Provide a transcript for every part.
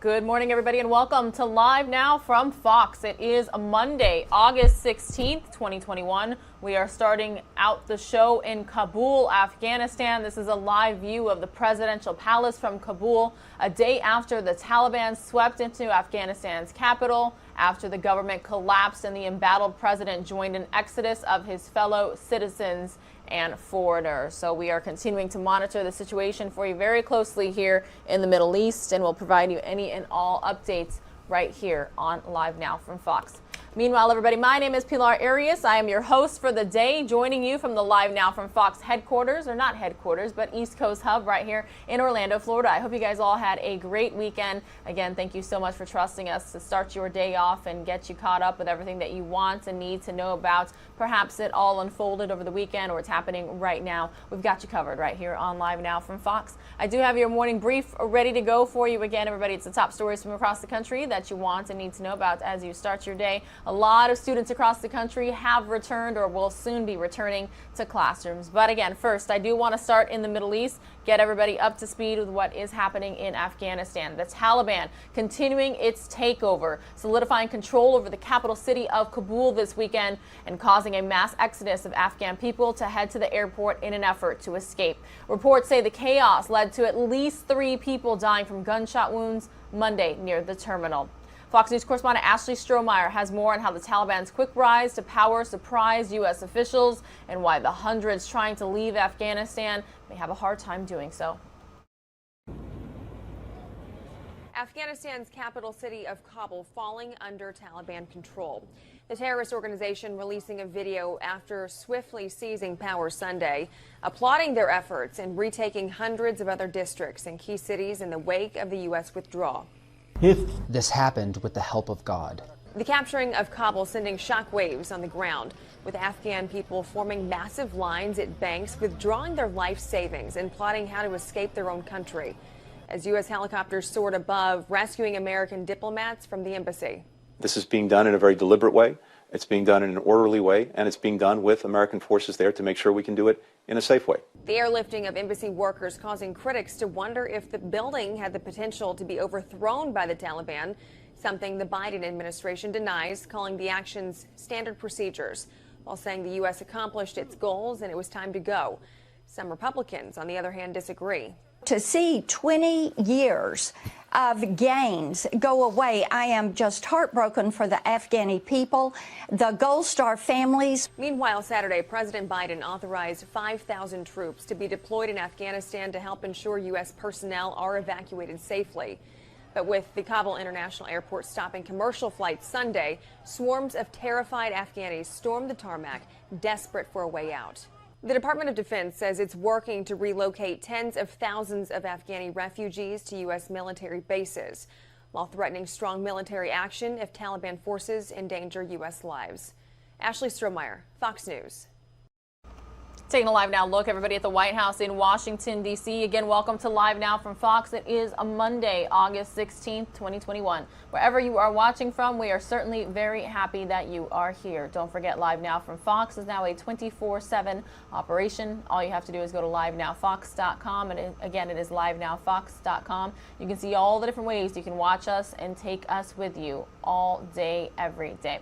Good morning, everybody, and welcome to Live Now from Fox. It is a Monday, August 16th, 2021. We are starting out the show in Kabul, Afghanistan. This is a live view of the presidential palace from Kabul, a day after the Taliban swept into Afghanistan's capital, after the government collapsed and the embattled president joined an exodus of his fellow citizens and foreigners. So we are continuing to monitor the situation for you very closely here in the Middle East, and we'll provide you any and all updates right here on Live Now from Fox. Meanwhile, everybody, my name is Pilar Arias. I am your host for the day, joining you from the Live Now from Fox headquarters, or not headquarters, but East Coast hub right here in Orlando, Florida. I hope you guys all had a great weekend. Again, thank you so much for trusting us to start your day off and get you caught up with everything that you want and need to know about. Perhaps it all unfolded over the weekend or it's happening right now. We've got you covered right here on Live Now from Fox. I do have your morning brief ready to go for you. Again, everybody, it's the top stories from across the country that you want and need to know about as you start your day. A lot of students across the country have returned or will soon be returning to classrooms. But again, first, I do want to start in the Middle East, get everybody up to speed with what is happening in Afghanistan. The Taliban continuing its takeover, solidifying control over the capital city of Kabul this weekend and causing a mass exodus of Afghan people to head to the airport in an effort to escape. Reports say the chaos led to at least 3 people dying from gunshot wounds Monday near the terminal. Fox News correspondent Ashley Strohmeyer has more on how the Taliban's quick rise to power surprised U.S. officials and why the hundreds trying to leave Afghanistan may have a hard time doing so. Afghanistan's capital city of Kabul falling under Taliban control. The terrorist organization releasing a video after swiftly seizing power Sunday, applauding their efforts in retaking hundreds of other districts and key cities in the wake of the U.S. withdrawal. This happened with the help of God. The capturing of Kabul sending shockwaves on the ground, with Afghan people forming massive lines at banks, withdrawing their life savings and plotting how to escape their own country, as U.S. helicopters soared above, rescuing American diplomats from the embassy. This is being done in a very deliberate way. It's being done in an orderly way, and it's being done with American forces there to make sure we can do it in a safe way. The airlifting of embassy workers causing critics to wonder if the building had the potential to be overthrown by the Taliban, something the Biden administration denies, calling the actions standard procedures, while saying the U.S. accomplished its goals and it was time to go. Some Republicans, on the other hand, disagree. To see 20 years of gains go away, I am just heartbroken for the Afghani people, the Gold Star families. Meanwhile, Saturday, President Biden authorized 5,000 troops to be deployed in Afghanistan to help ensure U.S. personnel are evacuated safely. But with the Kabul International Airport stopping commercial flights Sunday, swarms of terrified Afghanis stormed the tarmac, desperate for a way out. The Department of Defense says it's working to relocate tens of thousands of Afghani refugees to U.S. military bases, while threatening strong military action if Taliban forces endanger U.S. lives. Ashley Strohmeyer, Fox News. Taking a Live Now look, everybody, at the White House in Washington, D.C. Again, welcome to Live Now from Fox. It is a Monday, August 16th, 2021. Wherever you are watching from, we are certainly very happy that you are here. Don't forget, Live Now from Fox is now a 24/7 operation. All you have to do is go to livenowfox.com. And again, it is livenowfox.com. You can see all the different ways you can watch us and take us with you all day, every day.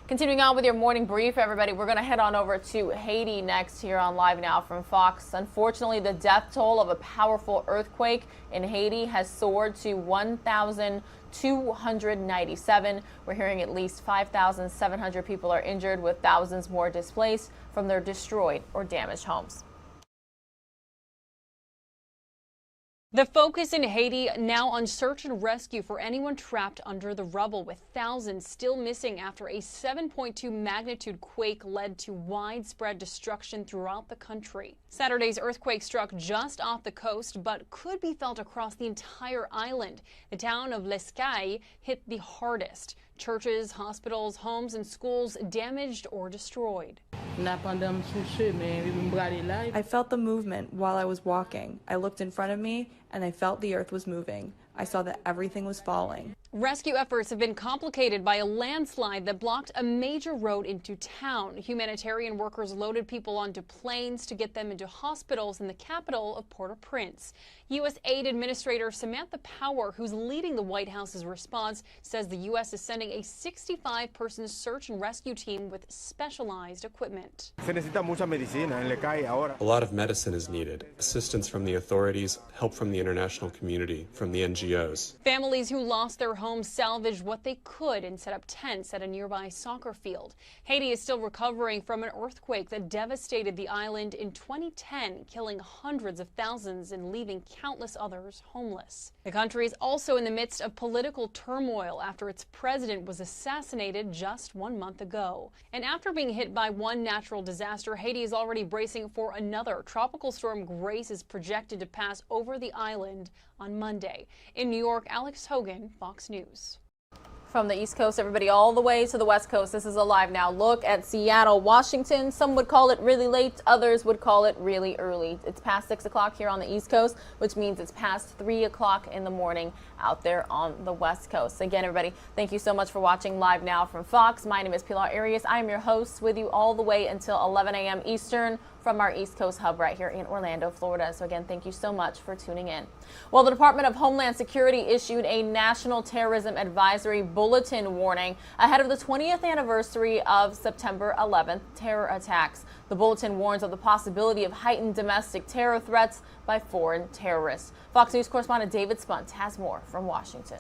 Continuing on with your morning brief, everybody, we're going to head on over to Haiti next here on Live Now from Fox. Unfortunately, the death toll of a powerful earthquake in Haiti has soared to 1,297. We're hearing at least 5,700 people are injured, with thousands more displaced from their destroyed or damaged homes. The focus in Haiti now on search and rescue for anyone trapped under the rubble, with thousands still missing after a 7.2 magnitude quake led to widespread destruction throughout the country. Saturday's earthquake struck just off the coast, but could be felt across the entire island. The town of Lescaille hit the hardest. Churches, hospitals, homes, and schools damaged or destroyed. I felt the movement while I was walking. I looked in front of me and I felt the earth was moving. I saw that everything was falling. Rescue efforts have been complicated by a landslide that blocked a major road into town. Humanitarian workers loaded people onto planes to get them into hospitals in the capital of Port-au-Prince. U.S. Aid Administrator Samantha Power, who's leading the White House's response, says the U.S. is sending a 65-person search and rescue team with specialized equipment. A lot of medicine is needed, assistance from the authorities, help from the international community, from the NGOs. Families who lost their homes salvaged what they could and set up tents at a nearby soccer field. Haiti is still recovering from an earthquake that devastated the island in 2010, killing hundreds of thousands and leaving countless others homeless. The country is also in the midst of political turmoil after its president was assassinated just 1 month ago. And after being hit by one natural disaster, Haiti is already bracing for another. Tropical storm Grace is projected to pass over the island on Monday. In New York, Alex Hogan, Fox News. From the East Coast, everybody, all the way to the West Coast, this is a Live Now look at Seattle, Washington. Some would call it really late, others would call it really early. It's past 6 o'clock here on the East Coast, which means it's past 3 o'clock in the morning out there on the West Coast. Again, everybody, thank you so much for watching Live Now from Fox. My name is Pilar Arias. I am your host with you all the way until 11 a.m. Eastern from our East Coast hub right here in Orlando, Florida. So again, thank you so much for tuning in. Well, the Department of Homeland Security issued a national terrorism advisory bulletin warning ahead of the 20th anniversary of September 11th terror attacks. The bulletin warns of the possibility of heightened domestic terror threats by foreign terrorists. Fox News correspondent David Spunt has more from Washington.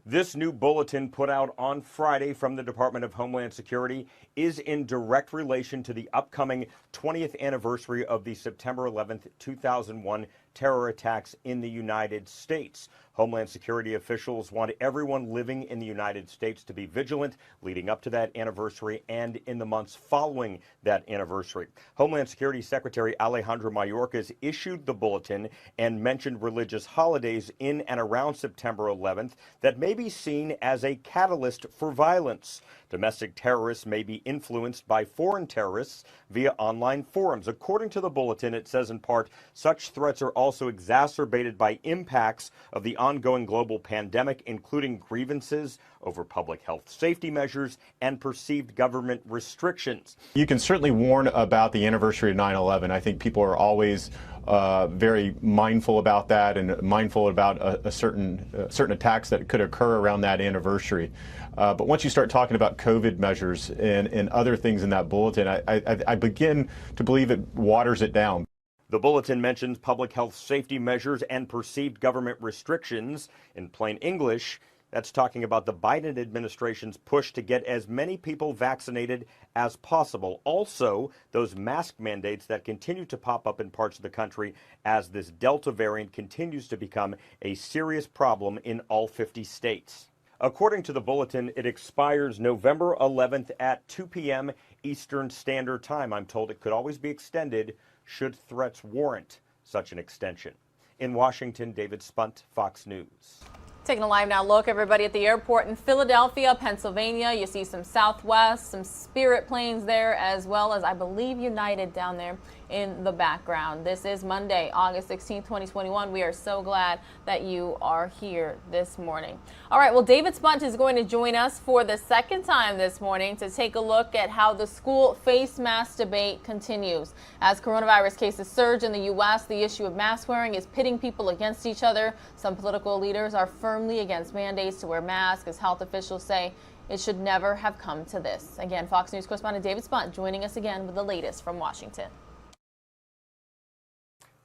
This new bulletin put out on Friday from the Department of Homeland Security is in direct relation to the upcoming 20th anniversary of the September 11th, 2001 terror attacks in the United States. Homeland Security officials want everyone living in the United States to be vigilant leading up to that anniversary and in the months following that anniversary. Homeland Security Secretary Alejandro Mayorkas issued the bulletin and mentioned religious holidays in and around September 11th that may be seen as a catalyst for violence. Domestic terrorists may be influenced by foreign terrorists via online forums. According to the bulletin, it says in part, such threats are also exacerbated by impacts of the ongoing global pandemic, including grievances over public health safety measures and perceived government restrictions. You can certainly warn about the anniversary of 9/11. I think people are always very mindful about that and mindful about certain attacks that could occur around that anniversary. But once you start talking about COVID measures and other things in that bulletin, I begin to believe it waters it down. The bulletin mentions public health safety measures and perceived government restrictions. In plain English, that's talking about the Biden administration's push to get as many people vaccinated as possible. Also, those mask mandates that continue to pop up in parts of the country as this Delta variant continues to become a serious problem in all 50 states. According to the bulletin, it expires November 11th at 2 p.m. Eastern Standard Time. I'm told it could always be extended should threats warrant such an extension. In Washington, David Spunt, Fox News. Taking a Live Now look, everybody, at the airport in Philadelphia, Pennsylvania. You see some Southwest, some Spirit planes there, as well as, I believe, United down there in the background. This is Monday, August 16th, 2021. We are so glad that you are here this morning. All right, well, David Spunt is going to join us for the second time this morning to take a look at how the school face mask debate continues. As coronavirus cases surge in the U.S., the issue of mask wearing is pitting people against each other. Some political leaders are firmly against mandates to wear masks, as health officials say it should never have come to this. Again, Fox News correspondent David Spunt joining us again with the latest from Washington.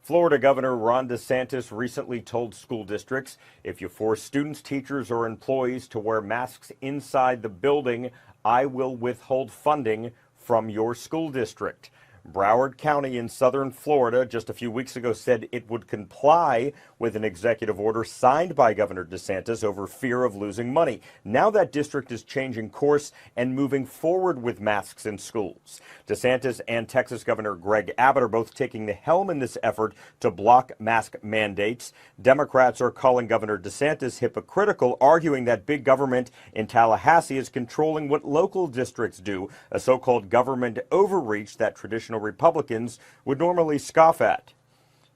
Florida Governor Ron DeSantis recently told school districts, if you force students, teachers, or employees to wear masks inside the building, I will withhold funding from your school district. Broward County in southern Florida just a few weeks ago said it would comply with an executive order signed by Governor DeSantis over fear of losing money. Now that district is changing course and moving forward with masks in schools. DeSantis and Texas Governor Greg Abbott are both taking the helm in this effort to block mask mandates. Democrats are calling Governor DeSantis hypocritical, arguing that big government in Tallahassee is controlling what local districts do, a so-called government overreach that traditional Republicans would normally scoff at.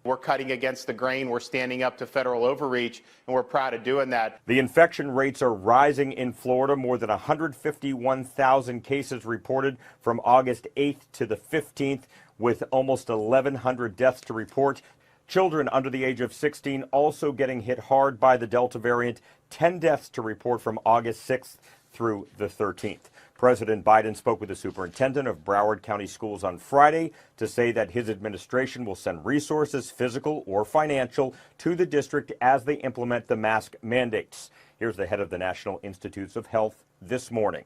We're cutting against the grain. We're standing up to federal overreach, and we're proud of doing that. The infection rates are rising in Florida. More than 151,000 cases reported from August 8th to the 15th, with almost 1,100 deaths to report. Children under the age of 16 also getting hit hard by the Delta variant. 10 deaths to report from August 6th through the 13th. President Biden spoke with the superintendent of Broward County Schools on Friday to say that his administration will send resources, physical or financial, to the district as they implement the mask mandates. Here's the head of the National Institutes of Health this morning.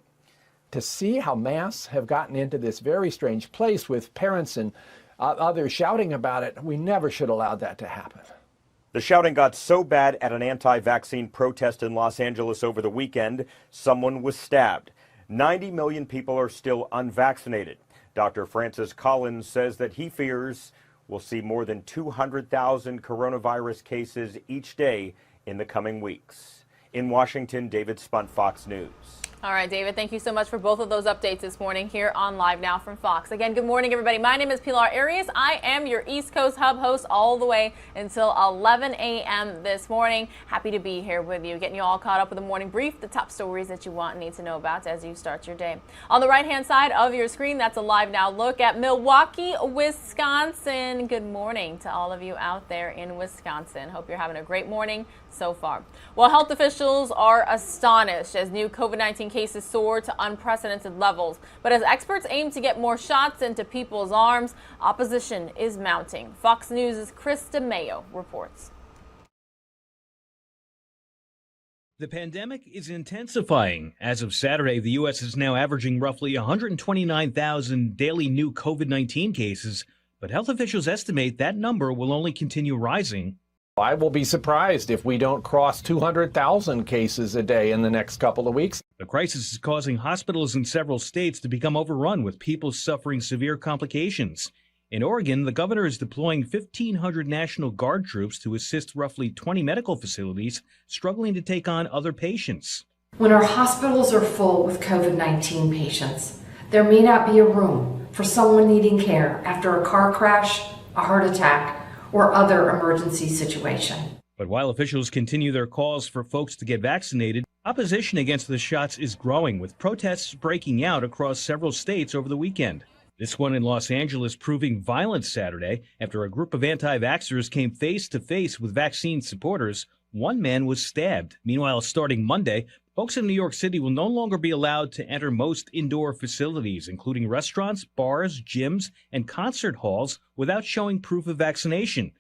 To see how masks have gotten into this very strange place with parents and others shouting about it, we never should allow that to happen. The shouting got so bad at an anti-vaccine protest in Los Angeles over the weekend, someone was stabbed. 90 million people are still unvaccinated. Dr. Francis Collins says that he fears we'll see more than 200,000 coronavirus cases each day in the coming weeks. In Washington, David Spunt, Fox News. All right, David, thank you so much for both of those updates this morning here on Live Now from Fox. Again, good morning, everybody. My name is Pilar Arias. I am your East Coast Hub host all the way until 11 a.m. this morning. Happy to be here with you, getting you all caught up with the morning brief, the top stories that you want and need to know about as you start your day. On the right-hand side of your screen, that's a Live Now look at Milwaukee, Wisconsin. Good morning to all of you out there in Wisconsin. Hope you're having a great morning so far. Well, health officials are astonished as new COVID-19 cases soar to unprecedented levels. But as experts aim to get more shots into people's arms, opposition is mounting. Fox News' Chris DeMayo reports. The pandemic is intensifying. As of Saturday, the U.S. is now averaging roughly 129,000 daily new COVID-19 cases, but health officials estimate that number will only continue rising. I will be surprised if we don't cross 200,000 cases a day in the next couple of weeks. The crisis is causing hospitals in several states to become overrun with people suffering severe complications. In Oregon, the governor is deploying 1,500 National Guard troops to assist roughly 20 medical facilities struggling to take on other patients. When our hospitals are full with COVID-19 patients, there may not be a room for someone needing care after a car crash, a heart attack, or other emergency situation. But while officials continue their calls for folks to get vaccinated, opposition against the shots is growing, with protests breaking out across several states over the weekend. This one in Los Angeles proving violent Saturday after a group of anti-vaxxers came face to face with vaccine supporters. One man was stabbed. Meanwhile, starting Monday, folks in New York City will no longer be allowed to enter most indoor facilities, including restaurants, bars, gyms, and concert halls, without showing proof of vaccination.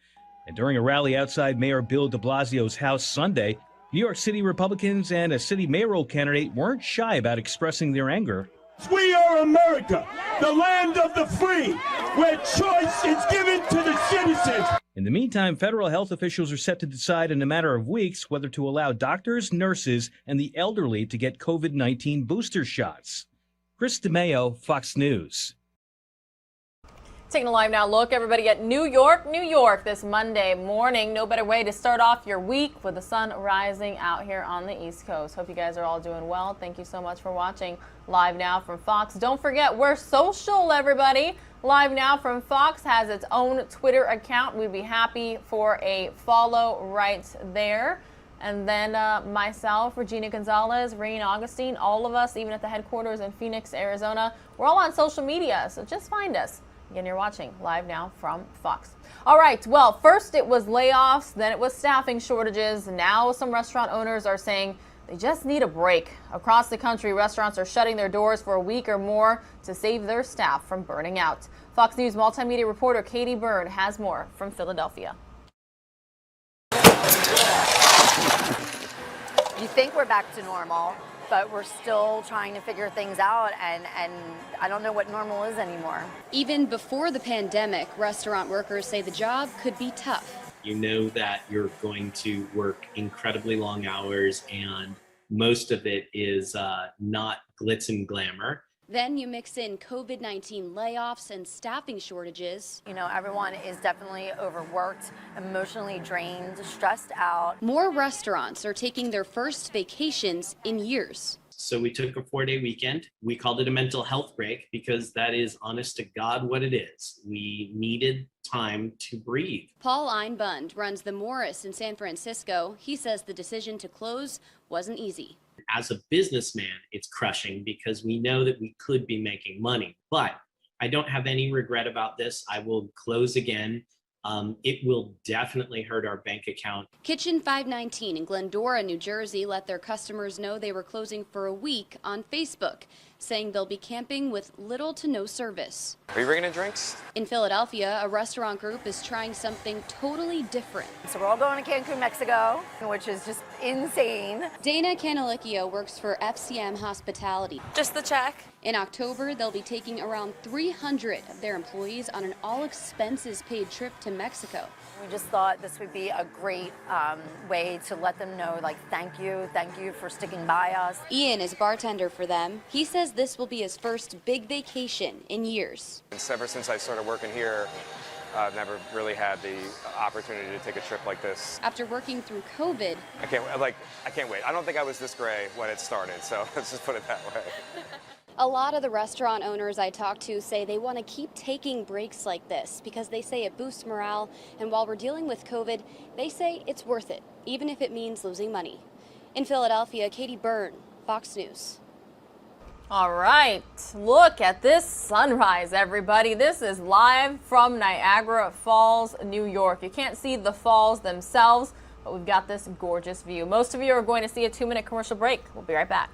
And during a rally outside Mayor Bill de Blasio's house Sunday, New York City Republicans and a city mayoral candidate weren't shy about expressing their anger. We are America, the land of the free, where choice is given to the citizens. In the meantime, federal health officials are set to decide in a matter of weeks whether to allow doctors, nurses, and the elderly to get COVID-19 booster shots. Chris DeMayo, Fox News. Taking a Live Now look, everybody, at New York, this Monday morning. No better way to start off your week with the sun rising out here on the East Coast. Hope you guys are all doing well. Thank you so much for watching Live Now from Fox. Don't forget, we're social, everybody. Live Now from Fox has its own Twitter account. We'd be happy for a follow right there. And then myself, Regina Gonzalez, Rain Augustine, all of us, even at the headquarters in Phoenix, Arizona, we're all on social media, so just find us. Again, you're watching Live Now from Fox. All right, well, first it was layoffs, then it was staffing shortages. Now some restaurant owners are saying they just need a break. Across the country, restaurants are shutting their doors for a week or more to save their staff from burning out. Fox News multimedia reporter Katie Byrne has more from Philadelphia. You think we're back to normal, but we're still trying to figure things out, and I don't know what normal is anymore. Even before the pandemic, restaurant workers say the job could be tough. You know that you're going to work incredibly long hours, and most of it is not glitz and glamour. Then you mix in COVID-19 layoffs and staffing shortages. You know, everyone is definitely overworked, emotionally drained, stressed out. More restaurants are taking their first vacations in years. So we took a 4-day weekend. We called it a mental health break because that is honest to God what it is. We needed time to breathe. Paul Einbund runs the Morris in San Francisco. He says the decision to close wasn't easy. As a businessman, it's crushing because we know that we could be making money, but I don't have any regret about this. I will close again. It will definitely hurt our bank account. Kitchen 519 in Glendora, New Jersey let their customers know they were closing for a week on Facebook, saying they'll be camping with little to no service. Are you bringing in drinks? In Philadelphia, a restaurant group is trying something totally different. So we're all going to Cancun, Mexico, which is just insane. Dana Canalicchio works for FCM Hospitality. Just the check. In October, they'll be taking around 300 of their employees on an all-expenses-paid trip to Mexico. We just thought this would be a great way to let them know, like, thank you for sticking by us. Ian is bartender for them. He says this will be his first big vacation in years. Ever since I started working here, I've never really had the opportunity to take a trip like this. After working through COVID, I can't wait. I don't think I was this gray when it started, so let's just put it that way. a lot of the restaurant owners I talk to say they want to keep taking breaks like this because they say it boosts morale, and while we're dealing with COVID, they say it's worth it, even if it means losing money. In Philadelphia, Katie Byrne, Fox News. All right, look at this sunrise, everybody. This is live from Niagara Falls, New York. You can't see the falls themselves, but we've got this gorgeous view. Most of you are going to see a 2-minute commercial break. We'll be right back.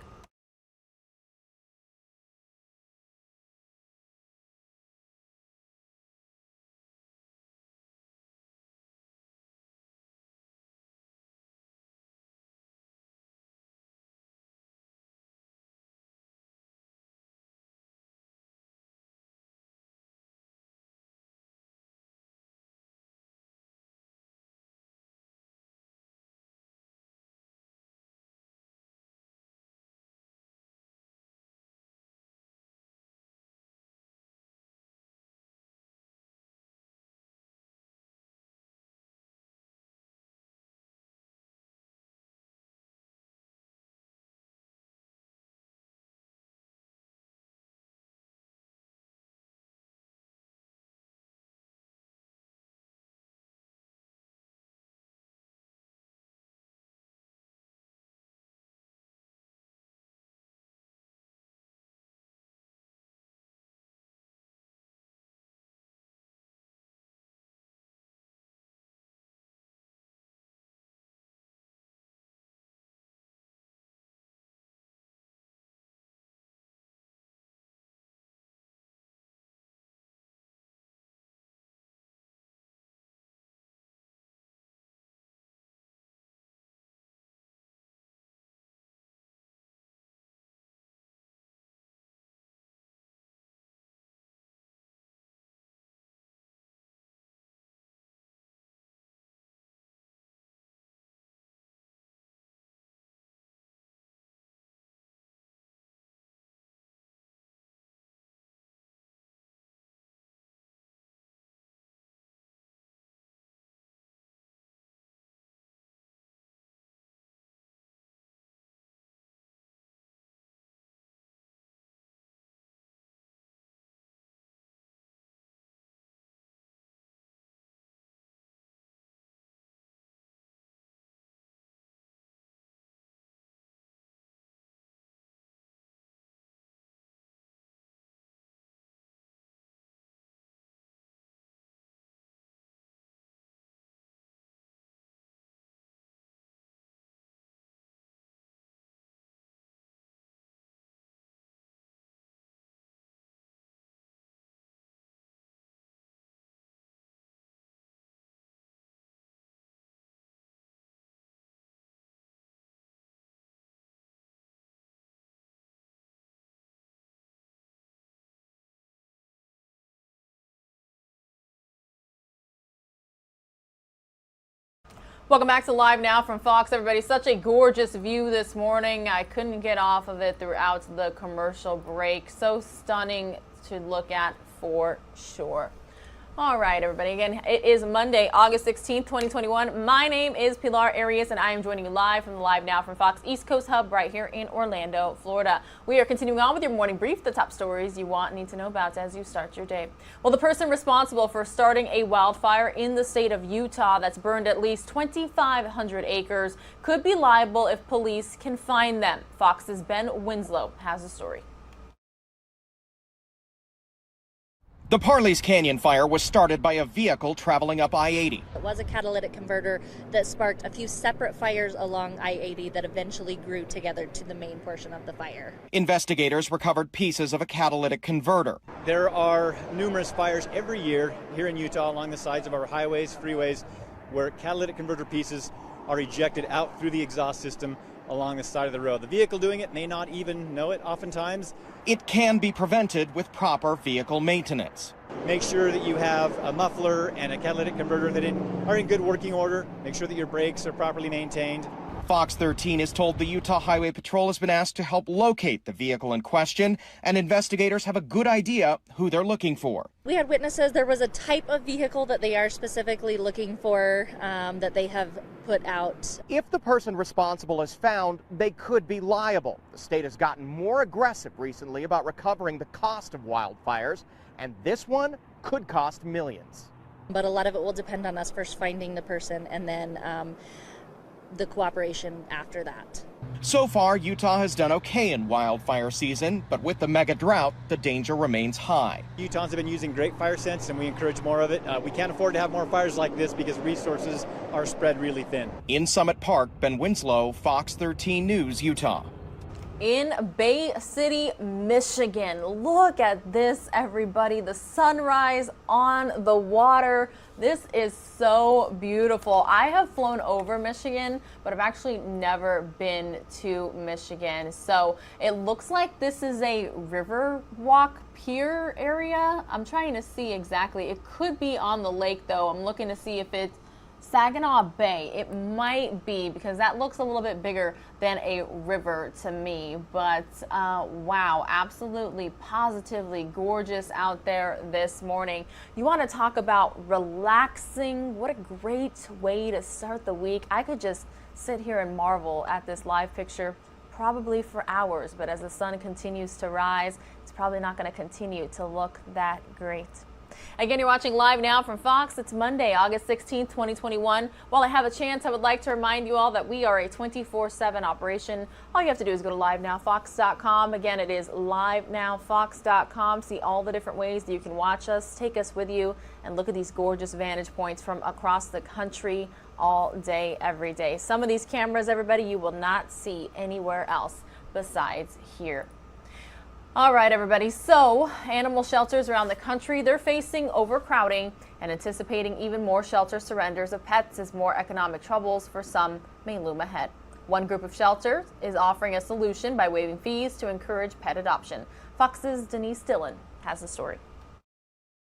Welcome back to Live Now from Fox, everybody. Such a gorgeous view this morning. I couldn't get off of it throughout the commercial break. So stunning to look at for sure. All right, everybody. Again, it is Monday, August 16th, 2021. My name is Pilar Arias, and I am joining you live from the Live Now from Fox East Coast Hub right here in Orlando, Florida. We are continuing on with your morning brief, the top stories you need to know about as you start your day. Well, the person responsible for starting a wildfire in the state of Utah that's burned at least 2,500 acres could be liable if police can find them. Fox's Ben Winslow has the story. The Parley's Canyon fire was started by a vehicle traveling up I-80. It was a catalytic converter that sparked a few separate fires along I-80 that eventually grew together to the main portion of the fire. Investigators recovered pieces of a catalytic converter. There are numerous fires every year here in Utah along the sides of our highways, freeways, where catalytic converter pieces are ejected out through the exhaust system along the side of the road. The vehicle doing it may not even know it oftentimes. It can be prevented with proper vehicle maintenance. Make sure that you have a muffler and a catalytic converter that are in good working order. Make sure that your brakes are properly maintained. Fox 13 is told the Utah Highway Patrol has been asked to help locate the vehicle in question, and investigators have a good idea who they're looking for. We had witnesses. There was a type of vehicle that they are specifically looking for that they have put out. If the person responsible is found, they could be liable. The state has gotten more aggressive recently about recovering the cost of wildfires, and this one could cost millions. But a lot of it will depend on us first finding the person and then the cooperation after that. So far, Utah has done okay in wildfire season, but with the mega drought, the danger remains high. Utahns have been using great fire sense, and we encourage more of it. We can't afford to have more fires like this because resources are spread really thin. In Summit Park, Ben Winslow, Fox 13 News, Utah. In Bay City, Michigan. Look at this, everybody. The sunrise on the water. This is so beautiful. I have flown over Michigan, but I've actually never been to Michigan. So it looks like this is a river walk pier area. I'm trying to see exactly. It could be on the lake, though. I'm looking to see if it's Saginaw Bay. It might be, because that looks a little bit bigger than a river to me. But wow, absolutely, positively gorgeous out there this morning. You want to talk about relaxing? What a great way to start the week. I could just sit here and marvel at this live picture probably for hours, but as the sun continues to rise, it's probably not going to continue to look that great. Again, you're watching Live Now from Fox. It's Monday, August 16th, 2021. While I have a chance, I would like to remind you all that we are a 24/7 operation. All you have to do is go to LiveNowFox.com. Again, it is LiveNowFox.com. See all the different ways that you can watch us, take us with you, and look at these gorgeous vantage points from across the country all day, every day. Some of these cameras, everybody, you will not see anywhere else besides here. All right, everybody. So animal shelters around the country, they're facing overcrowding and anticipating even more shelter surrenders of pets as more economic troubles for some may loom ahead. One group of shelters is offering a solution by waiving fees to encourage pet adoption. Fox's Denise Dillon has the story.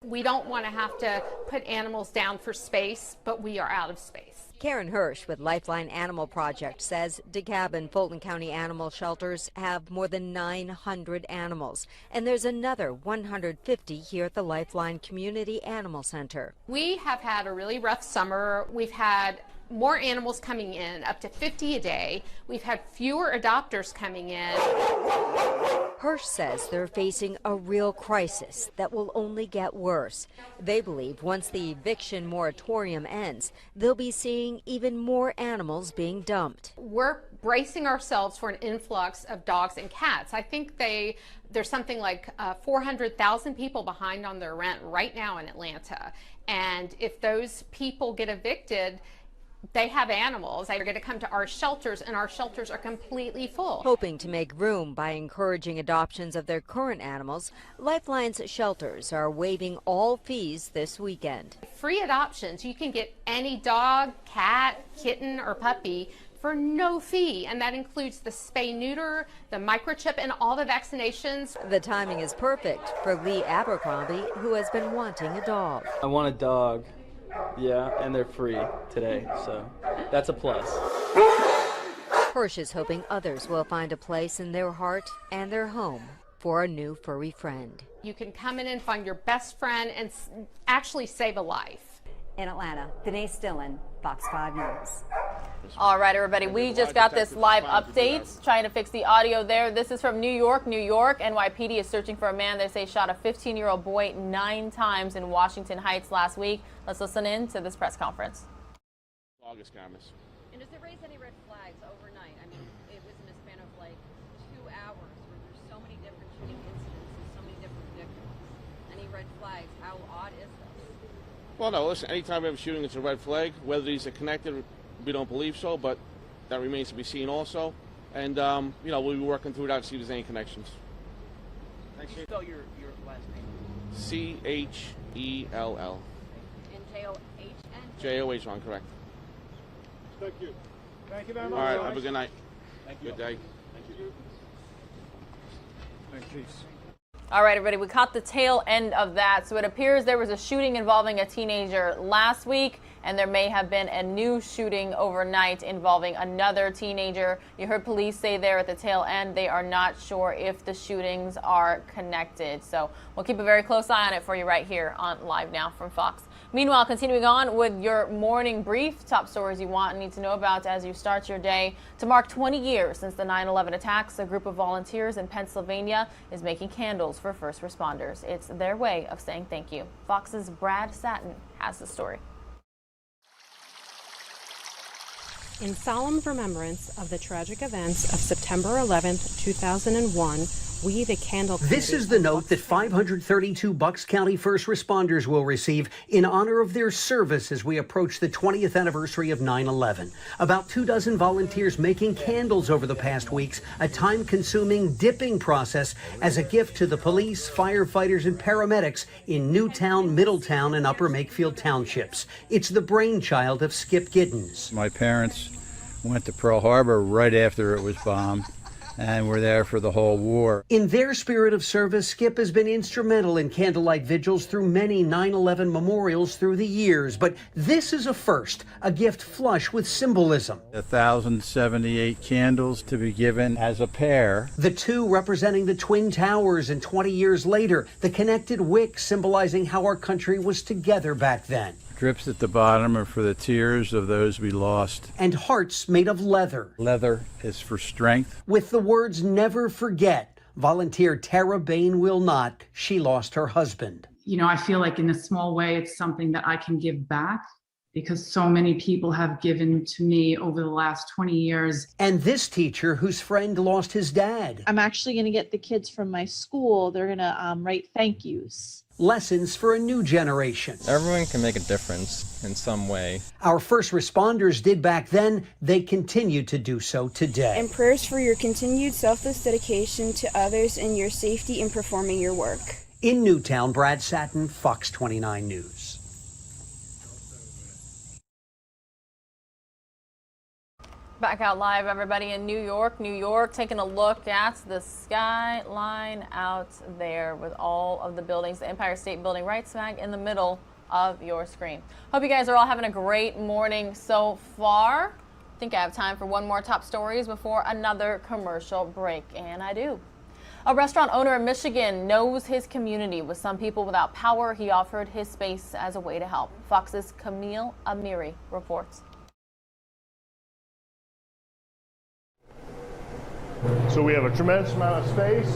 We don't want to have to put animals down for space, but we are out of space. Karen Hirsch with Lifeline Animal Project says DeKalb and Fulton County animal shelters have more than 900 animals, and there's another 150 here at the Lifeline Community Animal Center. We have had a really rough summer. We've had more animals coming in, up to 50 a day. We've had fewer adopters coming in. Hirsch says they're facing a real crisis that will only get worse. They believe once the eviction moratorium ends, they'll be seeing even more animals being dumped. We're bracing ourselves for an influx of dogs and cats. I think there's something like 400,000 people behind on their rent right now in Atlanta. And if those people get evicted, they have animals. They're going to come to our shelters, and our shelters are completely full. Hoping to make room by encouraging adoptions of their current animals, Lifeline's shelters are waiving all fees this weekend. Free adoptions. You can get any dog, cat, kitten, or puppy for no fee, and that includes the spay-neuter, the microchip, and all the vaccinations. The timing is perfect for Lee Abercrombie, who has been wanting a dog. I want a dog. Yeah, and they're free today, so that's a plus. Hirsch is hoping others will find a place in their heart and their home for a new furry friend. You can come in and find your best friend and actually save a life. In Atlanta, Denise Dillon, Fox 5 News. All right, everybody, we just got this live update, trying to fix the audio there. This is from New York, New York. NYPD is searching for a man they say shot a 15-year-old boy 9 times in Washington Heights last week. Let's listen in to this press conference. August cameras. And does it raise any red flags overnight? I mean, it was in a span of like 2 hours where there's so many different shooting incidents and so many different victims. Any red flags? How odd is this? Well, no, listen, anytime we have a shooting, it's a red flag. Whether these are connected, we don't believe so, but that remains to be seen also. And, you know, we'll be working through that to see if there's any connections. Thanks. Spell your last name. C-H-E-L-L. And J-O-H-N? J-O-H-N, correct. Thank you. Thank you very much. All right, have a good night. Thank you. Good day. Thank you. Thank you. All right, everybody, we caught the tail end of that. So it appears there was a shooting involving a teenager last week, and there may have been a new shooting overnight involving another teenager. You heard police say there at the tail end they are not sure if the shootings are connected. So we'll keep a very close eye on it for you right here on Live Now from Fox. Meanwhile, continuing on with your morning brief, top stories you want and need to know about as you start your day. To mark 20 years since the 9/11 attacks, a group of volunteers in Pennsylvania is making candles for first responders. It's their way of saying thank you. Fox's Brad Satin has the story. In solemn remembrance of the tragic events of September 11th, 2001, we, the Candle Committee. This is the note that 532 Bucks County first responders will receive in honor of their service as we approach the 20th anniversary of 9/11. About 24 volunteers making candles over the past weeks, a time-consuming dipping process as a gift to the police, firefighters, and paramedics in Newtown, Middletown, and Upper Makefield townships. It's the brainchild of Skip Giddens. My parents went to Pearl Harbor right after it was bombed, and were there for the whole war. In their spirit of service, Skip has been instrumental in candlelight vigils through many 9/11 memorials through the years. But this is a first, a gift flush with symbolism. 1,078 candles to be given as a pair. The two representing the Twin Towers, and 20 years later, the connected wick symbolizing how our country was together back then. Drips at the bottom are for the tears of those we lost. And hearts made of leather. Leather is for strength. With the words never forget, volunteer Tara Bain will not. She lost her husband. You know, I feel like in a small way, it's something that I can give back because so many people have given to me over the last 20 years. And this teacher whose friend lost his dad. I'm actually going to get the kids from my school. They're going to write thank yous. Lessons for a new generation. Everyone can make a difference in some way. Our first responders did back then. They continue to do so today. And prayers for your continued selfless dedication to others and your safety in performing your work. In Newtown, Brad Satin, Fox 29 News. Back out live, everybody, in New York, taking a look at the skyline out there with all of the buildings, the Empire State Building right smack in the middle of your screen. Hope you guys are all having a great morning so far. I think I have time for one more top stories before another commercial break, and I do. A restaurant owner in Michigan knows his community. With some people without power, he offered his space as a way to help. Fox's Camille Amiri reports. So we have a tremendous amount of space,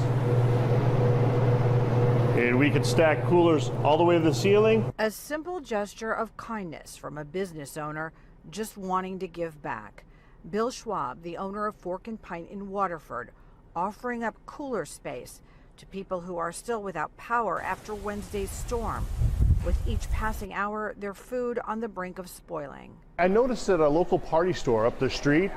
and we can stack coolers all the way to the ceiling. A simple gesture of kindness from a business owner just wanting to give back. Bill Schwab, the owner of Fork and Pint in Waterford, offering up cooler space to people who are still without power after Wednesday's storm. With each passing hour, their food on the brink of spoiling. I noticed at a local party store up the street,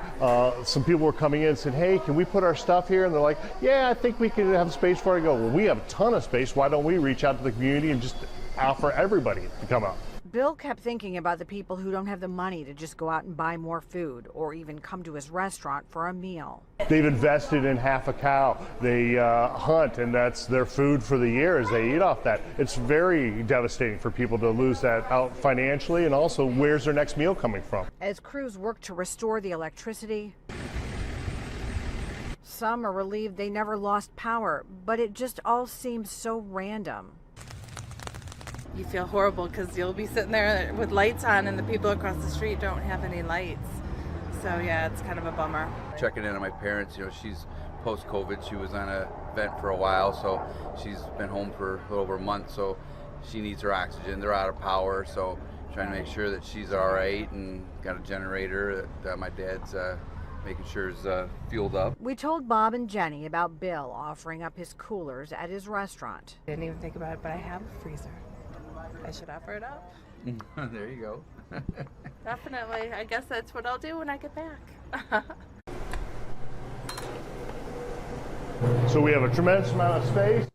some people were coming in and said, hey, can we put our stuff here? And they're like, yeah, I think we could have space for it. I go, well, we have a ton of space. Why don't we reach out to the community and just offer everybody to come out? Bill kept thinking about the people who don't have the money to just go out and buy more food or even come to his restaurant for a meal. They've invested in half a cow. They hunt, and that's their food for the year as they eat off that. It's very devastating for people to lose that out financially, and also where's their next meal coming from? As crews work to restore the electricity, Some are relieved they never lost power, but it just all seems so random. You feel horrible because you'll be sitting there with lights on and the people across the street don't have any lights. So yeah, it's kind of a bummer. Checking in on my parents, she's post-COVID. She was on a vent for a while, so she's been home for a little over a month, so she needs her oxygen. They're out of power, so trying to make sure that she's all right, and got a generator that my dad's making sure is fueled up. We told Bob and Jenny about Bill offering up his coolers at his restaurant. Didn't even think about it, but I have a freezer. I should offer it up. There you go. Definitely. I guess that's what I'll do when I get back. So we have a tremendous amount of space.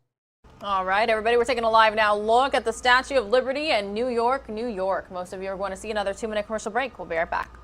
All right, everybody, we're taking a live now look at the Statue of Liberty in New York, New York. Most of you are going to see another 2-minute commercial break. We'll be right back.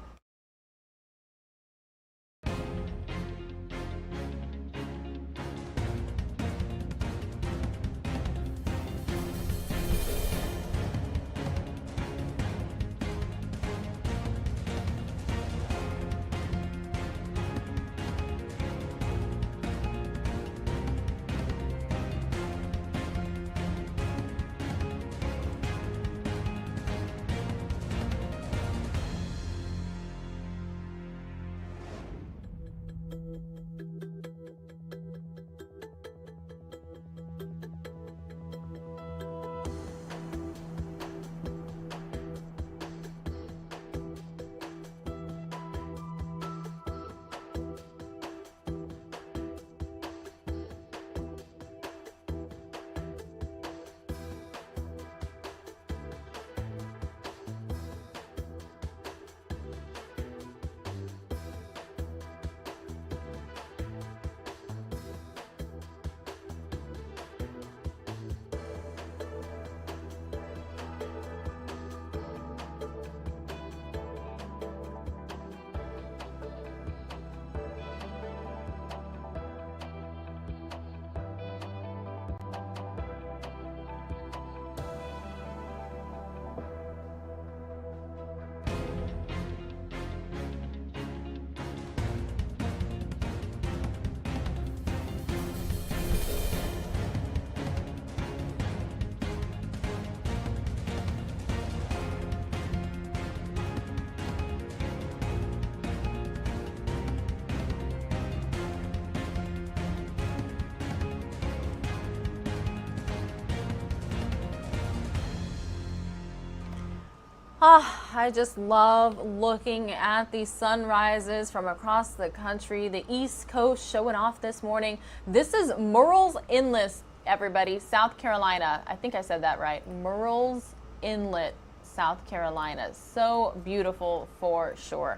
I just love looking at the sunrises from across the country. The East Coast showing off this morning. This is Murrells Inlet, everybody, South Carolina. I think I said that right. Murrells Inlet, South Carolina. So beautiful for sure.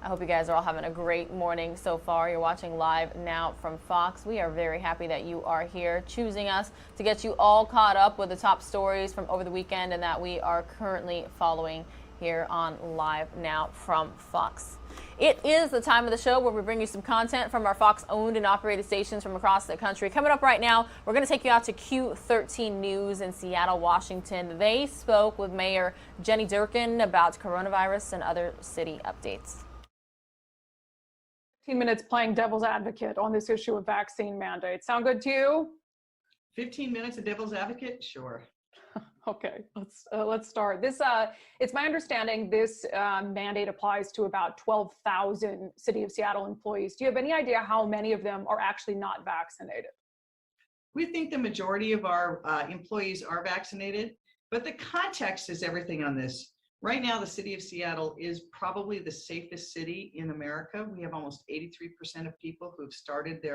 I hope you guys are all having a great morning so far. You're watching Live Now from Fox. We are very happy that you are here, choosing us to get you all caught up with the top stories from over the weekend and that we are currently following here on Live Now from Fox. It is the time of the show where we bring you some content from our Fox-owned and operated stations from across the country. Coming up right now, we're going to take you out to Q13 News in Seattle, Washington. They spoke with Mayor Jenny Durkin about coronavirus and other city updates. 15 minutes playing devil's advocate on this issue of vaccine mandates. Sound good to you? 15 minutes of devil's advocate? Sure. Okay, let's start. This it's my understanding this mandate applies to about 12,000 City of Seattle employees. Do you have any idea how many of them are actually not vaccinated? We think the majority of our employees are vaccinated, but the context is everything on this. Right now, the City of Seattle is probably the safest city in America. We have almost 83% of people who've started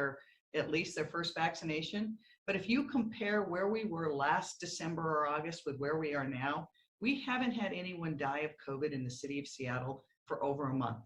at least their first vaccination. But if you compare where we were last December or August with where we are now, we haven't had anyone die of COVID in the City of Seattle for over a month.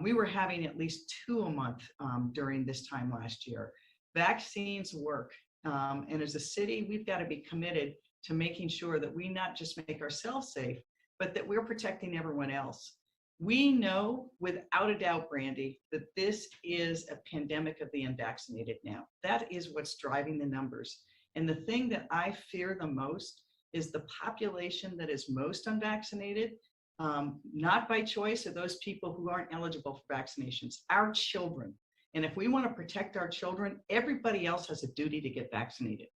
We were having at least 2 a month during this time last year. Vaccines work. And as a city, we've got to be committed to making sure that we not just make ourselves safe, but that we're protecting everyone else. We know without a doubt, Brandy, that this is a pandemic of the unvaccinated now. That is what's driving the numbers. And the thing that I fear the most is the population that is most unvaccinated, not by choice, of those people who aren't eligible for vaccinations, our children. And if we want to protect our children, everybody else has a duty to get vaccinated.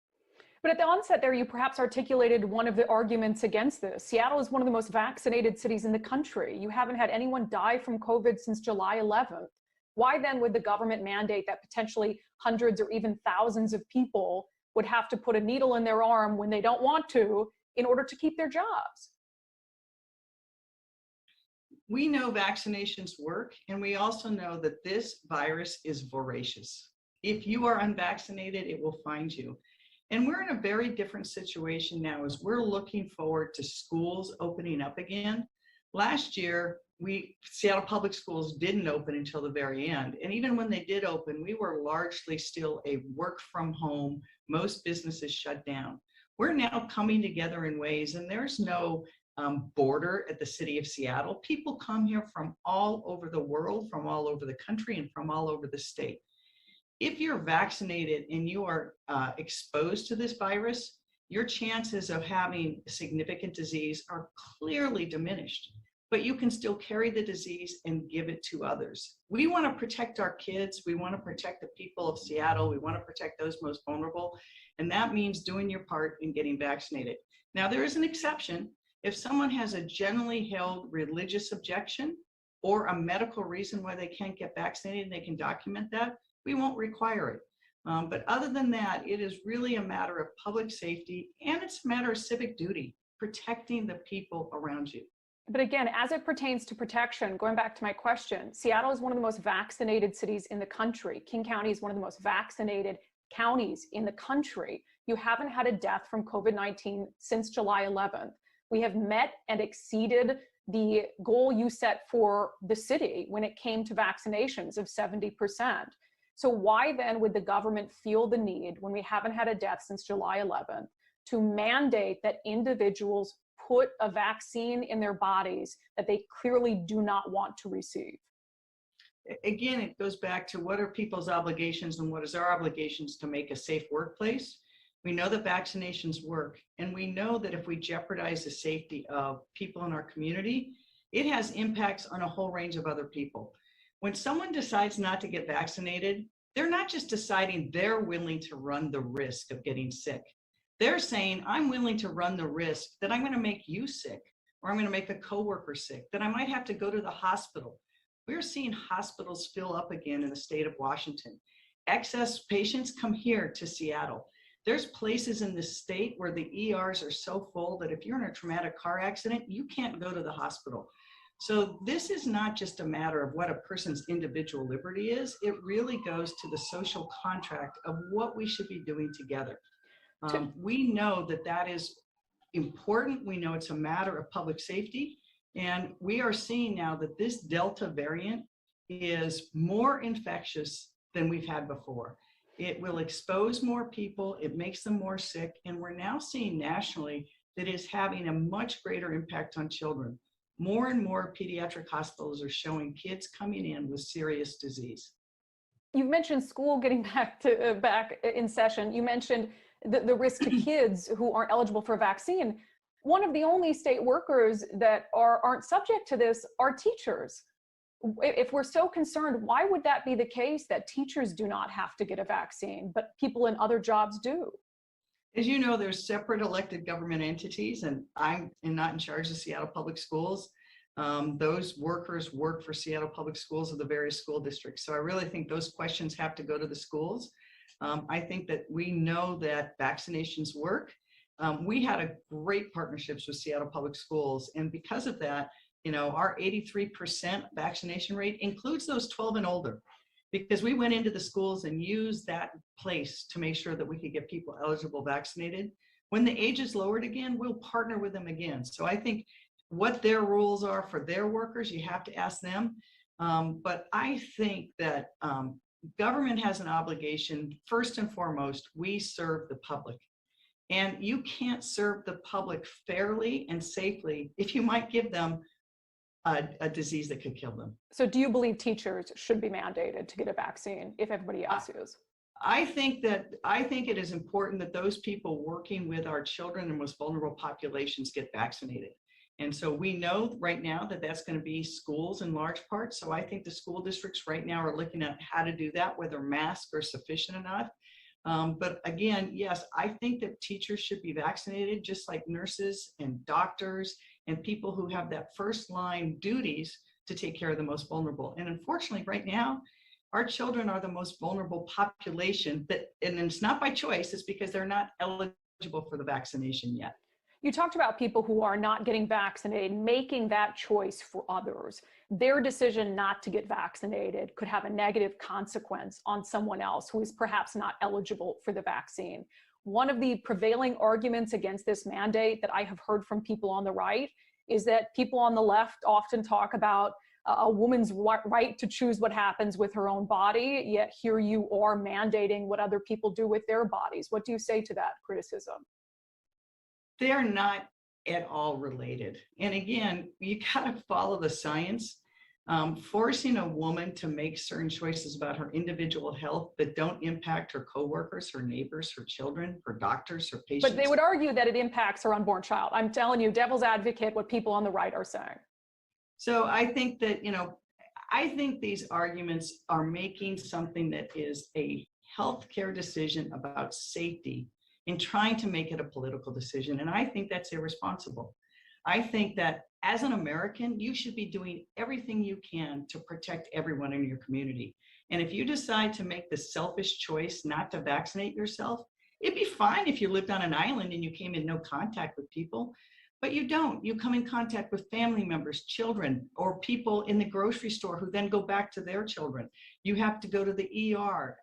But at the onset there, you perhaps articulated one of the arguments against this. Seattle is one of the most vaccinated cities in the country. You haven't had anyone die from COVID since July 11th. Why then would the government mandate that potentially hundreds or even thousands of people would have to put a needle in their arm when they don't want to in order to keep their jobs? We know vaccinations work, and we also know that this virus is voracious. If you are unvaccinated, it will find you. And we're in a very different situation now as we're looking forward to schools opening up again. Last year, Seattle Public Schools didn't open until the very end. And even when they did open, we were largely still a work from home. Most businesses shut down. We're now coming together in ways, and there's no border at the city of Seattle. People come here from all over the world, from all over the country, and from all over the state. If you're vaccinated and you are exposed to this virus, your chances of having significant disease are clearly diminished, but you can still carry the disease and give it to others. We want to protect our kids. We want to protect the people of Seattle. We want to protect those most vulnerable. And that means doing your part in getting vaccinated. Now, there is an exception. If someone has a generally held religious objection or a medical reason why they can't get vaccinated and they can document that, we won't require it. But other than that, it is really a matter of public safety, and it's a matter of civic duty, protecting the people around you. But again, as it pertains to protection, going back to my question, Seattle is one of the most vaccinated cities in the country. King County is one of the most vaccinated counties in the country. You haven't had a death from COVID-19 since July 11th. We have met and exceeded the goal you set for the city when it came to vaccinations of 70%. So why then would the government feel the need, when we haven't had a death since July 11th, to mandate that individuals put a vaccine in their bodies that they clearly do not want to receive? Again, it goes back to what are people's obligations and what is our obligations to make a safe workplace. We know that vaccinations work, and we know that if we jeopardize the safety of people in our community, it has impacts on a whole range of other people. When someone decides not to get vaccinated, they're not just deciding they're willing to run the risk of getting sick. They're saying, I'm willing to run the risk that I'm going to make you sick, or I'm going to make a coworker sick, that I might have to go to the hospital. We're seeing hospitals fill up again in the state of Washington. Excess patients come here to Seattle. There's places in the state where the ERs are so full that if you're in a traumatic car accident, you can't go to the hospital. So this is not just a matter of what a person's individual liberty is. It really goes to the social contract of what we should be doing together. We know that that is important. We know it's a matter of public safety. And we are seeing now that this Delta variant is more infectious than we've had before. It will expose more people. It makes them more sick. And we're now seeing nationally that it's having a much greater impact on children. More and more pediatric hospitals are showing kids coming in with serious disease. You mentioned school getting back in session. You mentioned the risk to kids who aren't eligible for a vaccine. One of the only state workers that aren't subject to this are teachers. If we're so concerned, why would that be the case that teachers do not have to get a vaccine, but people in other jobs do? As you know, there's separate elected government entities, and I'm not in charge of Seattle Public Schools. Those workers work for Seattle Public Schools of the various school districts. So I really think those questions have to go to the schools. I think that we know that vaccinations work. We had a great partnerships with Seattle Public Schools, and because of that, you know, our 83% vaccination rate includes those 12 and older, because we went into the schools and used that place to make sure that we could get people eligible vaccinated. When the age is lowered again, we'll partner with them again. So I think what their rules are for their workers, you have to ask them. But I think that government has an obligation. First and foremost, we serve the public. And you can't serve the public fairly and safely if you might give them a disease that could kill them. So do you believe teachers should be mandated to get a vaccine if everybody else is? I think it is important that those people working with our children and most vulnerable populations get vaccinated. And so we know right now that that's going to be schools in large part. So I think the school districts right now are looking at how to do that, whether masks are sufficient or not. But again, yes, I think that teachers should be vaccinated, just like nurses and doctors and people who have that first line duties to take care of the most vulnerable. And unfortunately, right now, our children are the most vulnerable population and it's not by choice, it's because they're not eligible for the vaccination yet. You talked about people who are not getting vaccinated, making that choice for others. Their decision not to get vaccinated could have a negative consequence on someone else who is perhaps not eligible for the vaccine. One of the prevailing arguments against this mandate that I have heard from people on the right is that people on the left often talk about a woman's right to choose what happens with her own body, yet here you are mandating what other people do with their bodies. What do you say to that criticism? They are not at all related. And again, you gotta follow the science. Forcing a woman to make certain choices about her individual health that don't impact her coworkers, her neighbors, her children, her doctors, her patients. But they would argue that it impacts her unborn child. I'm telling you, devil's advocate, what people on the right are saying. So I think that, I think these arguments are making something that is a healthcare decision about safety and trying to make it a political decision. And I think that's irresponsible. I think that as an American, you should be doing everything you can to protect everyone in your community. And if you decide to make the selfish choice not to vaccinate yourself, it'd be fine if you lived on an island and you came in no contact with people, but you don't. You come in contact with family members, children, or people in the grocery store who then go back to their children. You have to go to the ER.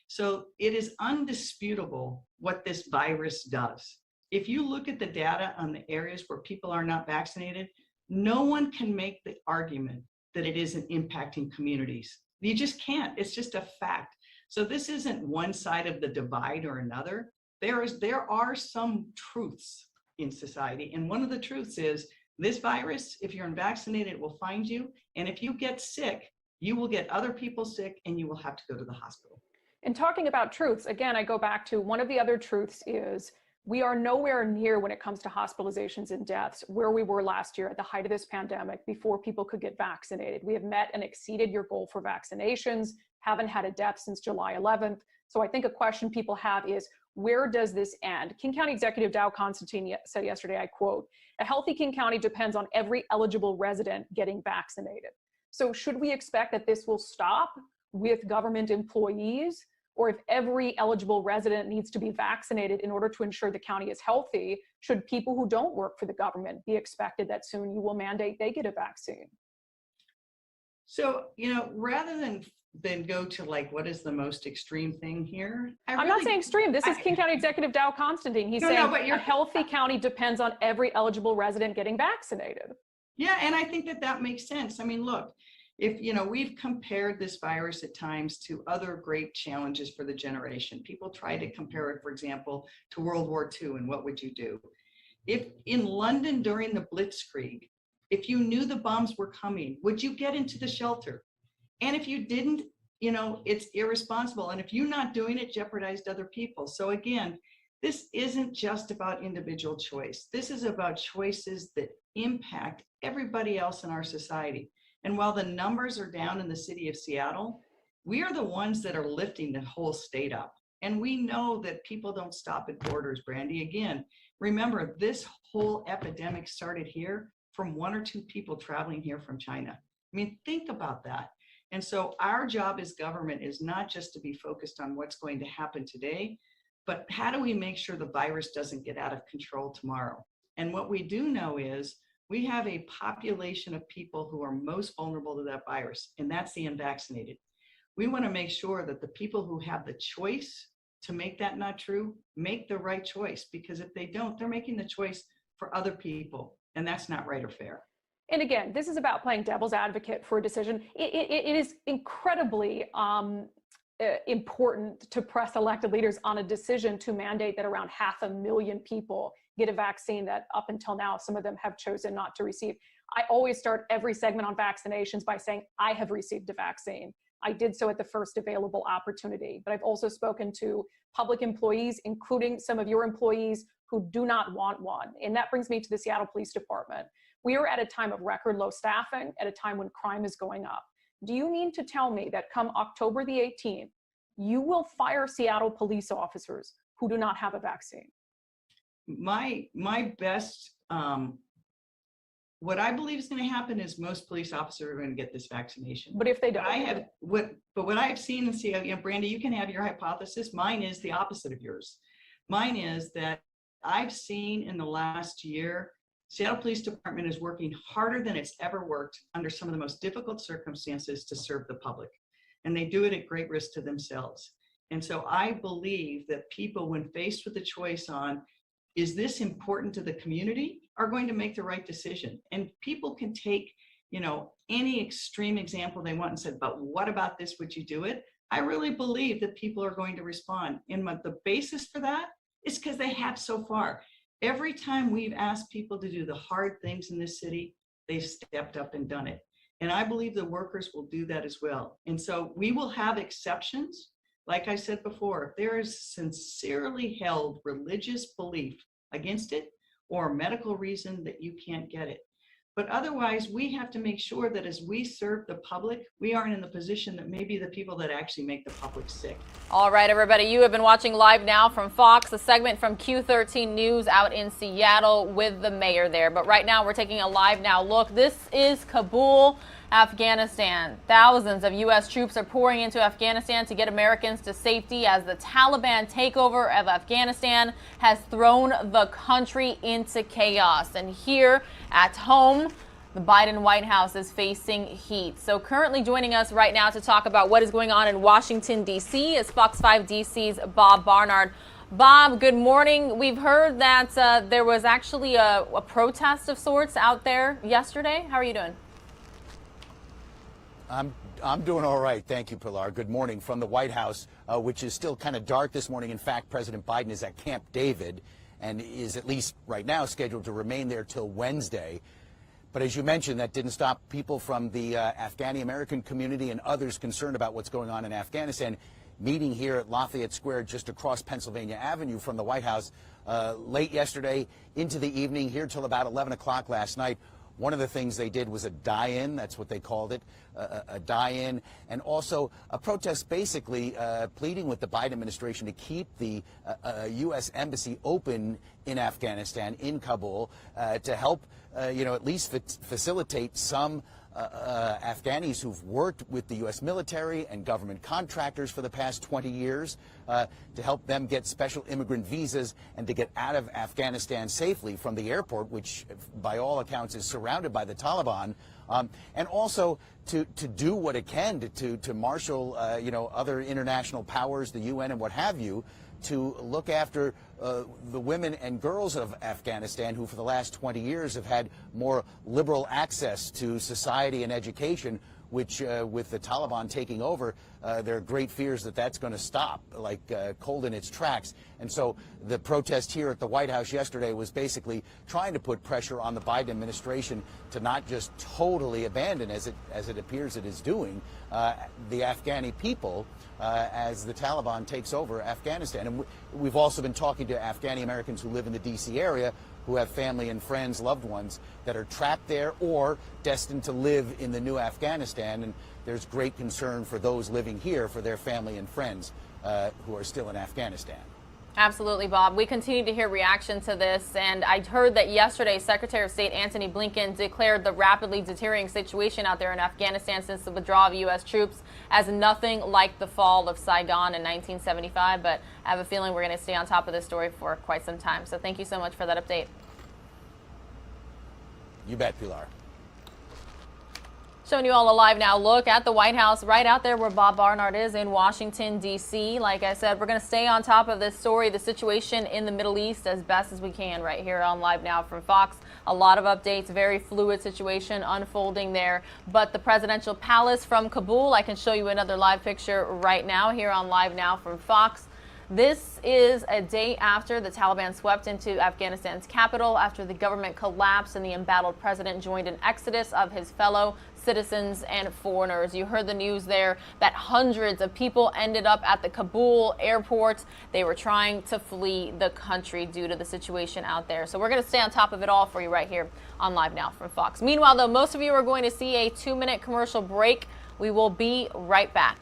So it is undisputable what this virus does. If you look at the data on the areas where people are not vaccinated, no one can make the argument that it isn't impacting communities. You just can't. It's just a fact. So this isn't one side of the divide or another. There are some truths in society. And one of the truths is this virus, if you're unvaccinated, it will find you. And if you get sick, you will get other people sick and you will have to go to the hospital. In talking about truths, again, I go back to one of the other truths is we are nowhere near when it comes to hospitalizations and deaths where we were last year at the height of this pandemic before people could get vaccinated. We have met and exceeded your goal for vaccinations, haven't had a death since July 11th. So I think a question people have is, where does this end? King County Executive Dow Constantine said yesterday, I quote, "A healthy King County depends on every eligible resident getting vaccinated." So should we expect that this will stop with government employees? Or if every eligible resident needs to be vaccinated in order to ensure the county is healthy, should people who don't work for the government be expected that soon you will mandate they get a vaccine? So, rather than go to like, what is the most extreme thing here? I'm not saying extreme. This is King County Executive Dow Constantine. He's saying but a healthy county depends on every eligible resident getting vaccinated. Yeah, and I think that makes sense. I mean, look, if, we've compared this virus at times to other great challenges for the generation. People try to compare it, for example, to World War II and what would you do? If in London during the Blitzkrieg, if you knew the bombs were coming, would you get into the shelter? And if you didn't, it's irresponsible. And if you're not doing it, jeopardized other people. So again, this isn't just about individual choice. This is about choices that impact everybody else in our society. And while the numbers are down in the city of Seattle, we are the ones that are lifting the whole state up. And we know that people don't stop at borders, Brandy. Again, remember, this whole epidemic started here from 1 or 2 people traveling here from China. I mean, think about that. And so our job as government is not just to be focused on what's going to happen today, but how do we make sure the virus doesn't get out of control tomorrow? And what we do know is we have a population of people who are most vulnerable to that virus, and that's the unvaccinated. We want to make sure that the people who have the choice to make that not true, make the right choice, because if they don't, they're making the choice for other people, and that's not right or fair. And again, this is about playing devil's advocate for a decision. It is incredibly important to press elected leaders on a decision to mandate that around 500,000 people get a vaccine that up until now, some of them have chosen not to receive. I always start every segment on vaccinations by saying, I have received a vaccine. I did so at the first available opportunity, but I've also spoken to public employees, including some of your employees who do not want one. And that brings me to the Seattle Police Department. We are at a time of record low staffing, at a time when crime is going up. Do you mean to tell me that come October the 18th, you will fire Seattle police officers who do not have a vaccine? My best, what I believe is going to happen is most police officers are going to get this vaccination. But if they don't, what I have seen and see, Brandy, you can have your hypothesis. Mine is the opposite of yours. Mine is that I've seen in the last year, Seattle Police Department is working harder than it's ever worked under some of the most difficult circumstances to serve the public. And they do it at great risk to themselves. And so I believe that people, when faced with the choice on, is this important to the community, are going to make the right decision. And people can take, any extreme example they want and say, but what about this? Would you do it? I really believe that people are going to respond. And the basis for that is because they have so far. Every time we've asked people to do the hard things in this city, they've stepped up and done it. And I believe the workers will do that as well. And so we will have exceptions. Like I said before, if there is sincerely held religious belief against it or a medical reason that you can't get it. But otherwise, we have to make sure that as we serve the public, we aren't in the position that maybe the people that actually make the public sick. All right, everybody, you have been watching Live Now from Fox, a segment from Q13 News out in Seattle with the mayor there. But right now, we're taking a Live Now look. This is Kabul, Afghanistan. Thousands of U.S. troops are pouring into Afghanistan to get Americans to safety as the Taliban takeover of Afghanistan has thrown the country into chaos. And here at home, the Biden White House is facing heat. So currently joining us right now to talk about what is going on in Washington, D.C. is Fox 5 DC's Bob Barnard. Bob, good morning. We've heard that there was actually a protest of sorts out there yesterday. How are you doing? I'm doing all right. Thank you, Pilar. Good morning from the White House, which is still kind of dark this morning. In fact, President Biden is at Camp David and is, at least right now, scheduled to remain there till Wednesday. But as you mentioned, that didn't stop people from the Afghani American community and others concerned about what's going on in Afghanistan meeting here at Lafayette Square just across Pennsylvania Avenue from the White House late yesterday into the evening, here till about 11 o'clock last night. One of the things they did was a die-in, that's what they called it, a die-in, and also a protest basically pleading with the Biden administration to keep the U.S. Embassy open in Afghanistan, in Kabul, to help, at least facilitate some Afghanis who've worked with the U.S. military and government contractors for the past 20 years to help them get special immigrant visas and to get out of Afghanistan safely from the airport, which by all accounts is surrounded by the Taliban, and also to do what it can to marshal, other international powers, the UN and what have you, to look after the women and girls of Afghanistan who for the last 20 years have had more liberal access to society and education, which with the Taliban taking over, there are great fears that that's going to stop like cold in its tracks. And so the protest here at the White House yesterday was basically trying to put pressure on the Biden administration to not just totally abandon, as it appears it is doing, the Afghani people as the Taliban takes over Afghanistan. And we've also been talking to Afghani Americans who live in the D.C. area who have family and friends, loved ones that are trapped there or destined to live in the new Afghanistan. And there's great concern for those living here, for their family and friends who are still in Afghanistan. Absolutely, Bob. We continue to hear reaction to this, and I heard that yesterday Secretary of State Antony Blinken declared the rapidly deteriorating situation out there in Afghanistan since the withdrawal of U.S. troops as nothing like the fall of Saigon in 1975, but I have a feeling we're going to stay on top of this story for quite some time. So thank you so much for that update. You bet, Pilar. Showing you all a Live Now look at the White House right out there where Bob Barnard is in Washington, D.C. Like I said, we're going to stay on top of this story, the situation in the Middle East, as best as we can right here on Live Now from Fox. A lot of updates, very fluid situation unfolding there. But the presidential palace from Kabul, I can show you another live picture right now here on Live Now from Fox. This is a day after the Taliban swept into Afghanistan's capital after the government collapsed and the embattled president joined an exodus of his fellow citizens and foreigners. You heard the news there that hundreds of people ended up at the Kabul airport. They were trying to flee the country due to the situation out there. So we're going to stay on top of it all for you right here on Live Now from Fox. Meanwhile, though, most of you are going to see a 2-minute commercial break. We will be right back.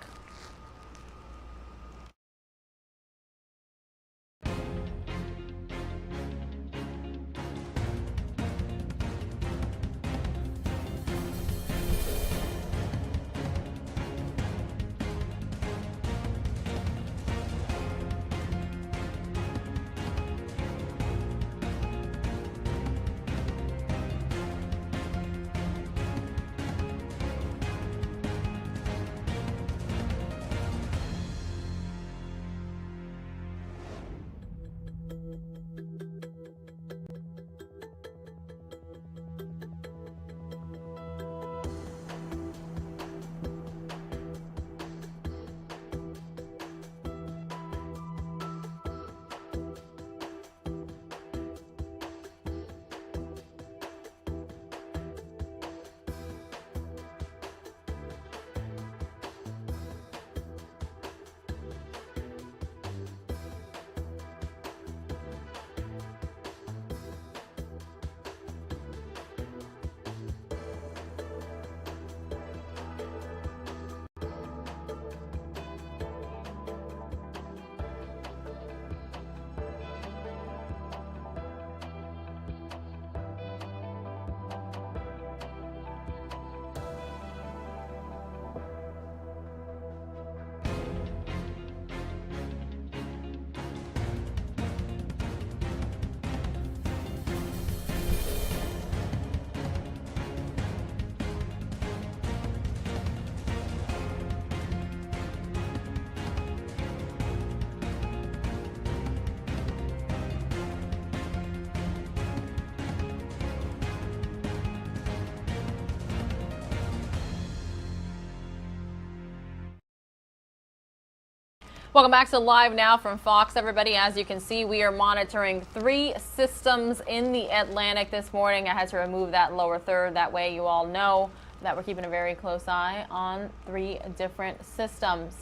Welcome back to Live Now from Fox, everybody. As you can see, we are monitoring 3 systems in the Atlantic this morning. I had to remove that lower third. That way you all know that we're keeping a very close eye on 3 different systems.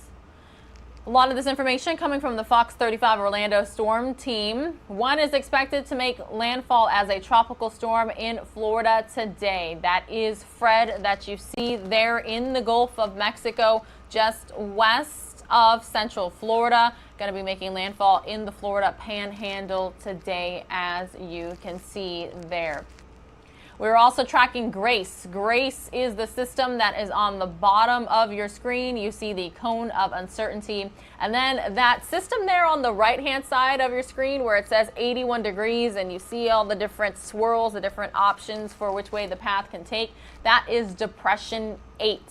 A lot of this information coming from the Fox 35 Orlando storm team. One is expected to make landfall as a tropical storm in Florida today. That is Fred that you see there in the Gulf of Mexico, just west of Central Florida. Going to be making landfall in the Florida Panhandle today, as you can see there. We're also tracking Grace. Grace is the system that is on the bottom of your screen. You see the cone of uncertainty. And then that system there on the right-hand side of your screen where it says 81 degrees and you see all the different swirls, the different options for which way the path can take. That is Depression 8.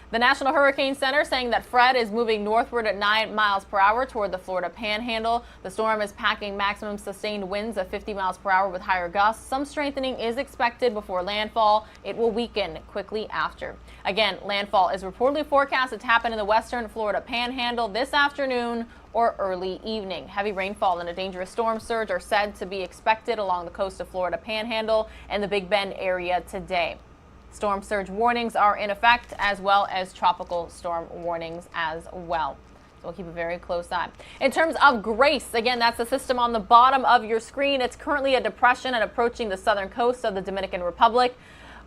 The National Hurricane Center saying that Fred is moving northward at 9 miles per hour toward the Florida Panhandle. The storm is packing maximum sustained winds of 50 miles per hour with higher gusts. Some strengthening is expected before landfall. It will weaken quickly after. Again, landfall is reportedly forecasted to happen in the western Florida Panhandle this afternoon or early evening. Heavy rainfall and a dangerous storm surge are said to be expected along the coast of Florida Panhandle and the Big Bend area today. Storm surge warnings are in effect, as well as tropical storm warnings as well. So we'll keep a very close eye. In terms of Grace, again, that's the system on the bottom of your screen. It's currently a depression and approaching the southern coast of the Dominican Republic.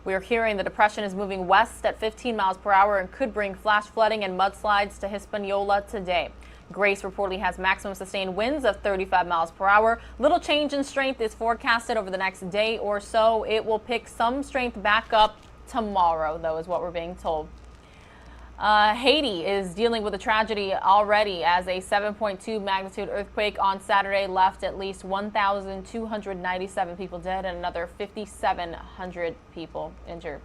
We're hearing the depression is moving west at 15 miles per hour and could bring flash flooding and mudslides to Hispaniola today. Grace reportedly has maximum sustained winds of 35 miles per hour. Little change in strength is forecasted over the next day or so. It will pick some strength back up tomorrow, though, is what we're being told. Haiti is dealing with a tragedy already as a 7.2 magnitude earthquake on Saturday left at least 1,297 people dead and another 5,700 people injured.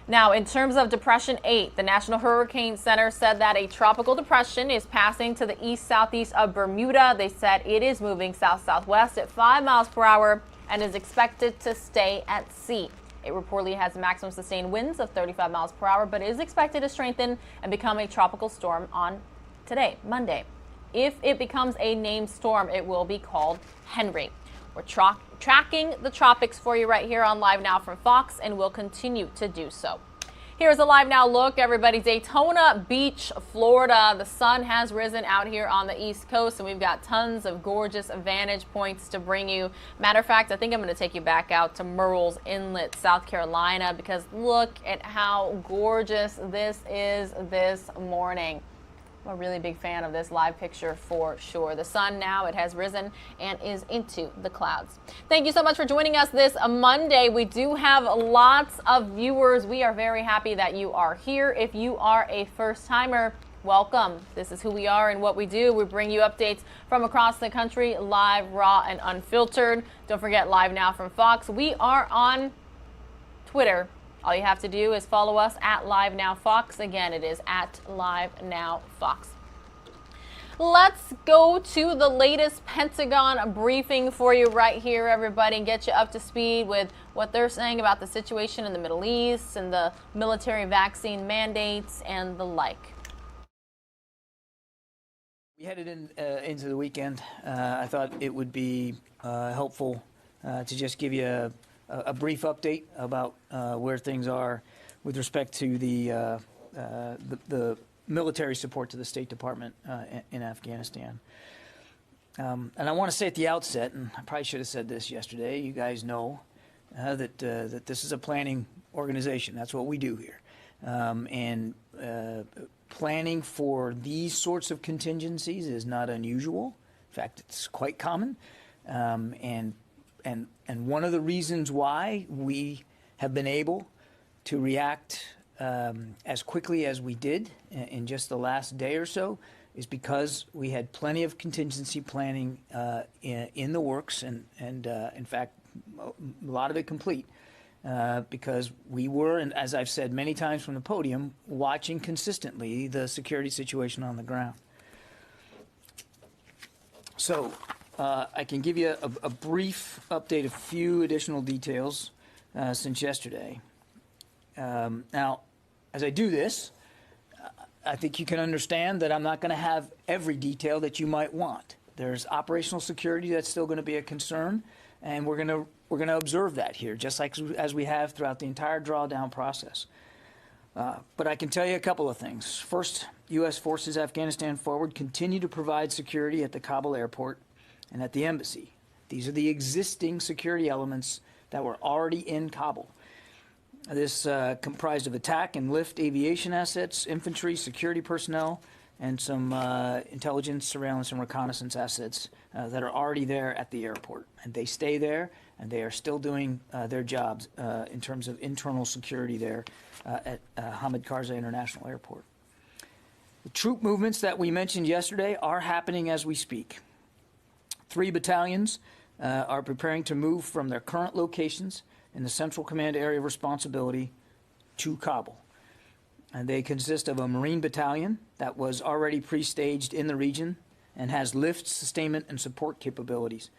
Now, in terms of Depression 8, the National Hurricane Center said that a tropical depression is passing to the east-southeast of Bermuda. They said it is moving south-southwest at 5 miles per hour and is expected to stay at sea. It reportedly has maximum sustained winds of 35 miles per hour, but is expected to strengthen and become a tropical storm on today, Monday. If it becomes a named storm, it will be called Henry. We're tracking the tropics for you right here on Live Now from Fox, and we'll continue to do so. Here's a live now look, everybody. Daytona Beach, Florida. The sun has risen out here on the East Coast, and we've got tons of gorgeous vantage points to bring you. Matter of fact, I think I'm going to take you back out to Murrells Inlet, South Carolina, because look at how gorgeous this is this morning. I'm a really big fan of this live picture for sure. The sun now, it has risen and is into the clouds. Thank you so much for joining us this Monday. We do have lots of viewers. We are very happy that you are here. If you are a first timer, welcome. This is who we are and what we do. We bring you updates from across the country, live, raw, and unfiltered. Don't forget Live Now from Fox. We are on Twitter. All you have to do is follow us at LiveNow Fox. Again, it is at LiveNow Fox. Let's go to the latest Pentagon briefing for you right here, everybody, and get you up to speed with what they're saying about the situation in the Middle East and the military vaccine mandates and the like. We headed into the weekend. I thought it would be helpful to just give you a brief update about where things are with respect to the military support to the State Department in Afghanistan. And I want to say at the outset, and I probably should have said this yesterday, you guys know that this is a planning organization. That's what we do here. And planning for these sorts of contingencies is not unusual. In fact, it's quite common. And one of the reasons why we have been able to react as quickly as we did in just the last day or so is because we had plenty of contingency planning in the works, and in fact, a lot of it complete, because we were, and as I've said many times from the podium, watching consistently the security situation on the ground. So I can give you a brief update, a few additional details since yesterday. Now, as I do this, I think you can understand that I'm not going to have every detail that you might want. There's operational security that's still going to be a concern, and we're going to observe that here, just like as we have throughout the entire drawdown process. But I can tell you a couple of things. First, U.S. forces Afghanistan forward continue to provide security at the Kabul airport and at the embassy. These are the existing security elements that were already in Kabul. This comprised of attack and lift aviation assets, infantry, security personnel, and some intelligence, surveillance, and reconnaissance assets that are already there at the airport. And they stay there, and they are still doing their jobs in terms of internal security there at Hamid Karzai International Airport. The troop movements that we mentioned yesterday are happening as we speak. 3 battalions are preparing to move from their current locations in the Central Command area of responsibility to Kabul. And they consist of a Marine battalion that was already pre-staged in the region and has lift, sustainment, and support capabilities.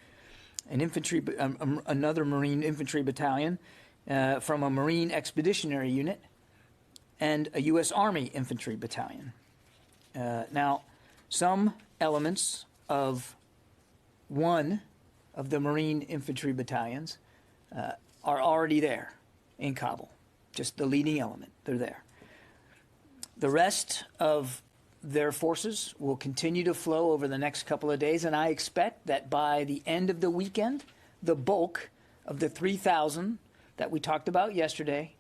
An infantry, another Marine infantry battalion from a Marine expeditionary unit, and a U.S. Army infantry battalion. Now, some elements of one of the Marine infantry battalions are already there in Kabul, just the leading element, they're there. The rest of their forces will continue to flow over the next couple of days, and I expect that by the end of the weekend, the bulk of the 3,000 that we talked about yesterday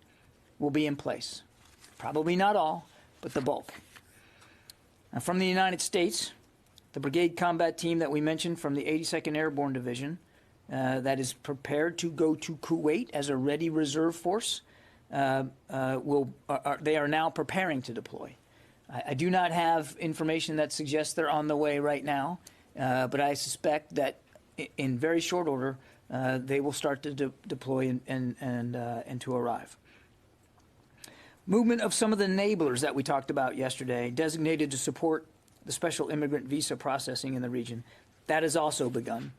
will be in place. Probably not all, but the bulk. Now, from the United States, the brigade combat team that we mentioned from the 82nd Airborne Division that is prepared to go to Kuwait as a ready reserve force, they are now preparing to deploy. I do not have information that suggests they're on the way right now, but I suspect that in very short order they will start to deploy and to arrive. Movement of some of the enablers that we talked about yesterday, designated to support the special immigrant visa processing in the region, that has also begun.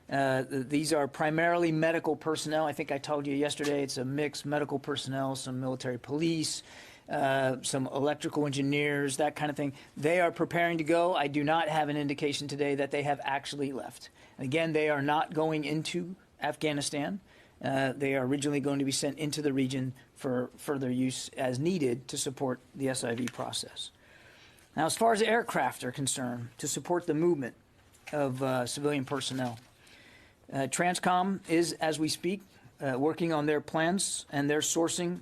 These are primarily medical personnel. I think I told you yesterday it's a mix, medical personnel, some military police, some electrical engineers, that kind of thing. They are preparing to go. I do not have an indication today that they have actually left. Again, they are not going into Afghanistan. They are originally going to be sent into the region for further use as needed to support the SIV process. Now, as far as aircraft are concerned, to support the movement of civilian personnel, Transcom is, as we speak, working on their plans and their sourcing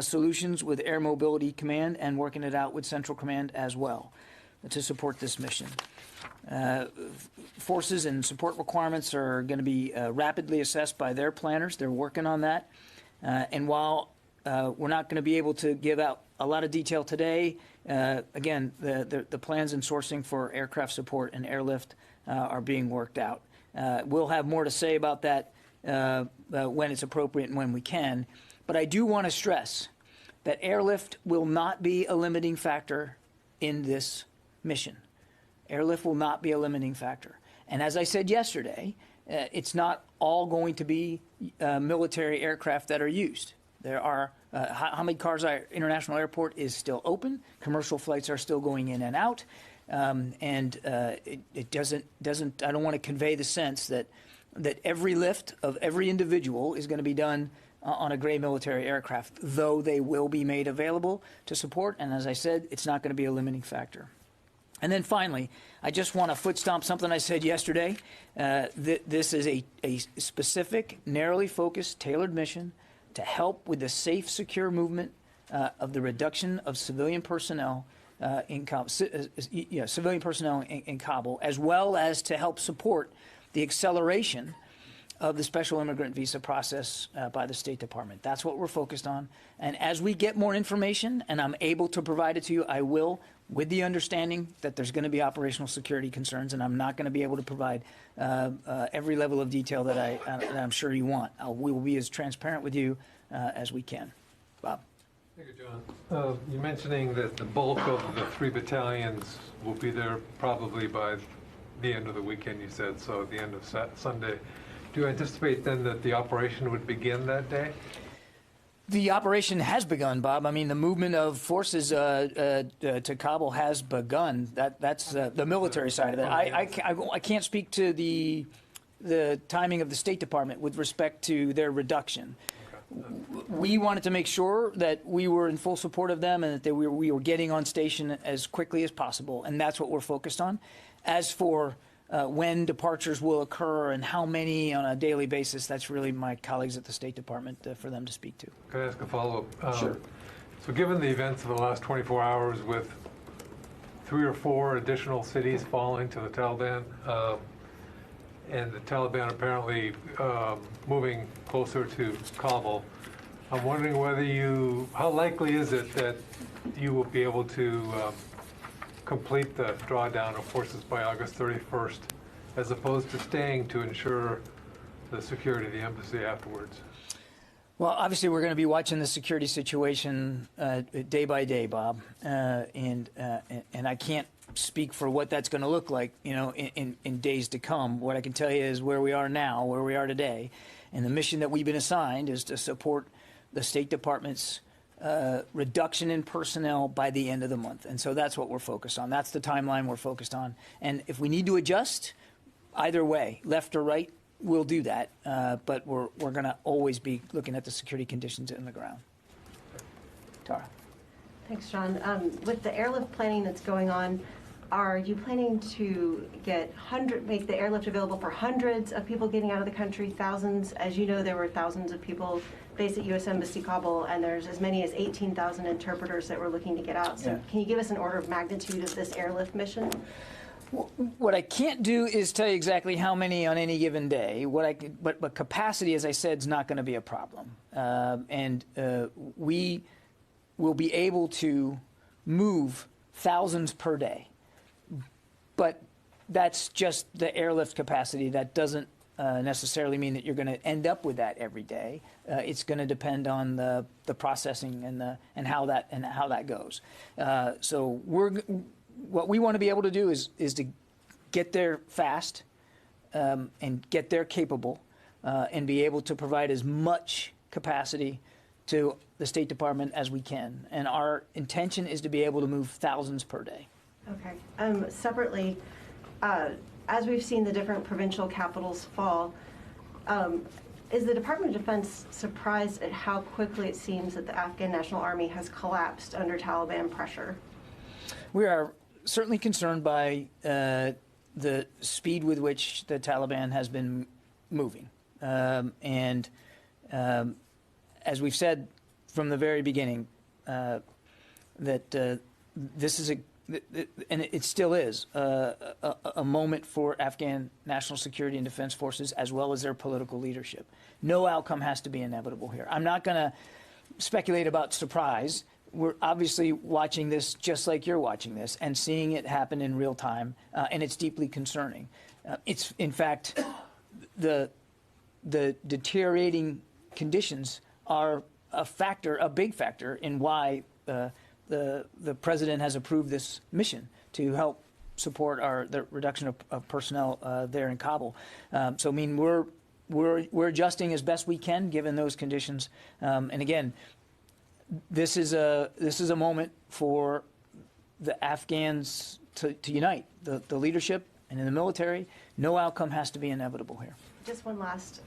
solutions with Air Mobility Command and working it out with Central Command as well to support this mission. Forces and support requirements are going to be rapidly assessed by their planners. They're working on that. And while we're not going to be able to give out a lot of detail today, again, the plans and sourcing for aircraft support and airlift are being worked out. We'll have more to say about that when it's appropriate and when we can. But I do want to stress that airlift will not be a limiting factor in this mission. Airlift will not be a limiting factor. And as I said yesterday, it's not all going to be military aircraft that are used. There are Hamid Karzai International Airport is still open. Commercial flights are still going in and out. It doesn't. I don't want to convey the sense that every lift of every individual is going to be done on a gray military aircraft, though they will be made available to support. And as I said, it's not going to be a limiting factor. And then finally, I just want to foot stomp something I said yesterday. This is a specific, narrowly focused, tailored mission to help with the safe, secure movement of the reduction of civilian personnel in Kabul, as well as to help support the acceleration of the special immigrant visa process by the State Department. That's what we're focused on. And as we get more information and I'm able to provide it to you, I will, with the understanding that there's going to be operational security concerns, and I'm not going to be able to provide every level of detail that I'm sure you want. We will be as transparent with you as we can. Bob. Thank you, John. You're mentioning that the bulk of the 3 battalions will be there probably by the end of the weekend, you said, so at the end of Sunday. Do you anticipate then that the operation would begin that day? The operation has begun, Bob. I mean, the movement of forces to Kabul has begun. That's the military side of it. I can't speak to the timing of the State Department with respect to their reduction. We wanted to make sure that we were in full support of them and that we were getting on station as quickly as possible, and that's what we're focused on. As for when departures will occur and how many on a daily basis, that's really my colleagues at the State Department for them to speak to. Can I ask a follow-up? Sure. So given the events of the last 24 hours with 3 or 4 additional cities falling to the Taliban, and the Taliban apparently moving closer to Kabul, I'm wondering how likely is it that you will be able to complete the drawdown of forces by August 31st, as opposed to staying to ensure the security of the embassy afterwards? Well, obviously, we're going to be watching the security situation day by day, Bob, and I can't speak for what that's going to look like, in days to come. What I can tell you is where we are now, where we are today, and the mission that we've been assigned is to support the State Department's reduction in personnel by the end of the month. And so that's what we're focused on. That's the timeline we're focused on. And if we need to adjust, either way, left or right, we'll do that. But we're going to always be looking at the security conditions in the ground. Tara. Thanks, John. With the airlift planning that's going on, are you planning to make the airlift available for hundreds of people getting out of the country, thousands? As you know, there were thousands of people based at U.S. Embassy Kabul, and there's as many as 18,000 interpreters that were looking to get out. So Can you give us an order of magnitude of this airlift mission? What I can't do is tell you exactly how many on any given day. But capacity, as I said, is not going to be a problem. We will be able to move thousands per day. But that's just the airlift capacity. That doesn't necessarily mean that you're going to end up with that every day. It's going to depend on the processing and how that goes. So what we want to be able to do is to get there fast and get there capable and be able to provide as much capacity to the State Department as we can. And our intention is to be able to move thousands per day. Okay. Separately, as we've seen the different provincial capitals fall, Is the Department of Defense surprised at how quickly it seems that the Afghan National Army has collapsed under Taliban pressure? We are certainly concerned by the speed with which the Taliban has been moving. As we've said from the very beginning, that this is and it still is, a moment for Afghan national security and defense forces as well as their political leadership. No outcome has to be inevitable here. I'm not going to speculate about surprise. We're obviously watching this just like you're watching this and seeing it happen in real time, and it's deeply concerning. It's, in fact, the deteriorating conditions are a big factor in why the president has approved this mission to help support the reduction of personnel there in Kabul. So I mean, we're adjusting as best we can given those conditions. And again, this is a moment for the Afghans to unite, the leadership and in the military. No outcome has to be inevitable here. Just one last.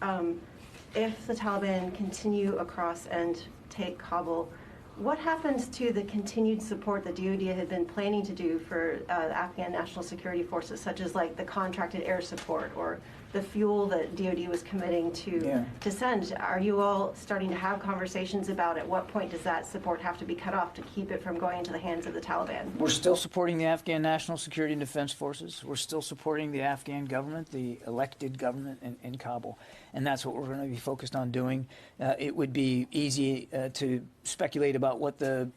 If the Taliban continue across and take Kabul, what happens to the continued support that DoD had been planning to do for the Afghan national security forces, such as like the contracted air support or the fuel that DoD was committing to send? Are you all starting to have conversations about at what point does that support have to be cut off to keep it from going into the hands of the Taliban? We're still supporting the Afghan national security and defense forces. We're still supporting the Afghan government, the elected government in Kabul. And that's what we're going to be focused on doing. It would be easy to speculate about what the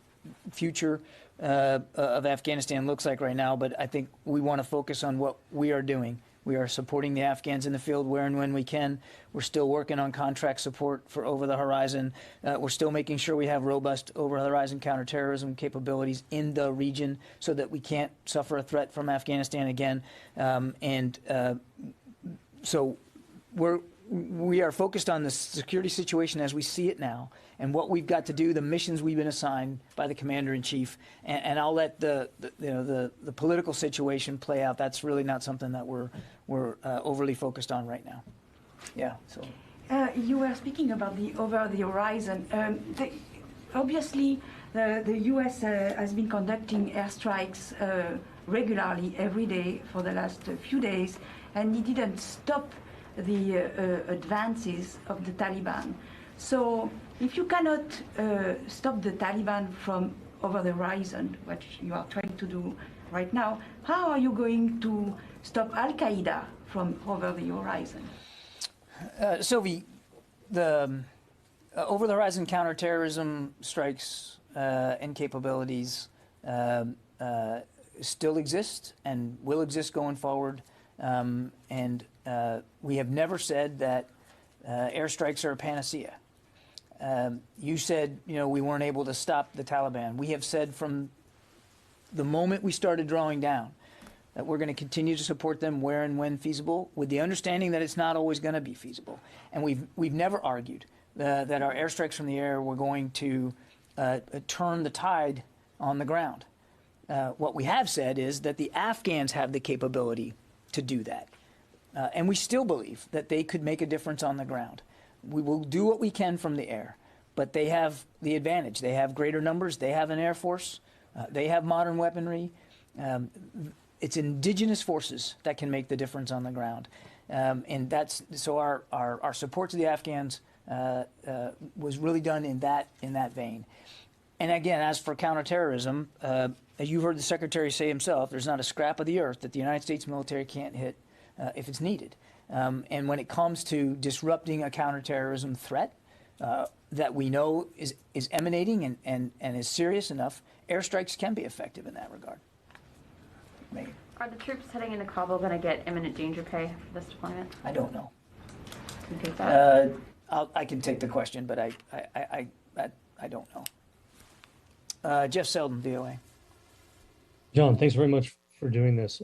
future of Afghanistan looks like right now, but I think we want to focus on what we are doing. We are supporting the Afghans in the field where and when we can. We're still working on contract support for over-the-horizon. We're still making sure we have robust over-the-horizon counterterrorism capabilities in the region so that we can't suffer a threat from Afghanistan again. So we are focused on the security situation as we see it now and what we've got to do, the missions we've been assigned by the commander-in-chief, and I'll let the political situation play out. That's really not something that we're overly focused on right now. Yeah. So you were speaking about the over the horizon. Obviously, the U.S. has been conducting airstrikes regularly every day for the last few days, and it didn't stop the advances of the Taliban. So if you cannot stop the Taliban from over the horizon, which you are trying to do right now, how are you going to stop Al-Qaeda from over the horizon? Sylvie, the over-the-horizon counterterrorism strikes and capabilities still exist and will exist going forward. We have never said that airstrikes are a panacea. You said, we weren't able to stop the Taliban. We have said from the moment we started drawing down that we're going to continue to support them where and when feasible, with the understanding that it's not always going to be feasible. And we've never argued that our airstrikes from the air were going to turn the tide on the ground. What we have said is that the Afghans have the capability to do that. And we still believe that they could make a difference on the ground. We will do what we can from the air, but they have the advantage. They have greater numbers. They have an air force. They have modern weaponry. It's indigenous forces that can make the difference on the ground. And that's so our support to the Afghans was really done in that vein. And again, as for counterterrorism, as you heard the Secretary say himself, there's not a scrap of the earth that the United States military can't hit if it's needed. And when it comes to disrupting a counterterrorism threat that we know is emanating and is serious enough, airstrikes can be effective in that regard. Megan. Are the troops heading into Kabul going to get imminent danger pay for this deployment? I don't know. Can you take that? I can take the question, but I don't know. Jeff Selden, VOA. John, thanks very much for doing this.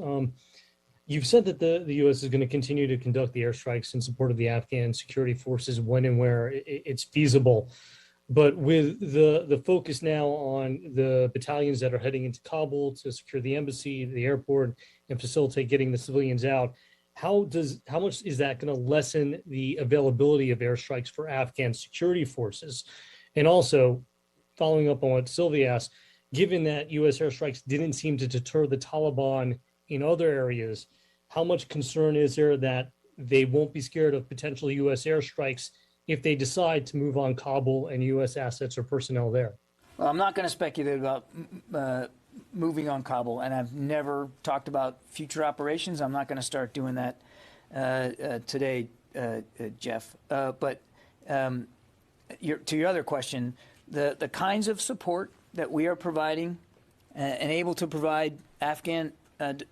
You've said that the U.S. is going to continue to conduct the airstrikes in support of the Afghan security forces when and where it's feasible. But with the focus now on the battalions that are heading into Kabul to secure the embassy, the airport, and facilitate getting the civilians out, how much is that going to lessen the availability of airstrikes for Afghan security forces? And also, following up on what Sylvia asked, given that U.S. airstrikes didn't seem to deter the Taliban in other areas, how much concern is there that they won't be scared of potential U.S. airstrikes if they decide to move on Kabul and U.S. assets or personnel there? Well, I'm not going to speculate about moving on Kabul, and I've never talked about future operations. I'm not going to start doing that today, Jeff. But to your other question, the kinds of support that we are providing and able to provide Afghan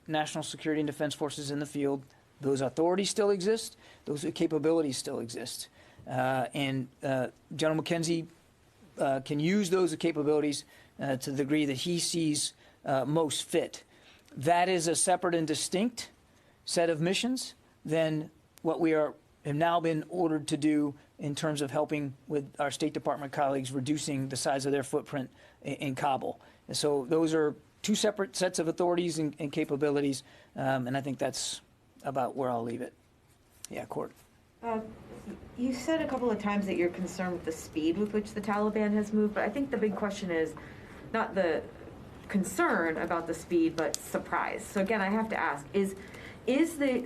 national security and defense forces in the field, those authorities still exist, those capabilities still exist. And General McKenzie can use those capabilities to the degree that he sees most fit. That is a separate and distinct set of missions than what we have now been ordered to do in terms of helping with our State Department colleagues reducing the size of their footprint in Kabul. And so those are two separate sets of authorities and capabilities, and I think that's about where I'll leave it. Yeah, Court. You said a couple of times that you're concerned with the speed with which the Taliban has moved, but I think the big question is not the concern about the speed, but surprise. So again, I have to ask, is the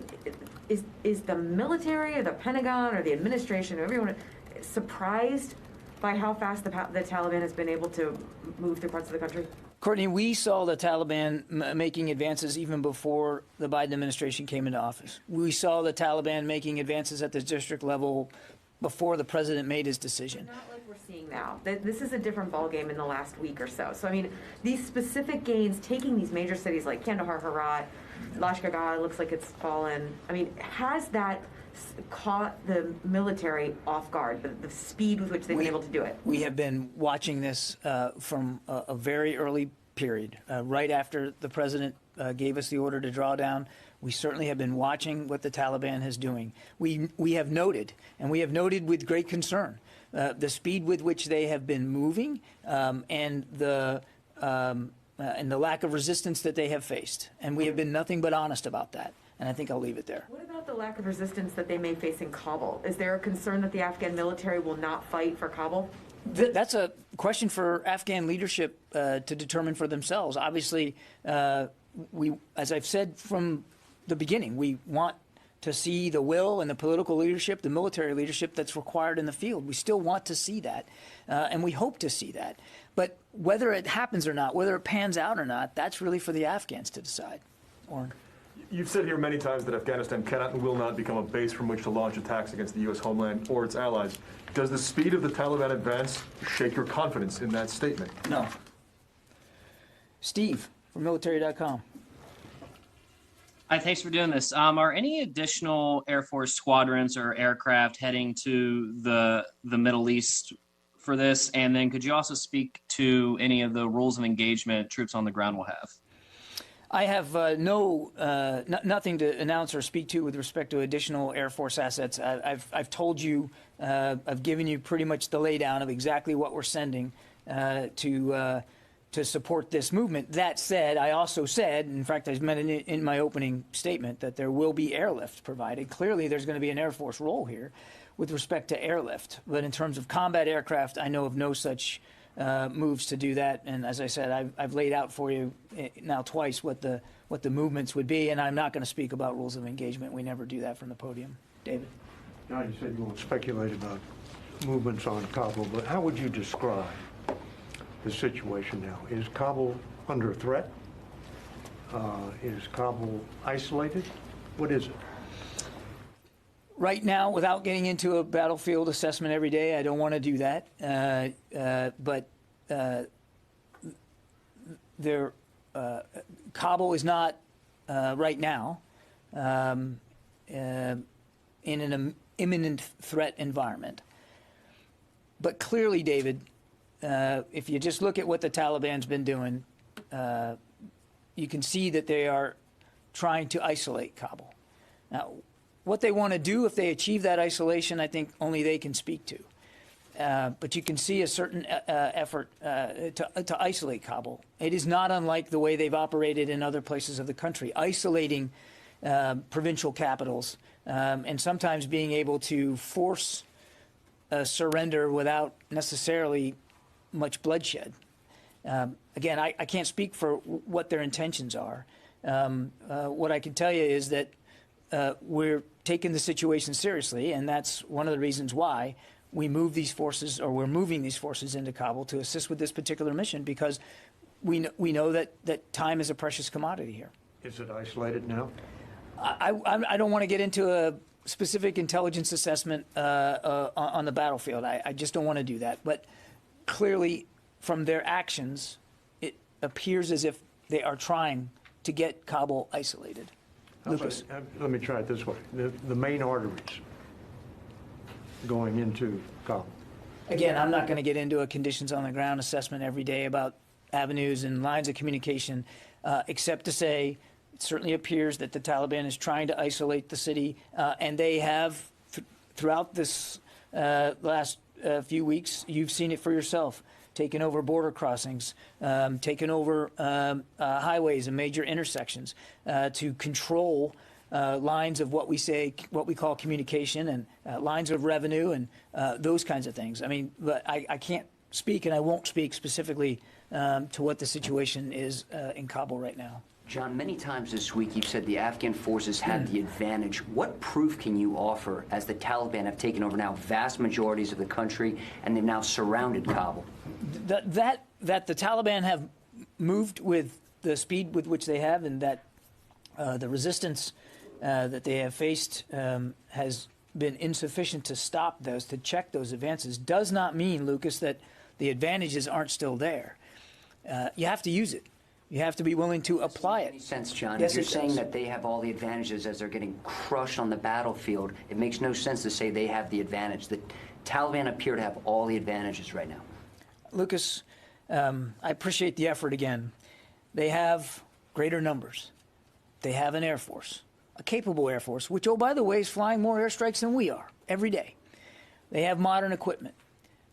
military or the Pentagon or the administration or everyone surprised by how fast the Taliban has been able to move through parts of the country? Courtney, we saw the Taliban making advances even before the Biden administration came into office. We saw the Taliban making advances at the district level before the president made his decision. Not like we're seeing now. This is a different ballgame in the last week or so. So, I mean, these specific gains, taking these major cities like Kandahar, Herat, Lashkar-Gah, looks like it's fallen. I mean, has that caught the military off guard, the speed with which they've been able to do it? We have been watching this from a very early period. Right after the president gave us the order to draw down, we certainly have been watching what the Taliban is doing. We have noted, and we have noted with great concern, the speed with which they have been moving and the lack of resistance that they have faced. And we have been nothing but honest about that. And I think I'll leave it there. What about the lack of resistance that they may face in Kabul? Is there a concern that the Afghan military will not fight for Kabul? That's a question for Afghan leadership to determine for themselves. Obviously, as I've said from the beginning, we want to see the will and the political leadership, the military leadership that's required in the field. We still want to see that, and we hope to see that. But whether it happens or not, whether it pans out or not, that's really for the Afghans to decide. Orrin. You've said here many times that Afghanistan cannot and will not become a base from which to launch attacks against the U.S. homeland or its allies. Does the speed of the Taliban advance shake your confidence in that statement? No. Steve from military.com. Hi, thanks for doing this. Are any additional Air Force squadrons or aircraft heading to the Middle East for this? And then could you also speak to any of the rules of engagement troops on the ground will have? I have nothing to announce or speak to with respect to additional Air Force assets. I've told you, I've given you pretty much the laydown of exactly what we're sending to support this movement. That said, I also said, in fact, I meant it in my opening statement, that there will be airlift provided. Clearly, there's going to be an Air Force role here with respect to airlift. But in terms of combat aircraft, I know of no such moves to do that. And as I said, I've laid out for you now twice what the movements would be, and I'm not going to speak about rules of engagement. We never do that from the podium. David. Now, you said you won't speculate about movements on Kabul, but how would you describe the situation now? Is Kabul under threat? Is Kabul isolated? What is it? Right now, without getting into a battlefield assessment every day, I don't want to do that. But Kabul is not right now in an imminent threat environment. But clearly, David, if you just look at what the Taliban's been doing, you can see that they are trying to isolate Kabul. Now, what they want to do if they achieve that isolation, I think only they can speak to. But you can see a certain effort to isolate Kabul. It is not unlike the way they've operated in other places of the country, isolating provincial capitals, and sometimes being able to force a surrender without necessarily much bloodshed. Again, I can't speak for what their intentions are. What I can tell you is that we're taking the situation seriously, and that's one of the reasons why we move these forces, or we're moving these forces into Kabul to assist with this particular mission, because we know that time is a precious commodity here. Is it isolated now? I don't want to get into a specific intelligence assessment on the battlefield. I just don't want to do that. But clearly, from their actions, it appears as if they are trying to get Kabul isolated. Lucas. Let me try it this way. The main arteries going into Kabul. Again, I'm not going to get into a conditions on the ground assessment every day about avenues and lines of communication, except to say it certainly appears that the Taliban is trying to isolate the city, and they have, throughout this last few weeks, you've seen it for yourself, taken over border crossings, taken over highways and major intersections to control lines of what we call communication, and lines of revenue, and those kinds of things. I mean, but I can't speak, and I won't speak specifically to what the situation is in Kabul right now. John, many times this week you've said the Afghan forces had the advantage. What proof can you offer as the Taliban have taken over now vast majorities of the country and they've now surrounded Kabul? That the Taliban have moved with the speed with which they have, and that the resistance that they have faced has been insufficient to stop those, to check those advances, does not mean, Lucas, that the advantages aren't still there. You have to use it. You have to be willing to apply it. Makes sense, John. Yes, if you're it saying does. that they have all the advantages as they're getting crushed on the battlefield, it makes no sense to say they have the advantage. The Taliban appear to have all the advantages right now. Lucas, I appreciate the effort again. They have greater numbers. They have an Air Force, a capable Air Force, which, oh, by the way, is flying more airstrikes than we are every day. They have modern equipment.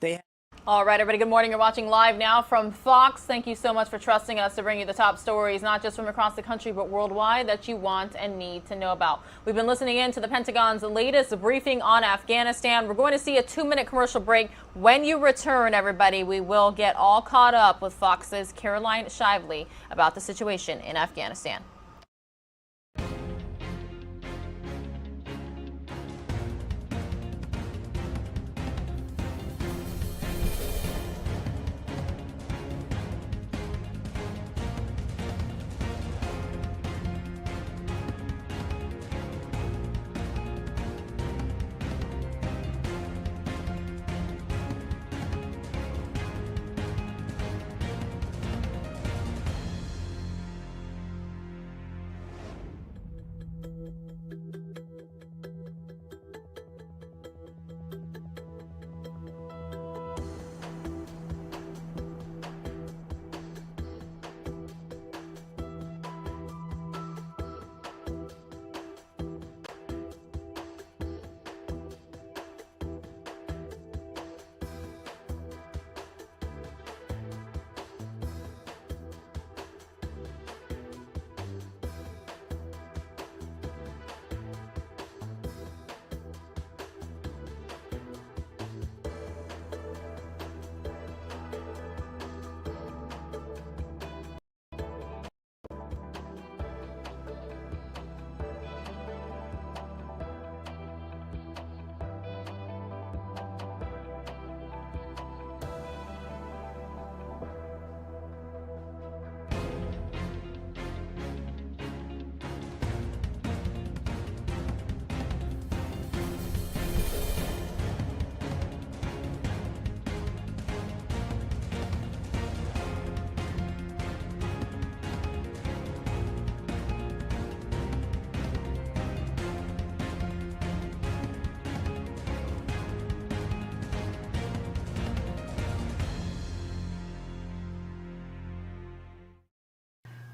They have All right, everybody, good morning. You're watching Live Now from Fox. Thank you so much for trusting us to bring you the top stories, not just from across the country, but worldwide, that you want and need to know about. We've been listening in to the Pentagon's latest briefing on Afghanistan. We're going to see a 2-minute commercial break. When you return, everybody, we will get all caught up with Fox's Caroline Shively about the situation in Afghanistan.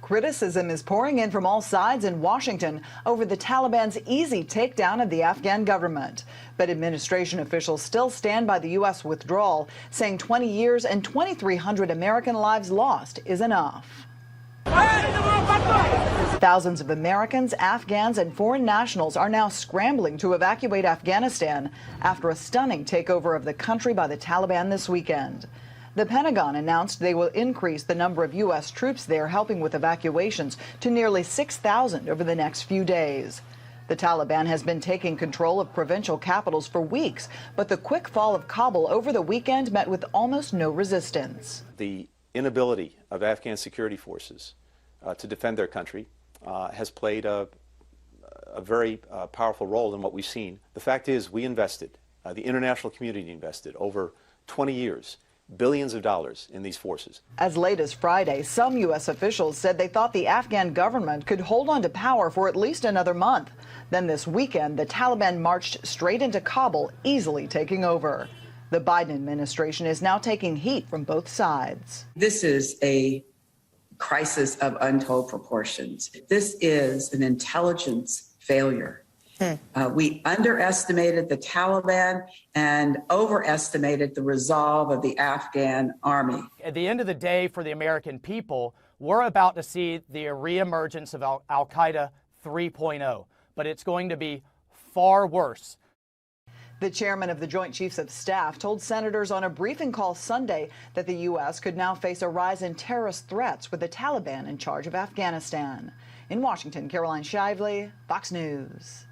Criticism is pouring in from all sides in Washington over the Taliban's easy takedown of the Afghan government. But administration officials still stand by the U.S. withdrawal, saying 20 years and 2,300 American lives lost is enough. Thousands of Americans, Afghans, and foreign nationals are now scrambling to evacuate Afghanistan after a stunning takeover of the country by the Taliban this weekend. The Pentagon announced they will increase the number of U.S. troops there helping with evacuations to nearly 6,000 over the next few days. The Taliban has been taking control of provincial capitals for weeks, but the quick fall of Kabul over the weekend met with almost no resistance. The inability of Afghan security forces to defend their country has played a very powerful role in what we've seen. The fact is, we invested, the international community invested over 20 years, billions of dollars in these forces. As late as Friday, some U.S. officials said they thought the Afghan government could hold on to power for at least another month. Then this weekend, the Taliban marched straight into Kabul, easily taking over. The Biden administration is now taking heat from both sides. This is a crisis of untold proportions. This is an intelligence failure. We underestimated the Taliban and overestimated the resolve of the Afghan army. At the end of the day, for the American people, we're about to see the reemergence of Al-Qaeda 3.0, but it's going to be far worse. The chairman of the Joint Chiefs of Staff told senators on a briefing call Sunday that the U.S. could now face a rise in terrorist threats with the Taliban in charge of Afghanistan. In Washington, Caroline Shively, Fox News.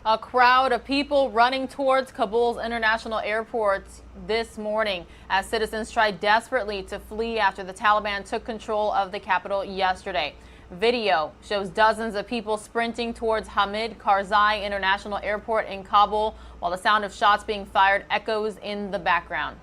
A crowd of people running towards Kabul's international airport this morning as citizens tried desperately to flee after the Taliban took control of the capital yesterday. Video shows dozens of people sprinting towards Hamid Karzai International Airport in Kabul while the sound of shots being fired echoes in the background.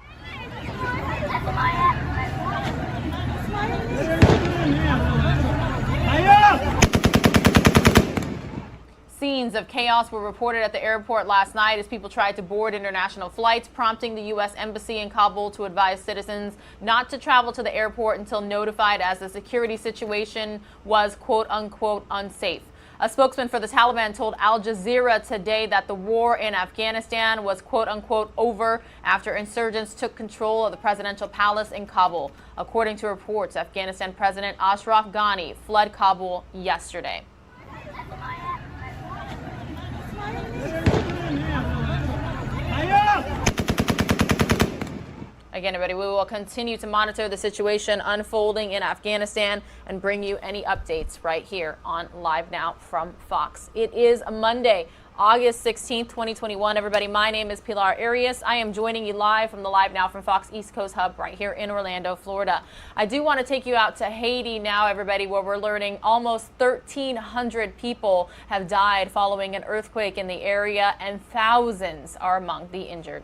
Scenes of chaos were reported at the airport last night as people tried to board international flights, prompting the U.S. Embassy in Kabul to advise citizens not to travel to the airport until notified, as the security situation was quote-unquote unsafe. A spokesman for the Taliban told Al Jazeera today that the war in Afghanistan was quote-unquote over after insurgents took control of the presidential palace in Kabul. According to reports, Afghanistan President Ashraf Ghani fled Kabul yesterday. Again, everybody, we will continue to monitor the situation unfolding in Afghanistan and bring you any updates right here on Live Now from Fox. It is a Monday, August 16th, 2021. Everybody, my name is Pilar Arias. I am joining you live from the Live Now from Fox East Coast Hub right here in Orlando, Florida. I do want to take you out to Haiti now, everybody, where we're learning almost 1,300 people have died following an earthquake in the area, and thousands are among the injured.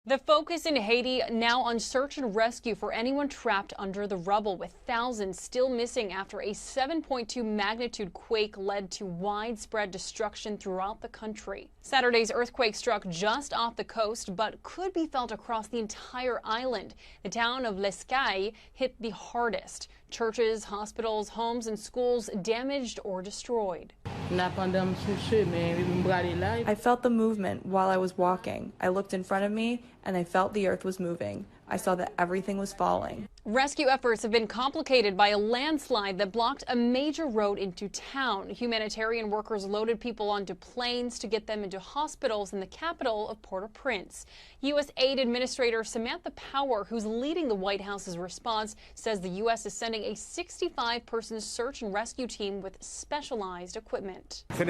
The focus in Haiti now on search and rescue for anyone trapped under the rubble, with thousands still missing after a 7.2 magnitude quake led to widespread destruction throughout the country. Saturday's earthquake struck just off the coast, but could be felt across the entire island. The town of Lescaille hit the hardest. Churches, hospitals, homes, and schools damaged or destroyed. I felt the movement while I was walking. I looked in front of me and I felt the earth was moving. I saw that everything was falling. Rescue efforts have been complicated by a landslide that blocked a major road into town. Humanitarian workers loaded people onto planes to get them into hospitals in the capital of Port-au-Prince. U.S. Aid Administrator Samantha Power, who's leading the White House's response, says the U.S. is sending a 65-person search and rescue team with specialized equipment. A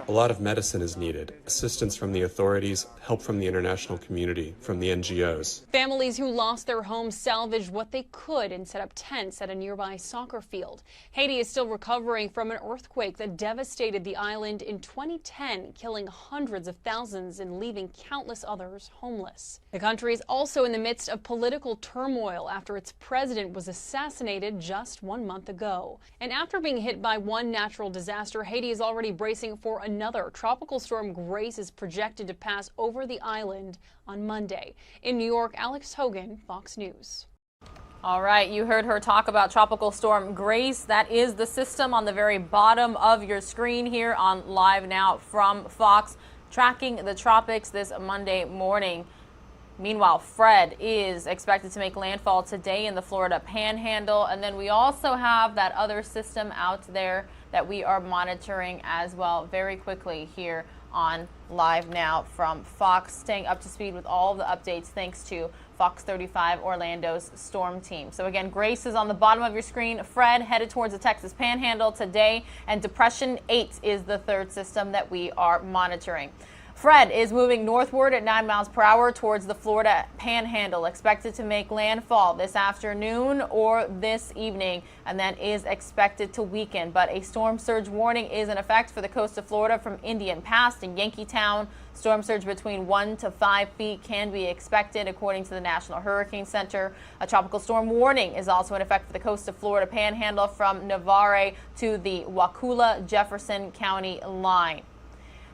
lot of medicine is needed. Assistance from the authorities, help from the international community, from the NGOs. Families who lost their homes salvaged what they could and set up tents at a nearby soccer field. Haiti is still recovering from an earthquake that devastated the island in 2010, killing hundreds of thousands and leaving countless others homeless. The country is also in the midst of political turmoil after its president was assassinated just 1 month ago. And after being hit by one natural disaster, Haiti is already bracing for another. Tropical storm Grace is projected to pass over the island on Monday. In New York, Alex Hogan, Fox News. All right, you heard her talk about Tropical Storm Grace. That is the system on the very bottom of your screen here on Live Now from Fox, tracking the tropics this Monday morning. Meanwhile, Fred is expected to make landfall today in the Florida Panhandle. And then we also have that other system out there that we are monitoring as well very quickly here on Live Now from Fox, staying up to speed with all the updates thanks to Fox 35 Orlando's storm team. So again, Grace is on the bottom of your screen. Fred headed towards the Texas Panhandle today, and Depression 8 is the third system that we are monitoring. Fred is moving northward at 9 miles per hour towards the Florida Panhandle, expected to make landfall this afternoon or this evening, and then is expected to weaken. But a storm surge warning is in effect for the coast of Florida from Indian Pass to Yankeetown. Storm surge between 1 to 5 feet can be expected, according to the National Hurricane Center. A tropical storm warning is also in effect for the coast of Florida Panhandle from Navarre to the Wakulla-Jefferson County line.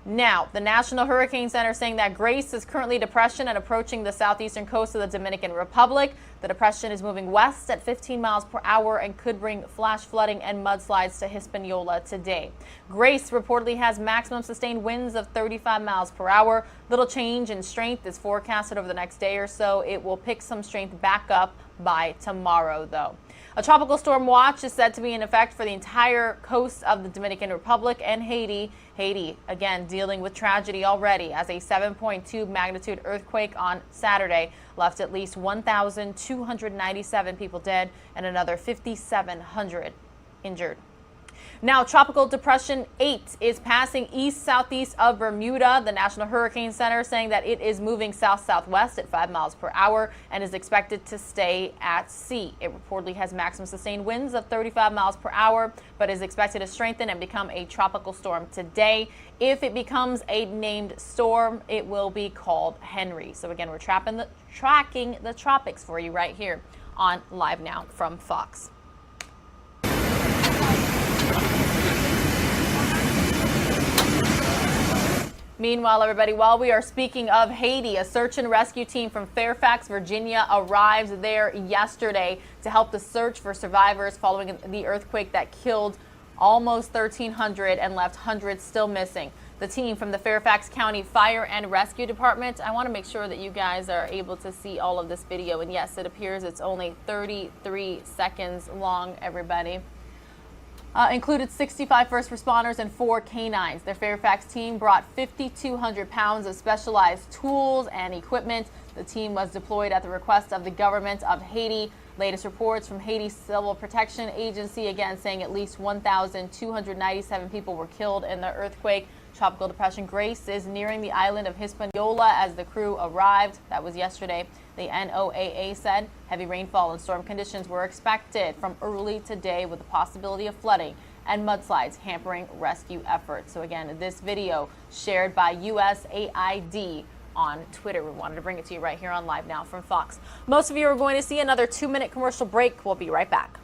Now, the National Hurricane Center saying that Grace is currently depression and approaching the southeastern coast of the Dominican Republic. The depression is moving west at 15 miles per hour and could bring flash flooding and mudslides to Hispaniola today. Grace reportedly has maximum sustained winds of 35 miles per hour. Little change in strength is forecasted over the next day or so. It will pick some strength back up by tomorrow, though. A tropical storm watch is said to be in effect for the entire coast of the Dominican Republic and Haiti. Haiti, again, dealing with tragedy already as a 7.2 magnitude earthquake on Saturday left at least 1,297 people dead and another 5,700 injured. Now, Tropical Depression 8 is passing east-southeast of Bermuda. The National Hurricane Center saying that it is moving south-southwest at 5 miles per hour and is expected to stay at sea. It reportedly has maximum sustained winds of 35 miles per hour, but is expected to strengthen and become a tropical storm today. If it becomes a named storm, it will be called Henry. So again, we're tracking the tropics for you right here on Live Now from Fox. Meanwhile, everybody, while we are speaking of Haiti, a search and rescue team from Fairfax, Virginia arrived there yesterday to help the search for survivors following the earthquake that killed almost 1,300 and left hundreds still missing. The team from the Fairfax County Fire and Rescue Department, I want to make sure that you guys are able to see all of this video. And yes, it appears it's only 33 seconds long, everybody. Included 65 first responders and 4 canines. Their Fairfax team brought 5,200 pounds of specialized tools and equipment. The team was deployed at the request of the government of Haiti. Latest reports from Haiti's Civil Protection Agency, again saying at least 1,297 people were killed in the earthquake. Tropical Depression Grace is nearing the island of Hispaniola as the crew arrived. That was yesterday. The NOAA said heavy rainfall and storm conditions were expected from early today, with the possibility of flooding and mudslides hampering rescue efforts. So again, this video shared by USAID on Twitter. We wanted to bring it to you right here on Live Now from Fox. Most of you are going to see another 2-minute commercial break. We'll be right back.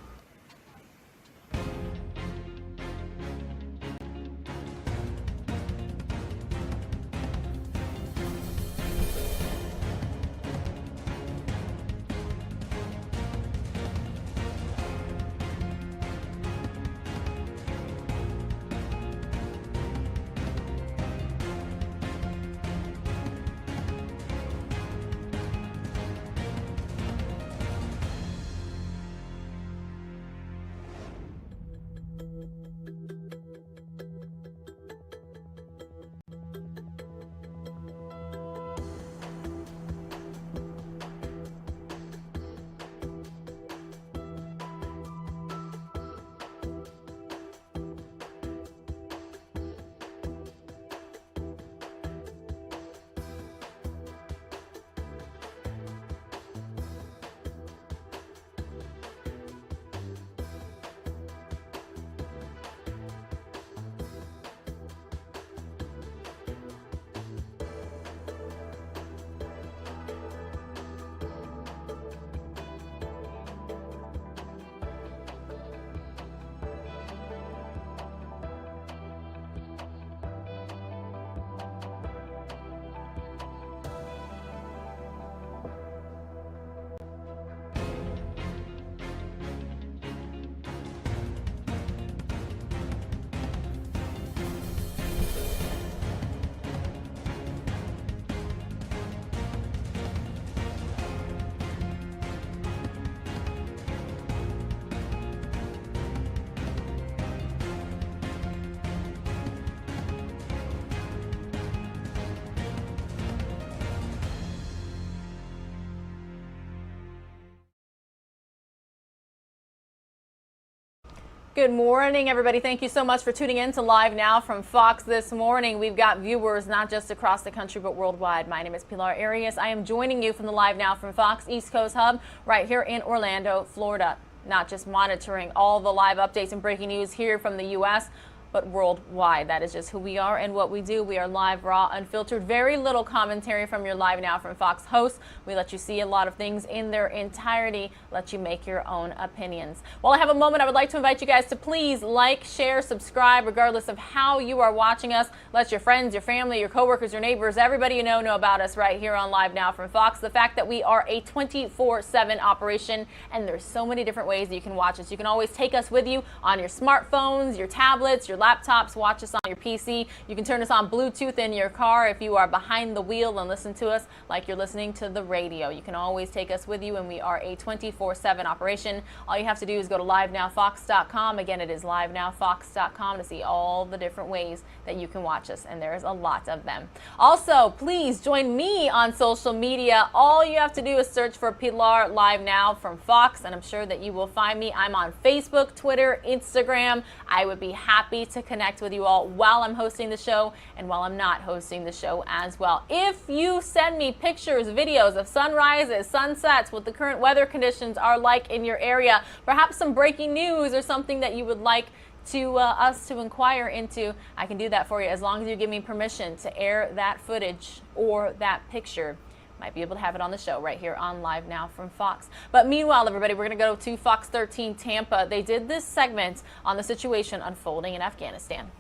Good morning, everybody. Thank you so much for tuning in to Live Now from Fox this morning. We've got viewers not just across the country, but worldwide. My name is Pilar Arias. I am joining you from the Live Now from Fox East Coast Hub right here in Orlando, Florida. Not just monitoring all the live updates and breaking news here from the U.S., but worldwide. That is just who we are and what we do. We are live, raw, unfiltered, very little commentary from your Live Now from Fox hosts. We let you see a lot of things in their entirety, let you make your own opinions. While I have a moment, I would like to invite you guys to please like, share, subscribe, regardless of how you are watching us. Let your friends, your family, your coworkers, your neighbors, everybody you know about us right here on Live Now from Fox. The fact that we are a 24/7 operation, and there's so many different ways that you can watch us. You can always take us with you on your smartphones, your tablets, your laptops, watch us on your PC. You can turn us on Bluetooth in your car if you are behind the wheel and listen to us like you're listening to the radio. You can always take us with you, and we are a 24/7 operation. All you have to do is go to livenowfox.com. Again, it is livenowfox.com to see all the different ways that you can watch us, and there's a lot of them. Also, please join me on social media. All you have to do is search for Pilar Live Now from Fox, and I'm sure that you will find me. I'm on Facebook, Twitter, Instagram. I would be happy to connect with you all while I'm hosting the show and while I'm not hosting the show as well. If you send me pictures, videos of sunrises, sunsets, what the current weather conditions are like in your area, perhaps some breaking news or something that you would like to us to inquire into, I can do that for you as long as you give me permission to air that footage or that picture. Might be able to have it on the show right here on Live Now from Fox. But meanwhile, everybody, we're going to go to Fox 13 Tampa. They did this segment on the situation unfolding in Afghanistan.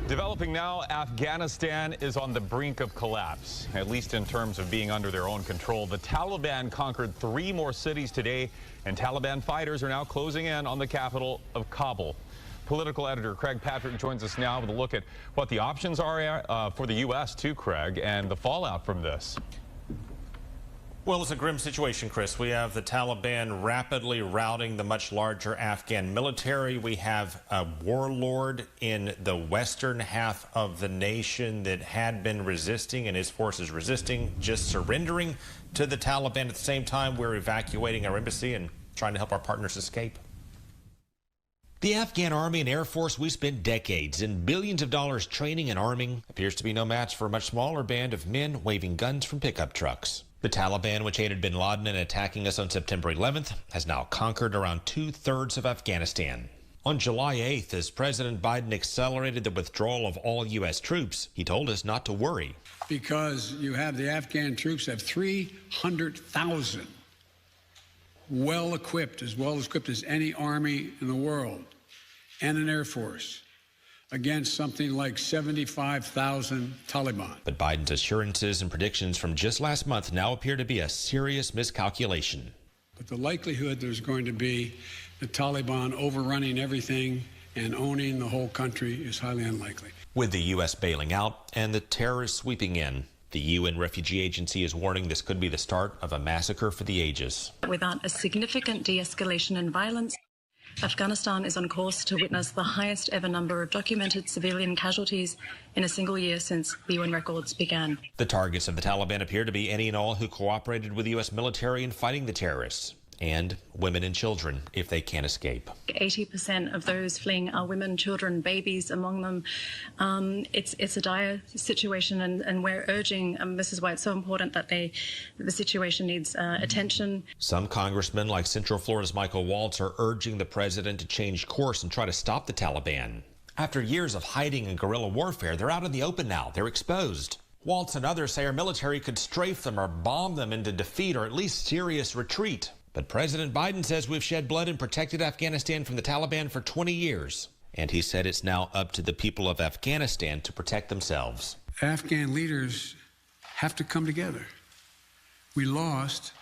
Developing now, Afghanistan is on the brink of collapse, at least in terms of being under their own control. The Taliban conquered 3 more cities today, and Taliban fighters are now closing in on the capital of Kabul. Political editor Craig Patrick joins us now with a look at what the options are for the U.S. too, Craig, and the fallout from this. Well, it's a grim situation, Chris. We have the Taliban rapidly routing the much larger Afghan military. We have a warlord in the western half of the nation that had been resisting, and his forces resisting, just surrendering to the Taliban. At the same time, we're evacuating our embassy and trying to help our partners escape. The Afghan Army and Air Force we spent decades and billions of dollars training and arming appears to be no match for a much smaller band of men waving guns from pickup trucks. The Taliban, which aided bin Laden in attacking us on September 11th, has now conquered around 2/3 of Afghanistan. On July 8th, as President Biden accelerated the withdrawal of all U.S. troops, he told us not to worry. Because you have the Afghan troops have 300,000 well equipped as any army in the world, and an Air Force, against something like 75,000 Taliban. But Biden's assurances and predictions from just last month now appear to be a serious miscalculation. But the likelihood there's going to be the Taliban overrunning everything and owning the whole country is highly unlikely. With the U.S. bailing out and the terrorists sweeping in, the UN Refugee Agency is warning this could be the start of a massacre for the ages. Without a significant de-escalation in violence, Afghanistan is on course to witness the highest ever number of documented civilian casualties in a single year since the UN records began. The targets of the Taliban appear to be any and all who cooperated with the U.S. military in fighting the terrorists, and women and children if they can't escape. 80% of those fleeing are women, children, babies among them. It's a dire situation, and we're urging, this is why it's so important that the situation needs attention. Some congressmen, like Central Florida's Michael Waltz, are urging the president to change course and try to stop the Taliban. After years of hiding and guerrilla warfare, they're out in the open now. They're exposed. Waltz and others say our military could strafe them or bomb them into defeat or at least serious retreat. But President Biden says we've shed blood and protected Afghanistan from the Taliban for 20 years. And he said it's now up to the people of Afghanistan to protect themselves. Afghan leaders have to come together. We lost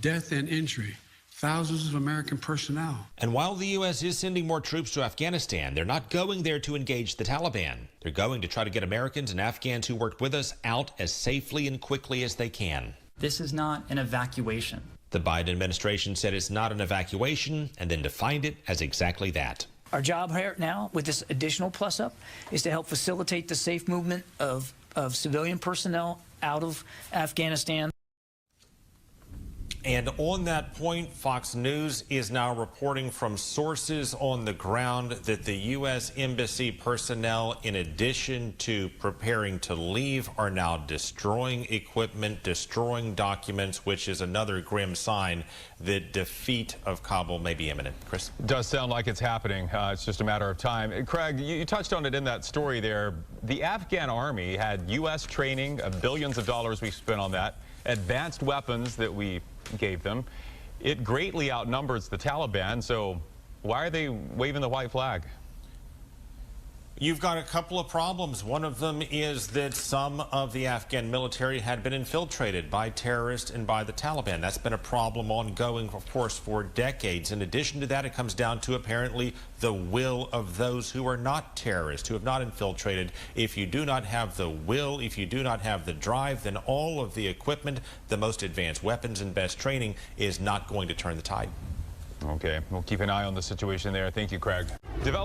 death and injury, thousands of American personnel. And while the U.S. is sending more troops to Afghanistan, they're not going there to engage the Taliban. They're going to try to get Americans and Afghans who worked with us out as safely and quickly as they can. This is not an evacuation. The Biden administration said it's not an evacuation and then defined it as exactly that. Our job right now with this additional plus up is to help facilitate the safe movement of civilian personnel out of Afghanistan. And on that point, Fox News is now reporting from sources on the ground that the U.S. Embassy personnel, in addition to preparing to leave, are now destroying equipment, destroying documents, which is another grim sign that defeat of Kabul may be imminent. Chris? Does sound like it's happening. It's just a matter of time. Craig, you touched on it in that story there. The Afghan army had U.S. training, billions of dollars we spent on that, advanced weapons that we gave them. It greatly outnumbers the Taliban, so why are they waving the white flag? You've got a couple of problems. One of them is that some of the Afghan military had been infiltrated by terrorists and by the Taliban. That's been a problem ongoing, of course, for decades. In addition to that, it comes down to apparently the will of those who are not terrorists, who have not infiltrated. If you do not have the will, if you do not have the drive, then all of the equipment, the most advanced weapons and best training is not going to turn the tide. Okay, we'll keep an eye on the situation there. Thank you, Craig.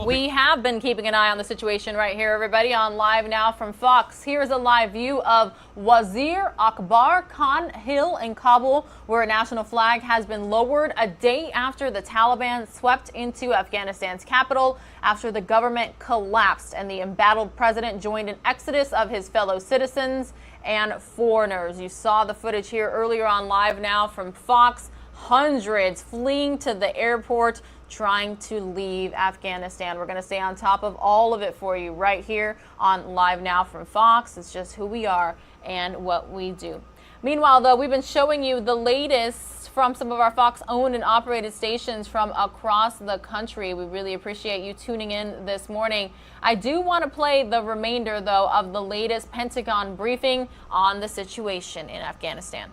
We have been keeping an eye on the situation right here, everybody, on Live Now from Fox. Here's a live view of Wazir Akbar Khan Hill in Kabul, where a national flag has been lowered a day after the Taliban swept into Afghanistan's capital after the government collapsed and the embattled president joined an exodus of his fellow citizens and foreigners. You saw the footage here earlier on Live Now from Fox. Hundreds fleeing to the airport, trying to leave Afghanistan. We're going to stay on top of all of it for you right here on Live Now from Fox. It's just who we are and what we do. Meanwhile, though, we've been showing you the latest from some of our Fox-owned and operated stations from across the country. We really appreciate you tuning in this morning. I do want to play the remainder, though, of the latest Pentagon briefing on the situation in Afghanistan.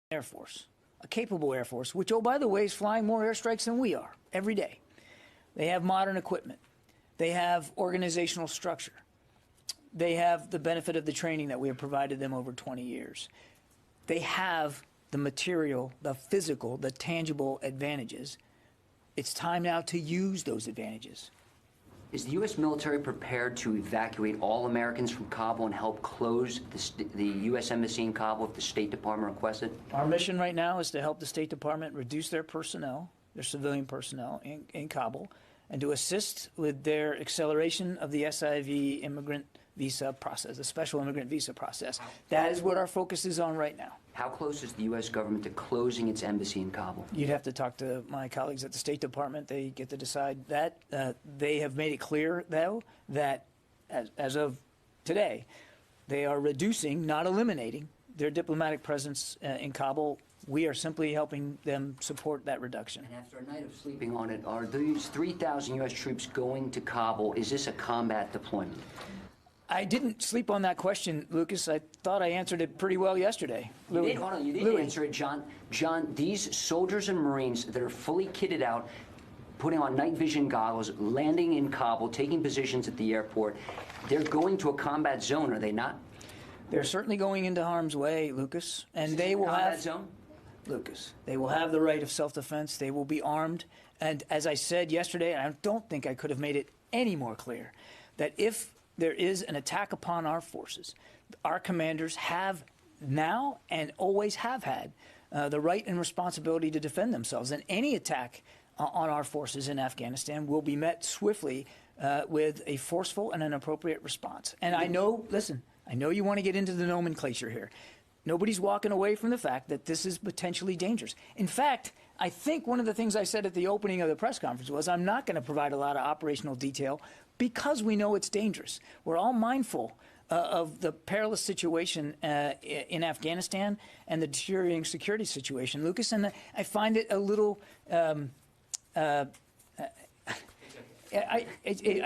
Air Force. A capable Air Force, which, oh, by the way, is flying more airstrikes than we are every day. They have modern equipment. They have organizational structure. They have the benefit of the training that we have provided them over 20 years. They have the material, the physical, the tangible advantages. It's time now to use those advantages. Is the U.S. military prepared to evacuate all Americans from Kabul and help close the U.S. Embassy in Kabul if the State Department requested? Our mission right now is to help the State Department reduce their personnel, their civilian personnel in Kabul, and to assist with their acceleration of the SIV immigrant visa process, the special immigrant visa process. That is what our focus is on right now. How close is the U.S. government to closing its embassy in Kabul? You'd have to talk to my colleagues at the State Department. They get to decide that. They have made it clear, though, that as of today, they are reducing, not eliminating, their diplomatic presence in Kabul. We are simply helping them support that reduction. And after a night of sleeping on it, are these 3,000 U.S. troops going to Kabul? Is this a combat deployment? I didn't sleep on that question, Lucas. I thought I answered it pretty well yesterday. You did, hold on, you did answer it, John. John, these soldiers and Marines that are fully kitted out, putting on night vision goggles, landing in Kabul, taking positions at the airport, they're going to a combat zone, are they not? They're certainly going into harm's way, Lucas. And they will have... zone? Lucas, they will have the right of self-defense. They will be armed. And as I said yesterday, and I don't think I could have made it any more clear, that if there is an attack upon our forces, our commanders have now and always have had the right and responsibility to defend themselves. And any attack on our forces in Afghanistan will be met swiftly with a forceful and an appropriate response. And I know, listen, I know you want to get into the nomenclature here. Nobody's walking away from the fact that this is potentially dangerous. In fact, I think one of the things I said at the opening of the press conference was I'm not going to provide a lot of operational detail because we know it's dangerous. We're all mindful of the perilous situation in Afghanistan and the deteriorating security situation, Lucas, and I find it a little I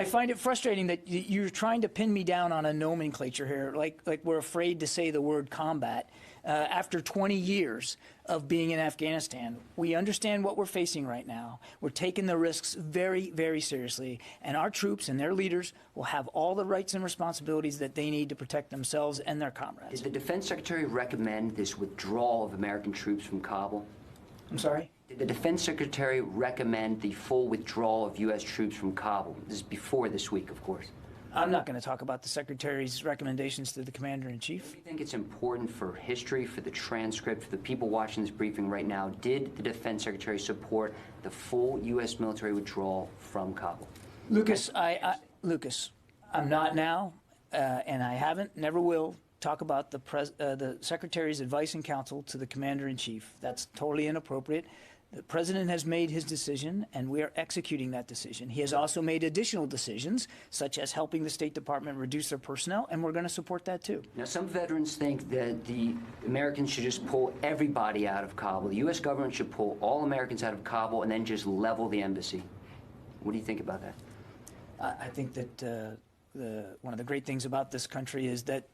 find it frustrating that you're trying to pin me down on a nomenclature here, like we're afraid to say the word combat. After 20 years of being in Afghanistan, we understand what we're facing right now. We're taking the risks very, very seriously, and our troops and their leaders will have all the rights and responsibilities that they need to protect themselves and their comrades. Did the Defense Secretary recommend this withdrawal of American troops from Kabul? I'm sorry? Did the Defense Secretary recommend the full withdrawal of U.S. troops from Kabul? This is before this week, of course. I'm not going to talk about the Secretary's recommendations to the Commander-in-Chief. Do you think it's important for history, for the transcript, for the people watching this briefing right now? Did the Defense Secretary support the full U.S. military withdrawal from Kabul? Lucas, Lucas, I'm not now, and I never will talk about the Secretary's advice and counsel to the Commander-in-Chief. That's totally inappropriate. The President has made his decision, and we are executing that decision. He has also made additional decisions, such as helping the State Department reduce their personnel, and we're going to support that too. Now, some veterans think that the Americans should just pull everybody out of Kabul. The U.S. government should pull all Americans out of Kabul and then just level the embassy. What do you think about that? I think that one of the great things about this country is that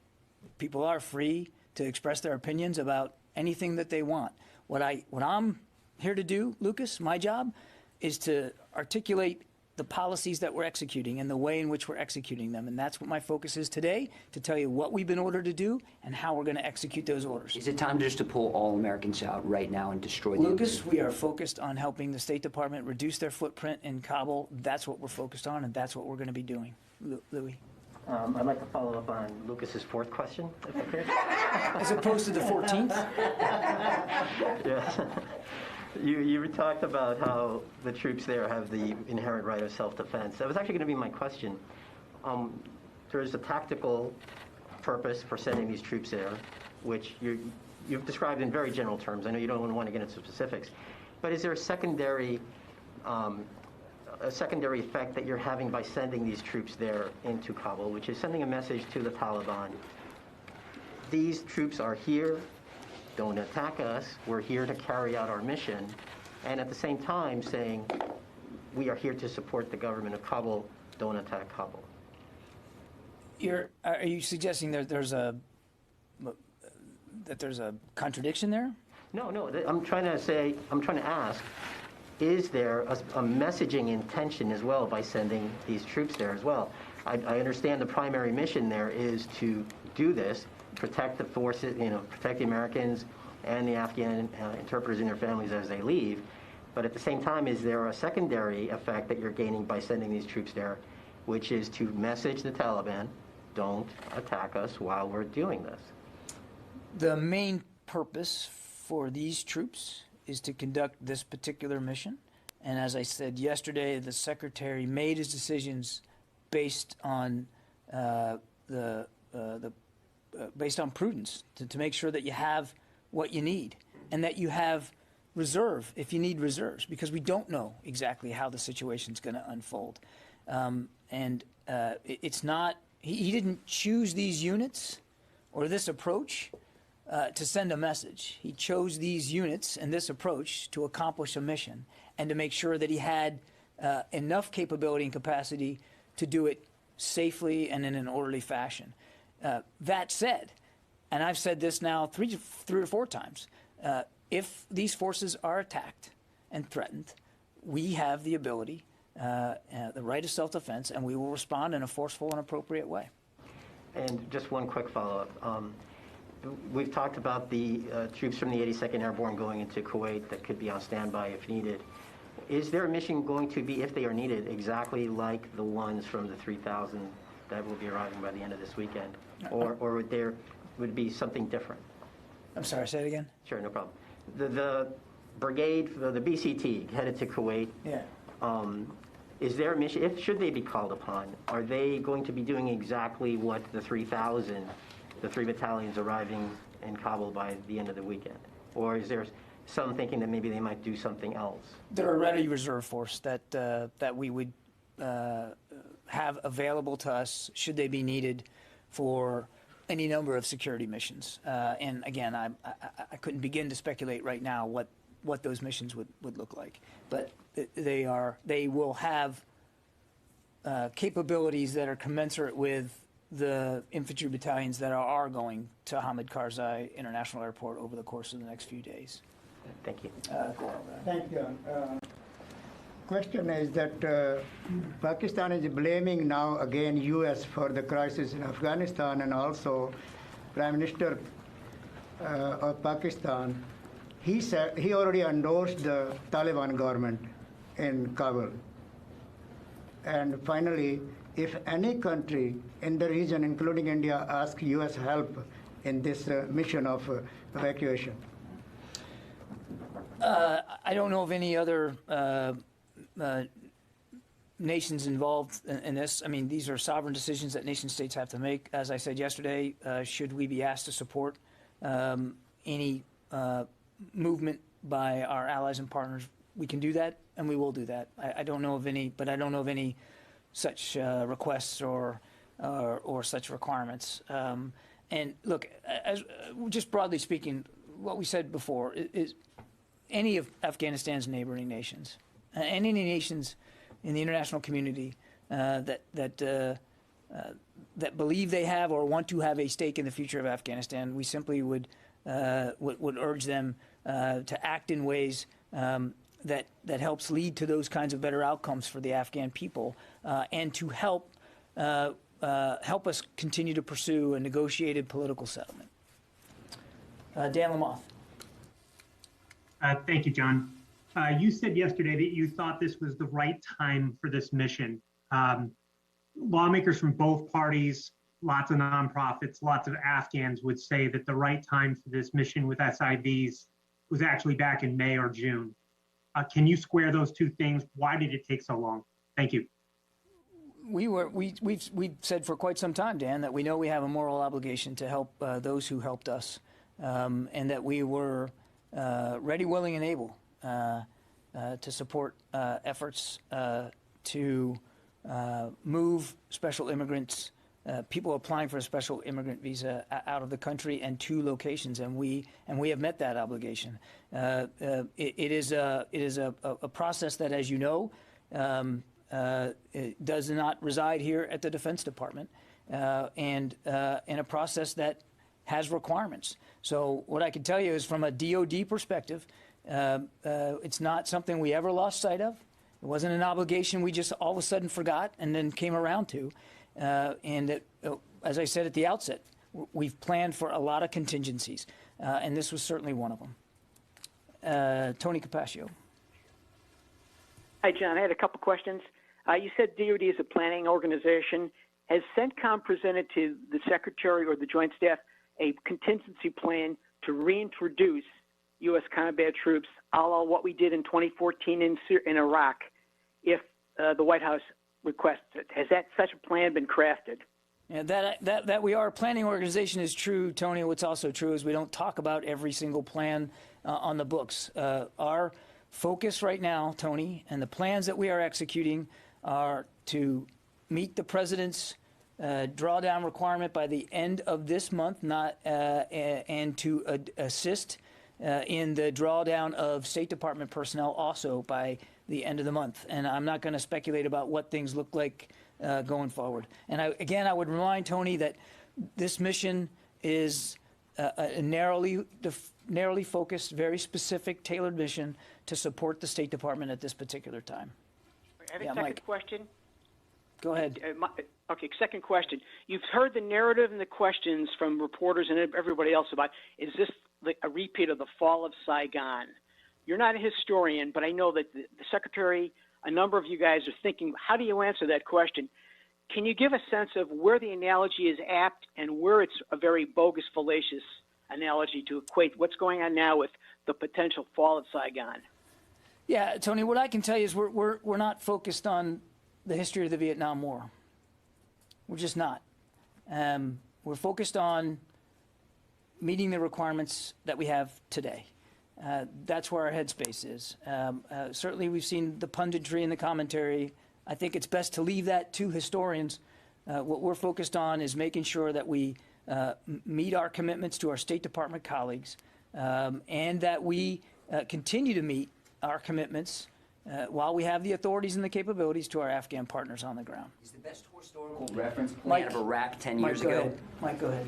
people are free to express their opinions about anything that they want. What I'm here to do, Lucas, my job, is to articulate the policies that we're executing and the way in which we're executing them. And that's what my focus is today, to tell you what we've been ordered to do and how we're going to execute those orders. Is it time just to pull all Americans out right now and destroy the Lucas, we are focused on helping the State Department reduce their footprint in Kabul. That's what we're focused on, and that's what we're going to be doing. Louis. I'd like to follow up on Lucas's fourth question, if I could. As opposed to the 14th? Yes. You talked about how the troops there have the inherent right of self-defense. That was actually going to be my question. There is a tactical purpose for sending these troops there, which you've described in very general terms. I know you don't want to get into specifics. But is there a secondary effect that you're having by sending these troops there into Kabul, which is sending a message to the Taliban? These troops are here. Don't attack us. We're here to carry out our mission. And at the same time saying, we are here to support the government of Kabul. Don't attack Kabul. Are you suggesting that there's a contradiction there? No. I'm trying to ask, is there a messaging intention as well by sending these troops there as well? I understand the primary mission there is to do this, protect the forces, protect the Americans and the Afghan interpreters and their families as they leave. But at the same time, is there a secondary effect that you're gaining by sending these troops there, which is to message the Taliban, don't attack us while we're doing this? The main purpose for these troops is to conduct this particular mission. And as I said yesterday, the Secretary made his decisions based on based on prudence, to make sure that you have what you need and that you have reserve if you need reserves, because we don't know exactly how the situation's going to unfold. It's not, he didn't choose these units or this approach to send a message. He chose these units and this approach to accomplish a mission and to make sure that he had enough capability and capacity to do it safely and in an orderly fashion. That said, and I've said this now three or four times, if these forces are attacked and threatened, we have the ability, the right of self-defense, and we will respond in a forceful and appropriate way. And just one quick follow-up. We've talked about the troops from the 82nd Airborne going into Kuwait that could be on standby if needed. Is their mission going to be, if they are needed, exactly like the ones from the 3,000 that will be arriving by the end of this weekend? Or would it be something different? I'm sorry, say it again? Sure, no problem. The brigade, the BCT, headed to Kuwait. Yeah. Is their mission, should they be called upon, are they going to be doing exactly what the 3,000, the 3 battalions arriving in Kabul by the end of the weekend? Or is there some thinking that maybe they might do something else? They're a ready reserve force that we would have available to us should they be needed for any number of security missions. And again, I couldn't begin to speculate right now what those missions would look like. But they will have capabilities that are commensurate with the infantry battalions that are going to Hamid Karzai International Airport over the course of the next few days. Thank you. Thank you. Question is that Pakistan is blaming now again U.S. for the crisis in Afghanistan, and also Prime Minister of Pakistan, he said he already endorsed the Taliban government in Kabul. And finally, if any country in the region, including India, asks U.S. help in this mission of evacuation? I don't know of any other nations involved in this. I mean, these are sovereign decisions that nation states have to make. As I said yesterday, should we be asked to support any movement by our allies and partners, we can do that, and we will do that. I don't know of any, but I don't know of any such requests or such requirements. And look, as just broadly speaking, what we said before is any of Afghanistan's neighboring nations, and any nations in the international community that believe they have or want to have a stake in the future of Afghanistan, we simply would urge them to act in ways that helps lead to those kinds of better outcomes for the Afghan people, and to help us continue to pursue a negotiated political settlement. Dan Lamothe. Thank you, John. You said yesterday that you thought this was the right time for this mission. Lawmakers from both parties, lots of nonprofits, lots of Afghans would say that the right time for this mission with SIVs was actually back in May or June. Can you square those two things? Why did it take so long? Thank you. We've said for quite some time, Dan, that we know we have a moral obligation to help those who helped us, and that we were ready, willing, and able to support efforts to move special immigrants, people applying for a special immigrant visa, out of the country and to locations, and we have met that obligation. It is a process that, as you know, it does not reside here at the Defense Department, and a process that has requirements. So what I can tell you is, from a DoD perspective, it's not something we ever lost sight of. It wasn't an obligation we just all of a sudden forgot and then came around to. And as I said at the outset, we've planned for a lot of contingencies, and this was certainly one of them. Tony Capaccio. Hi, John. I had a couple questions. You said DoD is a planning organization. Has CENTCOM presented to the Secretary or the Joint Staff a contingency plan to reintroduce U.S. combat troops, a la what we did in 2014 in Iraq, if the White House requests it? Has such a plan been crafted? Yeah, that we are a planning organization is true, Tony. What's also true is we don't talk about every single plan on the books. Our focus right now, Tony, and the plans that we are executing are to meet the President's drawdown requirement by the end of this month, and to assist in the drawdown of State Department personnel also by the end of the month. And I'm not going to speculate about what things look like going forward. And I would remind Tony that this mission is a narrowly focused, very specific, tailored mission to support the State Department at this particular time. I have a second question. Go ahead. Okay, second question. You've heard the narrative and the questions from reporters and everybody else about, is this a repeat of the fall of Saigon? You're not a historian, but I know that the Secretary, a number of you guys are thinking, how do you answer that question? Can you give a sense of where the analogy is apt and where it's a very bogus, fallacious analogy to equate what's going on now with the potential fall of Saigon? Yeah, Tony, what I can tell you is we're not focused on the history of the Vietnam War. We're just not. We're focused on meeting the requirements that we have today. That's where our headspace is. Certainly we've seen the punditry and the commentary. I think it's best to leave that to historians. What we're focused on is making sure that we meet our commitments to our State Department colleagues, and that we continue to meet our commitments while we have the authorities and the capabilities to our Afghan partners on the ground. Is the best historical reference plan of Iraq 10 years ago? Mike, go ahead.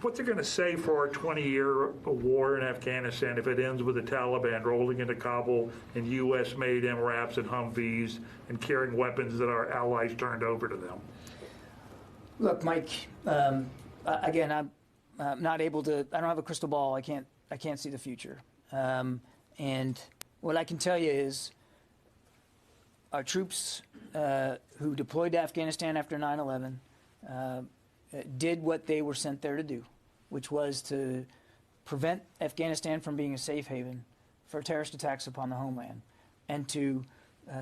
What's it going to say for our 20-year war in Afghanistan if it ends with the Taliban rolling into Kabul and U.S.-made MRAPs and Humvees and carrying weapons that our allies turned over to them? Look, Mike, again, I'm not able to, I don't have a crystal ball. I can't see the future. And what I can tell you is our troops who deployed to Afghanistan after 9/11 did what they were sent there to do, which was to prevent Afghanistan from being a safe haven for terrorist attacks upon the homeland, and to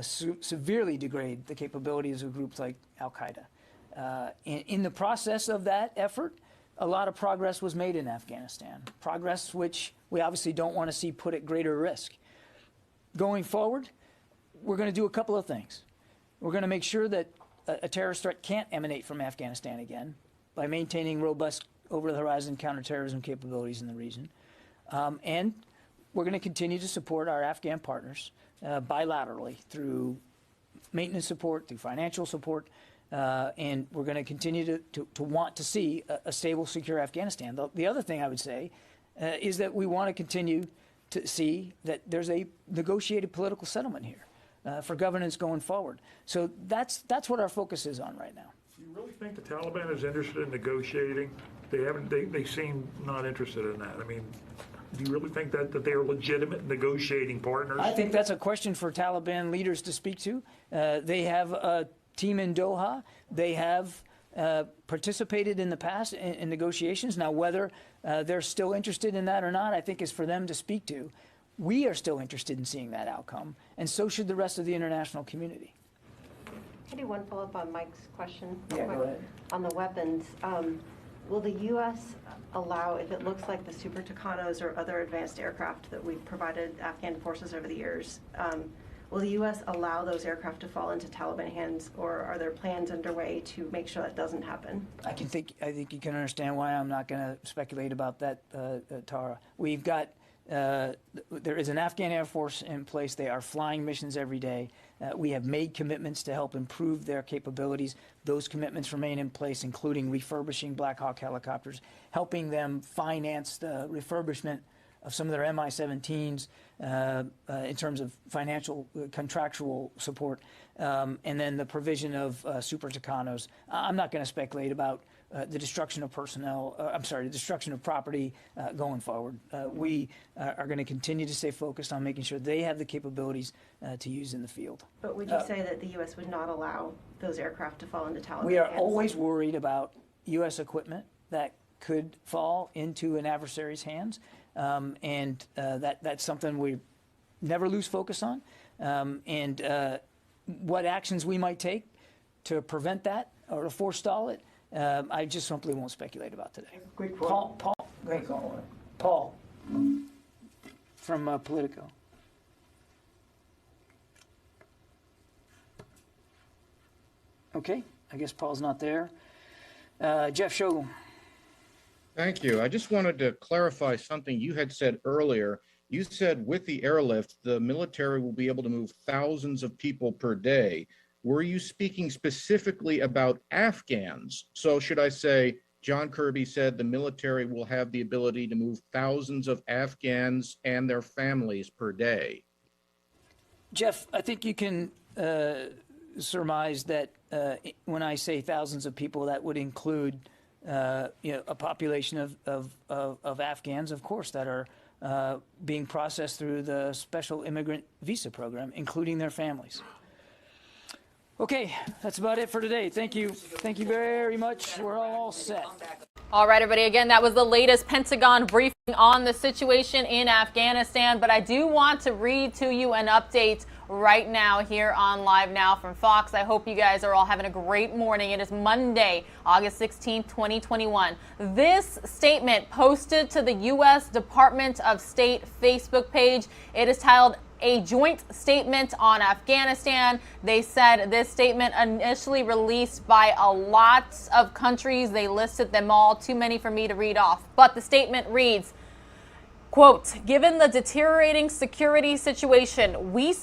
severely degrade the capabilities of groups like Al-Qaeda. In the process of that effort, a lot of progress was made in Afghanistan, progress which we obviously don't want to see put at greater risk. Going forward, we're going to do a couple of things. We're going to make sure that a terrorist threat can't emanate from Afghanistan again by maintaining robust over-the-horizon counterterrorism capabilities in the region. And we're going to continue to support our Afghan partners bilaterally through maintenance support, through financial support, and we're going to continue to want to see a stable, secure Afghanistan. The other thing I would say is that we want to continue to see that there's a negotiated political settlement here for governance going forward. So that's what our focus is on right now. Do you really think the Taliban is interested in negotiating? They seem not interested in that. I mean, do you really think that they are legitimate negotiating partners? I think that's a question for Taliban leaders to speak to. They have a team in Doha. They have participated in the past in negotiations. Now, whether they're still interested in that or not, I think is for them to speak to. We are still interested in seeing that outcome, and so should the rest of the international community. Can I do one follow-up on Mike's question? Yeah, go ahead. On the weapons, will the U.S. allow, if it looks like the Super Tucanos or other advanced aircraft that we've provided Afghan forces over the years, will the U.S. allow those aircraft to fall into Taliban hands, or are there plans underway to make sure that doesn't happen? I think you can understand why I'm not going to speculate about that, Tara. We've got there is an Afghan Air Force in place. They are flying missions every day. We have made commitments to help improve their capabilities. Those commitments remain in place, including refurbishing Black Hawk helicopters, helping them finance the refurbishment of some of their Mi-17s in terms of financial, contractual support, and then the provision of Super Tucanos. I'm not going to speculate about the destruction of personnel, the destruction of property going forward. We are going to continue to stay focused on making sure they have the capabilities to use in the field. But would you say that the U.S. would not allow those aircraft to fall into Taliban We are hands? always worried about U.S. equipment that could fall into an adversary's hands, and that's something we never lose focus on. And what actions we might take to prevent that or to forestall it, I just simply won't speculate about today. Paul, great call. Paul from Politico. Okay, I guess Paul's not there. Jeff Shogel. Thank you. I just wanted to clarify something you had said earlier. You said with the airlift, the military will be able to move thousands of people per day. Were you speaking specifically about Afghans? So should I say, John Kirby said the military will have the ability to move thousands of Afghans and their families per day? Jeff, I think you can surmise that when I say thousands of people, that would include a population of Afghans, of course, that are being processed through the special immigrant visa program, including their families. Okay, that's about it for today. Thank you. Thank you very much. We're all set. All right, everybody. Again, that was the latest Pentagon briefing on the situation in Afghanistan. But I do want to read to you an update right now here on Live Now from Fox. I hope you guys are all having a great morning. It is Monday, August 16th, 2021. This statement posted to the U.S. Department of State Facebook page. It is titled A Joint Statement on Afghanistan. They said this statement initially released by a lot of countries. They listed them all, too many for me to read off. But the statement reads, quote, given the deteriorating security situation, we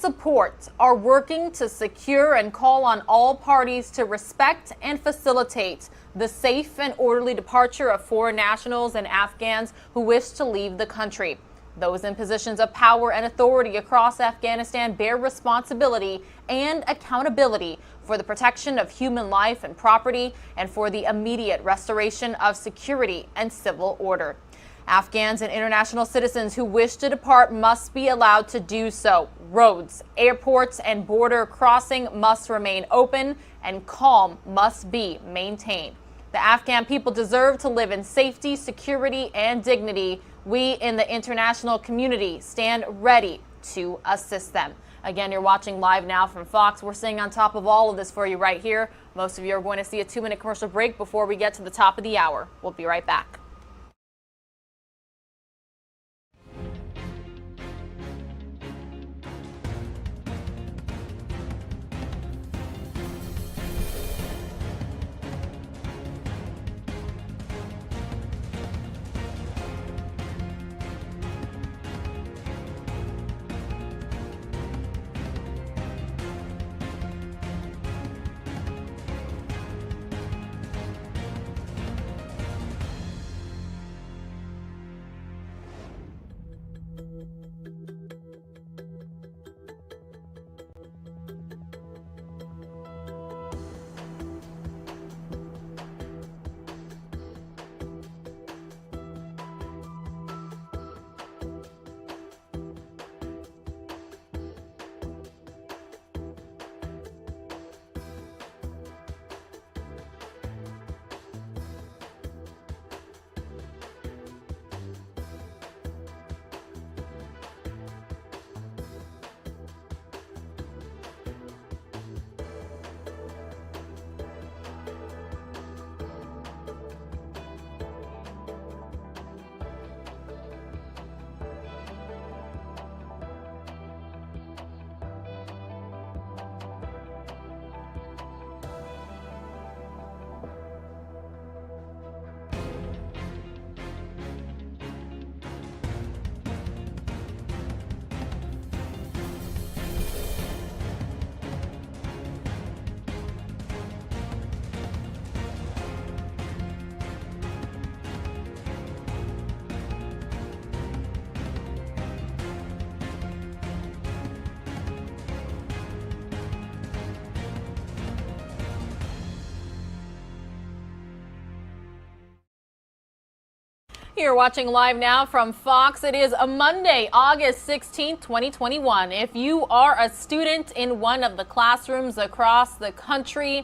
are working to secure and call on all parties to respect and facilitate the safe and orderly departure of foreign nationals and Afghans who wish to leave the country. Those in positions of power and authority across Afghanistan bear responsibility and accountability for the protection of human life and property and for the immediate restoration of security and civil order. Afghans and international citizens who wish to depart must be allowed to do so. Roads, airports, and border crossing must remain open, and calm must be maintained. The Afghan people deserve to live in safety, security, and dignity. We in the international community stand ready to assist them. Again, you're watching Live Now from Fox. We're staying on top of all of this for you right here. Most of you are going to see a 2-minute commercial break before we get to the top of the hour. We'll be right back. You're watching Live Now from Fox. It is a Monday, August 16th, 2021. If you are a student in one of the classrooms across the country,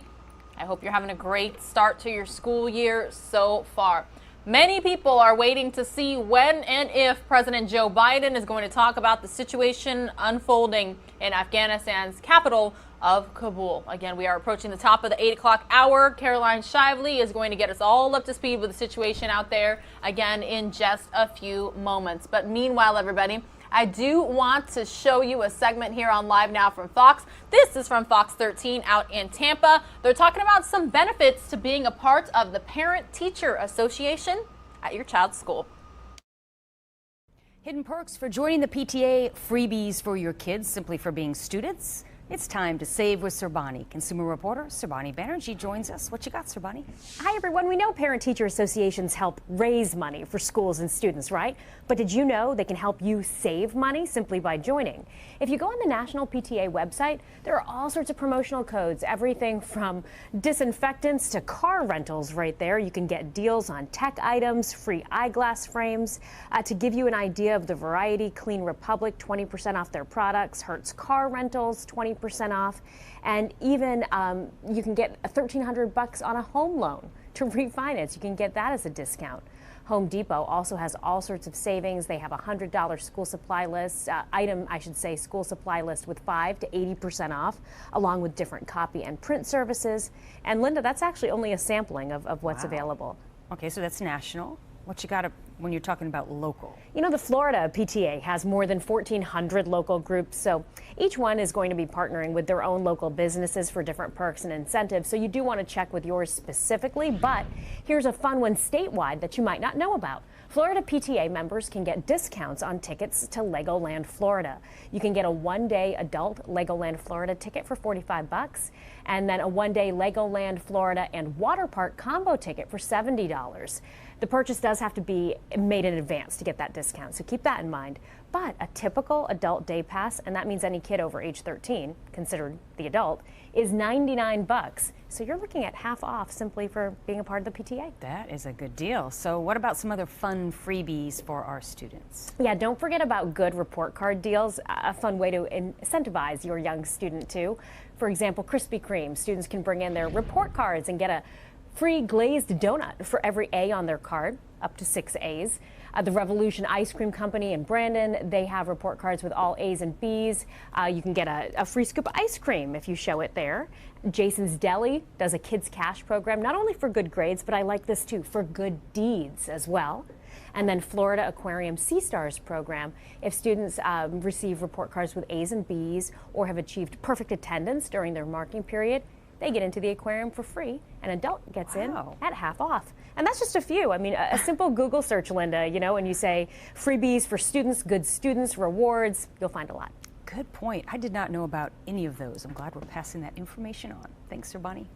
I hope you're having a great start to your school year so far. Many people are waiting to see when and if President Joe Biden is going to talk about the situation unfolding in Afghanistan's capital of Kabul. Again, we are approaching the top of the 8 o'clock hour. Caroline Shively is going to get us all up to speed with the situation out there again in just a few moments. But meanwhile, everybody, I do want to show you a segment here on Live Now from Fox. This is from Fox 13 out in Tampa. They're talking about some benefits to being a part of the Parent-Teacher Association at your child's school. Hidden perks for joining the PTA, freebies for your kids simply for being students. It's time to save with Sirbani. Consumer reporter Sirbani Banerjee joins us. What you got, Sirbani? Hi, everyone. We know parent-teacher associations help raise money for schools and students, right? But did you know they can help you save money simply by joining? If you go on the National PTA website, there are all sorts of promotional codes, everything from disinfectants to car rentals right there. You can get deals on tech items, free eyeglass frames. To give you an idea of the variety, Clean Republic, 20% off their products, Hertz Car Rentals, 20% off, and even you can get $1,300 on a home loan to refinance. You can get that as a discount. Home Depot also has all sorts of savings. They have a $100 school supply list, school supply list with 5 to 80% off, along with different copy and print services. And Linda, that's actually only a sampling of what's available. Okay, so that's national. What you got when you're talking about local? You know, the Florida PTA has more than 1,400 local groups, so each one is going to be partnering with their own local businesses for different perks and incentives, so you do want to check with yours specifically, but here's a fun one statewide that you might not know about. Florida PTA members can get discounts on tickets to Legoland Florida. You can get a one-day adult Legoland Florida ticket for $45, and then a one-day Legoland Florida and water park combo ticket for $70. The purchase does have to be made in advance to get that discount, so keep that in mind. But a typical adult day pass, and that means any kid over age 13, considered the adult, is $99. So you're looking at half off simply for being a part of the PTA. That is a good deal. So what about some other fun freebies for our students? Yeah, don't forget about good report card deals, a fun way to incentivize your young student too. For example, Krispy Kreme. Students can bring in their report cards and get a free glazed donut for every A on their card, up to 6 A's. The Revolution Ice Cream Company in Brandon, they have report cards with all A's and B's. You can get a free scoop of ice cream if you show it there. Jason's Deli does a Kids Cash program, not only for good grades, but I like this too, for good deeds as well. And then Florida Aquarium Sea Stars program. If students receive report cards with A's and B's or have achieved perfect attendance during their marking period, they get into the aquarium for free. An adult gets in at half off. And that's just a few. I mean, a simple Google search, Linda, you know, and you say freebies for students, good students, rewards, you'll find a lot. Good point. I did not know about any of those. I'm glad we're passing that information on. Thanks, Bonnie.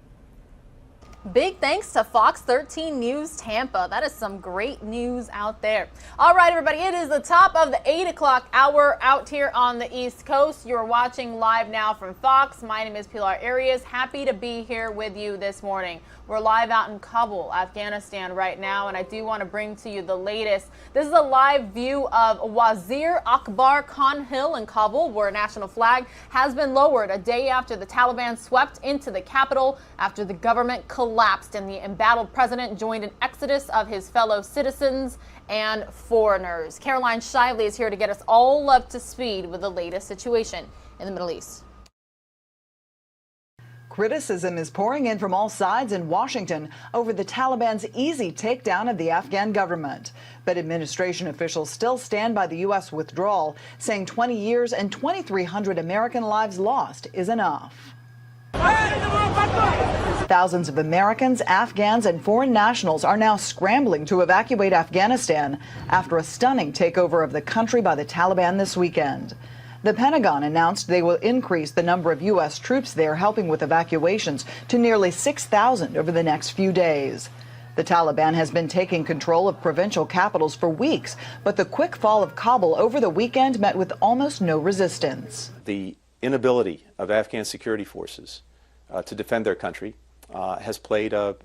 Big thanks to Fox 13 News Tampa. That is some great news out there. All right, everybody, it is the top of the 8 o'clock hour out here on the East Coast. You're watching Live Now from Fox. My name is Pilar Arias. Happy to be here with you this morning. We're live out in Kabul, Afghanistan right now, and I do want to bring to you the latest. This is a live view of Wazir Akbar Khan Hill in Kabul, where a national flag has been lowered a day after the Taliban swept into the capital after the government collapsed and the embattled president joined an exodus of his fellow citizens and foreigners. Caroline Shively is here to get us all up to speed with the latest situation in the Middle East. Criticism is pouring in from all sides in Washington over the Taliban's easy takedown of the Afghan government. But administration officials still stand by the U.S. withdrawal, saying 20 years and 2,300 American lives lost is enough. Thousands of Americans, Afghans, and foreign nationals are now scrambling to evacuate Afghanistan after a stunning takeover of the country by the Taliban this weekend. The Pentagon announced they will increase the number of U.S. troops there helping with evacuations to nearly 6,000 over the next few days. The Taliban has been taking control of provincial capitals for weeks, but the quick fall of Kabul over the weekend met with almost no resistance. The inability of Afghan security forces to defend their country has played a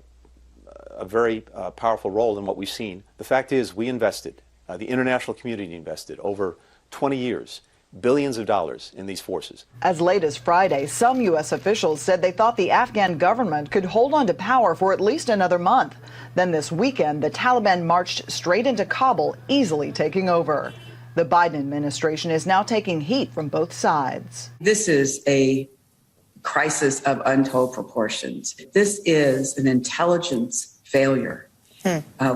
very powerful role in what we've seen. The fact is, we invested, the international community invested over 20 years, billions of dollars in these forces. As late as Friday, some U.S. officials said they thought the Afghan government could hold on to power for at least another month. Then this weekend, the Taliban marched straight into Kabul, easily taking over. The Biden administration is now taking heat from both sides. This is a crisis of untold proportions. This is an intelligence failure.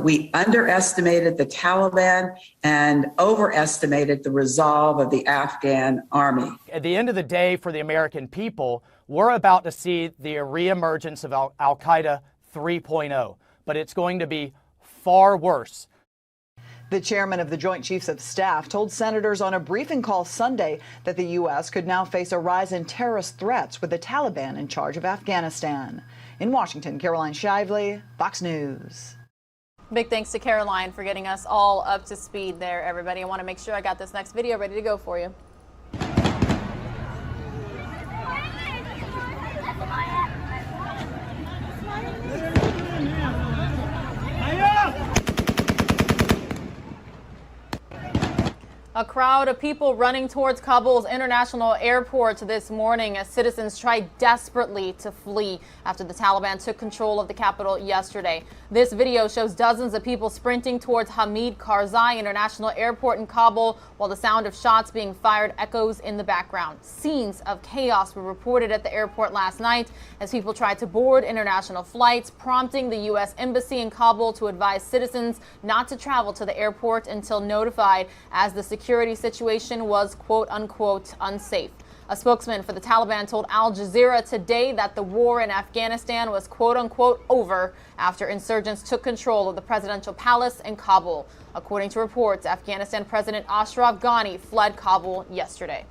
We underestimated the Taliban and overestimated the resolve of the Afghan army. At the end of the day, for the American people, we're about to see the reemergence of Al-Qaeda 3.0, but it's going to be far worse. The chairman of the Joint Chiefs of Staff told senators on a briefing call Sunday that the U.S. could now face a rise in terrorist threats with the Taliban in charge of Afghanistan. In Washington, Caroline Shively, Fox News. Big thanks to Caroline for getting us all up to speed there, everybody. I want to make sure I got this next video ready to go for you. A crowd of people running towards Kabul's international airport this morning as citizens tried desperately to flee after the Taliban took control of the capital yesterday. This video shows dozens of people sprinting towards Hamid Karzai International Airport in Kabul while the sound of shots being fired echoes in the background. Scenes of chaos were reported at the airport last night as people tried to board international flights, prompting the U.S. Embassy in Kabul to advise citizens not to travel to the airport until notified, as the security situation was quote unquote unsafe. A spokesman for the Taliban told Al Jazeera today that the war in Afghanistan was quote unquote over after insurgents took control of the presidential palace in Kabul. According to reports, Afghanistan President Ashraf Ghani fled Kabul yesterday.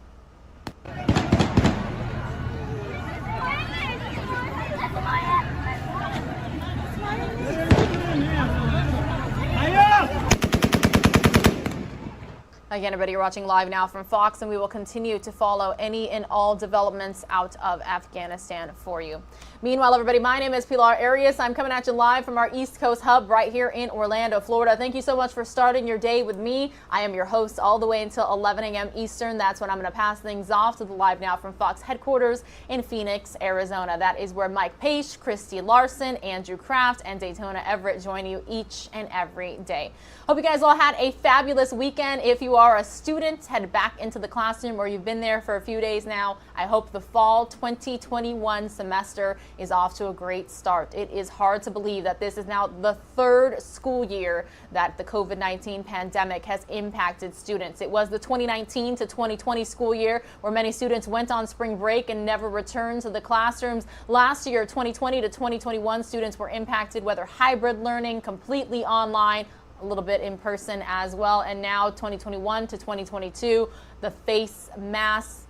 Again, everybody, you're watching Live Now from Fox, and we will continue to follow any and all developments out of Afghanistan for you. Meanwhile, everybody, my name is Pilar Arias. I'm coming at you live from our East Coast hub right here in Orlando, Florida. Thank you so much for starting your day with me. I am your host all the way until 11 a.m. Eastern. That's when I'm going to pass things off to the Live Now from Fox headquarters in Phoenix, Arizona. That is where Mike Page, Christy Larson, Andrew Kraft, and Daytona Everett join you each and every day. Hope you guys all had a fabulous weekend. If you are a student, head back into the classroom, or you've been there for a few days now, I hope the fall 2021 semester is off to a great start. It is hard to believe that this is now the third school year that the COVID-19 pandemic has impacted students. It was the 2019 to 2020 school year where many students went on spring break and never returned to the classrooms. Last year, 2020 to 2021, students were impacted, whether hybrid learning, completely online, a little bit in person as well. And now 2021 to 2022, the face mask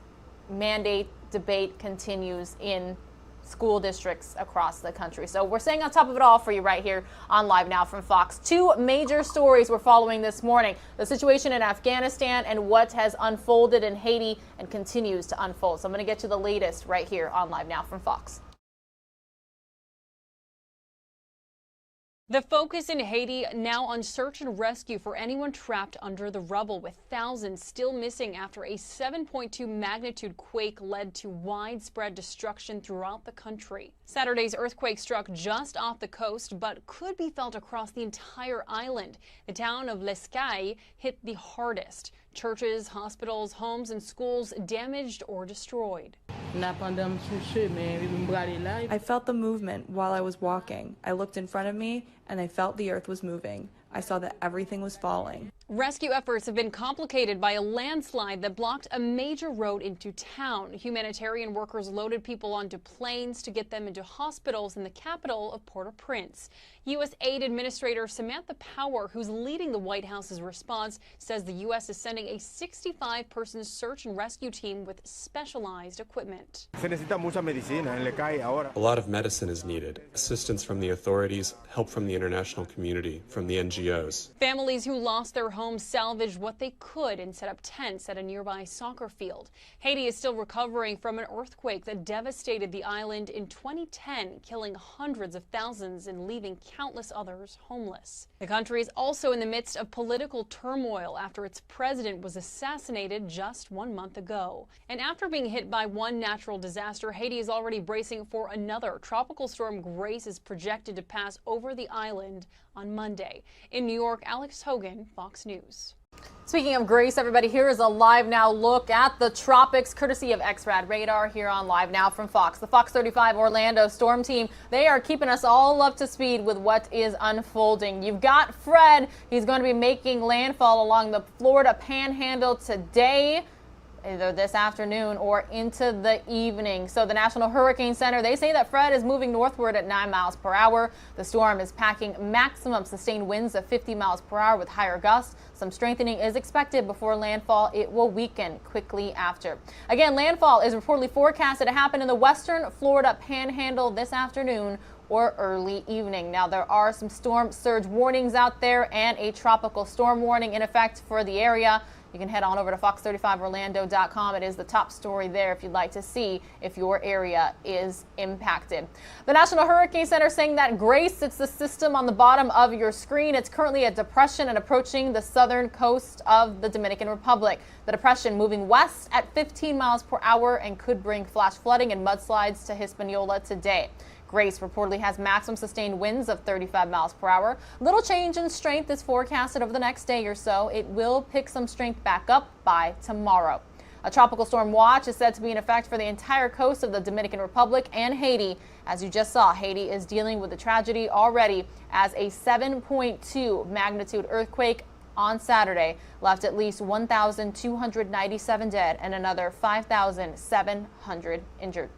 mandate debate continues in school districts across the country. So we're staying on top of it all for you right here on Live Now from Fox. Two major stories we're following this morning: the situation in Afghanistan and what has unfolded in Haiti and continues to unfold. So I'm going to get you the latest right here on Live Now from Fox. The focus in Haiti now on search and rescue for anyone trapped under the rubble, with thousands still missing after a 7.2 magnitude quake led to widespread destruction throughout the country. Saturday's earthquake struck just off the coast, but could be felt across the entire island. The town of Lescaille hit the hardest. Churches, hospitals, homes, and schools damaged or destroyed. I felt the movement while I was walking. I looked in front of me and I felt the earth was moving. I saw that everything was falling. Rescue efforts have been complicated by a landslide that blocked a major road into town. Humanitarian workers loaded people onto planes to get them into hospitals in the capital of Port-au-Prince. U.S. Aid Administrator Samantha Power, who's leading the White House's response, says the U.S. is sending a 65-person search and rescue team with specialized equipment. A lot of medicine is needed. Assistance from the authorities, help from the international community, from the NGOs. Families who lost their homes salvaged what they could and set up tents at a nearby soccer field. Haiti is still recovering from an earthquake that devastated the island in 2010, killing hundreds of thousands and leaving countless others homeless. The country is also in the midst of political turmoil after its president was assassinated just 1 month ago. And after being hit by one natural disaster, Haiti is already bracing for another. Tropical storm Grace is projected to pass over the island on Monday. In New York, Alex Hogan, Fox News. Speaking of Grace, everybody, here is a Live Now look at the tropics, courtesy of X-Rad Radar here on Live Now from Fox. The Fox 35 Orlando storm team, they are keeping us all up to speed with what is unfolding. You've got Fred. He's going to be making landfall along the Florida Panhandle today, either this afternoon or into the evening. So the National Hurricane Center, they say that Fred is moving northward at 9 miles per hour. The storm is packing maximum sustained winds of 50 miles per hour with higher gusts. Some strengthening is expected before landfall. It will weaken quickly after. Again, landfall is reportedly forecasted to happen in the western Florida Panhandle this afternoon or early evening. Now, there are some storm surge warnings out there and a tropical storm warning in effect for the area. You can head on over to fox35orlando.com. It is the top story there if you'd like to see if your area is impacted. The National Hurricane Center saying that Grace, it's the system on the bottom of your screen. It's currently a depression and approaching the southern coast of the Dominican Republic. The depression moving west at 15 miles per hour and could bring flash flooding and mudslides to Hispaniola today. Grace reportedly has maximum sustained winds of 35 miles per hour. Little change in strength is forecasted over the next day or so. It will pick some strength back up by tomorrow. A tropical storm watch is said to be in effect for the entire coast of the Dominican Republic and Haiti. As you just saw, Haiti is dealing with the tragedy already as a 7.2 magnitude earthquake on Saturday left at least 1,297 dead and another 5,700 injured.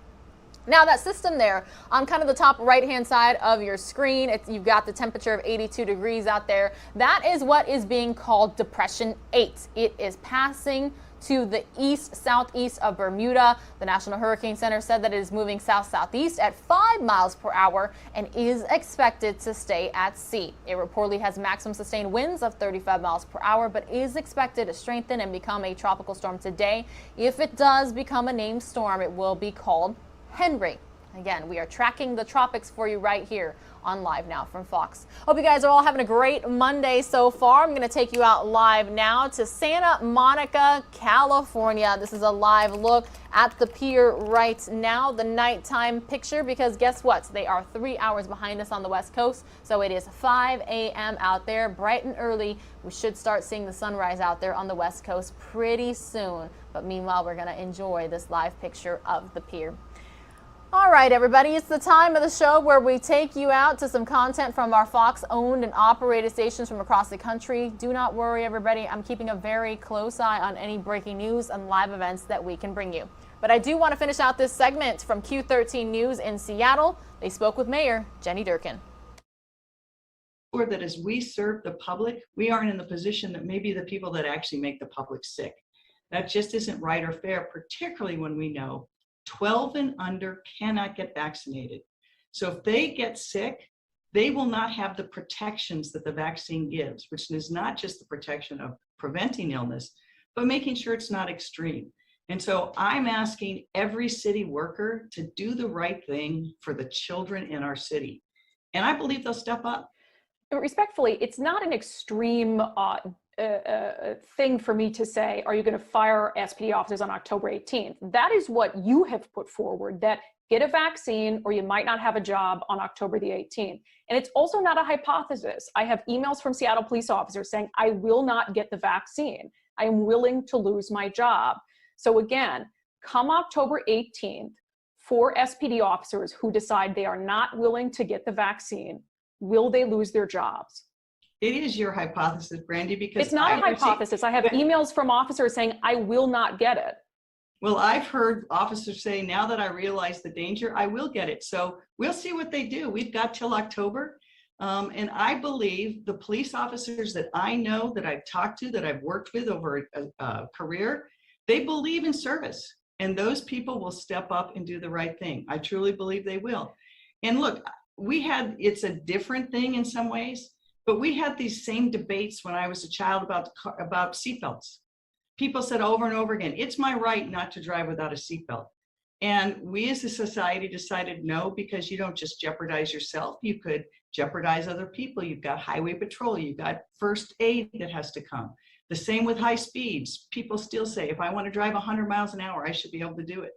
Now that system there on kind of the top right-hand side of your screen, you've got the temperature of 82 degrees out there. That is what is being called Depression 8. It is passing to the southeast of Bermuda. The National Hurricane Center said that it is moving south-southeast at 5 miles per hour and is expected to stay at sea. It reportedly has maximum sustained winds of 35 miles per hour, but is expected to strengthen and become a tropical storm today. If it does become a named storm, it will be called Henry. Again, we are tracking the tropics for you right here on Live Now from Fox. Hope you guys are all having a great Monday so far. I'm going to take you out live now to Santa Monica, California. This is a live look at the pier right now, the nighttime picture, because guess what? They are 3 hours behind us on the West Coast, so it is 5 a.m. out there, bright and early. We should start seeing the sunrise out there on the West Coast pretty soon, but meanwhile, we're going to enjoy this live picture of the pier. All right, everybody, it's the time of the show where we take you out to some content from our Fox-owned and operated stations from across the country. Do not worry, everybody. I'm keeping a very close eye on any breaking news and live events that we can bring you. But I do want to finish out this segment from Q13 News in Seattle. They spoke with Mayor Jenny Durkin. That as we serve the public, we aren't in the position that maybe the people that actually make the public sick. That just isn't right or fair, particularly when we know 12 and under cannot get vaccinated. So if they get sick, they will not have the protections that the vaccine gives, which is not just the protection of preventing illness, but making sure it's not extreme. And so I'm asking every city worker to do the right thing for the children in our city. And I believe they'll step up. Respectfully, it's not an extreme thing for me to say, are you going to fire SPD officers on October 18th? That is what you have put forward, that get a vaccine or you might not have a job on October the 18th. And it's also not a hypothesis. I have emails from Seattle police officers saying, I will not get the vaccine. I am willing to lose my job. So again, come October 18th, for SPD officers who decide they are not willing to get the vaccine, will they lose their jobs? It is your hypothesis, Brandy, because it's not a hypothesis. I have emails from officers saying, I will not get it. Well, I've heard officers say, now that I realize the danger, I will get it. So we'll see what they do. We've got till October. And I believe the police officers that I know, that I've talked to, that I've worked with over a career, they believe in service. And those people will step up and do the right thing. I truly believe they will. And look, it's a different thing in some ways, but we had these same debates when I was a child about seatbelts. People said over and over again, it's my right not to drive without a seatbelt. And we as a society decided no, because you don't just jeopardize yourself, you could jeopardize other people. You've got highway patrol, you've got first aid that has to come. The same with high speeds. People still say, if I want to drive 100 miles an hour, I should be able to do it.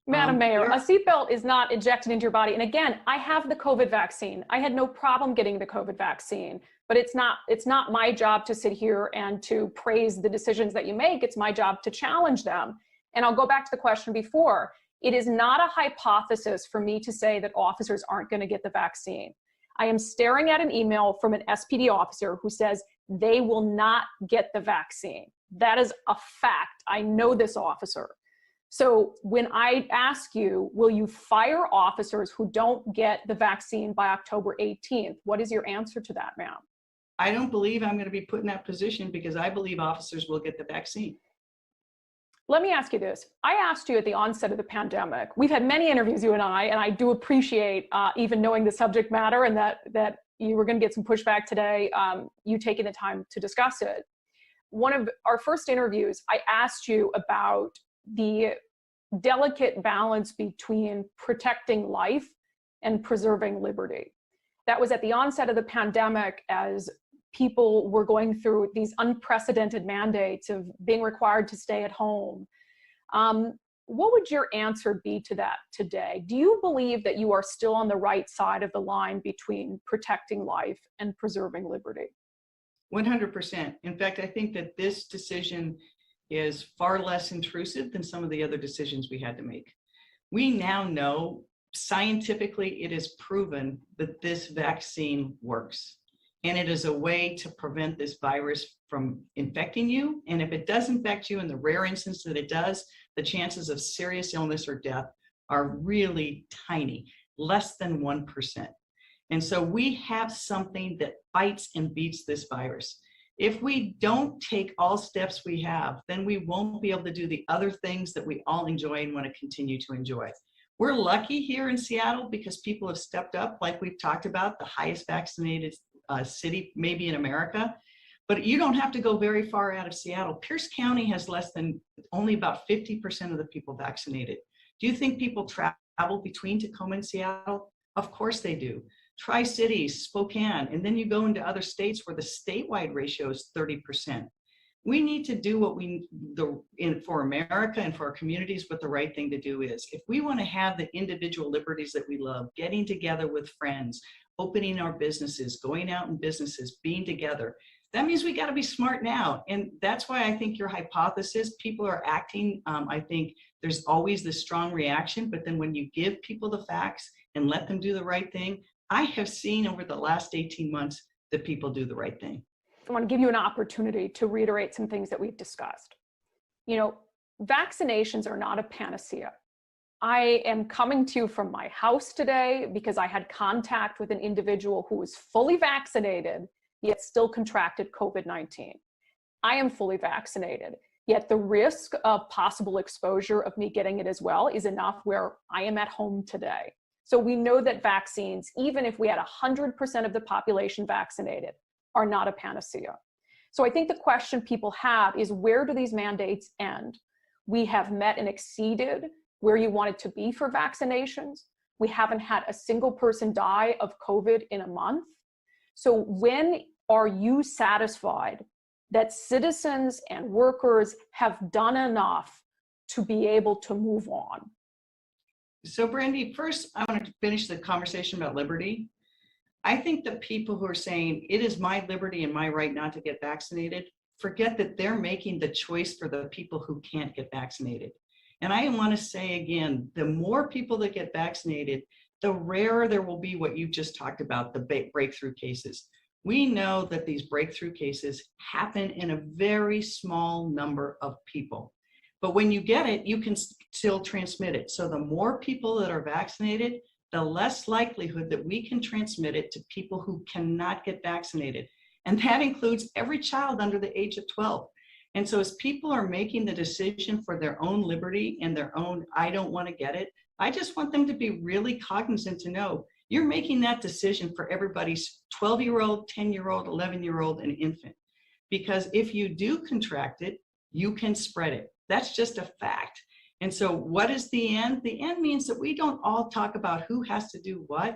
Madam Mayor, a seatbelt is not injected into your body. And again, I have the COVID vaccine. I had no problem getting the COVID vaccine, but it's not my job to sit here and to praise the decisions that you make. It's my job to challenge them. And I'll go back to the question before. It is not a hypothesis for me to say that officers aren't going to get the vaccine. I am staring at an email from an SPD officer who says they will not get the vaccine. That is a fact. I know this officer. So when I ask you, will you fire officers who don't get the vaccine by October 18th? What is your answer to that, ma'am? I don't believe I'm going to be put in that position because I believe officers will get the vaccine. Let me ask you this. I asked you at the onset of the pandemic. We've had many interviews, you and I do appreciate even knowing the subject matter and that you were going to get some pushback today, you taking the time to discuss it. One of our first interviews, I asked you about the delicate balance between protecting life and preserving liberty. That was at the onset of the pandemic as people were going through these unprecedented mandates of being required to stay at home. What would your answer be to that today? Do you believe that you are still on the right side of the line between protecting life and preserving liberty? 100%. In fact, I think that this decision is far less intrusive than some of the other decisions we had to make. We now know scientifically it is proven that this vaccine works. And it is a way to prevent this virus from infecting you. And if it does infect you, in the rare instance that it does, the chances of serious illness or death are really tiny, less than 1%. And so we have something that fights and beats this virus. If we don't take all steps we have, then we won't be able to do the other things that we all enjoy and want to continue to enjoy. We're lucky here in Seattle because people have stepped up, like we've talked about, the highest vaccinated city maybe in America. But you don't have to go very far out of Seattle. Pierce County has only about 50% of the people vaccinated. Do you think people travel between Tacoma and Seattle? Of course they do. Tri-Cities, Spokane, and then you go into other states where the statewide ratio is 30%. We need to do what for America and for our communities, what the right thing to do is. If we want to have the individual liberties that we love, getting together with friends, opening our businesses, going out in businesses, being together, that means we got to be smart now. And that's why I think your hypothesis, people are acting, I think there's always this strong reaction, but then when you give people the facts and let them do the right thing, I have seen over the last 18 months that people do the right thing. I want to give you an opportunity to reiterate some things that we've discussed. You know, vaccinations are not a panacea. I am coming to you from my house today because I had contact with an individual who was fully vaccinated, yet still contracted COVID-19. I am fully vaccinated, yet the risk of possible exposure of me getting it as well is enough where I am at home today. So we know that vaccines, even if we had 100% of the population vaccinated, are not a panacea. So I think the question people have is, where do these mandates end? We have met and exceeded where you want it to be for vaccinations. We haven't had a single person die of COVID in a month. So when are you satisfied that citizens and workers have done enough to be able to move on? So Brandy, first I want to finish the conversation about liberty. I think the people who are saying it is my liberty and my right not to get vaccinated, forget that they're making the choice for the people who can't get vaccinated. And I want to say again, the more people that get vaccinated, the rarer there will be what you just talked about, the breakthrough cases. We know that these breakthrough cases happen in a very small number of people. But when you get it, you can still transmit it. So the more people that are vaccinated, the less likelihood that we can transmit it to people who cannot get vaccinated. And that includes every child under the age of 12. And so as people are making the decision for their own liberty and their own, I don't want to get it, I just want them to be really cognizant to know you're making that decision for everybody's 12-year-old, 10-year-old, 11-year-old, and infant. Because if you do contract it, you can spread it. That's just a fact. And so what is the end? The end means that we don't all talk about who has to do what.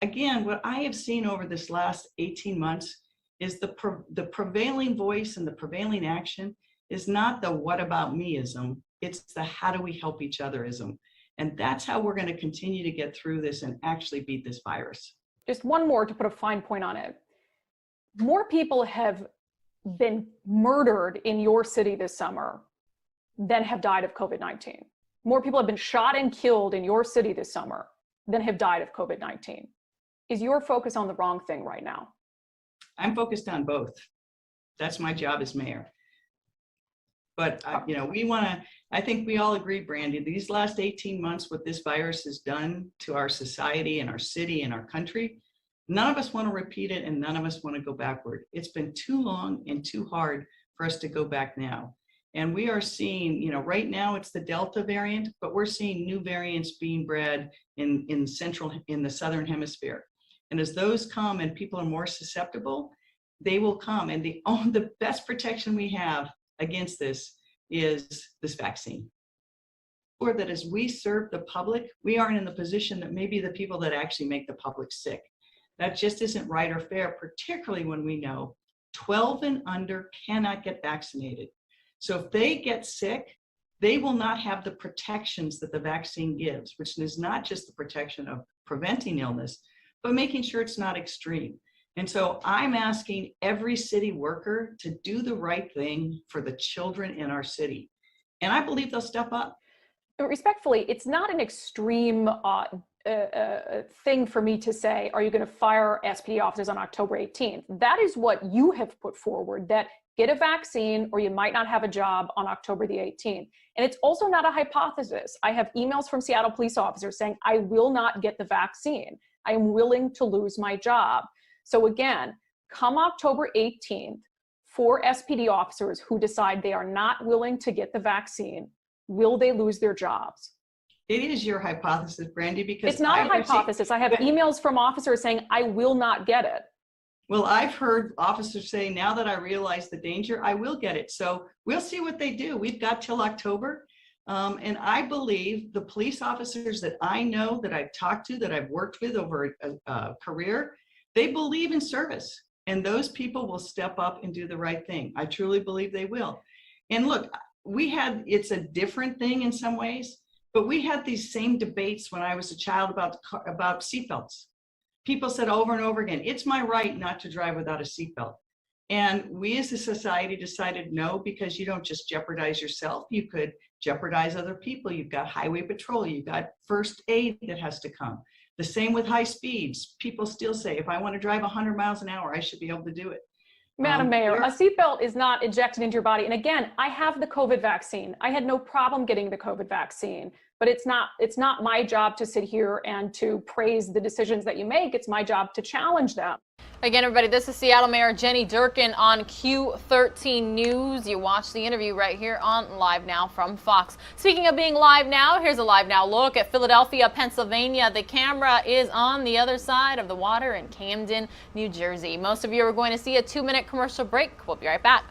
Again, what I have seen over this last 18 months is the prevailing voice and the prevailing action is not the what about meism, it's the how do we help each otherism. And that's how we're going to continue to get through this and actually beat this virus. Just one more to put a fine point on it. More people have been murdered in your city this summer than have died of COVID-19. More people have been shot and killed in your city this summer than have died of COVID-19. Is your focus on the wrong thing right now? I'm focused on both. That's my job as mayor. But you know, I think we all agree, Brandy, these last 18 months, what this virus has done to our society and our city and our country, none of us want to repeat it and none of us want to go backward. It's been too long and too hard for us to go back now. And we are seeing, you know, right now it's the Delta variant, but we're seeing new variants being bred in the Southern Hemisphere. And as those come and people are more susceptible, they will come. And the best protection we have against this is this vaccine. Or that as we serve the public, we aren't in the position that maybe the people that actually make the public sick. That just isn't right or fair, particularly when we know 12 and under cannot get vaccinated. So if they get sick, they will not have the protections that the vaccine gives, which is not just the protection of preventing illness, but making sure it's not extreme. And so I'm asking every city worker to do the right thing for the children in our city. And I believe they'll step up. Respectfully, it's not an extreme a thing for me to say, are you going to fire SPD officers on October 18th? That is what you have put forward, that get a vaccine or you might not have a job on October the 18th. And it's also not a hypothesis. I have emails from Seattle police officers saying, I will not get the vaccine. I am willing to lose my job. So again, come October 18th, for SPD officers who decide they are not willing to get the vaccine, will they lose their jobs? It is your hypothesis, Brandy, because it's not a hypothesis. I have emails from officers saying, I will not get it. Well, I've heard officers say, now that I realize the danger, I will get it. So we'll see what they do. We've got till October. And I believe the police officers that I know, that I've talked to, that I've worked with over a career, they believe in service. And those people will step up and do the right thing. I truly believe they will. And look, it's a different thing in some ways, but we had these same debates when I was a child about seatbelts. People said over and over again, it's my right not to drive without a seatbelt. And we as a society decided no, because you don't just jeopardize yourself, you could jeopardize other people. You've got highway patrol, you've got first aid that has to come. The same with high speeds. People still say, if I want to drive 100 miles an hour, I should be able to do it. Madam Mayor, a seatbelt is not injected into your body. And again, I have the COVID vaccine. I had no problem getting the COVID vaccine, but it's not my job to sit here and to praise the decisions that you make. It's my job to challenge them. Again, everybody, this is Seattle Mayor Jenny Durkan on Q13 News. You watch the interview right here on Live Now from Fox. Speaking of being live now, here's a Live Now look at Philadelphia, Pennsylvania. The camera is on the other side of the water in Camden, New Jersey. Most of you are going to see a 2-minute commercial break. We'll be right back.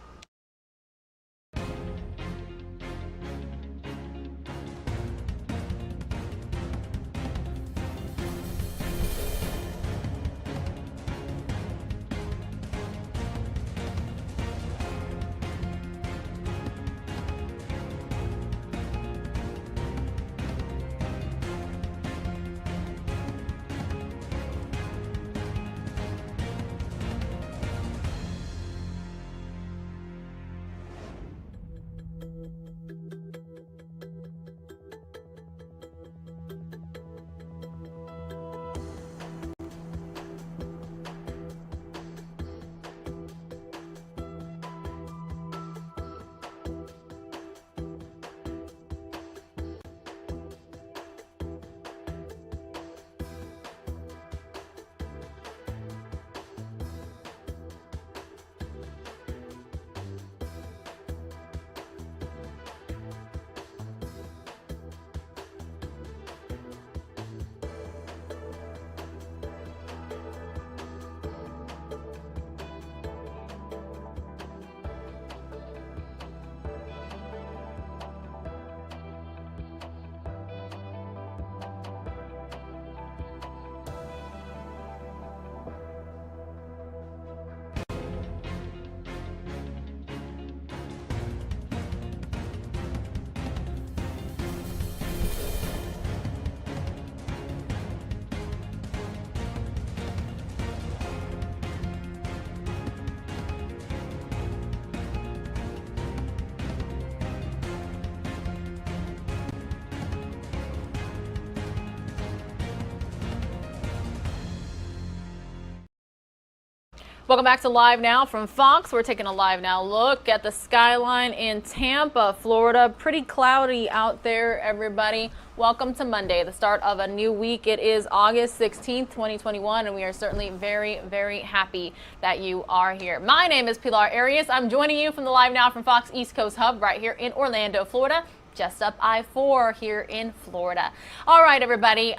Welcome back to Live Now from Fox. We're taking a Live Now look at the skyline in Tampa, Florida. Pretty cloudy out there, everybody. Welcome to Monday, the start of a new week. It is August 16th, 2021, and we are certainly very, very happy that you are here. My name is Pilar Arias. I'm joining you from the Live Now from Fox East Coast Hub right here in Orlando, Florida. Just up I-4 here in Florida. All right, everybody.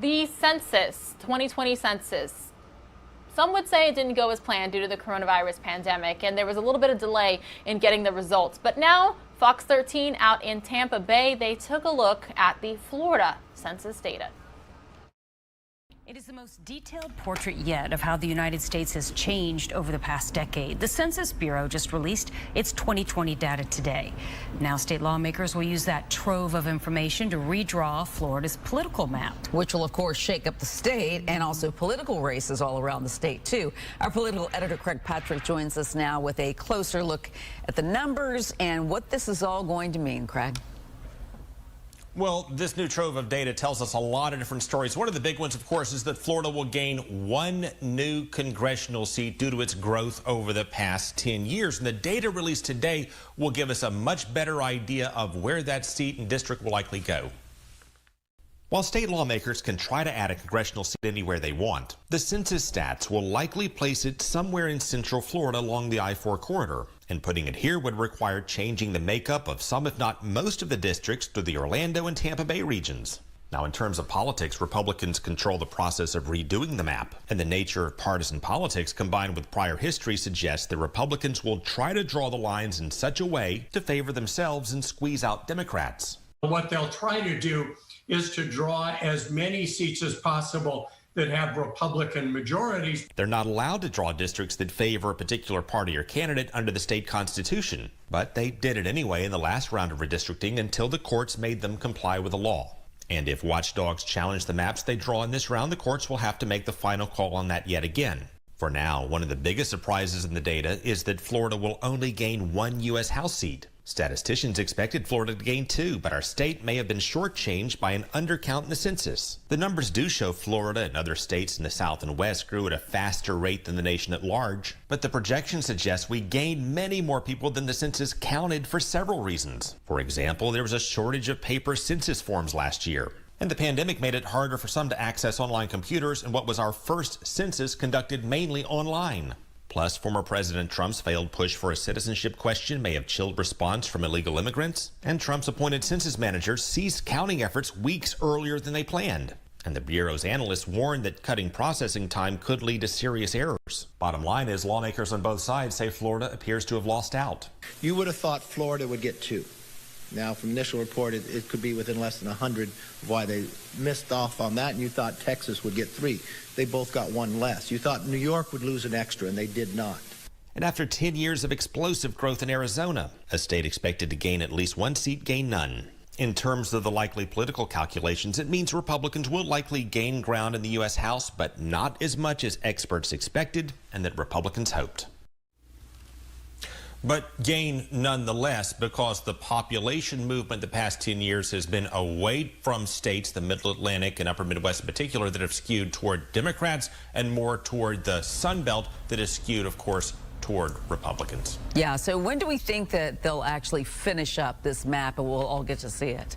The census, 2020 census. Some would say it didn't go as planned due to the coronavirus pandemic, and there was a little bit of delay in getting the results. But now, Fox 13 out in Tampa Bay, they took a look at the Florida census data. It is the most detailed portrait yet of how the United States has changed over the past decade. The Census Bureau just released its 2020 data today. Now state lawmakers will use that trove of information to redraw Florida's political map. Which will, of course, shake up the state and also political races all around the state, too. Our political editor, Craig Patrick, joins us now with a closer look at the numbers and what this is all going to mean, Craig. Well, this new trove of data tells us a lot of different stories. One of the big ones, of course, is that Florida will gain one new congressional seat due to its growth over the past 10 years. And the data released today will give us a much better idea of where that seat and district will likely go. While state lawmakers can try to add a congressional seat anywhere they want, the census stats will likely place it somewhere in central Florida along the I-4 corridor. And putting it here would require changing the makeup of some, if not most, of the districts through the Orlando and Tampa Bay regions. Now, in terms of politics, Republicans control the process of redoing the map. And the nature of partisan politics combined with prior history suggests that Republicans will try to draw the lines in such a way to favor themselves and squeeze out Democrats. What they'll try to do is to draw as many seats as possible that have Republican majorities. They're not allowed to draw districts that favor a particular party or candidate under the state constitution, but they did it anyway in the last round of redistricting until the courts made them comply with the law. And if watchdogs challenge the maps they draw in this round, the courts will have to make the final call on that yet again. For now, one of the biggest surprises in the data is that Florida will only gain one U.S. House seat. Statisticians expected Florida to gain 2, but our state may have been shortchanged by an undercount in the census. The numbers do show Florida and other states in the South and West grew at a faster rate than the nation at large, but the projections suggest we gained many more people than the census counted for several reasons. For example, there was a shortage of paper census forms last year, and the pandemic made it harder for some to access online computers in what was our first census conducted mainly online. Plus, former President Trump's failed push for a citizenship question may have chilled response from illegal immigrants, and Trump's appointed census managers ceased counting efforts weeks earlier than they planned. And the Bureau's analysts warned that cutting processing time could lead to serious errors. Bottom line is lawmakers on both sides say Florida appears to have lost out. You would have thought Florida would get 2. Now, from initial report, it could be within less than 100 of why they missed off on that, and you thought Texas would get 3. They both got 1 less. You thought New York would lose an extra, and they did not. And after 10 years of explosive growth in Arizona, a state expected to gain at least 1 seat gained none. In terms of the likely political calculations, it means Republicans will likely gain ground in the U.S. House, but not as much as experts expected and that Republicans hoped. But gain nonetheless, because the population movement the past 10 years has been away from states, the Middle Atlantic and Upper Midwest in particular, that have skewed toward Democrats and more toward the Sun Belt that is skewed, of course, toward Republicans. Yeah, so when do we think that they'll actually finish up this map and we'll all get to see it?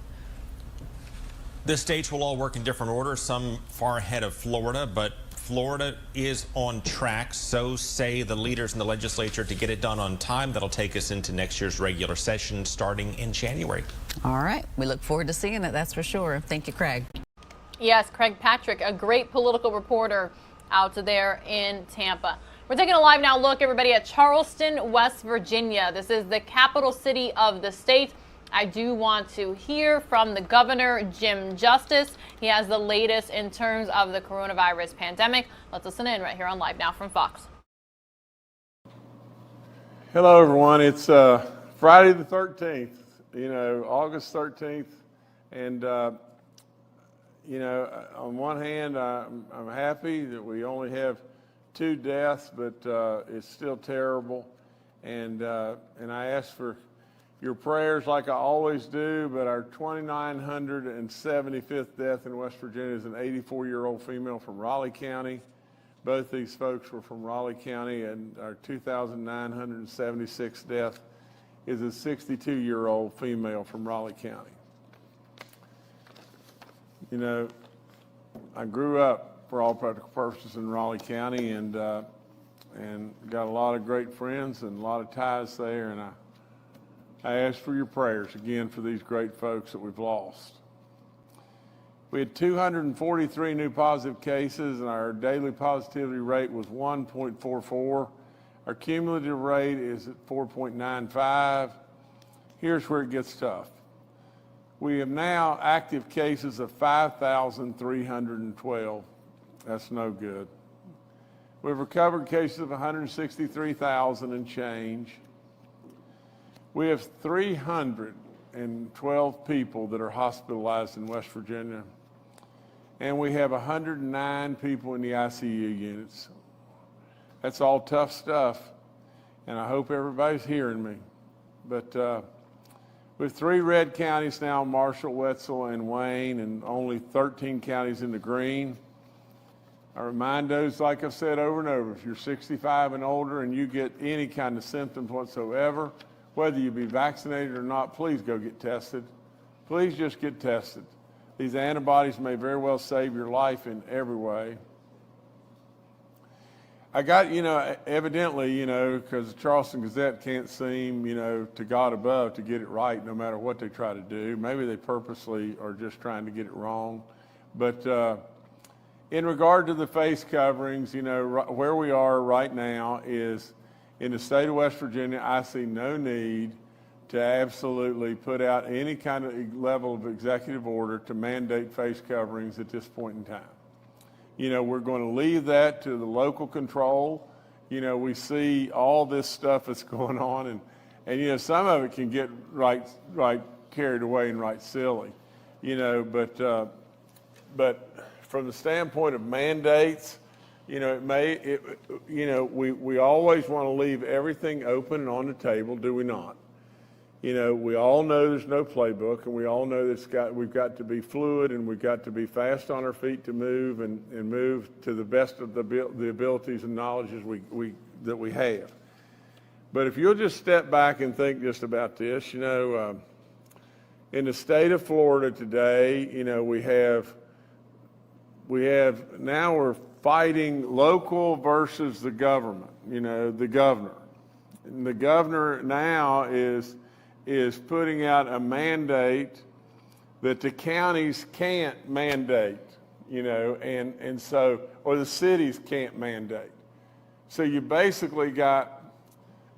The states will all work in different order, some far ahead of Florida, but Florida is on track, so say the leaders in the legislature, to get it done on time. That'll take us into next year's regular session starting in January. All right. We look forward to seeing it, that's for sure. Thank you, Craig. Yes, Craig Patrick, a great political reporter out there in Tampa. We're taking a live now look, everybody, at Charleston, West Virginia. This is the capital city of the state. I do want to hear from the governor, Jim Justice. He has the latest in terms of the coronavirus pandemic. Let's listen in right here on Live Now from Fox. Hello, everyone. It's Friday the 13th, August 13th. And, on one hand, I'm happy that we only have 2 deaths, but it's still terrible. And I ask for your prayers like I always do, but our 2,975th death in West Virginia is an 84-year-old female from Raleigh County. Both these folks were from Raleigh County, and our 2,976th death is a 62-year-old female from Raleigh County. I grew up, for all practical purposes, in Raleigh County, and got a lot of great friends and a lot of ties there, and I ask for your prayers again for these great folks that we've lost. We had 243 new positive cases, and our daily positivity rate was 1.44. Our cumulative rate is at 4.95. Here's where it gets tough. We have now active cases of 5,312. That's no good. We've recovered cases of 163,000 and change. We have 312 people that are hospitalized in West Virginia, and we have 109 people in the ICU units. That's all tough stuff, and I hope everybody's hearing me. But With 3 red counties now, Marshall, Wetzel, and Wayne, and only 13 counties in the green. I remind those, like I've said over and over, if you're 65 and older and you get any kind of symptoms whatsoever, whether you be vaccinated or not, please go get tested. Please just get tested. These antibodies may very well save your life in every way. I got, evidently, because the Charleston Gazette can't seem, to God above to get it right no matter what they try to do. Maybe they purposely are just trying to get it wrong. But in regard to the face coverings, where we are right now is in the state of West Virginia, I see no need to absolutely put out any kind of level of executive order to mandate face coverings at this point in time. We're going to leave that to the local control. We see all this stuff that's going on, and some of it can get right carried away and right silly, but from the standpoint of mandates, we always want to leave everything open and on the table, do we not? We all know there's no playbook, and we all know we've got to be fluid, and we've got to be fast on our feet to move and move to the best of the abilities and knowledges that we have. But if you'll just step back and think just about this, in the state of Florida today, we're fighting local versus the government, the governor. And the governor now is putting out a mandate that the counties can't mandate, and so, or the cities can't mandate. So you basically got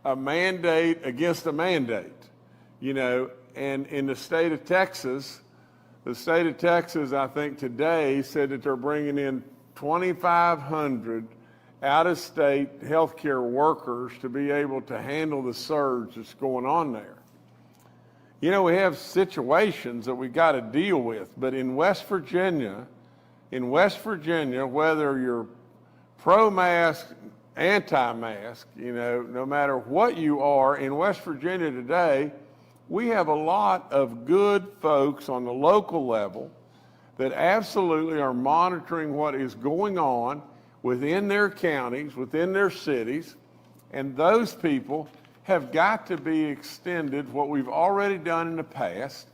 a mandate against a mandate, and in the state of Texas, I think today said that they're bringing in 2,500 out-of-state healthcare workers to be able to handle the surge that's going on there. We have situations that we got to deal with, but in West Virginia, whether you're pro-mask, anti-mask, no matter what you are, in West Virginia today, we have a lot of good folks on the local level that absolutely are monitoring what is going on within their counties, within their cities, and those people have got to be extended what we've already done in the past.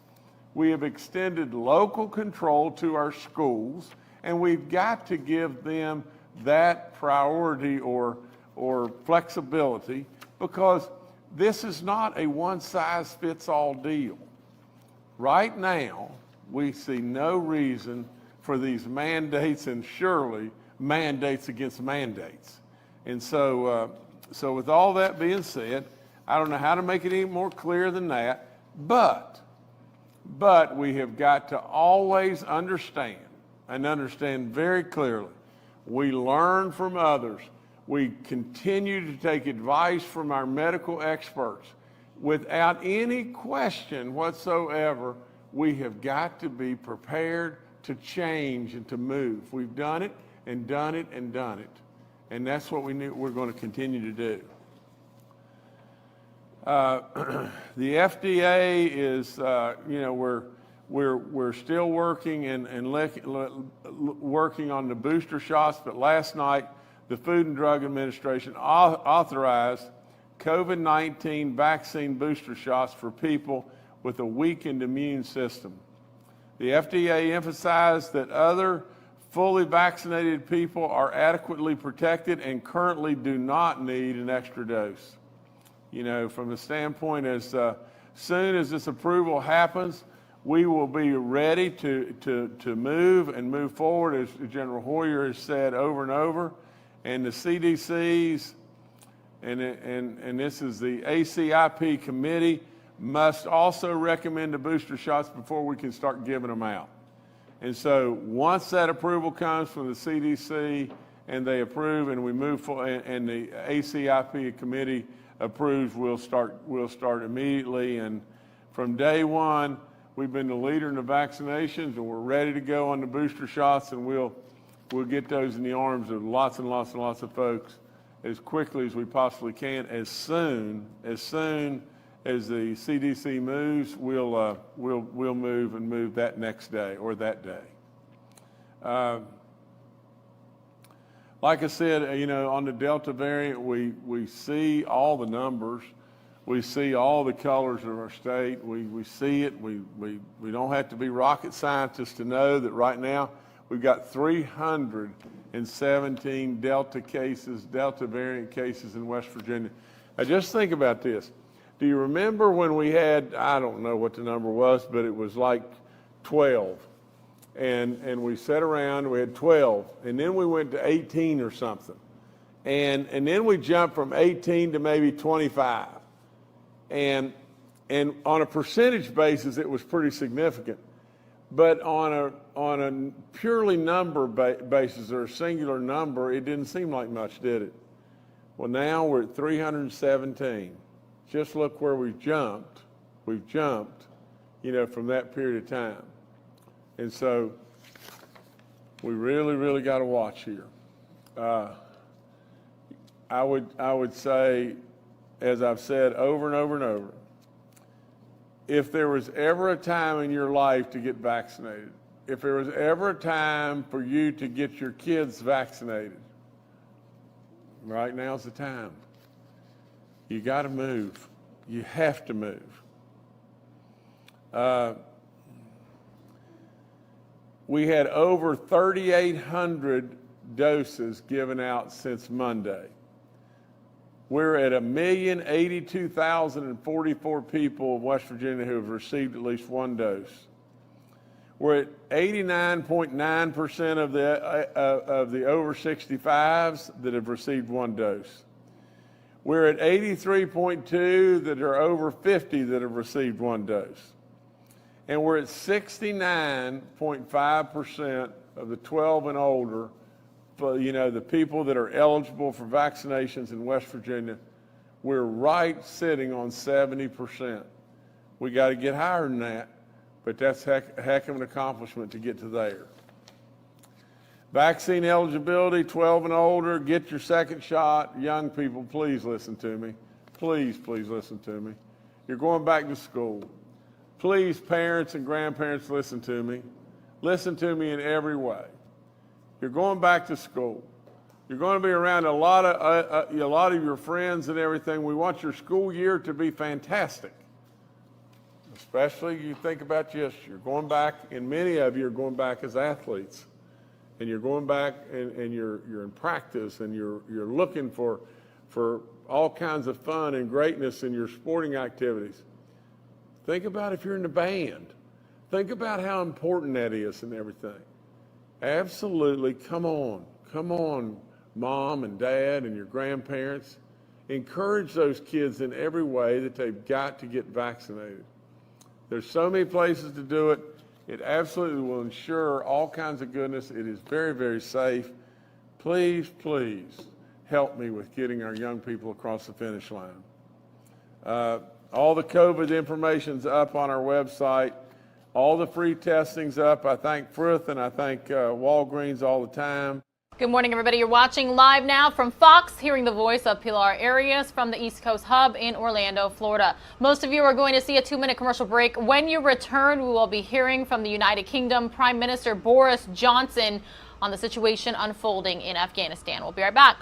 We have extended local control to our schools, and we've got to give them that priority or flexibility, because this is not a one-size-fits-all deal. Right now, we see no reason for these mandates, and surely mandates against mandates. And so with all that being said, I don't know how to make it any more clear than that, but we have got to always understand, and understand very clearly, we learn from others. We continue to take advice from our medical experts. Without any question whatsoever, we have got to be prepared to change and to move. We've done it and done it and done it. And that's what we're going to continue to do. The FDA is, we're still working and working on the booster shots, but last night the Food and Drug Administration authorized COVID-19 vaccine booster shots for people with a weakened immune system. The FDA emphasized that other fully vaccinated people are adequately protected and currently do not need an extra dose. From the standpoint, as soon as this approval happens, we will be ready to move forward, as General Hoyer has said over and over. And the CDC's, and this is the ACIP committee, must also recommend the booster shots before we can start giving them out. And so once that approval comes from the CDC and they approve and we move forward, and the ACIP committee approves, we'll start immediately. And from day one, we've been the leader in the vaccinations, and we're ready to go on the booster shots, and we'll get those in the arms of lots and lots and lots of folks as quickly as we possibly can, as soon CDC moves, we'll move and move that next day or that day. Like I said, you know, on the Delta variant, we see all the numbers. We see all the colors of our state. We see it. We don't have to be rocket scientists to know that right now we've got 317 Delta variant cases in West Virginia. Now just think about this. Do you remember when we had, I don't know what the number was, but it was like 12. And we sat around, we had 12, and then we went to 18 or something. And then we jumped from 18 to maybe 25. And on a percentage basis, it was pretty significant. But on a purely number basis or a singular number, it didn't seem like much, did it? Well, now we're at 317. Just look where we've jumped. We've jumped, you know, from that period of time. And so we really, really got to watch here. I would say, as I've said over and over and over, if there was ever a time in your life to get vaccinated, if there was ever a time for you to get your kids vaccinated, right now's the time. You got to move. You have to move. We had over 3,800 doses given out since Monday. We're at 1,082,044 people in West Virginia who have received at least one dose. We're at 89.9% of the over 65s that have received one dose. We're at 83.2 that are over 50 that have received one dose. And we're at 69.5% of the 12 and older, you know, the people that are eligible for vaccinations in West Virginia. We're right sitting on 70%. We got to get higher than that, but that's a heck of an accomplishment to get to there. Vaccine eligibility, 12 and older, get your second shot. Young people, please listen to me. Please, please listen to me. You're going back to school. Please, parents and grandparents, listen to me. Listen to me in every way. You're going back to school. You're going to be around a lot of your friends and everything. We want your school year to be fantastic. Especially you think about you're going back, and many of you are going back as athletes. And you're going back and you're in practice and you're looking for all kinds of fun and greatness in your sporting activities. Think about if you're in the band. Think about how important that is and everything. Absolutely, come on, mom and dad and your grandparents. Encourage those kids in every way that they've got to get vaccinated. There's so many places to do it. It absolutely will ensure all kinds of goodness. It is very, very safe. Please, please help me with getting our young people across the finish line. All the COVID information's up on our website. All the free testing's up. I thank Frith and I thank Walgreens all the time. Good morning, everybody. You're watching Live Now from Fox, hearing the voice of Pilar Arias from the East Coast Hub in Orlando, Florida. Most of you are going to see a 2-minute commercial break. When you return, we will be hearing from the United Kingdom Prime Minister Boris Johnson on the situation unfolding in Afghanistan. We'll be right back.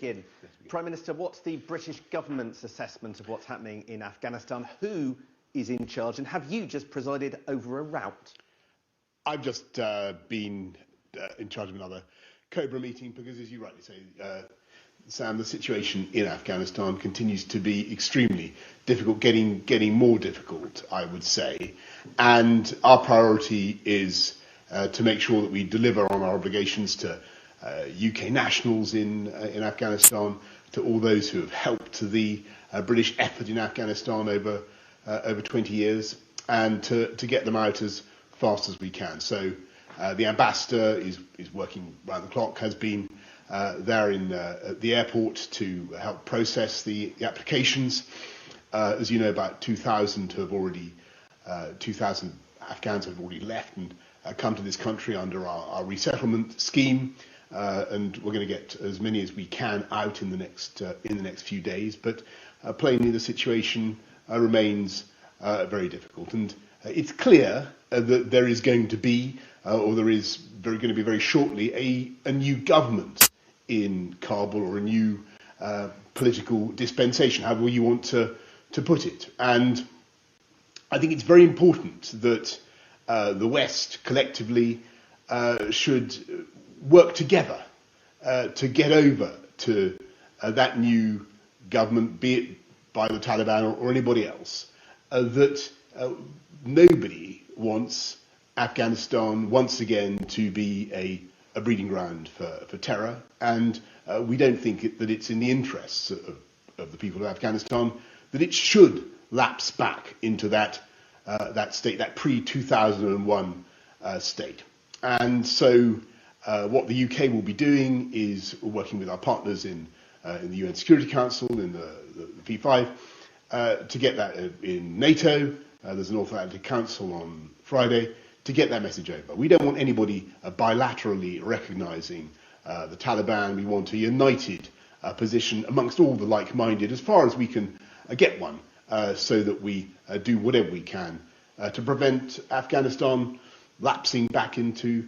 begin. Prime Minister, what's the British government's assessment of what's happening in Afghanistan? Who is in charge, and have you just presided over a rout? I've just been in charge of another COBRA meeting because, as you rightly say, Sam, the situation in Afghanistan continues to be extremely difficult, getting more difficult, I would say. And our priority is to make sure that we deliver on our obligations to UK nationals in Afghanistan, to all those who have helped the British effort in Afghanistan over 20 years, and to get them out as fast as we can. So the ambassador is working round the clock, has been there at the airport to help process the applications. As you know, about 2,000 Afghans have already left and come to this country under our resettlement scheme, and we're going to get as many as we can out in the next few days. But plainly, the situation remains very difficult, and it's clear that there is going to be, or there is going to be very shortly, a new government in Kabul, or a new political dispensation, however you want to put it. And I think it's very important that the West collectively should work together to get over to that new government, be it by the Taliban or anybody else, that nobody wants Afghanistan once again to be a breeding ground for terror, and we don't think that it's in the interests of the people of Afghanistan that it should lapse back into that state, that pre-2001 state. And so what the UK will be doing is working with our partners in the UN Security Council, in the P5, to get that in NATO. There's a North Atlantic Council on Friday to get that message over. We don't want anybody bilaterally recognising the Taliban. We want a united position amongst all the like-minded, as far as we can get one, so that we do whatever we can to prevent Afghanistan lapsing back into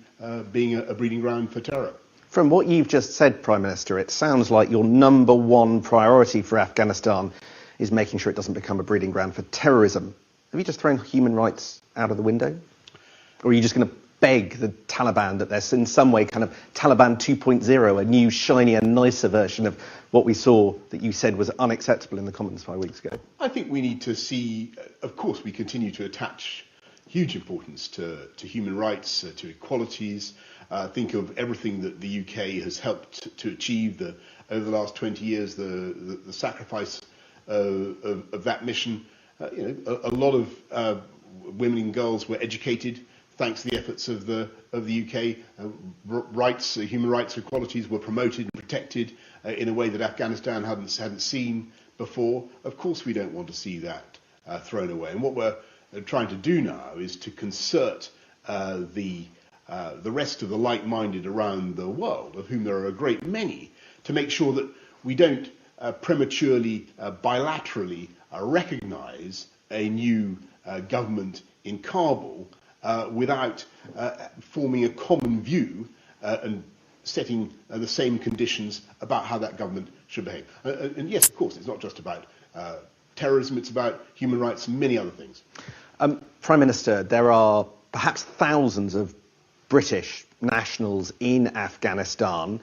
being a breeding ground for terror. From what you've just said, Prime Minister, it sounds like your number one priority for Afghanistan is making sure it doesn't become a breeding ground for terrorism. Have you just thrown human rights out of the window? Or are you just going to beg the Taliban that there's in some way kind of Taliban 2.0, a new, shinier, nicer version of what we saw that you said was unacceptable in the Commons 5 weeks ago? I think we need to see, of course, we continue to attach huge importance to human rights, to equalities. Think of everything that the UK has helped to achieve over the last 20 years, the sacrifice of that mission. A lot of women and girls were educated thanks to the efforts of the UK. Human rights, equalities were promoted and protected in a way that Afghanistan hadn't seen before. Of course, we don't want to see that thrown away. And what we're trying to do now is to concert the rest of the like-minded around the world, of whom there are a great many, to make sure that we don't prematurely, bilaterally recognise a new government in Kabul without forming a common view and setting the same conditions about how that government should behave. And yes, of course, it's not just about terrorism, it's about human rights and many other things. Prime Minister, there are perhaps thousands of British nationals in Afghanistan.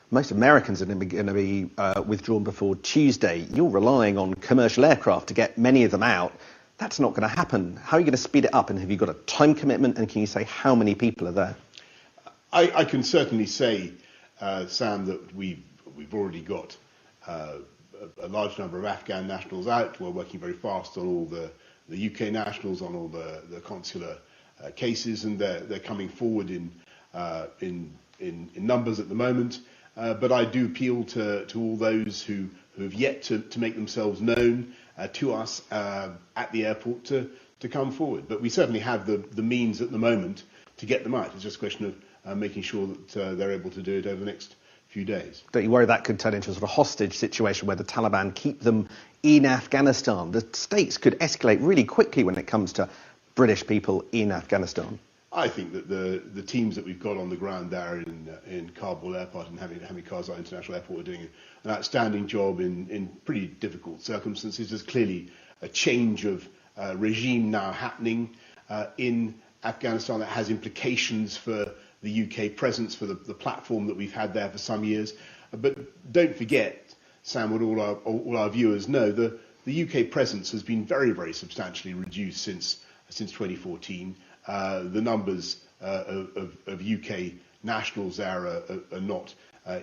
Most Americans are going to be withdrawn before Tuesday. You're relying on commercial aircraft to get many of them out. That's not going to happen. How are you going to speed it up? And have you got a time commitment? And can you say how many people are there? I can certainly say, Sam, that we've already got a large number of Afghan nationals out. We're working very fast on all the UK nationals, on all the consular cases, and they're coming forward in numbers at the moment. But I do appeal to all those who have yet to make themselves known to us at the airport to come forward. But we certainly have the means at the moment to get them out. It's just a question of making sure that they're able to do it over the next few days. Don't you worry that could turn into a sort of hostage situation where the Taliban keep them in Afghanistan? The stakes could escalate really quickly when it comes to British people in Afghanistan. I think that the teams that we've got on the ground there in Kabul airport and Hamid Karzai International Airport are doing an outstanding job in pretty difficult circumstances. There's clearly a change of regime now happening in Afghanistan that has implications for the UK presence, for the platform that we've had there for some years. But don't forget, Sam, what all our viewers know, the UK presence has been very, very substantially reduced since 2014. The numbers of UK nationals there are not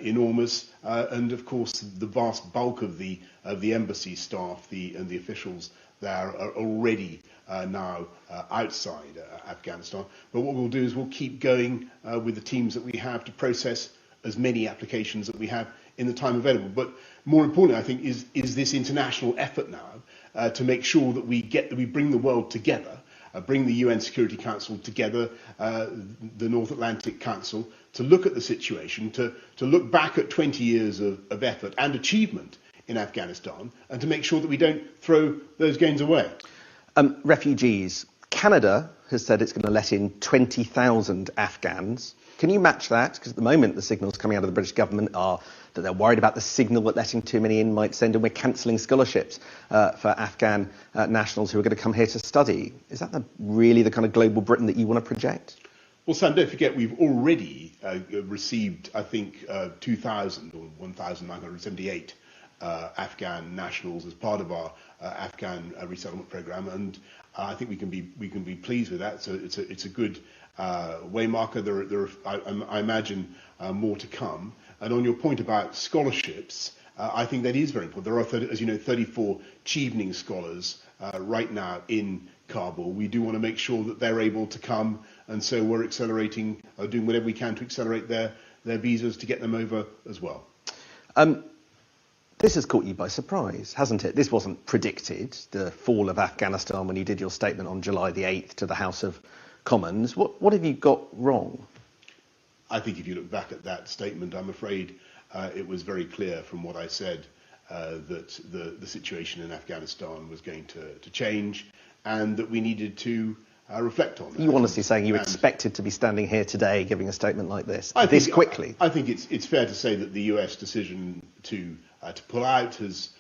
enormous, and of course the vast bulk of the embassy staff and the officials there are already now outside Afghanistan. But what we'll do is we'll keep going with the teams that we have to process as many applications that we have in the time available. But more importantly, I think, is this international effort now to make sure that we bring the world together. Bring the UN Security Council together, the North Atlantic Council, to look at the situation, to look back at 20 years of effort and achievement in Afghanistan, and to make sure that we don't throw those gains away. Refugees. Canada has said it's going to let in 20,000 Afghans. Can you match that? Because at the moment the signals coming out of the British government are that they're worried about the signal that letting too many in might send, and we're cancelling scholarships for Afghan nationals who are going to come here to study. Is that really the kind of global Britain that you want to project? Well, Sam, don't forget we've already received, I think, 2,000 or 1,978 Afghan nationals as part of our Afghan resettlement program, and I think we can be pleased with that. So it's a good waymarker. There are, I imagine, more to come. And on your point about scholarships, I think that is very important. There are, as you know, 34 Chevening scholars right now in Kabul. We do want to make sure that they're able to come, and so we're accelerating, doing whatever we can to accelerate their visas to get them over as well. This has caught you by surprise, hasn't it? This wasn't predicted, the fall of Afghanistan, when you did your statement on July the 8th to the House of Commons. What have you got wrong? I think if you look back at that statement, I'm afraid it was very clear from what I said that the situation in Afghanistan was going to change, and that we needed to reflect on that. You honestly saying you expected to be standing here today giving a statement like this, quickly? I think it's fair to say that the US decision to pull out has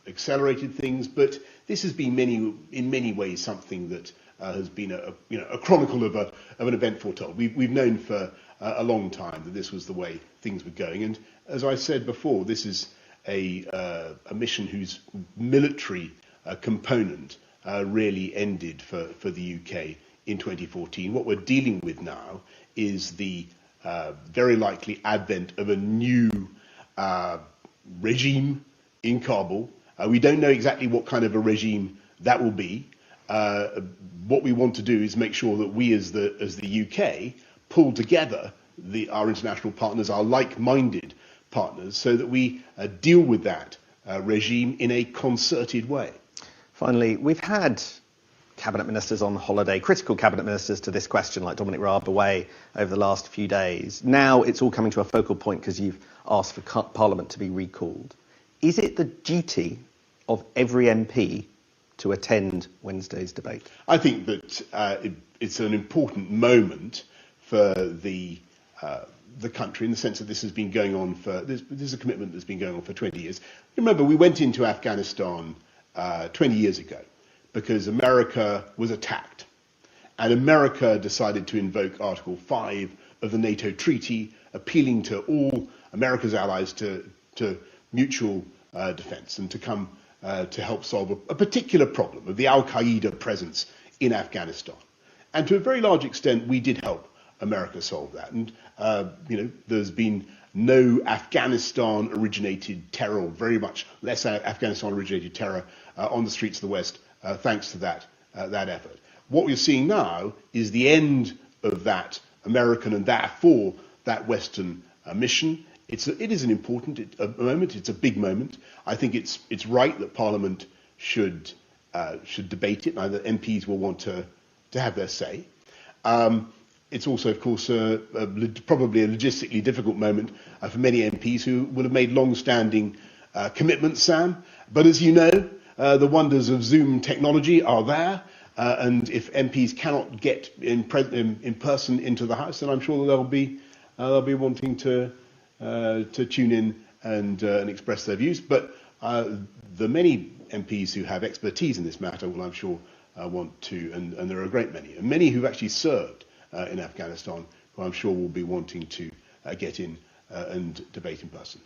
accelerated things, but this has been in many ways something that has been a chronicle of an event foretold. We've known for a long time that this was the way things were going, and as I said before, this is a mission whose military component really ended for the UK in 2014. What we're dealing with now is the very likely advent of a new regime in Kabul. We don't know exactly what kind of a regime that will be. What we want to do is make sure that we as the UK pull together our international partners, our like-minded partners, so that we deal with that regime in a concerted way. Finally, we've had cabinet ministers on holiday, critical cabinet ministers to this question, like Dominic Raab, away over the last few days. Now it's all coming to a focal point because you've asked for Parliament to be recalled. Is it the duty of every MP to attend Wednesday's debate? I think that it's an important moment for the country, in the sense that this has been going on this is a commitment that's been going on for 20 years. Remember, we went into Afghanistan 20 years ago because America was attacked, and America decided to invoke Article 5 of the NATO treaty, appealing to all America's allies to mutual defense and to come to help solve a particular problem of the Al-Qaeda presence in Afghanistan. And to a very large extent, we did help America solve that. And, there's been no Afghanistan-originated terror, or very much less Afghanistan-originated terror on the streets of the West, thanks to that effort. What we're seeing now is the end of that American and therefore that Western mission. It is an important moment. It's a big moment. I think it's right that Parliament should debate it, and that MPs will want to have their say. It's also, of course, probably a logistically difficult moment for many MPs who will have made long-standing commitments, Sam. But as you know, the wonders of Zoom technology are there. And if MPs cannot get in person into the House, then I'm sure that they'll be wanting to tune in and express their views. But the many MPs who have expertise in this matter will, I'm sure, want to, and there are a great many, and many who've actually served in Afghanistan, who I'm sure will be wanting to get in and debate in person.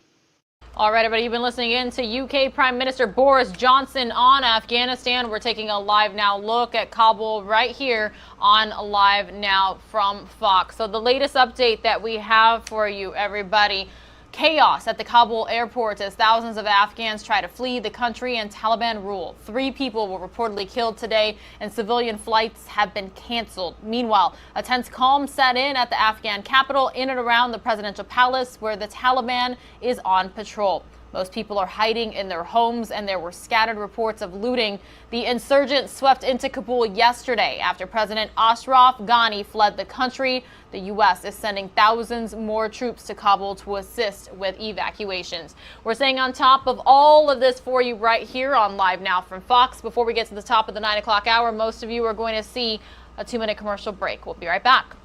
All right, everybody, you've been listening in to UK Prime Minister Boris Johnson on Afghanistan. We're taking a live now look at Kabul right here on Live Now from Fox. So the latest update that we have for you, everybody. Chaos at the Kabul airport as thousands of Afghans try to flee the country and Taliban rule. 3 people were reportedly killed today and civilian flights have been canceled. Meanwhile, a tense calm set in at the Afghan capital in and around the presidential palace where the Taliban is on patrol. Most people are hiding in their homes and there were scattered reports of looting. The insurgents swept into Kabul yesterday after President Ashraf Ghani fled the country. The U.S. is sending thousands more troops to Kabul to assist with evacuations. We're staying on top of all of this for you right here on Live Now from Fox. Before we get to the top of the 9 o'clock hour, most of you are going to see a 2-minute commercial break. We'll be right back.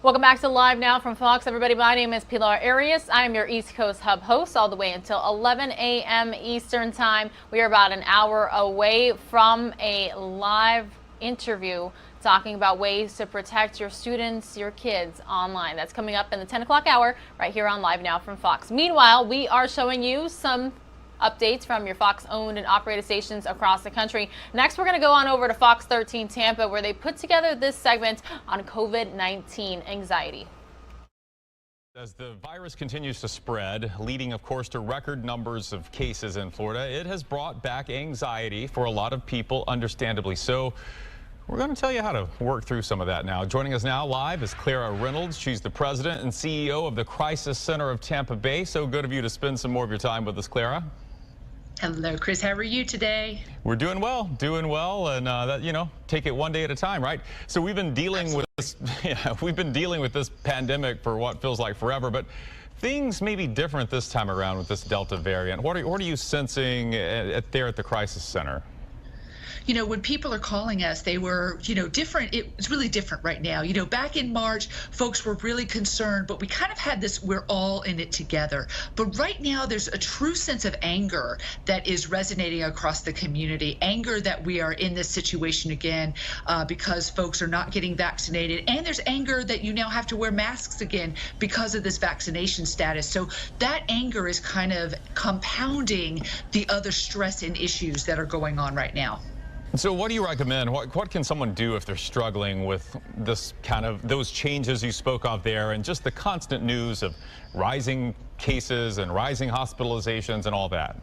Welcome back to Live Now from Fox, everybody. My name is Pilar Arias. I am your East Coast Hub host all the way until 11 a.m. Eastern Time. We are about an hour away from a live interview talking about ways to protect your students, your kids online. That's coming up in the 10 o'clock hour right here on Live Now from Fox. Meanwhile, we are showing you some updates from your Fox owned and operated stations across the country. Next, we're going to go on over to Fox 13 Tampa, where they put together this segment on COVID-19 anxiety. As the virus continues to spread, leading, of course, to record numbers of cases in Florida, it has brought back anxiety for a lot of people, understandably so. We're going to tell you how to work through some of that now. Joining us now live is Clara Reynolds. She's the president and CEO of the Crisis Center of Tampa Bay. So good of you to spend some more of your time with us, Clara. Hello, Chris. How are you today? We're doing well, and that, you know, take it one day at a time, right? So we've been dealing with this. Yeah, we've been dealing with this pandemic for what feels like forever, but things may be different this time around with this Delta variant. What are you sensing there at the Crisis Center? You know, when people are calling us, they were, different. It's really different right now. Back in March, folks were really concerned, but we kind of had this, we're all in it together. But right now, there's a true sense of anger that is resonating across the community. Anger that we are in this situation again because folks are not getting vaccinated. And there's anger that you now have to wear masks again because of this vaccination status. So that anger is kind of compounding the other stress and issues that are going on right now. So what do you recommend? What can someone do if they're struggling with this kind of those changes you spoke of there and just the constant news of rising cases and rising hospitalizations and all that?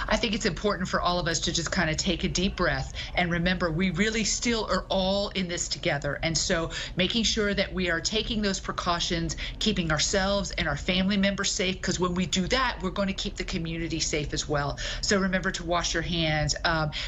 I think it's important for all of us to just kind of take a deep breath and remember we really still are all in this together. And so making sure that we are taking those precautions, keeping ourselves and our family members safe, because when we do that, we're going to keep the community safe as well. So remember to wash your hands.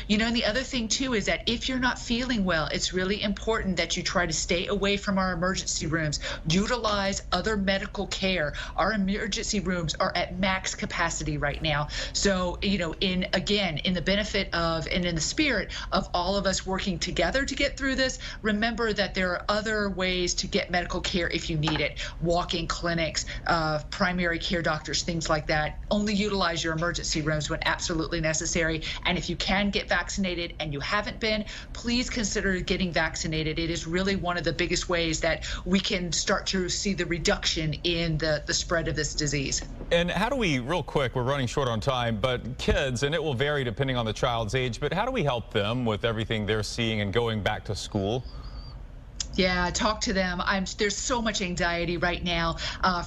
You know, and the other thing too is that if you're not feeling well, it's really important that you try to stay away from our emergency rooms. Utilize other medical care. Our emergency rooms are at max capacity right now. So, you know, in the benefit of and in the spirit of all of us working together to get through this, remember that there are other ways to get medical care if you need it. Walk-in clinics, primary care doctors, things like that. Only utilize your emergency rooms when absolutely necessary. And if you can get vaccinated and you haven't been, please consider getting vaccinated. It is really one of the biggest ways that we can start to see the reduction in the spread of this disease. And how do we, real quick, we're running short on time, but kids, and it will vary depending on the child's age, but how do we help them with everything they're seeing and going back to school? Yeah, talk to them. There's so much anxiety right now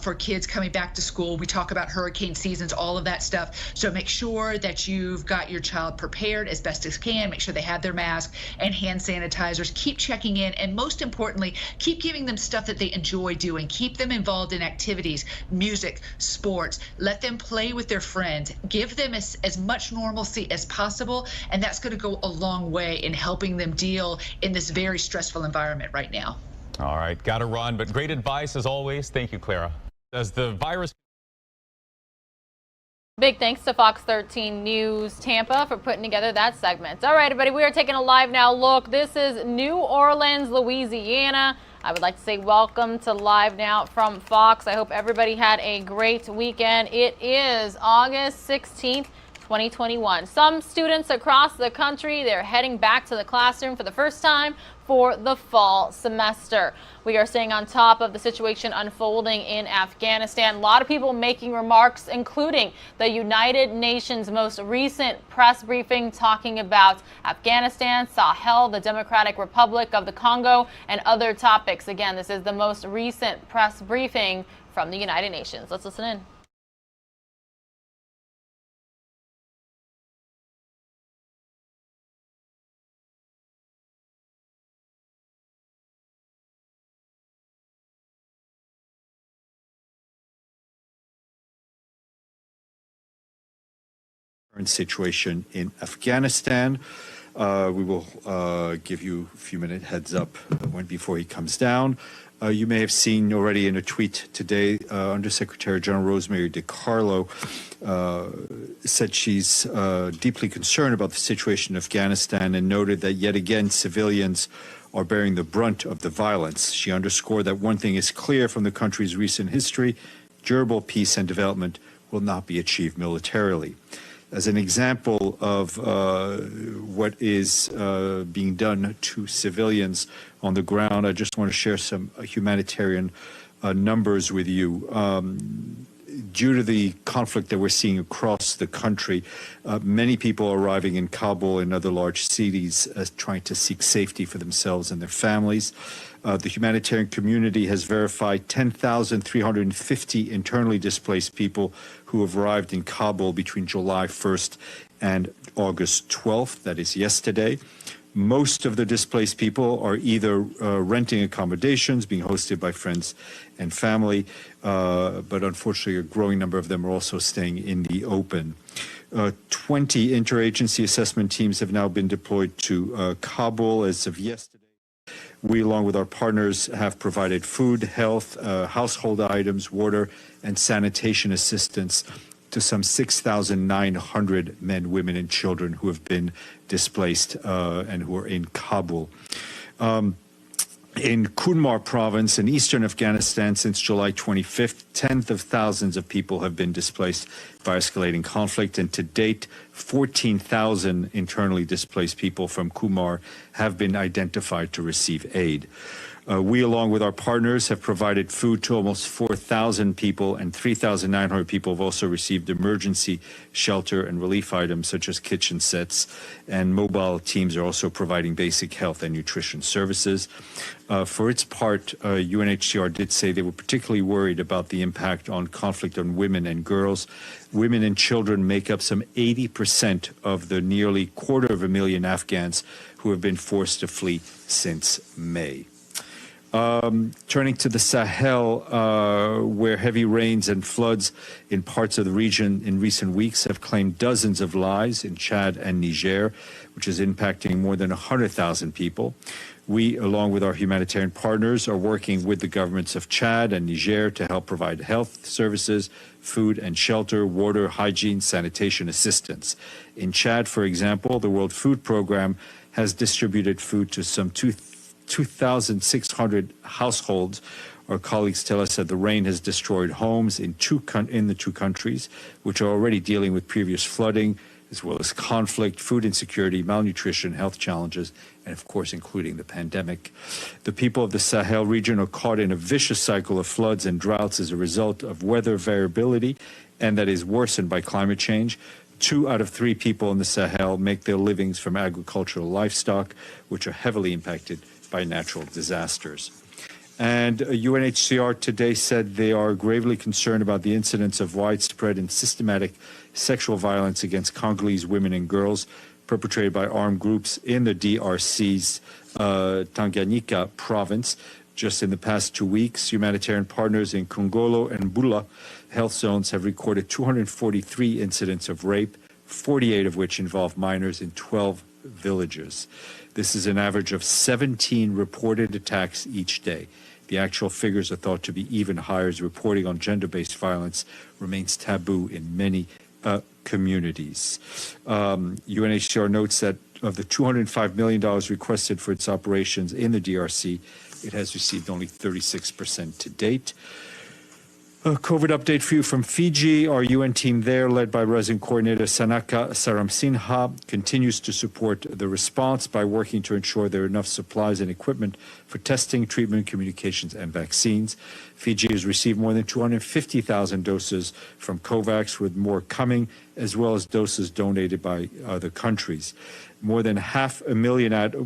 for kids coming back to school. We talk about hurricane seasons, all of that stuff. So make sure that you've got your child prepared as best as can. Make sure they have their mask and hand sanitizers. Keep checking in. And most importantly, keep giving them stuff that they enjoy doing. Keep them involved in activities, music, sports. Let them play with their friends. Give them as much normalcy as possible. And that's going to go a long way in helping them deal in this very stressful environment right now. All right, got to run, but great advice as always. Thank you, Clara. As the virus... Big thanks to Fox 13 News Tampa for putting together that segment. All right, everybody, we are taking a live now look. This is New Orleans, Louisiana. I would like to say welcome to Live Now from Fox. I hope everybody had a great weekend. It is August 16th. 2021. Some students across the country, they're heading back to the classroom for the first time for the fall semester. We are staying on top of the situation unfolding in Afghanistan. A lot of people making remarks, including the United Nations' most recent press briefing talking about Afghanistan, Sahel, the Democratic Republic of the Congo, and other topics. Again, this is the most recent press briefing from the United Nations. Let's listen in. Situation in Afghanistan. We will give you a few minute heads up before he comes down. You may have seen already in a tweet today, Undersecretary General Rosemary DiCarlo said she's deeply concerned about the situation in Afghanistan and noted that yet again civilians are bearing the brunt of the violence. She underscored that one thing is clear from the country's recent history: durable peace and development will not be achieved militarily. As an example of what is being done to civilians on the ground, I just want to share some humanitarian numbers with you. Due to the conflict that we're seeing across the country, many people are arriving in Kabul and other large cities trying to seek safety for themselves and their families. The humanitarian community has verified 10,350 internally displaced people who have arrived in Kabul between July 1st and August 12th, that is yesterday. Most of the displaced people are either renting accommodations, being hosted by friends and family, but unfortunately a growing number of them are also staying in the open. 20 interagency assessment teams have now been deployed to Kabul as of yesterday. We, along with our partners, have provided food, health, household items, water, and sanitation assistance to some 6,900 men, women, and children who have been displaced and who are in Kabul. In Kunmar province in eastern Afghanistan since July 25th, tens of thousands of people have been displaced by escalating conflict, and to date, 14,000 internally displaced people from Kumar have been identified to receive aid. We, along with our partners, have provided food to almost 4,000 people, and 3,900 people have also received emergency shelter and relief items such as kitchen sets, and mobile teams are also providing basic health and nutrition services. For its part, UNHCR did say they were particularly worried about the impact on conflict on women and girls. Women and children make up some 80% of the nearly 250,000 Afghans who have been forced to flee since May. Turning to the Sahel, where heavy rains and floods in parts of the region in recent weeks have claimed dozens of lives in Chad and Niger, which is impacting more than 100,000 people. We, along with our humanitarian partners, are working with the governments of Chad and Niger to help provide health services, food and shelter, water, hygiene, sanitation assistance. In Chad, for example, the World Food Programme has distributed food to some 2,600 households. Our colleagues tell us that the rain has destroyed homes in the two countries, which are already dealing with previous flooding, as well as conflict, food insecurity, malnutrition, health challenges, and of course, including the pandemic. The people of the Sahel region are caught in a vicious cycle of floods and droughts as a result of weather variability, and that is worsened by climate change. 2 out of 3 people in the Sahel make their livings from agricultural livestock, which are heavily impacted by natural disasters. And UNHCR today said they are gravely concerned about the incidence of widespread and systematic sexual violence against Congolese women and girls perpetrated by armed groups in the DRC's Tanganyika province. Just in the past 2 weeks, humanitarian partners in Kongolo and Bula health zones have recorded 243 incidents of rape, 48 of which involve minors in 12 villages. This is an average of 17 reported attacks each day. The actual figures are thought to be even higher, as reporting on gender-based violence remains taboo in many communities. UNHCR notes that of the $205 million requested for its operations in the DRC, it has received only 36% to date. A COVID update for you from Fiji. Our UN team there, led by Resident Coordinator Sanaka Saramsinha, continues to support the response by working to ensure there are enough supplies and equipment for testing, treatment, communications, and vaccines. Fiji has received more than 250,000 doses from COVAX, with more coming, as well as doses donated by other countries. More than half a million adults,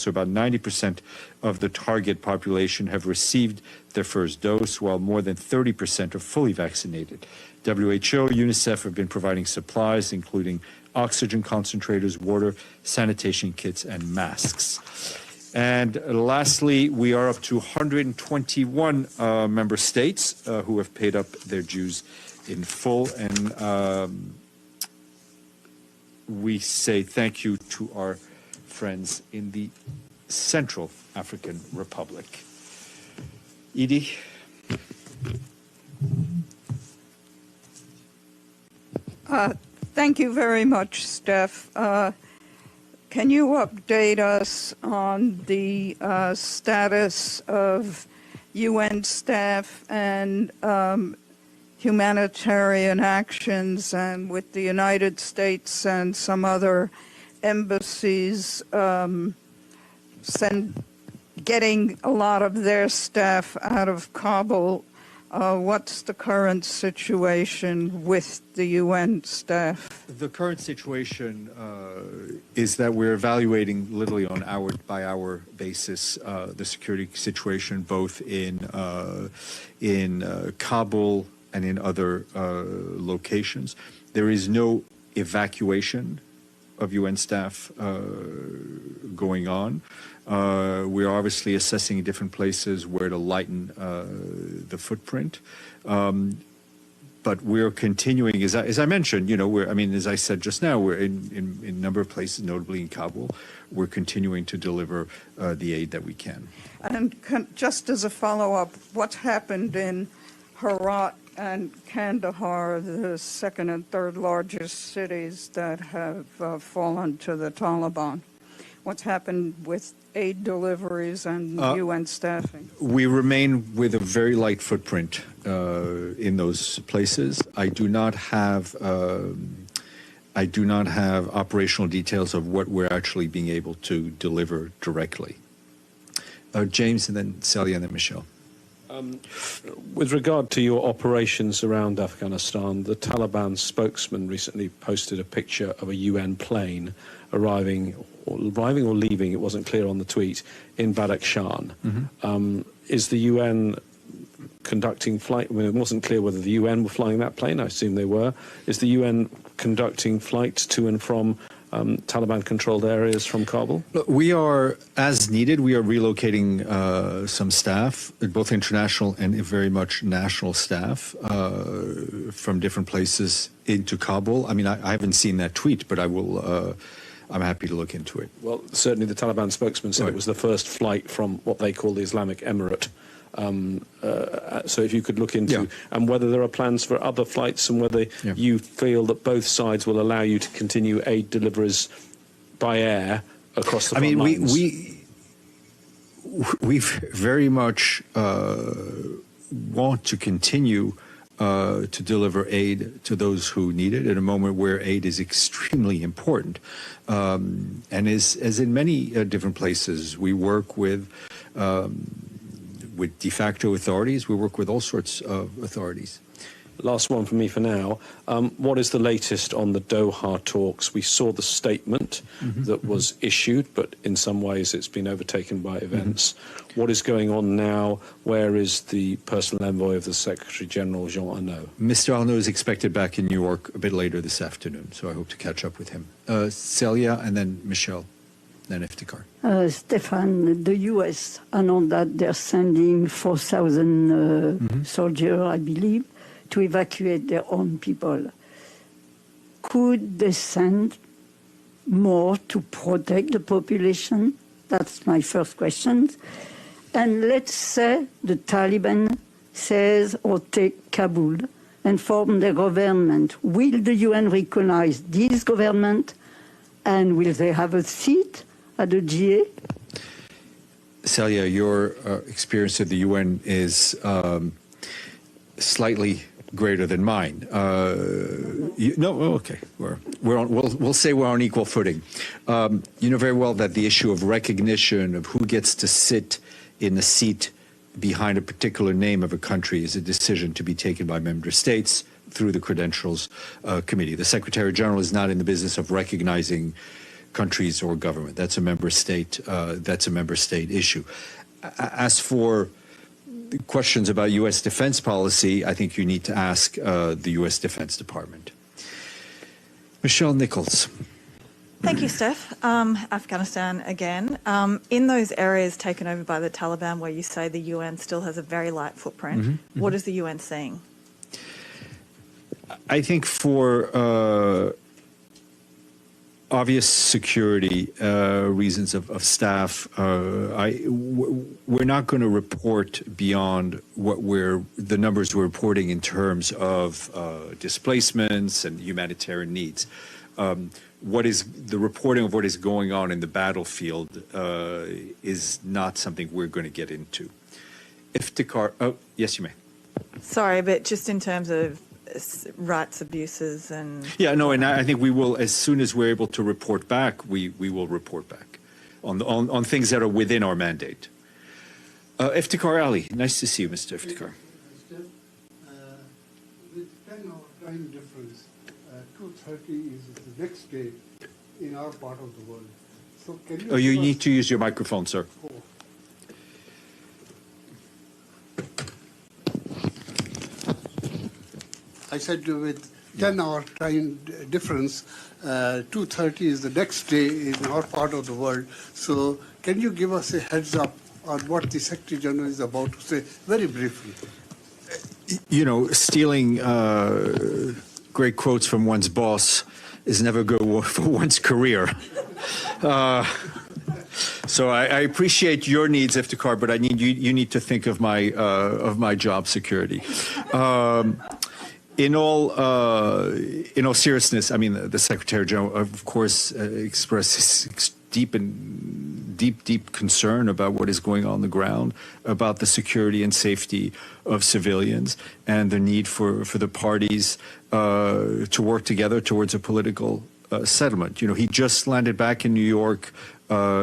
or about 90% of the target population, have received their first dose, while more than 30% are fully vaccinated. WHO, UNICEF have been providing supplies, including oxygen concentrators, water, sanitation kits, and masks. And lastly, we are up to 121 member states who have paid up their dues in full, and we say thank you to our friends in the Central African Republic. Edie? Thank you very much, Steph. Can you update us on the status of UN staff and humanitarian actions, and with the United States and some other embassies getting a lot of their staff out of Kabul? What's the current situation with the UN staff? The current situation is that we're evaluating literally on hour-by-hour basis the security situation both in Kabul and in other locations. There is no evacuation of UN staff going on. We're obviously assessing different places where to lighten the footprint. But we're continuing, as I mentioned, as I said just now, we're in a number of places, notably in Kabul. We're continuing to deliver the aid that we can. And just as a follow-up, what's happened in Herat and Kandahar, the second and third largest cities that have fallen to the Taliban? what's happened with aid deliveries and UN staffing? We remain with a very light footprint in those places. I do not have operational details of what we're actually being able to deliver directly. James, and then Celia, and then Michelle. With regard to your operations around Afghanistan, the Taliban spokesman recently posted a picture of a UN plane arriving or leaving, it wasn't clear on the tweet, in Badakhshan. Is the UN conducting flight? Well, it wasn't clear whether the UN were flying that plane. I assume they were. Is the UN conducting flights to and from Taliban-controlled areas from Kabul? Look, we are, as needed, we are relocating some staff, both international and very much national staff, from different places into Kabul. I mean, I haven't seen that tweet, but I will. I'm happy to look into it. Well, certainly the Taliban spokesman said it was the first flight from what they call the Islamic Emirate. So if you could look into and whether there are plans for other flights and whether you feel that both sides will allow you to continue aid deliveries by air across the front lines. We very much want to continue to deliver aid to those who need it at a moment where aid is extremely important. And as in many different places, we work with de facto authorities. We work with all sorts of authorities. Last one for me for now. What is the latest on the Doha talks? We saw the statement that was issued, but in some ways it's been overtaken by events. What is going on now? Where is the personal envoy of the Secretary General, Jean Arnaud? Mr. Arnaud is expected back in New York a bit later this afternoon, so I hope to catch up with him. Celia, and then Michelle, then Iftikhar. Stefan, the U.S. announced that they're sending 4,000 soldiers, I believe, to evacuate their own people. Could they send more to protect the population? That's my first question. And let's say the Taliban says or take Kabul and form their government. Will the UN recognize this government, and will they have a seat at the GA? Celia, your experience of the UN is slightly greater than mine. Okay. We'll say we're on equal footing. You know very well that the issue of recognition of who gets to sit in the seat behind a particular name of a country is a decision to be taken by member states through the Credentials Committee. The Secretary General is not in the business of recognizing countries or government. That's a member state. That's a member state issue. As for questions about U.S. defense policy, I think you need to ask the U.S. Defense Department. Michelle Nichols. Thank you, Steph. Afghanistan again. In those areas taken over by the Taliban where you say the UN still has a very light footprint, what is the UN seeing? I think for obvious security reasons of staff, we're not going to report beyond what the numbers we're reporting in terms of displacements and humanitarian needs. What is the reporting of what is going on in the battlefield is not something we're going to get into. Iftikhar, yes, you may. Sorry, but just in terms of rights abuses and... Yeah, no, and I think we will, as soon as we're able to report back, we will report back on things that are within our mandate. Iftikhar Ali, nice to see you, Mr. Iftikhar. With 10-hour time difference, 2:30 is the next day in our part of the world. So can you... You need to use your microphone, sir. I said with 10-hour time difference, 2:30 is the next day in our part of the world. So can you give us a heads up on what the Secretary General is about to say, very briefly? You know, stealing great quotes from one's boss is never good for one's career. So I appreciate your needs, Iftikhar, but I need you need to think of my job security. In all seriousness, I mean, the Secretary General, of course, expresses deep concern about what is going on the ground, about the security and safety of civilians, and the need for the parties to work together towards a political settlement. He just landed back in New York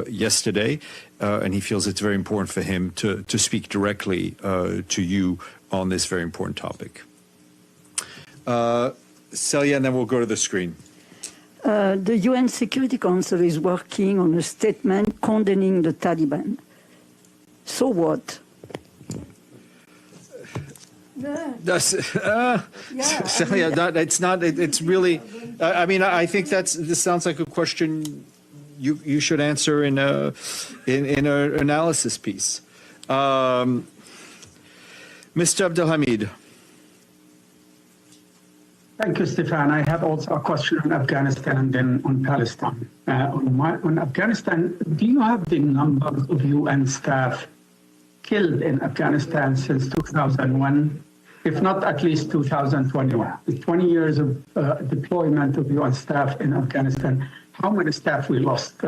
yesterday, and he feels it's very important for him to speak directly to you on this very important topic. Celia, and then we'll go to the screen. The UN Security Council is working on a statement condemning the Taliban. So what? Celia, it's not. It's really. I mean, I think this sounds like a question you should answer in an analysis piece. Mr. Abdelhamid. Thank you, Stefan. I have also a question on Afghanistan and then on Palestine. On Afghanistan, do you have the numbers of UN staff killed in Afghanistan since 2001, if not at least 2021? The 20 years of deployment of UN staff in Afghanistan, how many staff we lost,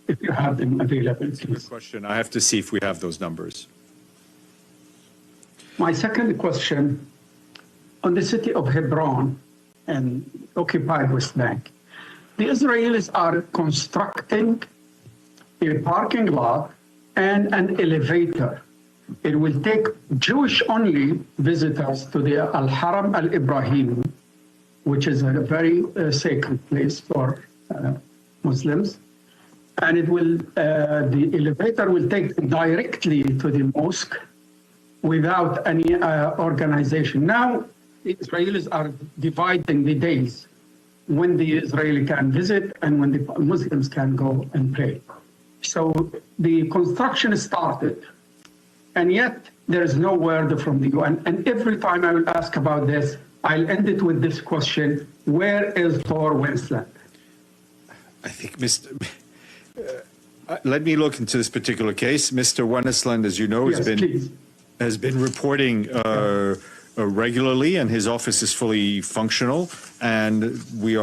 if you have them available? Good question. I have to see if we have those numbers. My second question, on the city of Hebron and occupied West Bank, the Israelis are constructing a parking lot and an elevator. It will take Jewish-only visitors to the Al-Haram Al-Ibrahim, which is a very sacred place for Muslims. And it will, the elevator will take them directly to the mosque without any organization. Now, the Israelis are dividing the days when the Israeli can visit and when the Muslims can go and pray. So the construction started, and yet there is no word from the UN. And every time I will ask about this, I'll end it with this question: where is Thor Wensland? I think, let me look into this particular case. Mr. Wennesland, as you know, has been reporting regularly, and his office is fully functional, and we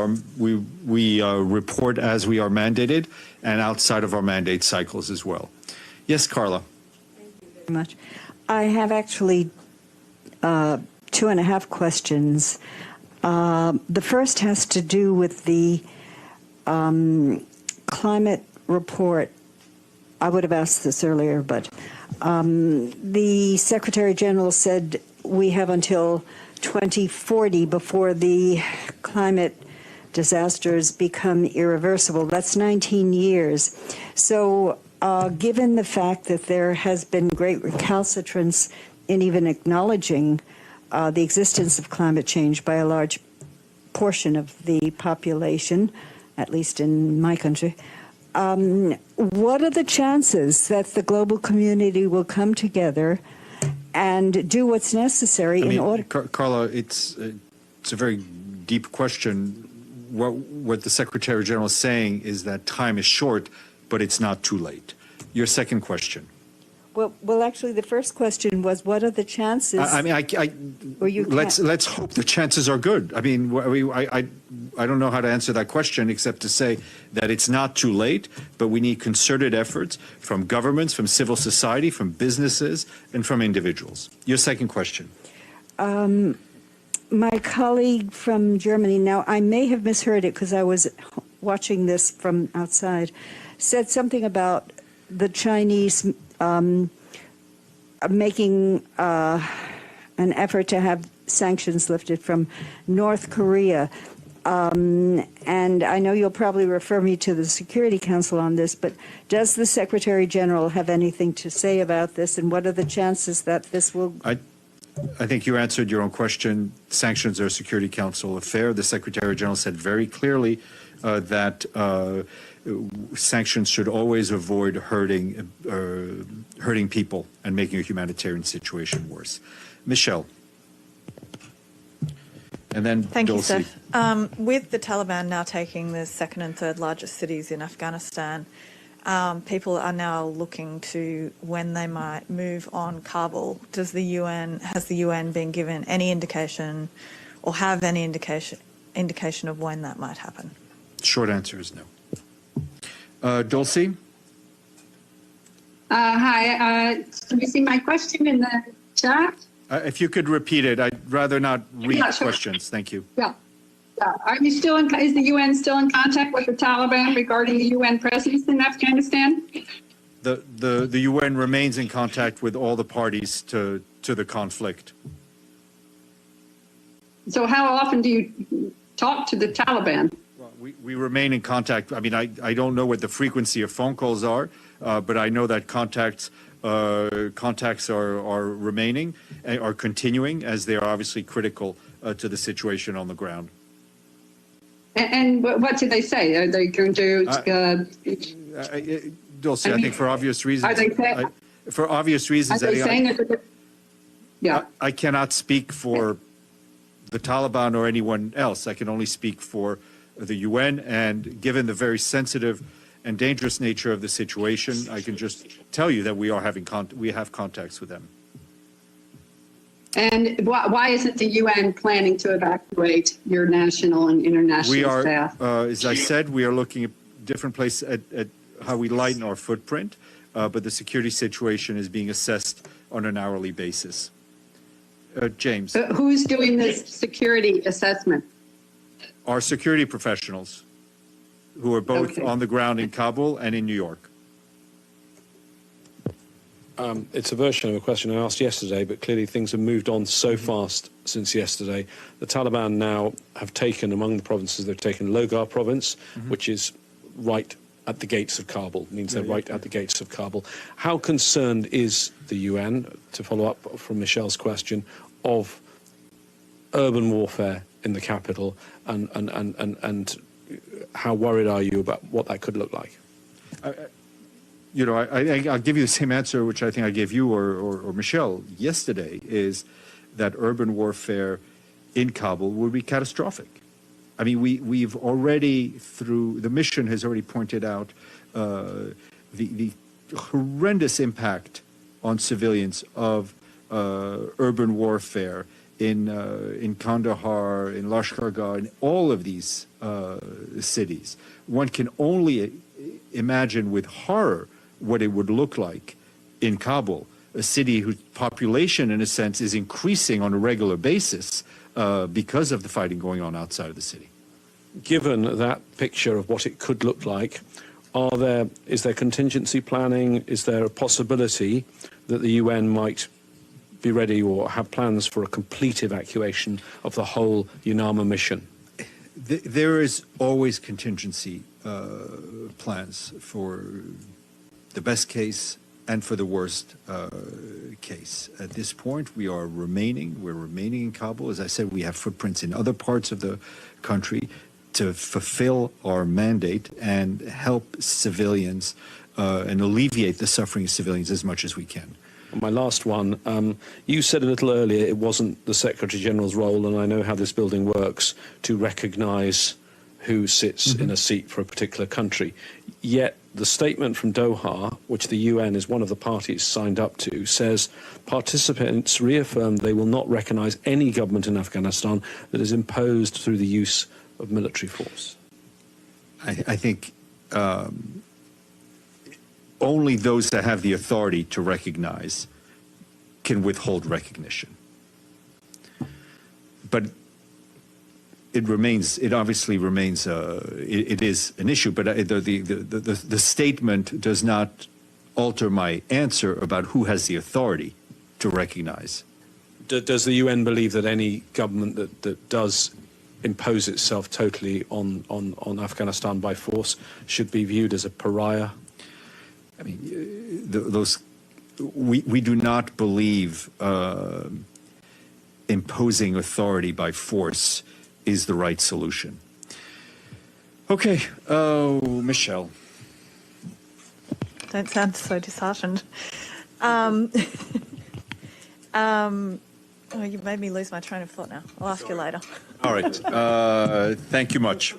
report as we are mandated and outside of our mandate cycles as well. Yes, Carla. Thank you very much. I have actually 2.5 questions. The first has to do with the climate report. I would have asked this earlier, but the Secretary General said we have until 2040 before the climate disasters become irreversible. That's 19 years. So given the fact that there has been great recalcitrance in even acknowledging the existence of climate change by a large portion of the population, at least in my country, what are the chances that the global community will come together and do what's necessary in order? Carla, it's a very deep question. What the Secretary General is saying is that time is short, but it's not too late. Your second question. Well, actually, the first question was, what are the chances? Let's hope the chances are good. I mean, I don't know how to answer that question except to say that it's not too late, but we need concerted efforts from governments, from civil society, from businesses, and from individuals. Your second question. My colleague from Germany, now I may have misheard it because I was watching this from outside, said something about the Chinese making an effort to have sanctions lifted from North Korea. And I know you'll probably refer me to the Security Council on this, but does the Secretary General have anything to say about this, and what are the chances that this will... I think you answered your own question. Sanctions are a Security Council affair. The Secretary General said very clearly that sanctions should always avoid hurting people and making a humanitarian situation worse. Michelle. And then Thank Dulcie. you, Steph. With the Taliban now taking the second and third largest cities in Afghanistan, people are now looking to when they might move on Kabul. Has the UN been given any indication or have any indication of when that might happen? Short answer is no. Dulcie? Hi. Can you see my question in the chat? If you could repeat it, I'd rather not read Yeah, sure. questions. Thank you. Yeah. Are you still is the UN still in contact with the Taliban regarding the UN presence in Afghanistan? The UN remains in contact with all the parties to the conflict. So how often do you talk to the Taliban? We remain in contact. I mean, I don't know what the frequency of phone calls are, but I know that contacts are remaining, are continuing, as they are obviously critical to the situation on the ground. And what do they say? Are they going to? Dulcie, I think for obvious reasons. Are they saying? For obvious reasons, Are they saying that? Yeah. I cannot speak for the Taliban or anyone else. I can only speak for the UN, and given the very sensitive and dangerous nature of the situation, I can just tell you that we have contacts with them. And why isn't the UN planning to evacuate your national and international staff? As I said, we are looking at different places at how we lighten our footprint, but the security situation is being assessed on an hourly basis. James. Who's doing this security assessment? Our security professionals, who are both on the ground in Kabul and in New York. It's a version of a question I asked yesterday, but clearly things have moved on so fast since yesterday. The Taliban now have taken, among the provinces, they've taken Logar province, which is right at the gates of Kabul, means they're right at the gates of Kabul. How concerned is the UN, to follow up from Michelle's question, of urban warfare in the capital, and how worried are you about what that could look like? I'll give you the same answer which I think I gave you or Michelle yesterday, is that urban warfare in Kabul would be catastrophic. I mean, we've already, through the mission has already pointed out the horrendous impact on civilians of urban warfare in Kandahar, in Lashkargah, in all of these cities. One can only imagine with horror what it would look like in Kabul, a city whose population, in a sense, is increasing on a regular basis because of the fighting going on outside of the city. Given that picture of what it could look like, is there contingency planning? Is there a possibility that the UN might be ready or have plans for a complete evacuation of the whole UNAMA mission? There is always contingency plans for the best case and for the worst case. At this point, we're remaining in Kabul. As I said, we have footprints in other parts of the country to fulfill our mandate and help civilians and alleviate the suffering of civilians as much as we can. My last one, you said a little earlier it wasn't the Secretary General's role, and I know how this building works, to recognise who sits in a seat for a particular country. Yet the statement from Doha, which the UN is one of the parties signed up to, says participants reaffirm they will not recognise any government in Afghanistan that is imposed through the use of military force. I think only those that have the authority to recognize can withhold recognition. But it obviously remains, it is an issue, but the statement does not alter my answer about who has the authority to recognize. Does the UN believe that any government that does impose itself totally on Afghanistan by force should be viewed as a pariah? I mean, we do not believe imposing authority by force is the right solution. Okay, Michelle. Don't sound so disheartened. Oh, you made me lose my train of thought now. I'll ask you later. All right. Thank you much.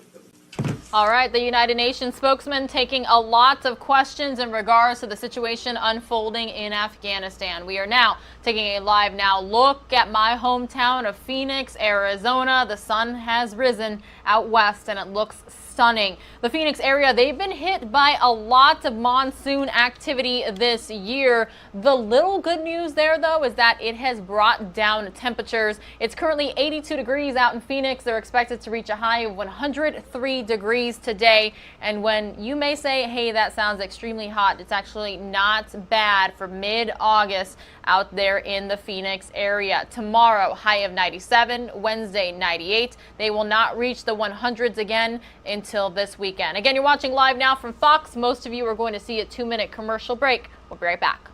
All right, the United Nations spokesman taking a lot of questions in regards to the situation unfolding in Afghanistan. We are now taking a live now look at my hometown of Phoenix, Arizona. The sun has risen out west and it looks stunning. The Phoenix area, they've been hit by a lot of monsoon activity this year. The little good news there, though, is that it has brought down temperatures. It's currently 82 degrees out in Phoenix. They're expected to reach a high of 103 degrees today. And when you may say, hey, that sounds extremely hot, it's actually not bad for mid-August out there in the Phoenix area. Tomorrow, high of 97, Wednesday, 98. They will not reach the 100s again until this weekend. Again, you're watching Live Now from Fox. Most of you are going to see a 2-minute commercial break. We'll be right back.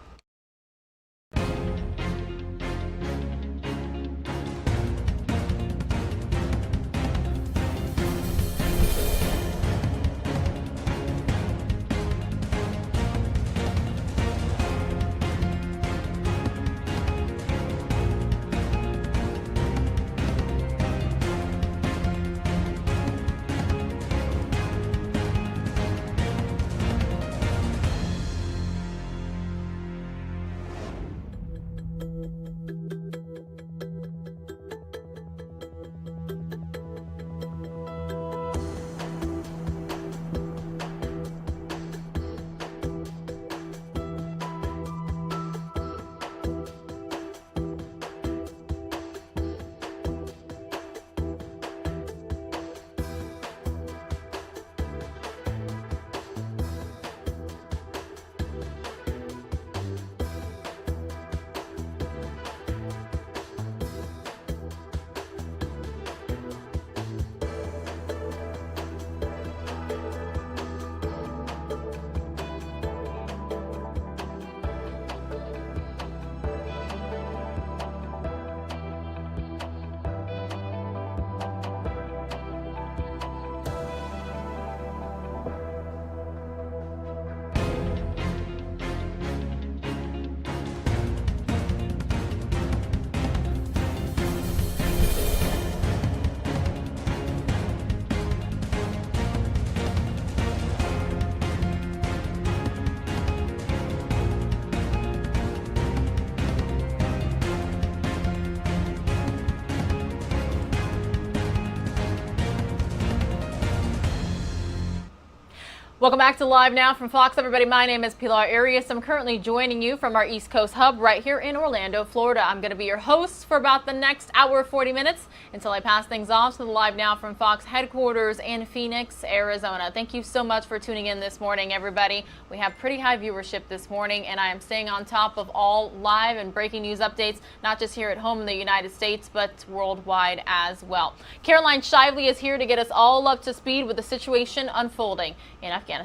Welcome back to Live Now from Fox, everybody. My name is Pilar Arias. I'm currently joining you from our East Coast hub right here in Orlando, Florida. I'm going to be your host for about the next hour, 40 minutes until I pass things off to the Live Now from Fox headquarters in Phoenix, Arizona. Thank you so much for tuning in this morning, everybody. We have pretty high viewership this morning, and I am staying on top of all live and breaking news updates, not just here at home in the United States, but worldwide as well. Caroline Shively is here to get us all up to speed with the situation unfolding in Afghanistan.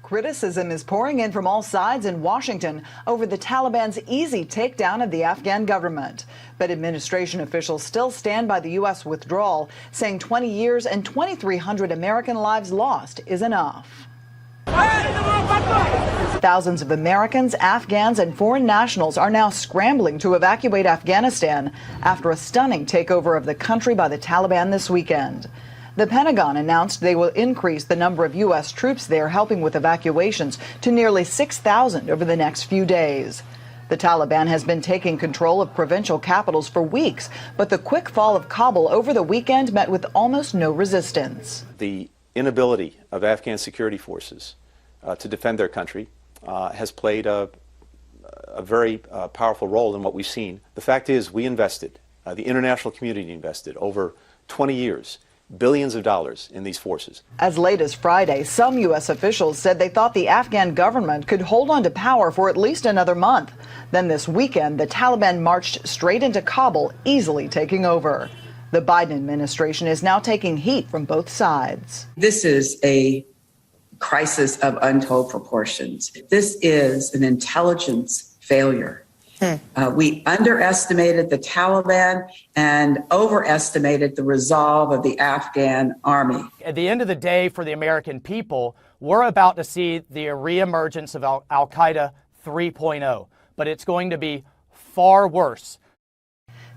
Criticism is pouring in from all sides in Washington over the Taliban's easy takedown of the Afghan government. But administration officials still stand by the U.S. withdrawal, saying 20 years and 2,300 American lives lost is enough. Thousands of Americans, Afghans, and foreign nationals are now scrambling to evacuate Afghanistan after a stunning takeover of the country by the Taliban this weekend. The Pentagon announced they will increase the number of U.S. troops there helping with evacuations to nearly 6,000 over the next few days. The Taliban has been taking control of provincial capitals for weeks, but the quick fall of Kabul over the weekend met with almost no resistance. The inability of Afghan security forces to defend their country has played a very powerful role in what we've seen. The fact is, we invested, the international community invested over 20 years, billions of dollars in these forces. As late as Friday, some U.S. officials said they thought the Afghan government could hold on to power for at least another month. Then this weekend, the Taliban marched straight into Kabul, easily taking over. The Biden administration is now taking heat from both sides. This is a crisis of untold proportions. This is an intelligence failure. We underestimated the Taliban and overestimated the resolve of the Afghan army. At the end of the day, for the American people, we're about to see the reemergence of Al-Qaeda 3.0, but it's going to be far worse.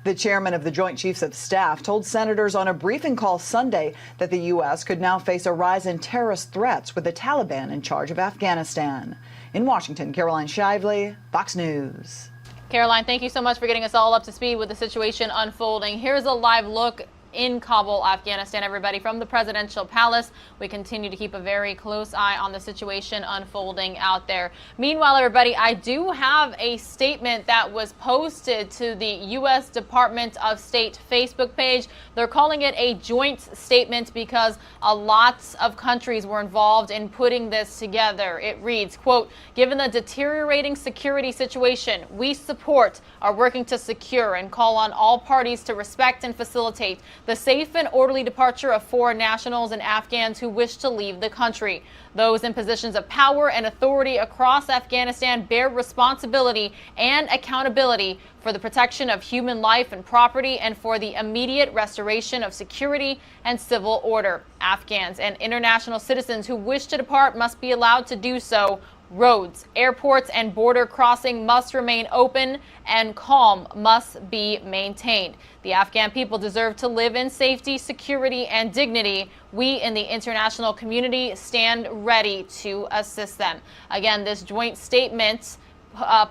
The chairman of the Joint Chiefs of Staff told senators on a briefing call Sunday that the U.S. could now face a rise in terrorist threats with the Taliban in charge of Afghanistan. In Washington, Caroline Shively, Fox News. Caroline, thank you so much for getting us all up to speed with the situation unfolding. Here's a live look in Kabul, Afghanistan, everybody, from the presidential palace. We continue to keep a very close eye on the situation unfolding out there. Meanwhile, everybody, I do have a statement that was posted to the U.S. Department of State Facebook page. They're calling it a joint statement because a lot of countries were involved in putting this together. It reads, quote, "Given the deteriorating security situation, we support, are working to secure, and call on all parties to respect and facilitate the safe and orderly departure of foreign nationals and Afghans who wish to leave the country. Those in positions of power and authority across Afghanistan bear responsibility and accountability for the protection of human life and property and for the immediate restoration of security and civil order. Afghans and international citizens who wish to depart must be allowed to do so. Roads, airports, and border crossing must remain open, and calm must be maintained. The Afghan people deserve to live in safety, security, and dignity. We in the international community stand ready to assist them." Again, this joint statement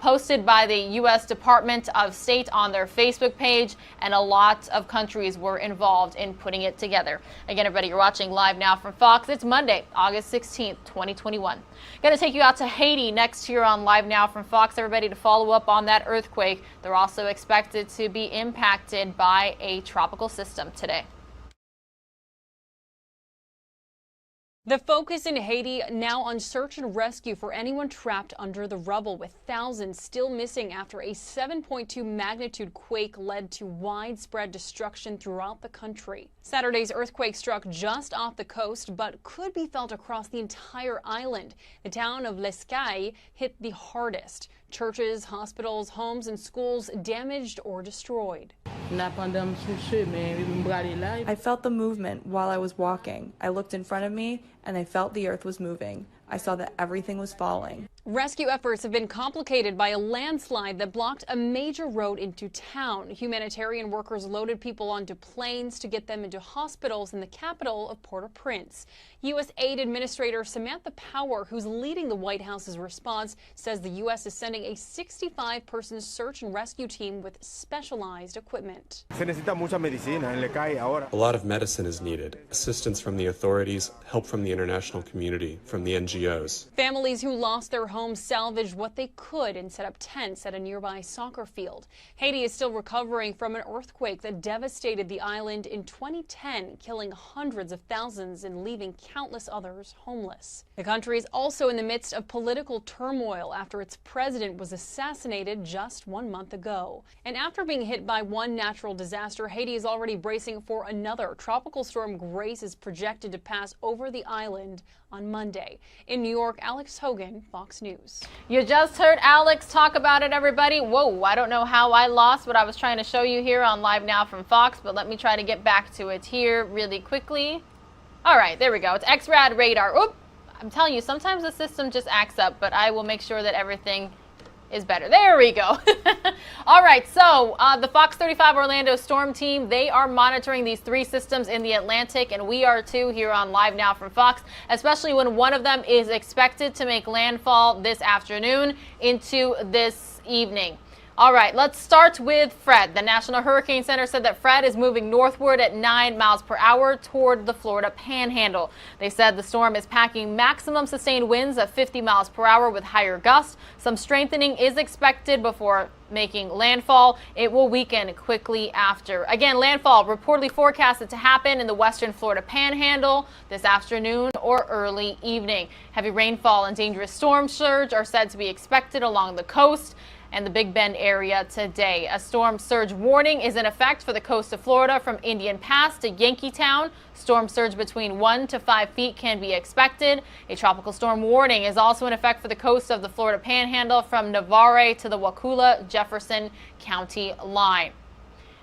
posted by the U.S. Department of State on their Facebook page, and a lot of countries were involved in putting it together. Again, everybody, you're watching Live Now from Fox. It's Monday, August 16th, 2021. Going to take you out to Haiti next here on Live Now from Fox, everybody, to follow up on that earthquake. They're also expected to be impacted by a tropical system today. The focus in Haiti now on search and rescue for anyone trapped under the rubble, with thousands still missing after a 7.2 magnitude quake led to widespread destruction throughout the country. Saturday's earthquake struck just off the coast, but could be felt across the entire island. The town of Lescaille hit the hardest. Churches, hospitals, homes, and schools damaged or destroyed. I felt the movement while I was walking. I looked in front of me and I felt the earth was moving. I saw that everything was falling. Rescue efforts have been complicated by a landslide that blocked a major road into town. Humanitarian workers loaded people onto planes to get them into hospitals in the capital of Port-au-Prince. U.S. Aid Administrator Samantha Power, who's leading the White House's response, says the U.S. is sending a 65-person search and rescue team with specialized equipment. A lot of medicine is needed. Assistance from the authorities, help from the international community, from the NGOs. Families who lost their homes salvaged what they could and set up tents at a nearby soccer field. Haiti is still recovering from an earthquake that devastated the island in 2010, killing hundreds of thousands and leaving countless others homeless. The country is also in the midst of political turmoil after its president was assassinated just 1 month ago. And after being hit by one natural disaster, Haiti is already bracing for another. Tropical storm Grace is projected to pass over the island on Monday. In New York, Alex Hogan, Fox News. You just heard Alex talk about it, everybody. Whoa, I don't know how I lost what I was trying to show you here on Live Now from Fox, but let me try to get back to it here really quickly. All right, there we go. It's XRAD radar. Oop, I'm telling you, sometimes the system just acts up, but I will make sure that everything is better. There we go. All right, so the Fox 35 Orlando Storm Team, they are monitoring these 3 systems in the Atlantic, and we are too here on Live Now from Fox, especially when one of them is expected to make landfall this afternoon into this evening. All right, let's start with Fred. The National Hurricane Center said that Fred is moving northward at 9 miles per hour toward the Florida Panhandle. They said the storm is packing maximum sustained winds of 50 miles per hour with higher gusts. Some strengthening is expected before making landfall. It will weaken quickly after. Again, landfall reportedly forecasted to happen in the western Florida Panhandle this afternoon or early evening. Heavy rainfall and dangerous storm surge are said to be expected along the coast and the Big Bend area today. A storm surge warning is in effect for the coast of Florida from Indian Pass to Yankeetown. Storm surge between 1 to 5 feet can be expected. A tropical storm warning is also in effect for the coast of the Florida Panhandle from Navarre to the Wakulla-Jefferson County line.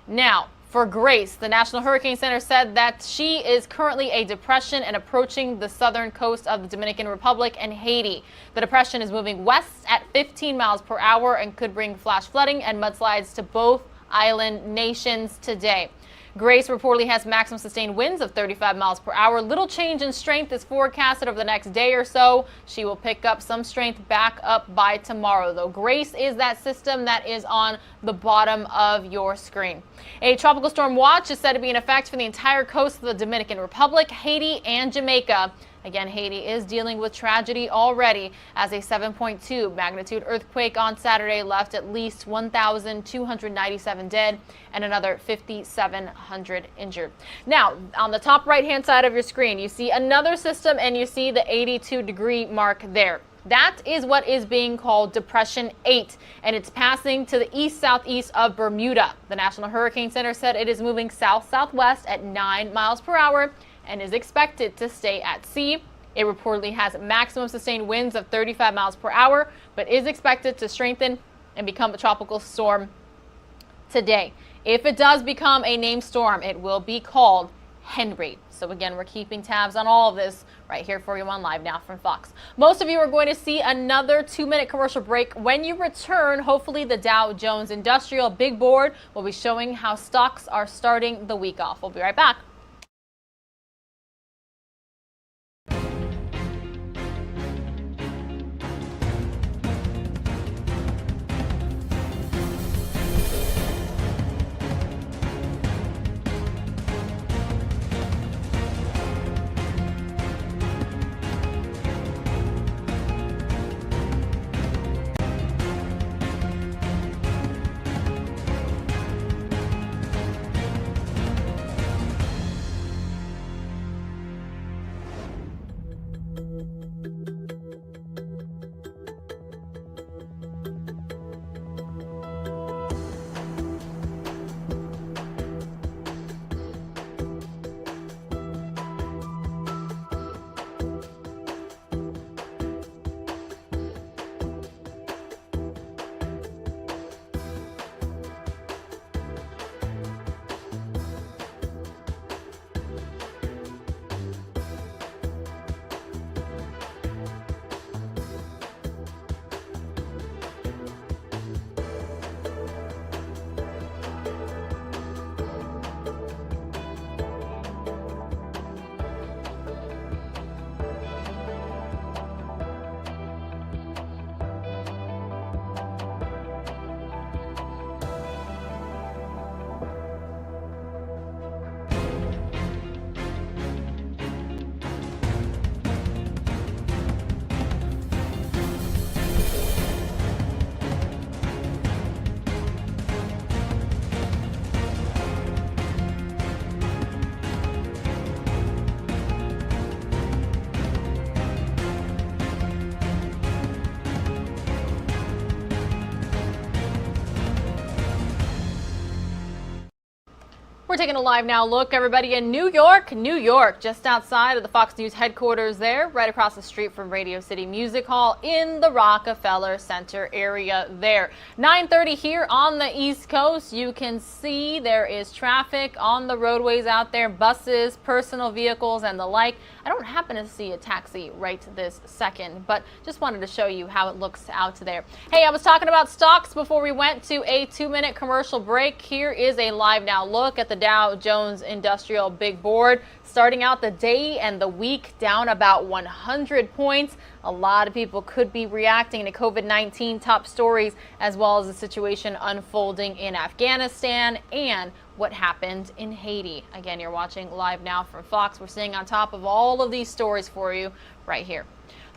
Now, for Grace, the National Hurricane Center said that she is currently a depression and approaching the southern coast of the Dominican Republic and Haiti. The depression is moving west at 15 miles per hour and could bring flash flooding and mudslides to both island nations today. Grace reportedly has maximum sustained winds of 35 miles per hour. Little change in strength is forecasted over the next day or so. She will pick up some strength back up by tomorrow, though. Grace is that system that is on the bottom of your screen. A tropical storm watch is said to be in effect for the entire coast of the Dominican Republic, Haiti, and Jamaica. Again, Haiti is dealing with tragedy already as a 7.2 magnitude earthquake on Saturday left at least 1,297 dead and another 5,700 injured. Now, on the top right-hand side of your screen, you see another system and you see the 82-degree mark there. That is what is being called Depression 8, and it's passing to the east-southeast of Bermuda. The National Hurricane Center said it is moving south-southwest at 9 miles per hour and is expected to stay at sea. It reportedly has maximum sustained winds of 35 miles per hour, but is expected to strengthen and become a tropical storm today. If it does become a named storm, it will be called Henry. So again, we're keeping tabs on all of this right here for you on Live Now from Fox. Most of you are going to see another 2-minute commercial break. When you return, hopefully the Dow Jones Industrial Big Board will be showing how stocks are starting the week off. We'll be right back. We're taking a live now look, everybody, in New York, just outside of the Fox News headquarters there, right across the street from Radio City Music Hall in the Rockefeller Center area there. 9:30 here on the East Coast. You can see there is traffic on the roadways out there, buses, personal vehicles, and the like. I don't happen to see a taxi right this second, but just wanted to show you how it looks out there. Hey, I was talking about stocks before we went to a 2-minute commercial break. Here is a live now look at the Dow Jones Industrial Big Board. Starting out the day and the week down about 100 points. A lot of people could be reacting to COVID-19 top stories, as well as the situation unfolding in Afghanistan and what happened in Haiti. Again, you're watching Live Now from Fox. We're staying on top of all of these stories for you right here.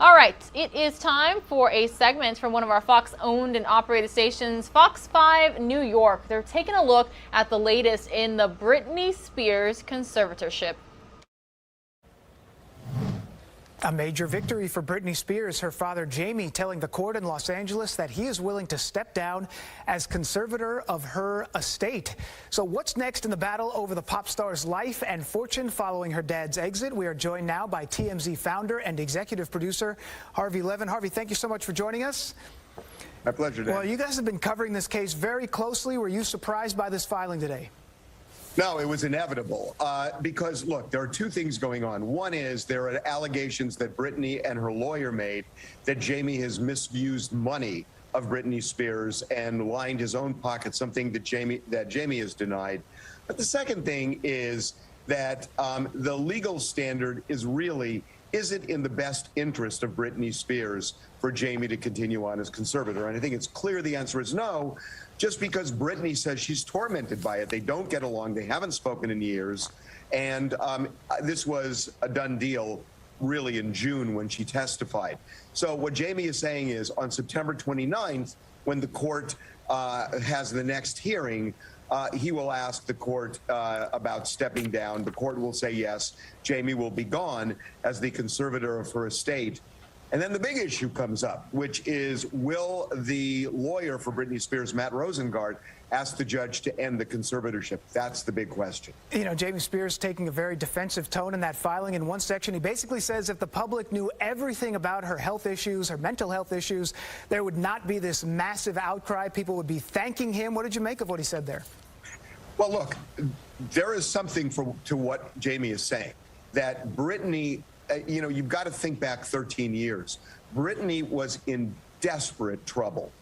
All right, it is time for a segment from one of our Fox-owned and operated stations, Fox 5 New York. They're taking a look at the latest in the Britney Spears conservatorship. A major victory for Britney Spears, her father Jamie telling the court in Los Angeles that he is willing to step down as conservator of her estate. So what's next in the battle over the pop star's life and fortune following her dad's exit? We are joined now by TMZ founder and executive producer Harvey Levin. Harvey, thank you so much for joining us. My pleasure, Dan. Well, you guys have been covering this case very closely. Were you surprised by this filing today? No, it was inevitable because, look, there are two things going on. One is there are allegations that Britney and her lawyer made that Jamie has misused money of Britney Spears and lined his own pocket, something that Jamie has denied. But the second thing is that the legal standard is it in the best interest of Britney Spears for Jamie to continue on as conservator? And I think it's clear the answer is no, just because Britney says she's tormented by it. They don't get along. They haven't spoken in years. And this was a done deal really in June when she testified. So what Jamie is saying is on September 29th, when the court has the next hearing, he will ask the court about stepping down. The court will say yes. Jamie will be gone as the conservator of her estate. And then the big issue comes up, which is, will the lawyer for Britney Spears, Matt Rosengart, ask the judge to end the conservatorship? That's the big question. You know, Jamie Spears taking a very defensive tone in that filing. In one section, he basically says if the public knew everything about her health issues, her mental health issues, there would not be this massive outcry. People would be thanking him. What did you make of what he said there? Well, look, there is something to what Jamie is saying, that Britney, you know, you've got to think back 13 years. Britney was in desperate trouble.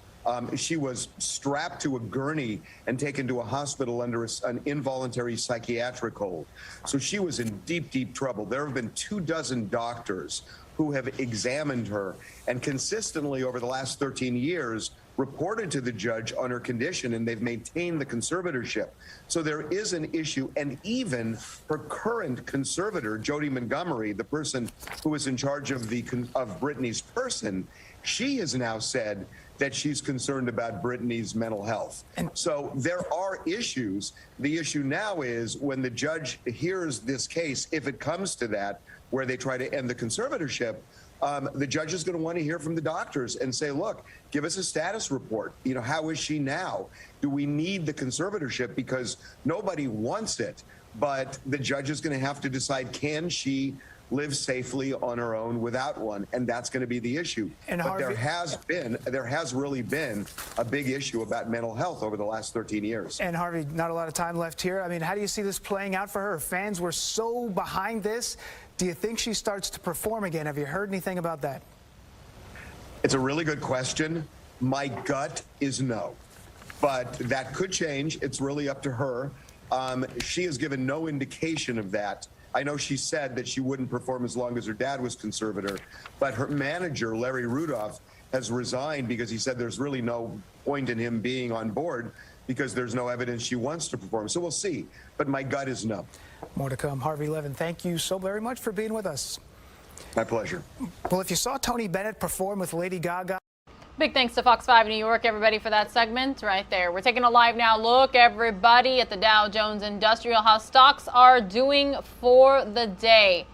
She was strapped to a gurney and taken to a hospital under an involuntary psychiatric hold. So she was in deep, deep trouble. There have been 24 doctors who have examined her and consistently over the last 13 years reported to the judge on her condition, and they've maintained the conservatorship. So there is an issue, and even her current conservator, Jody Montgomery, the person who is in charge of Britney's person, she has now said that she's concerned about Britney's mental health. And so there are issues. The issue now is when the judge hears this case, if it comes to that, where they try to end the conservatorship, the judge is going to want to hear from the doctors and say, look, give us a status report. You know, how is she now? Do we need the conservatorship? Because nobody wants it, but the judge is going to have to decide, can she live safely on her own without one? And that's going to be the issue. And but Harvey, there has really been a big issue about mental health over the last 13 years. And Harvey, not a lot of time left here. I mean, how do you see this playing out for her? Fans were so behind this. Do you think she starts to perform again? Have you heard anything about that? It's a really good question. My gut is no, but that could change. It's really up to her. She has given no indication of that. I know she said that she wouldn't perform as long as her dad was conservator, but her manager, Larry Rudolph, has resigned because he said there's really no point in him being on board because there's no evidence she wants to perform. So we'll see, but my gut is no. More to come. Harvey Levin, thank you so very much for being with us. My pleasure. Well, if you saw Tony Bennett perform with Lady Gaga. Big thanks to Fox 5 New York, everybody, for that segment right there. We're taking a live now look, everybody, at the Dow Jones Industrial, how stocks are doing for the day.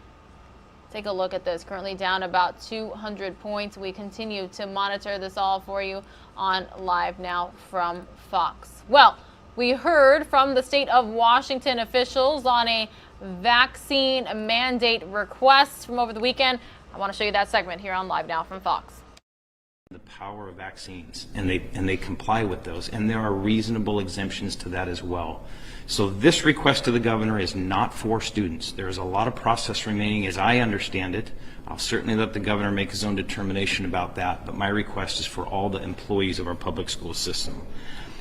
Take a look at this. Currently down about 200 points. We continue to monitor this all for you on Live Now from Fox. Well, we heard from the state of Washington officials on a vaccine mandate request from over the weekend. I want to show you that segment here on Live Now from Fox. The power of vaccines, and they comply with those, and there are reasonable exemptions to that as well. So this request to the governor is not for students. There's a lot of process remaining as I understand it. I'll certainly let the governor make his own determination about that, but my request is for all the employees of our public school system.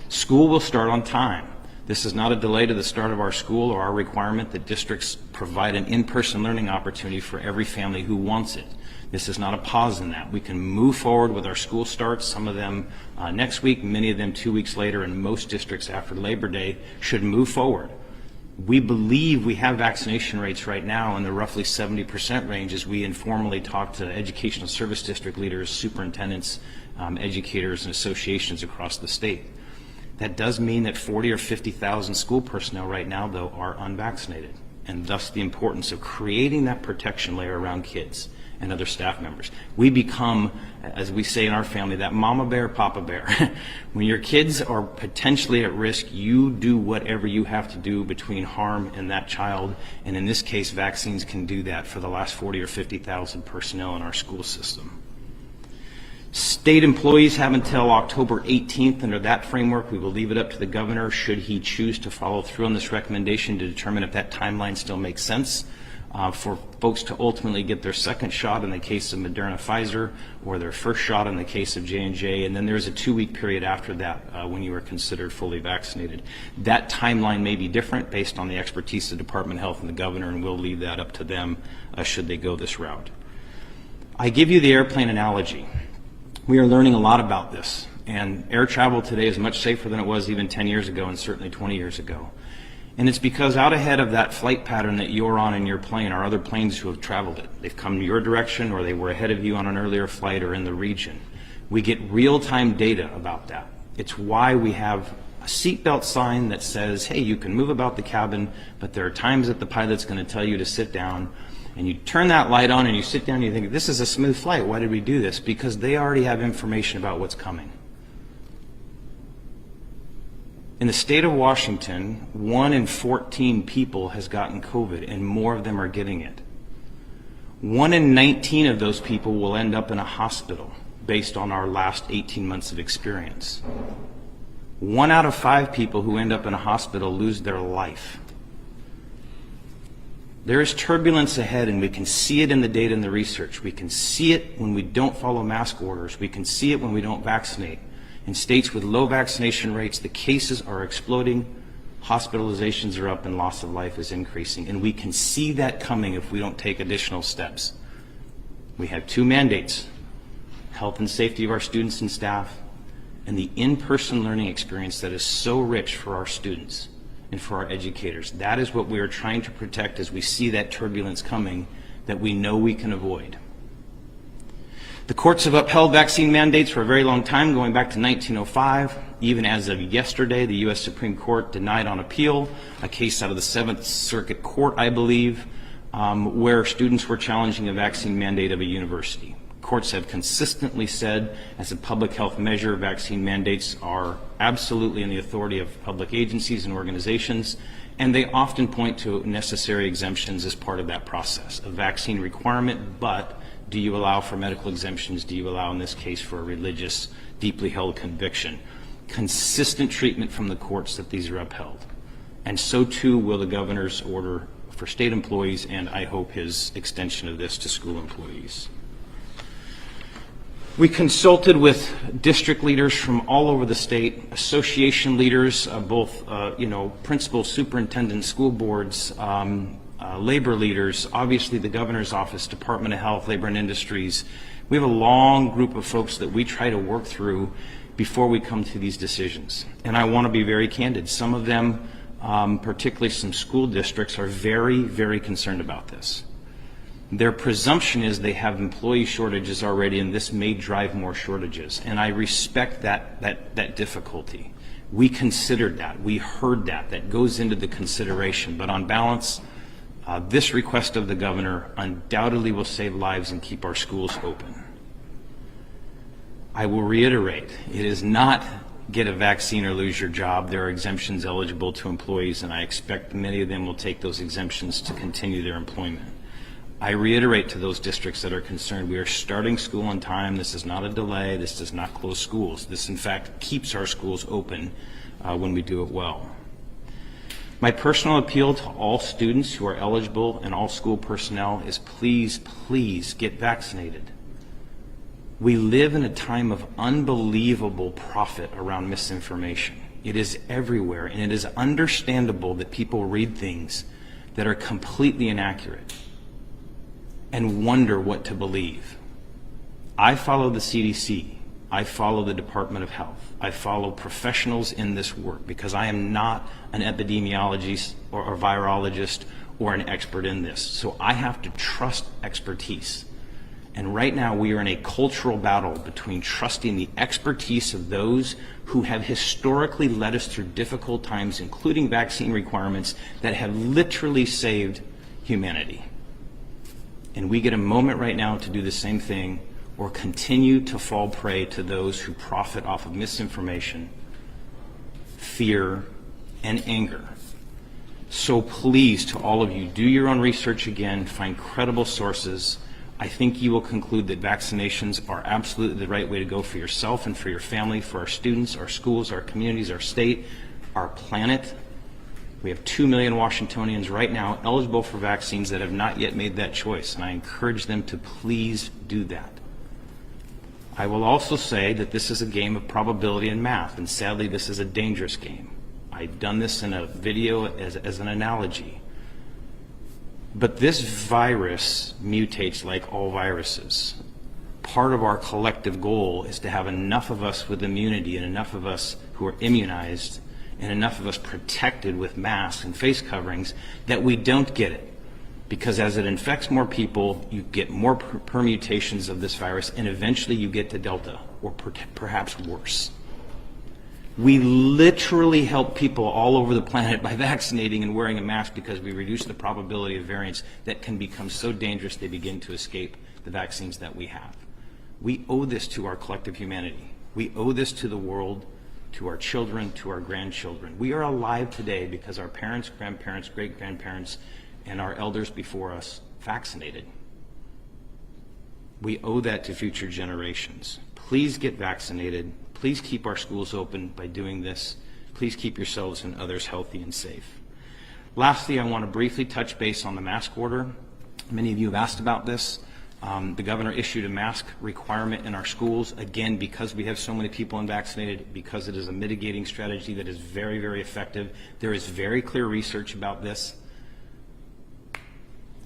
School will start on time. This is not a delay to the start of our school or our requirement that districts provide an in-person learning opportunity for every family who wants it. This is not a pause in that. We can move forward with our school starts, some of them next week, many of them 2 weeks later, and most districts after Labor Day should move forward. We believe we have vaccination rates right now in the roughly 70% range as we informally talk to educational service district leaders, superintendents, educators, and associations across the state. That does mean that 40 or 50,000 school personnel right now, though, are unvaccinated, and thus the importance of creating that protection layer around kids and other staff members. We become, as we say in our family, that mama bear, papa bear. When your kids are potentially at risk, you do whatever you have to do between harm and that child, and in this case, vaccines can do that for the last 40 or 50,000 personnel in our school system. State employees have until October 18th. Under that framework, we will leave it up to the governor should he choose to follow through on this recommendation to determine if that timeline still makes sense. for folks to ultimately get their second shot in the case of Moderna Pfizer, or their first shot in the case of J&J, and then there's a 2-week period after that when you are considered fully vaccinated. That timeline may be different based on the expertise of the Department of Health and the governor, and we'll leave that up to them should they go this route. I give you the airplane analogy. We are learning a lot about this, and air travel today is much safer than it was even 10 years ago and certainly 20 years ago. And it's because out ahead of that flight pattern that you're on in your plane are other planes who have traveled it. They've come your direction, or they were ahead of you on an earlier flight or in the region. We get real-time data about that. It's why we have a seatbelt sign that says, hey, you can move about the cabin, but there are times that the pilot's going to tell you to sit down. And you turn that light on and you sit down and you think, this is a smooth flight. Why did we do this? Because they already have information about what's coming. In the state of Washington, 1 in 14 people has gotten COVID, and more of them are getting it. 1 in 19 of those people will end up in a hospital based on our last 18 months of experience. 1 out of 5 people who end up in a hospital lose their life. There is turbulence ahead, and we can see it in the data and the research. We can see it when we don't follow mask orders. We can see it when we don't vaccinate. In states with low vaccination rates, the cases are exploding, hospitalizations are up, and loss of life is increasing. And we can see that coming if we don't take additional steps. We have 2 mandates: health and safety of our students and staff, and the in-person learning experience that is so rich for our students and for our educators. That is what we are trying to protect as we see that turbulence coming that we know we can avoid. The courts have upheld vaccine mandates for a very long time, going back to 1905. Even as of yesterday, the U.S. Supreme Court denied on appeal a case out of the 7th Circuit Court, I believe, where students were challenging a vaccine mandate of a university. Courts have consistently said, as a public health measure, vaccine mandates are absolutely in the authority of public agencies and organizations, and they often point to necessary exemptions as part of that process. A vaccine requirement, but do you allow for medical exemptions? Do you allow, in this case, for a religious, deeply held conviction? Consistent treatment from the courts that these are upheld. And so too will the governor's order for state employees, and I hope his extension of this to school employees. We consulted with district leaders from all over the state, association leaders, both principals, superintendents, school boards, labor leaders, obviously the governor's office, Department of Health, Labor and Industries. We have a long group of folks that we try to work through before we come to these decisions. And I want to be very candid. Some of them, particularly some school districts, are very, very concerned about this. Their presumption is they have employee shortages already, and this may drive more shortages. And I respect that difficulty. We considered that. We heard that. That goes into the consideration. But on balance, this request of the governor undoubtedly will save lives and keep our schools open. I will reiterate, it is not get a vaccine or lose your job. There are exemptions eligible to employees, and I expect many of them will take those exemptions to continue their employment. I reiterate to those districts that are concerned, we are starting school on time. This is not a delay. This does not close schools. This, in fact, keeps our schools open when we do it well. My personal appeal to all students who are eligible and all school personnel is please, please get vaccinated. We live in a time of unbelievable profit around misinformation. It is everywhere, and it is understandable that people read things that are completely inaccurate and wonder what to believe. I follow the CDC. I follow the Department of Health. I follow professionals in this work because I am not an epidemiologist or a virologist or an expert in this. So I have to trust expertise. And right now we are in a cultural battle between trusting the expertise of those who have historically led us through difficult times, including vaccine requirements that have literally saved humanity. And we get a moment right now to do the same thing, or continue to fall prey to those who profit off of misinformation, fear, and anger. So please, to all of you, do your own research again, find credible sources. I think you will conclude that vaccinations are absolutely the right way to go for yourself and for your family, for our students, our schools, our communities, our state, our planet. We have 2 million Washingtonians right now eligible for vaccines that have not yet made that choice, and I encourage them to please do that. I will also say that this is a game of probability and math, and sadly this is a dangerous game. I've done this in a video as an analogy. But this virus mutates like all viruses. Part of our collective goal is to have enough of us with immunity and enough of us who are immunized and enough of us protected with masks and face coverings that we don't get it. Because as it infects more people, you get more permutations of this virus, and eventually you get to Delta, or perhaps worse. We literally help people all over the planet by vaccinating and wearing a mask because we reduce the probability of variants that can become so dangerous they begin to escape the vaccines that we have. We owe this to our collective humanity. We owe this to the world, to our children, to our grandchildren. We are alive today because our parents, grandparents, great-grandparents, and our elders before us vaccinated. We owe that to future generations. Please get vaccinated. Please keep our schools open by doing this. Please keep yourselves and others healthy and safe. Lastly, I want to briefly touch base on the mask order. Many of you have asked about this. The governor issued a mask requirement in our schools, again, because we have so many people unvaccinated, because it is a mitigating strategy that is very, very effective. There is very clear research about this.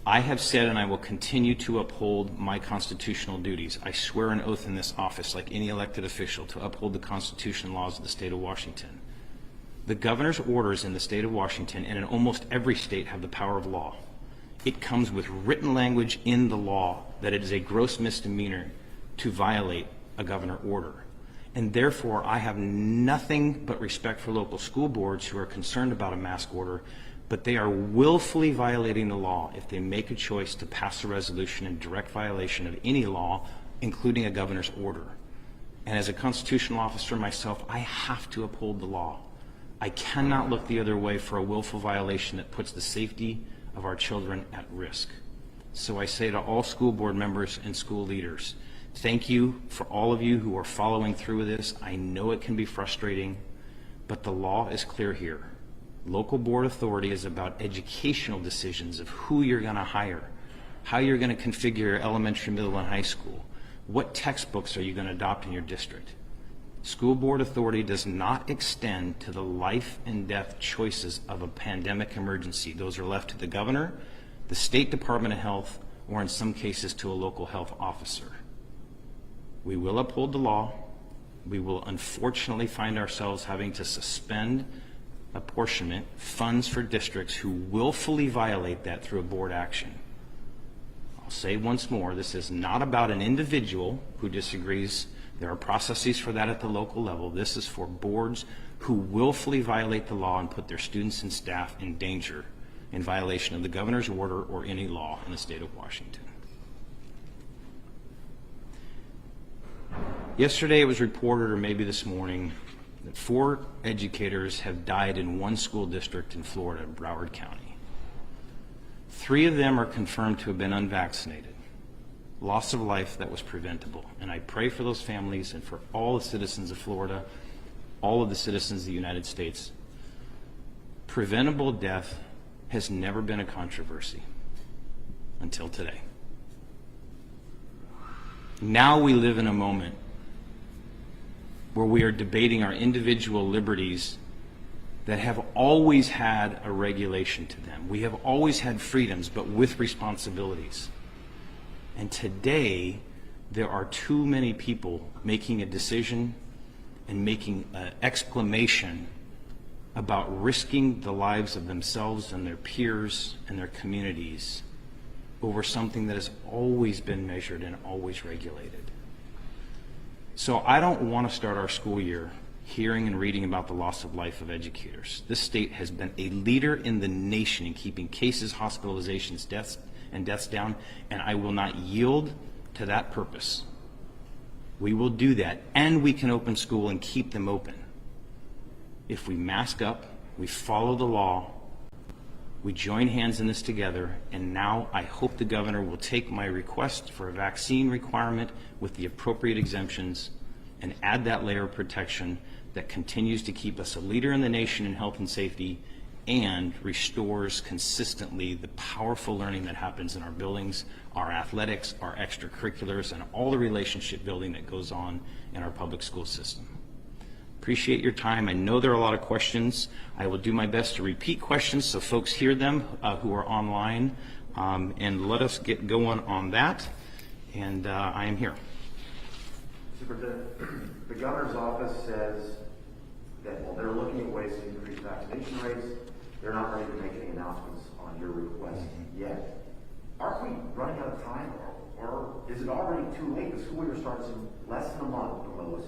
I have said, and I will continue to uphold my constitutional duties. I swear an oath in this office, like any elected official, to uphold the Constitution and laws of the state of Washington. The governor's orders in the state of Washington and in almost every state have the power of law. It comes with written language in the law that it is a gross misdemeanor to violate a governor order. And therefore, I have nothing but respect for local school boards who are concerned about a mask order, but they are willfully violating the law if they make a choice to pass a resolution in direct violation of any law, including a governor's order. And as a constitutional officer myself, I have to uphold the law. I cannot look the other way for a willful violation that puts the safety of our children at risk. So I say to all school board members and school leaders, thank you for all of you who are following through with this. I know it can be frustrating, but the law is clear here. Local board authority is about educational decisions of who you're going to hire, how you're going to configure your elementary, middle, and high school, what textbooks are you going to adopt in your district. School board authority does not extend to the life and death choices of a pandemic emergency. Those are left to the governor, the State Department of Health, or in some cases to a local health officer. We will uphold the law. We will unfortunately find ourselves having to suspend apportionment funds for districts who willfully violate that through a board action. I'll say once more, this is not about an individual who disagrees. There are processes for that at the local level. This is for boards who willfully violate the law and put their students and staff in danger in violation of the governor's order or any law in the state of Washington. Yesterday it was reported, or maybe this morning, that 4 educators have died in one school district in Florida, Broward County. 3 of them are confirmed to have been unvaccinated. Loss of life that was preventable. And I pray for those families and for all the citizens of Florida, all of the citizens of the United States. Preventable death has never been a controversy until today. Now we live in a moment where we are debating our individual liberties that have always had a regulation to them. We have always had freedoms, but with responsibilities. And today, there are too many people making a decision and making an exclamation about risking the lives of themselves and their peers and their communities over something that has always been measured and always regulated. So I don't want to start our school year hearing and reading about the loss of life of educators. This state has been a leader in the nation in keeping cases, hospitalizations, deaths down, and I will not yield to that purpose. We will do that, and we can open school and keep them open. If we mask up, we follow the law, we join hands in this together, and now I hope the governor will take my request for a vaccine requirement with the appropriate exemptions and add that layer of protection that continues to keep us a leader in the nation in health and safety and restores consistently the powerful learning that happens in our buildings, our athletics, our extracurriculars, and all the relationship building that goes on in our public school system. Appreciate your time. I know there are a lot of questions. I will do my best to repeat questions so folks hear them who are online, and let us get going on that. And I am here. Superintendent, the governor's office says that while they're looking at ways to increase vaccination rates, they're not ready to make any announcements on your request yet. Aren't we running out of time, or is it already too late? The school year starts in less than a month at the most.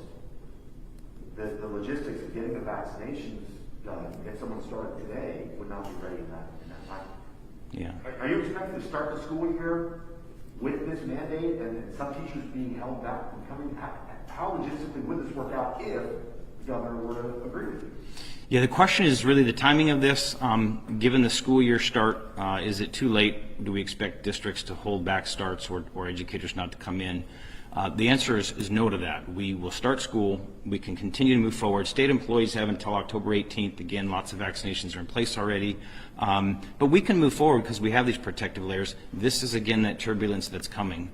The logistics of getting the vaccinations done, if someone started today, would not be ready in that time. Yeah. Are you expecting to start the school year with this mandate and some teachers being held back from coming? How logistically would this work out if the governor were to agree with you? Yeah, the question is really the timing of this. Given the school year start, is it too late? Do we expect districts to hold back starts or educators not to come in? The answer is no to that. We will start school. We can continue to move forward. State employees have until October 18th. Again, lots of vaccinations are in place already. But we can move forward because we have these protective layers. This is, again, that turbulence that's coming.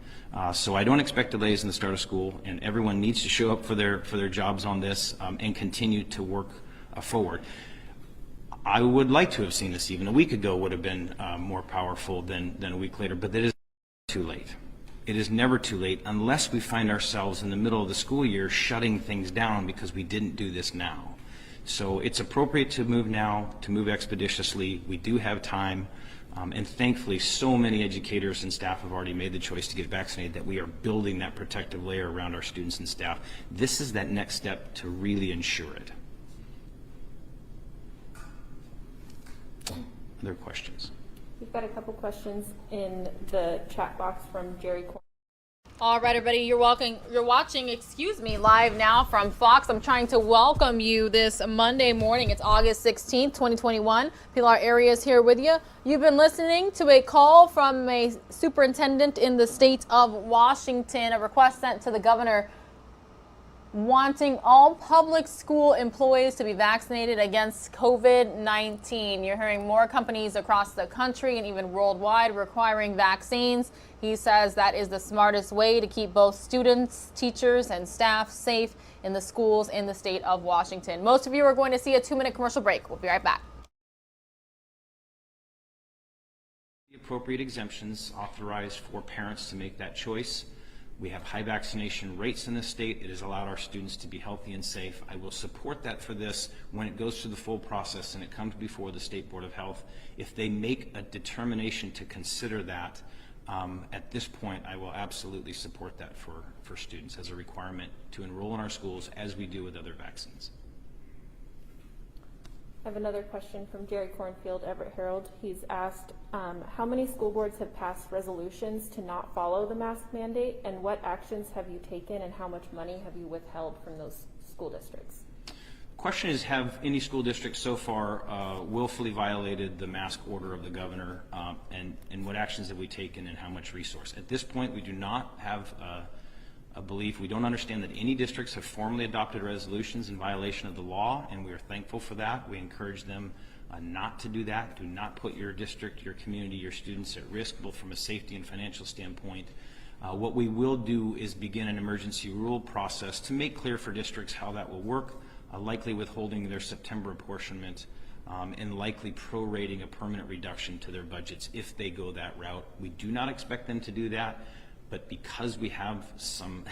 So I don't expect delays in the start of school, and everyone needs to show up for their jobs on this and continue to work forward. I would like to have seen this even a week ago would have been more powerful than a week later, but that is too late. It is never too late unless we find ourselves in the middle of the school year shutting things down because we didn't do this now. So it's appropriate to move now, to move expeditiously. We do have time, and thankfully so many educators and staff have already made the choice to get vaccinated that we are building that protective layer around our students and staff. This is that next step to really ensure it. Other questions? We've got a couple questions in the chat box from Jerry. All right, everybody, you're watching, Live Now from Fox. I'm trying to welcome you this Monday morning. It's August 16th, 2021. Pilar Arias here with you. You've been listening to a call from a superintendent in the state of Washington, a request sent to the governor wanting all public school employees to be vaccinated against COVID-19. You're hearing more companies across the country and even worldwide requiring vaccines. He says that is the smartest way to keep both students, teachers, and staff safe in the schools in the state of Washington. Most of you are going to see a 2-minute commercial break. We'll be right back. The appropriate exemptions authorized for parents to make that choice. We have high vaccination rates in this state. It has allowed our students to be healthy and safe. I will support that for this when it goes through the full process and it comes before the State Board of Health. If they make a determination to consider that, at this point, I will absolutely support that for students as a requirement to enroll in our schools as we do with other vaccines. I have another question from Jerry Cornfield, Everett Herald. He's asked, how many school boards have passed resolutions to not follow the mask mandate, and what actions have you taken, and how much money have you withheld from those school districts? The question is, have any school districts so far willfully violated the mask order of the governor, and what actions have we taken and how much resource? At this point, we do not have a belief. We don't understand that any districts have formally adopted resolutions in violation of the law, and we are thankful for that. We encourage them not to do that. Do not put your district, your community, your students at risk, both from a safety and financial standpoint. What we will do is begin an emergency rule process to make clear for districts how that will work, likely withholding their September apportionment, and likely prorating a permanent reduction to their budgets if they go that route. We do not expect them to do that. But because we have some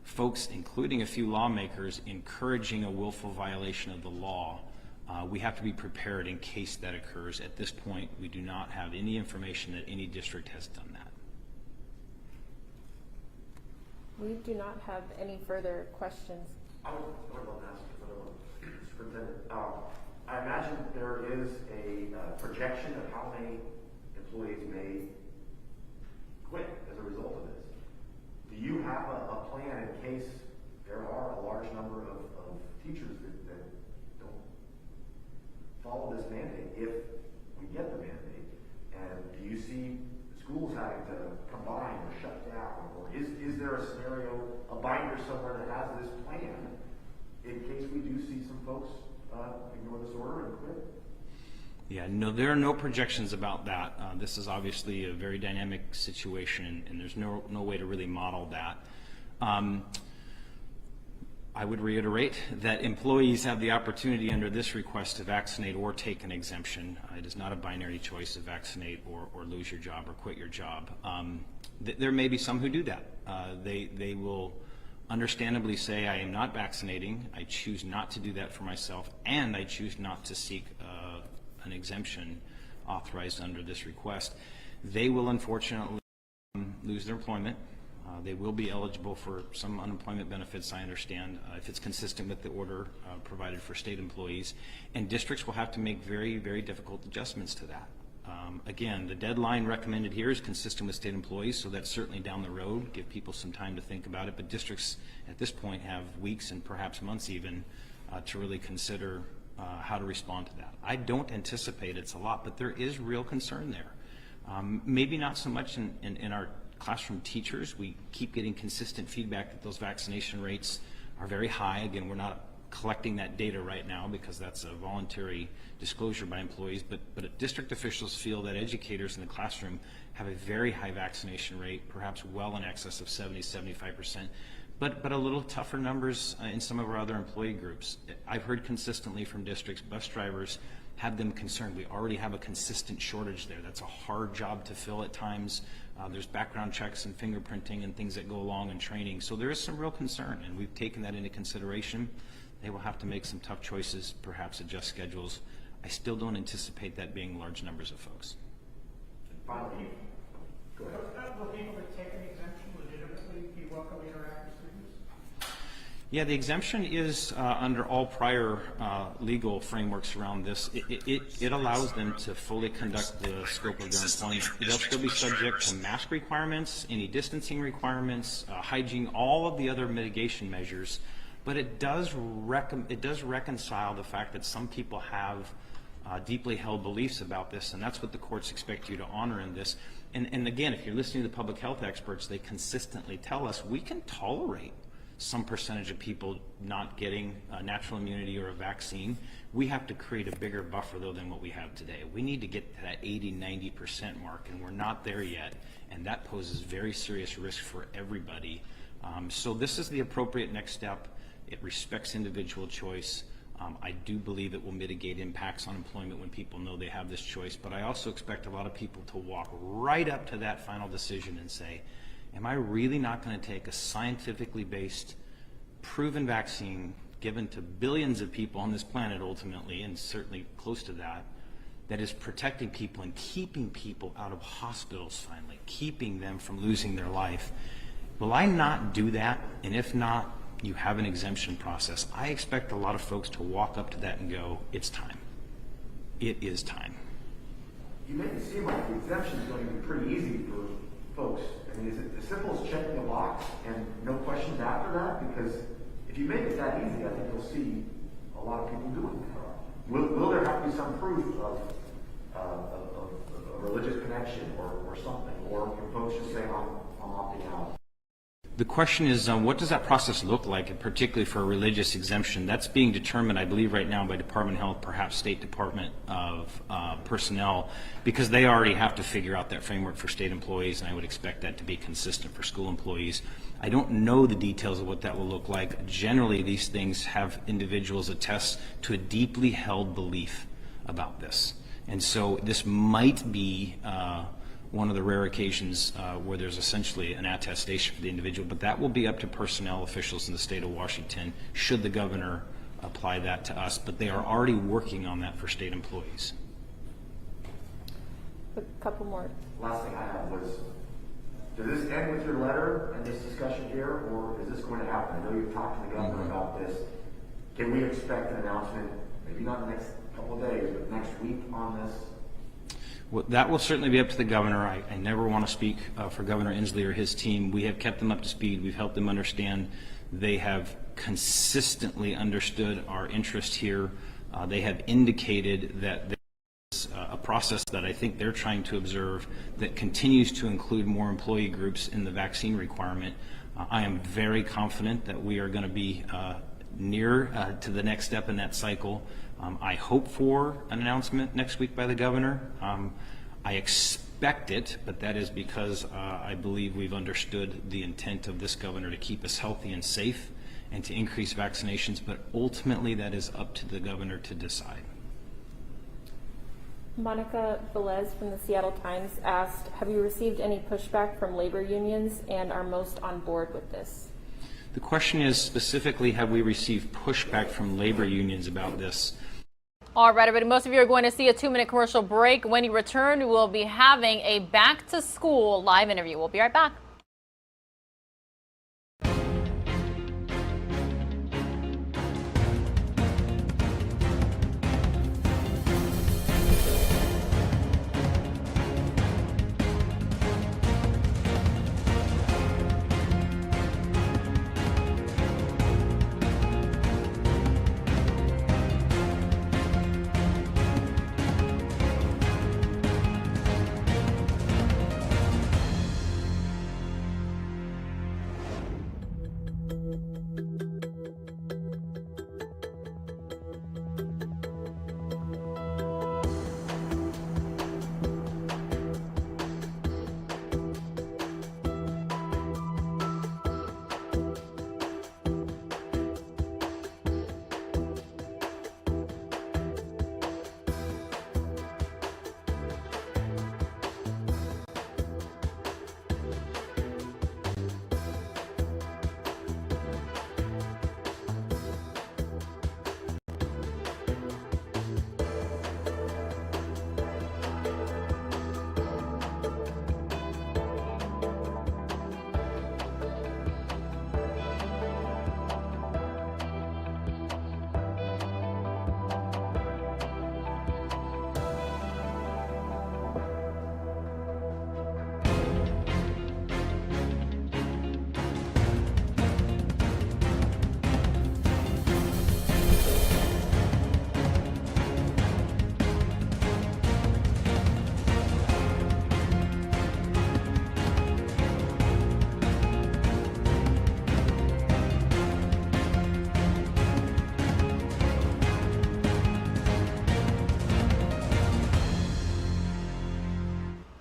folks, including a few lawmakers, encouraging a willful violation of the law, we have to be prepared in case that occurs. At this point, we do not have any information that any district has done that. We do not have any further questions. I would love to ask another one, Superintendent. I imagine there is a projection of how many employees may quit as a result of this. Do you have a plan in case there are a large number of teachers that don't follow this mandate if we get the mandate? And do you see schools having to combine or shut down? Or is there a scenario, a binder somewhere that has this plan in case we do see some folks ignore this order and quit? Yeah, no, there are no projections about that. This is obviously a very dynamic situation, and there's no way to really model that. I would reiterate that employees have the opportunity under this request to vaccinate or take an exemption. It is not a binary choice to vaccinate or lose your job or quit your job. There may be some who do that. They will understandably say, I am not vaccinating, I choose not to do that for myself, and I choose not to seek an exemption authorized under this request. They will unfortunately lose their employment. They will be eligible for some unemployment benefits, I understand, if it's consistent with the order provided for state employees. And districts will have to make very, very difficult adjustments to that. Again, the deadline recommended here is consistent with state employees, so that's certainly down the road. Give people some time to think about it. But districts at this point have weeks and perhaps months even to really consider how to respond to that. I don't anticipate it's a lot, but there is real concern there. Maybe not so much in our classroom teachers. We keep getting consistent feedback that those vaccination rates are very high. Again, we're not collecting that data right now because that's a voluntary disclosure by employees, but district officials feel that educators in the classroom have a very high vaccination rate, perhaps well in excess of 70-75%, but a little tougher numbers in some of our other employee groups. I've heard consistently from districts, bus drivers have them concerned. We already have a consistent shortage there. That's a hard job to fill at times. There's background checks and fingerprinting and things that go along in training. So there is some real concern, and we've taken that into consideration. They will have to make some tough choices, perhaps adjust schedules. I still don't anticipate that being large numbers of folks. Finally, go ahead. Will people that take an exemption legitimately be welcome to interact with students? Yeah, the exemption is under all prior legal frameworks around this. It allows them to fully conduct the scope of their employment. They'll still be subject to mask requirements, any distancing requirements, hygiene, all of the other mitigation measures. But it does reconcile the fact that some people have deeply held beliefs about this, and that's what the courts expect you to honor in this. And again, if you're listening to the public health experts, they consistently tell us we can tolerate some percentage of people not getting natural immunity or a vaccine. We have to create a bigger buffer, though, than what we have today. We need to get to that 80-90% mark, and we're not there yet, and that poses very serious risk for everybody. So this is the appropriate next step. It respects individual choice. I do believe it will mitigate impacts on employment when people know they have this choice, but I also expect a lot of people to walk right up to that final decision and say, am I really not going to take a scientifically based, proven vaccine given to billions of people on this planet ultimately, and certainly close to that, that is protecting people and keeping people out of hospitals finally, keeping them from losing their life? Will I not do that? And if not, you have an exemption process. I expect a lot of folks to walk up to that and go, it's time. It is time. You make it seem like the exemption is going to be pretty easy for folks. I mean, is it as simple as checking a box and no questions after that? Because if you make it that easy, I think you'll see a lot of people doing that. Will there have to be some proof of a religious connection or something? Or can folks just say, I'm opting out? The question is, what does that process look like, and particularly for a religious exemption? That's being determined, I believe, right now by Department of Health, perhaps State Department of Personnel, because they already have to figure out that framework for state employees, and I would expect that to be consistent for school employees. I don't know the details of what that will look like. Generally, these things have individuals attest to a deeply held belief about this. And so this might be one of the rare occasions where there's essentially an attestation for the individual, but that will be up to personnel officials in the state of Washington should the governor apply that to us, but they are already working on that for state employees. A couple more. Last thing I had was, does this end with your letter and this discussion here, or is this going to happen? I know you've talked to the governor about this. Can we expect an announcement, maybe not in the next couple of days, but next week on this? Well, that will certainly be up to the governor. I never want to speak for Governor Inslee or his team. We have kept them up to speed. We've helped them understand. They have consistently understood our interest here. They have indicated that there's a process that I think they're trying to observe that continues to include more employee groups in the vaccine requirement. I am very confident that we are going to be near to the next step in that cycle. I hope for an announcement next week by the governor. I expect it, but that is because I believe we've understood the intent of this governor to keep us healthy and safe and to increase vaccinations, but ultimately that is up to the governor to decide. Monica Velez from the Seattle Times asked, have you received any pushback from labor unions and are most on board with this? The question is specifically, have we received pushback from labor unions about this? All right, everybody, most of you are going to see a 2-minute commercial break. When you return, we will be having a back to school live interview. We'll be right back.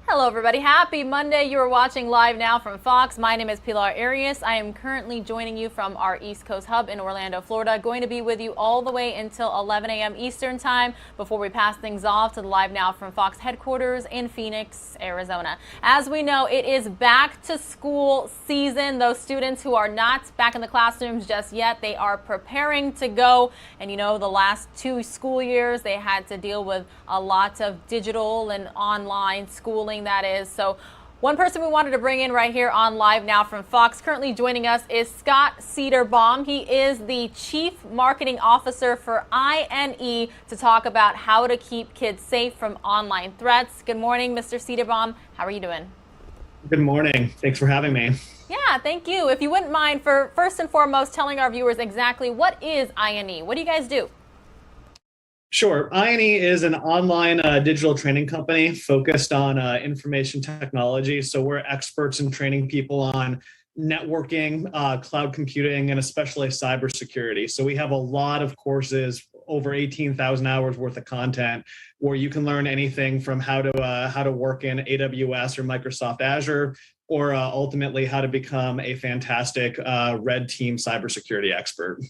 Hello, everybody. Happy Monday. You are watching Live Now from Fox. My name is Pilar Arias. I am currently joining you from our East Coast hub in Orlando, Florida. Going to be with you all the way until 11 a.m. Eastern time before we pass things off to the Live Now from Fox headquarters in Phoenix, Arizona. As we know, it is back to school season. Those students who are not back in the classrooms just yet, they are preparing to go. And you know, the last 2 school years, they had to deal with a lot of digital and online schooling, that is. So one person we wanted to bring in right here on Live Now from Fox, currently joining us, is Scott Cedarbaum. He is the Chief Marketing Officer for INE to talk about how to keep kids safe from online threats. Good morning, Mr. Cedarbaum. How are you doing? Good morning. Thanks for having me. Yeah, thank you. If you wouldn't mind, for first and foremost, telling our viewers exactly what is INE? What do you guys do? Sure. INE is an online digital training company focused on information technology. So we're experts in training people on networking, cloud computing, and especially cybersecurity. So we have a lot of courses, over 18,000 hours worth of content, where you can learn anything from how to work in AWS or Microsoft Azure, or ultimately how to become a fantastic red team cybersecurity expert.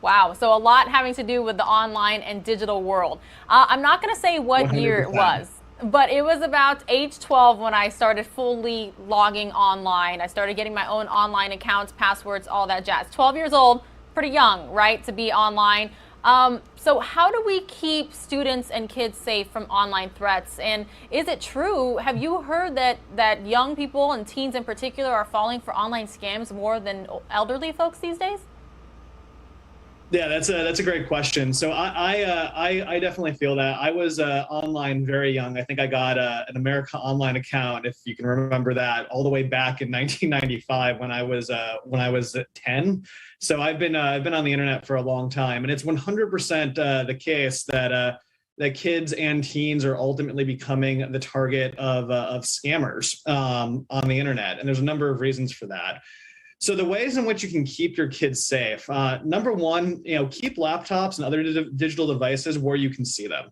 Wow, so a lot having to do with the online and digital world. I'm not going to say what 100%. Year it was, but it was about age 12 when I started fully logging online. I started getting my own online accounts, passwords, all that jazz. 12 years old, pretty young, right, to be online. So how do we keep students and kids safe from online threats? And is it true, have you heard that young people and teens in particular are falling for online scams more than elderly folks these days? Yeah, that's a great question. So I definitely feel that. I was online very young. I think I got an America Online account, if you can remember that, all the way back in 1995 when I was 10. So I've been on the internet for a long time, and it's 100% the case that kids and teens are ultimately becoming the target of scammers on the internet, and there's a number of reasons for that. So the ways in which you can keep your kids safe, number one, keep laptops and other digital devices where you can see them.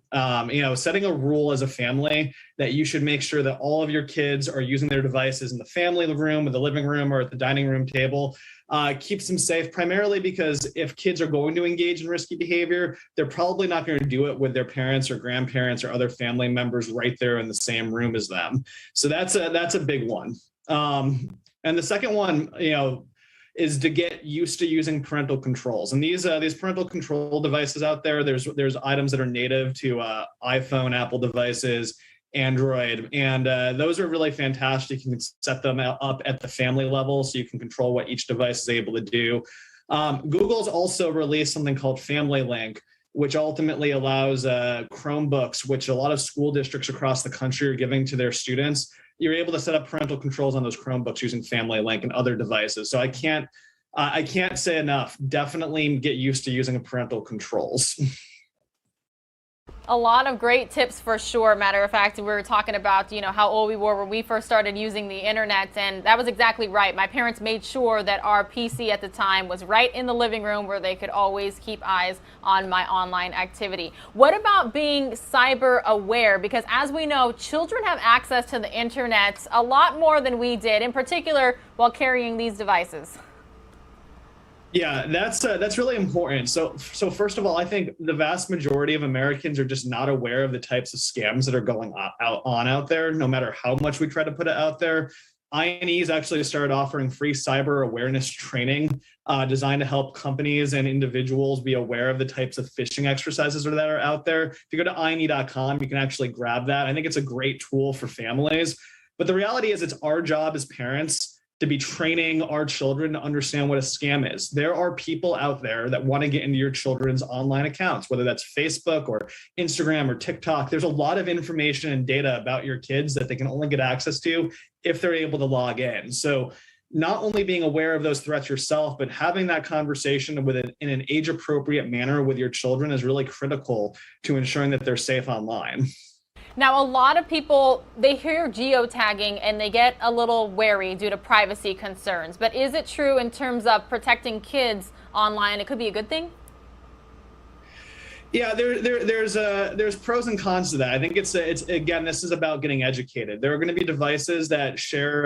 Setting a rule as a family that you should make sure that all of your kids are using their devices in the family room, or the living room, or at the dining room table. Keeps them safe, primarily because if kids are going to engage in risky behavior, they're probably not going to do it with their parents or grandparents or other family members right there in the same room as them. So that's a big one. And the second one, is to get used to using parental controls. And these parental control devices out there, there's items that are native to iPhone, Apple devices, Android, and those are really fantastic. You can set them up at the family level so you can control what each device is able to do. Google's also released something called Family Link, which ultimately allows Chromebooks, which a lot of school districts across the country are giving to their students. You're able to set up parental controls on those Chromebooks using Family Link and other devices. So I can't say enough. Definitely get used to using parental controls. A lot of great tips for sure. Matter of fact, we were talking about, how old we were when we first started using the internet, and that was exactly right. My parents made sure that our PC at the time was right in the living room where they could always keep eyes on my online activity. What about being cyber aware? Because as we know, children have access to the internet a lot more than we did, in particular while carrying these devices. Yeah, that's really important. So first of all, I think the vast majority of Americans are just not aware of the types of scams that are going on out there, no matter how much we try to put it out there. INE's actually started offering free cyber awareness training designed to help companies and individuals be aware of the types of phishing exercises that are out there. If you go to INE.com, you can actually grab that. I think it's a great tool for families. But the reality is it's our job as parents to be training our children to understand what a scam is. There are people out there that want to get into your children's online accounts, whether that's Facebook or Instagram or TikTok. There's a lot of information and data about your kids that they can only get access to if they're able to log in. So not only being aware of those threats yourself, but having that conversation in an age-appropriate manner with your children is really critical to ensuring that they're safe online. Now, a lot of people, they hear geotagging and they get a little wary due to privacy concerns. But is it true in terms of protecting kids online? It could be a good thing? Yeah, there's pros and cons to that. I think it's again, this is about getting educated. There are going to be devices that share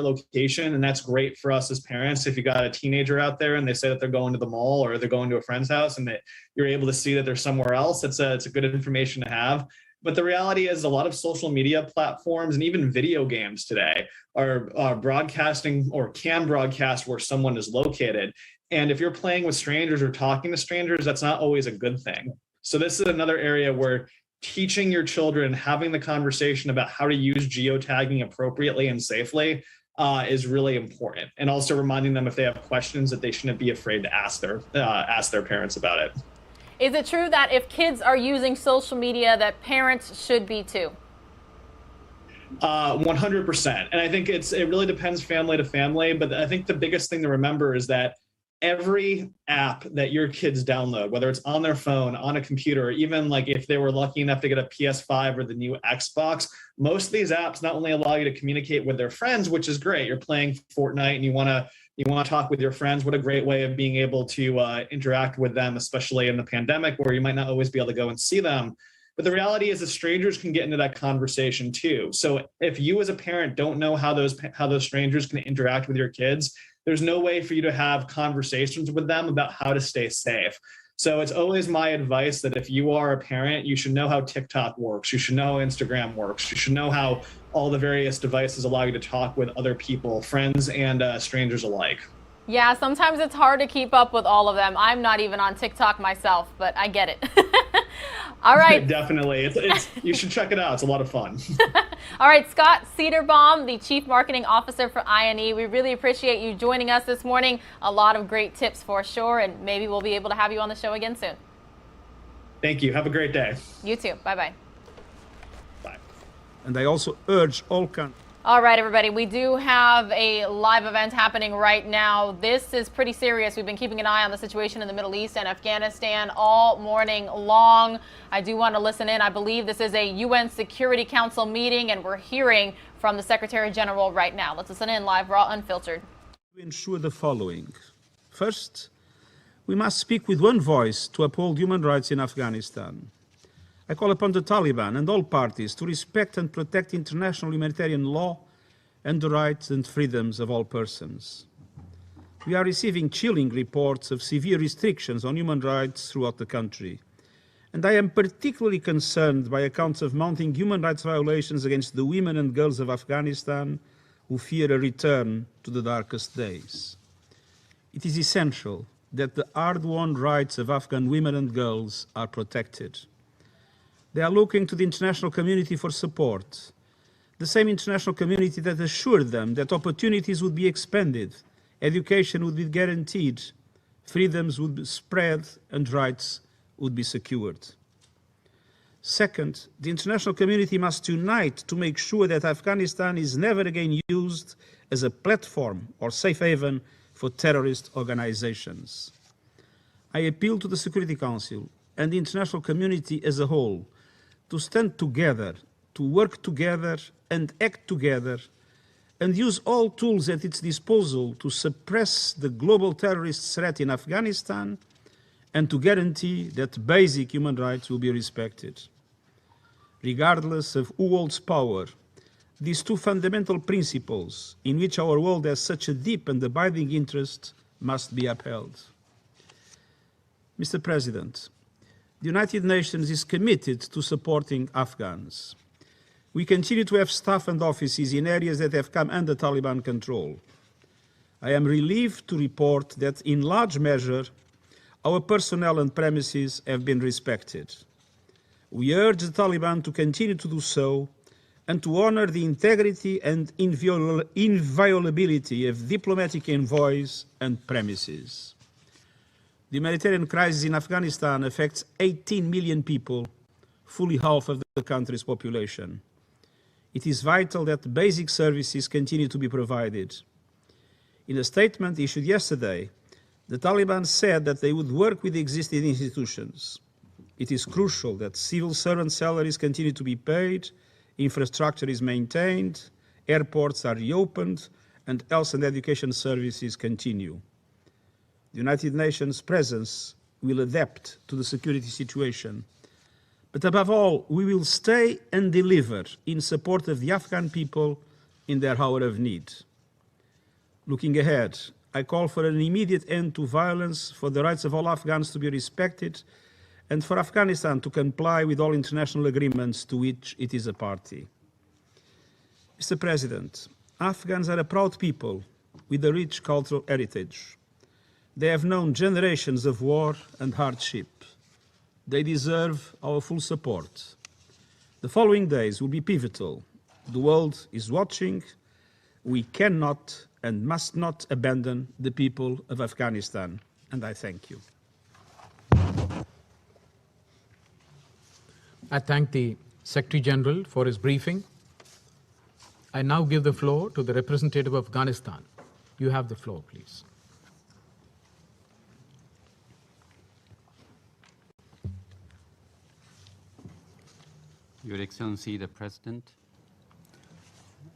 location, and that's great for us as parents. If you got a teenager out there and they say that they're going to the mall or they're going to a friend's house and that you're able to see that they're somewhere else, it's a good information to have. But the reality is a lot of social media platforms and even video games today are broadcasting or can broadcast where someone is located. And if you're playing with strangers or talking to strangers, that's not always a good thing. So this is another area where teaching your children, having the conversation about how to use geotagging appropriately and safely is really important. And also reminding them if they have questions that they shouldn't be afraid to ask their parents about it. Is it true that if kids are using social media that parents should be too? 100%. And I think it really depends family to family. But I think the biggest thing to remember is that every app that your kids download, whether it's on their phone, on a computer, or even like if they were lucky enough to get a PS5 or the new Xbox, most of these apps not only allow you to communicate with their friends, which is great. You're playing Fortnite and you want to talk with your friends. What a great way of being able to interact with them, especially in the pandemic where you might not always be able to go and see them. But the reality is that strangers can get into that conversation too. So if you as a parent don't know how those strangers can interact with your kids, there's no way for you to have conversations with them about how to stay safe. So it's always my advice that if you are a parent, you should know how TikTok works. You should know how Instagram works. You should know how all the various devices allow you to talk with other people, friends and strangers alike. Yeah, sometimes it's hard to keep up with all of them. I'm not even on TikTok myself, but I get it. All right. Definitely. You should check it out. It's a lot of fun. All right, Scott Cedarbaum, the Chief Marketing Officer for INE. We really appreciate you joining us this morning. A lot of great tips for sure, and maybe we'll be able to have you on the show again soon. Thank you. Have a great day. You too. Bye-bye. Bye. And they also urge all countries. All right, everybody, we do have a live event happening right now. This is pretty serious. We've been keeping an eye on the situation in the Middle East and Afghanistan all morning long. I do want to listen in. I believe this is a UN Security Council meeting, and we're hearing from the Secretary General right now. Let's listen in live, raw, unfiltered. To ensure the following. First, we must speak with one voice to uphold human rights in Afghanistan. I call upon the Taliban and all parties to respect and protect international humanitarian law and the rights and freedoms of all persons. We are receiving chilling reports of severe restrictions on human rights throughout the country, and I am particularly concerned by accounts of mounting human rights violations against the women and girls of Afghanistan who fear a return to the darkest days. It is essential that the hard-won rights of Afghan women and girls are protected. They are looking to the international community for support, the same international community that assured them that opportunities would be expanded, education would be guaranteed, freedoms would be spread, and rights would be secured. Second, the international community must unite to make sure that Afghanistan is never again used as a platform or safe haven for terrorist organizations. I appeal to the Security Council and the international community as a whole to stand together, to work together and act together, and use all tools at its disposal to suppress the global terrorist threat in Afghanistan and to guarantee that basic human rights will be respected. Regardless of who holds power, these two fundamental principles in which our world has such a deep and abiding interest must be upheld. Mr. President, the United Nations is committed to supporting Afghans. We continue to have staff and offices in areas that have come under Taliban control. I am relieved to report that in large measure, our personnel and premises have been respected. We urge the Taliban to continue to do so and to honor the integrity and inviolability of diplomatic envoys and premises. The humanitarian crisis in Afghanistan affects 18 million people, fully half of the country's population. It is vital that basic services continue to be provided. In a statement issued yesterday, the Taliban said that they would work with the existing institutions. It is crucial that civil servant salaries continue to be paid, infrastructure is maintained, airports are reopened, and health and education services continue. The United Nations presence will adapt to the security situation. But above all, we will stay and deliver in support of the Afghan people in their hour of need. Looking ahead, I call for an immediate end to violence, for the rights of all Afghans to be respected, and for Afghanistan to comply with all international agreements to which it is a party. Mr. President, Afghans are a proud people with a rich cultural heritage. They have known generations of war and hardship. They deserve our full support. The following days will be pivotal. The world is watching. We cannot and must not abandon the people of Afghanistan. And I thank you. I thank the Secretary General for his briefing. I now give the floor to the representative of Afghanistan. You have the floor, please. Your Excellency the President,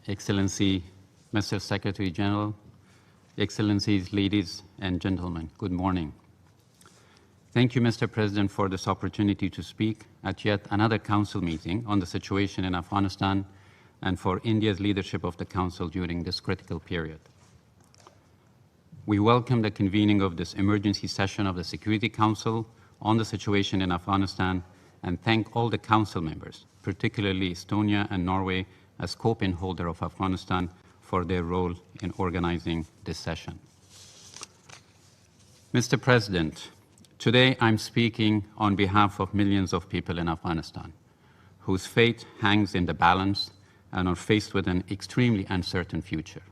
Excellency Mr. Secretary General, Excellencies, ladies and gentlemen, good morning. Thank you, Mr. President, for this opportunity to speak at yet another Council meeting on the situation in Afghanistan and for India's leadership of the Council during this critical period. We welcome the convening of this emergency session of the Security Council on the situation in Afghanistan and thank all the Council members, particularly Estonia and Norway as co-pin holder of Afghanistan, for their role in organizing this session. Mr. President, today I'm speaking on behalf of millions of people in Afghanistan whose fate hangs in the balance and are faced with an extremely uncertain future.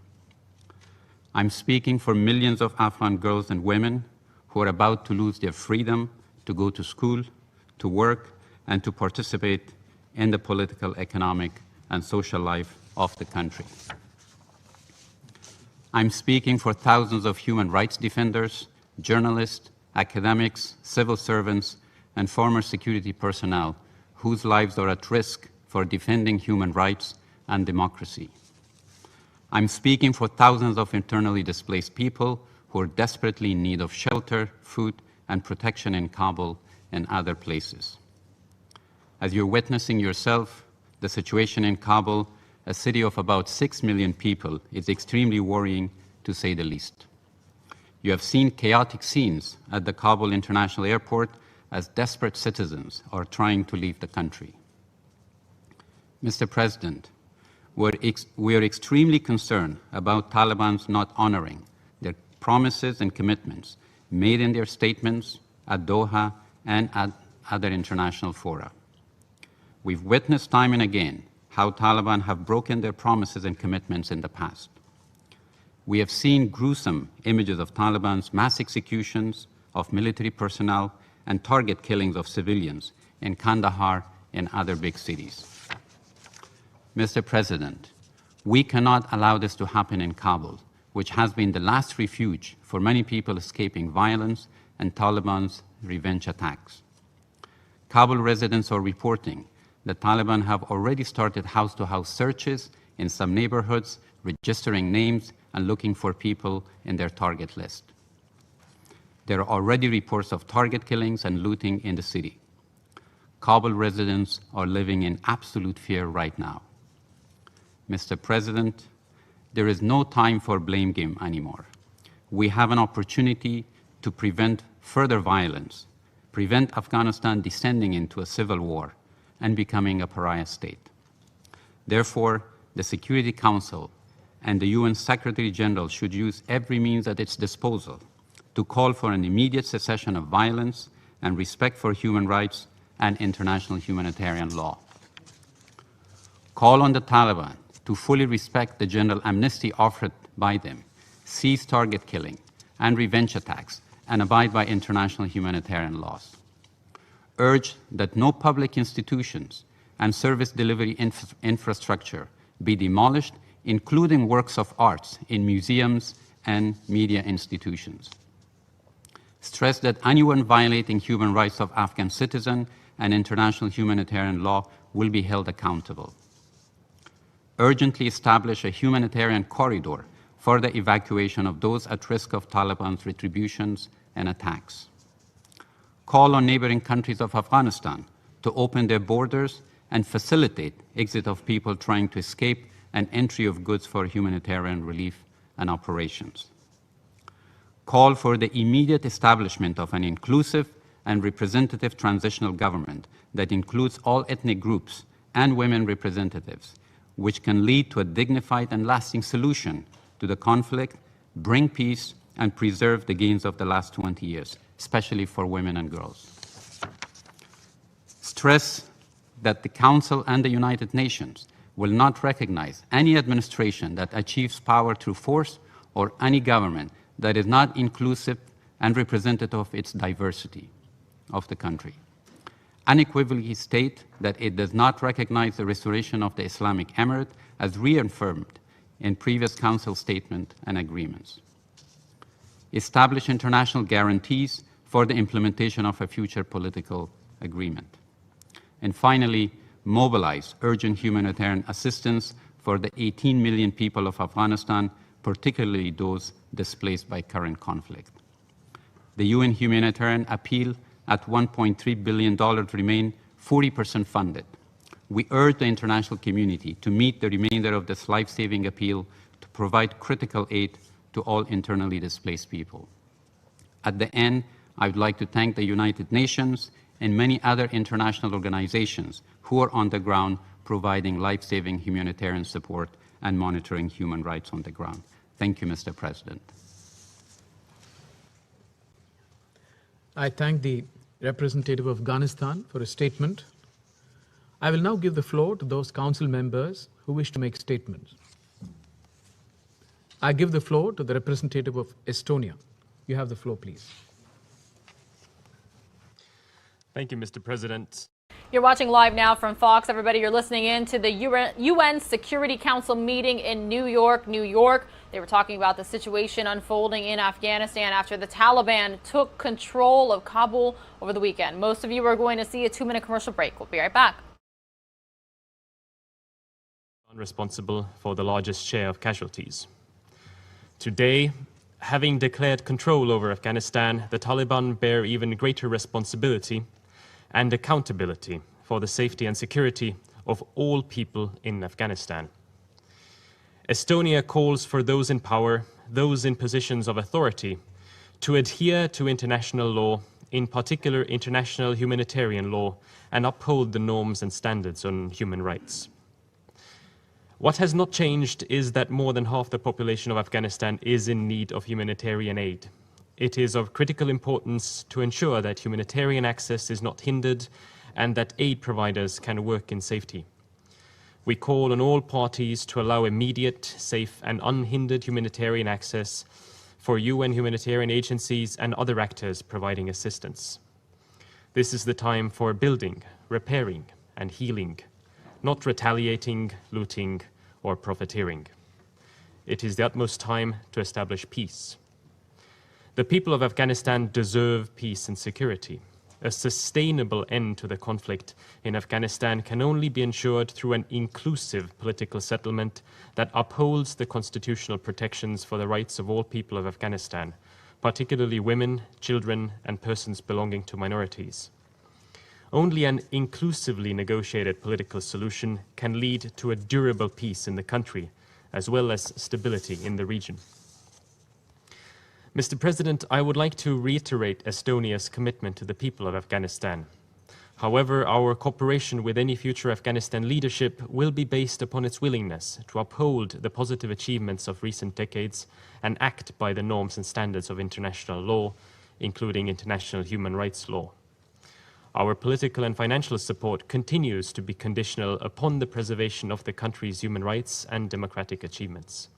I'm speaking for millions of Afghan girls and women who are about to lose their freedom to go to school, to work, and to participate in the political, economic, and social life of the country. I'm speaking for thousands of human rights defenders, journalists, academics, civil servants, and former security personnel whose lives are at risk for defending human rights and democracy. I'm speaking for thousands of internally displaced people who are desperately in need of shelter, food, and protection in Kabul and other places. As you're witnessing yourself, the situation in Kabul, a city of about 6 million people, is extremely worrying, to say the least. You have seen chaotic scenes at the Kabul International Airport as desperate citizens are trying to leave the country. Mr. President, we are extremely concerned about Taliban's not honoring their promises and commitments made in their statements at Doha and at other international fora. We've witnessed time and again how Taliban have broken their promises and commitments in the past. We have seen gruesome images of Taliban's mass executions of military personnel and target killings of civilians in Kandahar and other big cities. Mr. President, we cannot allow this to happen in Kabul, which has been the last refuge for many people escaping violence and Taliban's revenge attacks. Kabul residents are reporting that Taliban have already started house-to-house searches in some neighborhoods, registering names and looking for people in their target list. There are already reports of target killings and looting in the city. Kabul residents are living in absolute fear right now. Mr. President, there is no time for blame game anymore. We have an opportunity to prevent further violence, prevent Afghanistan descending into a civil war and becoming a pariah state. Therefore, the Security Council and the UN Secretary General should use every means at its disposal to call for an immediate cessation of violence and respect for human rights and international humanitarian law. Call on the Taliban to fully respect the general amnesty offered by them, cease target killing and revenge attacks, and abide by international humanitarian laws. Urge that no public institutions and service delivery infrastructure be demolished, including works of arts in museums and media institutions. Stress that anyone violating human rights of Afghan citizens and international humanitarian law will be held accountable. Urgently establish a humanitarian corridor for the evacuation of those at risk of Taliban's retributions and attacks. Call on neighboring countries of Afghanistan to open their borders and facilitate exit of people trying to escape and entry of goods for humanitarian relief and operations. Call for the immediate establishment of an inclusive and representative transitional government that includes all ethnic groups and women representatives, which can lead to a dignified and lasting solution to the conflict, bring peace, and preserve the gains of the last 20 years, especially for women and girls. Stress that the Council and the United Nations will not recognize any administration that achieves power through force or any government that is not inclusive and representative of its diversity of the country. Unequivocally state that it does not recognize the restoration of the Islamic Emirate as reaffirmed in previous Council statements and agreements. Establish international guarantees for the implementation of a future political agreement. And finally, mobilize urgent humanitarian assistance for the 18 million people of Afghanistan, particularly those displaced by current conflict. The UN humanitarian appeal at $1.3 billion remain 40% funded. We urge the international community to meet the remainder of this life-saving appeal to provide critical aid to all internally displaced people. At the end, I would like to thank the United Nations and many other international organizations who are on the ground providing life-saving humanitarian support and monitoring human rights on the ground. Thank you, Mr. President. I thank the representative of Afghanistan for a statement. I will now give the floor to those council members who wish to make statements. I give the floor to the representative of Estonia. You have the floor, please. Thank you, Mr. President. You're watching Live Now from Fox. Everybody, you're listening in to the UN Security Council meeting in New York. They were talking about the situation unfolding in Afghanistan after the Taliban took control of Kabul over the weekend. Most of you are going to see a 2-minute commercial break. We'll be right back. responsible for the largest share of casualties. Today, having declared control over Afghanistan, the Taliban bear even greater responsibility and accountability for the safety and security of all people in Afghanistan. Estonia calls for those in power, those in positions of authority, to adhere to international law, in particular international humanitarian law, and uphold the norms and standards on human rights. What has not changed is that more than half the population of Afghanistan is in need of humanitarian aid. It is of critical importance to ensure that humanitarian access is not hindered and that aid providers can work in safety. We call on all parties to allow immediate, safe and unhindered humanitarian access for UN humanitarian agencies and other actors providing assistance. This is the time for building, repairing and healing, not retaliating, looting, or profiteering. It is the utmost time to establish peace. The people of Afghanistan deserve peace and security. A sustainable end to the conflict in Afghanistan can only be ensured through an inclusive political settlement that upholds the constitutional protections for the rights of all people of Afghanistan, particularly women, children, and persons belonging to minorities. Only an inclusively negotiated political solution can lead to a durable peace in the country, as well as stability in the region. Mr. President, I would like to reiterate Estonia's commitment to the people of Afghanistan. However, our cooperation with any future Afghanistan leadership will be based upon its willingness to uphold the positive achievements of recent decades and act by the norms and standards of international law, including international human rights law. Our political and financial support continues to be conditional upon the preservation of the country's human rights and democratic achievements.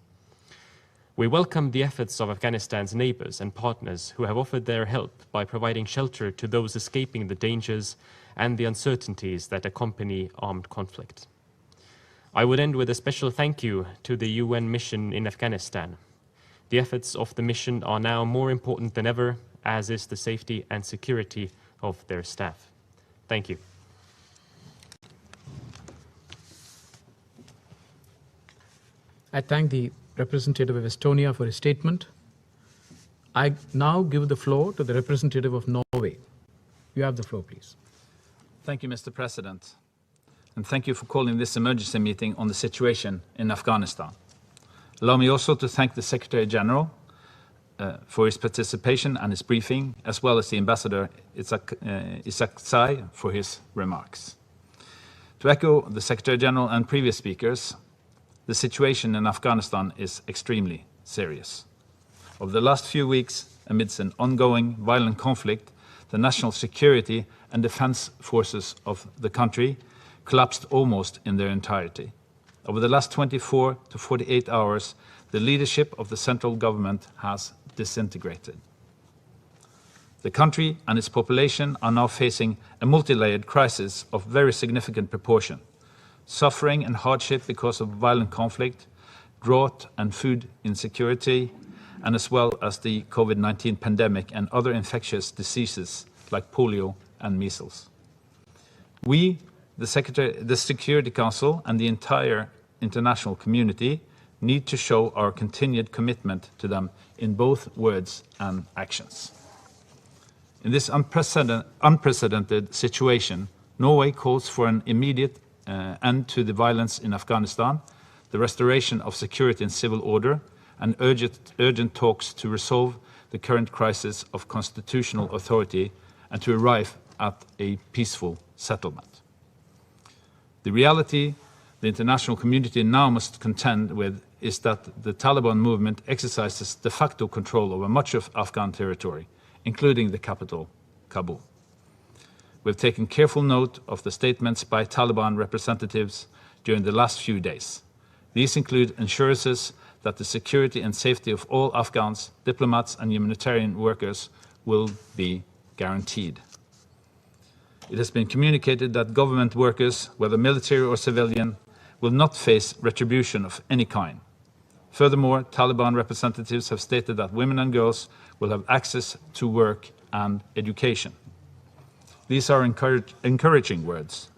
We welcome the efforts of Afghanistan's neighbors and partners who have offered their help by providing shelter to those escaping the dangers and the uncertainties that accompany armed conflict. I would end with a special thank you to the UN mission in Afghanistan. The efforts of the mission are now more important than ever, as is the safety and security of their staff. Thank you. I thank the representative of Estonia for his statement. I now give the floor to the representative of Norway. You have the floor, please. Thank you, Mr. President. And thank you for calling this emergency meeting on the situation in Afghanistan. Allow me also to thank the Secretary General for his participation and his briefing, as well as the Ambassador Isak Tsai for his remarks. To echo the Secretary General and previous speakers, the situation in Afghanistan is extremely serious. Over the last few weeks, amidst an ongoing violent conflict, the national security and defense forces of the country collapsed almost in their entirety. Over the last 24 to 48 hours, the leadership of the central government has disintegrated. The country and its population are now facing a multi-layered crisis of very significant proportion. Suffering and hardship because of violent conflict, drought and food insecurity, and as well as the COVID-19 pandemic and other infectious diseases like polio and measles. We, the Security Council and the entire international community need to show our continued commitment to them in both words and actions. In this unprecedented situation, Norway calls for an immediate end to the violence in Afghanistan, the restoration of security and civil order, and urgent talks to resolve the current crisis of constitutional authority and to arrive at a peaceful settlement. The reality the international community now must contend with is that the Taliban movement exercises de facto control over much of Afghan territory, including the capital, Kabul. We've taken careful note of the statements by Taliban representatives during the last few days. These include assurances that the security and safety of all Afghans, diplomats and humanitarian workers will be guaranteed. It has been communicated that government workers, whether military or civilian, will not face retribution of any kind. Furthermore, Taliban representatives have stated that women and girls will have access to work and education. These are encouraging words.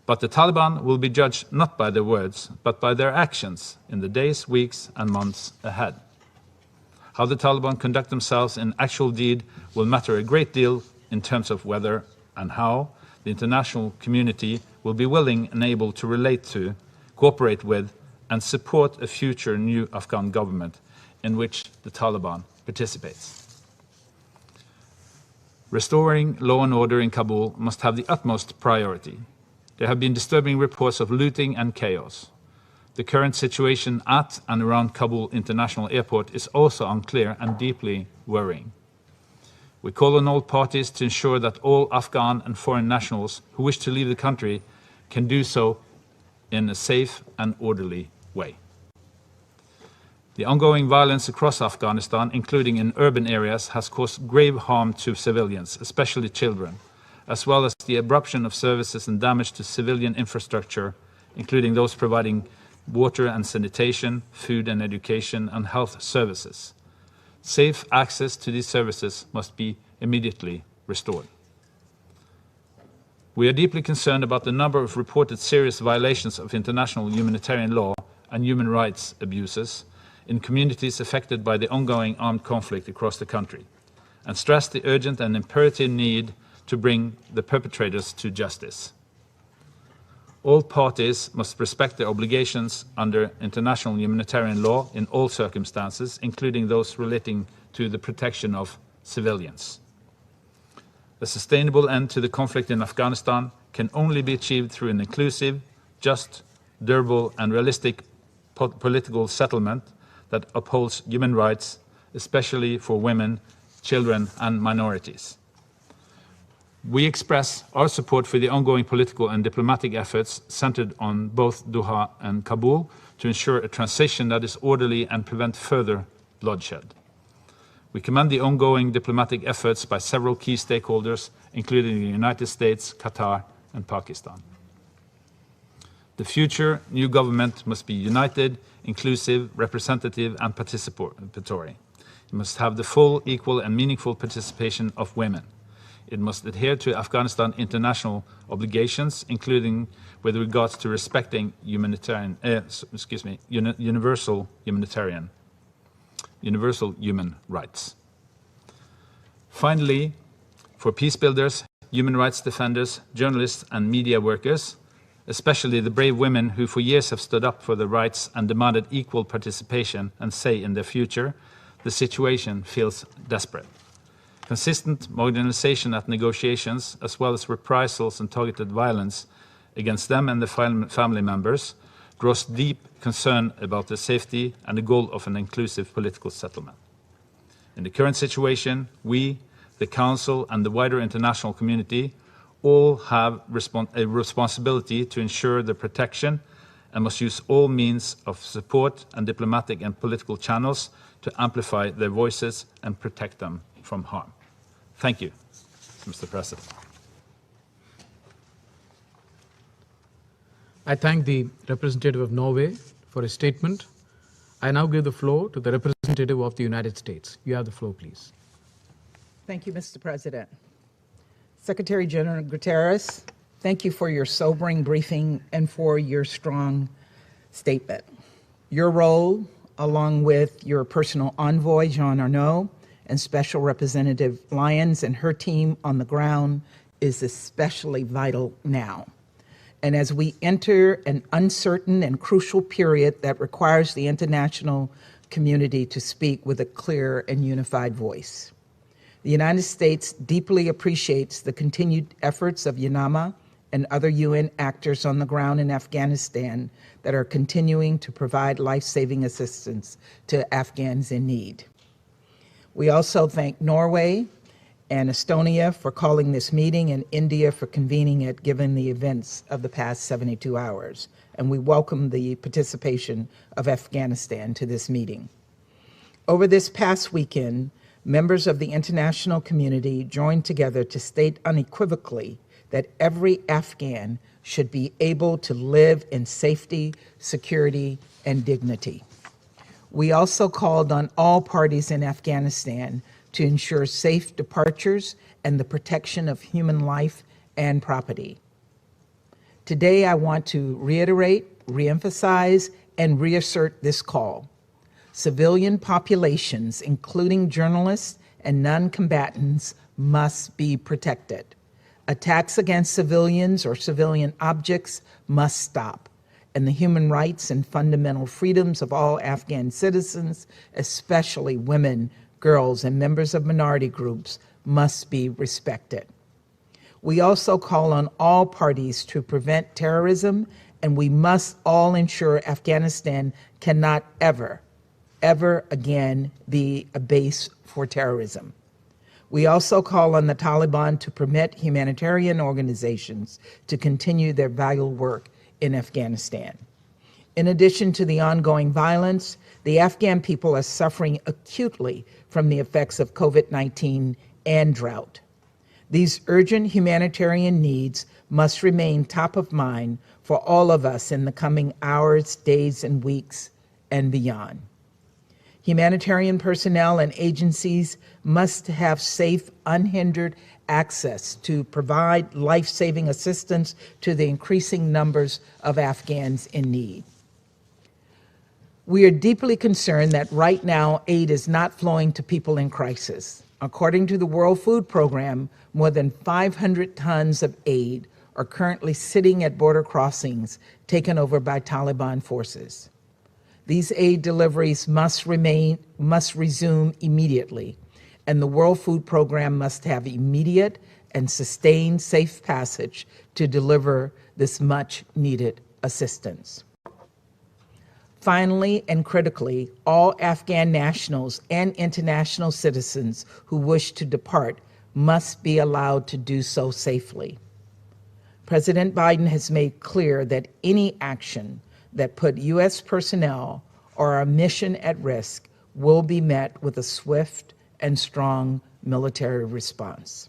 But the Taliban will be judged not by their words, but by their actions in the days, weeks, and months ahead. How the Taliban conduct themselves in actual deed will matter a great deal in terms of whether and how the international community will be willing and able to relate to, cooperate with, and support a future new Afghan government in which the Taliban participates. Restoring law and order in Kabul must have the utmost priority. There have been disturbing reports of looting and chaos. The current situation at and around Kabul International Airport is also unclear and deeply worrying. We call on all parties to ensure that all Afghan and foreign nationals who wish to leave the country can do so in a safe and orderly way. The ongoing violence across Afghanistan, including in urban areas, has caused grave harm to civilians, especially children, as well as the abruption of services and damage to civilian infrastructure, including those providing water and sanitation, food and education, and health services. Safe access to these services must be immediately restored. We are deeply concerned about the number of reported serious violations of international humanitarian law and human rights abuses in communities affected by the ongoing armed conflict across the country, and stress the urgent and imperative need to bring the perpetrators to justice. All parties must respect their obligations under international humanitarian law in all circumstances, including those relating to the protection of civilians. A sustainable end to the conflict in Afghanistan can only be achieved through an inclusive, just, durable, and realistic political settlement that upholds human rights, especially for women, children, and minorities. We express our support for the ongoing political and diplomatic efforts centered on both Doha and Kabul to ensure a transition that is orderly and prevent further bloodshed. We commend the ongoing diplomatic efforts by several key stakeholders, including the United States, Qatar, and Pakistan. The future new government must be united, inclusive, representative, and participatory. It must have the full, equal, and meaningful participation of women. It must adhere to Afghanistan international obligations, including with regards to respecting universal human rights. Finally, for peace builders, human rights defenders, journalists, and media workers, especially the brave women who for years have stood up for their rights and demanded equal participation and say in their future, the situation feels desperate. Consistent marginalization at negotiations, as well as reprisals and targeted violence against them and their family members, draws deep concern about the safety and the goal of an inclusive political settlement. In the current situation, we, the Council, and the wider international community all have a responsibility to ensure their protection and must use all means of support and diplomatic and political channels to amplify their voices and protect them from harm. Thank you, Mr. President. I thank the representative of Norway for his statement. I now give the floor to the representative of the United States. You have the floor, please. Thank you, Mr. President. Secretary General Guterres, thank you for your sobering briefing and for your strong statement. Your role, along with your personal envoy, Jean Arnaud, and Special Representative Lyons and her team on the ground, is especially vital now. And as we enter an uncertain and crucial period that requires the international community to speak with a clear and unified voice. The United States deeply appreciates the continued efforts of UNAMA and other UN actors on the ground in Afghanistan that are continuing to provide life-saving assistance to Afghans in need. We also thank Norway and Estonia for calling this meeting and India for convening it given the events of the past 72 hours. And we welcome the participation of Afghanistan to this meeting. Over this past weekend, members of the international community joined together to state unequivocally that every Afghan should be able to live in safety, security, and dignity. We also called on all parties in Afghanistan to ensure safe departures and the protection of human life and property. Today, I want to reiterate, reemphasize, and reassert this call. Civilian populations, including journalists and non-combatants, must be protected. Attacks against civilians or civilian objects must stop, and the human rights and fundamental freedoms of all Afghan citizens, especially women, girls, and members of minority groups, must be respected. We also call on all parties to prevent terrorism, and we must all ensure Afghanistan cannot ever again be a base for terrorism. We also call on the Taliban to permit humanitarian organizations to continue their vital work in Afghanistan. In addition to the ongoing violence, the Afghan people are suffering acutely from the effects of COVID-19 and drought. These urgent humanitarian needs must remain top of mind for all of us in the coming hours, days, and weeks and beyond. Humanitarian personnel and agencies must have safe, unhindered access to provide life-saving assistance to the increasing numbers of Afghans in need. We are deeply concerned that right now aid is not flowing to people in crisis. According to the World Food Program, more than 500 tons of aid are currently sitting at border crossings taken over by Taliban forces. These aid deliveries must resume immediately, and the World Food Program must have immediate and sustained safe passage to deliver this much-needed assistance. Finally and critically, all Afghan nationals and international citizens who wish to depart must be allowed to do so safely. President Biden has made clear that any action that put U.S. personnel or our mission at risk will be met with a swift and strong military response.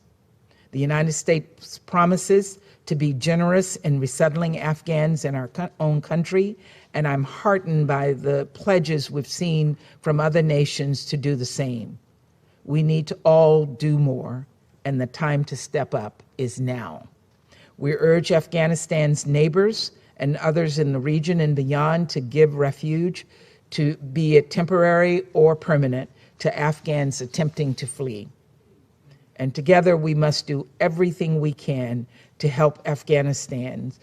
The United States promises to be generous in resettling Afghans in our own country, and I'm heartened by the pledges we've seen from other nations to do the same. We need to all do more, and the time to step up is now. We urge Afghanistan's neighbors and others in the region and beyond to give refuge, to be it temporary or permanent, to Afghans attempting to flee. And together we must do everything we can to help Afghans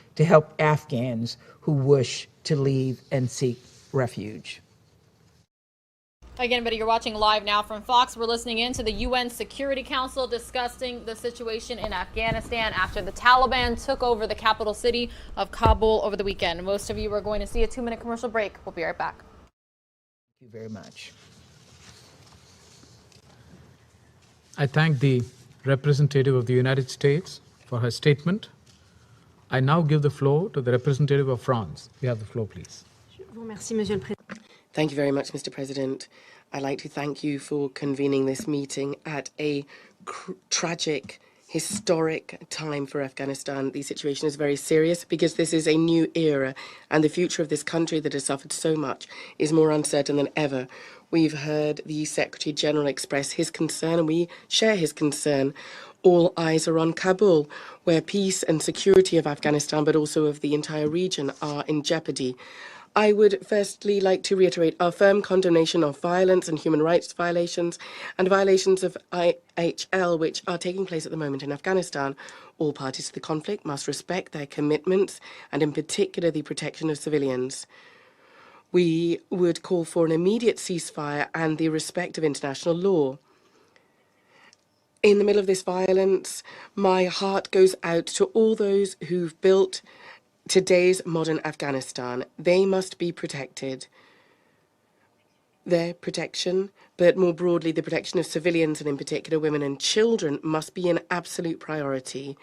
who wish to leave and seek refuge. Again, everybody, you're watching Live Now from Fox. We're listening in to the UN Security Council discussing the situation in Afghanistan after the Taliban took over the capital city of Kabul over the weekend. Most of you are going to see a 2-minute commercial break. We'll be right back. Thank you very much. I thank the representative of the United States for her statement. I now give the floor to the representative of France. You have the floor, please. Thank you very much, Mr. President. I'd like to thank you for convening this meeting at a tragic, historic time for Afghanistan. The situation is very serious because this is a new era, and the future of this country that has suffered so much is more uncertain than ever. We've heard the Secretary General express his concern, and we share his concern. All eyes are on Kabul, where peace and security of Afghanistan, but also of the entire region, are in jeopardy. I would firstly like to reiterate our firm condemnation of violence and human rights violations and violations of IHL which are taking place at the moment in Afghanistan. All parties to the conflict must respect their commitments and in particular the protection of civilians. We would call for an immediate ceasefire and the respect of international law. In the middle of this violence, my heart goes out to all those who've built today's modern Afghanistan. They must be protected. Their protection, but more broadly the protection of civilians and in particular women and children, must be an absolute priority.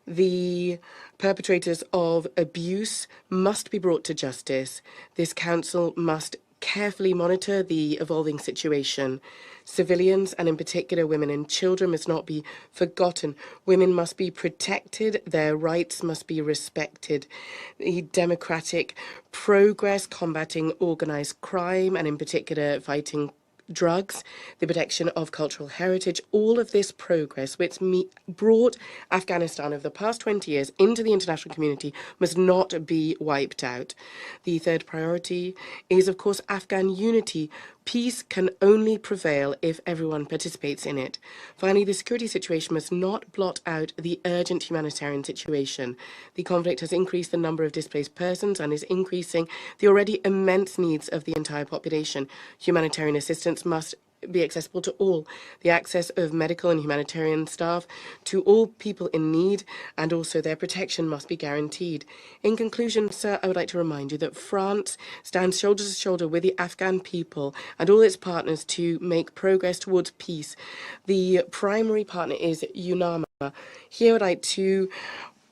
The perpetrators of abuse must be brought to justice. This council must carefully monitor the evolving situation. Civilians, and in particular women and children, must not be forgotten. Women must be protected, their rights must be respected. The democratic progress, combating organized crime, and in particular fighting drugs, the protection of cultural heritage, all of this progress which brought Afghanistan over the past 20 years into the international community must not be wiped out. The third priority is, of course, Afghan unity. Peace can only prevail if everyone participates in it. Finally, the security situation must not blot out the urgent humanitarian situation. The conflict has increased the number of displaced persons and is increasing the already immense needs of the entire population. Humanitarian assistance must be accessible to all. The access of medical and humanitarian staff to all people in need and also their protection must be guaranteed. In conclusion, sir, I would like to remind you that France stands shoulder to shoulder with the Afghan people and all its partners to make progress towards peace. The primary partner is UNAMA. Here I would like to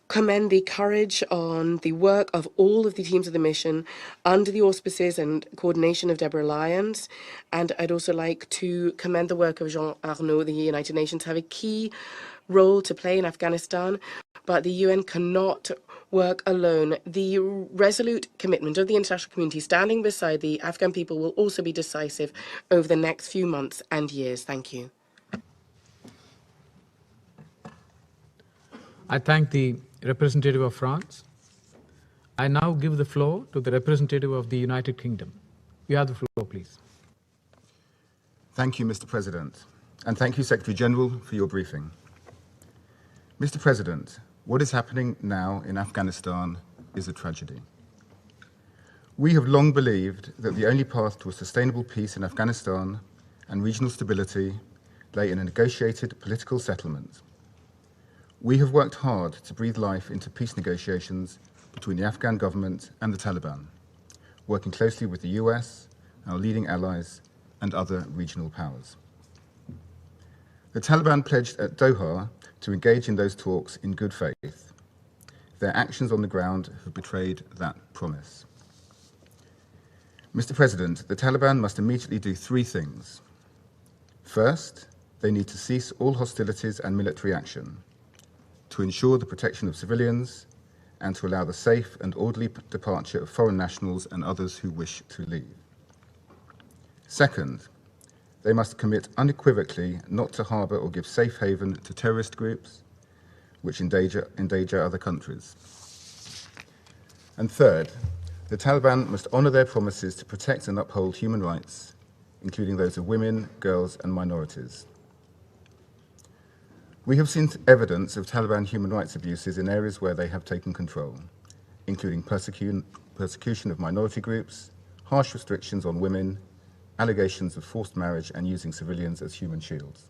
commend the courage on the work of all of the teams of the mission under the auspices and coordination of Deborah Lyons. And I'd also like to commend the work of Jean Arnaud. The United Nations have a key role to play in Afghanistan, but the UN cannot work alone. The resolute commitment of the international community standing beside the Afghan people will also be decisive over the next few months and years. Thank you. I thank the representative of France. I now give the floor to the representative of the United Kingdom. You have the floor, please. Thank you, Mr. President, and thank you, Secretary General, for your briefing. Mr. President, what is happening now in Afghanistan is a tragedy. We have long believed that the only path to a sustainable peace in Afghanistan and regional stability lay in a negotiated political settlement. We have worked hard to breathe life into peace negotiations between the Afghan government and the Taliban, working closely with the US, our leading allies, and other regional powers. The Taliban pledged at Doha to engage in those talks in good faith. Their actions on the ground have betrayed that promise. Mr. President, the Taliban must immediately do three things. First, they need to cease all hostilities and military action, to ensure the protection of civilians, and to allow the safe and orderly departure of foreign nationals and others who wish to leave. Second, they must commit unequivocally not to harbour or give safe haven to terrorist groups which endanger other countries. And third, the Taliban must honour their promises to protect and uphold human rights, including those of women, girls and minorities. We have seen evidence of Taliban human rights abuses in areas where they have taken control, including persecution of minority groups, harsh restrictions on women, allegations of forced marriage and using civilians as human shields.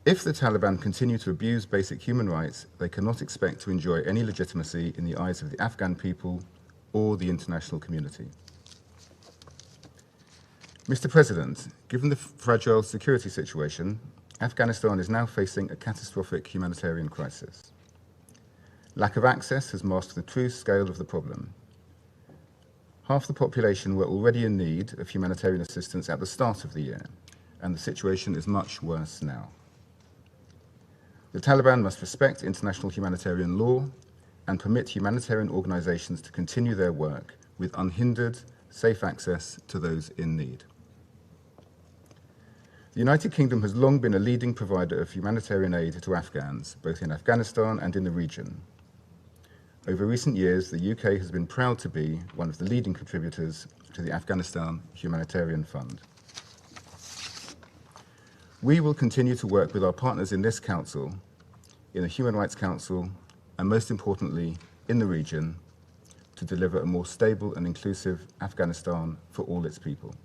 If the Taliban continue to abuse basic human rights, they cannot expect to enjoy any legitimacy in the eyes of the Afghan people or the international community. Mr. President, given the fragile security situation, Afghanistan is now facing a catastrophic humanitarian crisis. Lack of access has masked the true scale of the problem. Half the population were already in need of humanitarian assistance at the start of the year, and the situation is much worse now. The Taliban must respect international humanitarian law and permit humanitarian organizations to continue their work with unhindered, safe access to those in need. The United Kingdom has long been a leading provider of humanitarian aid to Afghans, both in Afghanistan and in the region. Over recent years, the UK has been proud to be one of the leading contributors to the Afghanistan Humanitarian Fund. We will continue to work with our partners in this Council, in the Human Rights Council, and most importantly, in the region, to deliver a more stable and inclusive Afghanistan for all its people.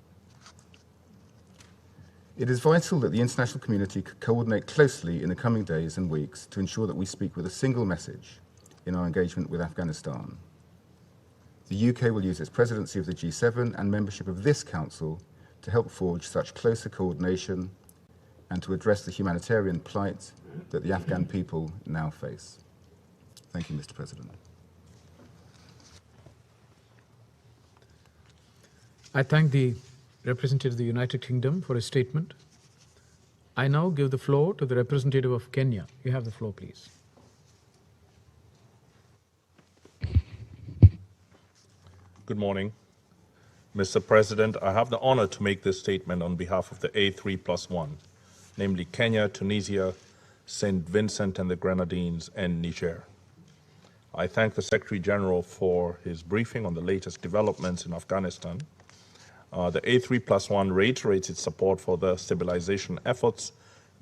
It is vital that the international community coordinate closely in the coming days and weeks to ensure that we speak with a single message in our engagement with Afghanistan. The UK will use its presidency of the G7 and membership of this Council to help forge such closer coordination and to address the humanitarian plight that the Afghan people now face. Thank you, Mr. President. I thank the representative of the United Kingdom for his statement. I now give the floor to the representative of Kenya. You have the floor, please. Good morning. Mr. President, I have the honor to make this statement on behalf of the A3+1, namely Kenya, Tunisia, St. Vincent and the Grenadines, and Niger. I thank the Secretary General for his briefing on the latest developments in Afghanistan. The A3+1 reiterates its support for the stabilization efforts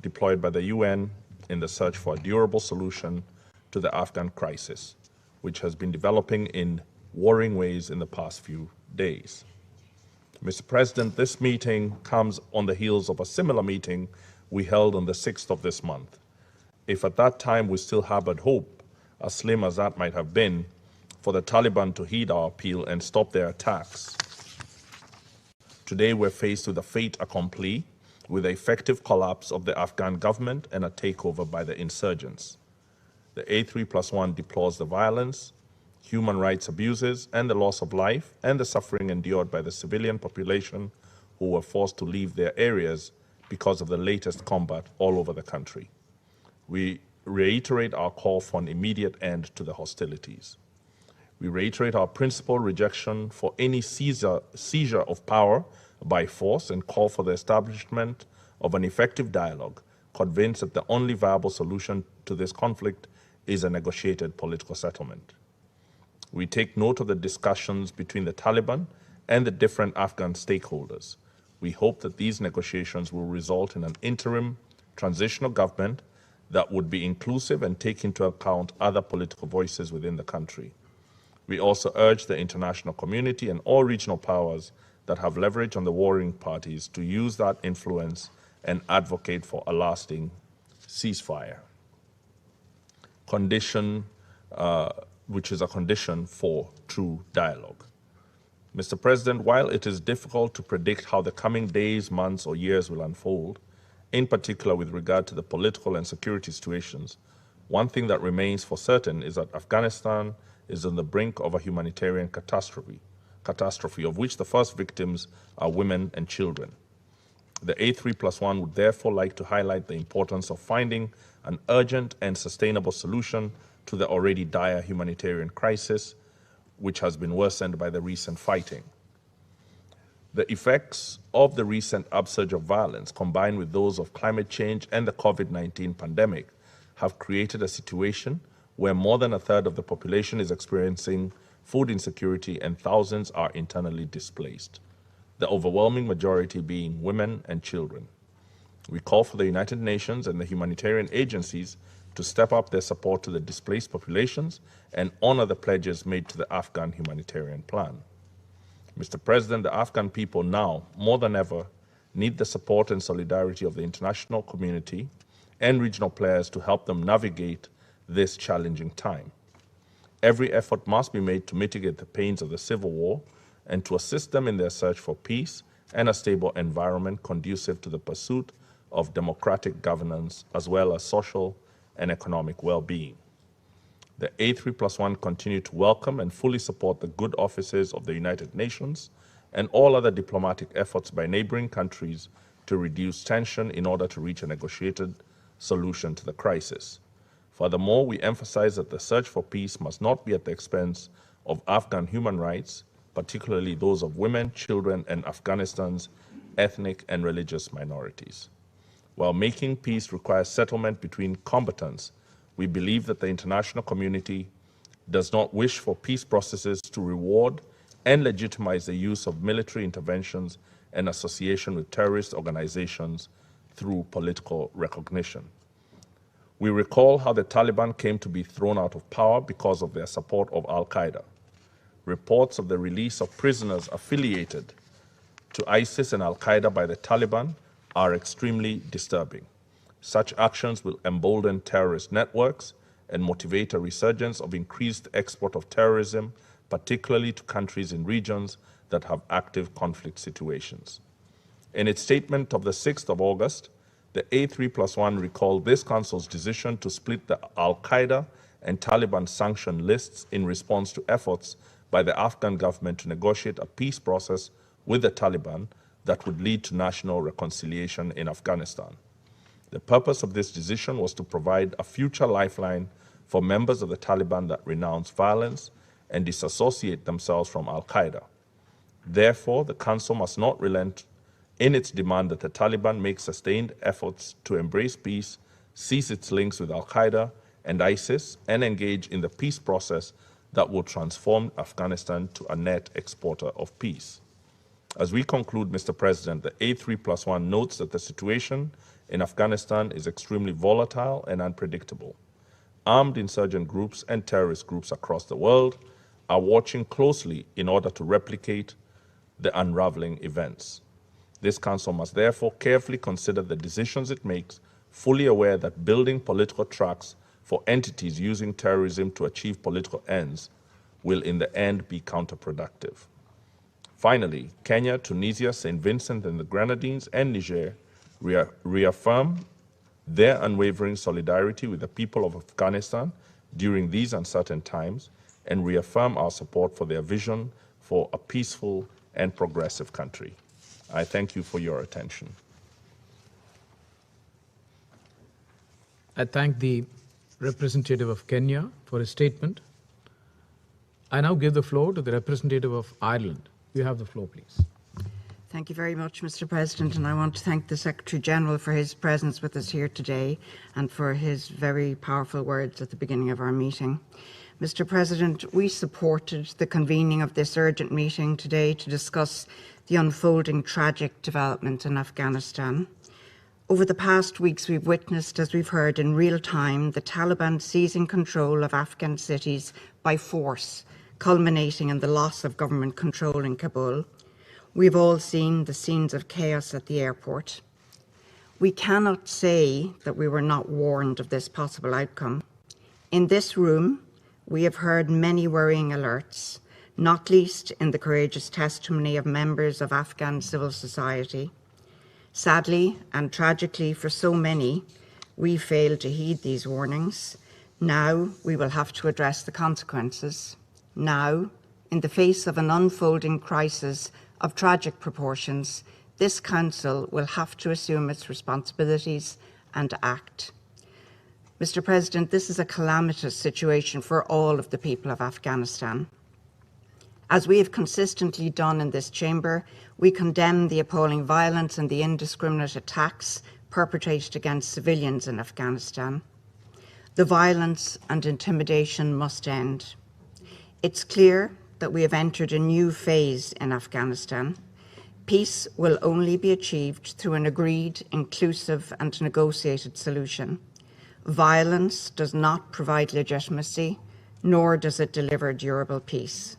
deployed by the UN in the search for a durable solution to the Afghan crisis, which has been developing in worrying ways in the past few days. Mr. President, this meeting comes on the heels of a similar meeting we held on the 6th of this month. If at that time we still harbored hope, as slim as that might have been, for the Taliban to heed our appeal and stop their attacks, today we're faced with a fait accompli, with the effective collapse of the Afghan government and a takeover by the insurgents. The A3+1 deplores the violence, human rights abuses, and the loss of life and the suffering endured by the civilian population who were forced to leave their areas because of the latest combat all over the country. We reiterate our call for an immediate end to the hostilities. We reiterate our principal rejection for any seizure of power by force and call for the establishment of an effective dialogue, convinced that the only viable solution to this conflict is a negotiated political settlement. We take note of the discussions between the Taliban and the different Afghan stakeholders. We hope that these negotiations will result in an interim transitional government that would be inclusive and take into account other political voices within the country. We also urge the international community and all regional powers that have leverage on the warring parties to use that influence and advocate for a lasting ceasefire, which is a condition for true dialogue. Mr. President, while it is difficult to predict how the coming days, months, or years will unfold, in particular with regard to the political and security situations, one thing that remains for certain is that Afghanistan is on the brink of a humanitarian catastrophe, of which the first victims are women and children. The A3+1 would therefore like to highlight the importance of finding an urgent and sustainable solution to the already dire humanitarian crisis, which has been worsened by the recent fighting. The effects of the recent upsurge of violence, combined with those of climate change and the COVID-19 pandemic, have created a situation where more than a third of the population is experiencing food insecurity and thousands are internally displaced, the overwhelming majority being women and children. We call for the United Nations and the humanitarian agencies to step up their support to the displaced populations and honor the pledges made to the Afghan humanitarian plan. Mr. President, the Afghan people now, more than ever, need the support and solidarity of the international community and regional players to help them navigate this challenging time. Every effort must be made to mitigate the pains of the civil war and to assist them in their search for peace and a stable environment conducive to the pursuit of democratic governance as well as social and economic well-being. The A3+1 continue to welcome and fully support the good offices of the United Nations and all other diplomatic efforts by neighboring countries to reduce tension in order to reach a negotiated solution to the crisis. Furthermore, we emphasize that the search for peace must not be at the expense of Afghan human rights, particularly those of women, children, and Afghanistan's ethnic and religious minorities. While making peace requires settlement between combatants, we believe that the international community does not wish for peace processes to reward and legitimize the use of military interventions and association with terrorist organizations through political recognition. We recall how the Taliban came to be thrown out of power because of their support of Al-Qaeda. Reports of the release of prisoners affiliated to ISIS and Al-Qaeda by the Taliban are extremely disturbing. Such actions will embolden terrorist networks and motivate a resurgence of increased export of terrorism, particularly to countries in regions that have active conflict situations. In its statement of the 6th of August, the A3+1 recalled this Council's decision to split the Al-Qaeda and Taliban sanction lists in response to efforts by the Afghan government to negotiate a peace process with the Taliban that would lead to national reconciliation in Afghanistan. The purpose of this decision was to provide a future lifeline for members of the Taliban that renounce violence and disassociate themselves from Al-Qaeda. Therefore, the Council must not relent in its demand that the Taliban make sustained efforts to embrace peace, cease its links with Al-Qaeda and ISIS, and engage in the peace process that will transform Afghanistan to a net exporter of peace. As we conclude, Mr. President, the A3+1 notes that the situation in Afghanistan is extremely volatile and unpredictable. Armed insurgent groups and terrorist groups across the world are watching closely in order to replicate the unraveling events. This Council must therefore carefully consider the decisions it makes, fully aware that building political tracks for entities using terrorism to achieve political ends will in the end be counterproductive. Finally, Kenya, Tunisia, St. Vincent and the Grenadines, and Niger reaffirm their unwavering solidarity with the people of Afghanistan during these uncertain times and reaffirm our support for their vision for a peaceful and progressive country. I thank you for your attention. I thank the representative of Kenya for his statement. I now give the floor to the representative of Ireland. You have the floor, please. Thank you very much, Mr. President, and I want to thank the Secretary General for his presence with us here today and for his very powerful words at the beginning of our meeting. Mr. President, we supported the convening of this urgent meeting today to discuss the unfolding tragic development in Afghanistan. Over the past weeks, we've witnessed, as we've heard in real time, the Taliban seizing control of Afghan cities by force, culminating in the loss of government control in Kabul. We've all seen the scenes of chaos at the airport. We cannot say that we were not warned of this possible outcome. In this room, we have heard many worrying alerts, not least in the courageous testimony of members of Afghan civil society. Sadly and tragically for so many, we failed to heed these warnings. Now we will have to address the consequences. Now, in the face of an unfolding crisis of tragic proportions, this Council will have to assume its responsibilities and act. Mr. President, this is a calamitous situation for all of the people of Afghanistan. As we have consistently done in this chamber, we condemn the appalling violence and the indiscriminate attacks perpetrated against civilians in Afghanistan. The violence and intimidation must end. It's clear that we have entered a new phase in Afghanistan. Peace will only be achieved through an agreed, inclusive and negotiated solution. Violence does not provide legitimacy, nor does it deliver durable peace.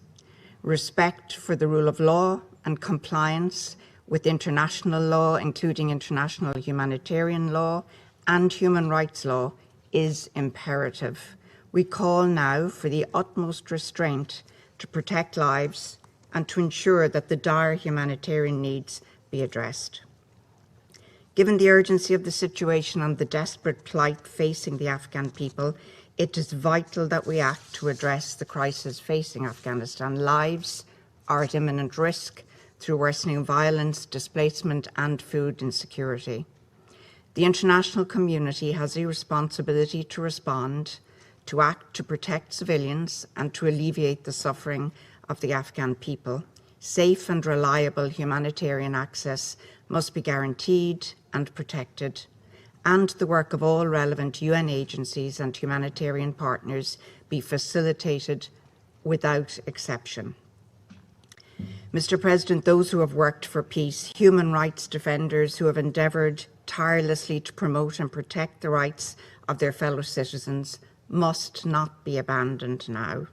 Respect for the rule of law and compliance with international law, including international humanitarian law and human rights law, is imperative. We call now for the utmost restraint to protect lives and to ensure that the dire humanitarian needs be addressed. Given the urgency of the situation and the desperate plight facing the Afghan people, it is vital that we act to address the crisis facing Afghanistan. Lives are at imminent risk through worsening violence, displacement, and food insecurity. The international community has a responsibility to respond, to act to protect civilians, and to alleviate the suffering of the Afghan people. Safe and reliable humanitarian access must be guaranteed and protected, and the work of all relevant UN agencies and humanitarian partners be facilitated without exception. Mr. President, those who have worked for peace, human rights defenders who have endeavoured tirelessly to promote and protect the rights of their fellow citizens, must not be abandoned now.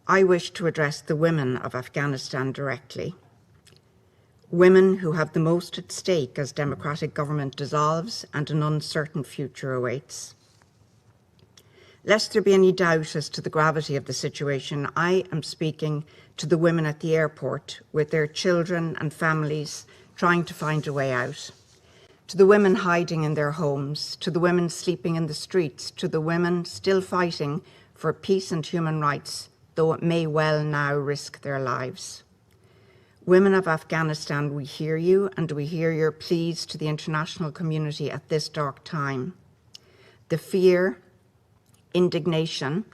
I wish to address the women of Afghanistan directly. Women who have the most at stake as democratic government dissolves and an uncertain future awaits. Lest there be any doubt as to the gravity of the situation, I am speaking to the women at the airport with their children and families trying to find a way out. To the women hiding in their homes, to the women sleeping in the streets, to the women still fighting for peace and human rights, though it may well now risk their lives. Women of Afghanistan, we hear you, and we hear your pleas to the international community at this dark time. The fear, indignation,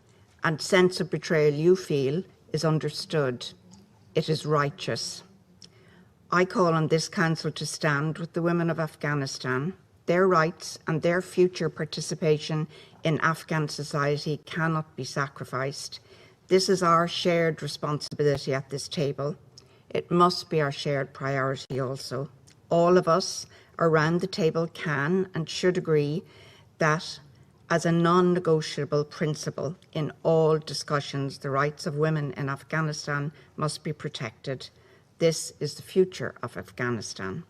and sense of betrayal you feel is understood. It is righteous. I call on this Council to stand with the women of Afghanistan. Their rights and their future participation in Afghan society cannot be sacrificed. This is our shared responsibility at this table. It must be our shared priority also. All of us around the table can and should agree that as a non-negotiable principle in all discussions, the rights of women in Afghanistan must be protected. This is the future of Afghanistan.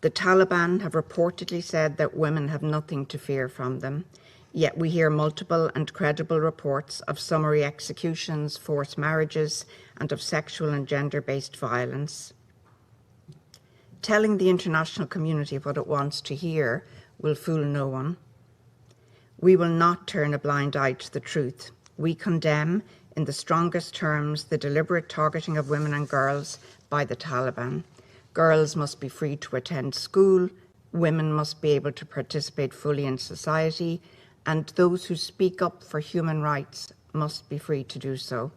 The Taliban have reportedly said that women have nothing to fear from them, yet we hear multiple and credible reports of summary executions, forced marriages, and of sexual and gender-based violence. Telling the international community what it wants to hear will fool no one. We will not turn a blind eye to the truth. We condemn in the strongest terms the deliberate targeting of women and girls by the Taliban. Girls must be free to attend school, women must be able to participate fully in society, and those who speak up for human rights must be free to do so.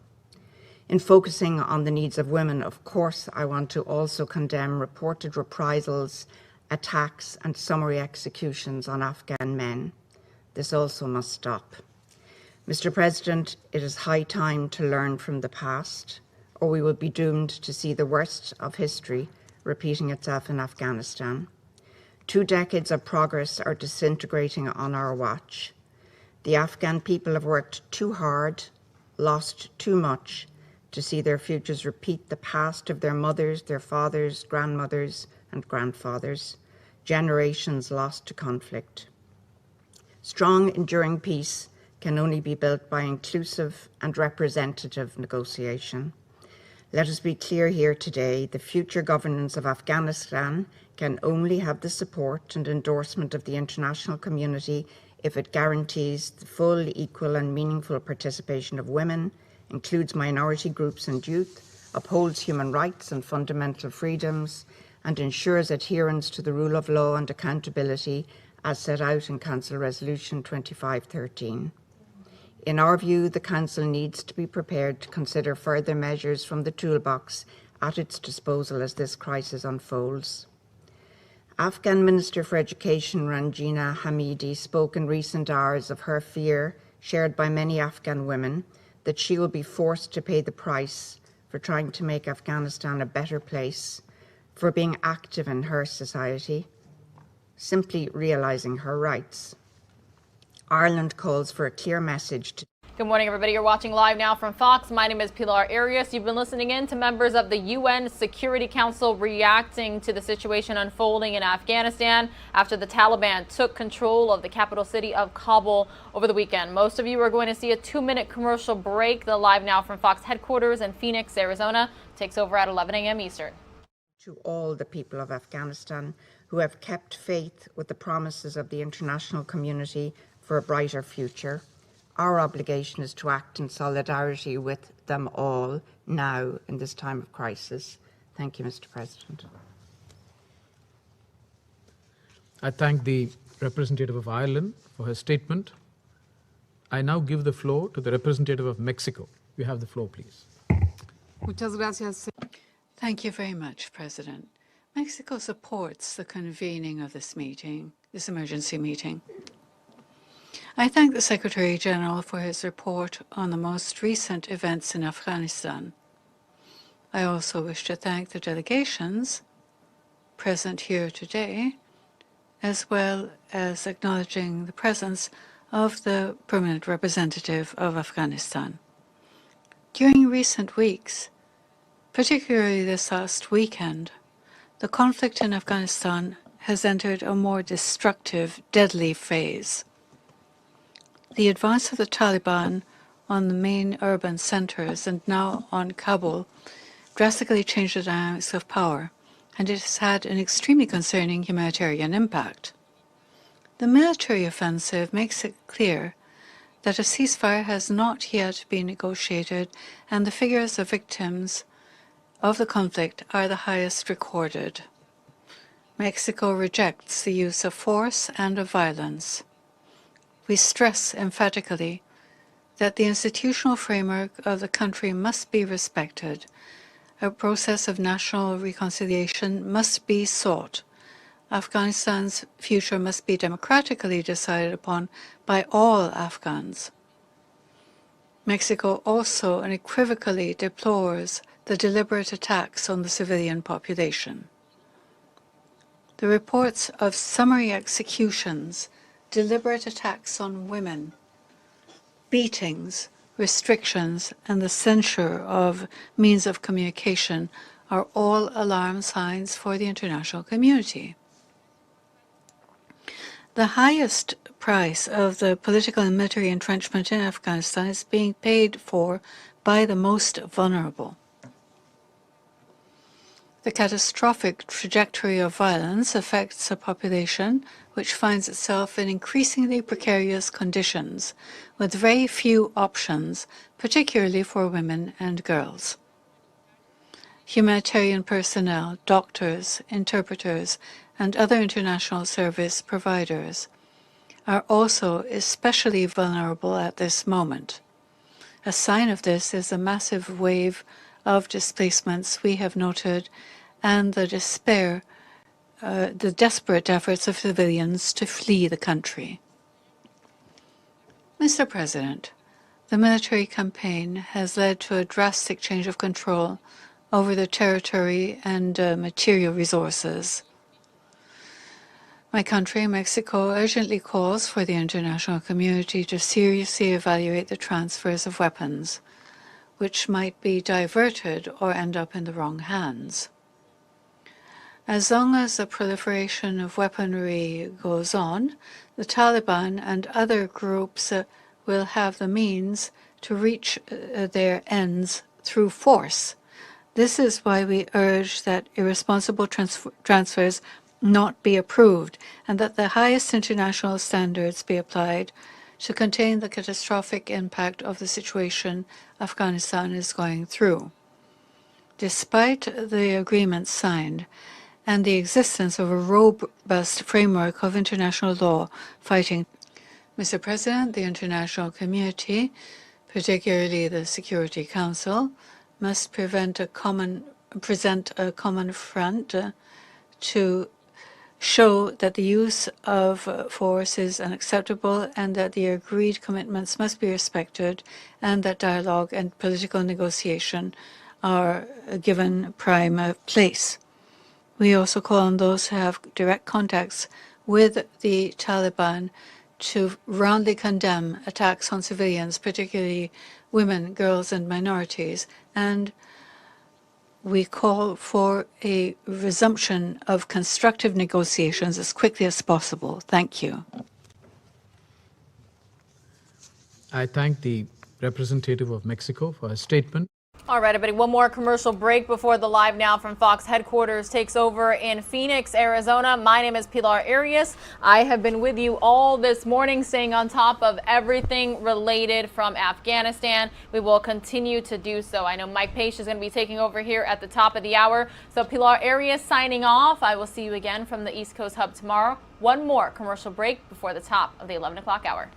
In focusing on the needs of women, of course, I want to also condemn reported reprisals, attacks, and summary executions on Afghan men. This also must stop. Mr. President, it is high time to learn from the past, or we will be doomed to see the worst of history repeating itself in Afghanistan. 2 decades of progress are disintegrating on our watch. The Afghan people have worked too hard, lost too much, to see their futures repeat the past of their mothers, their fathers, grandmothers, and grandfathers, generations lost to conflict. Strong, enduring peace can only be built by inclusive and representative negotiation. Let us be clear here today, the future governance of Afghanistan can only have the support and endorsement of the international community if it guarantees the full, equal, and meaningful participation of women, includes minority groups and youth, upholds human rights and fundamental freedoms, and ensures adherence to the rule of law and accountability as set out in Council Resolution 2513. In our view, the Council needs to be prepared to consider further measures from the toolbox at its disposal as this crisis unfolds. Afghan Minister for Education Ranjina Hamidi spoke in recent hours of her fear, shared by many Afghan women, that she will be forced to pay the price for trying to make Afghanistan a better place, for being active in her society, simply realising her rights. Ireland calls for a clear message to Good morning, everybody. You're watching Live Now from Fox. My name is Pilar Arias. You've been listening in to members of the UN Security Council reacting to the situation unfolding in Afghanistan after the Taliban took control of the capital city of Kabul over the weekend. Most of you are going to see a 2-minute commercial break. The Live Now from Fox headquarters in Phoenix, Arizona takes over at 11 a.m. Eastern. To all the people of Afghanistan who have kept faith with the promises of the international community for a brighter future. Our obligation is to act in solidarity with them all now in this time of crisis. Thank you, Mr. President. I thank the representative of Ireland for her statement. I now give the floor to the representative of Mexico. You have the floor, please. Muchas gracias. Thank you very much, President. Mexico supports the convening of this meeting, this emergency meeting. I thank the Secretary General for his report on the most recent events in Afghanistan. I also wish to thank the delegations present here today, as well as acknowledging the presence of the permanent representative of Afghanistan. During recent weeks, particularly this last weekend, the conflict in Afghanistan has entered a more destructive, deadly phase. The advance of the Taliban on the main urban centers and now on Kabul drastically changed the dynamics of power, and it has had an extremely concerning humanitarian impact. The military offensive makes it clear that a ceasefire has not yet been negotiated, and the figures of victims of the conflict are the highest recorded. Mexico rejects the use of force and of violence. We stress emphatically that the institutional framework of the country must be respected A process of national reconciliation must be sought. Afghanistan's future must be democratically decided upon by all Afghans. Mexico also unequivocally deplores the deliberate attacks on the civilian population. The reports of summary executions, deliberate attacks on women, beatings, restrictions, and the censure of means of communication are all alarm signs for the international community. The highest price of the political and military entrenchment in Afghanistan is being paid for by the most vulnerable. The catastrophic trajectory of violence affects a population which finds itself in increasingly precarious conditions, with very few options, particularly for women and girls. Humanitarian personnel, doctors, interpreters, and other international service providers are also especially vulnerable at this moment. A sign of this is the massive wave of displacements we have noted and the desperate efforts of civilians to flee the country. Mr. President, the military campaign has led to a drastic change of control over the territory and material resources. My country, Mexico, urgently calls for the international community to seriously evaluate the transfers of weapons, which might be diverted or end up in the wrong hands. As long as the proliferation of weaponry goes on, the Taliban and other groups will have the means to reach their ends through force. This is why we urge that irresponsible transfers not be approved, and that the highest international standards be applied to contain the catastrophic impact of the situation Afghanistan is going through. Despite the agreements signed and the existence of a robust framework of international law fighting, Mr. President, the international community, particularly the Security Council, must present a common front to show that the use of force is unacceptable and that the agreed commitments must be respected and that dialogue and political negotiation are given prime place. We also call on those who have direct contacts with the Taliban to roundly condemn attacks on civilians, particularly women, girls, and minorities, and we call for a resumption of constructive negotiations as quickly as possible. Thank you. I thank the representative of Mexico for his statement. All right, everybody, one more commercial break before the Live Now from Fox headquarters takes over in Phoenix, Arizona. My name is Pilar Arias. I have been with you all this morning, staying on top of everything related from Afghanistan. We will continue to do so. I know Mike Page is going to be taking over here at the top of the hour. So Pilar Arias signing off. I will see you again from the East Coast Hub tomorrow. One more commercial break before the top of the 11 o'clock hour.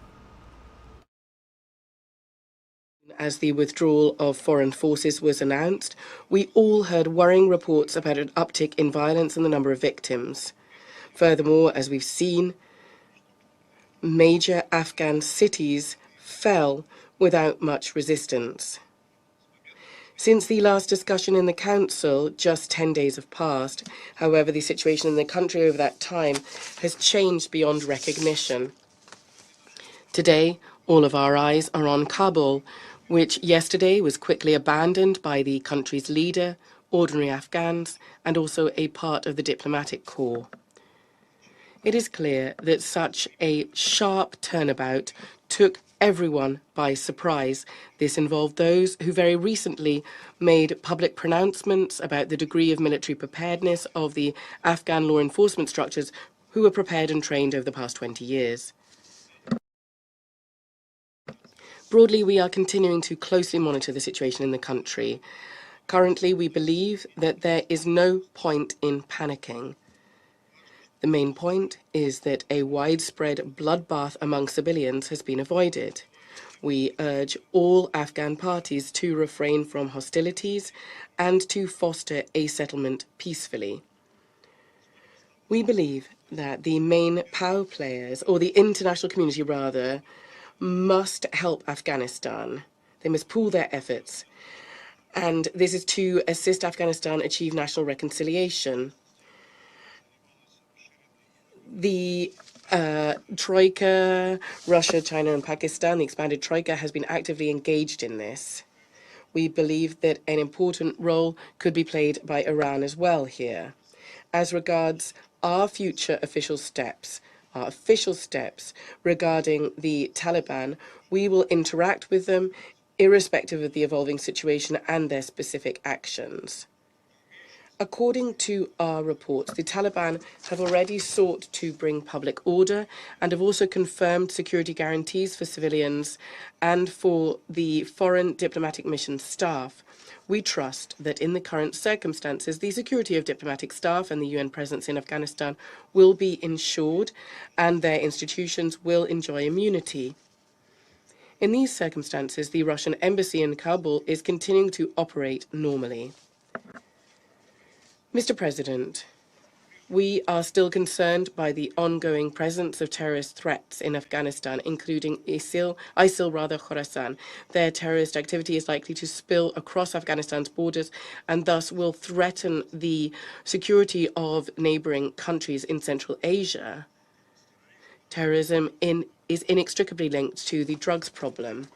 As the withdrawal of foreign forces was announced, we all heard worrying reports about an uptick in violence and the number of victims. Furthermore, as we've seen, major Afghan cities fell without much resistance. Since the last discussion in the Council, just 10 days have passed. However, the situation in the country over that time has changed beyond recognition. Today, all of our eyes are on Kabul, which yesterday was quickly abandoned by the country's leader, ordinary Afghans, and also a part of the diplomatic corps. It is clear that such a sharp turnabout took everyone by surprise. This involved those who very recently made public pronouncements about the degree of military preparedness of the Afghan law enforcement structures who were prepared and trained over the past 20 years. Broadly, we are continuing to closely monitor the situation in the country. Currently, we believe that there is no point in panicking. The main point is that a widespread bloodbath among civilians has been avoided. We urge all Afghan parties to refrain from hostilities and to foster a settlement peacefully. We believe that the main power players, or the international community rather, must help Afghanistan. They must pool their efforts. And this is to assist Afghanistan achieve national reconciliation. The Troika, Russia, China, and Pakistan, the expanded Troika, has been actively engaged in this. We believe that an important role could be played by Iran as well here. As regards our future official steps regarding the Taliban, we will interact with them irrespective of the evolving situation and their specific actions. According to our reports, the Taliban have already sought to bring public order and have also confirmed security guarantees for civilians and for the foreign diplomatic mission staff. We trust that in the current circumstances, the security of diplomatic staff and the UN presence in Afghanistan will be ensured and their institutions will enjoy immunity. In these circumstances, the Russian embassy in Kabul is continuing to operate normally. Mr. President, we are still concerned by the ongoing presence of terrorist threats in Afghanistan, including ISIL, Khorasan. Their terrorist activity is likely to spill across Afghanistan's borders and thus will threaten the security of neighboring countries in Central Asia. Terrorism is inextricably linked to the drugs problem.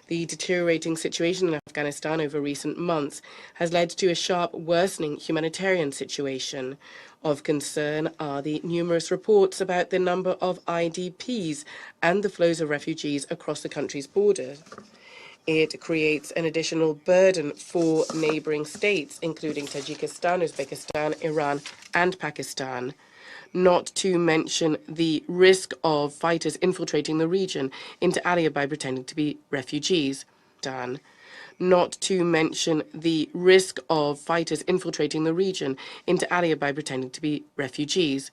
The deteriorating situation in Afghanistan over recent months has led to a sharp worsening humanitarian situation. Of concern are the numerous reports about the number of IDPs and the flows of refugees across the country's borders. It creates an additional burden for neighboring states, including Tajikistan, Uzbekistan, Iran, and Pakistan. Not to mention the risk of fighters infiltrating the region inter alia by pretending to be refugees. Not to mention the risk of fighters infiltrating the region inter alia by pretending to be refugees.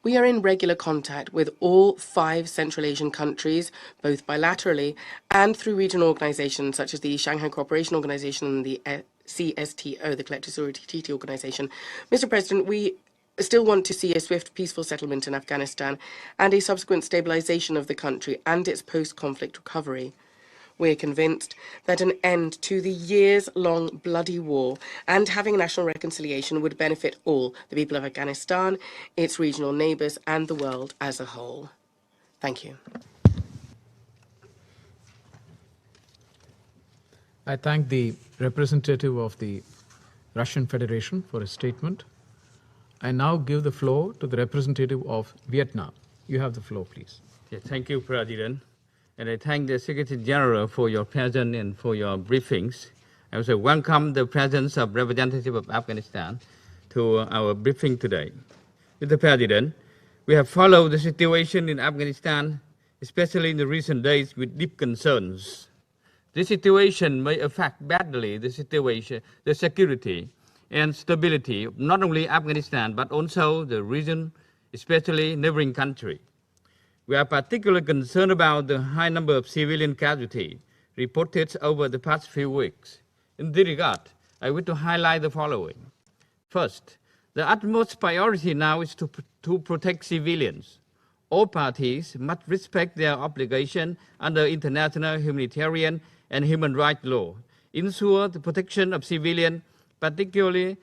We are in regular contact with all 5 Central Asian countries, both bilaterally and through regional organizations such as the Shanghai Cooperation Organization and the CSTO, the Collective Security Treaty Organization. Mr. President, we still want to see a swift, peaceful settlement in Afghanistan and a subsequent stabilization of the country and its post-conflict recovery. We're convinced that an end to the years-long bloody war and having national reconciliation would benefit all, the people of Afghanistan, its regional neighbors, and the world as a whole. Thank you. I thank the representative of the Russian Federation for his statement. I now give the floor to the representative of Vietnam. You have the floor, please. Yeah, thank you, President. And I thank the Secretary General for your presence and for your briefings. I also welcome the presence of representative of Afghanistan to our briefing today. Mr. President, we have followed the situation in Afghanistan, especially in the recent days, with deep concerns. This situation may affect badly the security and stability of not only Afghanistan, but also the region, especially neighboring countries. We are particularly concerned about the high number of civilian casualties reported over the past few weeks. In this regard, I wish to highlight the following. First, the utmost priority now is to protect civilians. All parties must respect their obligation under international humanitarian and human rights law, ensure the protection of civilians, particularly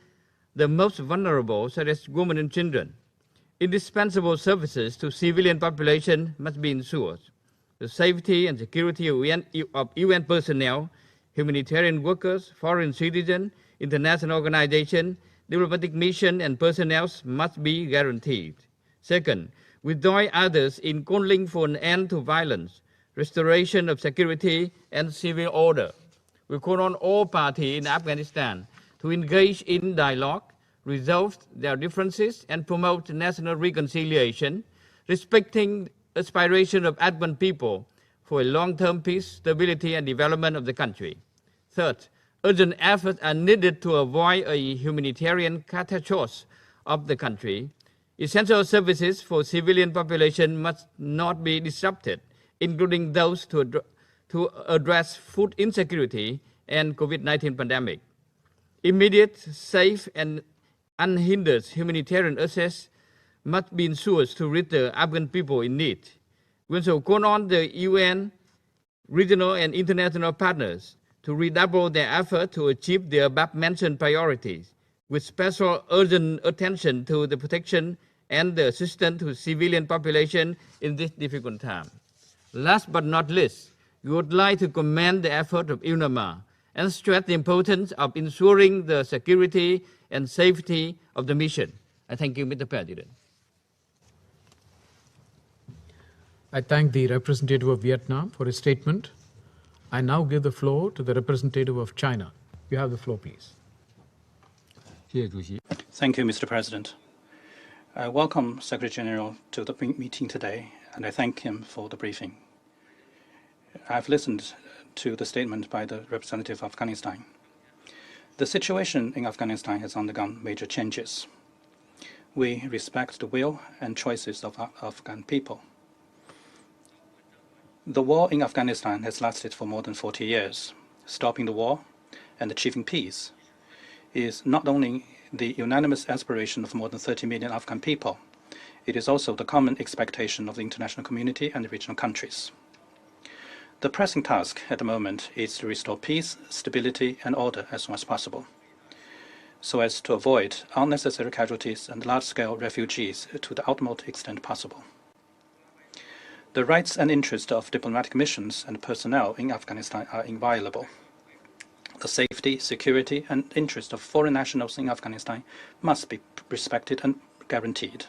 the most vulnerable, such as women and children. Indispensable services to civilian population must be ensured. The safety and security of UN personnel, humanitarian workers, foreign citizens, international organizations, diplomatic missions, and personnel must be guaranteed. Second, we join others in calling for an end to violence, restoration of security, and civil order. We call on all parties in Afghanistan to engage in dialogue, resolve their differences, and promote national reconciliation, respecting the aspiration of Afghan people for a long-term peace, stability, and development of the country. Third, urgent efforts are needed to avoid a humanitarian catastrophe of the country. Essential services for civilian population must not be disrupted, including those to address food insecurity and COVID-19 pandemic. Immediate, safe, and unhindered humanitarian access must be ensured to reach the Afghan people in need. We also call on the UN, regional and international partners to redouble their effort to achieve the above-mentioned priorities, with special urgent attention to the protection and the assistance to civilian population in this difficult time. Last but not least, we would like to commend the effort of UNAMA and stress the importance of ensuring the security and safety of the mission. I thank you, Mr. President. I thank the representative of Vietnam for his statement. I now give the floor to the representative of China. You have the floor, please. Thank you, Mr. President. I welcome Secretary General to the meeting today, and I thank him for the briefing. I've listened to the statement by the representative of Afghanistan. The situation in Afghanistan has undergone major changes. We respect the will and choices of Afghan people. The war in Afghanistan has lasted for more than 40 years. Stopping the war and achieving peace is not only the unanimous aspiration of more than 30 million Afghan people, it is also the common expectation of the international community and the regional countries. The pressing task at the moment is to restore peace, stability, and order as soon as possible, so as to avoid unnecessary casualties and large-scale refugees to the utmost extent possible. The rights and interests of diplomatic missions and personnel in Afghanistan are inviolable. The safety, security, and interest of foreign nationals in Afghanistan must be respected and guaranteed.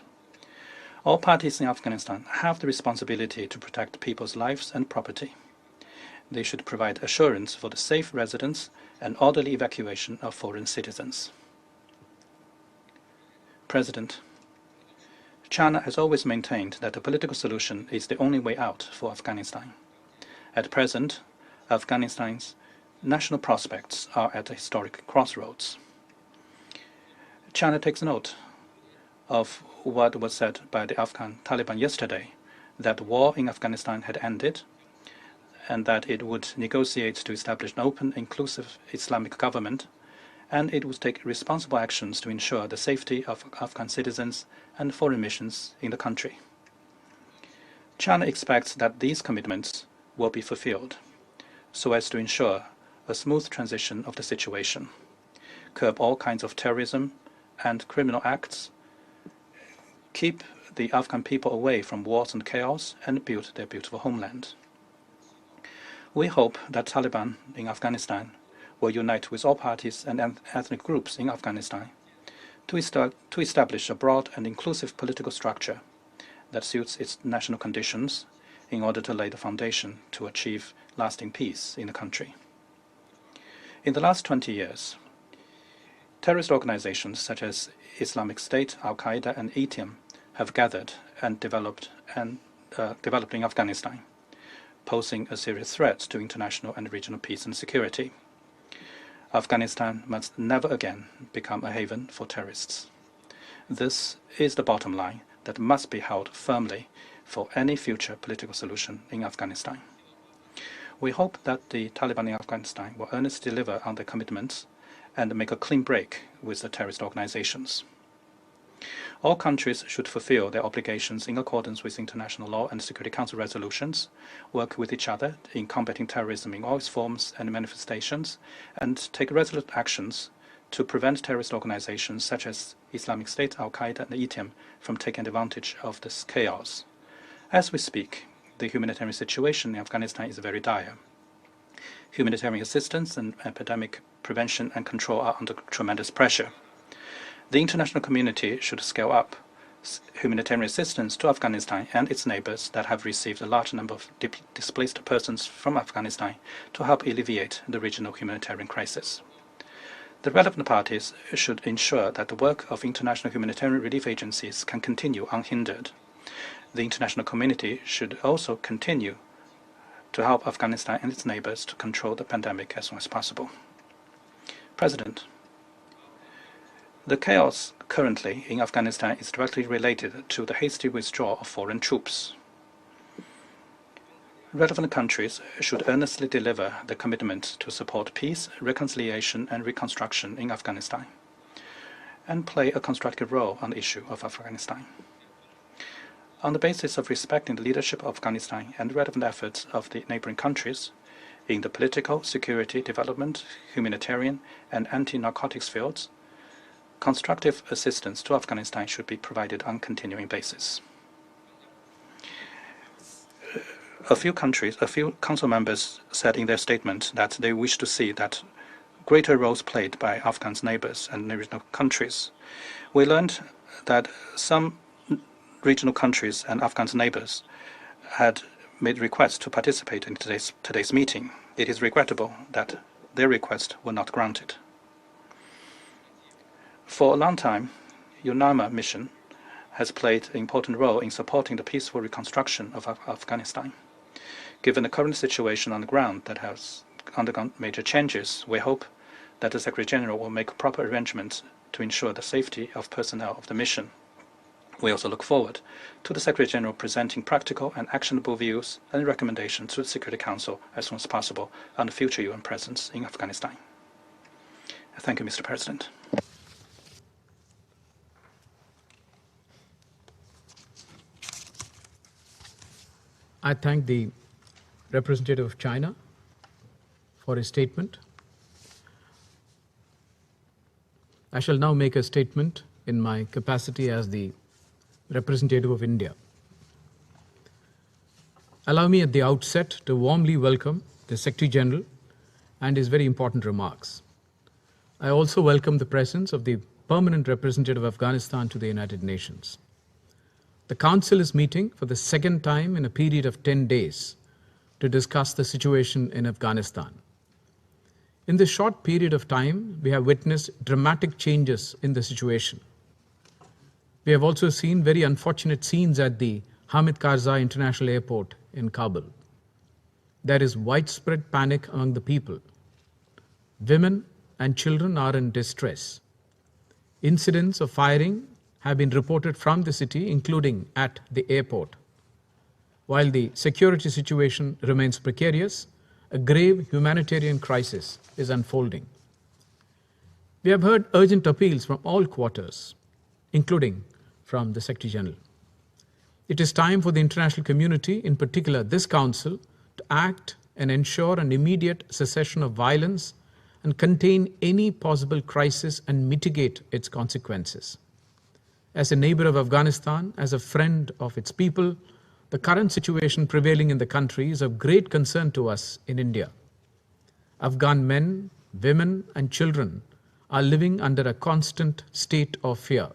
All parties in Afghanistan have the responsibility to protect people's lives and property. They should provide assurance for the safe residence and orderly evacuation of foreign citizens. President, China has always maintained that a political solution is the only way out for Afghanistan. At present, Afghanistan's national prospects are at a historic crossroads. China takes note of what was said by the Afghan Taliban yesterday, that the war in Afghanistan had ended and that it would negotiate to establish an open, inclusive Islamic government, and it would take responsible actions to ensure the safety of Afghan citizens and foreign missions in the country. China expects that these commitments will be fulfilled, so as to ensure a smooth transition of the situation, curb all kinds of terrorism and criminal acts, keep the Afghan people away from wars and chaos, and build their beautiful homeland. We hope that Taliban in Afghanistan will unite with all parties and ethnic groups in Afghanistan to establish a broad and inclusive political structure that suits its national conditions in order to lay the foundation to achieve lasting peace in the country. In the last 20 years, terrorist organizations such as Islamic State, Al-Qaeda, and ETM have gathered and developed in Afghanistan, posing a serious threat to international and regional peace and security. Afghanistan must never again become a haven for terrorists. This is the bottom line that must be held firmly for any future political solution in Afghanistan. We hope that the Taliban in Afghanistan will earnestly deliver on their commitments and make a clean break with the terrorist organizations. All countries should fulfill their obligations in accordance with international law and Security Council resolutions, work with each other in combating terrorism in all its forms and manifestations, and take resolute actions to prevent terrorist organizations such as Islamic State, Al-Qaeda, and ETM from taking advantage of this chaos. As we speak, the humanitarian situation in Afghanistan is very dire. Humanitarian assistance and epidemic prevention and control are under tremendous pressure. The international community should scale up humanitarian assistance to Afghanistan and its neighbors that have received a large number of displaced persons from Afghanistan to help alleviate the regional humanitarian crisis. The relevant parties should ensure that the work of international humanitarian relief agencies can continue unhindered. The international community should also continue to help Afghanistan and its neighbors to control the pandemic as soon as possible. President, the chaos currently in Afghanistan is directly related to the hasty withdrawal of foreign troops. Relevant countries should earnestly deliver the commitment to support peace, reconciliation, and reconstruction in Afghanistan, and play a constructive role on the issue of Afghanistan. On the basis of respecting the leadership of Afghanistan and relevant efforts of the neighboring countries in the political, security, development, humanitarian, and anti-narcotics fields, constructive assistance to Afghanistan should be provided on a continuing basis. A few council members said in their statement that they wish to see that greater roles played by Afghan's neighbors and regional countries. We learned that some regional countries and Afghan's neighbors had made requests to participate in today's meeting. It is regrettable that their requests were not granted. For a long time, UNAMA mission has played an important role in supporting the peaceful reconstruction of Afghanistan. Given the current situation on the ground that has undergone major changes, we hope that the Secretary General will make proper arrangements to ensure the safety of personnel of the mission. We also look forward to the Secretary General presenting practical and actionable views and recommendations to the Security Council as soon as possible on the future UN presence in Afghanistan. Thank you, Mr. President. I thank the representative of China for his statement. I shall now make a statement in my capacity as the representative of India. Allow me at the outset to warmly welcome the Secretary General and his very important remarks. I also welcome the presence of the permanent representative of Afghanistan to the United Nations. The Council is meeting for the second time in a period of 10 days to discuss the situation in Afghanistan. In this short period of time, we have witnessed dramatic changes in the situation. We have also seen very unfortunate scenes at the Hamid Karzai International Airport in Kabul. There is widespread panic among the people. Women and children are in distress. Incidents of firing have been reported from the city, including at the airport. While the security situation remains precarious, a grave humanitarian crisis is unfolding. We have heard urgent appeals from all quarters, including from the Secretary General. It is time for the international community, in particular this Council, to act and ensure an immediate cessation of violence and contain any possible crisis and mitigate its consequences. As a neighbor of Afghanistan, as a friend of its people, the current situation prevailing in the country is of great concern to us in India. Afghan men, women, and children are living under a constant state of fear.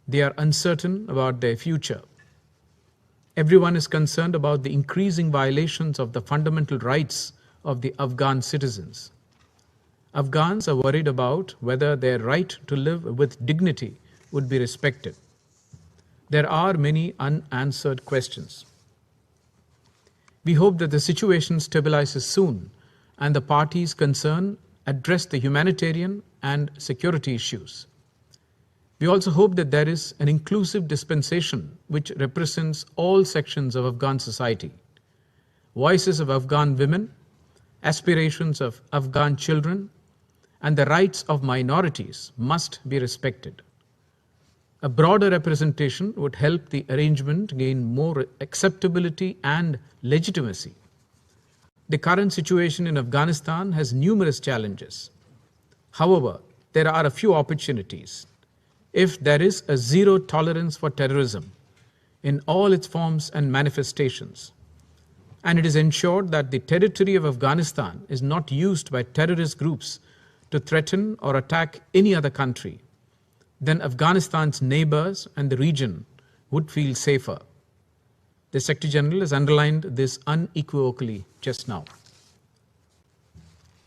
They are uncertain about their future. Everyone is concerned about the increasing violations of the fundamental rights of the Afghan citizens. Afghans are worried about whether their right to live with dignity would be respected. There are many unanswered questions. We hope that the situation stabilizes soon and the parties concerned address the humanitarian and security issues. We also hope that there is an inclusive dispensation which represents all sections of Afghan society. Voices of Afghan women, aspirations of Afghan children, and the rights of minorities must be respected. A broader representation would help the arrangement gain more acceptability and legitimacy. The current situation in Afghanistan has numerous challenges. However, there are a few opportunities. If there is a zero tolerance for terrorism in all its forms and manifestations, and it is ensured that the territory of Afghanistan is not used by terrorist groups to threaten or attack any other country, then Afghanistan's neighbors and the region would feel safer. The Secretary General has underlined this unequivocally just now.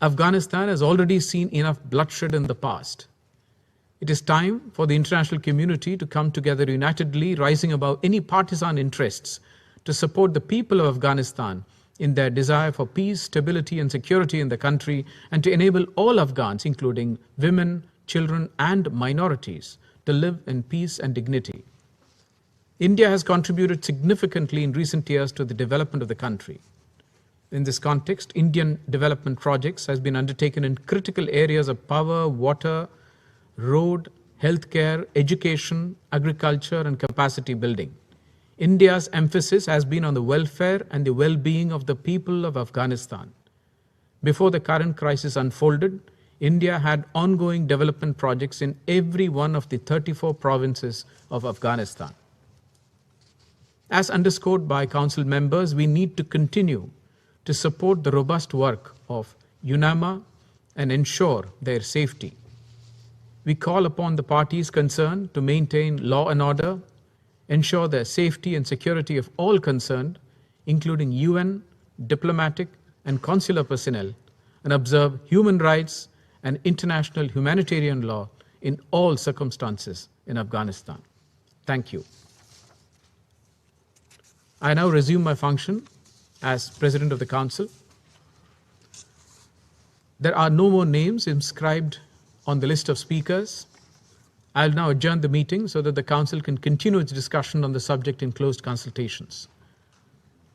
Afghanistan has already seen enough bloodshed in the past. It is time for the international community to come together unitedly, rising above any partisan interests, to support the people of Afghanistan in their desire for peace, stability, and security in the country, and to enable all Afghans, including women, children, and minorities, to live in peace and dignity. India has contributed significantly in recent years to the development of the country. In this context, Indian development projects has been undertaken in critical areas of power, water, road, healthcare, education, agriculture, and capacity building. India's emphasis has been on the welfare and the well-being of the people of Afghanistan. Before the current crisis unfolded, India had ongoing development projects in every one of the 34 provinces of Afghanistan. As underscored by Council members, we need to continue to support the robust work of UNAMA and ensure their safety. We call upon the parties concerned to maintain law and order, ensure the safety and security of all concerned, including UN, diplomatic, and consular personnel, and observe human rights and international humanitarian law in all circumstances in Afghanistan. Thank you. I now resume my function as President of the Council. There are no more names inscribed on the list of speakers. I'll now adjourn the meeting so that the Council can continue its discussion on the subject in closed consultations.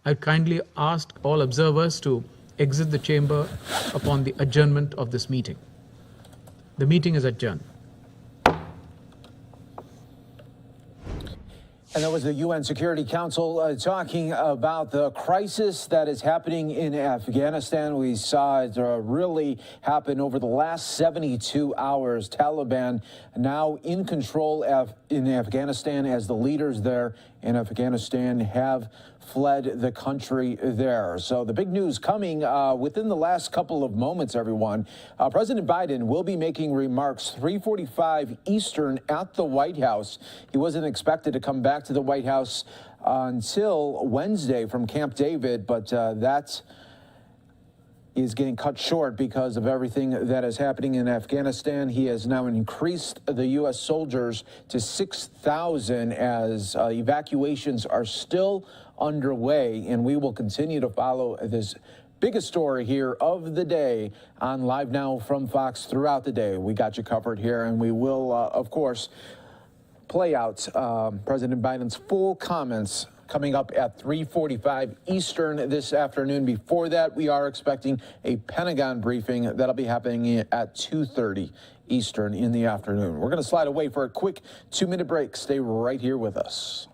I kindly ask all observers to exit the chamber upon the adjournment of this meeting. The meeting is adjourned. And that was the UN Security Council talking about the crisis that is happening in Afghanistan. We saw it really happen over the last 72 hours. Taliban now in control in Afghanistan as the leaders there in Afghanistan have fled the country there. So the big news coming within the last couple of moments, everyone. President Biden will be making remarks 3:45 Eastern at the White House. He wasn't expected to come back to the White House until Wednesday from Camp David, but that is getting cut short because of everything that is happening in Afghanistan. He has now increased the U.S. soldiers to 6,000 as evacuations are still underway, and we will continue to follow this biggest story here of the day on Live Now from Fox throughout the day. We got you covered here, and we will, of course, play out President Biden's full comments coming up at 3:45 Eastern this afternoon. Before that, we are expecting a Pentagon briefing that'll be happening at 2:30 Eastern in the afternoon. We're going to slide away for a quick 2-minute break. Stay right here with us.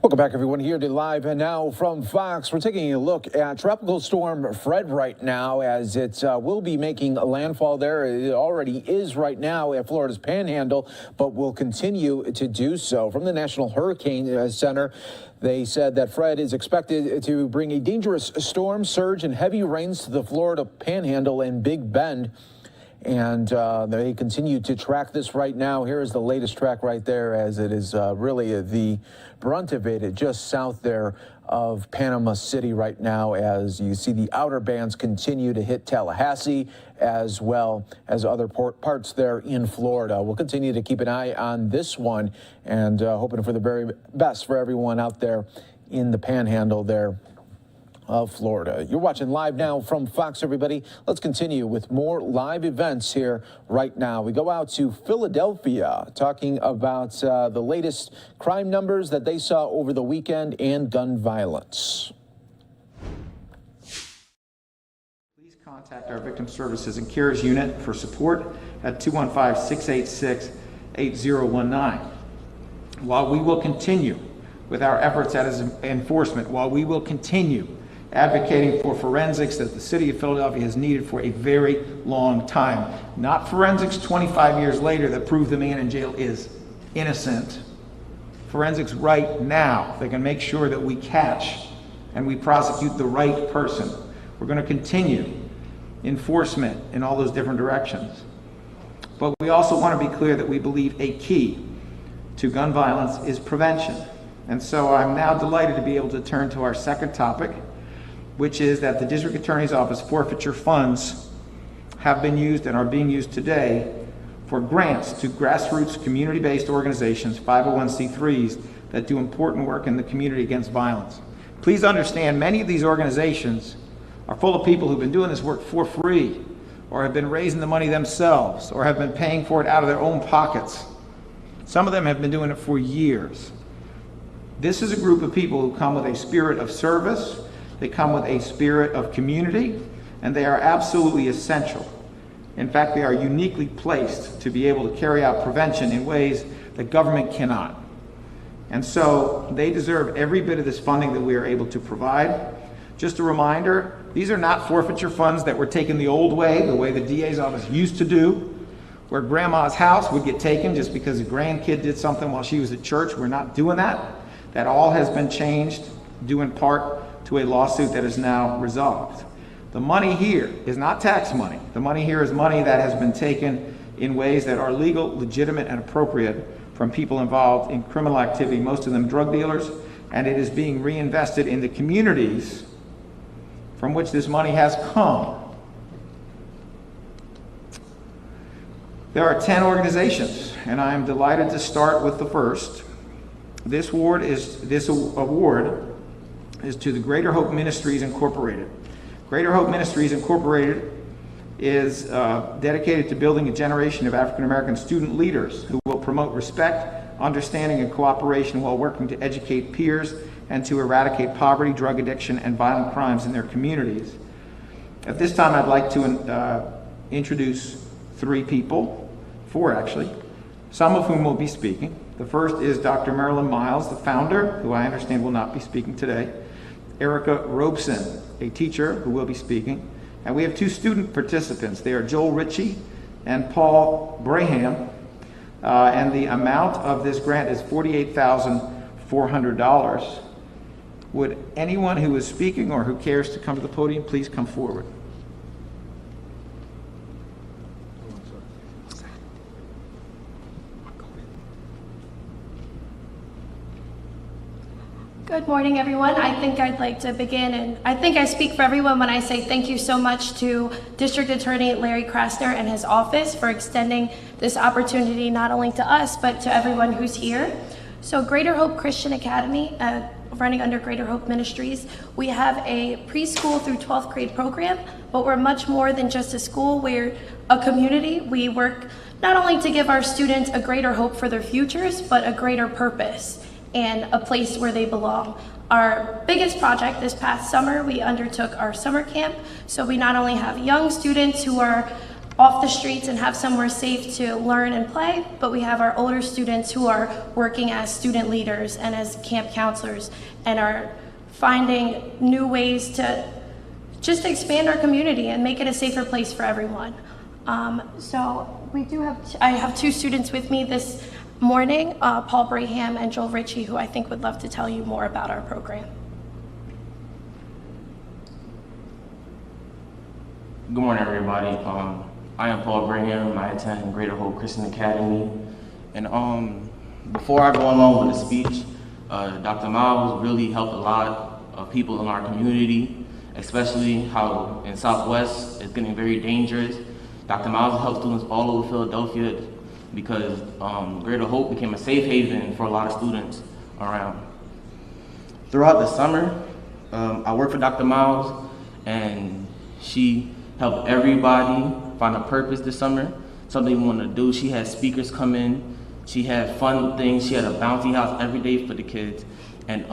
Welcome back, everyone, here to Live and Now from Fox. We're taking a look at Tropical Storm Fred right now as it will be making a landfall there. It already is right now at Florida's Panhandle, but will continue to do so. From the National Hurricane Center, they said that Fred is expected to bring a dangerous storm surge and heavy rains to the Florida Panhandle and Big Bend. And they continue to track this right now. Here is the latest track right there, as it is really the brunt of it just south there of Panama City right now, as you see the outer bands continue to hit Tallahassee as well as other parts there in Florida. We'll continue to keep an eye on this one and hoping for the very best for everyone out there in the Panhandle there of Florida. You're watching Live Now from Fox, everybody. Let's continue with more live events here right now. We go out to Philadelphia, talking about the latest crime numbers that they saw over the weekend and gun violence. Please contact our Victim Services and Cares Unit for support at 215-686-8019. While we will continue with our efforts as enforcement, while we will continue advocating for forensics that the city of Philadelphia has needed for a very long time. Not forensics 25 years later that prove the man in jail is innocent. Forensics right now that can make sure that we catch and we prosecute the right person. We're going to continue enforcement in all those different directions. But we also want to be clear that we believe a key to gun violence is prevention. And so I'm now delighted to be able to turn to our second topic, which is that the District Attorney's Office forfeiture funds have been used and are being used today for grants to grassroots community-based organizations, 501c3s, that do important work in the community against violence. Please understand, many of these organizations are full of people who've been doing this work for free, or have been raising the money themselves, or have been paying for it out of their own pockets. Some of them have been doing it for years. This is a group of people who come with a spirit of service. They come with a spirit of community, and they are absolutely essential. In fact, they are uniquely placed to be able to carry out prevention in ways that government cannot. And so they deserve every bit of this funding that we are able to provide. Just a reminder, these are not forfeiture funds that were taken the old way, the way the DA's office used to do, where grandma's house would get taken just because a grandkid did something while she was at church. We're not doing that. That all has been changed, due in part to a lawsuit that is now resolved. The money here is not tax money. The money here is money that has been taken in ways that are legal, legitimate, and appropriate from people involved in criminal activity, most of them drug dealers, and it is being reinvested in the communities from which this money has come. There are 10 organizations, and I am delighted to start with the first. This award is to the Greater Hope Ministries Incorporated. Greater Hope Ministries Incorporated is dedicated to building a generation of African American student leaders who will promote respect, understanding, and cooperation while working to educate peers and to eradicate poverty, drug addiction, and violent crimes in their communities. At this time, I'd like to introduce four actually, some of whom will be speaking. The first is Dr. Marilyn Miles, the founder, who I understand will not be speaking today. Erica Robeson, a teacher who will be speaking. And we have two student participants. They are Joel Ritchie and Paul Braham. And the amount of this grant is $48,400. Would anyone who is speaking or who cares to come to the podium please come forward? Good morning, everyone. I think I'd like to begin, and I think I speak for everyone when I say thank you so much to District Attorney Larry Krasner and his office for extending this opportunity not only to us, but to everyone who's here. So Greater Hope Christian Academy, running under Greater Hope Ministries, we have a preschool through 12th grade program, but we're much more than just a school. We're a community. We work not only to give our students a greater hope for their futures, but a greater purpose and a place where they belong. Our biggest project this past summer, we undertook our summer camp. So we not only have young students who are off the streets and have somewhere safe to learn and play, but we have our older students who are working as student leaders and as camp counselors and are finding new ways to just expand our community and make it a safer place for everyone. So I have two students with me this morning, Paul Braham and Joel Ritchie, who I think would love to tell you more about our program. Good morning, everybody. I am Paul Braham. I attend Greater Hope Christian Academy. And before I go along with the speech, Dr. Miles really helped a lot of people in our community, especially how in Southwest it's getting very dangerous. Dr. Miles helped students all over Philadelphia because Greater Hope became a safe haven for a lot of students around. Throughout the summer, I worked for Dr. Miles, and she helped everybody find a purpose this summer, something we want to do. She had speakers come in. She had fun things. She had a bouncy house every day for the kids. And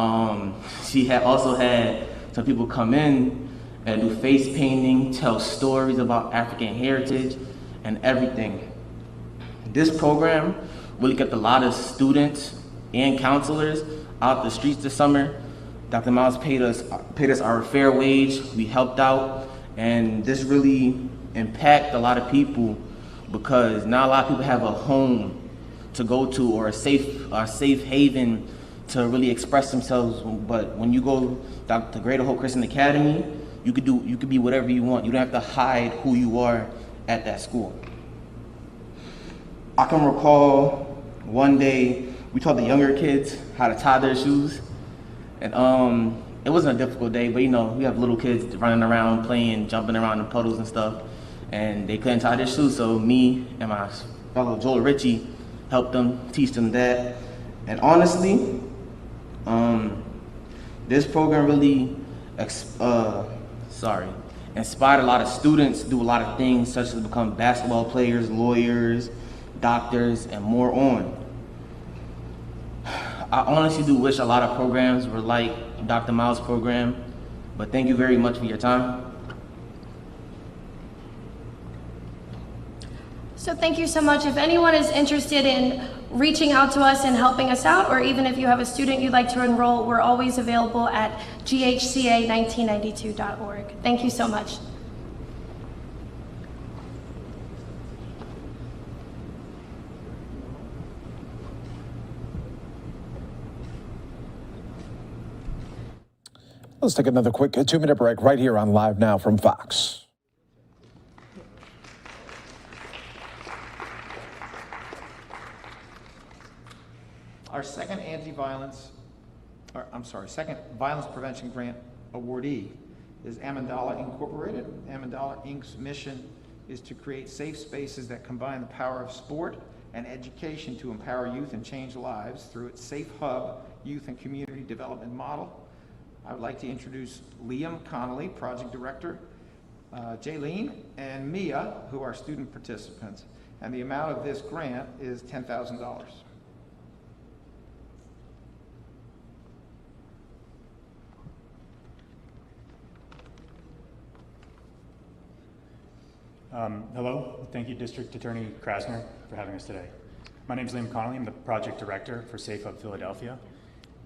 she had also had some people come in and do face painting, tell stories about African heritage and everything. This program really kept a lot of students and counselors out the streets this summer. Dr. Miles paid us our fair wage. We helped out, and this really impacted a lot of people because not a lot of people have a home to go to or a safe haven to really express themselves. But when you go to Greater Hope Christian Academy, you could be whatever you want. You don't have to hide who you are at that school. I can recall one day we taught the younger kids how to tie their shoes, and it wasn't a difficult day, but you know, we have little kids running around, playing, jumping around in puddles and stuff, and they couldn't tie their shoes, so me and my fellow Joel Ritchie helped them, teach them that. And honestly, this program really inspired a lot of students to do a lot of things, such as become basketball players, lawyers, doctors, and more on. I honestly do wish a lot of programs were like Dr. Miles' program, but thank you very much for your time. So thank you so much. If anyone is interested in reaching out to us and helping us out, or even if you have a student you'd like to enroll, we're always available at ghca1992.org. Thank you so much. Let's take another quick 2-minute break right here on Live Now from Fox. Our second second violence prevention grant awardee is Amandala Incorporated. Amandala Inc.'s mission is to create safe spaces that combine the power of sport and education to empower youth and change lives through its Safe Hub youth and community development model. I would like to introduce Liam Connolly, Project Director, Jaylene, and Mia, who are student participants. And the amount of this grant is $10,000. Hello, thank you District Attorney Krasner for having us today. My name is Liam Connolly, I'm the Project Director for Safe Hub Philadelphia.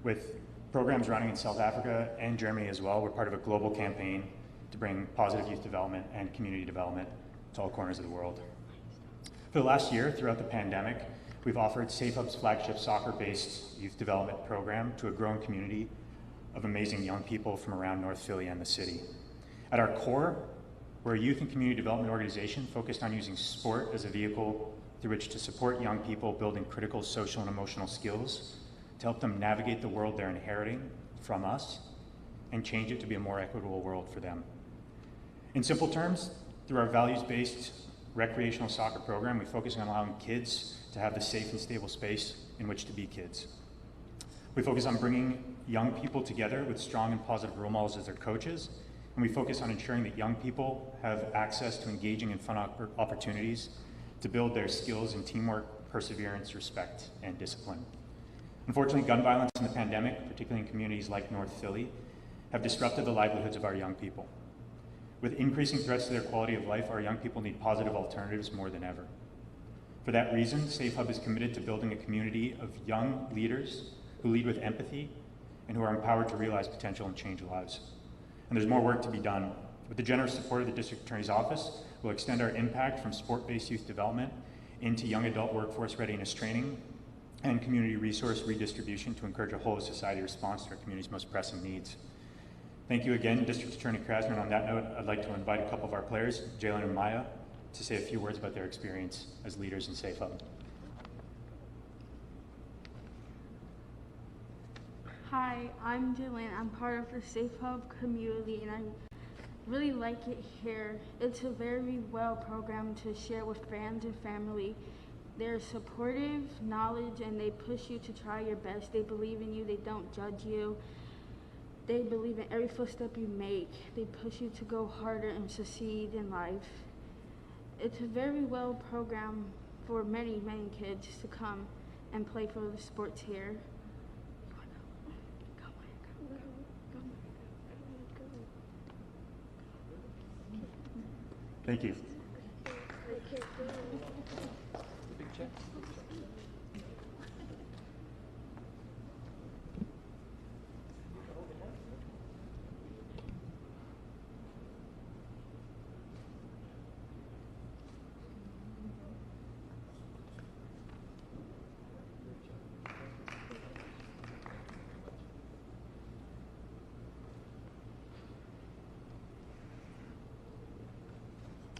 With programs running in South Africa and Germany as well, we're part of a global campaign to bring positive youth development and community development to all corners of the world. For the last year, throughout the pandemic, we've offered Safe Hub's flagship soccer-based youth development program to a growing community of amazing young people from around North Philly and the city. At our core, we're a youth and community development organization focused on using sport as a vehicle through which to support young people building critical social and emotional skills to help them navigate the world they're inheriting from us and change it to be a more equitable world for them. In simple terms, through our values-based recreational soccer program, we focus on allowing kids to have the safe and stable space in which to be kids. We focus on bringing young people together with strong and positive role models as their coaches, and we focus on ensuring that young people have access to engaging and fun opportunities to build their skills in teamwork, perseverance, respect, and discipline. Unfortunately, gun violence in the pandemic, particularly in communities like North Philly, have disrupted the livelihoods of our young people. With increasing threats to their quality of life, our young people need positive alternatives more than ever. For that reason, Safe Hub is committed to building a community of young leaders who lead with empathy and who are empowered to realize potential and change lives. And there's more work to be done. With the generous support of the District Attorney's Office, we'll extend our impact from sport-based youth development into young adult workforce readiness training and community resource redistribution to encourage a whole of society response to our community's most pressing needs. Thank you again, District Attorney Krasner. And on that note, I'd like to invite a couple of our players, Jalen and Maya, to say a few words about their experience as leaders in Safe Hub. Hi, I'm Jalen. I'm part of the Safe Hub community and I really like it here. It's a very well program to share with friends and family. They're supportive, knowledge, and they push you to try your best. They believe in you, they don't judge you. They believe in every footstep you make. They push you to go harder and succeed in life. It's a very well program for many, many kids to come and play for the sports here. Thank you.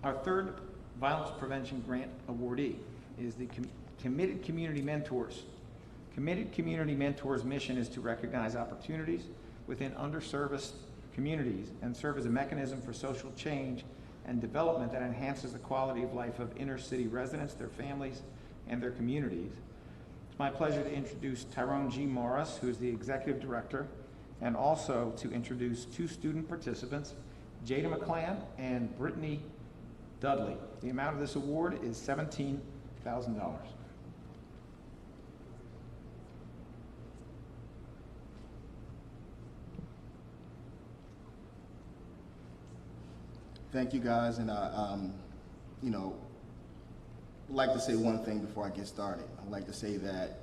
Our third Violence Prevention Grant awardee is the Committed Community Mentors. Committed Community Mentors' mission is to recognize opportunities within underserviced communities and serve as a mechanism for social change and development that enhances the quality of life of inner city residents, their families, and their communities. It's my pleasure to introduce Tyrone G. Morris, who is the Executive Director, and also to introduce two student participants, Jada McClan and Britney Dudley. The amount of this award is $17,000. Thank you, guys, and I'd like to say one thing before I get started. I'd like to say that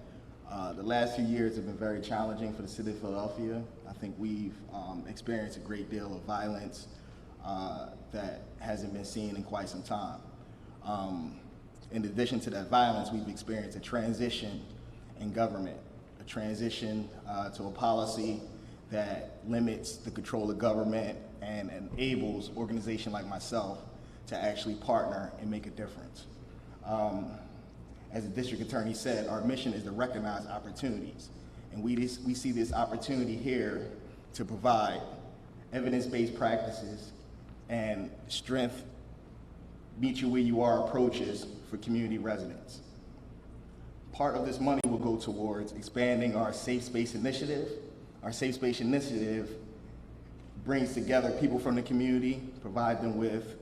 the last few years have been very challenging for the city of Philadelphia. I think we've experienced a great deal of violence that hasn't been seen in quite some time. In addition to that violence, we've experienced a transition in government, a transition to a policy that limits the control of government and enables organizations like myself to actually partner and make a difference. As the district attorney said, our mission is to recognize opportunities. And we see this opportunity here to provide evidence-based practices and strength, meet you where you are approaches for community residents. Part of this money will go towards expanding our Safe Space Initiative. Our Safe Space Initiative brings together people from the community, provide them with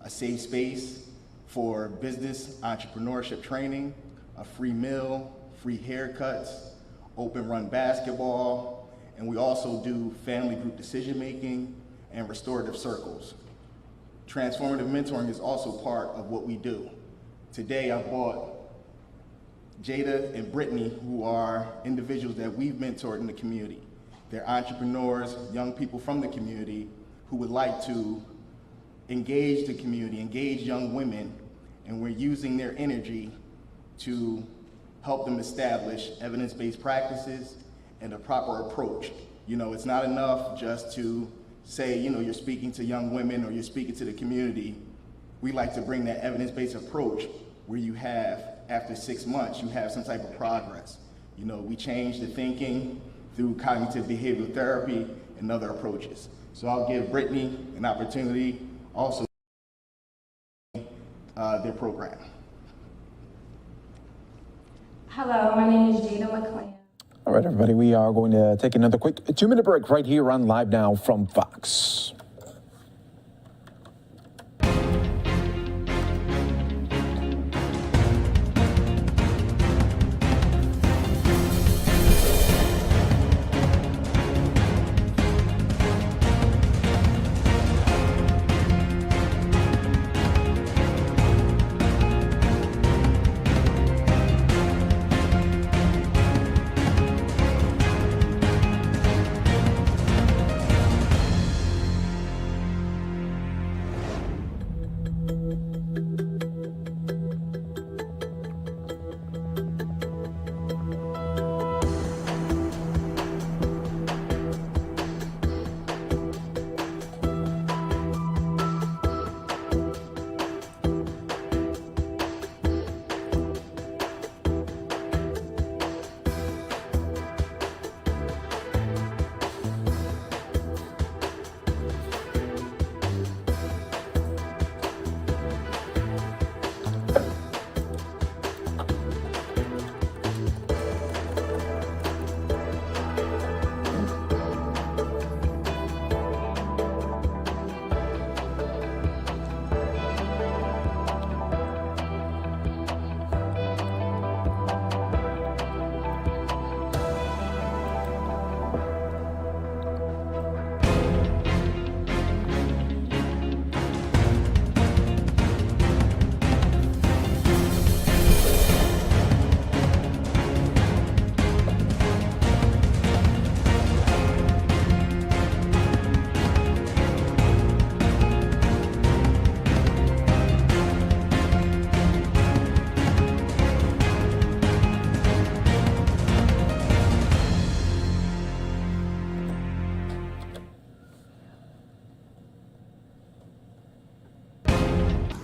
a safe space for business entrepreneurship training, a free meal, free haircuts, open run basketball, and we also do family group decision making and restorative circles. Transformative mentoring is also part of what we do. Today I brought Jada and Brittany, who are individuals that we've mentored in the community. They're entrepreneurs, young people from the community who would like to engage the community, engage young women, and we're using their energy to help them establish evidence-based practices and a proper approach. It's not enough just to say, you're speaking to young women or you're speaking to the community. We like to bring that evidence-based approach where you have, after 6 months, you have some type of progress. We change the thinking through cognitive behavioral therapy and other approaches. So I'll give Brittany an opportunity also their program. Hello, my name is Jada McClain. All right, everybody, we are going to take another quick 2-minute break right here on Live Now from Fox.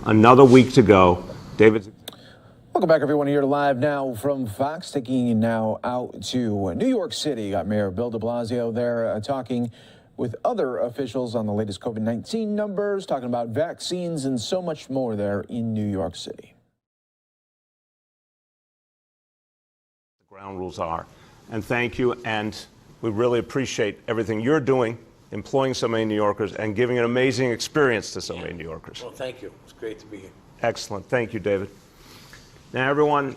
Another week to go. David. Welcome back, everyone, here to Live Now from Fox. Taking you now out to New York City. Got Mayor Bill de Blasio there talking with other officials on the latest COVID-19 numbers, talking about vaccines and so much more there in New York City. The ground rules are. And thank you. And we really appreciate everything you're doing, employing so many New Yorkers and giving an amazing experience to so many New Yorkers. Well, thank you. It's great to be here. Excellent. Thank you, David. Now, everyone,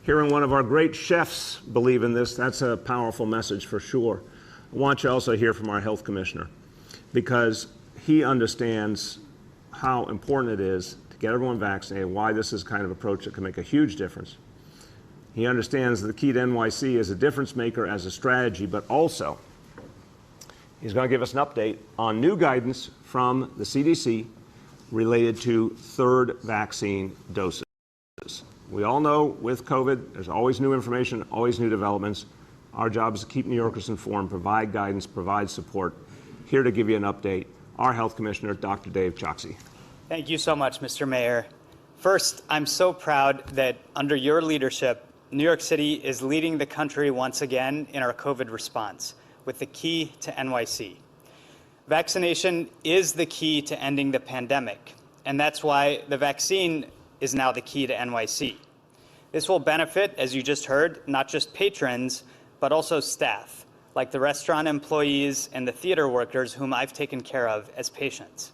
hearing one of our great chefs believe in this, that's a powerful message for sure. I want you to also hear from our health commissioner, because he understands how important it is to get everyone vaccinated, why this is kind of approach that can make a huge difference. He understands the key to NYC is a difference maker as a strategy, but also he's going to give us an update on new guidance from the CDC related to third vaccine doses. We all know with COVID, there's always new information, always new developments. Our job is to keep New Yorkers informed, provide guidance, provide support. Here to give you an update, our Health Commissioner, Dr. Dave Choksi. Thank you so much, Mr. Mayor. First, I'm so proud that under your leadership, New York City is leading the country once again in our COVID response with the key to NYC. Vaccination is the key to ending the pandemic, and that's why the vaccine is now the key to NYC. This will benefit, as you just heard, not just patrons, but also staff, like the restaurant employees and the theater workers whom I've taken care of as patients.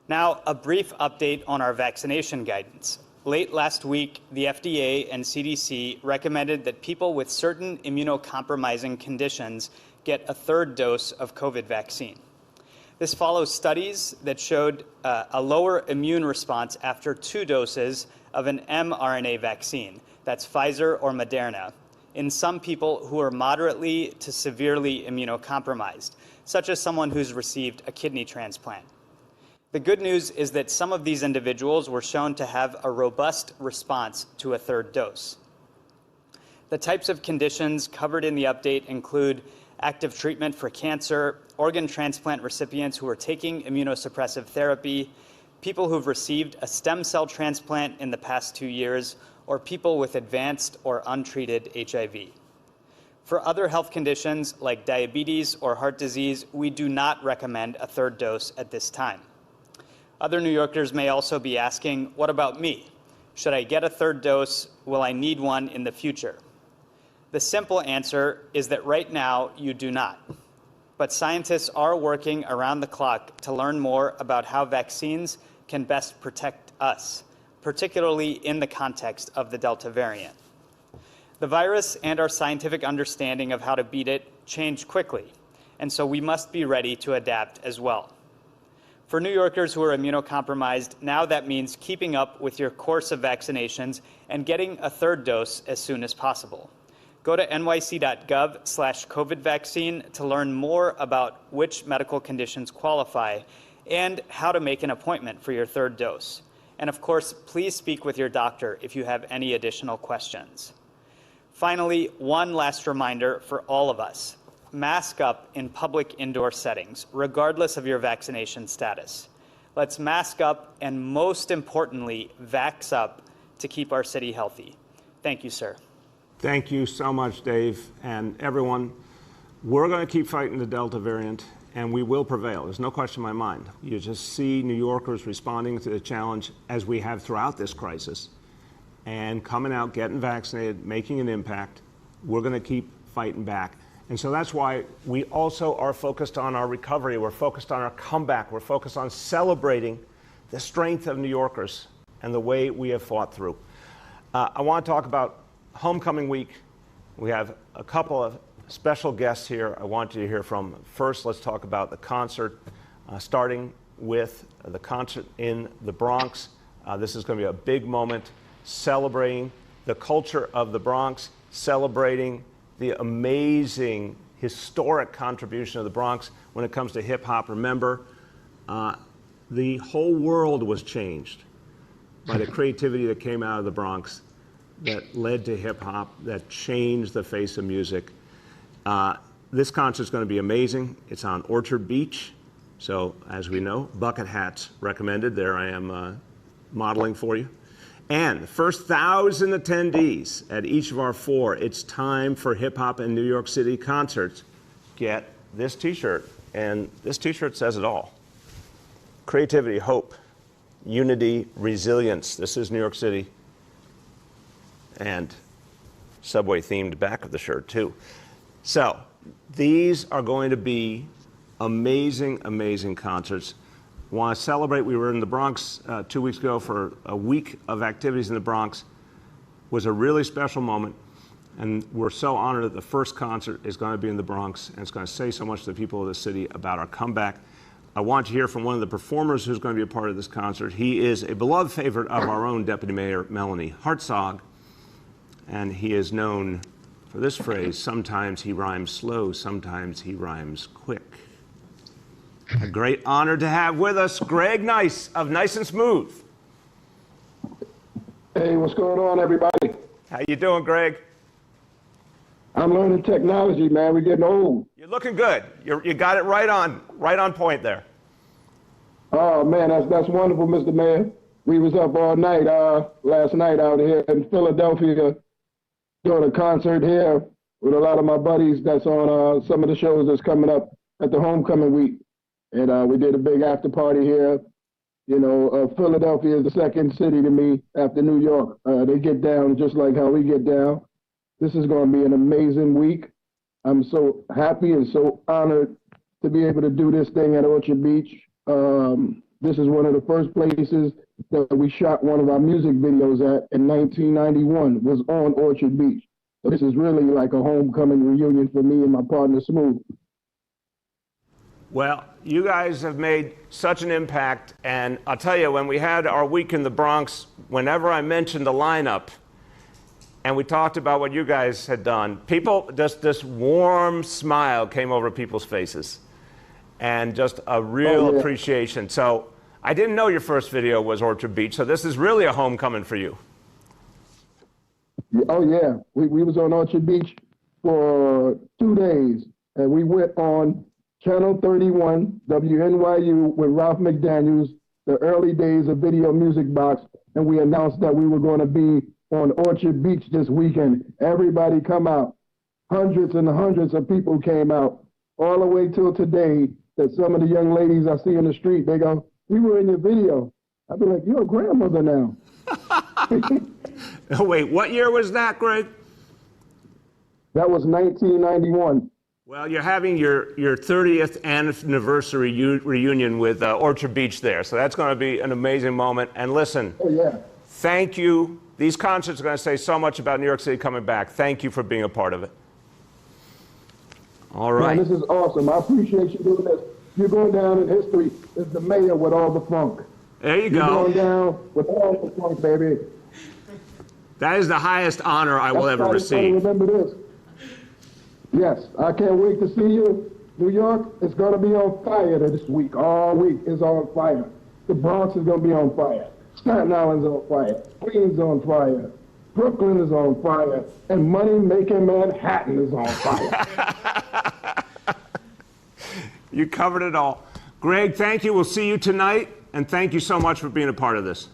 Now, a brief update on our vaccination guidance. Late last week, the FDA and CDC recommended that people with certain immunocompromising conditions get a third dose of COVID vaccine. This follows studies that showed a lower immune response after 2 doses of an mRNA vaccine, that's Pfizer or Moderna, in some people who are moderately to severely immunocompromised, such as someone who's received a kidney transplant. The good news is that some of these individuals were shown to have a robust response to a third dose. The types of conditions covered in the update include active treatment for cancer, organ transplant recipients who are taking immunosuppressive therapy, people who've received a stem cell transplant in the past 2 years, or people with advanced or untreated HIV. For other health conditions like diabetes or heart disease, we do not recommend a third dose at this time. Other New Yorkers may also be asking, what about me? Should I get a third dose? Will I need one in the future? The simple answer is that right now you do not. But scientists are working around the clock to learn more about how vaccines can best protect us, particularly in the context of the Delta variant. The virus and our scientific understanding of how to beat it change quickly, and so we must be ready to adapt as well. For New Yorkers who are immunocompromised, now that means keeping up with your course of vaccinations and getting a third dose as soon as possible. Go to nyc.gov/COVID vaccine to learn more about which medical conditions qualify and how to make an appointment for your third dose. And of course, please speak with your doctor if you have any additional questions. Finally, one last reminder for all of us. Mask up in public indoor settings, regardless of your vaccination status. Let's mask up and, most importantly, vax up to keep our city healthy. Thank you, sir. Thank you so much, Dave, and everyone. We're going to keep fighting the Delta variant, and we will prevail. There's no question in my mind. You just see New Yorkers responding to the challenge as we have throughout this crisis and coming out, getting vaccinated, making an impact. We're going to keep fighting back. And so that's why we also are focused on our recovery. We're focused on our comeback. We're focused on celebrating the strength of New Yorkers and the way we have fought through. I want to talk about Homecoming Week. We have a couple of special guests here I want you to hear from. First, let's talk about the concert, starting with the concert in the Bronx. This is going to be a big moment celebrating the culture of the Bronx, celebrating the amazing, historic contribution of the Bronx when it comes to hip-hop. Remember, the whole world was changed by the creativity that came out of the Bronx that led to hip-hop, that changed the face of music. This concert is going to be amazing. It's on Orchard Beach. So as we know, bucket hats recommended. There I am modeling for you. And the first 1,000 attendees at each of our 4 It's Time for Hip Hop in New York City concerts get this t-shirt. And this t-shirt says it all. Creativity, hope, unity, resilience. This is New York City. And subway themed back of the shirt too. So these are going to be amazing, amazing concerts. Want to celebrate. We were in the Bronx 2 weeks ago for a week of activities in the Bronx. It was a really special moment. And we're so honored that the first concert is going to be in the Bronx, and it's going to say so much to the people of the city about our comeback. I want to hear from one of the performers who's going to be a part of this concert. He is a beloved favorite of our own Deputy Mayor Melanie Hartzog, and he is known for this phrase: sometimes he rhymes slow, sometimes he rhymes quick. A great honor to have with us Greg Nice of Nice and Smooth. Hey, what's going on, everybody? How you doing, Greg? I'm learning technology, man. We're getting old. You're looking good. You got it right on point there. Oh man, that's wonderful, Mr. Mayor. We was up all night last night out here in Philadelphia doing a concert here with a lot of my buddies that's on some of the shows that's coming up at the homecoming week. And we did a big after party here. You know, Philadelphia is the second city to me after New York. They get down just like how we get down. This is going to be an amazing week. I'm so happy and so honored to be able to do this thing at Orchard Beach. This is one of the first places that we shot one of our music videos at in 1991, was on Orchard Beach. So this is really like a homecoming reunion for me and my partner Smooth. Well, you guys have made such an impact, and I'll tell you, when we had our week in the Bronx, whenever I mentioned the lineup, and we talked about what you guys had done, people, just this warm smile came over people's faces, and just a real appreciation. So I didn't know your first video was Orchard Beach, so this is really a homecoming for you. Oh yeah, we was on Orchard Beach for 2 days, and we went on Channel 31, WNYU, with Ralph McDaniels, the early days of Video Music Box, and we announced that we were going to be on Orchard Beach this weekend. Everybody come out. Hundreds and hundreds of people came out, all the way till today, that some of the young ladies I see in the street, they go, "We were in your video." I'd be like, "You're a grandmother now." Wait, what year was that, Greg? That was 1991. Well, you're having your 30th anniversary reunion with Orchard Beach there, so that's going to be an amazing moment. And listen, thank you. These concerts are going to say so much about New York City coming back. Thank you for being a part of it. All right. Man, this is awesome. I appreciate you doing this. You're going down in history as the mayor with all the funk. There you go. You're going down with all the funk, baby. That is the highest honor I will ever receive. Remember this. Yes, I can't wait to see you. New York is going to be on fire this week. All week is on fire. The Bronx is going to be on fire. Staten Island's on fire. Queens on fire. Brooklyn is on fire. And money-making Manhattan is on fire. You covered it all. Greg, thank you. We'll see you tonight. And thank you so much for being a part of this.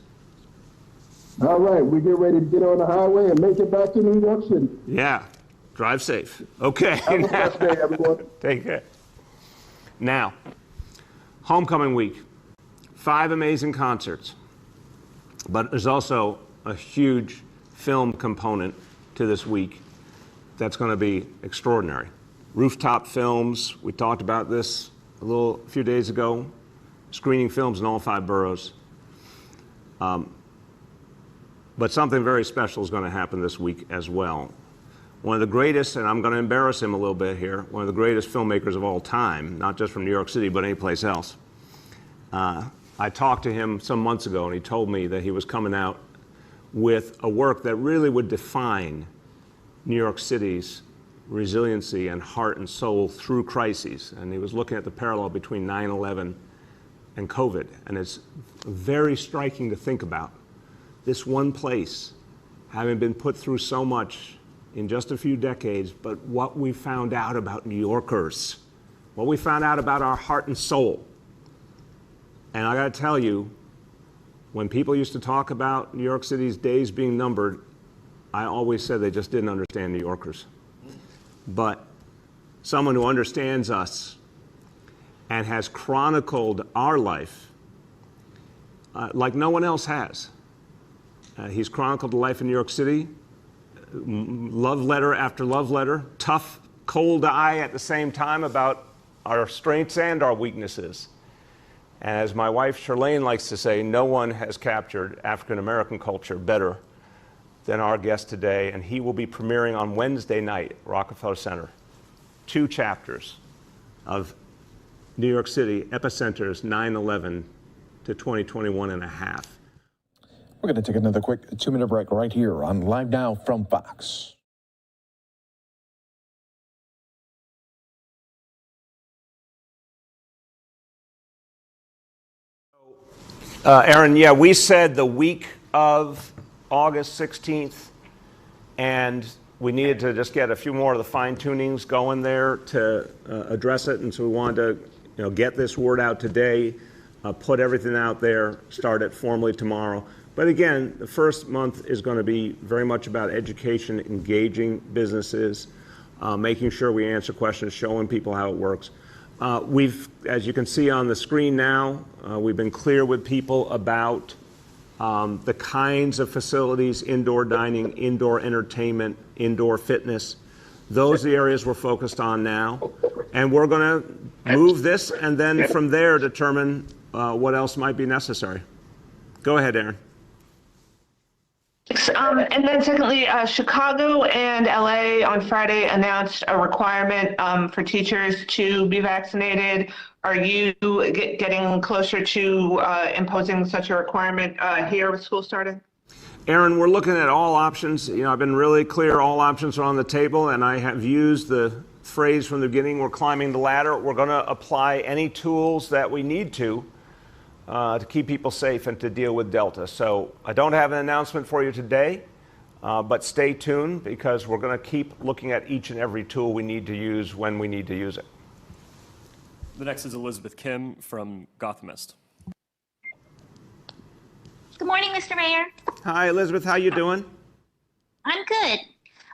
All right, we get ready to get on the highway and make it back to New York City. Yeah. Drive safe. Okay. Have a blessed day, everyone. Take care. Now, homecoming week. 5 amazing concerts. But there's also a huge film component to this week that's going to be extraordinary. Rooftop films. We talked about this a few days ago. Screening films in all 5 boroughs. But something very special is going to happen this week as well. One of the greatest, and I'm going to embarrass him a little bit here, one of the greatest filmmakers of all time, not just from New York City, but anyplace else. I talked to him some months ago, and he told me that he was coming out with a work that really would define New York City's resiliency and heart and soul through crises. And he was looking at the parallel between 9/11 and COVID. And it's very striking to think about this one place having been put through so much in just a few decades, but what we found out about New Yorkers, what we found out about our heart and soul And I got to tell you, when people used to talk about New York City's days being numbered, I always said they just didn't understand New Yorkers. But someone who understands us and has chronicled our life like no one else has. He's chronicled the life in New York City, love letter after love letter, tough, cold eye at the same time about our strengths and our weaknesses. And as my wife Charlene likes to say, no one has captured African American culture better than our guest today, and he will be premiering on Wednesday night at Rockefeller Center. 2 chapters of New York City Epicenter's 9/11 to 2021 and a half. We're going to take another quick 2-minute break right here on Live Now from Fox. Aaron, yeah, we said the week of August 16th, and we needed to just get a few more of the fine-tunings going there to address it, and so we wanted to get this word out today, put everything out there, start it formally tomorrow. But again, the first month is going to be very much about education, engaging businesses, making sure we answer questions, showing people how it works. We've, as you can see on the screen now, we've been clear with people about the kinds of facilities, indoor dining, indoor entertainment, indoor fitness. Those are the areas we're focused on now. And we're going to move this and then from there determine what else might be necessary. Go ahead, Aaron. And then secondly, Chicago and LA on Friday announced a requirement for teachers to be vaccinated. Are you getting closer to imposing such a requirement here with school starting? Aaron, we're looking at all options. I've been really clear, all options are on the table, and I have used the phrase from the beginning, we're climbing the ladder. We're going to apply any tools that we need to keep people safe and to deal with Delta. So I don't have an announcement for you today, but stay tuned because we're going to keep looking at each and every tool we need to use when we need to use it. The next is Elizabeth Kim from Gothamist. Good morning, Mr. Mayor. Hi, Elizabeth. How you doing? I'm good.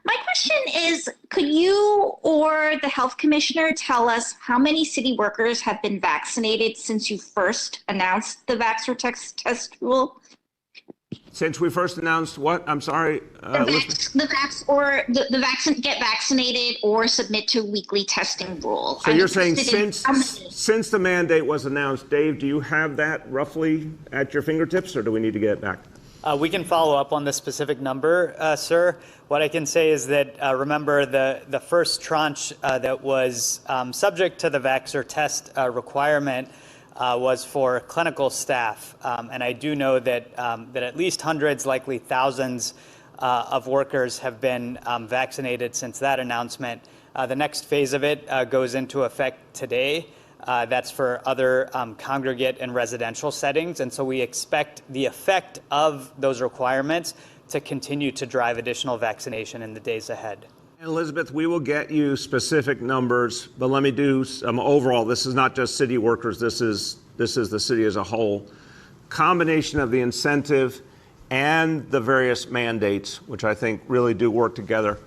My question is, could you or the health commissioner tell us how many city workers have been vaccinated since you first announced the Vaxxer test rule? Since we first announced what? I'm sorry. Get vaccinated or submit to weekly testing rule. So you're saying since the mandate was announced, Dave, do you have that roughly at your fingertips, or do we need to get it back? We can follow up on the specific number, sir. What I can say is that, remember, the first tranche that was subject to the Vaxxer test requirement was for clinical staff. And I do know that, that at least hundreds, likely thousands of workers have been vaccinated since that announcement. The next phase of it goes into effect today. That's for other congregate and residential settings. And so we expect the effect of those requirements to continue to drive additional vaccination in the days ahead. Elizabeth, we will get you specific numbers, but let me do some overall. This is not just city workers. This is the city as a whole. Combination of the incentive and the various mandates, which I think really do work together.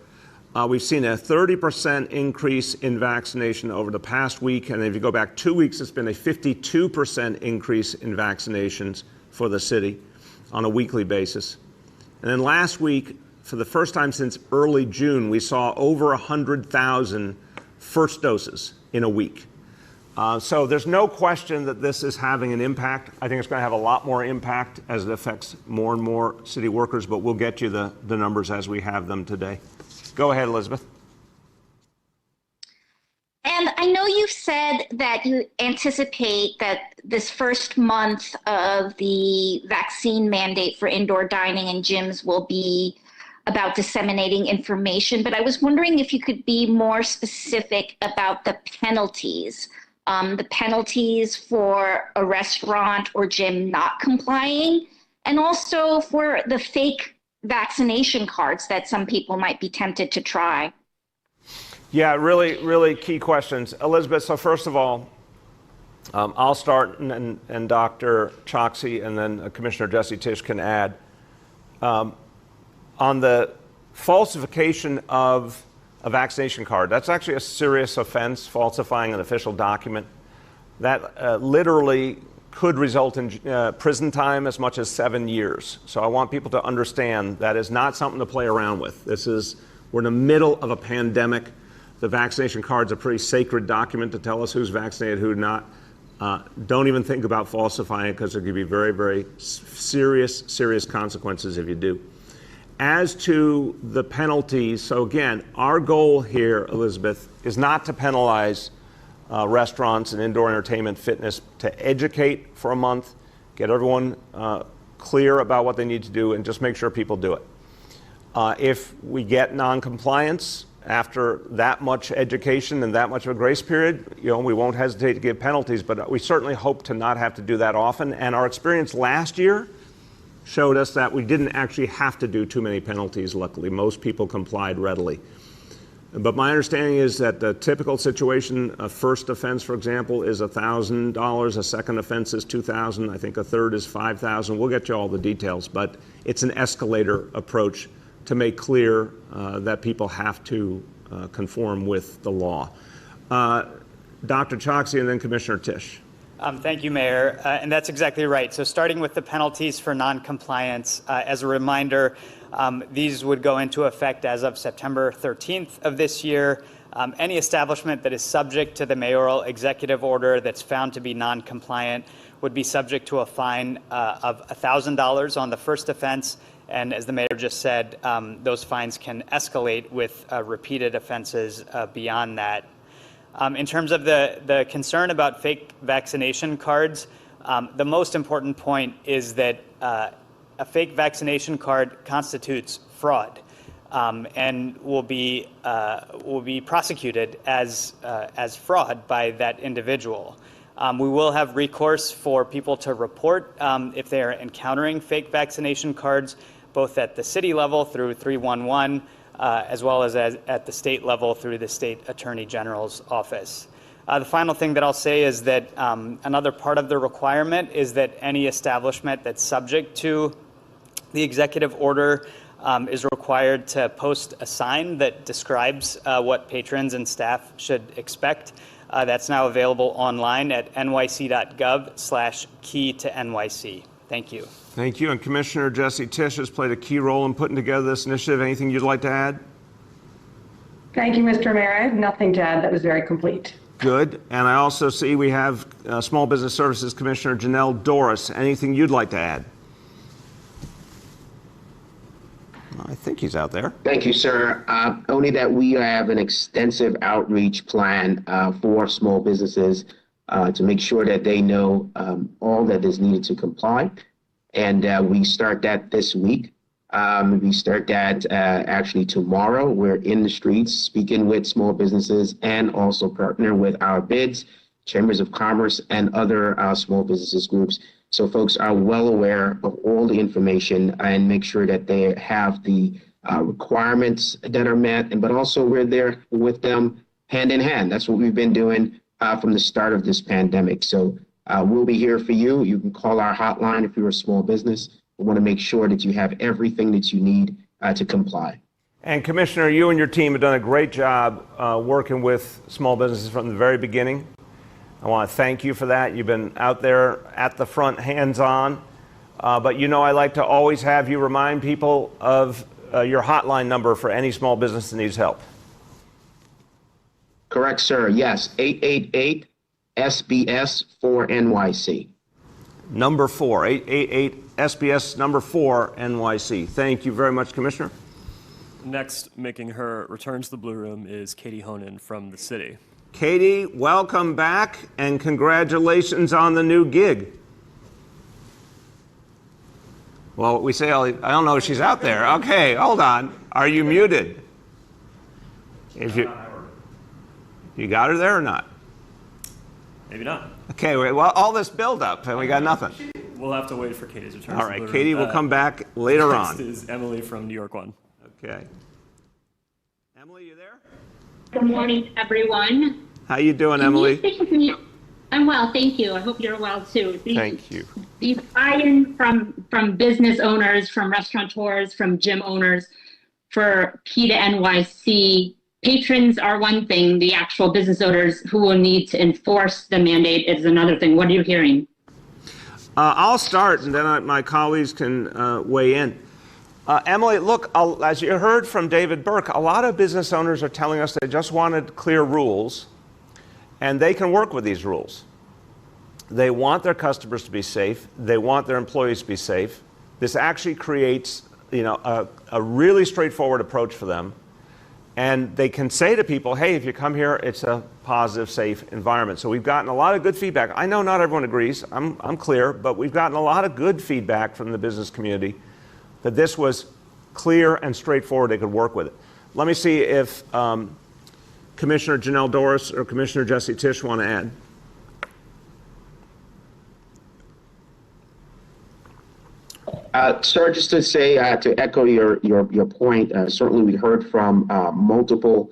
We've seen a 30% increase in vaccination over the past week, and if you go back 2 weeks, it's been a 52% increase in vaccinations for the city on a weekly basis. And then last week, for the first time since early June, we saw over 100,000 first doses in a week. So there's no question that this is having an impact. I think it's going to have a lot more impact as it affects more and more city workers, but we'll get you the numbers as we have them today. Go ahead, Elizabeth. And I know you've said that you anticipate that this first month of the vaccine mandate for indoor dining and gyms will be about disseminating information, but I was wondering if you could be more specific about the penalties for a restaurant or gym not complying, and also for the fake vaccination cards that some people might be tempted to try. Yeah, really, really key questions. Elizabeth, so first of all, I'll start, and Dr. Choksi and then Commissioner Jesse Tisch can add. On the falsification of a vaccination card, that's actually a serious offense, falsifying an official document. That literally could result in prison time as much as 7 years. So I want people to understand that is not something to play around with. We're in the middle of a pandemic. The vaccination card's a pretty sacred document to tell us who's vaccinated, who not. Don't even think about falsifying it, because there could be very, very serious consequences if you do. As to the penalties, so again, our goal here, Elizabeth, is not to penalize restaurants and indoor entertainment, fitness, to educate for a month, get everyone clear about what they need to do, and just make sure people do it. If we get non-compliance after that much education and that much of a grace period, we won't hesitate to give penalties, but we certainly hope to not have to do that often. And our experience last year showed us that we didn't actually have to do too many penalties, luckily. Most people complied readily. But my understanding is that the typical situation, a first offense, for example, is $1,000. A second offense is $2,000. I think a third is $5,000. We'll get you all the details, but it's an escalator approach to make clear that people have to conform with the law. Dr. Choksi and then Commissioner Tisch. Thank you, Mayor. And that's exactly right. So starting with the penalties for noncompliance, as a reminder, these would go into effect as of September 13th of this year. Any establishment that is subject to the mayoral executive order that's found to be non-compliant would be subject to a fine of $1,000 on the first offense. And as the mayor just said, those fines can escalate with repeated offenses beyond that. In terms of the concern about fake vaccination cards, the most important point is that a fake vaccination card constitutes fraud and will be prosecuted as fraud by that individual. We will have recourse for people to report if they are encountering fake vaccination cards, both at the city level through 311, as well as at the state level through the state attorney general's office. The final thing that I'll say is that another part of the requirement is that any establishment that's subject to the executive order is required to post a sign that describes what patrons and staff should expect. That's now available online at nyc.gov/key-to-NYC. Thank you. Thank you. And Commissioner Jesse Tisch has played a key role in putting together this initiative. Anything you'd like to add? Thank you, Mr. Mayor. I have nothing to add. That was very complete. Good. And I also see we have Small Business Services Commissioner Janelle Dorris. Anything you'd like to add? I think he's out there. Thank you, sir. Only that we have an extensive outreach plan for small businesses to make sure that they know all that is needed to comply. And we start that this week. We start that actually tomorrow. We're in the streets speaking with small businesses and also partner with our BIDs, chambers of commerce, and other small businesses groups. So folks are well aware of all the information and make sure that they have the requirements that are met, but also we're there with them hand in hand. That's what we've been doing from the start of this pandemic. So we'll be here for you. You can call our hotline if you're a small business. We want to make sure that you have everything that you need to comply. And Commissioner, you and your team have done a great job working with small businesses from the very beginning. I want to thank you for that. You've been out there at the front, hands-on. But I like to always have you remind people of your hotline number for any small business that needs help. Correct, sir. Yes, 888-SBS-4-NYC. Number 4, 888-SBS number 4-NYC. Thank you very much, Commissioner. Next, making her return to the Blue Room is Katie Honan from the city. Katie, welcome back and congratulations on the new gig. Well, we say, I don't know if she's out there. Okay, hold on. Are you muted? If you got her there or not? Maybe not. Okay, well, all this build-up and we got nothing. We'll have to wait for Katie's return. All right, Katie will come back later on. Next is Emily from New York One. Okay. Emily, you there? Good morning, everyone. How you doing, Emily? I'm well, thank you. I hope you're well too. Thank you. These buy-in from business owners, from restaurateurs, from gym owners for P to NYC. Patrons are one thing. The actual business owners who will need to enforce the mandate is another thing. What are you hearing? I'll start, and then my colleagues can weigh in. Emily, look, as you heard from David Burke, a lot of business owners are telling us they just wanted clear rules, and they can work with these rules. They want their customers to be safe. They want their employees to be safe. This actually creates, a really straightforward approach for them. And they can say to people, hey, if you come here, it's a positive, safe environment. So we've gotten a lot of good feedback. I know not everyone agrees, I'm clear, but we've gotten a lot of good feedback from the business community that this was clear and straightforward, they could work with it. Let me see if Commissioner Janelle Dorris or Commissioner Jesse Tisch want to add. Sir, just to say, to echo your point, certainly we heard from multiple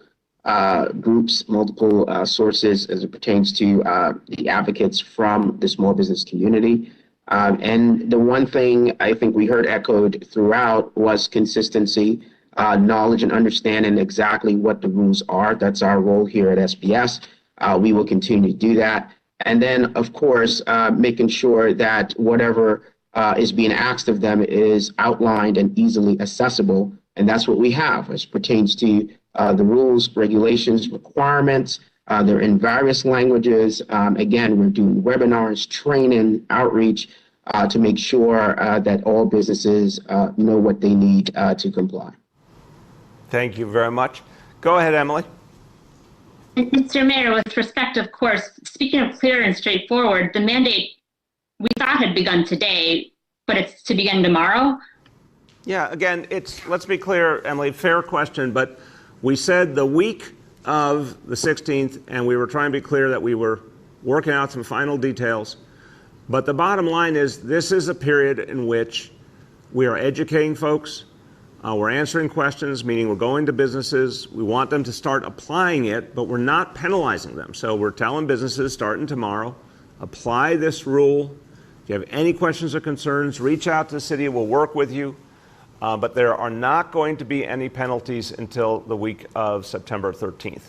groups, multiple sources as it pertains to the advocates from the small business community. And the one thing I think we heard echoed throughout was consistency, knowledge and understanding exactly what the rules are. That's our role here at SBS. We will continue to do that. And then, of course, making sure that whatever is being asked of them is outlined and easily accessible. And that's what we have as pertains to the rules, regulations, requirements. They're in various languages. Again, we're doing webinars, training, outreach to make sure that all businesses know what they need to comply. Thank you very much. Go ahead, Emily. Mr. Mayor, with respect, of course, speaking of clear and straightforward, the mandate we thought had begun today, but it's to begin tomorrow? Yeah, again, let's be clear, Emily, fair question, but we said the week of the 16th, and we were trying to be clear that we were working out some final details. But the bottom line is this is a period in which we are educating folks, we're answering questions, meaning we're going to businesses, we want them to start applying it, but we're not penalizing them. So we're telling businesses starting tomorrow, apply this rule. If you have any questions or concerns, reach out to the city, we'll work with you. But there are not going to be any penalties until the week of September 13th.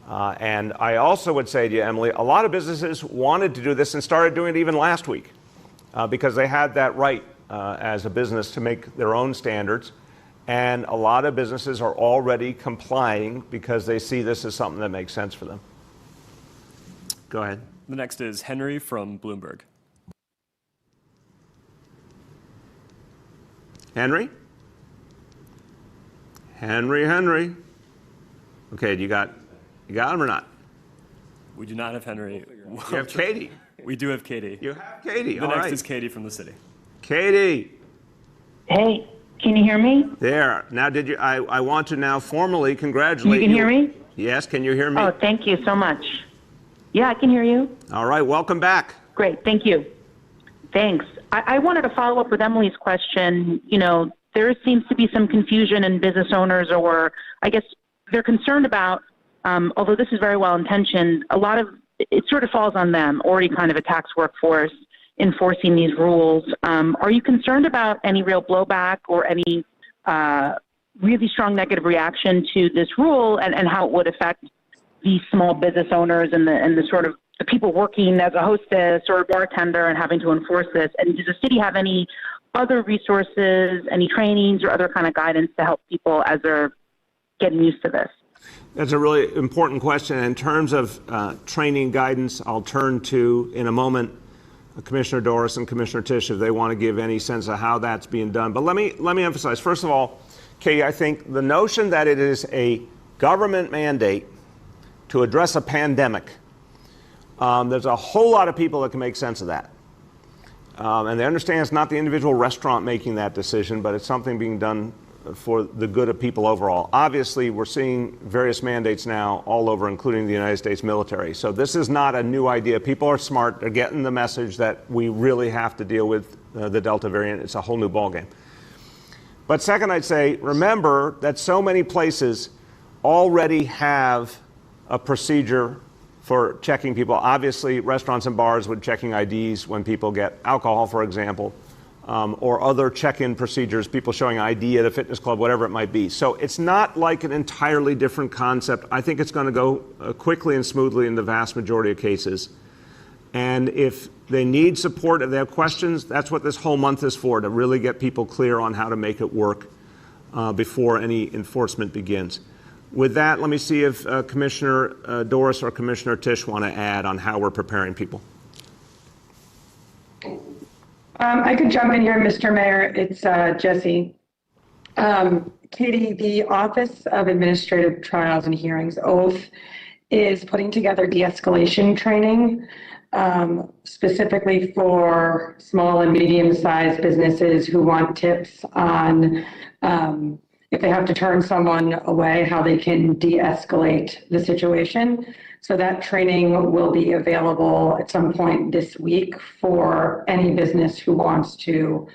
And I also would say to you, Emily, a lot of businesses wanted to do this and started doing it even last week because they had that right as a business to make their own standards. And a lot of businesses are already complying because they see this as something that makes sense for them. Go ahead. The next is Henry from Bloomberg. Henry? Henry. Okay, you got him or not? We do not have Henry. You have Katie. We do have Katie. You have Katie, The all next right. is Katie from the city. Katie. Hey, can you hear me? There. Now, I want to now formally congratulate you. You can hear me? Yes, can you hear me? Oh, thank you so much. Yeah, I can hear you. All right, welcome back. Great, thank you. Thanks. I wanted to follow up with Emily's question. There seems to be some confusion in business owners, or I guess they're concerned about, although this is very well intentioned, a lot of it sort of falls on them, already kind of a tax workforce enforcing these rules. Are you concerned about any real blowback or any really strong negative reaction to this rule and how it would affect these small business owners and the sort of the people working as a hostess or a bartender and having to enforce this? And does the city have any other resources, any trainings or other kind of guidance to help people as they're getting used to this? That's a really important question. In terms of training guidance, I'll turn to, in a moment, Commissioner Dorris and Commissioner Tisch if they want to give any sense of how that's being done. But let me emphasize, first of all, Katie, I think the notion that it is a government mandate to address a pandemic, there's a whole lot of people that can make sense of that. And they understand it's not the individual restaurant making that decision, but it's something being done for the good of people overall. Obviously, we're seeing various mandates now all over, including the United States military. So this is not a new idea. People are smart. They're getting the message that we really have to deal with the Delta variant. It's a whole new ballgame. But second, I'd say, remember that so many places already have a procedure for checking people. Obviously, restaurants and bars would checking IDs when people get alcohol, for example, or other check-in procedures, people showing ID at a fitness club, whatever it might be. So it's not like an entirely different concept. I think it's going to go quickly and smoothly in the vast majority of cases. And if they need support, if they have questions, that's what this whole month is for, to really get people clear on how to make it work before any enforcement begins. With that, let me see if Commissioner Doris or Commissioner Tisch want to add on how we're preparing people. I could jump in here, Mr. Mayor. It's Jesse. Katie, the Office of Administrative Trials and Hearings, OATH, is putting together de-escalation training specifically for small and medium-sized businesses who want tips on if they have to turn someone away, how they can de-escalate the situation. So that training will be available at some point this week for any business who wants to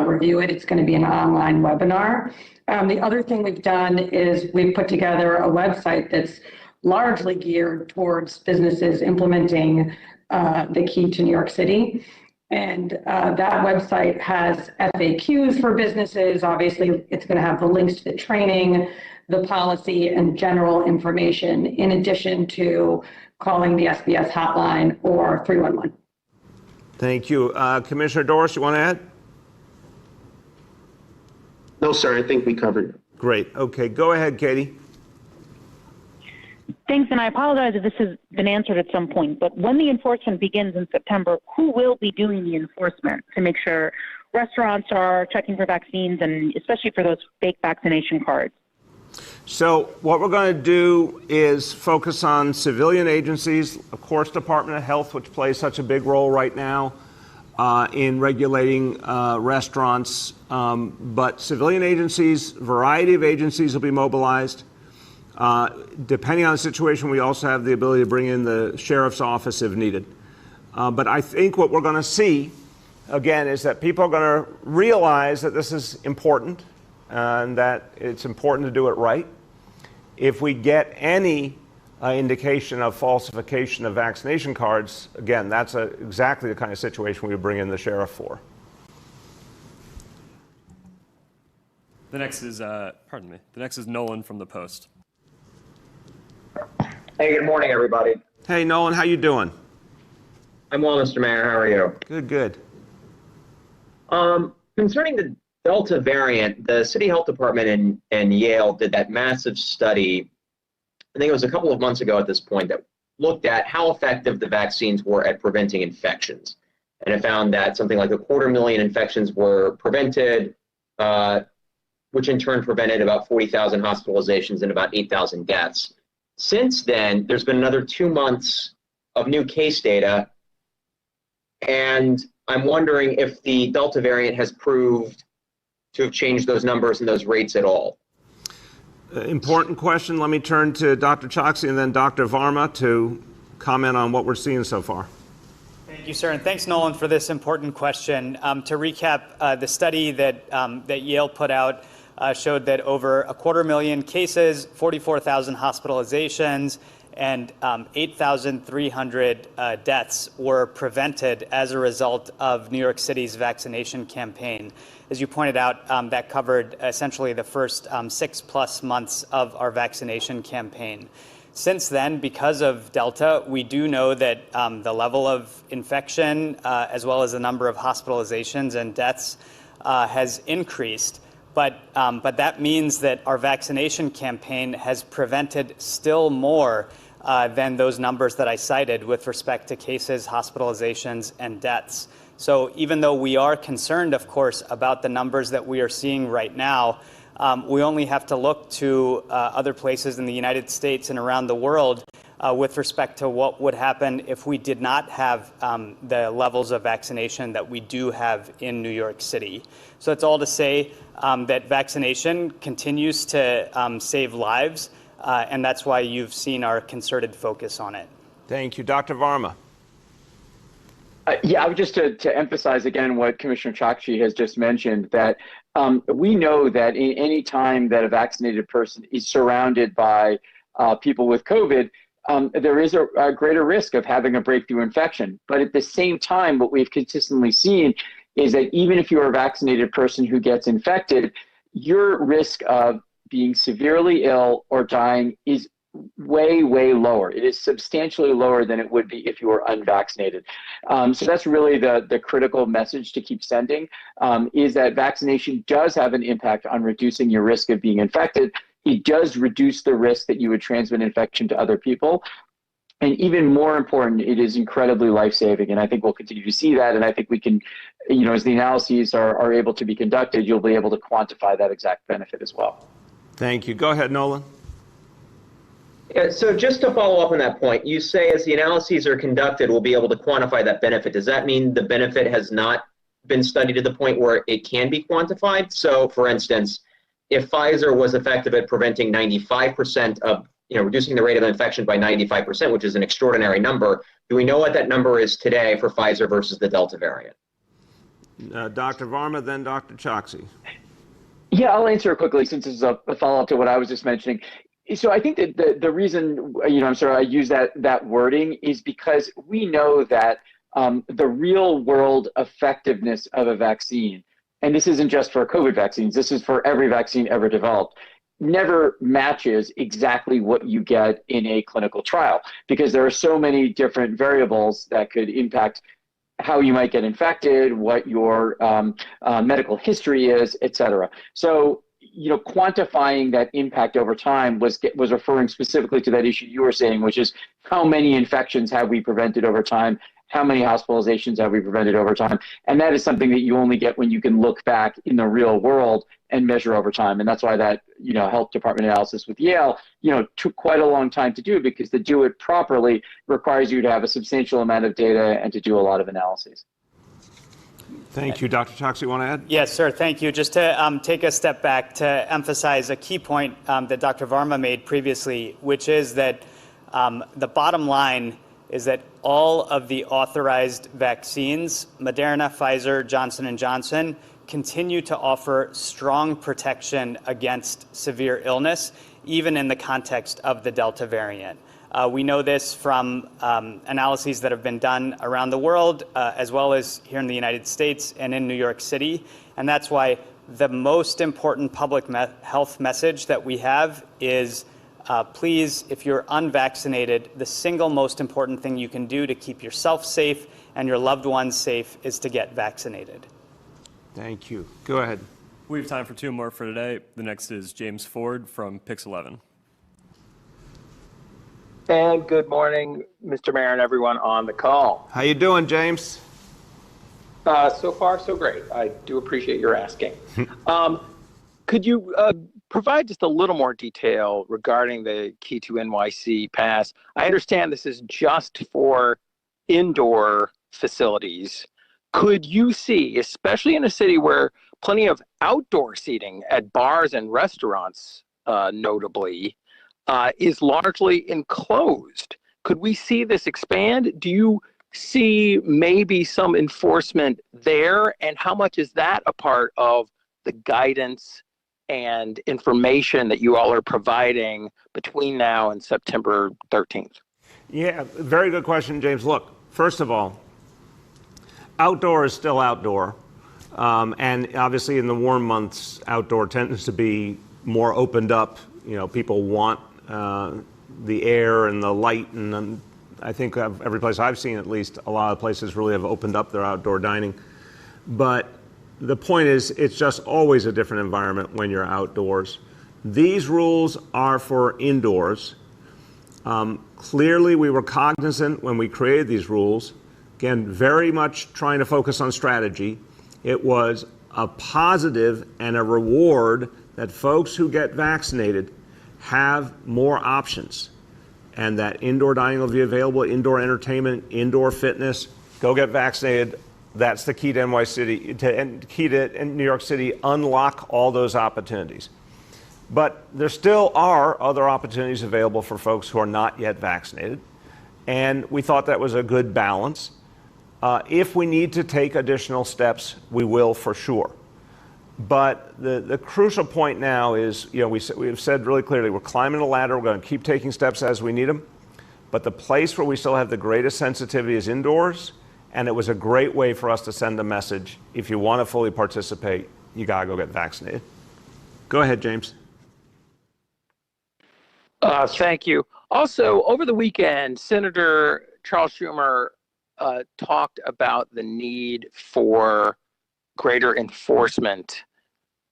review it. It's going to be an online webinar. The other thing we've done is we've put together a website that's largely geared towards businesses implementing the key to New York City. And that website has FAQs for businesses. Obviously, it's going to have the links to the training, the policy, and general information, in addition to calling the SBS hotline or 311. Thank you. Commissioner Doris, you want to add? No, sir. I think we covered it. Great. Okay. Go ahead, Katie. Thanks, and I apologize if this has been answered at some point, but when the enforcement begins in September, who will be doing the enforcement to make sure restaurants are checking for vaccines, and especially for those fake vaccination cards? So what we're going to do is focus on civilian agencies, of course, Department of Health, which plays such a big role right now in regulating restaurants, but civilian agencies, variety of agencies will be mobilized. Depending on the situation, we also have the ability to bring in the sheriff's office if needed. But I think what we're going to see, again, is that people are going to realize that this is important and that it's important to do it right. If we get any indication of falsification of vaccination cards, again, that's exactly the kind of situation we would bring in the sheriff for. The next is, The next is Nolan from the Post. Hey, good morning, everybody. Hey, Nolan, how you doing? I'm well, Mr. Mayor. How are you? Good, good. Concerning the Delta variant, the City Health Department and Yale did that massive study, I think it was a couple of months ago at this point, that looked at how effective the vaccines were at preventing infections. And it found that something like 250,000 infections were prevented, which in turn prevented about 40,000 hospitalizations and about 8,000 deaths. Since then, there's been another 2 months of new case data, and I'm wondering if the Delta variant has proved to have changed those numbers and those rates at all. Important question. Let me turn to Dr. Choksi and then Dr. Varma to comment on what we're seeing so far. Thank you, sir, and thanks, Nolan, for this important question. To recap, the study that Yale put out showed that over 250,000 cases, 44,000 hospitalizations, and 8,300 deaths were prevented as a result of New York City's vaccination campaign. As you pointed out, that covered essentially the first 6+ months of our vaccination campaign. Since then, because of Delta, we do know that the level of infection, as well as the number of hospitalizations and deaths, has increased. But that means that our vaccination campaign has prevented still more than those numbers that I cited with respect to cases, hospitalizations, and deaths. So even though we are concerned, of course, about the numbers that we are seeing right now, we only have to look to other places in the United States and around the world with respect to what would happen if we did not have the levels of vaccination that we do have in New York City. So it's all to say that vaccination continues to save lives, and that's why you've seen our concerted focus on it. Thank you. Dr. Varma. Yeah, I would just to emphasize again what Commissioner Choksi has just mentioned, that we know that in any time that a vaccinated person is surrounded by people with COVID, there is a greater risk of having a breakthrough infection. But at the same time, what we've consistently seen is that even if you're a vaccinated person who gets infected, your risk of being severely ill or dying is way, way lower. It is substantially lower than it would be if you were unvaccinated. So that's really the critical message to keep sending, is that vaccination does have an impact on reducing your risk of being infected. It does reduce the risk that you would transmit infection to other people. And even more important, it is incredibly life-saving. And I think we'll continue to see that. And I think we can, as the analyses are able to be conducted, you'll be able to quantify that exact benefit as well. Thank you. Go ahead, Nolan. Yeah, so just to follow up on that point, you say as the analyses are conducted, we'll be able to quantify that benefit. Does that mean the benefit has not been studied to the point where it can be quantified? So, for instance, if Pfizer was effective at preventing 95% of, reducing the rate of infection by 95%, which is an extraordinary number, do we know what that number is today for Pfizer versus the Delta variant? Dr. Varma, then Dr. Choksi. Yeah, I'll answer it quickly since this is a follow-up to what I was just mentioning. So I think that the reason, I'm sorry, I use that wording is because we know that the real world effectiveness of a vaccine, and this isn't just for COVID vaccines, this is for every vaccine ever developed, never matches exactly what you get in a clinical trial, because there are so many different variables that could impact how you might get infected, what your medical history is, et cetera. So, quantifying that impact over time was referring specifically to that issue you were saying, which is how many infections have we prevented over time? How many hospitalizations have we prevented over time? And that is something that you only get when you can look back in the real world and measure over time. And that's why that, health department analysis with Yale, took quite a long time to do, because to do it properly requires you to have a substantial amount of data and to do a lot of analyses. Thank you. Dr. Choksi, you want to add? Yes, sir. Thank you. Just to take a step back to emphasize a key point that Dr. Varma made previously, which is that the bottom line is that all of the authorized vaccines, Moderna, Pfizer, Johnson & Johnson, continue to offer strong protection against severe illness, even in the context of the Delta variant. We know this from analyses that have been done around the world, as well as here in the United States and in New York City. And that's why the most important public health message that we have is, please, if you're unvaccinated, the single most important thing you can do to keep yourself safe and your loved ones safe is to get vaccinated. Thank you. Go ahead. We have time for two more for today. The next is James Ford from Pix 11. And good morning, Mr. Mayor and everyone on the call. How you doing, James? So far, so great. I do appreciate your asking. Could you provide just a little more detail regarding the Key to NYC pass? I understand this is just for indoor facilities. Could you see, especially in a city where plenty of outdoor seating at bars and restaurants, notably, is largely enclosed, could we see this expand? Do you see maybe some enforcement there? And how much is that a part of the guidance and information that you all are providing between now and September 13th? Yeah, very good question, James. Look, first of all, outdoor is still outdoor. And obviously in the warm months, outdoor tends to be more opened up. People want the air and the light, and I think every place I've seen, at least, a lot of places really have opened up their outdoor dining. But the point is, it's just always a different environment when you're outdoors. These rules are for indoors. Clearly, we were cognizant when we created these rules, again, very much trying to focus on strategy. It was a positive and a reward that folks who get vaccinated have more options, and that indoor dining will be available, indoor entertainment, indoor fitness. Go get vaccinated. That's the key to key to New York City, unlock all those opportunities. But there still are other opportunities available for folks who are not yet vaccinated, and we thought that was a good balance. If we need to take additional steps, we will for sure. But the crucial point now is, we've said really clearly, we're climbing the ladder, we're going to keep taking steps as we need them. but the place where we still have the greatest sensitivity is indoors, and it was a great way for us to send a message. If you want to fully participate, you got to go get vaccinated. Go ahead, James. Thank you. Also, over the weekend, Senator Charles Schumer talked about the need for greater enforcement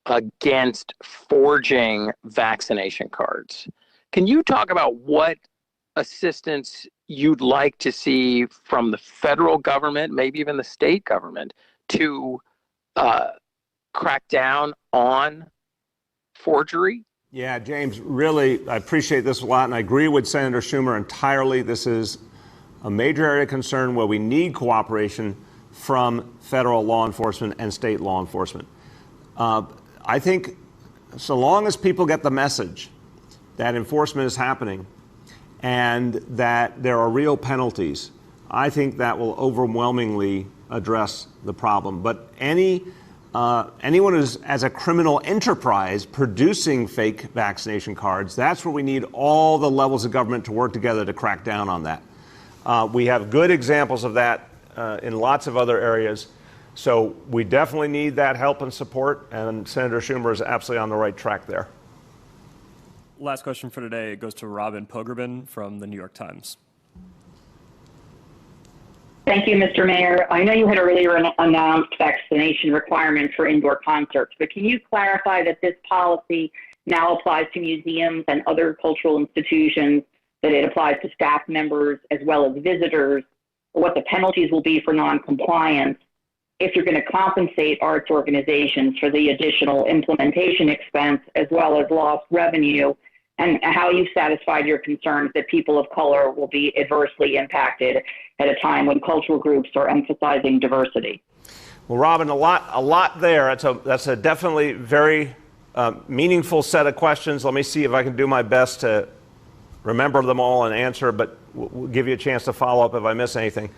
against forging vaccination cards. Can you talk about what assistance you'd like to see from the federal government, maybe even the state government, to crack down on forgery? Yeah, James, really, I appreciate this a lot, and I agree with Senator Schumer entirely. This is a major area of concern where we need cooperation from federal law enforcement and state law enforcement. I think so long as people get the message that enforcement is happening and that there are real penalties, I think that will overwhelmingly address the problem. But anyone who's, as a criminal enterprise, producing fake vaccination cards, that's where we need all the levels of government to work together to crack down on that. We have good examples of that in lots of other areas. So we definitely need that help and support, and Senator Schumer is absolutely on the right track there. Last question for today goes to Robin Pogrebin from the New York Times. Thank you, Mr. Mayor. I know you had earlier announced vaccination requirements for indoor concerts, but can you clarify that this policy now applies to museums and other cultural institutions, that it applies to staff members as well as visitors, or what the penalties will be for non-compliance, if you're going to compensate arts organizations for the additional implementation expense as well as lost revenue, and how you've satisfied your concerns that people of color will be adversely impacted at a time when cultural groups are emphasizing diversity. Well, Robin, a lot there. That's a definitely very meaningful set of questions. Let me see if I can do my best to remember them all and answer, but we'll give you a chance to follow up if I miss anything.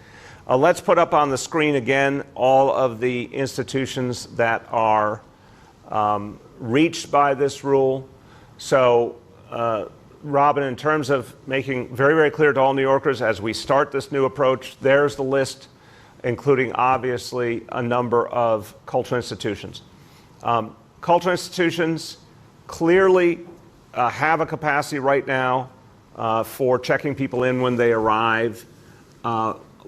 Let's put up on the screen again all of the institutions that are reached by this rule. So, Robin, in terms of making very, very clear to all New Yorkers as we start this new approach, there's the list, including obviously a number of cultural institutions. Cultural institutions clearly have a capacity right now for checking people in when they arrive.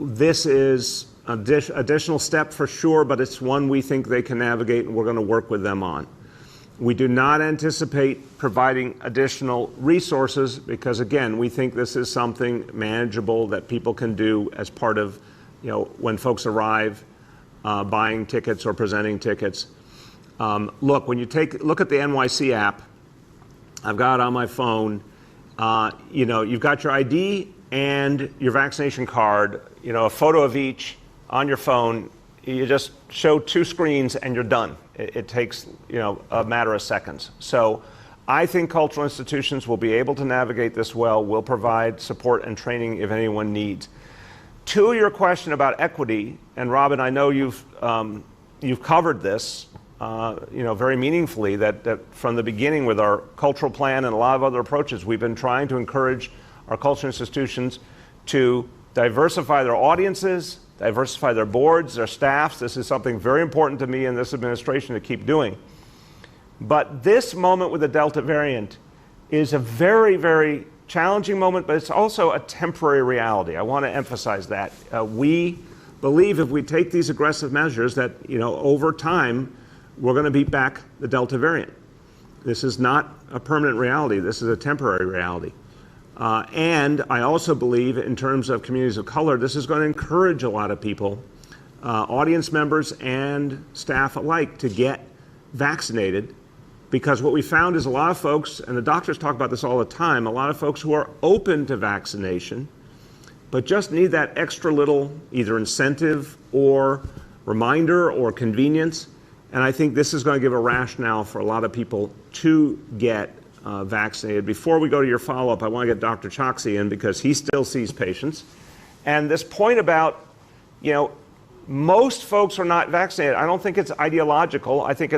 This is an additional step for sure, but it's one we think they can navigate, and we're going to work with them on. We do not anticipate providing additional resources because, again, we think this is something manageable that people can do as part of, when folks arrive, buying tickets or presenting tickets. Look, when you look at the NYC app, I've got it on my phone. You've got your ID and your vaccination card, a photo of each on your phone. You just show two screens and you're done. It takes, a matter of seconds. So I think cultural institutions will be able to navigate this well. We'll provide support and training if anyone needs. To your question about equity, and Robin, I know you've covered this, very meaningfully, that from the beginning with our cultural plan and a lot of other approaches, we've been trying to encourage our cultural institutions to diversify their audiences, diversify their boards, their staffs. This is something very important to me and this administration to keep doing. But this moment with the Delta variant is a very, very challenging moment, but it's also a temporary reality. I want to emphasize that. We believe if we take these aggressive measures that, over time, we're going to beat back the Delta variant. This is not a permanent reality. This is a temporary reality. And I also believe in terms of communities of color, this is going to encourage a lot of people, audience members and staff alike, to get vaccinated, because what we found is a lot of folks, and the doctors talk about this all the time, a lot of folks who are open to vaccination, but just need that extra little either incentive or reminder or convenience. And I think this is going to give a rationale for a lot of people to get vaccinated. Before we go to your follow-up, I want to get Dr. Choksi in because he still sees patients. And this point about, most folks are not vaccinated. I don't think it's ideological. I think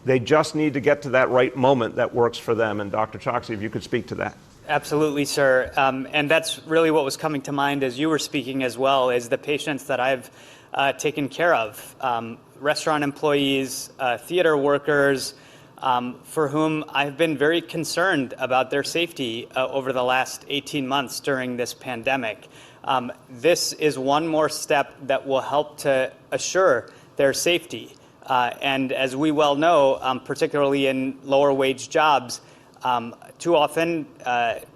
they just need to get to that right moment that works for them. And Dr. Choksi, if you could speak to that. Absolutely, sir. And that's really what was coming to mind as you were speaking as well, is the patients that I've taken care of. Restaurant employees, theater workers, for whom I've been very concerned about their safety over the last 18 months during this pandemic. This is one more step that will help to assure their safety. And as we well know, particularly in lower wage jobs, too often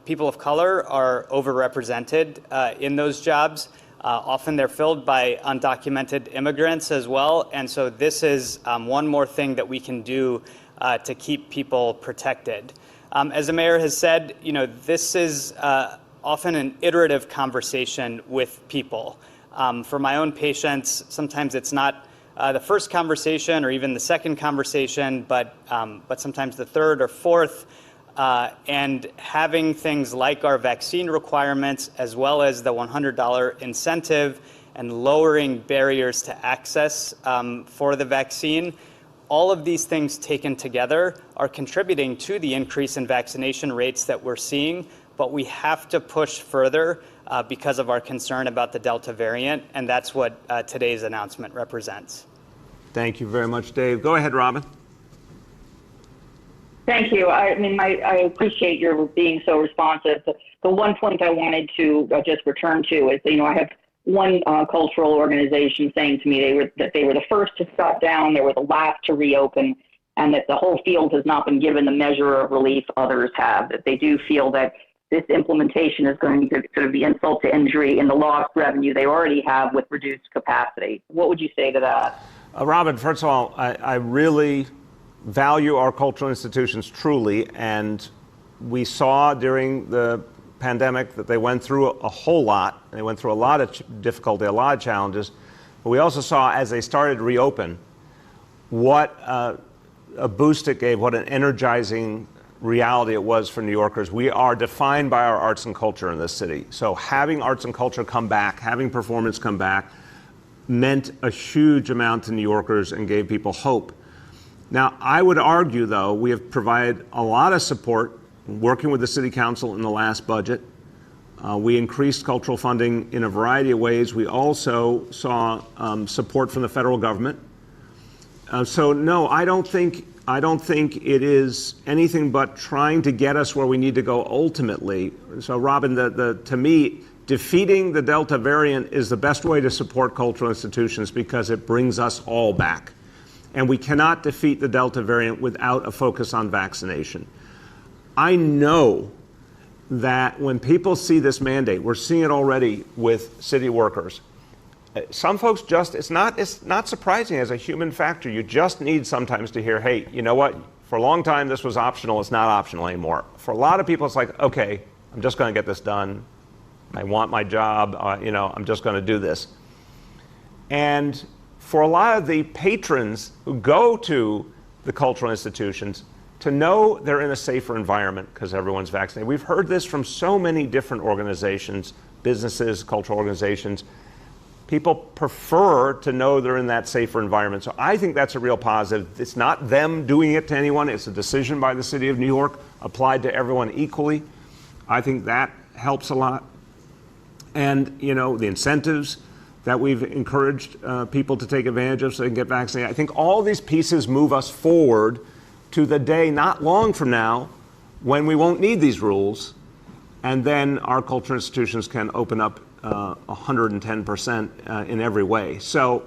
people of color are overrepresented in those jobs. Often they're filled by undocumented immigrants as well. And so this is one more thing that we can do to keep people protected. As the mayor has said, this is often an iterative conversation with people. For my own patients, sometimes it's not the first conversation or even the second conversation, but sometimes the third or fourth. And having things like our vaccine requirements, as well as the $100 incentive and lowering barriers to access for the vaccine, all of these things taken together are contributing to the increase in vaccination rates that we're seeing, but we have to push further because of our concern about the Delta variant, and that's what today's announcement represents. Thank you very much, Dave. Go ahead, Robin. Thank you. I appreciate your being so responsive. The one point I wanted to just return to is, I have one cultural organization saying to me that they were the first to shut down, they were the last to reopen, and that the whole field has not been given the measure of relief others have, that they do feel that this implementation is going to sort of be insult to injury in the lost revenue they already have with reduced capacity. What would you say to that? Robin, first of all, I really value our cultural institutions truly, and we saw during the pandemic that they went through a whole lot. They went through a lot of difficulty, a lot of challenges. But we also saw as they started to reopen what a boost it gave, what an energizing reality it was for New Yorkers. We are defined by our arts and culture in this city. So having arts and culture come back, having performance come back, meant a huge amount to New Yorkers and gave people hope. Now, I would argue, though, we have provided a lot of support working with the City Council in the last budget. We increased cultural funding in a variety of ways. We also saw support from the federal government. So, no, I don't think it is anything but trying to get us where we need to go ultimately. So, Robin, to me, defeating the Delta variant is the best way to support cultural institutions because it brings us all back. And we cannot defeat the Delta variant without a focus on vaccination. I know that when people see this mandate, we're seeing it already with city workers. Some folks it's not surprising as a human factor. You just need sometimes to hear, hey, you know what? For a long time, this was optional. It's not optional anymore. For a lot of people, it's like, okay, I'm just going to get this done. I want my job. I'm just going to do this. And for a lot of the patrons who go to the cultural institutions, to know they're in a safer environment because everyone's vaccinated. We've heard this from so many different organizations, businesses, cultural organizations. People prefer to know they're in that safer environment. So I think that's a real positive. It's not them doing it to anyone. It's a decision by the City of New York applied to everyone equally. I think that helps a lot. And, the incentives that we've encouraged people to take advantage of so they can get vaccinated. I think all these pieces move us forward to the day not long from now when we won't need these rules, and then our cultural institutions can open up 110% in every way. So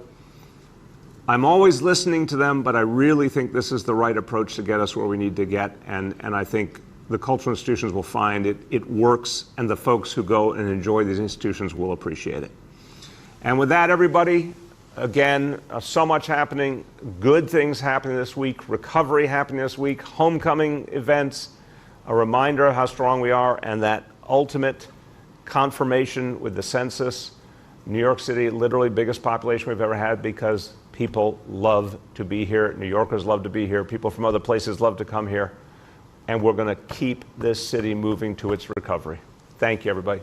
I'm always listening to them, but I really think this is the right approach to get us where we need to get, and I think the cultural institutions will find it works, and the folks who go and enjoy these institutions will appreciate it. And with that, everybody, again, so much happening, good things happening this week, recovery happening this week, homecoming events, a reminder of how strong we are, and that ultimate confirmation with the census. New York City, literally biggest population we've ever had because people love to be here. New Yorkers love to be here. People from other places love to come here. And we're going to keep this city moving to its recovery. Thank you, everybody.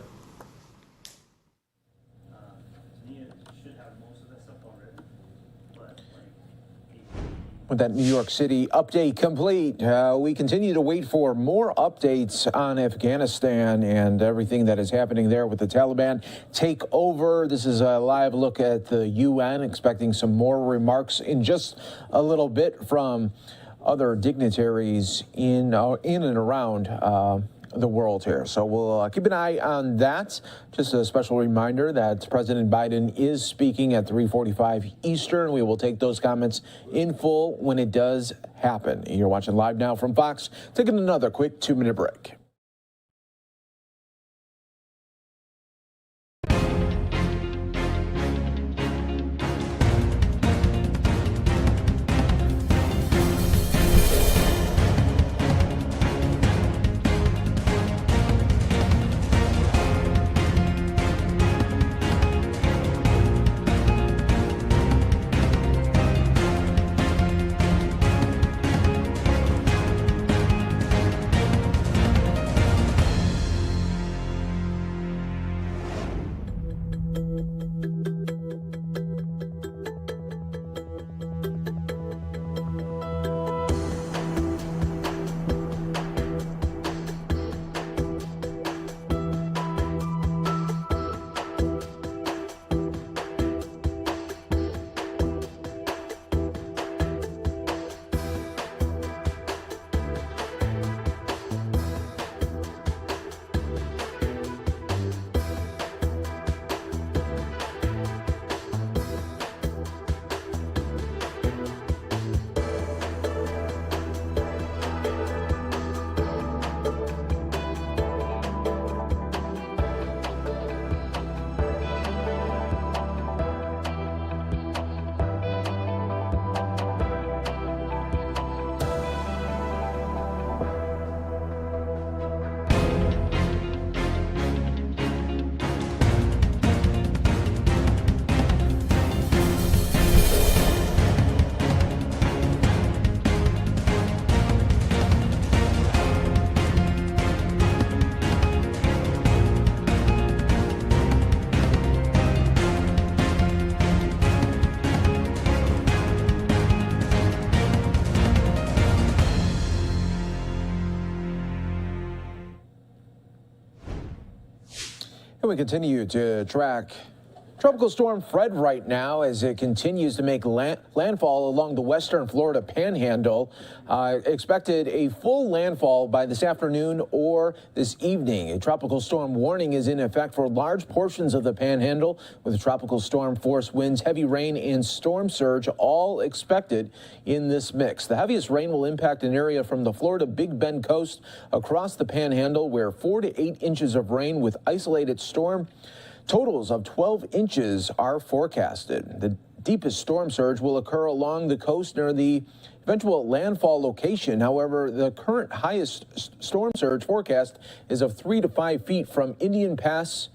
With that New York City update complete, we continue to wait for more updates on Afghanistan and everything that is happening there with the Taliban takeover. This is a live look at the UN, expecting some more remarks in just a little bit from other dignitaries in and around the world here. So we'll keep an eye on that. Just a special reminder that President Biden is speaking at 3:45 Eastern. We will take those comments in full when it does happen. You're watching Live Now from Fox. Taking another quick 2-minute break. We continue to track Tropical Storm Fred right now as it continues to make landfall along the western Florida panhandle. Expected a full landfall by this afternoon or this evening. A tropical storm warning is in effect for large portions of the panhandle with tropical storm force winds, heavy rain and storm surge all expected in this mix. The heaviest rain will impact an area from the Florida Big Bend coast across the panhandle where 4 to 8 inches of rain with isolated storm totals of 12 inches are forecasted. The deepest storm surge will occur along the coast near the eventual landfall location. However, the current highest storm surge forecast is of 3 to 5 feet from Indian Pass.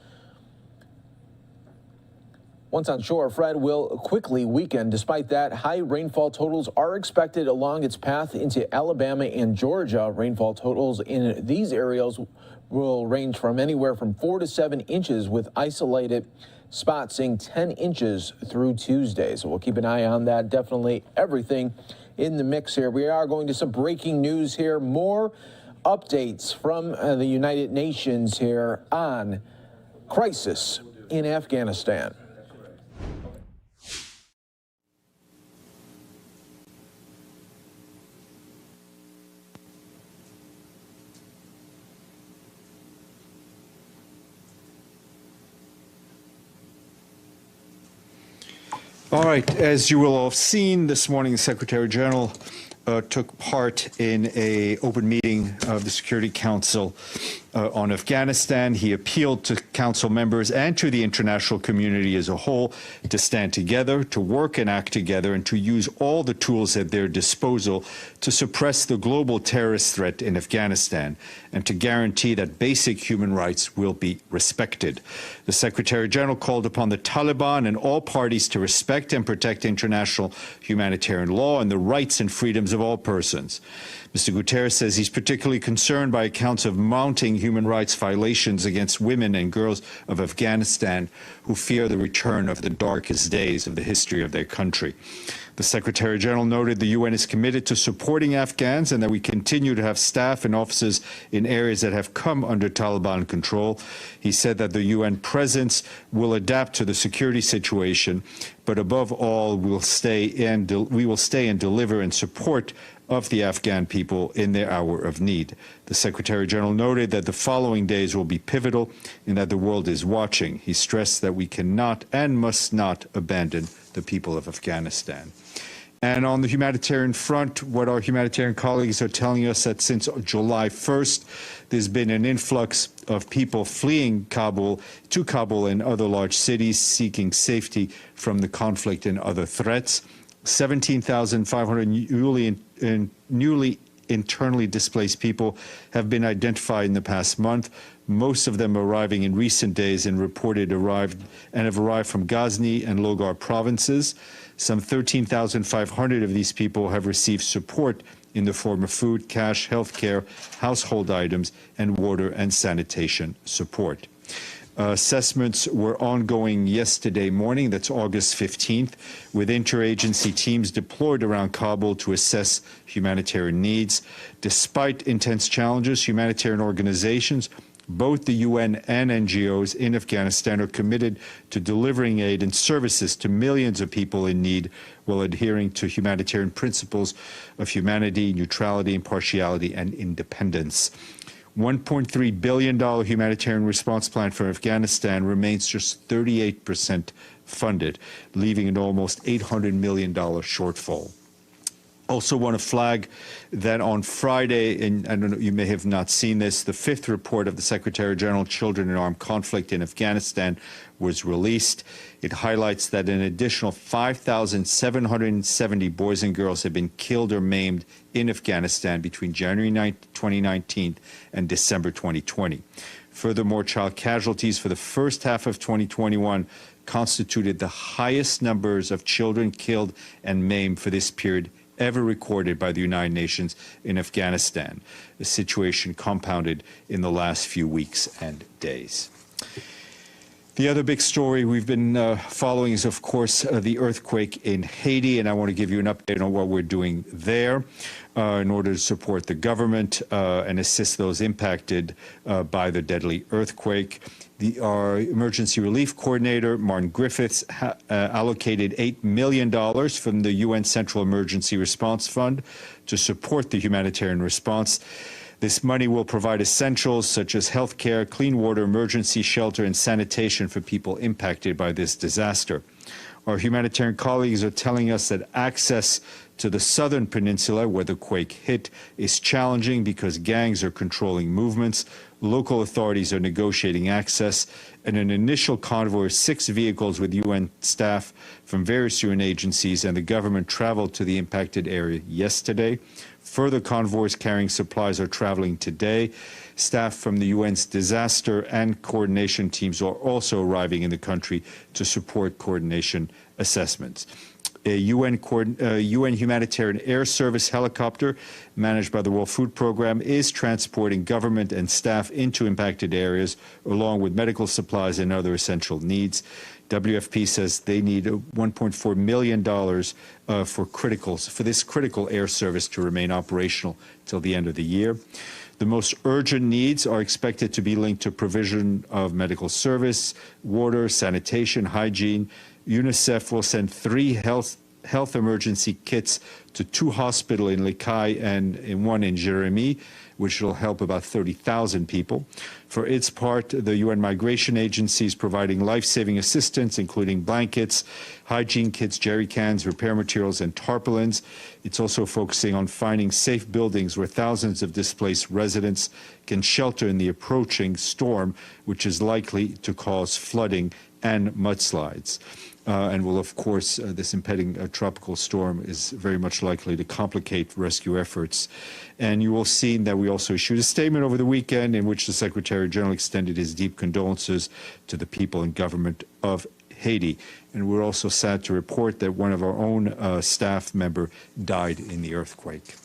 Once on shore, Fred will quickly weaken. Despite that, high rainfall totals are expected along its path into Alabama and Georgia. Rainfall totals in these areas will range from anywhere from 4 to 7 inches with isolated spots seeing 10 inches through Tuesday. So we'll keep an eye on that. Definitely everything in the mix here. We are going to some breaking news here. More updates from the United Nations here on crisis in Afghanistan. All right, as you will have seen this morning, the Secretary General took part in an open meeting of the Security Council on Afghanistan. He appealed to council members and to the international community as a whole to stand together, to work and act together, and to use all the tools at their disposal to suppress the global terrorist threat in Afghanistan and to guarantee that basic human rights will be respected. The Secretary General called upon the Taliban and all parties to respect and protect international humanitarian law and the rights and freedoms of all persons. Mr. Guterres says he's particularly concerned by accounts of mounting human rights violations against women and girls of Afghanistan who fear the return of the darkest days of the history of their country. The Secretary General noted the UN is committed to supporting Afghans and that we continue to have staff and offices in areas that have come under Taliban control. He said that the UN presence will adapt to the security situation, but above all, we will stay and deliver in support of the Afghan people in their hour of need. The Secretary General noted that the following days will be pivotal and that the world is watching. He stressed that we cannot and must not abandon the people of Afghanistan. And on the humanitarian front, what our humanitarian colleagues are telling us that since July 1st, there's been an influx of people fleeing Kabul to Kabul and other large cities seeking safety from the conflict and other threats. 17,500 newly internally displaced people have been identified in the past month, most of them arriving in recent days and have arrived from Ghazni and Logar provinces. Some 13,500 of these people have received support in the form of food, cash, healthcare, household items, and water and sanitation support. Assessments were ongoing yesterday morning, that's August 15th, with interagency teams deployed around Kabul to assess humanitarian needs. Despite intense challenges, humanitarian organizations, both the UN and NGOs in Afghanistan, are committed to delivering aid and services to millions of people in need while adhering to humanitarian principles of humanity, neutrality, impartiality, and independence. $1.3 billion humanitarian response plan for Afghanistan remains just 38% funded, leaving an almost $800 million shortfall. Also want to flag that on Friday, and I don't know, you may have not seen this, the fifth report of the Secretary General Children in Armed Conflict in Afghanistan was released. It highlights that an additional 5,770 boys and girls have been killed or maimed in Afghanistan between January 9, 2019 and December 2020. Furthermore, child casualties for the first half of 2021 constituted the highest numbers of children killed and maimed for this period ever recorded by the United Nations in Afghanistan, a situation compounded in the last few weeks and days. The other big story we've been following is, of course, the earthquake in Haiti, and I want to give you an update on what we're doing there in order to support the government and assist those impacted by the deadly earthquake. Our emergency relief coordinator, Martin Griffiths, allocated $8 million from the UN Central Emergency Response Fund to support the humanitarian response. This money will provide essentials such as health care, clean water, emergency shelter, and sanitation for people impacted by this disaster. Our humanitarian colleagues are telling us that access to the southern peninsula where the quake hit is challenging because gangs are controlling movements, local authorities are negotiating access, and an initial convoy of 6 vehicles with UN staff from various UN agencies and the government traveled to the impacted area yesterday. Further convoys carrying supplies are traveling today. Staff from the UN's disaster and coordination teams are also arriving in the country to support coordination assessments. A UN humanitarian air service helicopter managed by the World Food Programme is transporting government and staff into impacted areas along with medical supplies and other essential needs. WFP says they need $1.4 million for this critical air service to remain operational till the end of the year. The most urgent needs are expected to be linked to provision of medical service, water, sanitation, hygiene. UNICEF will send 3 health emergency kits to 2 hospitals in Lekai and one in Jeremy, which will help about 30,000 people. For its part, the UN Migration Agency is providing life-saving assistance, including blankets, hygiene kits, jerry cans, repair materials, and tarpaulins. It's also focusing on finding safe buildings where thousands of displaced residents can shelter in the approaching storm, which is likely to cause flooding and mudslides. And will, of course, this impending tropical storm is very much likely to complicate rescue efforts. And you will see that we also issued a statement over the weekend in which the Secretary General extended his deep condolences to the people and government of Haiti. And we're also sad to report that one of our own staff member died in the earthquake.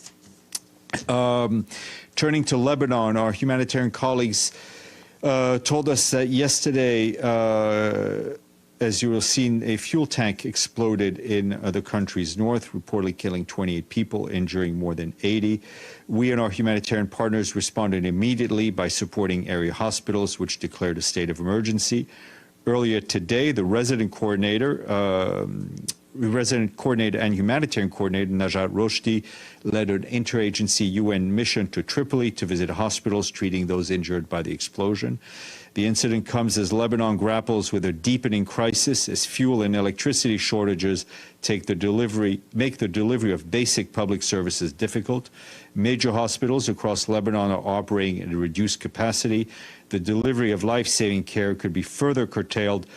Turning to Lebanon, our humanitarian colleagues told us that yesterday, as you will have seen, a fuel tank exploded in the country's north, reportedly killing 28 people, injuring more than 80. We and our humanitarian partners responded immediately by supporting area hospitals, which declared a state of emergency. Earlier today, the resident coordinator and humanitarian coordinator, Najat Roshdi, led an interagency UN mission to Tripoli to visit hospitals treating those injured by the explosion. The incident comes as Lebanon grapples with a deepening crisis as fuel and electricity shortages make the delivery of basic public services difficult. Major hospitals across Lebanon are operating at a reduced capacity. The delivery of life-saving care could be further curtailed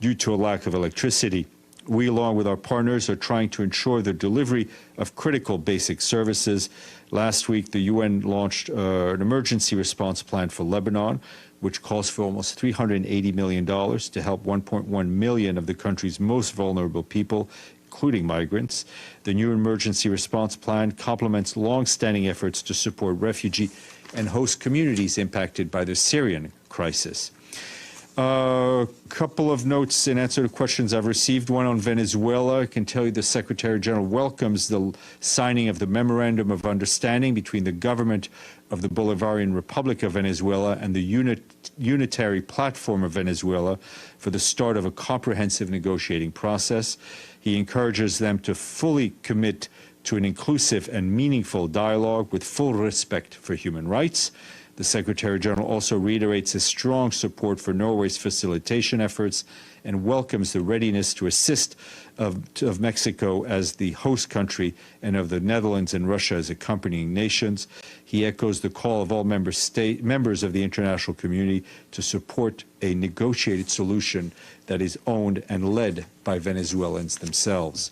due to a lack of electricity. We, along with our partners, are trying to ensure the delivery of critical basic services. Last week, the UN launched an emergency response plan for Lebanon, which calls for almost $380 million to help 1.1 million of the country's most vulnerable people, including migrants. The new emergency response plan complements long-standing efforts to support refugee and host communities impacted by the Syrian crisis. A couple of notes in answer to questions I've received. One on Venezuela. I can tell you the Secretary General welcomes the signing of the Memorandum of Understanding between the government of the Bolivarian Republic of Venezuela and the Unitary Platform of Venezuela for the start of a comprehensive negotiating process. He encourages them to fully commit to an inclusive and meaningful dialogue with full respect for human rights. The Secretary General also reiterates his strong support for Norway's facilitation efforts and welcomes the readiness to assist of Mexico as the host country and of the Netherlands and Russia as accompanying nations. He echoes the call of all members of the international community to support a negotiated solution that is owned and led by Venezuelans themselves.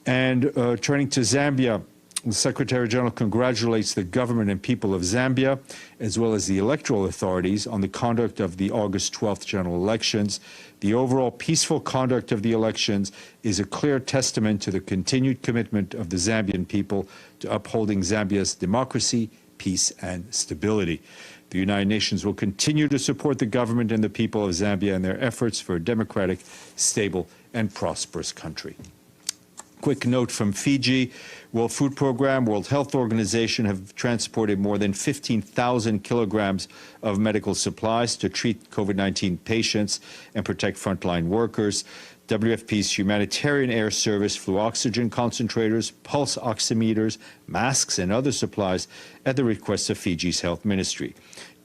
And turning to Zambia, the Secretary General congratulates the government and people of Zambia, as well as the electoral authorities, on the conduct of the August 12th general elections. The overall peaceful conduct of the elections is a clear testament to the continued commitment of the Zambian people to upholding Zambia's democracy, peace, and stability. The United Nations will continue to support the government and the people of Zambia in their efforts for a democratic, stable, and prosperous country. Quick note from Fiji. World Food Program, World Health Organization have transported more than 15,000 kilograms of medical supplies to treat COVID-19 patients and protect frontline workers. WFP's humanitarian air service flew oxygen concentrators, pulse oximeters, masks, and other supplies at the request of Fiji's health ministry.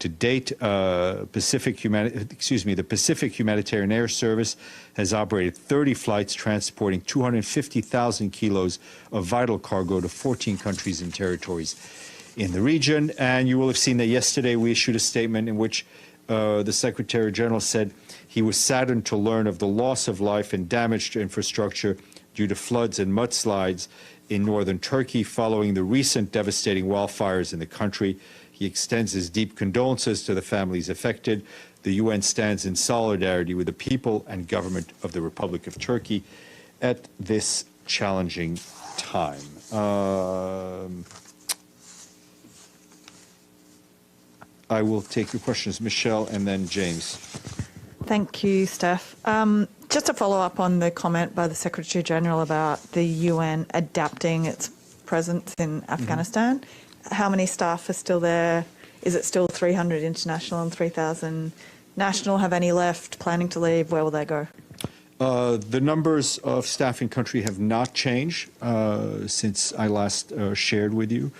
To date, the Pacific Humanitarian Air Service has operated 30 flights transporting 250,000 kilos of vital cargo to 14 countries and territories in the region. And you will have seen that yesterday we issued a statement in which the Secretary General said he was saddened to learn of the loss of life and damage to infrastructure due to floods and mudslides in northern Turkey following the recent devastating wildfires in the country. He extends his deep condolences to the families affected. The UN stands in solidarity with the people and government of the Republic of Turkey at this challenging time. I will take your questions, Michelle, and then James. Thank you, Steph. Just to follow up on the comment by the Secretary General about the UN adapting its presence in Afghanistan. How many staff are still there? Is it still 300 international and 3,000 national? Have any left, planning to leave? Where will they go? The numbers of staff in country have not changed since I last shared with you.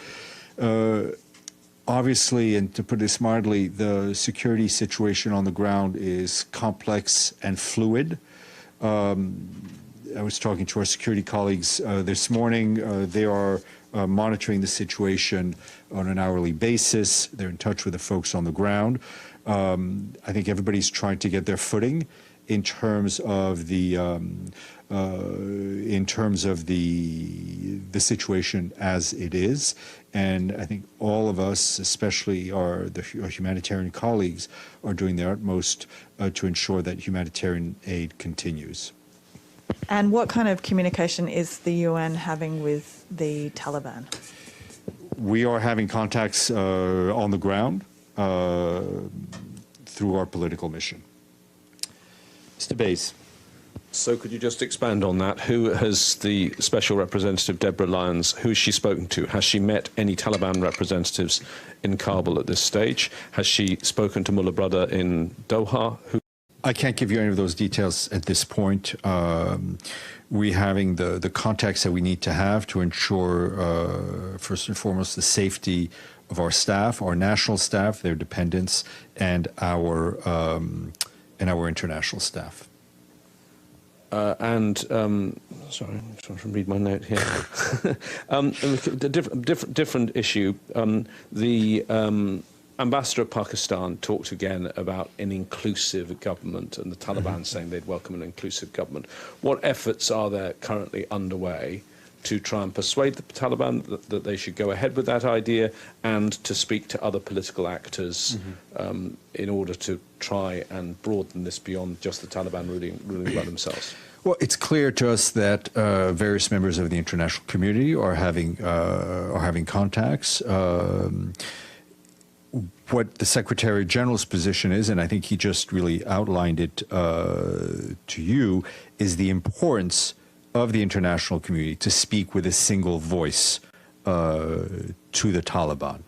Obviously, and to put it mildly, the security situation on the ground is complex and fluid. I was talking to our security colleagues this morning. They are monitoring the situation on an hourly basis. They're in touch with the folks on the ground. I think everybody's trying to get their footing in terms of the situation as it is, and I think all of us, especially our humanitarian colleagues, are doing their utmost to ensure that humanitarian aid continues. And what kind of communication is the UN having with the Taliban? we are having contacts on the ground through our political mission. Mr. Bays. So could you just expand on that? Who has the Special Representative Deborah Lyons, who has she spoken to? Has she met any Taliban representatives in Kabul at this stage? Has she spoken to Mullah Brother in Doha? I can't give you any of those details at this point. We're having the contacts that we need to have to ensure, first and foremost, the safety of our staff, our national staff, their dependents, and our international staff. Sorry, I'm trying to read my note here. Different issue. The ambassador of Pakistan talked again about an inclusive government, and the Taliban saying they'd welcome an inclusive government. What efforts are there currently underway to try and persuade the Taliban that they should go ahead with that idea, and to speak to other political actors in order to try and broaden this beyond just the Taliban ruling by themselves? Well, it's clear to us that various members of the international community are having contacts. What the Secretary General's position is, and I think he just really outlined it to you, is the importance of the international community to speak with a single voice to the Taliban,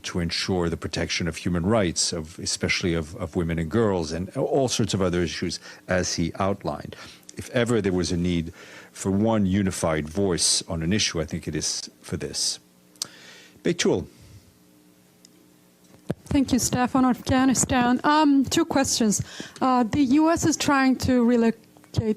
to ensure the protection of human rights, especially of women and girls, and all sorts of other issues, as he outlined. If ever there was a need for one unified voice on an issue, I think it is for this. Beitul. Thank you, Steph. On Afghanistan, 2 questions. The U.S. is trying to relocate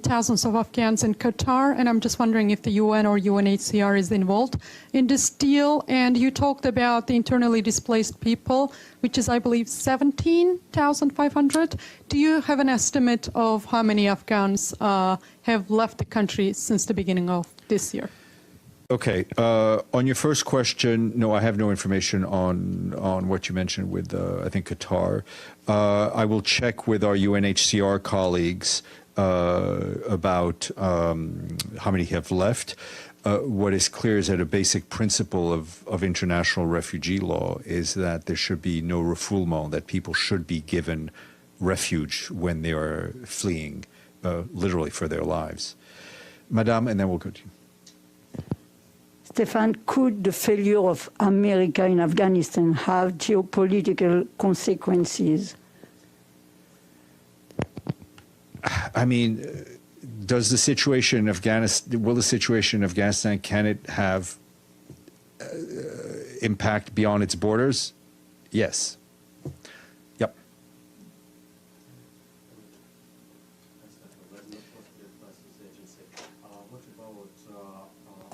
thousands of Afghans in Qatar, and I'm just wondering if the UN or UNHCR is involved in this deal. And you talked about the internally displaced people, which is, I believe, 17,500. Do you have an estimate of how many Afghans have left the country since the beginning of this year? Okay. On your first question, no, I have no information on what you mentioned with, I think, Qatar. I will check with our UNHCR colleagues about how many have left. What is clear is that a basic principle of international refugee law is that there should be no refoulement, that people should be given refuge when they are fleeing, literally for their lives. Madame, and then we'll go to you. Stefan, could the failure of America in Afghanistan have geopolitical consequences? I mean, does the situation in Afghanistan, will the situation in Afghanistan, can it have impact beyond its borders? Yes. Yep.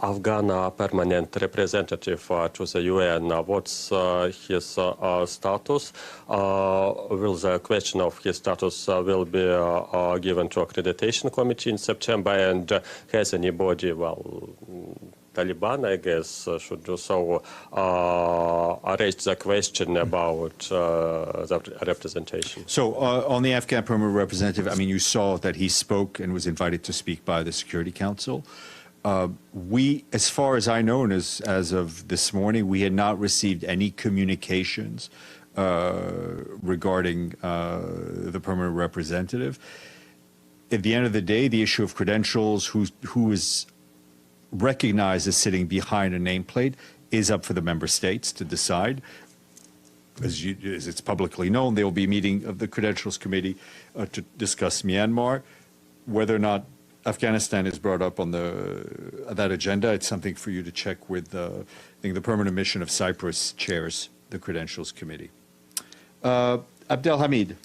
Afghan permanent representative to the UN, what's his status? Will the question of his status will be given to accreditation committee in September? And has anybody, well, Taliban, I guess, should do so, raise the question about the representation? So on the Afghan permanent representative, I mean, you saw that he spoke and was invited to speak by the Security Council. We, as far as I know, and as of this morning, we had not received any communications regarding the permanent representative. At the end of the day, the issue of credentials, who is recognized as sitting behind a nameplate, is up for the member states to decide. As it's publicly known, there will be a meeting of the Credentials Committee to discuss Myanmar. Whether or not Afghanistan is brought up on that agenda, it's something for you to check with, I think the Permanent Mission of Cyprus chairs the Credentials Committee. Abdel Hamid.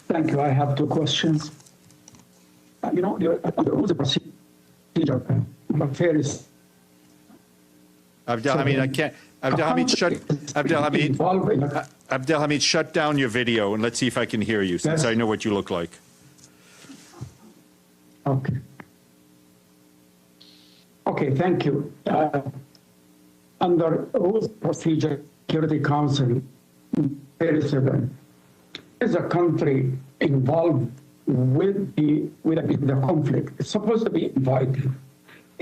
Thank you. I have 2 questions. You know, the rules of procedure fairness. Abdel Hamid, I can't. Abdel Hamid, shut down your video and let's see if I can hear you, since I know what you look like. Okay. Okay, thank you. Under Rules Procedure Security Council 37, is a country involved with the conflict? It's supposed to be invited.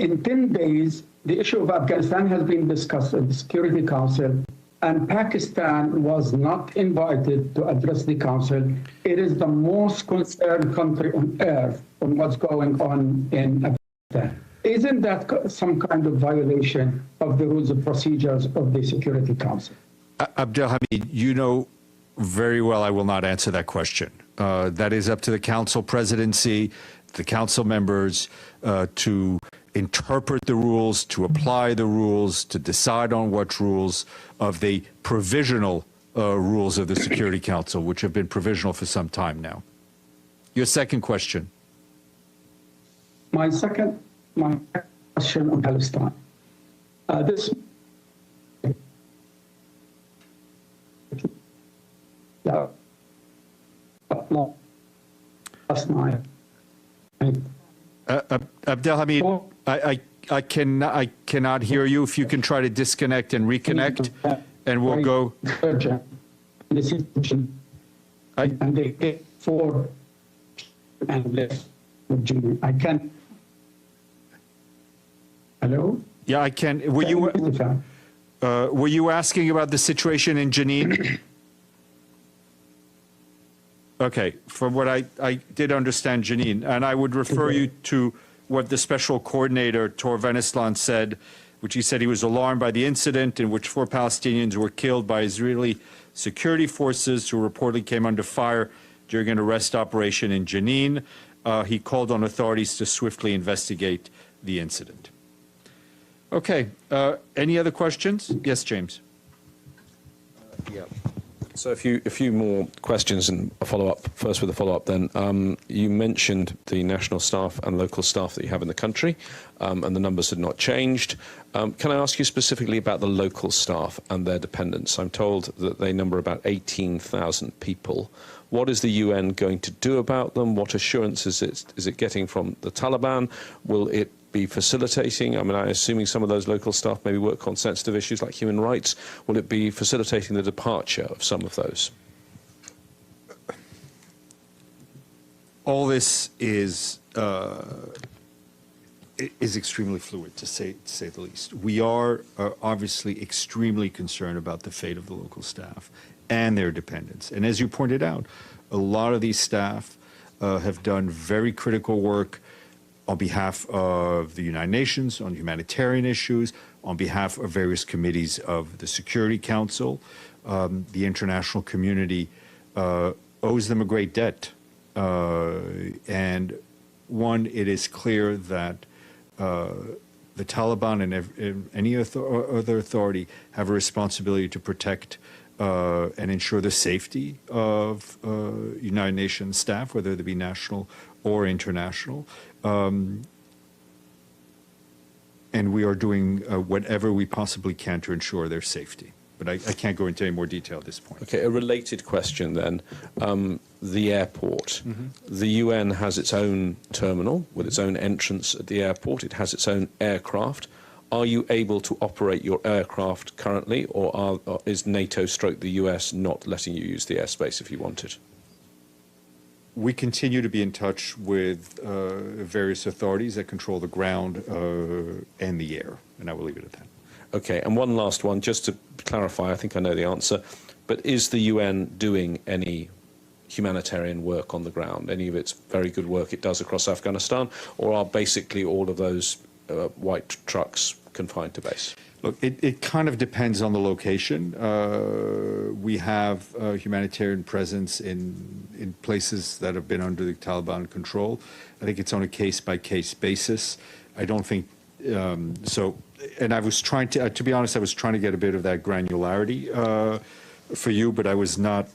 in 10 days, the issue of Afghanistan has been discussed at the Security Council, and Pakistan was not invited to address the Council. It is the most concerned country on earth on what's going on in Afghanistan. Isn't that some kind of violation of the rules and procedures of the Security Council? Abdelhamid, you know very well I will not answer that question. That is up to the Council presidency, the Council members to interpret the rules, to apply the rules, to decide on what rules of the provisional rules of the Security Council, which have been provisional for some time now. Your second question. My question on Palestine. Last night. Abdelhamid, I cannot hear you. If you can try to disconnect and reconnect, and we'll go. And they get four and left with June. I can't. Hello? Yeah, I can. Were you asking about the situation in Jenin? Okay, from what I did understand, Jenin, and I would refer you to what the special coordinator, Tor Veneslan, said, which he said he was alarmed by the incident in which 4 Palestinians were killed by Israeli security forces who reportedly came under fire during an arrest operation in Jenin. He called on authorities to swiftly investigate the incident. Okay, any other questions? Yes, James. Yeah. So a few more questions and a follow-up. First with a follow-up then. You mentioned the national staff and local staff that you have in the country, and the numbers had not changed. Can I ask you specifically about the local staff and their dependents? I'm told that they number about 18,000 people. What is the UN going to do about them? What assurance is it getting from the Taliban? Will it be facilitating? I mean, I'm assuming some of those local staff maybe work on sensitive issues like human rights. Will it be facilitating the departure of some of those? All this is extremely fluid, to say the least. We are obviously extremely concerned about the fate of the local staff and their dependents. And as you pointed out, a lot of these staff have done very critical work on behalf of the United Nations, on humanitarian issues, on behalf of various committees of the Security Council. The international community owes them a great debt. And one, it is clear that the Taliban and any other authority have a responsibility to protect and ensure the safety of United Nations staff, whether they be national or international. And we are doing whatever we possibly can to ensure their safety. But I can't go into any more detail at this point. Okay, a related question then. The airport. Mm-hmm. The UN has its own terminal with its own entrance at the airport. It has its own aircraft. Are you able to operate your aircraft currently, or is NATO / the US not letting you use the airspace if you wanted? We continue to be in touch with various authorities that control the ground and the air, and I will leave it at that. Okay, and one last one, just to clarify, I think I know the answer, but is the UN doing any humanitarian work on the ground, any of its very good work it does across Afghanistan, or are basically all of those white trucks confined to base? Look, it kind of depends on the location. We have humanitarian presence in places that have been under the Taliban control. I think it's on a case-by-case basis. I don't think so. And I was trying to be honest, I was trying to get a bit of that granularity for you, but I was not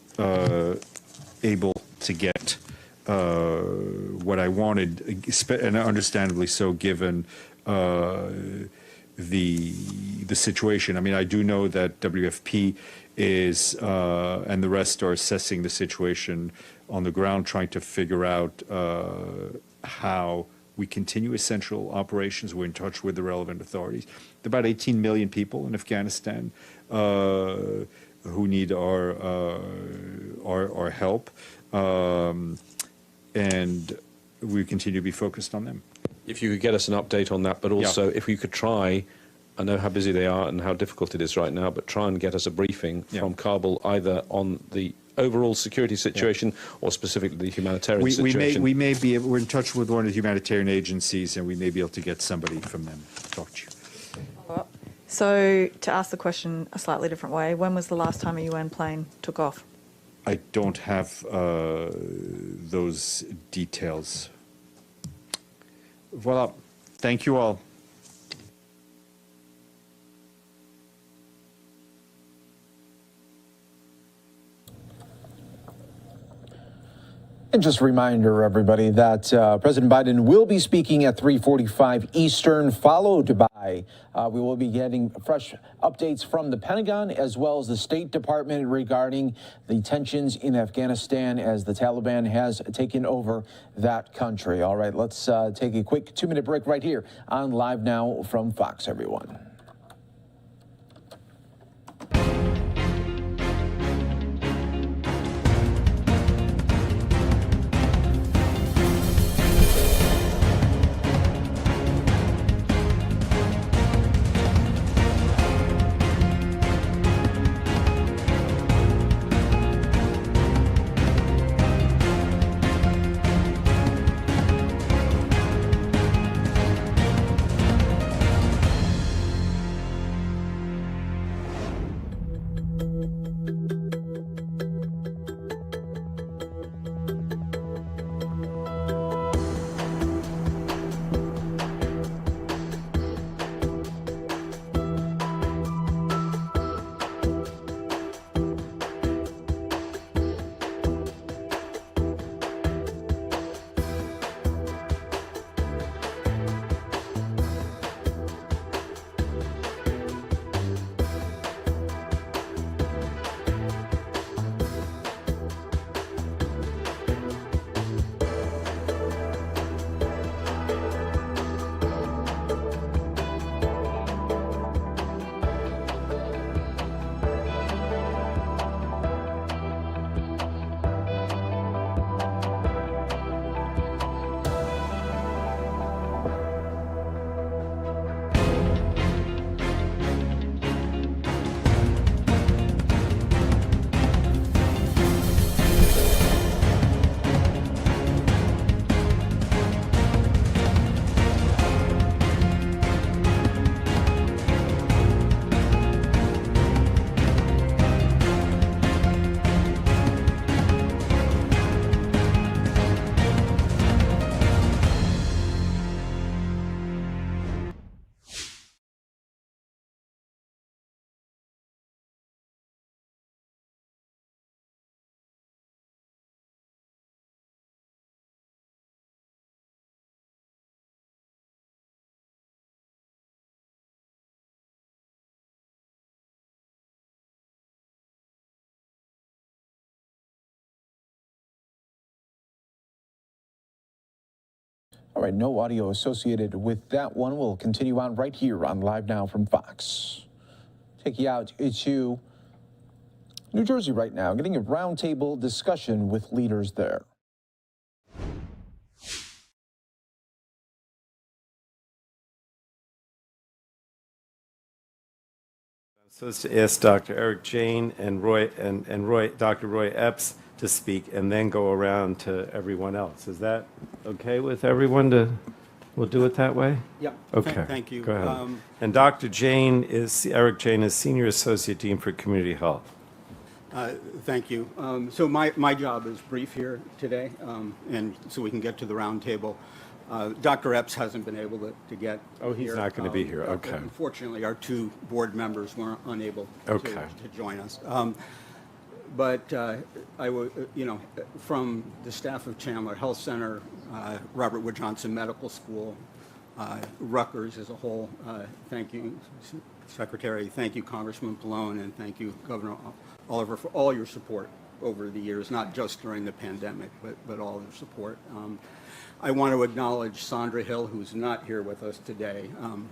able to get what I wanted, and understandably so, given the situation. I mean, I do know that WFP is and the rest are assessing the situation on the ground, trying to figure out how we continue essential operations. We're in touch with the relevant authorities. There are about 18 million people in Afghanistan who need our help, and we continue to be focused on them. If you could get us an update on that, but also if you could try, I know how busy they are and how difficult it is right now, but try and get us a briefing from Kabul either on the overall security situation or specifically the humanitarian situation. We may be able, we're in touch with one of the humanitarian agencies, and we may be able to get somebody from them to talk to you. So to ask the question a slightly different way, when was the last time a UN plane took off? I don't have those details. Voila. Thank you all. And just a reminder, everybody, that President Biden will be speaking at 3:45 Eastern, followed by we will be getting fresh updates from the Pentagon as well as the State Department regarding the tensions in Afghanistan as the Taliban has taken over that country. All right, let's take a quick 2-minute break right here on Live Now from Fox, everyone. All right, no audio associated with that one. We'll continue on right here on Live Now from Fox. Take you out to New Jersey right now, getting a roundtable discussion with leaders there. I'm supposed to ask Dr. Eric Jane and Dr. Roy Epps to speak and then go around to everyone else. Is that okay with everyone we'll do it that way? Yeah. Okay. Thank you. Go ahead. And Dr. Eric Jane is Senior Associate Dean for Community Health. Thank you. So my job is brief here today, and so we can get to the roundtable. Dr. Epps hasn't been able to get Oh, he's here. not going to be here. Okay. Unfortunately, our two board members were unable to join us. But I would, from the staff of Chandler Health Center, Robert Wood Johnson Medical School, Rutgers as a whole, thank you, Secretary, thank you, Congressman Pallone, and thank you, Governor Oliver, for all your support over the years, not just during the pandemic, but all your support. I want to acknowledge Sandra Hill, who's not here with us today.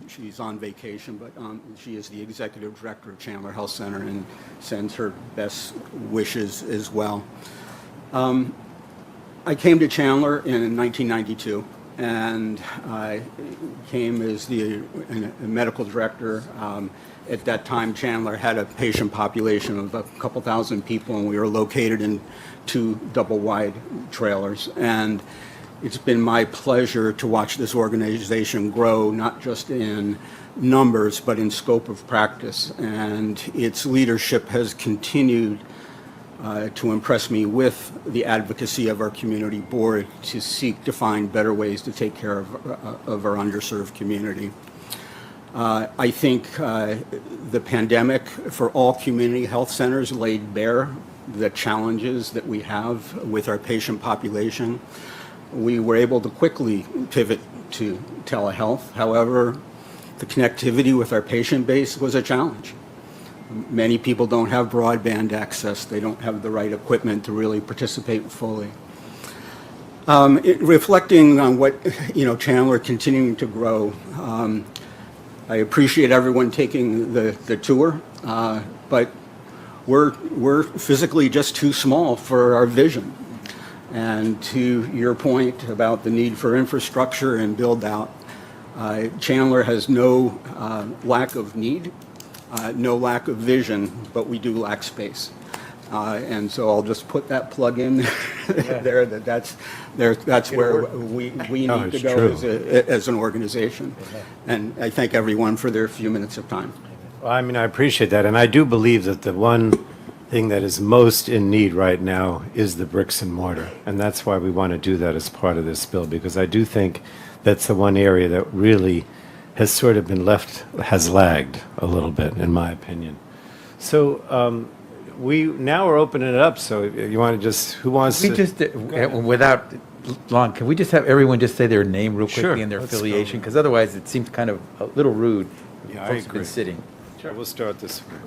She's on vacation, but she is the Executive Director of Chandler Health Center and sends her best wishes as well. I came to Chandler in 1992 and I came as the medical director. At that time, Chandler had a patient population of a couple thousand people, and we were located in 2 double-wide trailers. And it's been my pleasure to watch this organization grow, not just in numbers, but in scope of practice. And its leadership has continued to impress me with the advocacy of our community board to seek to find better ways to take care of our underserved community. I think the pandemic for all community health centers laid bare the challenges that we have with our patient population. We were able to quickly pivot to telehealth. However, the connectivity with our patient base was a challenge. Many people don't have broadband access. They don't have the right equipment to really participate fully. Reflecting on what, Chandler continuing to grow, I appreciate everyone taking the tour, but we're physically just too small for our vision. And to your point about the need for infrastructure and build out, Chandler has no lack of need, no lack of vision, but we do lack space. And so I'll just put that plug in there. That's where we need to go as an organization. And I thank everyone for their few minutes of time. Well, I mean, I appreciate that. And I do believe that the one thing that is most in need right now is the bricks and mortar. And that's why we want to do that as part of this bill, because I do think that's the one area that really has sort of been has lagged a little bit, in my opinion. So we're opening it up. So you want to who wants to? Just, without long, can we just have everyone just say their name real quickly and their affiliation? Because otherwise it seems kind of a little rude. Yeah, Folks have been sitting. Sure. We'll start this way.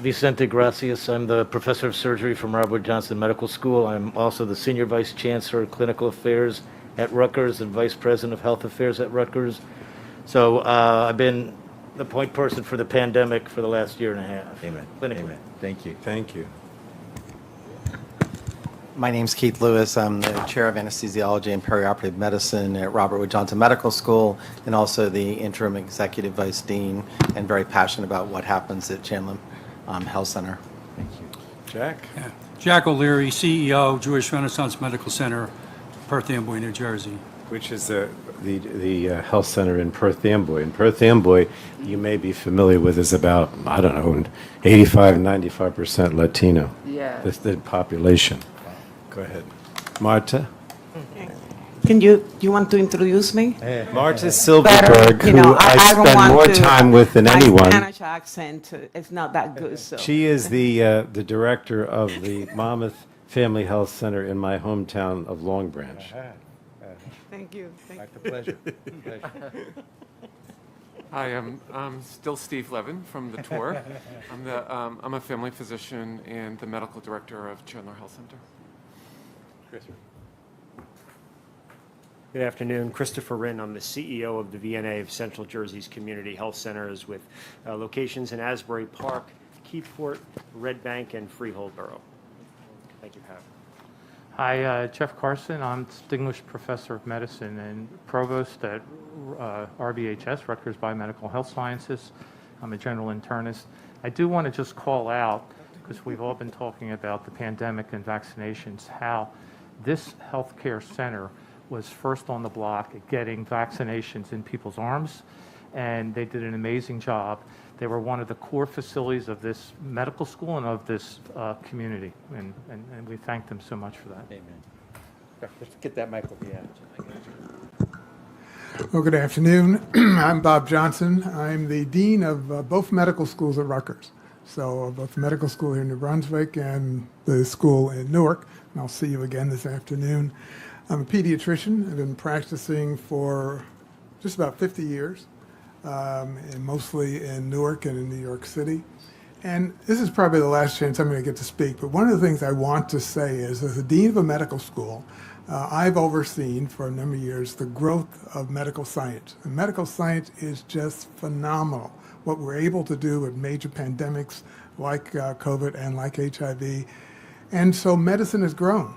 Vicente Gracias. I'm the professor of surgery from Robert Johnson Medical School. I'm also the senior vice chancellor of clinical affairs at Rutgers and vice president of health affairs at Rutgers. So I've been the point person for the pandemic for the last year and a half. Amen. Clinically. Amen. Thank you. Thank you. My name's Keith Lewis. I'm the chair of anesthesiology and perioperative medicine at Robert Wood Johnson Medical School, and also the interim executive vice dean, and very passionate about what happens at Chandler Health Center. Thank you. Jack? Yeah. Jack O'Leary, CEO, Jewish Renaissance Medical Center, Perth Amboy, New Jersey. Which is the health center in Perth Amboy. And Perth Amboy, you may be familiar with, is about, 85-95% Latino. Yeah. That's the population. Go ahead. Marta? You want to introduce me? Marta Silverberg, who I spend more time with than anyone. My Spanish accent is not that good, so. She is the director of the Monmouth Family Health Center in my hometown of Long Branch. Thank you. My pleasure. Hi, I'm still Steve Levin from the tour. I'm a family physician and the medical director of Chandler Health Center. Chris. Good afternoon. Christopher Rinn. I'm the CEO of the VNA of Central Jersey's Community Health Centers with locations in Asbury Park, Keyport, Red Bank, and Freehold Borough. Thank you for having me. Hi, Jeff Carson. I'm Distinguished Professor of Medicine and Provost at RBHS, Rutgers Biomedical Health Sciences. I'm a general internist. I do want to just call out, because we've all been talking about the pandemic and vaccinations, how this healthcare center was first on the block at getting vaccinations in people's arms, and they did an amazing job. They were one of the core facilities of this medical school and of this community, and we thank them so much for that. Amen. Let's get that mic over here. Well, good afternoon. I'm Bob Johnson. I'm the dean of both medical schools at Rutgers. So both the medical school here in New Brunswick and the school in Newark. And I'll see you again this afternoon. I'm a pediatrician. I've been practicing for just about 50 years, and mostly in Newark and in New York City. And this is probably the last chance I'm going to get to speak, but one of the things I want to say is, as a dean of a medical school, I've overseen for a number of years the growth of medical science. And medical science is just phenomenal. What we're able to do with major pandemics like COVID and like HIV. And so medicine has grown,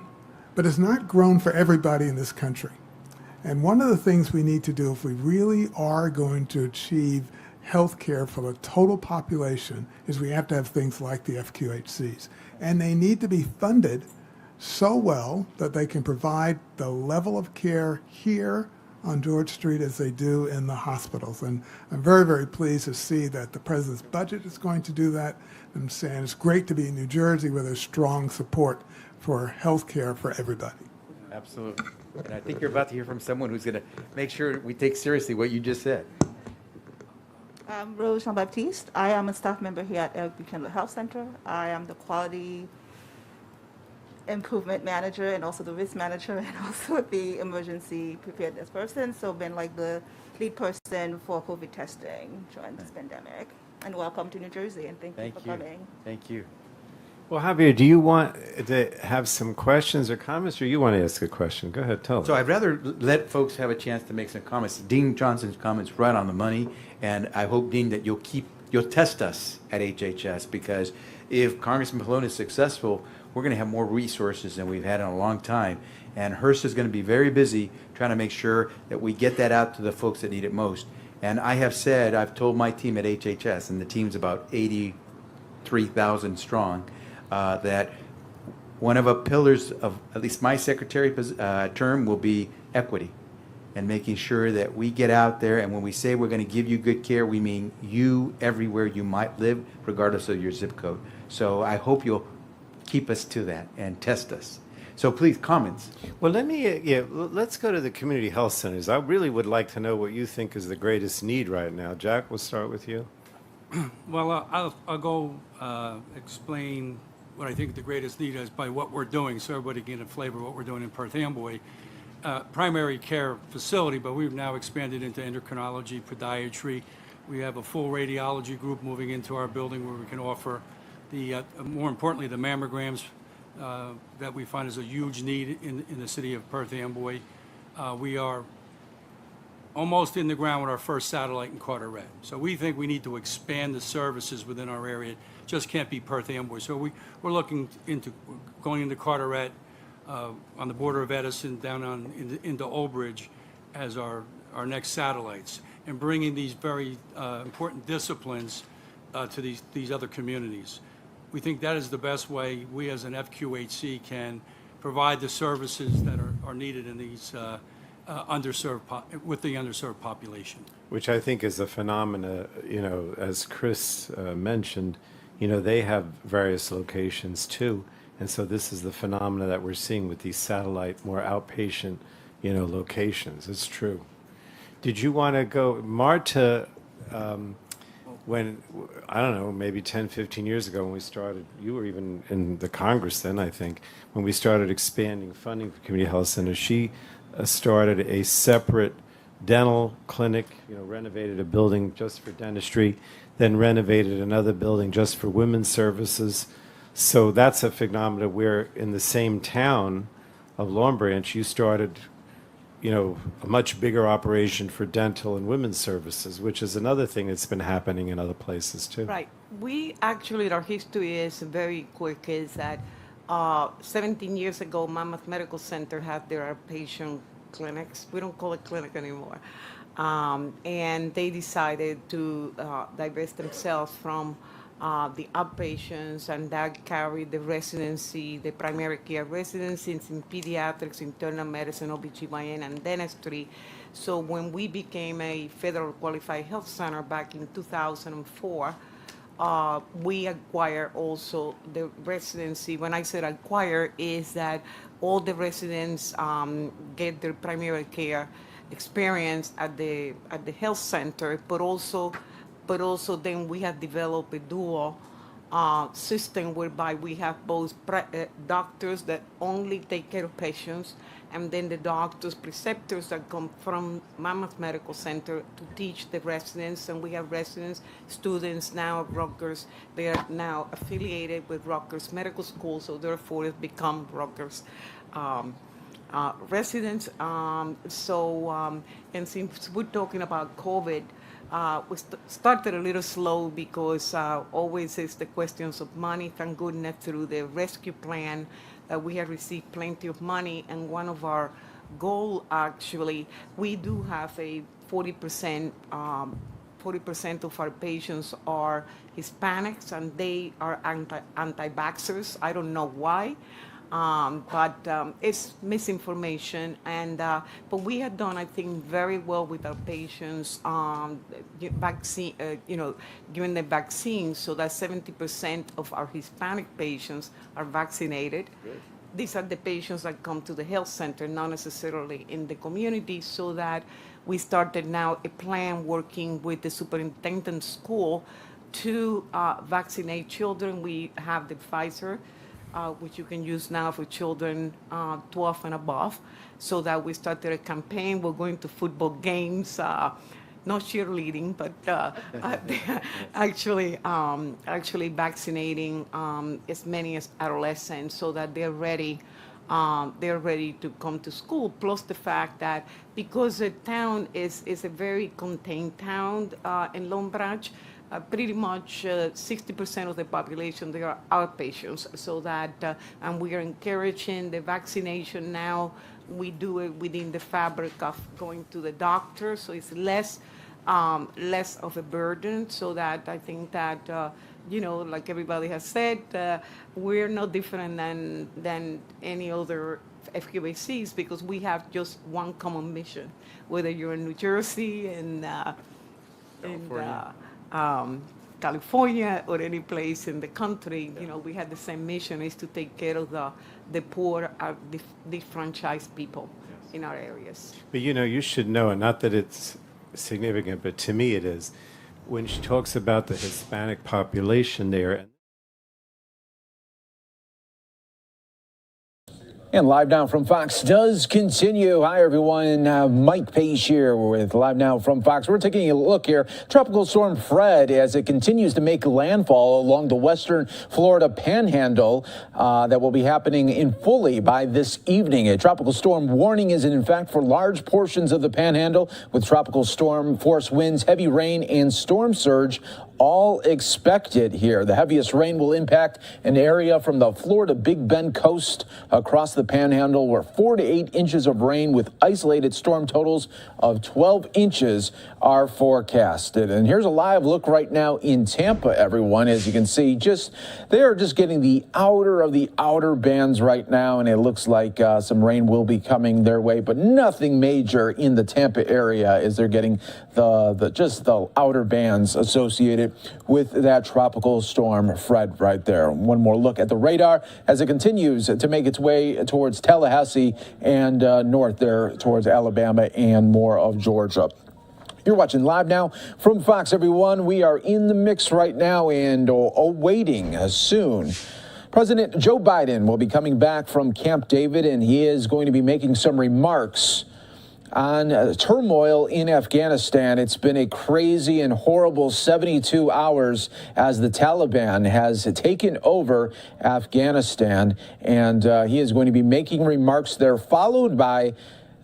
but it's not grown for everybody in this country. And one of the things we need to do if we really are going to achieve health care for the total population is we have to have things like the FQHCs. And they need to be funded so well that they can provide the level of care here on George Street as they do in the hospitals. And I'm very, very pleased to see that the president's budget is going to do that. I'm saying it's great to be in New Jersey where there's strong support for health care for everybody. Absolutely. And I think you're about to hear from someone who's going to make sure we take seriously what you just said. I'm Rose Jean-Baptiste. I am a staff member here at Eric Buchanan Health Center. I am the quality improvement manager and also the risk manager and also the emergency preparedness person. So been like the lead person for COVID testing during this pandemic. And welcome to New Jersey and thank you for coming. Thank you. Well, Javier, do you want to have some questions or comments, or you want to ask a question? Go ahead, tell us. So I'd rather let folks have a chance to make some comments. Dean Johnson's comments right on the money, and I hope, Dean, that you'll test us at HHS, because if Congressman Pallone is successful, we're going to have more resources than we've had in a long time. And Hearst is going to be very busy trying to make sure that we get that out to the folks that need it most. And I have said, I've told my team at HHS, and the team's about 83,000 strong, that one of the pillars of at least my secretary term will be equity, and making sure that we get out there, and when we say we're going to give you good care, we mean you everywhere you might live, regardless of your zip code. So I hope you'll keep us to that and test us. So please, comments. Well, let's go to the community health centers. I really would like to know what you think is the greatest need right now. Jack, we'll start with you. Well, I'll go explain what I think the greatest need is by what we're doing, so everybody can get a flavor of what we're doing in Perth Amboy. Primary care facility, but we've now expanded into endocrinology, podiatry. We have a full radiology group moving into our building where we can offer the, more importantly, the mammograms that we find is a huge need in the city of Perth Amboy. We are almost in the ground with our first satellite in Carteret. So we think we need to expand the services within our area. It just can't be Perth Amboy. So we're looking into going into Carteret, on the border of Edison, down into Old Bridge as our next satellites, and bringing these very important disciplines to these other communities. We think that is the best way we as an FQHC can provide the services that are needed in these with the underserved population. Which I think is a phenomena, as Chris mentioned, they have various locations too. And so this is the phenomena that we're seeing with these satellite, more outpatient, locations. It's true. Did you want to go, Marta, when, I don't know, maybe 10, 15 years ago when we started, you were even in the Congress then, I think, when we started expanding funding for community health centers, she started a separate dental clinic, renovated a building just for dentistry, then renovated another building just for women's services. So that's a phenomenon where in the same town of Long Branch, you started, a much bigger operation for dental and women's services, which is another thing that's been happening in other places too. Right. We actually, our history is very quick, is that 17 years ago, Mammoth Medical Center had their outpatient clinics. We don't call it clinic anymore. And they decided to divest themselves from the outpatients, and that carried the residency, the primary care residencies in pediatrics, internal medicine, OBGYN, and dentistry. So when we became a federal qualified health center back in 2004, we acquired also the residency. When I said acquire, is that all the residents get their primary care experience at the health center, but also then we have developed a dual system whereby we have both doctors that only take care of patients, and then the doctors, preceptors that come from Mammoth Medical Center to teach the residents. And we have residents, students now at Rutgers. They are now affiliated with Rutgers Medical School, so therefore it's become Rutgers residents. And since we're talking about COVID, we started a little slow because always is the questions of money. Thank goodness through the rescue plan we have received plenty of money, and one of our goal, actually, we do have a 40%, 40% of our patients are Hispanics, and they are anti-vaxxers. I don't know why. But it's misinformation, and but we have done, I think, very well with our patients, vaccine, giving the vaccine, so that 70% of our Hispanic patients are vaccinated. Good. These are the patients that come to the health center, not necessarily in the community, so that we started now a plan working with the superintendent school to vaccinate children. We have the Pfizer, which you can use now for children 12 and above, so that we started a campaign. We're going to football games, not cheerleading, but actually vaccinating as many as adolescents, so that they're ready to come to school. Plus the fact that because the town is a very contained town in Long Branch, pretty much 60% of the population, they are outpatients, so that, and we are encouraging the vaccination now. We do it within the fabric of going to the doctor, so it's less of a burden, so that I think that, like everybody has said, we're no different than any other FQACs, because we have just one common mission, whether you're in New Jersey and California or any place in the country, we have the same mission, is to take care of the poor, disfranchised people in our areas. But you should know, and not that it's significant, but to me it is, when she talks about the Hispanic population there. And Live Now from Fox does continue. Hi, everyone. Mike Page here with Live Now from Fox. We're taking a look here. Tropical Storm Fred, as it continues to make landfall along the western Florida panhandle, that will be happening in fully by this evening. A tropical storm warning is in effect for large portions of the panhandle, with tropical storm force winds, heavy rain, and storm surge all expected here. The heaviest rain will impact an area from the Florida Big Bend coast across the panhandle, where 4 to 8 inches of rain with isolated storm totals of 12 inches are forecasted. And here's a live look right now in Tampa, everyone. As you can see, they are just getting the outer of the outer bands right now, and it looks like some rain will be coming their way, but nothing major in the Tampa area as they're getting the outer bands associated with that tropical storm Fred right there. One more look at the radar as it continues to make its way towards Tallahassee and north there towards Alabama and more of Georgia. You're watching Live Now from Fox, everyone. We are in the mix right now and awaiting soon. President Joe Biden will be coming back from Camp David, and he is going to be making some remarks on turmoil in Afghanistan. It's been a crazy and horrible 72 hours as the Taliban has taken over Afghanistan, and he is going to be making remarks there, followed by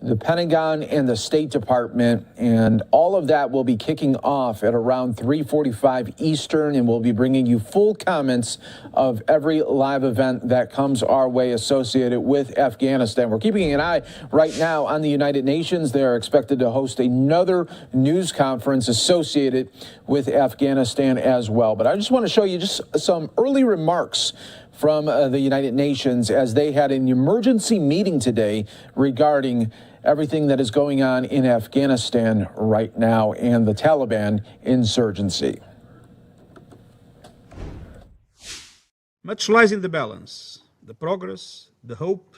the Pentagon and the State Department, and all of that will be kicking off at around 3:45 Eastern, and we'll be bringing you full comments of every live event that comes our way associated with Afghanistan. We're keeping an eye right now on the United Nations. They are expected to host another news conference associated with Afghanistan as well. But I just want to show you just some early remarks from the United Nations as they had an emergency meeting today regarding everything that is going on in Afghanistan right now and the Taliban insurgency. Much lies in the balance: the progress, the hope,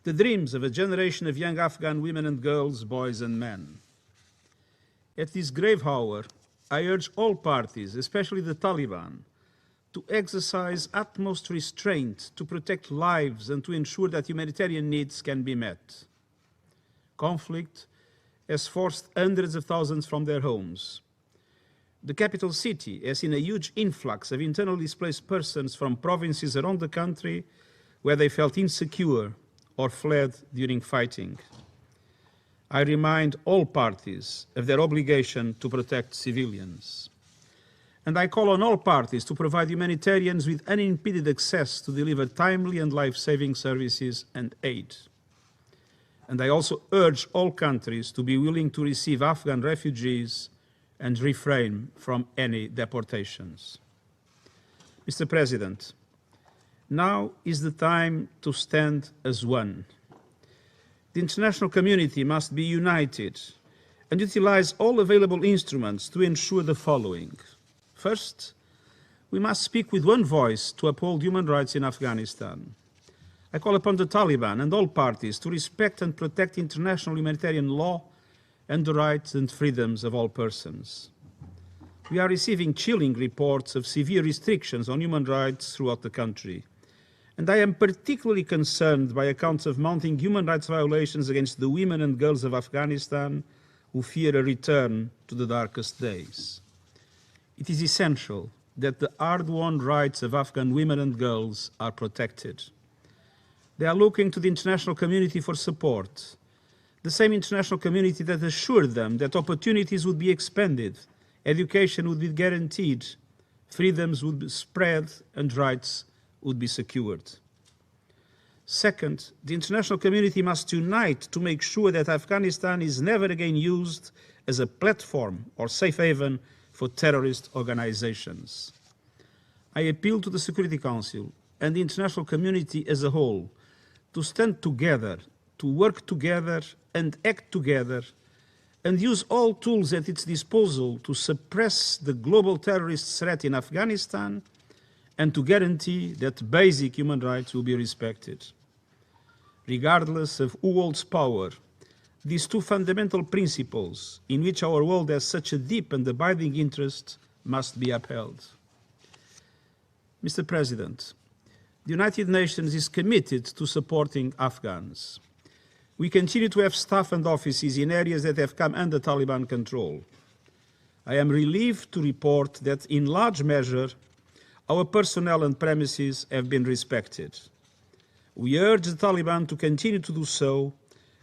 the dreams of a generation of young Afghan women and girls, boys and men. At this grave hour, I urge all parties, especially the Taliban, to exercise utmost restraint to protect lives and to ensure that humanitarian needs can be met. Conflict has forced hundreds of thousands from their homes. The capital city has seen a huge influx of internally displaced persons from provinces around the country where they felt insecure or fled during fighting. I remind all parties of their obligation to protect civilians. And I call on all parties to provide humanitarians with unimpeded access to deliver timely and life-saving services and aid. And I also urge all countries to be willing to receive Afghan refugees and refrain from any deportations. Mr. President, now is the time to stand as one. The international community must be united and utilize all available instruments to ensure the following. First, we must speak with one voice to uphold human rights in Afghanistan. I call upon the Taliban and all parties to respect and protect international humanitarian law and the rights and freedoms of all persons. We are receiving chilling reports of severe restrictions on human rights throughout the country. And I am particularly concerned by accounts of mounting human rights violations against the women and girls of Afghanistan who fear a return to the darkest days. It is essential that the hard-won rights of Afghan women and girls are protected. They are looking to the international community for support, the same international community that assured them that opportunities would be expanded, education would be guaranteed, freedoms would be spread, and rights would be secured. Second, the international community must unite to make sure that Afghanistan is never again used as a platform or safe haven for terrorist organizations. I appeal to the Security Council and the international community as a whole to stand together, to work together and act together, and use all tools at its disposal to suppress the global terrorist threat in Afghanistan and to guarantee that basic human rights will be respected. Regardless of who holds power, these two fundamental principles, in which our world has such a deep and abiding interest, must be upheld. Mr. President, the United Nations is committed to supporting Afghans. We continue to have staff and offices in areas that have come under Taliban control. I am relieved to report that, in large measure, our personnel and premises have been respected. We urge the Taliban to continue to do so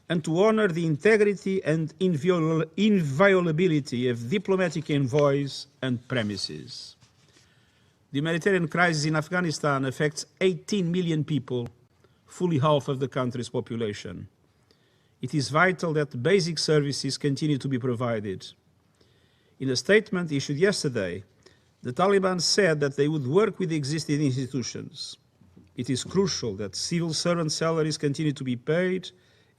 and to honor the integrity and inviolability of diplomatic envoys and premises. The humanitarian crisis in Afghanistan affects 18 million people, fully half of the country's population. It is vital that basic services continue to be provided. In a statement issued yesterday, the Taliban said that they would work with the existing institutions. It is crucial that civil servant salaries continue to be paid,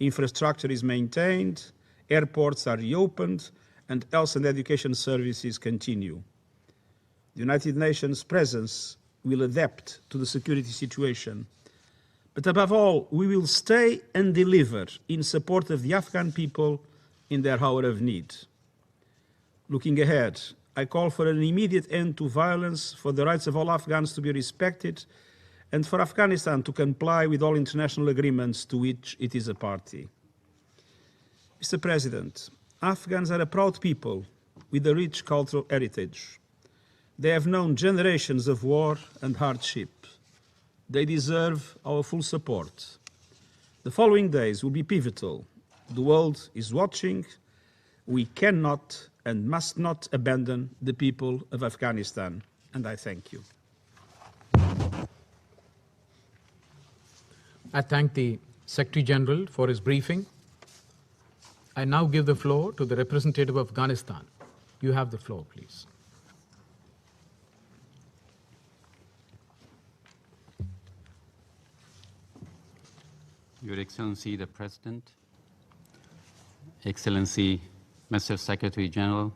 infrastructure is maintained, airports are reopened, and health and education services continue. The United Nations presence will adapt to the security situation. But above all, we will stay and deliver in support of the Afghan people in their hour of need. Looking ahead, I call for an immediate end to violence, for the rights of all Afghans to be respected, and for Afghanistan to comply with all international agreements to which it is a party. Mr. President, Afghans are a proud people with a rich cultural heritage. They have known generations of war and hardship. They deserve our full support. The following days will be pivotal. The world is watching. We cannot and must not abandon the people of Afghanistan. And I thank you. I thank the Secretary General for his briefing. I now give the floor to the representative of Afghanistan. You have the floor, please. Your Excellency the President, Excellency Mr. Secretary General,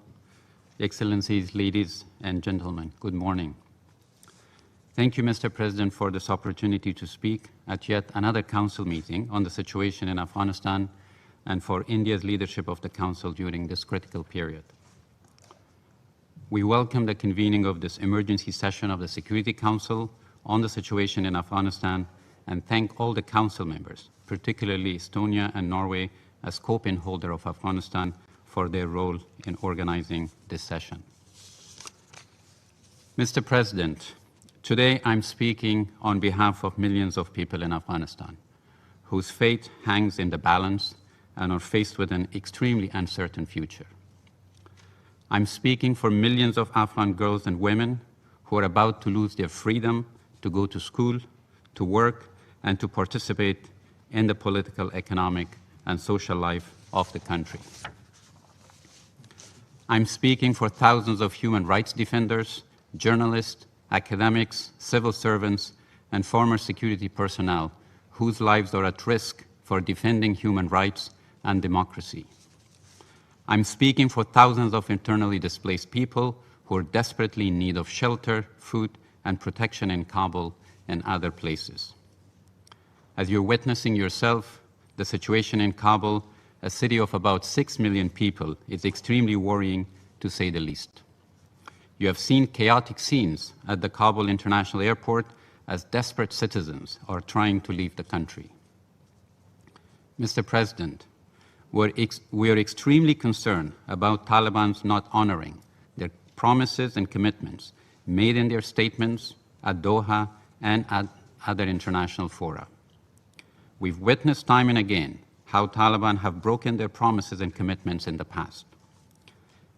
Excellencies, ladies and gentlemen, good morning. Thank you, Mr. President, for this opportunity to speak at yet another Council meeting on the situation in Afghanistan and for India's leadership of the Council during this critical period. We welcome the convening of this emergency session of the Security Council on the situation in Afghanistan and thank all the Council members, particularly Estonia and Norway, as co-pin holder of Afghanistan, for their role in organizing this session. Mr. President, today I'm speaking on behalf of millions of people in Afghanistan, whose fate hangs in the balance and are faced with an extremely uncertain future. I'm speaking for millions of Afghan girls and women who are about to lose their freedom to go to school, to work, and to participate in the political, economic, and social life of the country. I'm speaking for thousands of human rights defenders, journalists, academics, civil servants, and former security personnel whose lives are at risk for defending human rights and democracy. I'm speaking for thousands of internally displaced people who are desperately in need of shelter, food, and protection in Kabul and other places. As you're witnessing yourself, the situation in Kabul, a city of about 6 million people, is extremely worrying, to say the least. You have seen chaotic scenes at the Kabul International Airport as desperate citizens are trying to leave the country. Mr. President, we are extremely concerned about Taliban's not honoring their promises and commitments made in their statements at Doha and at other international fora. We've witnessed time and again how Taliban have broken their promises and commitments in the past.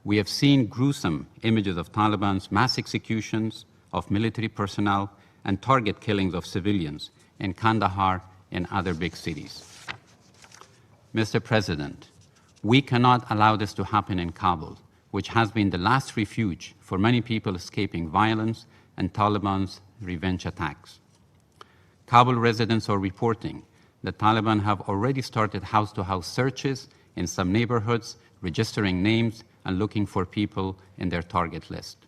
We have seen gruesome images of Taliban's mass executions of military personnel and target killings of civilians in Kandahar and other big cities. Mr. President, we cannot allow this to happen in Kabul, which has been the last refuge for many people escaping violence and Taliban's revenge attacks. Kabul residents are reporting that Taliban have already started house-to-house searches in some neighborhoods, registering names and looking for people in their target list.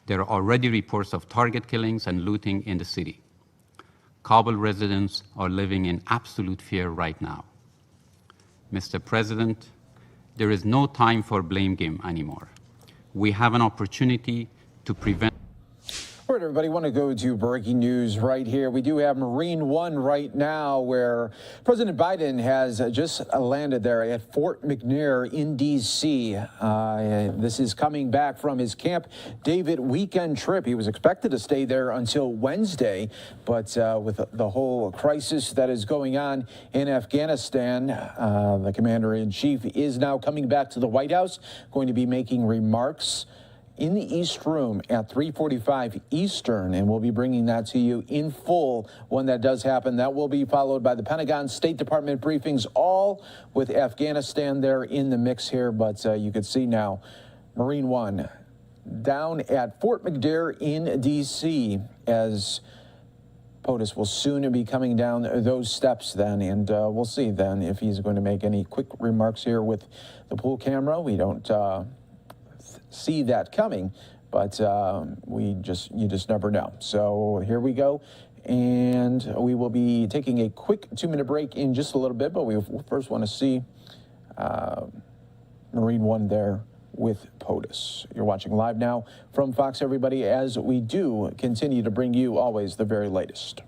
There are already reports of target killings and looting in the city. Kabul residents are living in absolute fear right now. Mr. President, there is no time for blame game anymore. We have an opportunity to prevent. All right, everybody, want to go to breaking news right here. We do have Marine One right now, where President Biden has just landed there at Fort McNair in D.C. This is coming back from his Camp David weekend trip. He was expected to stay there until Wednesday, but with the whole crisis that is going on in Afghanistan, the commander-in-chief is now coming back to the White House, going to be making remarks in the East Room at 3:45 Eastern, and we'll be bringing that to you in full when that does happen. That will be followed by the Pentagon, State Department briefings, all with Afghanistan there in the mix here. But you can see now Marine One down at Fort McNair in D.C. as POTUS will soon be coming down those steps then, and we'll see then if he's going to make any quick remarks here with the pool camera. We don't see that coming, but you just never know. So here we go, and we will be taking a quick 2-minute break in just a little bit, but we first want to see Marine One there with POTUS. You're watching Live Now from Fox, everybody, as we do continue to bring you always the very latest.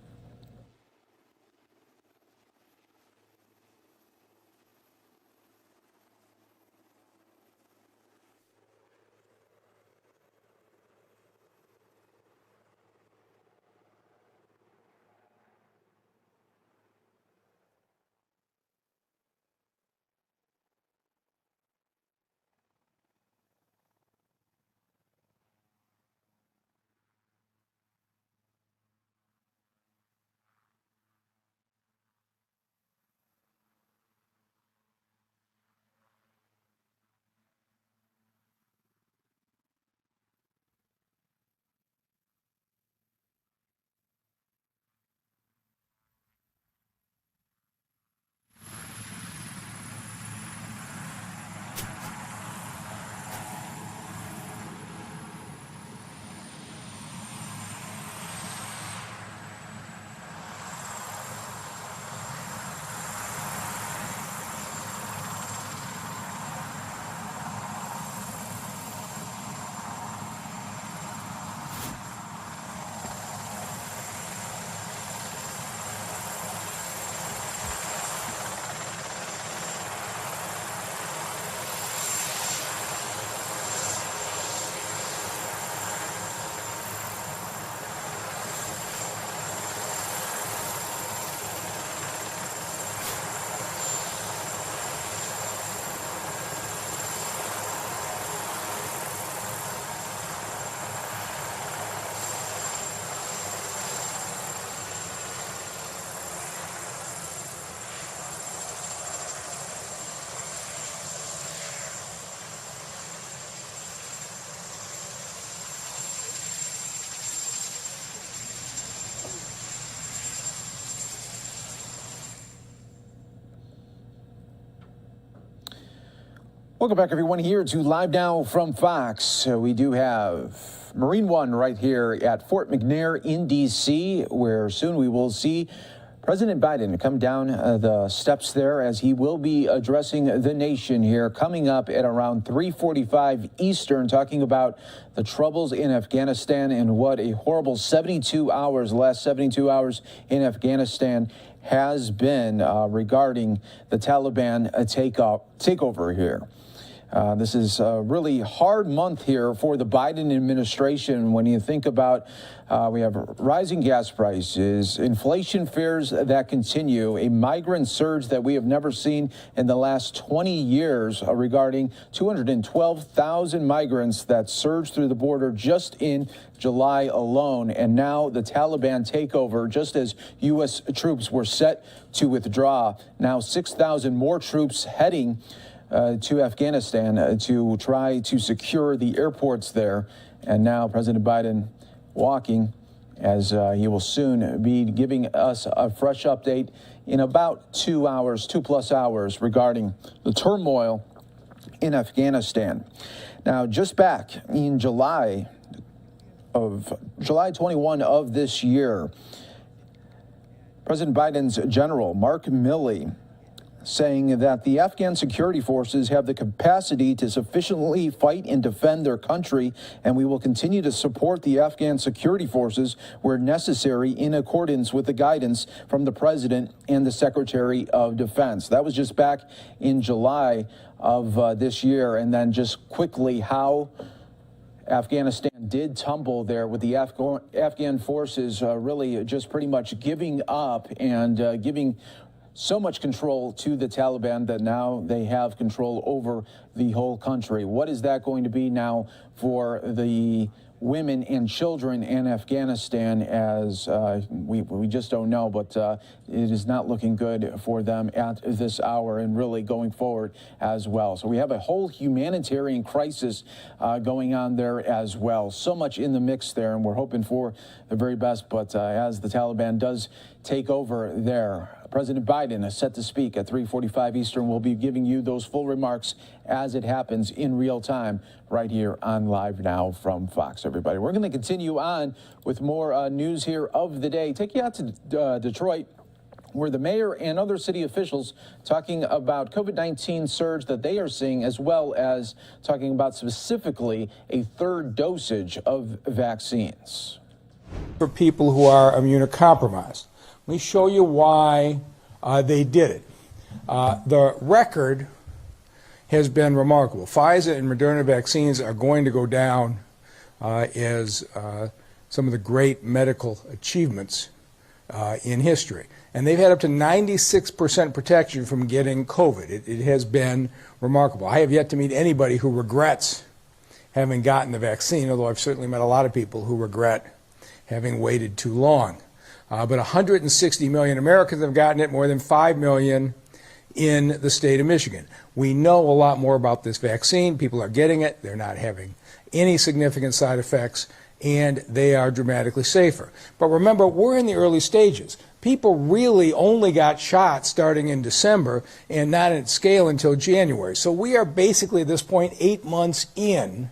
Welcome back, everyone, here to Live Now from Fox. We do have Marine One right here at Fort McNair in D.C., where soon we will see President Biden come down the steps there as he will be addressing the nation here coming up at around 3:45 Eastern, talking about the troubles in Afghanistan and what a horrible last 72 hours in Afghanistan has been regarding the Taliban takeover here. This is a really hard month here for the Biden administration when you think about we have rising gas prices, inflation fears that continue, a migrant surge that we have never seen in the last 20 years regarding 212,000 migrants that surged through the border just in July alone. And now the Taliban takeover, just as U.S. troops were set to withdraw. Now 6,000 more troops heading to Afghanistan to try to secure the airports there. And now President Biden walking as he will soon be giving us a fresh update in about 2+ hours regarding the turmoil in Afghanistan. Now, just back in July 21 of this year, President Biden's general, Mark Milley, saying that the Afghan security forces have the capacity to sufficiently fight and defend their country, and we will continue to support the Afghan security forces where necessary in accordance with the guidance from the President and the Secretary of Defense. That was just back in July of this year, and then just quickly how Afghanistan did tumble there with the Afghan forces really just pretty much giving up and giving so much control to the Taliban that now they have control over the whole country. What is that going to be now for the women and children in Afghanistan, as we just don't know, but it is not looking good for them at this hour and really going forward as well. So we have a whole humanitarian crisis going on there as well. So much in the mix there, and we're hoping for the very best, but as the Taliban does take over there, President Biden is set to speak at 3:45 Eastern. We'll be giving you those full remarks as it happens in real time right here on Live Now from Fox, everybody. We're going to continue on with more news here of the day. Take you out to Detroit, where the mayor and other city officials talking about COVID-19 surge that they are seeing, as well as talking about specifically a third dosage of vaccines. For people who are immunocompromised. Let me show you why they did it. The record has been remarkable. Pfizer and Moderna vaccines are going to go down as some of the great medical achievements in history. And they've had up to 96% protection from getting COVID. It has been remarkable. I have yet to meet anybody who regrets having gotten the vaccine, although I've certainly met a lot of people who regret having waited too long. But 160 million Americans have gotten it, more than 5 million in the state of Michigan. We know a lot more about this vaccine. People are getting it. They're not having any significant side effects, and they are dramatically safer. But remember, we're in the early stages. People really only got shots starting in December and not at scale until January. So we are basically at this point 8 months in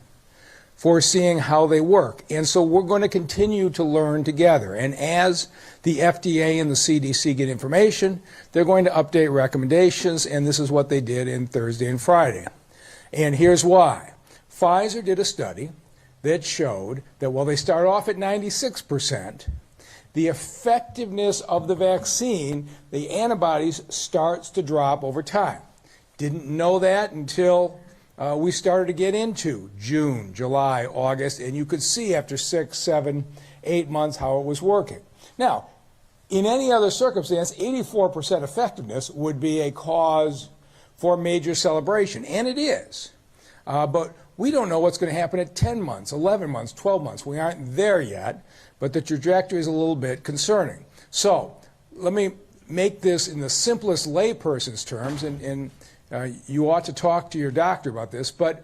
for seeing how they work. And so we're going to continue to learn together. And as the FDA and the CDC get information, they're going to update recommendations, and this is what they did in Thursday and Friday. And here's why. Pfizer did a study that showed that while they start off at 96%, the effectiveness of the vaccine, the antibodies, starts to drop over time. Didn't know that until we started to get into June, July, August, and you could see after 6, 7, 8 months how it was working. Now, in any other circumstance, 84% effectiveness would be a cause for major celebration, and it is. But we don't know what's going to happen at 10 months, 11 months, 12 months. We aren't there yet, but the trajectory is a little bit concerning. So let me make this in the simplest layperson's terms, and you ought to talk to your doctor about this, but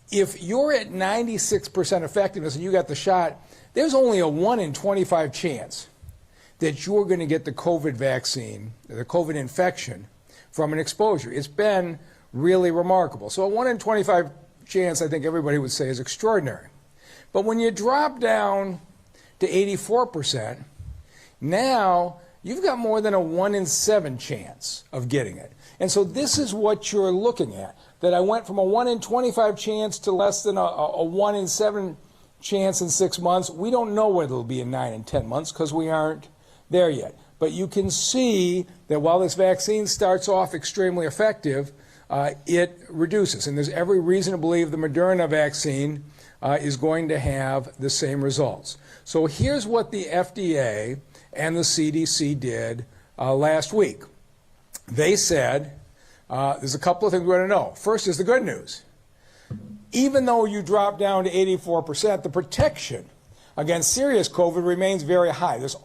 if you're at 96% effectiveness and you got the shot, there's only a 1 in 25 chance that you're going to get the COVID vaccine, the COVID infection, from an exposure. It's been really remarkable. So a 1 in 25 chance, I think everybody would say, is extraordinary. But when you drop down to 84%, now you've got more than a 1 in 7 chance of getting it. And so this is what you're looking at, that I went from a 1 in 25 chance to less than a 1 in 7 chance in 6 months. We don't know what it'll be in 9 and 10 months because we aren't there yet. But you can see that while this vaccine starts off extremely effective, it reduces. And there's every reason to believe the Moderna vaccine is going to have the same results. So here's what the FDA and the CDC did last week. They said, there's a couple of things we want to know. First is the good news. Even though you drop down to 84%, the protection against serious COVID remains very high. There's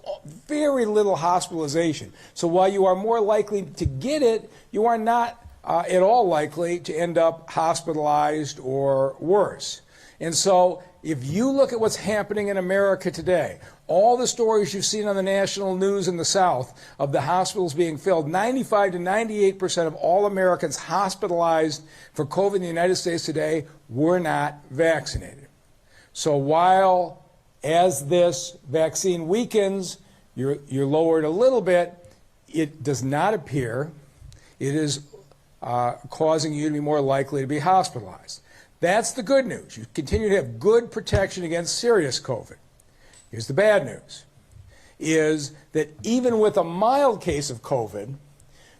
very little hospitalization. So while you are more likely to get it, you are not at all likely to end up hospitalized or worse. And so if you look at what's happening in America today, all the stories you've seen on the national news in the South of the hospitals being filled, 95 to 98% of all Americans hospitalized for COVID in the United States today were not vaccinated. So while as this vaccine weakens, you're lowered a little bit, it does not appear it is causing you to be more likely to be hospitalized. That's the good news. You continue to have good protection against serious COVID. Here's the bad news, is that even with a mild case of COVID,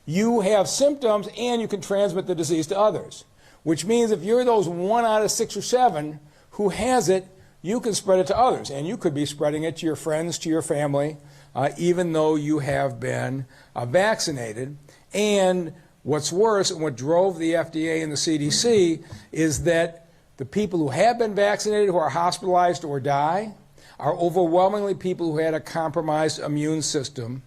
you have symptoms and you can transmit the disease to others, which means if you're those 1 out of 6 or 7 who has it, you can spread it to others, and you could be spreading it to your friends, to your family, even though you have been vaccinated. And what's worse, and what drove the FDA and the CDC, is that the people who have been vaccinated, who are hospitalized or die, are overwhelmingly people who had a compromised immune system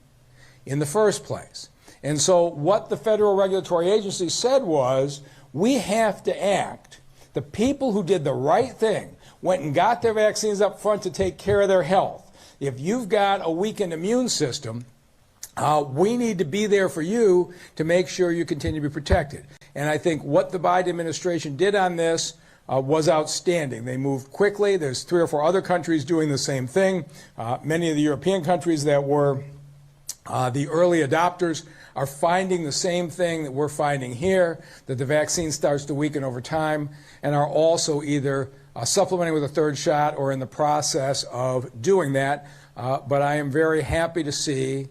in the first place. And so what the federal regulatory agency said was, we have to act. The people who did the right thing, went and got their vaccines up front to take care of their health. If you've got a weakened immune system, we need to be there for you to make sure you continue to be protected. And I think what the Biden administration did on this was outstanding. They moved quickly. There's 3 or 4 other countries doing the same thing. Many of the European countries that were the early adopters are finding the same thing that we're finding here, that the vaccine starts to weaken over time, and are also either supplementing with a 3rd shot or in the process of doing that. But I am very happy to see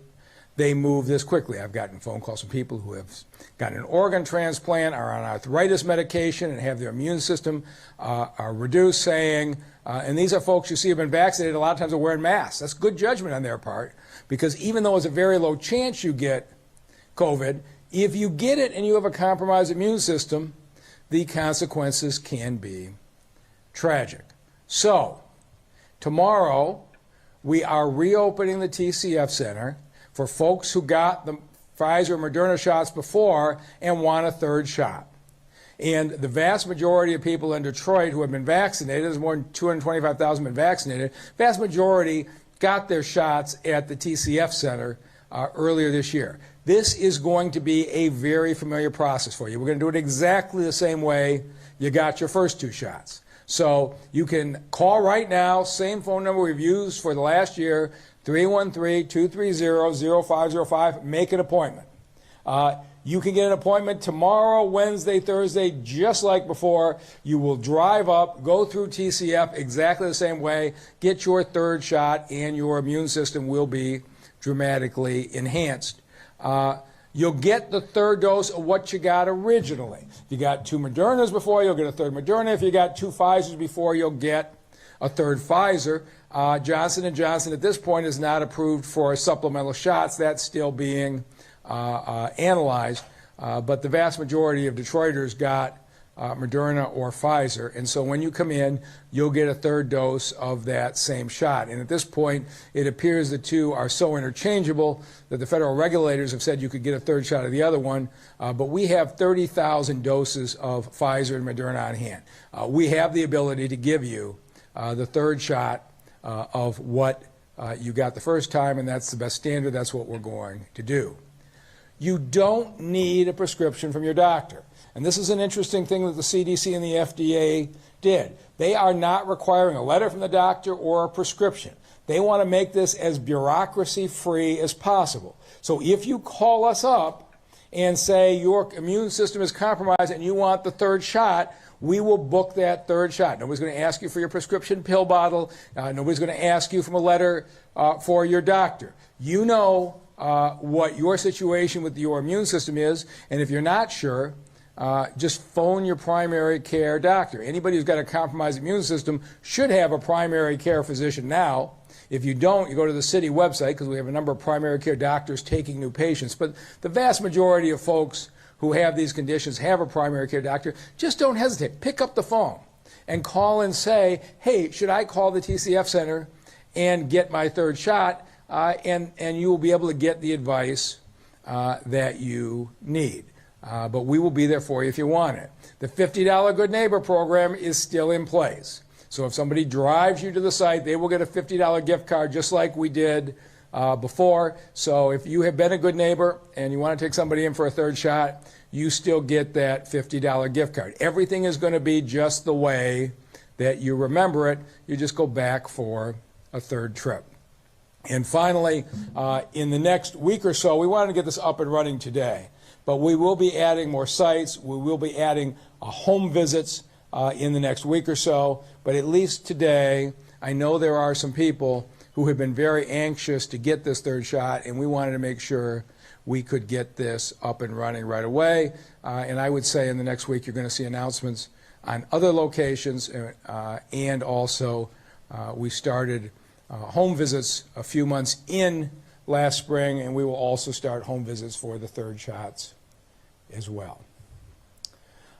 they move this quickly. I've gotten phone calls from people who have gotten an organ transplant, are on arthritis medication, and have their immune system are reduced, saying, and these are folks you see have been vaccinated, a lot of times are wearing masks. That's good judgment on their part, because even though it's a very low chance you get COVID, if you get it and you have a compromised immune system, the consequences can be tragic. So, tomorrow, we are reopening the TCF Center for folks who got the Pfizer and Moderna shots before and want a 3rd shot. And the vast majority of people in Detroit who have been vaccinated, there's more than 225,000 been vaccinated, vast majority got their shots at the TCF Center earlier this year. This is going to be a very familiar process for you. We're going to do it exactly the same way you got your first 2 shots. So you can call right now, same phone number we've used for the last year, 313-230-0505, make an appointment. You can get an appointment tomorrow, Wednesday, Thursday, just like before. You will drive up, go through TCF exactly the same way, get your 3rd shot, and your immune system will be dramatically enhanced. You'll get the 3rd dose of what you got originally. If you got 2 Modernas before, you'll get a 3rd Moderna. If you got 2 Pfizers before, you'll get a 3rd Pfizer. Johnson & Johnson at this point is not approved for supplemental shots. That's still being analyzed. But the vast majority of Detroiters got Moderna or Pfizer. And so when you come in, you'll get a 3rd dose of that same shot. And at this point, it appears the 2 are so interchangeable that the federal regulators have said you could get a 3rd shot of the other one. But we have 30,000 doses of Pfizer and Moderna on hand. We have the ability to give you the 3rd shot of what you got the first time, and that's the best standard. That's what we're going to do. You don't need a prescription from your doctor. and this is an interesting thing that the CDC and the FDA did. They are not requiring a letter from the doctor or a prescription. They want to make this as bureaucracy-free as possible. So if you call us up and say your immune system is compromised and you want the third shot, we will book that third shot. Nobody's going to ask you for your prescription pill bottle. Nobody's going to ask you from a letter for your doctor. You know what your situation with your immune system is, and if you're not sure, just phone your primary care doctor. Anybody who's got a compromised immune system should have a primary care physician now. If you don't, you go to the city website, because we have a number of primary care doctors taking new patients. But the vast majority of folks who have these conditions have a primary care doctor. Just don't hesitate. Pick up the phone and call and say, hey, should I call the TCF Center and get my third shot? And you will be able to get the advice that you need. But we will be there for you if you want it. The $50 Good Neighbor program is still in place. So if somebody drives you to the site, they will get a $50 gift card just like we did before. So if you have been a good neighbor and you want to take somebody in for a third shot, you still get that $50 gift card. Everything is going to be just the way that you remember it. You just go back for a third trip. And finally, in the next week or so, we wanted to get this up and running today. But we will be adding more sites. We will be adding home visits in the next week or so. But at least today, I know there are some people who have been very anxious to get this third shot, and we wanted to make sure we could get this up and running right away. And I would say in the next week, you're going to see announcements on other locations. And also, we started home visits a few months in last spring, and we will also start home visits for the third shots as well.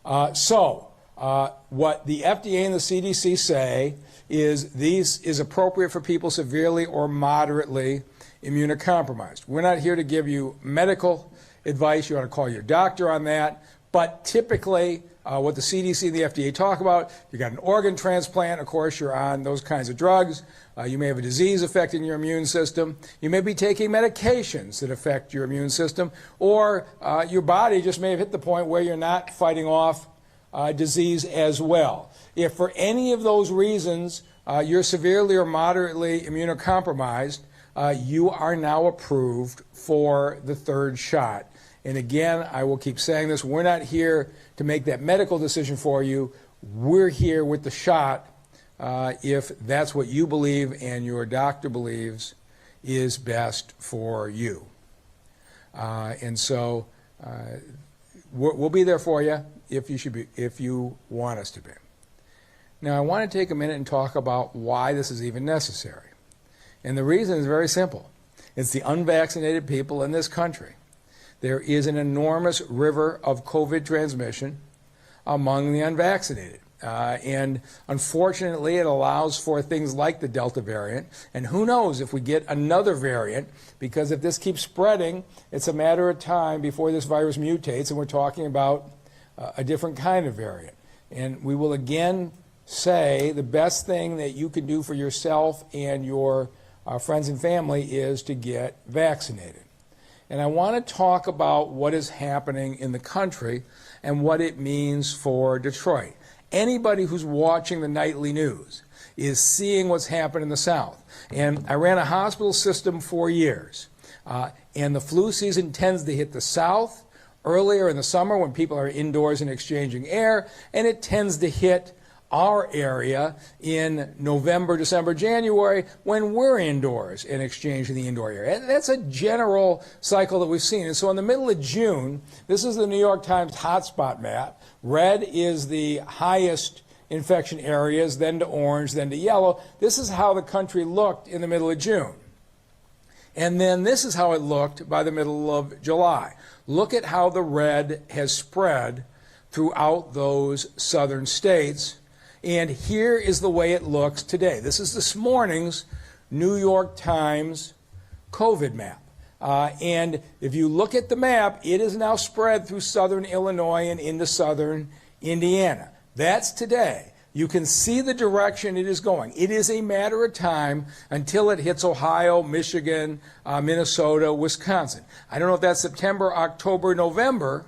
What the FDA and the CDC say is these is appropriate for people severely or moderately immunocompromised. We're not here to give you medical advice. You ought to call your doctor on that. But typically, what the CDC and the FDA talk about, you got an organ transplant, of course, you're on those kinds of drugs. You may have a disease affecting your immune system. You may be taking medications that affect your immune system, or your body just may have hit the point where you're not fighting off disease as well. If for any of those reasons you're severely or moderately immunocompromised, you are now approved for the third shot. And again, I will keep saying this, we're not here to make that medical decision for you. We're here with the shot if that's what you believe and your doctor believes is best for you. And so we'll be there for you if you want us to be. Now, I want to take a minute and talk about why this is even necessary. And the reason is very simple. It's the unvaccinated people in this country. There is an enormous river of COVID transmission among the unvaccinated. And unfortunately, it allows for things like the Delta variant. And who knows if we get another variant, because if this keeps spreading, it's a matter of time before this virus mutates, and we're talking about a different kind of variant. And we will again say the best thing that you can do for yourself and your friends and family is to get vaccinated. And I want to talk about what is happening in the country and what it means for Detroit. Anybody who's watching the nightly news is seeing what's happened in the South. And I ran a hospital system for years. And the flu season tends to hit the South earlier in the summer when people are indoors and exchanging air, and it tends to hit our area in November, December, January when we're indoors and exchanging the indoor air. And that's a general cycle that we've seen. And so in the middle of June, this is the New York Times hotspot map. Red is the highest infection areas, then to orange, then to yellow. This is how the country looked in the middle of June. And then this is how it looked by the middle of July. Look at how the red has spread throughout those southern states. And here is the way it looks today. This is this morning's New York Times COVID map. And if you look at the map, it is now spread through southern Illinois and into southern Indiana. That's today. You can see the direction it is going. It is a matter of time until it hits Ohio, Michigan, Minnesota, Wisconsin. I don't know if that's September, October, November,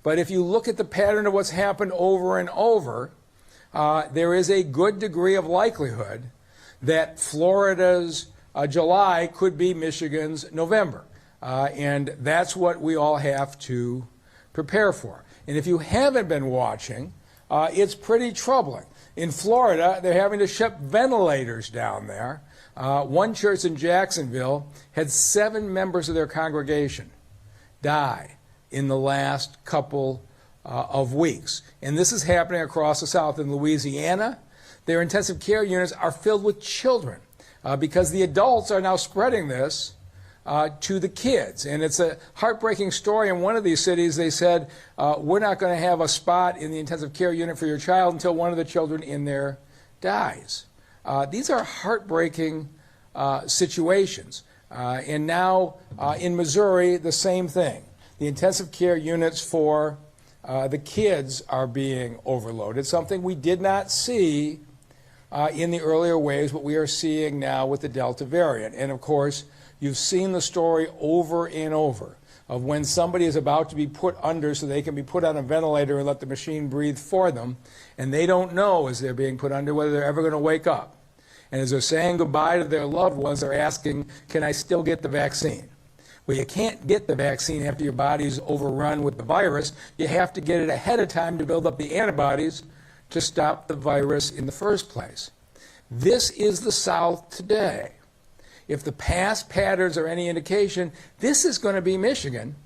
But if you look at the pattern of what's happened over and over, there is a good degree of likelihood that Florida's July could be Michigan's November. And that's what we all have to prepare for. And if you haven't been watching, it's pretty troubling. In Florida, they're having to ship ventilators down there. One church in Jacksonville had 7 members of their congregation die in the last couple of weeks. And this is happening across the South. In Louisiana, their intensive care units are filled with children because the adults are now spreading this to the kids. And it's a heartbreaking story. In one of these cities, they said, we're not going to have a spot in the intensive care unit for your child until one of the children in there dies. These are heartbreaking situations. And now in Missouri, the same thing. The intensive care units for the kids are being overloaded, something we did not see in the earlier waves, but we are seeing now with the Delta variant. And of course, you've seen the story over and over of when somebody is about to be put under so they can be put on a ventilator and let the machine breathe for them, and they don't know as they're being put under whether they're ever going to wake up. And as they're saying goodbye to their loved ones, they're asking, can I still get the vaccine? Well, you can't get the vaccine after your body's overrun with the virus. You have to get it ahead of time to build up the antibodies to stop the virus in the first place. This is the South today. If the past patterns are any indication, this is going to be Michigan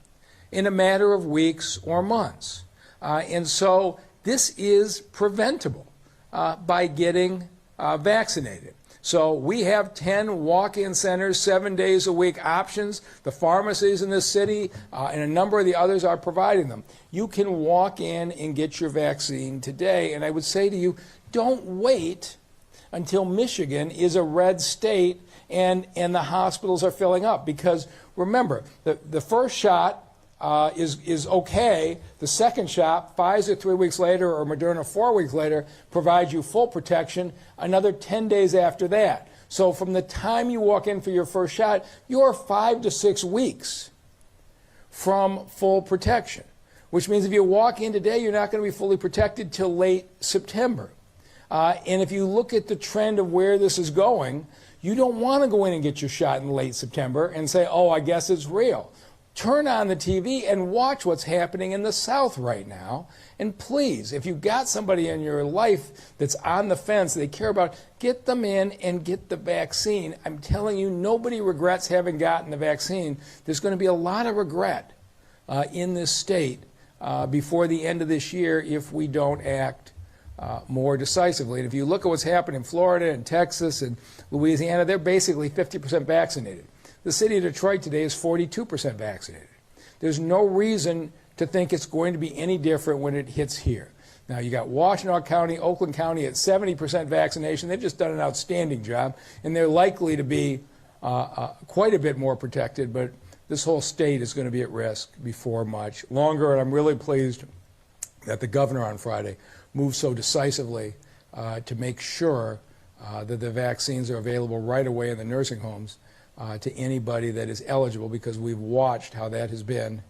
in a matter of weeks or months. And so this is preventable by getting vaccinated. So we have 10 walk-in centers, 7 days a week options. The pharmacies in this city and a number of the others are providing them. You can walk in and get your vaccine today. And I would say to you, don't wait until Michigan is a red state and the hospitals are filling up. Because remember, the first shot is okay. The second shot, Pfizer 3 weeks later or Moderna 4 weeks later, provides you full protection another 10 days after that. So from the time you walk in for your first shot, you're 5 to 6 weeks from full protection, which means if you walk in today, you're not going to be fully protected till late September. And if you look at the trend of where this is going, you don't want to go in and get your shot in late September and say, oh, I guess it's real. Turn on the TV and watch what's happening in the South right now. And please, if you've got somebody in your life that's on the fence they care about, get them in and get the vaccine. I'm telling you, nobody regrets having gotten the vaccine. There's going to be a lot of regret in this state before the end of this year if we don't act more decisively. And if you look at what's happened in Florida and Texas and Louisiana, they're basically 50% vaccinated. The city of Detroit today is 42% vaccinated. There's no reason to think it's going to be any different when it hits here. Now, you got Washtenaw County, Oakland County at 70% vaccination. They've just done an outstanding job, and they're likely to be quite a bit more protected, but this whole state is going to be at risk before much longer, and I'm really pleased that the governor on Friday moved so decisively to make sure that the vaccines are available right away in the nursing homes to anybody that is eligible, because we've watched how that has been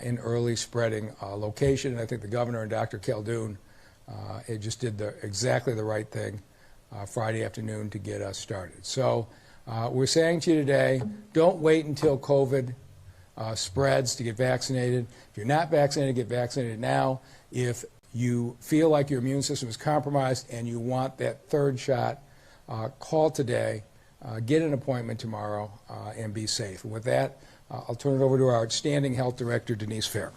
in early spreading location. And I think the governor and Dr. Khaldun just did exactly the right thing Friday afternoon to get us started. So we're saying to you today, don't wait until COVID spreads to get vaccinated. If you're not vaccinated, get vaccinated now. If you feel like your immune system is compromised and you want that third shot, call today. Get an appointment tomorrow and be safe. And with that, I'll turn it over to our outstanding health director, Denise Fair.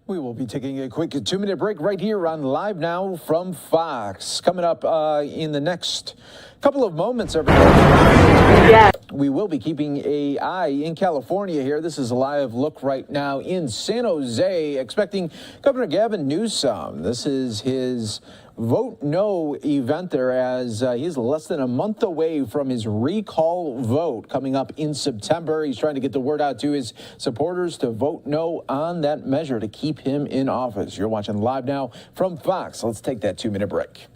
We will be taking a quick 2-minute break right here on Live Now from Fox. Coming up in the next couple of moments, everybody. We will be keeping an eye in California here. This is a live look right now in San Jose, expecting Governor Gavin Newsom. This is his Vote No event there, as he's less than a month away from his recall vote coming up in September. He's trying to get the word out to his supporters to vote no on that measure to keep him in office. You're watching Live Now from Fox. Let's take that 2-minute break.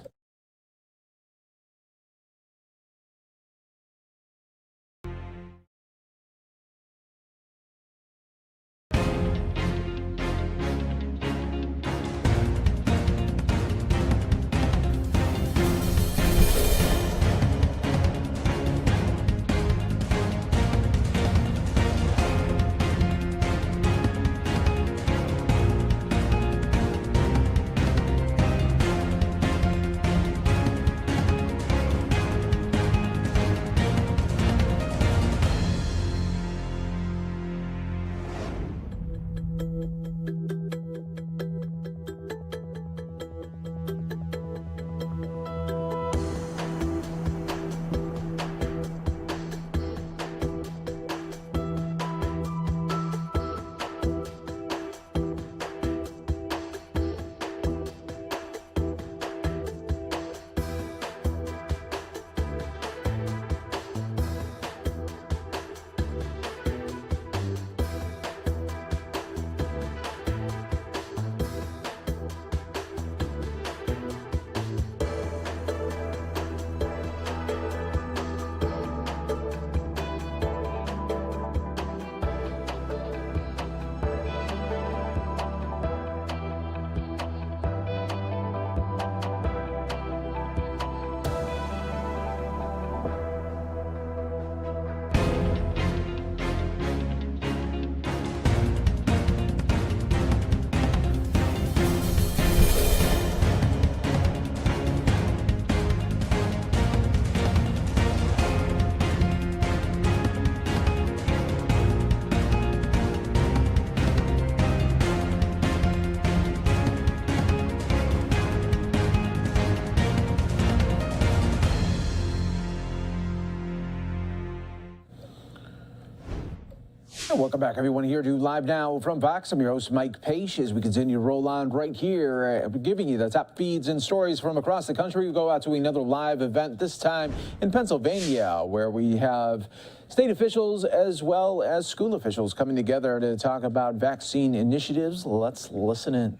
Welcome back, everyone, here to Live Now from Vox. I'm your host, Mike Page. As we continue to roll on right here, giving you the top feeds and stories from across the country. We go out to another live event, this time in Pennsylvania, where we have state officials as well as school officials coming together to talk about vaccine initiatives. Let's listen in.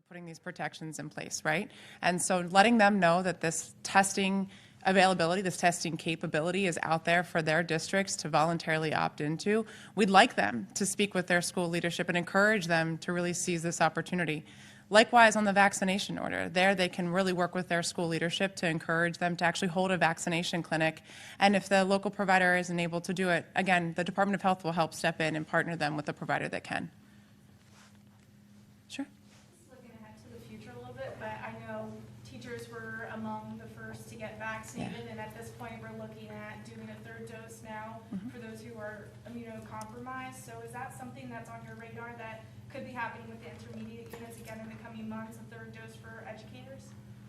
Putting these protections in place, right? And so letting them know that this testing availability, this testing capability is out there for their districts to voluntarily opt into. We'd like them to speak with their school leadership and encourage them to really seize this opportunity. Likewise, on the vaccination order, there they can really work with their school leadership to encourage them to actually hold a vaccination clinic. And if the local provider isn't able to do it, again, the Department of Health will help step in and partner them with a provider that can. Sure. Looking ahead to the future a little bit, but I know teachers were among the first to get vaccinated, and at this point we're looking at doing a third dose now for those who are immunocompromised. So is that something that's on your radar that could be happening with the intermediate units again in the coming months, a third dose for educators?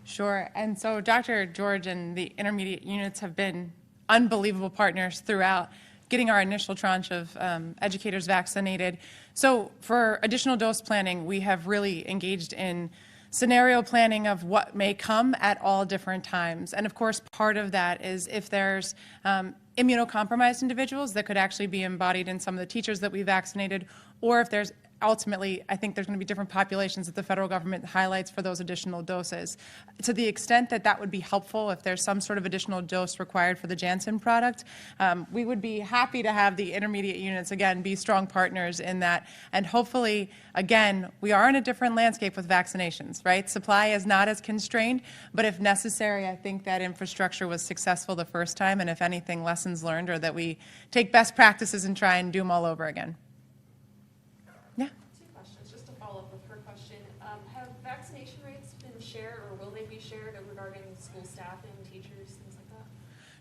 Sure. And so Dr. George and the intermediate units have been unbelievable partners throughout getting our initial tranche of educators vaccinated. So for additional dose planning, we have really engaged in scenario planning of what may come at all different times. And of course, part of that is if there's immunocompromised individuals that could actually be embodied in some of the teachers that we vaccinated, or if there's ultimately, I think there's going to be different populations that the federal government highlights for those additional doses. To the extent that that would be helpful, if there's some sort of additional dose required for the Janssen product, we would be happy to have the intermediate units, again, be strong partners in that. And hopefully, again, we are in a different landscape with vaccinations, right? Supply is not as constrained, but if necessary, I think that infrastructure was successful the first time, and if anything, lessons learned, or that we take best practices and try and do them all over again. Two questions, just to follow up with her question. Have vaccination rates been shared, or will they be shared regarding school staff and teachers, things like that?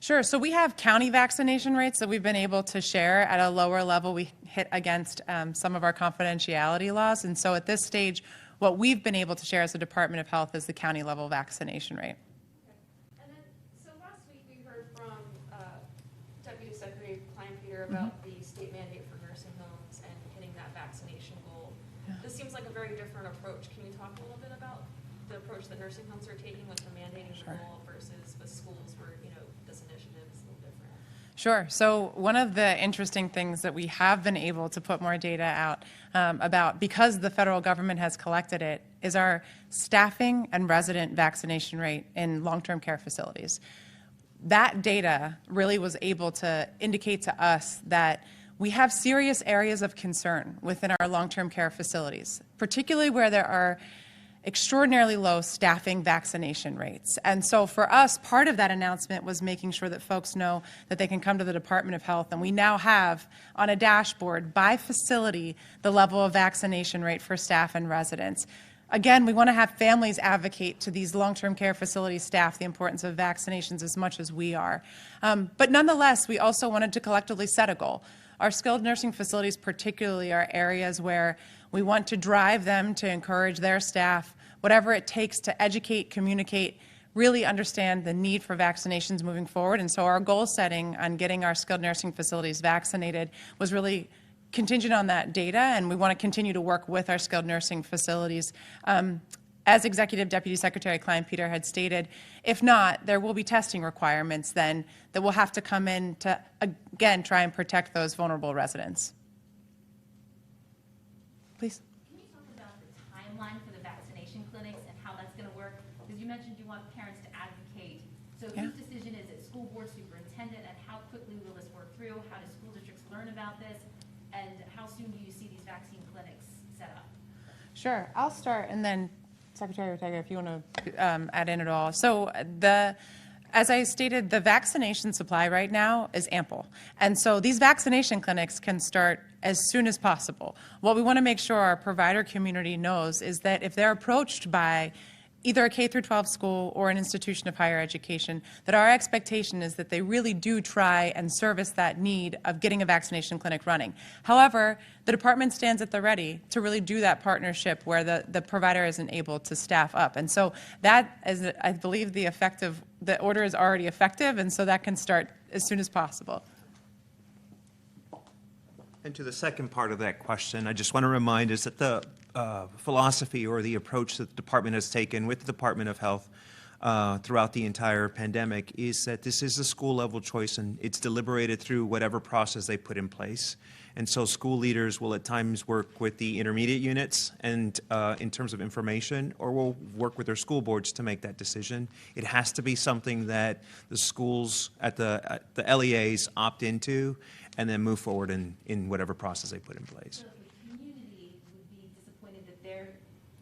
Sure. So we have county vaccination rates that we've been able to share at a lower level. We hit against some of our confidentiality laws. And so at this stage, what we've been able to share as the Department of Health is the county level vaccination rate. Okay. And then, so last week we heard from Deputy Secretary Kleinpeter about the state mandate for nursing homes and hitting that vaccination goal. This seems like a very different approach. Can you talk a little bit about the approach that nursing homes are taking with the mandating the goal versus with schools where, this initiative is a little different? Sure. So one of the interesting things that we have been able to put more data out about, because the federal government has collected it, is our staffing and resident vaccination rate in long-term care facilities. That data really was able to indicate to us that we have serious areas of concern within our long-term care facilities, particularly where there are extraordinarily low staffing vaccination rates. And so for us, part of that announcement was making sure that folks know that they can come to the Department of Health, and we now have on a dashboard by facility the level of vaccination rate for staff and residents. Again, we want to have families advocate to these long-term care facility staff the importance of vaccinations as much as we are. But nonetheless, we also wanted to collectively set a goal. Our skilled nursing facilities particularly are areas where we want to drive them to encourage their staff, whatever it takes to educate, communicate, really understand the need for vaccinations moving forward. And so our goal setting on getting our skilled nursing facilities vaccinated was really contingent on that data, and we want to continue to work with our skilled nursing facilities. As Executive Deputy Secretary Kleinpeter had stated, if not, there will be testing requirements then that will have to come in to, again, try and protect those vulnerable residents. Please. Can you talk about the timeline for the vaccination clinics and how that's going to work? Because you mentioned you want parents to advocate. So whose decision is it? School board superintendent, and how quickly will this work through? How do school districts learn about this? And how soon do you see these vaccine clinics set up? Sure. I'll start, and then Secretary Ortega, if you want to add in at all. So as I stated, the vaccination supply right now is ample. And so these vaccination clinics can start as soon as possible. What we want to make sure our provider community knows is that if they're approached by either a K-12 school or an institution of higher education, that our expectation is that they really do try and service that need of getting a vaccination clinic running. However, the department stands at the ready to really do that partnership where the provider isn't able to staff up. And so that is, I believe, the order is already effective, and so that can start as soon as possible. And to the second part of that question, I just want to remind us that the philosophy or the approach that the department has taken with the Department of Health throughout the entire pandemic is that this is a school-level choice, and it's deliberated through whatever process they put in place. And so school leaders will at times work with the intermediate units and in terms of information, or will work with their school boards to make that decision. It has to be something that the schools at the LEAs opt into and then move forward in whatever process they put in place. So if the community would be disappointed that their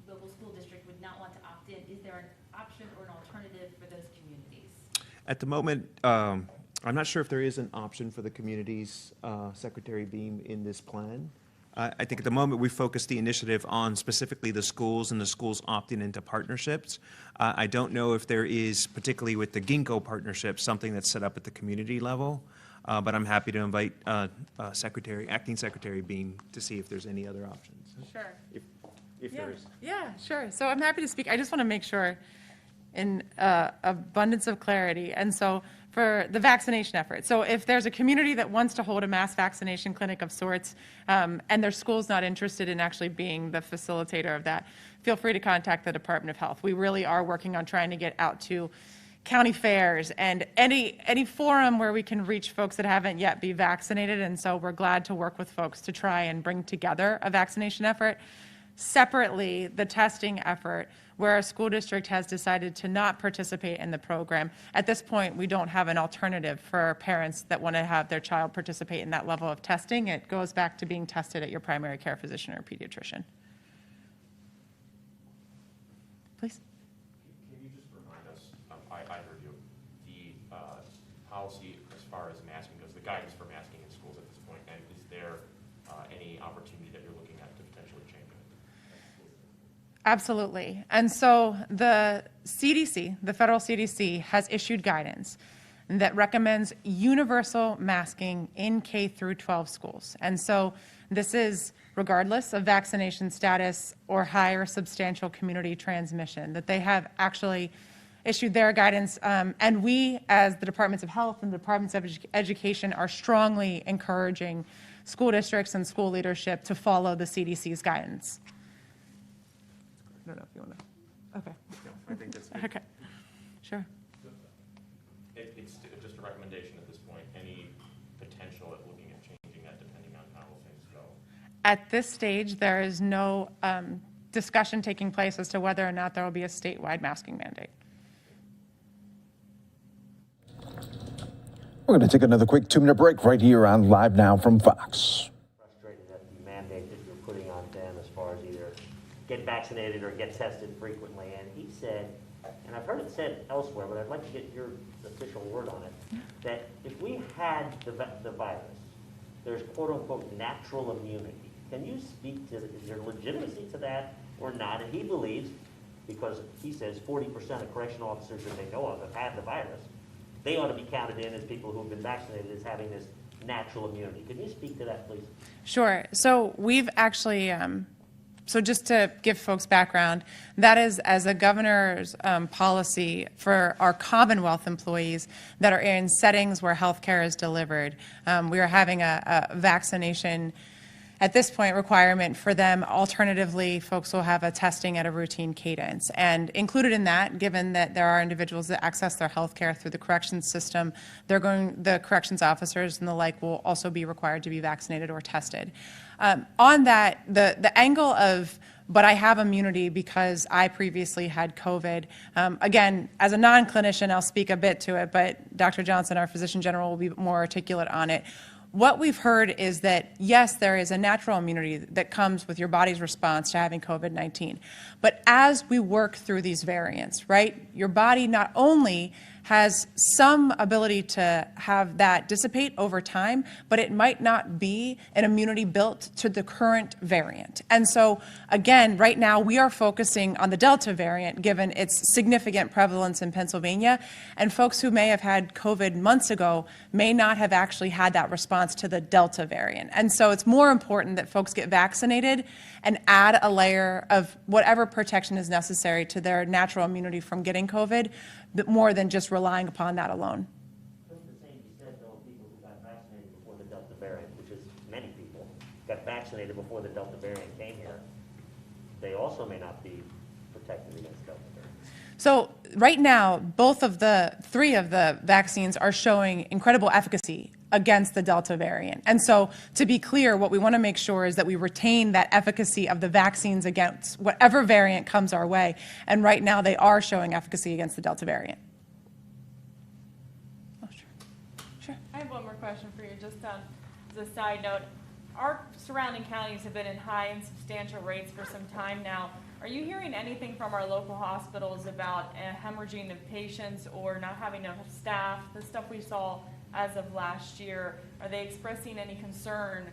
local school district would not want to opt in, is there an option or an alternative for those communities? At the moment, I'm not sure if there is an option for the communities, Secretary Beam, in this plan. I think at the moment we focus the initiative on specifically the schools and the schools opting into partnerships. I don't know if there is, particularly with the Ginkgo partnership, something that's set up at the community level, but I'm happy to invite Acting Secretary Beam to see if there's any other options. Sure. If there is. Yeah, sure. So I'm happy to speak. I just want to make sure in abundance of clarity. And so for the vaccination effort, so if there's a community that wants to hold a mass vaccination clinic of sorts, and their school's not interested in actually being the facilitator of that, feel free to contact the Department of Health. We really are working on trying to get out to county fairs and any forum where we can reach folks that haven't yet be vaccinated. And so we're glad to work with folks to try and bring together a vaccination effort. Separately, the testing effort, where a school district has decided to not participate in the program. At this point, we don't have an alternative for parents that want to have their child participate in that level of testing. It goes back to being tested at your primary care physician or pediatrician. Please. Can you just remind us, I heard you, the policy as far as masking goes, the guidance for masking in schools at this point, and is there any opportunity that you're looking at to potentially change it? Absolutely. And so the CDC, the federal CDC, has issued guidance that recommends universal masking in K through 12 schools. And so this is regardless of vaccination status or high or substantial community transmission, that they have actually issued their guidance. And we, as the Departments of Health and the Departments of Education, are strongly encouraging school districts and school leadership to follow the CDC's guidance. I don't know if you want to. Okay. I think that's good. Okay. Sure. It's just a recommendation at this point. Any potential at looking at changing that depending on how things go? At this stage, there is no discussion taking place as to whether or not there will be a statewide masking mandate. We're going to take another quick 2-minute break right here on Live Now from Fox. Frustrated at the mandate that you're putting on them as far as either get vaccinated or get tested frequently. And he said, and I've heard it said elsewhere, but I'd like to get your official word on it, that if we had the virus, there's quote-unquote natural immunity. Can you speak to, is there legitimacy to that or not? And he believes, because he says 40% of correctional officers that they know of have had the virus, they ought to be counted in as people who have been vaccinated as having this natural immunity. Can you speak to that, please? Sure. So we've actually, so just to give folks background, that is as a governor's policy for our Commonwealth employees that are in settings where healthcare is delivered. We are having a vaccination at this point requirement for them. Alternatively, folks will have a testing at a routine cadence. And included in that, given that there are individuals that access their health care through the corrections system, the corrections officers and the like will also be required to be vaccinated or tested. On that, the angle of, but I have immunity because I previously had COVID. Again, as a non-clinician, I'll speak a bit to it, but Dr. Johnson, our physician general, will be more articulate on it. What we've heard is that, yes, there is a natural immunity that comes with your body's response to having COVID-19. But as we work through these variants, right, your body not only has some ability to have that dissipate over time, but it might not be an immunity built to the current variant. And so, again, right now we are focusing on the Delta variant, given its significant prevalence in Pennsylvania, and folks who may have had COVID months ago may not have actually had that response to the Delta variant. And so it's more important that folks get vaccinated and add a layer of whatever protection is necessary to their natural immunity from getting COVID, but more than just relying upon that alone. Doesn't the same be said, though, of people who got vaccinated before the Delta variant, which is many people, vaccinated before the Delta variant came here, they also may not be protected against Delta variant. So right now, three of the vaccines are showing incredible efficacy against the Delta variant. And so to be clear, what we want to make sure is that we retain that efficacy of the vaccines against whatever variant comes our way. And right now they are showing efficacy against the Delta variant. Oh, sure. I have one more question for you, just as a side note. Our surrounding counties have been in high and substantial rates for some time now. Are you hearing anything from our local hospitals about hemorrhaging of patients or not having enough staff, the stuff we saw as of last year? Are they expressing any concern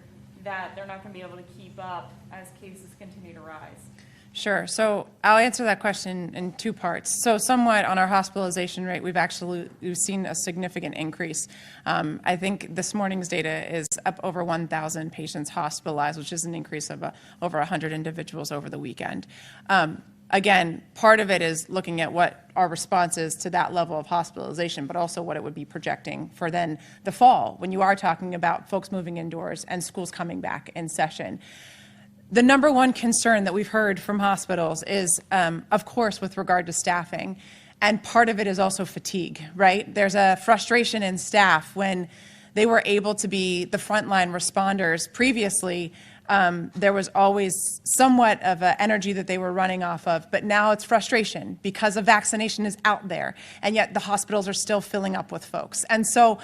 that they're not going to be able to keep up as cases continue to rise? Sure. So I'll answer that question in two parts. So somewhat on our hospitalization rate, we've seen a significant increase. I think this morning's data is up over 1,000 patients hospitalized, which is an increase of over 100 individuals over the weekend. Again, part of it is looking at what our response is to that level of hospitalization, but also what it would be projecting for then the fall, when you are talking about folks moving indoors and schools coming back in session. The number one concern that we've heard from hospitals is, of course, with regard to staffing. And part of it is also fatigue, right? There's a frustration in staff when they were able to be the frontline responders previously. There was always somewhat of an energy that they were running off of, but now it's frustration because a vaccination is out there, and yet the hospitals are still filling up with folks. And so,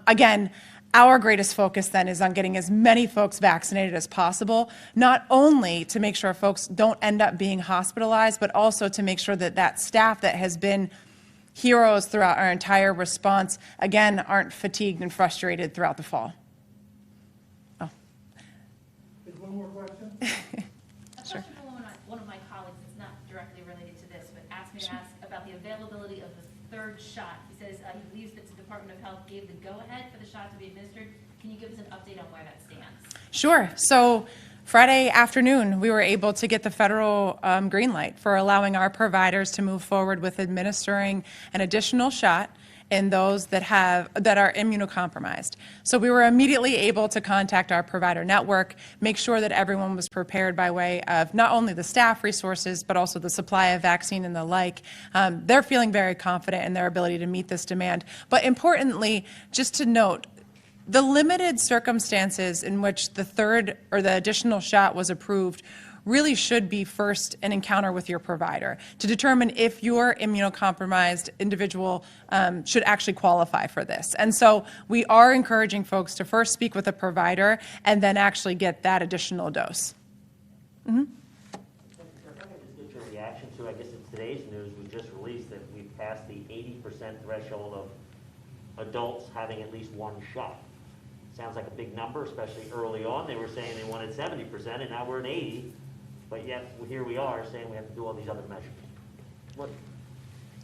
again, our greatest focus then is on getting as many folks vaccinated as possible, not only to make sure folks don't end up being hospitalized, but also to make sure that that staff that has been heroes throughout our entire response, again, aren't fatigued and frustrated throughout the fall. Oh. There's one more question. Sure. One of my colleagues, it's not directly related to this, but asked me to ask about the availability of the third shot. He says he believes that the Department of Health gave the go-ahead for the shot to be administered. Can you give us an update on where that stands? Sure. So Friday afternoon, we were able to get the federal green light for allowing our providers to move forward with administering an additional shot in those that are immunocompromised. So we were immediately able to contact our provider network, make sure that everyone was prepared by way of not only the staff resources, but also the supply of vaccine and the like. They're feeling very confident in their ability to meet this demand. But importantly, just to note, the limited circumstances in which the third or the additional shot was approved really should be first an encounter with your provider to determine if your immunocompromised individual should actually qualify for this. And so we are encouraging folks to first speak with a provider and then actually get that additional dose. Mm-hmm. Just get your reaction to, I guess in today's news, we just released that we've passed the 80% threshold of adults having at least one shot. Sounds like a big number, especially early on. They were saying they wanted 70%, and now we're at 80%. But yet, here we are saying we have to do all these other measures. What?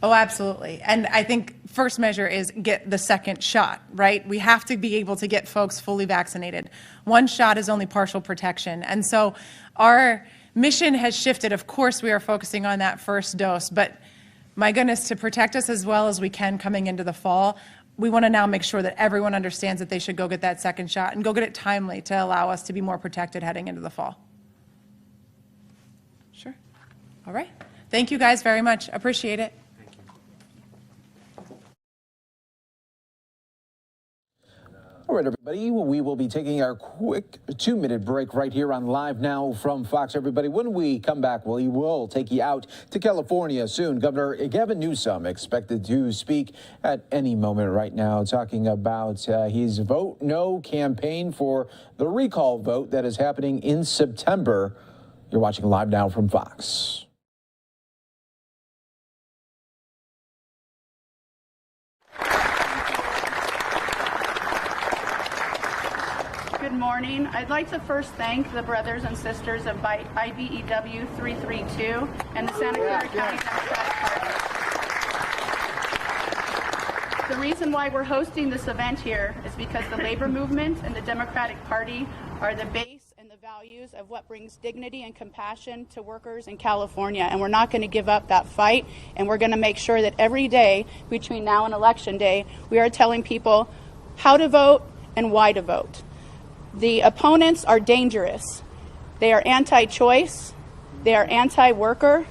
Oh, absolutely. And I think first measure is get the second shot, right? We have to be able to get folks fully vaccinated. One shot is only partial protection. And so our mission has shifted. Of course, we are focusing on that first dose, but my goodness, to protect us as well as we can coming into the fall, we want to now make sure that everyone understands that they should go get that second shot and go get it timely to allow us to be more protected heading into the fall. Sure. All right. Thank you guys very much. Appreciate it. All right, everybody, we will be taking our quick 2-minute break right here on Live Now from Fox. Everybody, when we come back, we will take you out to California soon. Governor Gavin Newsom expected to speak at any moment right now, talking about his Vote No campaign for the recall vote that is happening in September. You're watching Live Now from Fox. Good morning. I'd like to first thank the brothers and sisters of IBEW 332 and the Santa Clara County Democratic Party. The reason why we're hosting this event here is because the labor movement and the Democratic Party are the base and the values of what brings dignity and compassion to workers in California. And we're not going to give up that fight. And we're going to make sure that every day between now and Election Day, we are telling people how to vote and why to vote. The opponents are dangerous. They are anti-choice. They are anti-worker.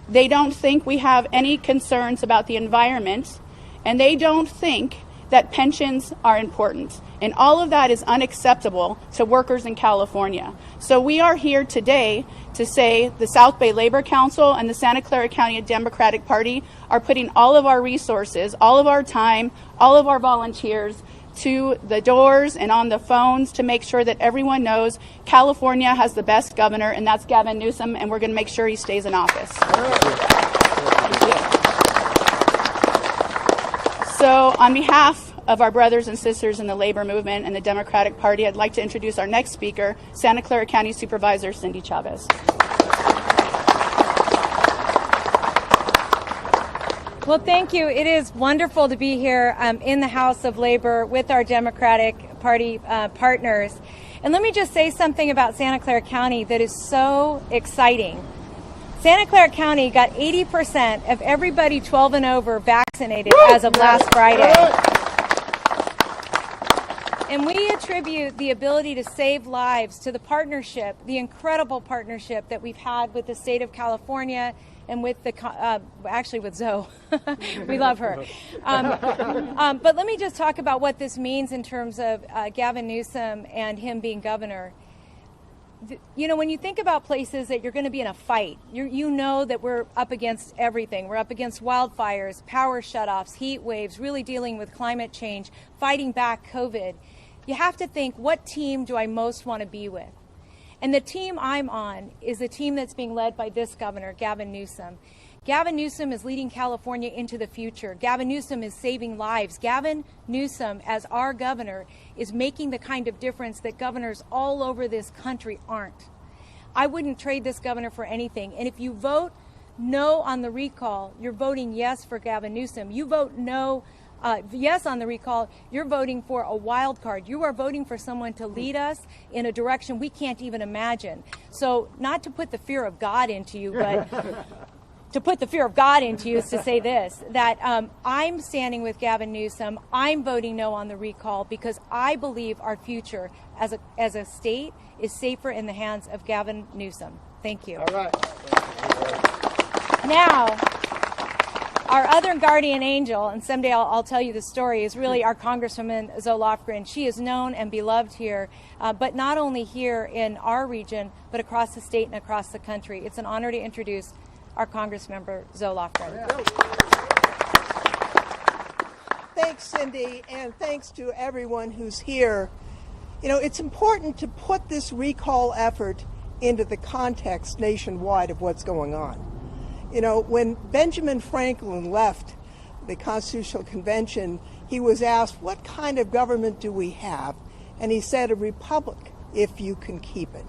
They don't think we have any concerns about the environment, and they don't think that pensions are important. And all of that is unacceptable to workers in California. So we are here today to say the South Bay Labor Council and the Santa Clara County Democratic Party are putting all of our resources, all of our time, all of our volunteers to the doors and on the phones to make sure that everyone knows California has the best governor, and that's Gavin Newsom, and we're going to make sure he stays in office. Thank you. So on behalf of our brothers and sisters in the labor movement and the Democratic Party, I'd like to introduce our next speaker, Santa Clara County Supervisor Cindy Chavez. Well, thank you. It is wonderful to be here in the House of Labor with our Democratic Party partners. And let me just say something about Santa Clara County that is so exciting. Santa Clara County got 80% of everybody 12 and over vaccinated as of last Friday. And we attribute the ability to save lives to the partnership, the incredible partnership that we've had with the state of California and with the, actually with Zoe. We love her. But let me just talk about what this means in terms of Gavin Newsom and him being governor. You know, when you think about places that you're going to be in a fight, you know that we're up against everything. We're up against wildfires, power shutoffs, heat waves, really dealing with climate change, fighting back COVID. You have to think, what team do I most want to be with? And the team I'm on is a team that's being led by this governor, Gavin Newsom. Gavin Newsom is leading California into the future. Gavin Newsom is saving lives. Gavin Newsom, as our governor, is making the kind of difference that governors all over this country aren't. I wouldn't trade this governor for anything. And if you vote no on the recall, you're voting yes for Gavin Newsom. You vote no, yes on the recall, you're voting for a wild card. You are voting for someone to lead us in a direction we can't even imagine. So not to put the fear of God into you, but to put the fear of God into you is to say this, that I'm standing with Gavin Newsom. I'm voting no on the recall because I believe our future as a state is safer in the hands of Gavin Newsom. Thank you. All right. Now, our other guardian angel, and someday I'll tell you the story, is really our Congresswoman Zoe Lofgren. She is known and beloved here, but not only here in our region, but across the state and across the country. It's an honor to introduce our Congressmember Zoe Lofgren. Thanks, Cindy, and thanks to everyone who's here. You know, it's important to put this recall effort into the context nationwide of what's going on. You know, when Benjamin Franklin left the Constitutional Convention, he was asked, what kind of government do we have? And he said, a republic, if you can keep it.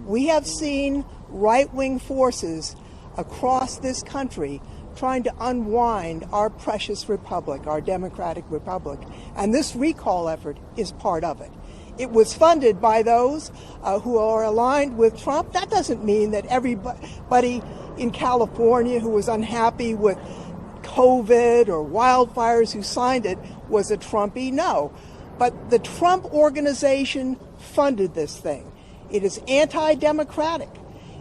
We have seen right-wing forces across this country trying to unwind our precious republic, our democratic republic. And this recall effort is part of it. It was funded by those who are aligned with Trump. That doesn't mean that everybody in California who was unhappy with COVID or wildfires who signed it was a Trumpy. No. But the Trump organization funded this thing. It is anti-democratic.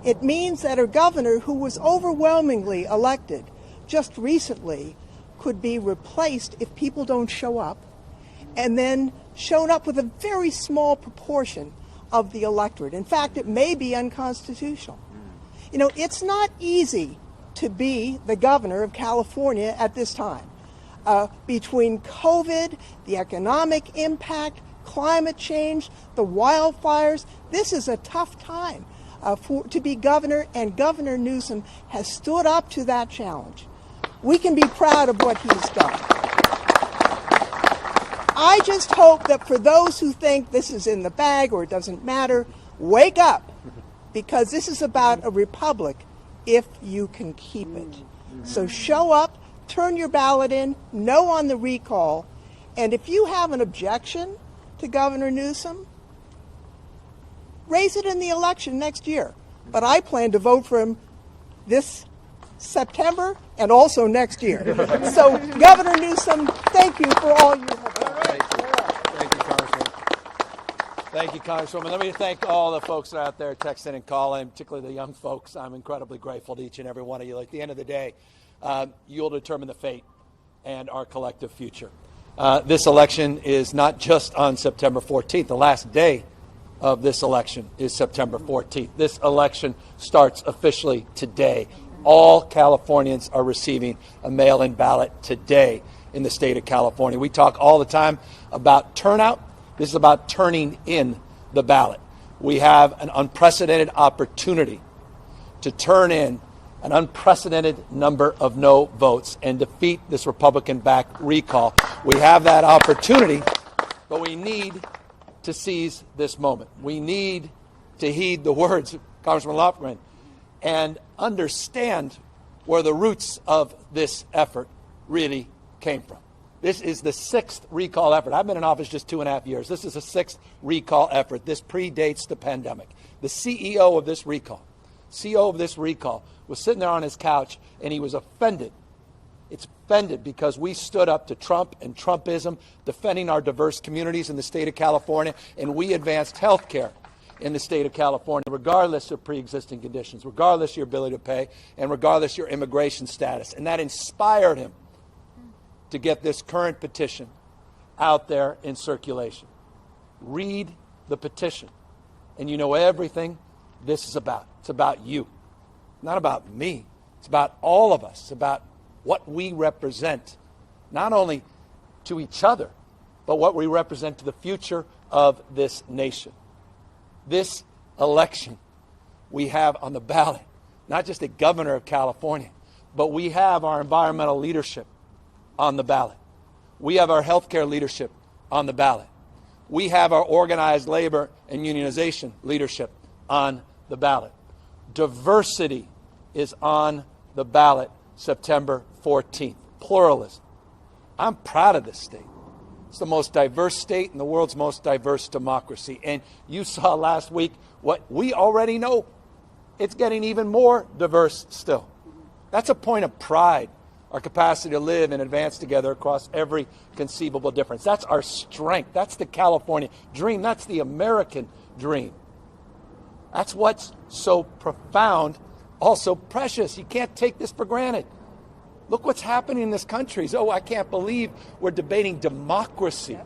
It means that a governor who was overwhelmingly elected just recently could be replaced if people don't show up, and then shown up with a very small proportion of the electorate. In fact, it may be unconstitutional. You know, it's not easy to be the governor of California at this time. Between COVID, the economic impact, climate change, the wildfires, this is a tough time to be governor, and Governor Newsom has stood up to that challenge. We can be proud of what he's done. I just hope that for those who think this is in the bag or it doesn't matter, wake up, because this is about a republic if you can keep it. So show up, turn your ballot in, no on the recall, and if you have an objection to Governor Newsom, raise it in the election next year. But I plan to vote for him this September and also next year. So, Governor Newsom, thank you for all you have done. Thank you, Congressman. Thank you, Congresswoman. Let me thank all the folks that are out there texting and calling, particularly the young folks. I'm incredibly grateful to each and every one of you. At the end of the day, you'll determine the fate and our collective future. This election is not just on September 14th. The last day of this election is September 14th. This election starts officially today. All Californians are receiving a mail-in ballot today in the state of California. We talk all the time about turnout. This is about turning in the ballot. We have an unprecedented opportunity to turn in an unprecedented number of no votes and defeat this Republican-backed recall. We have that opportunity, but we need to seize this moment. We need to heed the words of Congressman Lofgren and understand where the roots of this effort really came from. This is the 6th recall effort. I've been in office just 2.5 years. This is the 6th recall effort. This predates the pandemic. The CEO of this recall was sitting there on his couch, and he was offended. It's offended because we stood up to Trump and Trumpism, defending our diverse communities in the state of California, and we advanced health care in the state of California, regardless of pre-existing conditions, regardless of your ability to pay, and regardless of your immigration status. And that inspired him to get this current petition out there in circulation. Read the petition, and you know everything this is about. It's about you, not about me. It's about all of us. It's about what we represent, not only to each other, but what we represent to the future of this nation. This election, we have on the ballot, not just the governor of California, but we have our environmental leadership on the ballot. We have our healthcare leadership on the ballot. We have our organized labor and unionization leadership on the ballot. Diversity is on the ballot September 14th. Pluralism. I'm proud of this state. It's the most diverse state in the world's most diverse democracy. And you saw last week what we already know. It's getting even more diverse still. That's a point of pride. Our capacity to live and advance together across every conceivable difference. That's our strength. That's the California dream. That's the American dream. That's what's so profound, also precious. You can't take this for granted. Look what's happening in this country. Oh, I can't believe we're debating democracy.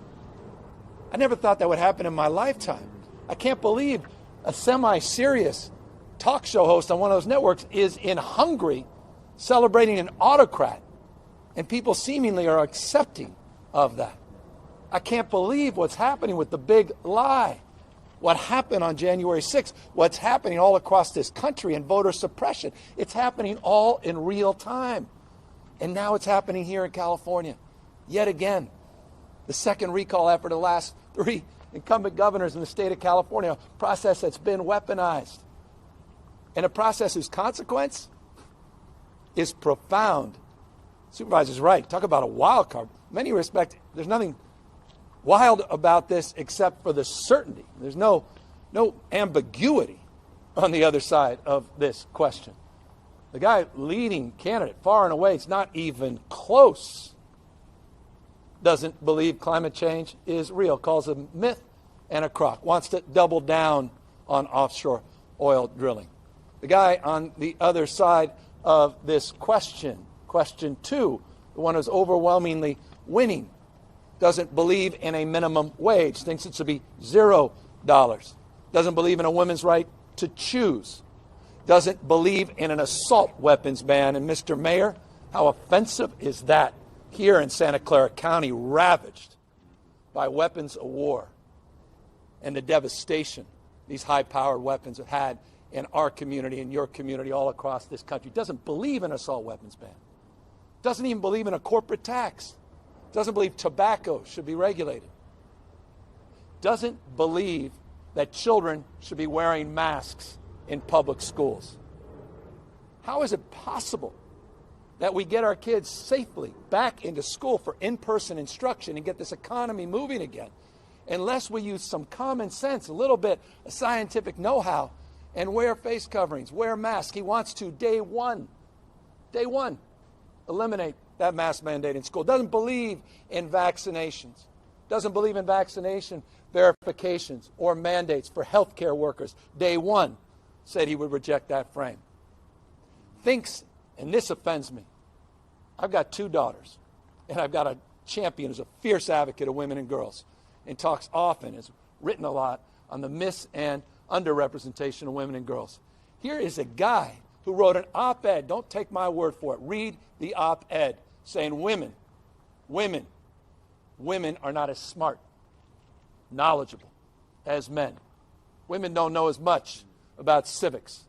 I never thought that would happen in my lifetime. I can't believe a semi-serious talk show host on one of those networks is in Hungary celebrating an autocrat, and people seemingly are accepting of that. I can't believe what's happening with the big lie. What happened on January 6th, what's happening all across this country in voter suppression. It's happening all in real time. And now it's happening here in California. Yet again, the second recall effort of the last 3 incumbent governors in the state of California, a process that's been weaponized. And a process whose consequence is profound. Supervisor's right. Talk about a wild card. In many respects, there's nothing wild about this except for the certainty. There's no ambiguity on the other side of this question. The guy leading candidate far and away, it's not even close, doesn't believe climate change is real, calls it a myth and a crock, wants to double down on offshore oil drilling. The guy on the other side of this question 2, the one who's overwhelmingly winning, doesn't believe in a minimum wage, thinks it should be $0, doesn't believe in a woman's right to choose, doesn't believe in an assault weapons ban. And Mr. Mayor, how offensive is that here in Santa Clara County, ravaged by weapons of war and the devastation these high-powered weapons have had in our community, in your community, all across this country. Doesn't believe in an assault weapons ban. Doesn't even believe in a corporate tax. Doesn't believe tobacco should be regulated. Doesn't believe that children should be wearing masks in public schools. How is it possible that we get our kids safely back into school for in-person instruction and get this economy moving again unless we use some common sense, a little bit of scientific know-how, and wear face coverings, wear masks? He wants to, day one, eliminate that mask mandate in school. Doesn't believe in vaccinations. doesn't believe in vaccination verifications or mandates for healthcare workers. Day one said he would reject that frame. Thinks, and this offends me, I've got 2 daughters, and I've got a champion who's a fierce advocate of women and girls, and talks often, has written a lot on the mis- and underrepresentation of women and girls. Here is a guy who wrote an op-ed, don't take my word for it, read the op-ed, saying women are not as smart, knowledgeable as men. Women don't know as much about civics,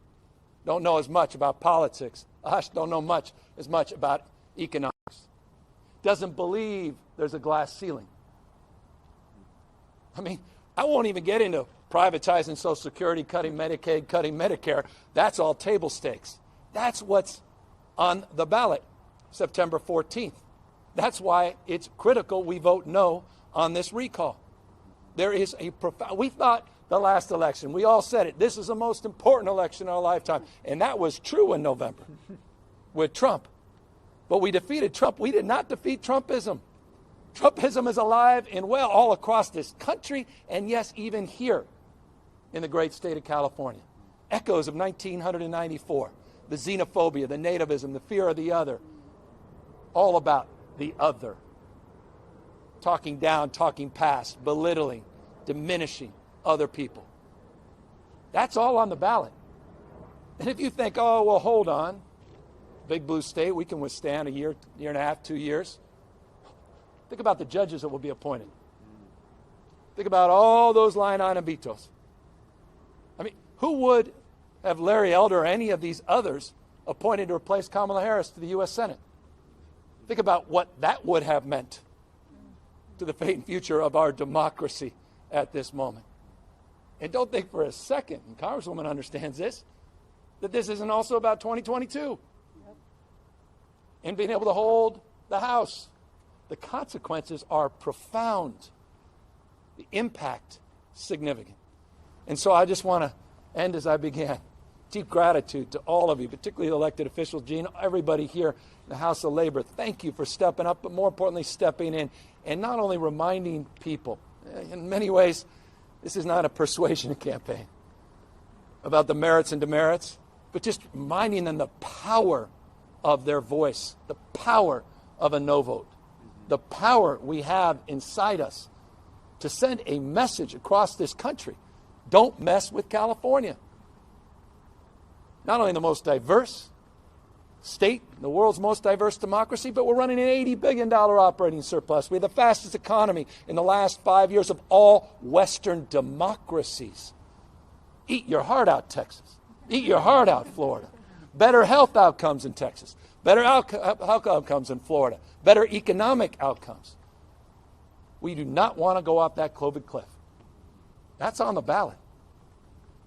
don't know as much about politics, don't know as much about economics. Doesn't believe there's a glass ceiling. I mean, I won't even get into privatizing Social Security, cutting Medicaid, cutting Medicare. That's all table stakes. That's what's on the ballot September 14th. That's why it's critical we vote no on this recall. There is a profound, we thought the last election, we all said it, this is the most important election in our lifetime. And that was true in November with Trump. But we defeated Trump. We did not defeat Trumpism. Trumpism is alive and well all across this country, and yes, even here in the great state of California. Echoes of 1994, the xenophobia, the nativism, the fear of the other, all about the other. Talking down, talking past, belittling, diminishing other people. That's all on the ballot. And if you think, oh, well, hold on, big blue state, we can withstand a year, year and a half, 2 years. Think about the judges that will be appointed. Think about all those line item vetoes. I mean, who would have Larry Elder or any of these others appointed to replace Kamala Harris to the U.S. Senate? Think about what that would have meant to the fate and future of our democracy at this moment. And don't think for a second, and Congresswoman understands this, that this isn't also about 2022 and being able to hold the House. The consequences are profound. The impact, significant. And so I just want to end as I began. Deep gratitude to all of you, particularly elected officials, Gene, everybody here in the House of Labor. Thank you for stepping up, but more importantly, stepping in and not only reminding people. In many ways, this is not a persuasion campaign about the merits and demerits, but just reminding them the power of their voice, the power of a no vote, the power we have inside us to send a message across this country. Don't mess with California. Not only the most diverse state, the world's most diverse democracy, but we're running an $80 billion operating surplus. We have the fastest economy in the last 5 years of all Western democracies. Eat your heart out, Texas. Eat your heart out, Florida. Better health outcomes in Texas. Better health outcomes in Florida. Better economic outcomes. We do not want to go off that COVID cliff. That's on the ballot.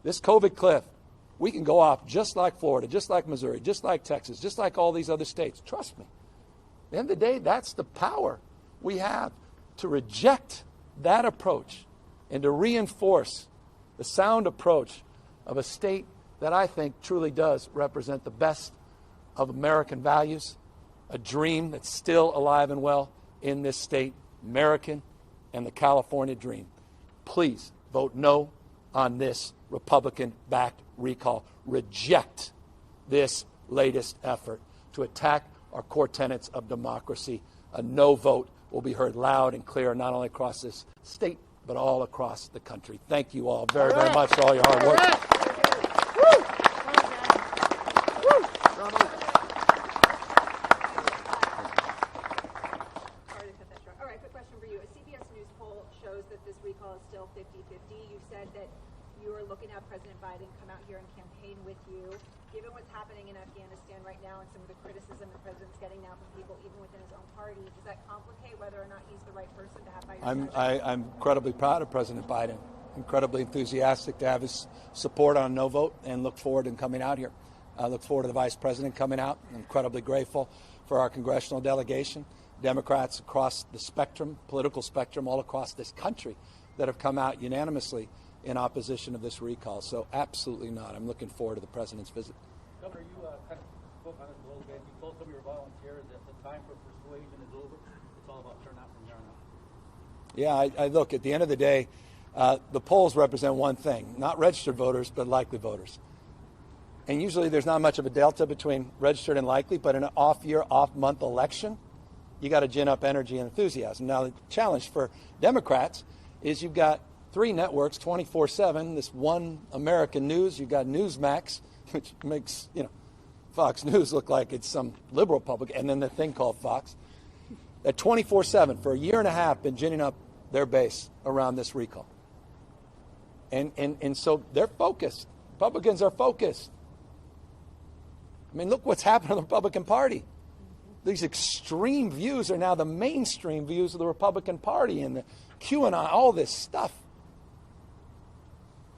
This COVID cliff, we can go off just like Florida, just like Missouri, just like Texas, just like all these other states. Trust me. At the end of the day, that's the power we have to reject that approach and to reinforce the sound approach of a state that I think truly does represent the best of American values, a dream that's still alive and well in this state, American and the California dream. Please vote no on this Republican-backed recall. Reject this latest effort to attack our core tenets of democracy. A no vote will be heard loud and clear, not only across this state, but all across the country. Thank you all very, very much for all your hard work. All right, quick question for you. A CBS News poll shows that this recall is still 50-50. You said that you are looking at President Biden come out here and campaign with you. Given what's happening in Afghanistan right now and some of the criticism the president's getting now from people even within his own party, does that complicate whether or not he's the right person to have by your side? I'm incredibly proud of President Biden, incredibly enthusiastic to have his support on no vote, and look forward to him coming out here. I look forward to the Vice President coming out. I'm incredibly grateful for our congressional delegation, Democrats across the spectrum, political spectrum, all across this country that have come out unanimously in opposition of this recall. So absolutely not. I'm looking forward to the President's visit. Governor, you kind of spoke on this a little bit. You told some of your volunteers that the time for persuasion is over. It's all about turnout from here on out. Yeah, I look, at the end of the day, the polls represent one thing, not registered voters, but likely voters. And usually there's not much of a delta between registered and likely, but in an off-year, off-month election, you got to gin up energy and enthusiasm. Now, the challenge for Democrats is you've got 3 networks, 24/7, this one American news. You've got Newsmax, which makes, Fox News look like it's some liberal public, and then the thing called Fox. At 24/7, for a year and a half, been ginning up their base around this recall. And so they're focused. Republicans are focused. I mean, look what's happened to the Republican Party. These extreme views are now the mainstream views of the Republican Party, and the QAnon, all this stuff.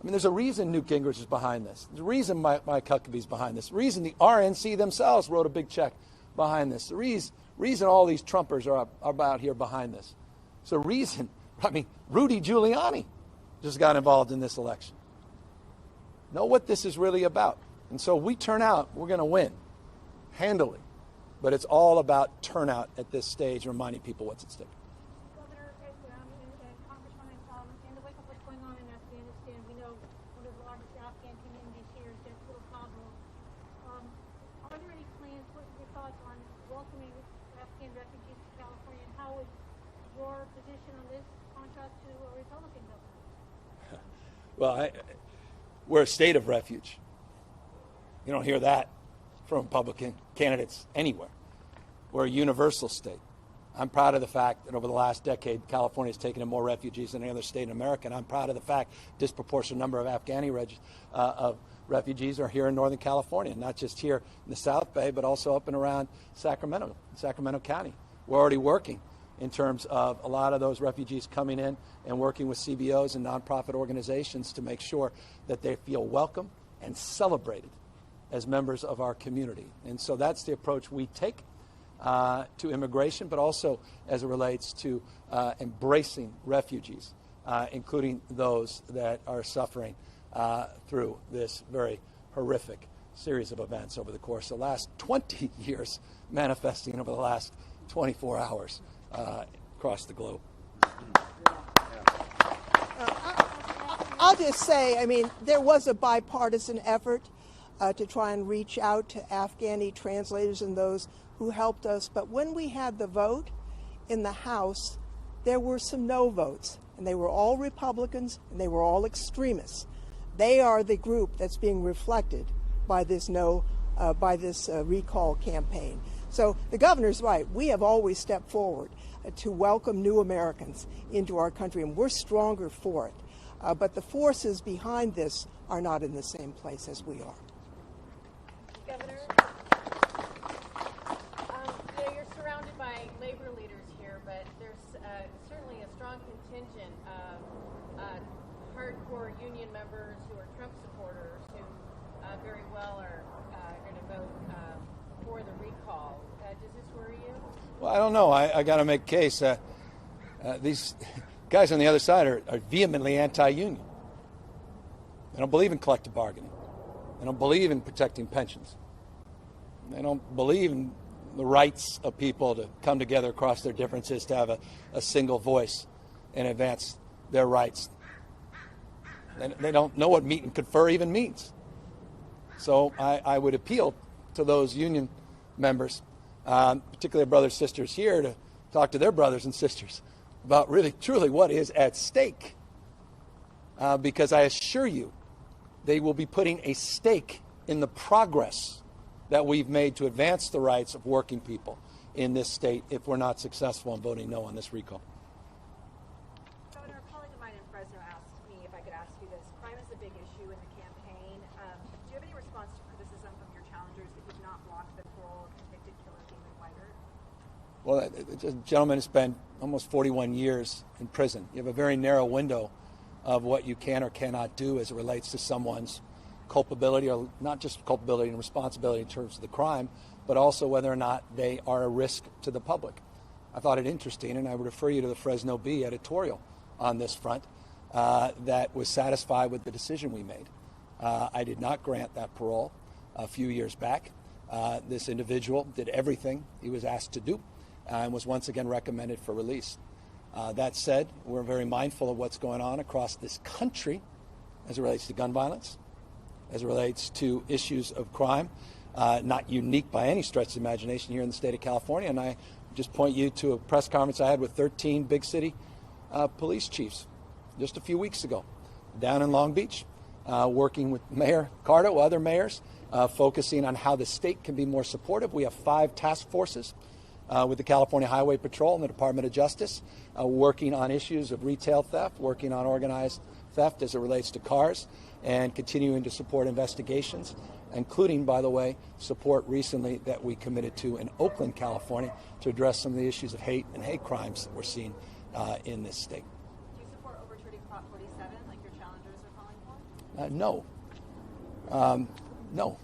I mean, there's a reason Newt Gingrich is behind this. There's a reason Mike Huckabee's behind this. The reason the RNC themselves wrote a big check behind this. The reason all these Trumpers are about here behind this. It's a reason, Rudy Giuliani just got involved in this election. Know what this is really about. And so we turn out, we're going to win handily. But it's all about turnout at this stage, reminding people what's at stake. Governor and Congressman, in the wake of what's going on in Afghanistan, we know one of the largest Afghan communities here is just little Kabul. Are there any plans, what are your thoughts on welcoming Afghan refugees to California, and how would your position on this contrast to a Republican government? Well, we're a state of refuge. You don't hear that from Republican candidates anywhere. We're a universal state. I'm proud of the fact that over the last decade, California has taken in more refugees than any other state in America, and I'm proud of the fact disproportionate number of Afghani refugees are here in Northern California, not just here in the South Bay, but also up and around Sacramento County. We're already working in terms of a lot of those refugees coming in and working with CBOs and nonprofit organizations to make sure that they feel welcome and celebrated as members of our community. And so that's the approach we take to immigration, but also as it relates to embracing refugees, including those that are suffering through this very horrific series of events over the course of the last 20 years, manifesting over the last 24 hours across the globe. I'll just say, there was a bipartisan effort to try and reach out to Afghani translators and those who helped us. But when we had the vote in the House, there were some no votes, and they were all Republicans, and they were all extremists. They are the group that's being reflected by this recall campaign. So the governor's right. We have always stepped forward to welcome new Americans into our country, and we're stronger for it. But the forces behind this are not in the same place as we are. Governor, you're surrounded by labor leaders here, but there's certainly a strong contingent of hardcore union members who are Trump supporters who very well are going to vote for the recall. Does this worry you? Well, I don't know. I got to make a case. These guys on the other side are vehemently anti-union. They don't believe in collective bargaining. They don't believe in protecting pensions. They don't believe in the rights of people to come together across their differences, to have a single voice and advance their rights. They don't know what meet and confer even means. So I would appeal to those union members, particularly brothers and sisters here, to talk to their brothers and sisters about really, truly what is at stake. Because I assure you, they will be putting a stake in the progress that we've made to advance the rights of working people in this state if we're not successful in voting no on this recall. Governor, a colleague of mine in Fresno asked me if I could ask you this. Crime is a big issue in the campaign. Do you have any response to criticism from your challengers that you've not blocked the parole of convicted killer David Weiger? Well, a gentleman has spent almost 41 years in prison. You have a very narrow window of what you can or cannot do as it relates to someone's culpability, or not just culpability and responsibility in terms of the crime, but also whether or not they are a risk to the public. I thought it interesting, and I would refer you to the Fresno Bee editorial on this front that was satisfied with the decision we made. I did not grant that parole a few years back. This individual did everything he was asked to do and was once again recommended for release. That said, we're very mindful of what's going on across this country as it relates to gun violence, as it relates to issues of crime, not unique by any stretch of the imagination here in the state of California. And I just point you to a press conference I had with 13 big city police chiefs just a few weeks ago down in Long Beach, working with Mayor Cardo, other mayors, focusing on how the state can be more supportive. We have 5 task forces with the California Highway Patrol and the Department of Justice, working on issues of retail theft, working on organized theft as it relates to cars, and continuing to support investigations, including, by the way, support recently that we committed to in Oakland, California, to address some of the issues of hate and hate crimes that we're seeing in this state. Do you support overturning Prop 47 like your challengers are calling for? No. No.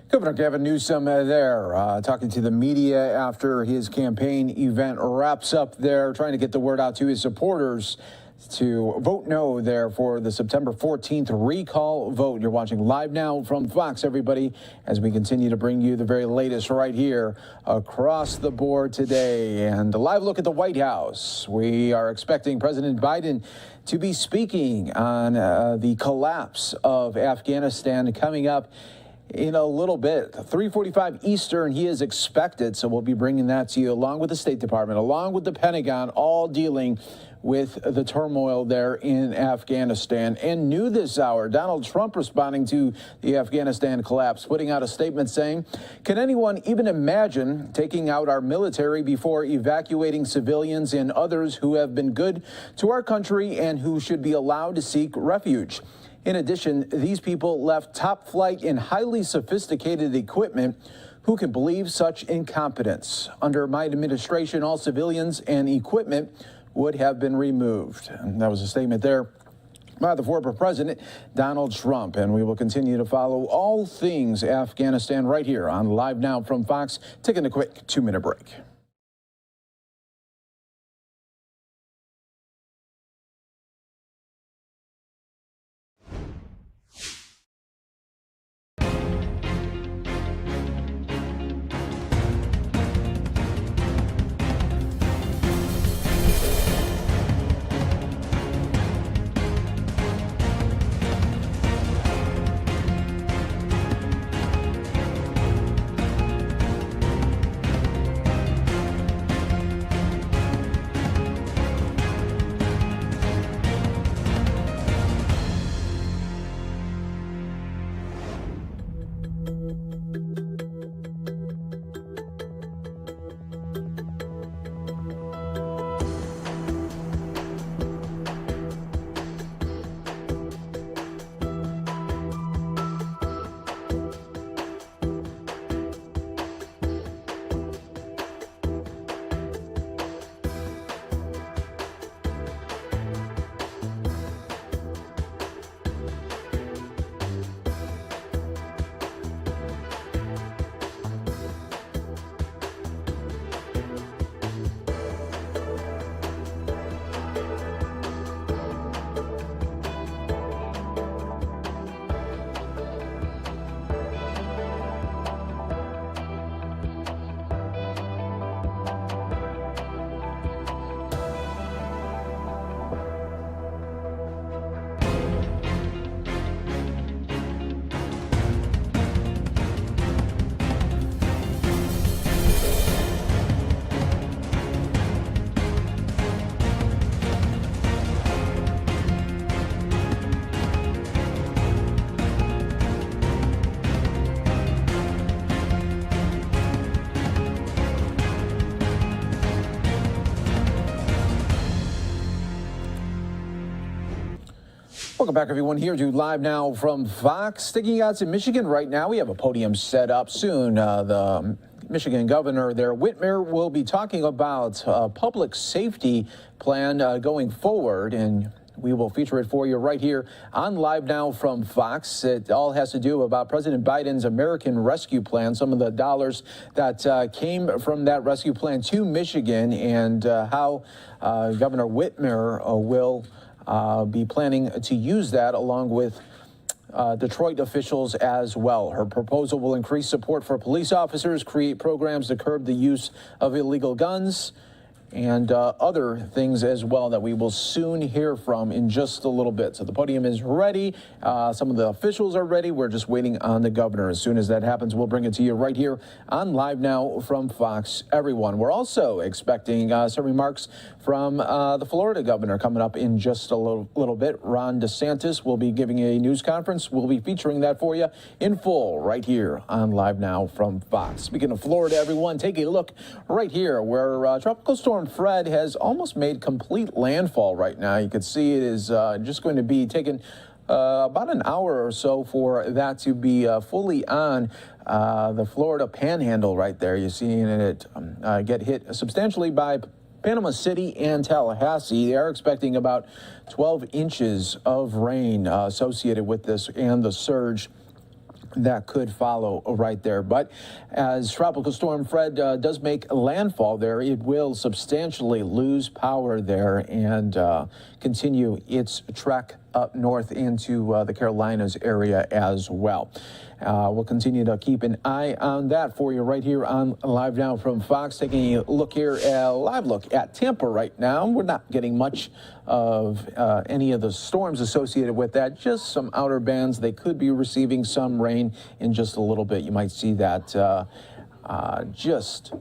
Governor Gavin Newsom there talking to the media after his campaign event wraps up there, trying to get the word out to his supporters to vote no there for the September 14th recall vote. You're watching Live Now from Fox, everybody, as we continue to bring you the very latest right here across the board today. And a live look at the White House. We are expecting President Biden to be speaking on the collapse of Afghanistan coming up in a little bit. 3:45 Eastern, he is expected, so we'll be bringing that to you along with the State Department, along with the Pentagon, all dealing with the turmoil there in Afghanistan. And new this hour, Donald Trump responding to the Afghanistan collapse, putting out a statement saying, "Can anyone even imagine taking out our military before evacuating civilians and others who have been good to our country and who should be allowed to seek refuge? In addition, these people left top flight and highly sophisticated equipment. Who can believe such incompetence? Under my administration, all civilians and equipment would have been removed." And that was a statement there by the former president, Donald Trump. And we will continue to follow all things Afghanistan right here on Live Now from Fox. Taking a quick 2-minute break. Welcome back, everyone, here to Live Now from Fox. Sticking out to Michigan right now, we have a podium set up soon. The Michigan governor there, Whitmer, will be talking about a public safety plan going forward, and we will feature it for you right here on Live Now from Fox. It all has to do about President Biden's American Rescue Plan, some of the dollars that came from that rescue plan to Michigan, and how Governor Whitmer will be planning to use that along with Detroit officials as well. Her proposal will increase support for police officers, create programs to curb the use of illegal guns, and other things as well that we will soon hear from in just a little bit. So the podium is ready. Some of the officials are ready. We're just waiting on the governor. As soon as that happens, we'll bring it to you right here on Live Now from Fox Everyone. We're also expecting some remarks from the Florida governor coming up in just a little bit. Ron DeSantis will be giving a news conference. We'll be featuring that for you in full right here on Live Now from Fox. Speaking of Florida, everyone, take a look right here where Tropical Storm Fred has almost made complete landfall right now. You can see it is just going to be taking about an hour or so for that to be fully on the Florida Panhandle right there. You're seeing it get hit substantially by Panama City and Tallahassee. They are expecting about 12 inches of rain associated with this and the surge that could follow right there. But as Tropical Storm Fred does make landfall there, it will substantially lose power there and continue its trek up north into the Carolinas area as well. We'll continue to keep an eye on that for you right here on Live Now from Fox. Taking a look here, a live look at Tampa right now. We're not getting much of any of the storms associated with that, just some outer bands. They could be receiving some rain in just a little bit. You might see that just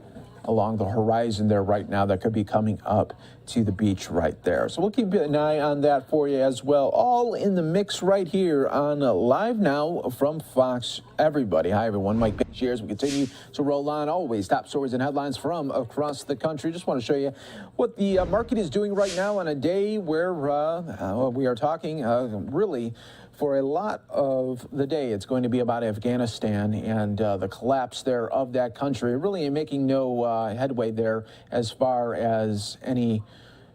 along the horizon there right now. That could be coming up to the beach right there. So we'll keep an eye on that for you as well. All in the mix right here on Live Now from Fox Everybody. Hi, everyone. Mike Page here as we continue to roll on. Always top stories and headlines from across the country. Just want to show you what the market is doing right now on a day where we are talking really for a lot of the day. It's going to be about Afghanistan and the collapse there of that country. Really making no headway there as far as any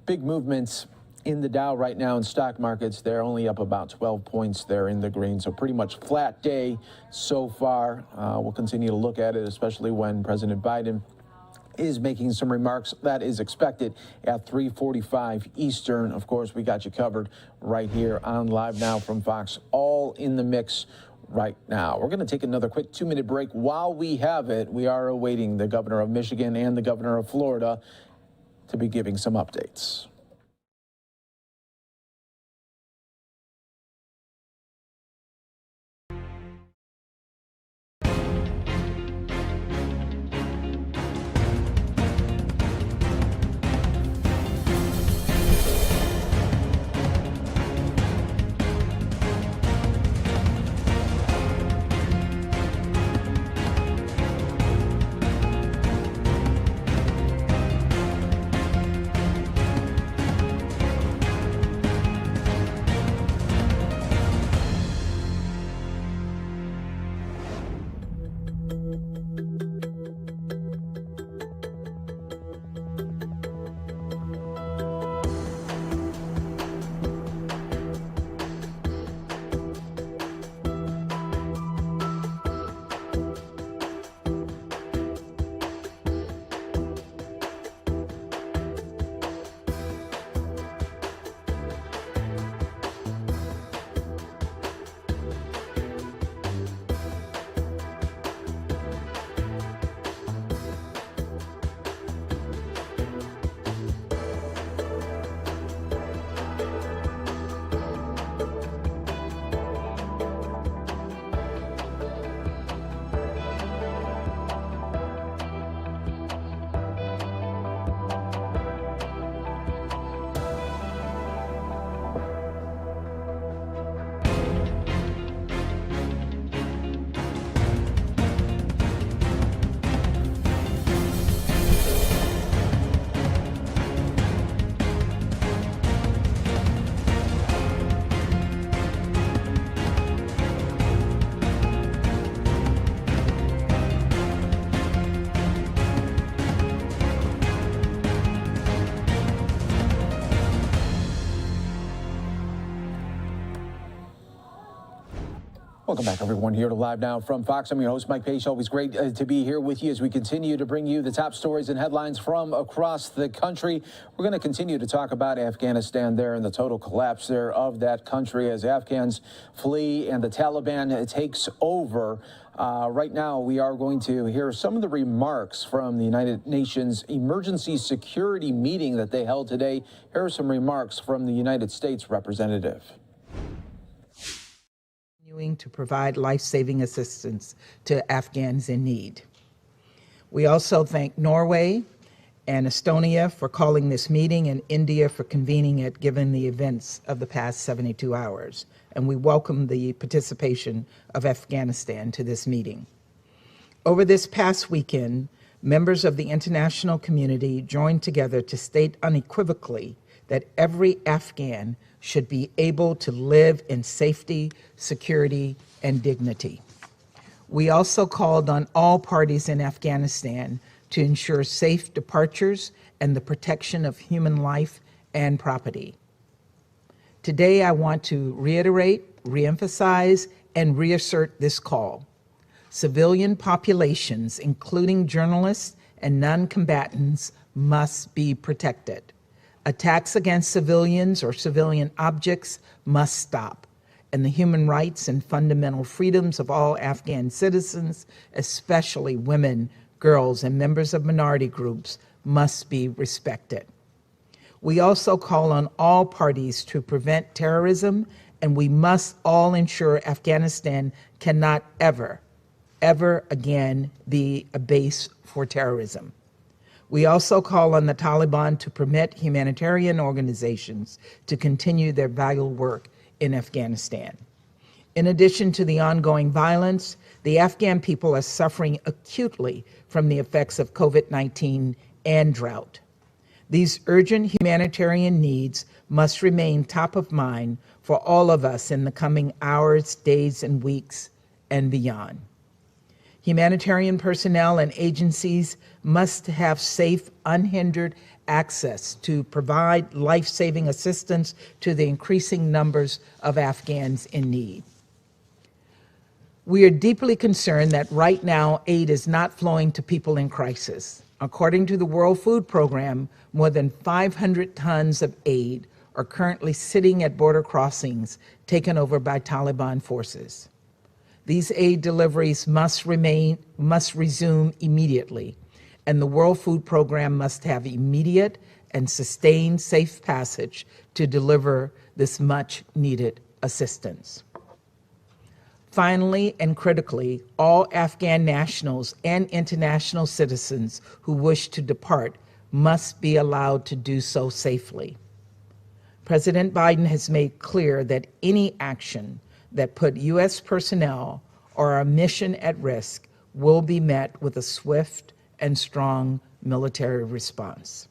big movements in the Dow right now in stock markets. They're only up about 12 points there in the green. So pretty much flat day so far. We'll continue to look at it, especially when President Biden is making some remarks. That is expected at 3:45 Eastern. Of course, we got you covered right here on Live Now from Fox, all in the mix right now. We're going to take another quick 2-minute break. While we have it, we are awaiting the governor of Michigan and the governor of Florida to be giving some updates. Welcome back, everyone, here to Live Now from Fox. I'm your host, Mike Page. Always great to be here with you as we continue to bring you the top stories and headlines from across the country. We're going to continue to talk about Afghanistan there and the total collapse there of that country as Afghans flee and the Taliban takes over. Right now, we are going to hear some of the remarks from the United Nations Emergency Security Meeting that they held today. Here are some remarks from the United States representative. To provide life-saving assistance to Afghans in need. We also thank Norway and Estonia for calling this meeting and India for convening it given the events of the past 72 hours. And we welcome the participation of Afghanistan to this meeting. Over this past weekend, members of the international community joined together to state unequivocally that every Afghan should be able to live in safety, security, and dignity. We also called on all parties in Afghanistan to ensure safe departures and the protection of human life and property. Today, I want to reiterate, reemphasize, and reassert this call. Civilian populations, including journalists and non-combatants, must be protected. Attacks against civilians or civilian objects must stop, and the human rights and fundamental freedoms of all Afghan citizens, especially women, girls, and members of minority groups, must be respected. We also call on all parties to prevent terrorism, and we must all ensure Afghanistan cannot ever again be a base for terrorism. We also call on the Taliban to permit humanitarian organizations to continue their vital work in Afghanistan. In addition to the ongoing violence, the Afghan people are suffering acutely from the effects of COVID-19 and drought. These urgent humanitarian needs must remain top of mind for all of us in the coming hours, days, and weeks and beyond. Humanitarian personnel and agencies must have safe, unhindered access to provide life-saving assistance to the increasing numbers of Afghans in need. We are deeply concerned that right now aid is not flowing to people in crisis. According to the World Food Program, more than 500 tons of aid are currently sitting at border crossings taken over by Taliban forces. These aid deliveries must resume immediately, and the World Food Program must have immediate and sustained safe passage to deliver this much-needed assistance. Finally and critically, all Afghan nationals and international citizens who wish to depart must be allowed to do so safely. President Biden has made clear that any action that put U.S. personnel or our mission at risk will be met with a swift and strong military response.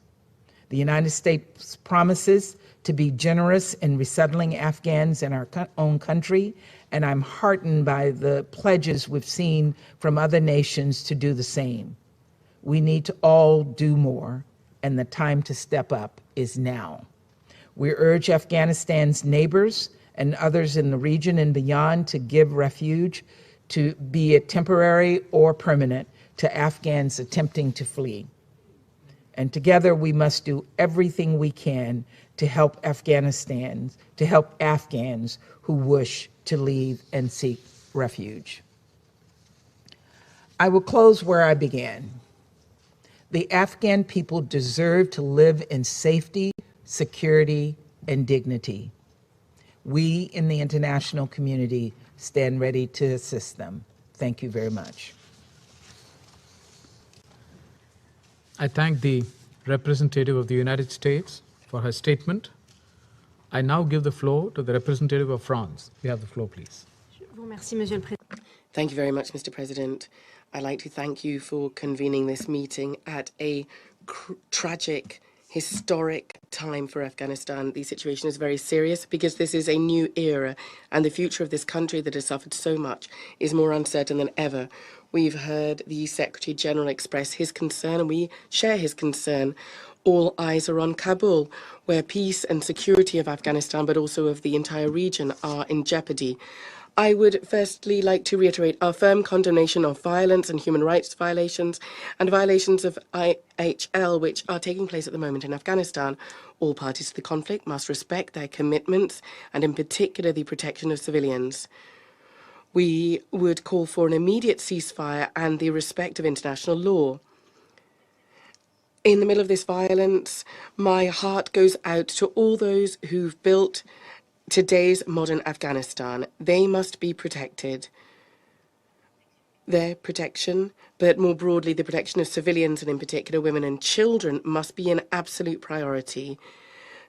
The United States promises to be generous in resettling Afghans in our own country, and I'm heartened by the pledges we've seen from other nations to do the same. We need to all do more, and the time to step up is now. We urge Afghanistan's neighbors and others in the region and beyond to give refuge, to be it temporary or permanent, to Afghans attempting to flee. And together we must do everything we can to help Afghans who wish to leave and seek refuge. I will close where I began. The Afghan people deserve to live in safety, security, and dignity. We in the international community stand ready to assist them. Thank you very much. I thank the representative of the United States for her statement. I now give the floor to the representative of France. You have the floor, please. Thank you very much, Mr. President. I'd like to thank you for convening this meeting at a tragic, historic time for Afghanistan. The situation is very serious because this is a new era, and the future of this country that has suffered so much is more uncertain than ever. We've heard the Secretary General express his concern, and we share his concern. All eyes are on Kabul, where peace and security of Afghanistan, but also of the entire region, are in jeopardy. I would firstly like to reiterate our firm condemnation of violence and human rights violations and violations of IHL which are taking place at the moment in Afghanistan. All parties to the conflict must respect their commitments and in particular the protection of civilians. We would call for an immediate ceasefire and the respect of international law. In the middle of this violence, my heart goes out to all those who've built today's modern Afghanistan. They must be protected. Their protection, but more broadly the protection of civilians and in particular women and children, must be an absolute priority.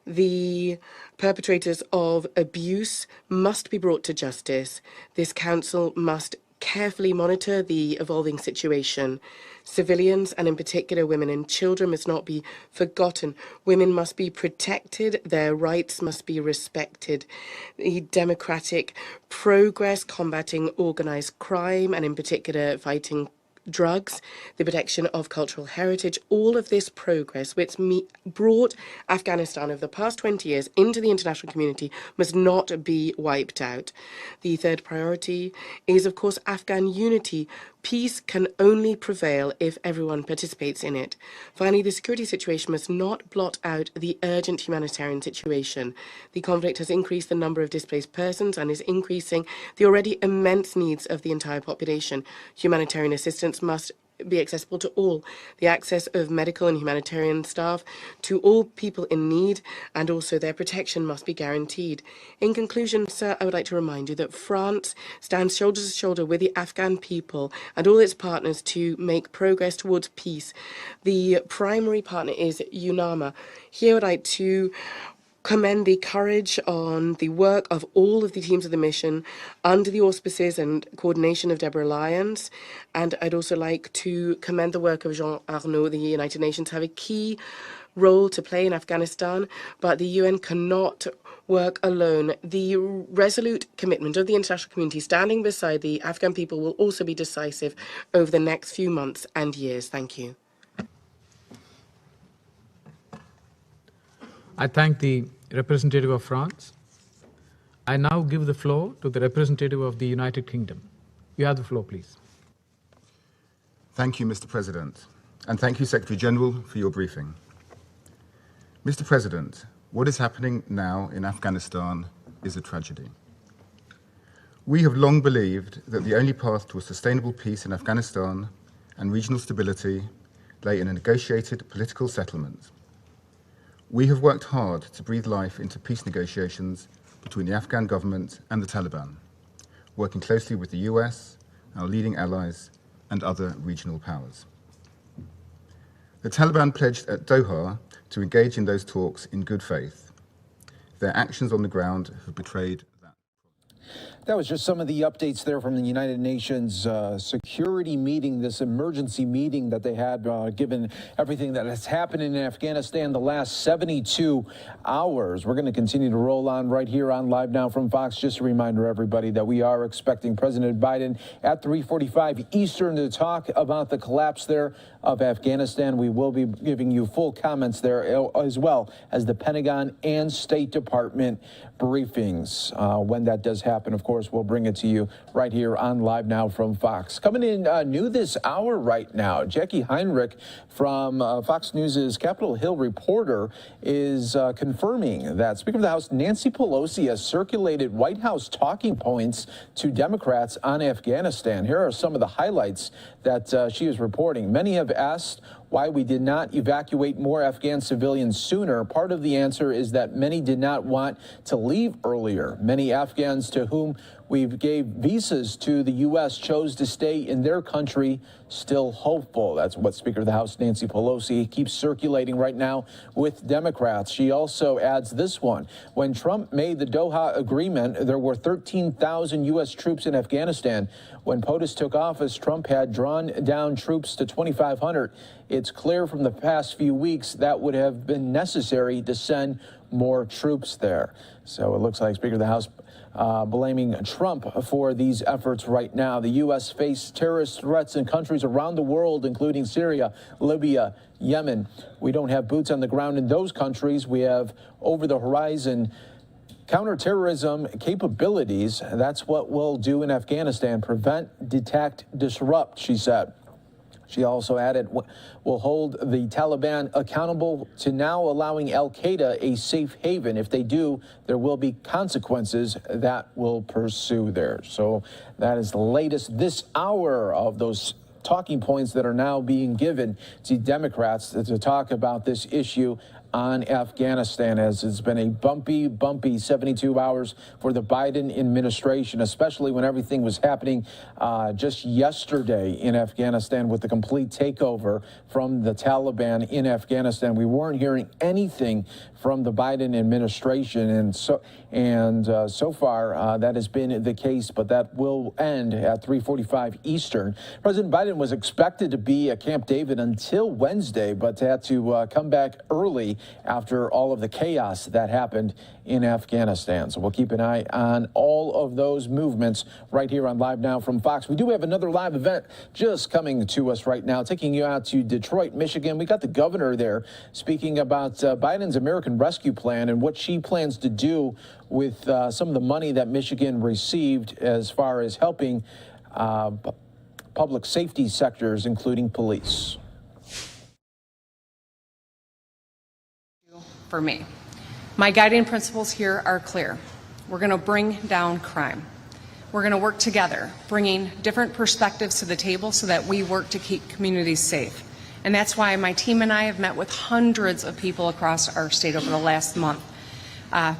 The perpetrators of abuse must be brought to justice. This council must carefully monitor the evolving situation. Civilians, and in particular women and children, must not be forgotten. Women must be protected, their rights must be respected. The democratic progress combating organised crime, and in particular fighting drugs, the protection of cultural heritage, all of this progress which brought Afghanistan over the past 20 years into the international community must not be wiped out. The third priority is, of course, Afghan unity. Peace can only prevail if everyone participates in it. Finally, the security situation must not blot out the urgent humanitarian situation. The conflict has increased the number of displaced persons and is increasing the already immense needs of the entire population. Humanitarian assistance must be accessible to all. The access of medical and humanitarian staff to all people in need and also their protection must be guaranteed. In conclusion, sir, I would like to remind you that France stands shoulder to shoulder with the Afghan people and all its partners to make progress towards peace. The primary partner is UNAMA. Here I would like to commend the courage on the work of all of the teams of the mission under the auspices and coordination of Deborah Lyons. And I'd also like to commend the work of Jean Arnaud. The United Nations have a key role to play in Afghanistan, but the UN cannot work alone. The resolute commitment of the international community standing beside the Afghan people will also be decisive over the next few months and years. Thank you. I thank the representative of France. I now give the floor to the representative of the United Kingdom. You have the floor, please. Thank you, Mr. President, and thank you, Secretary General, for your briefing. Mr. President, what is happening now in Afghanistan is a tragedy. We have long believed that the only path to a sustainable peace in Afghanistan and regional stability lay in a negotiated political settlement. We have worked hard to breathe life into peace negotiations between the Afghan government and the Taliban, working closely with the US, our leading allies, and other regional powers. The Taliban pledged at Doha to engage in those talks in good faith. Their actions on the ground have betrayed that. That was just some of the updates there from the United Nations security meeting, this emergency meeting that they had, given everything that has happened in Afghanistan the last 72 hours. We're going to continue to roll on right here on Live Now from Fox. Just a reminder, everybody, that we are expecting President Biden at 3:45 Eastern to talk about the collapse there of Afghanistan. We will be giving you full comments there, as well as the Pentagon and State Department briefings. When that does happen, of course, we'll bring it to you right here on Live Now from Fox. Coming in new this hour right now, Jackie Heinrich from Fox News' Capitol Hill reporter is confirming that Speaker of the House Nancy Pelosi has circulated White House talking points to Democrats on Afghanistan. Here are some of the highlights that she is reporting. Many have asked why we did not evacuate more Afghan civilians sooner. Part of the answer is that many did not want to leave earlier. Many Afghans to whom we gave visas to the U.S. chose to stay in their country, still hopeful. That's what Speaker of the House Nancy Pelosi keeps circulating right now with Democrats. She also adds this one. When Trump made the Doha Agreement, there were 13,000 U.S. troops in Afghanistan. When POTUS took office, Trump had drawn down troops to 2,500. It's clear from the past few weeks that would have been necessary to send more troops there. So it looks like Speaker of the House blaming Trump for these efforts right now. The U.S. faced terrorist threats in countries around the world, including Syria, Libya, Yemen. We don't have boots on the ground in those countries. We have over-the-horizon Counterterrorism capabilities, that's what we'll do in Afghanistan. Prevent, detect, disrupt, she said. She also added, will hold the Taliban accountable to now allowing al-Qaeda a safe haven. If they do, there will be consequences that will pursue there. So that is the latest this hour of those talking points that are now being given to Democrats to talk about this issue on Afghanistan, as it's been a bumpy 72 hours for the Biden administration, especially when everything was happening just yesterday in Afghanistan with the complete takeover from the Taliban in Afghanistan. We weren't hearing anything from the Biden administration, and so far that has been the case, but that will end at 3:45 Eastern. President Biden was expected to be at Camp David until Wednesday, but had to come back early after all of the chaos that happened in Afghanistan. So we'll keep an eye on all of those movements right here on Live Now from Fox. We do have another live event just coming to us right now, taking you out to Detroit, Michigan. We got the governor there speaking about Biden's American Rescue Plan and what she plans to do with some of the money that Michigan received as far as helping public safety sectors, including police. For me, my guiding principles here are clear. We're going to bring down crime. We're going to work together, bringing different perspectives to the table so that we work to keep communities safe. And that's why my team and I have met with hundreds of people across our state over the last month.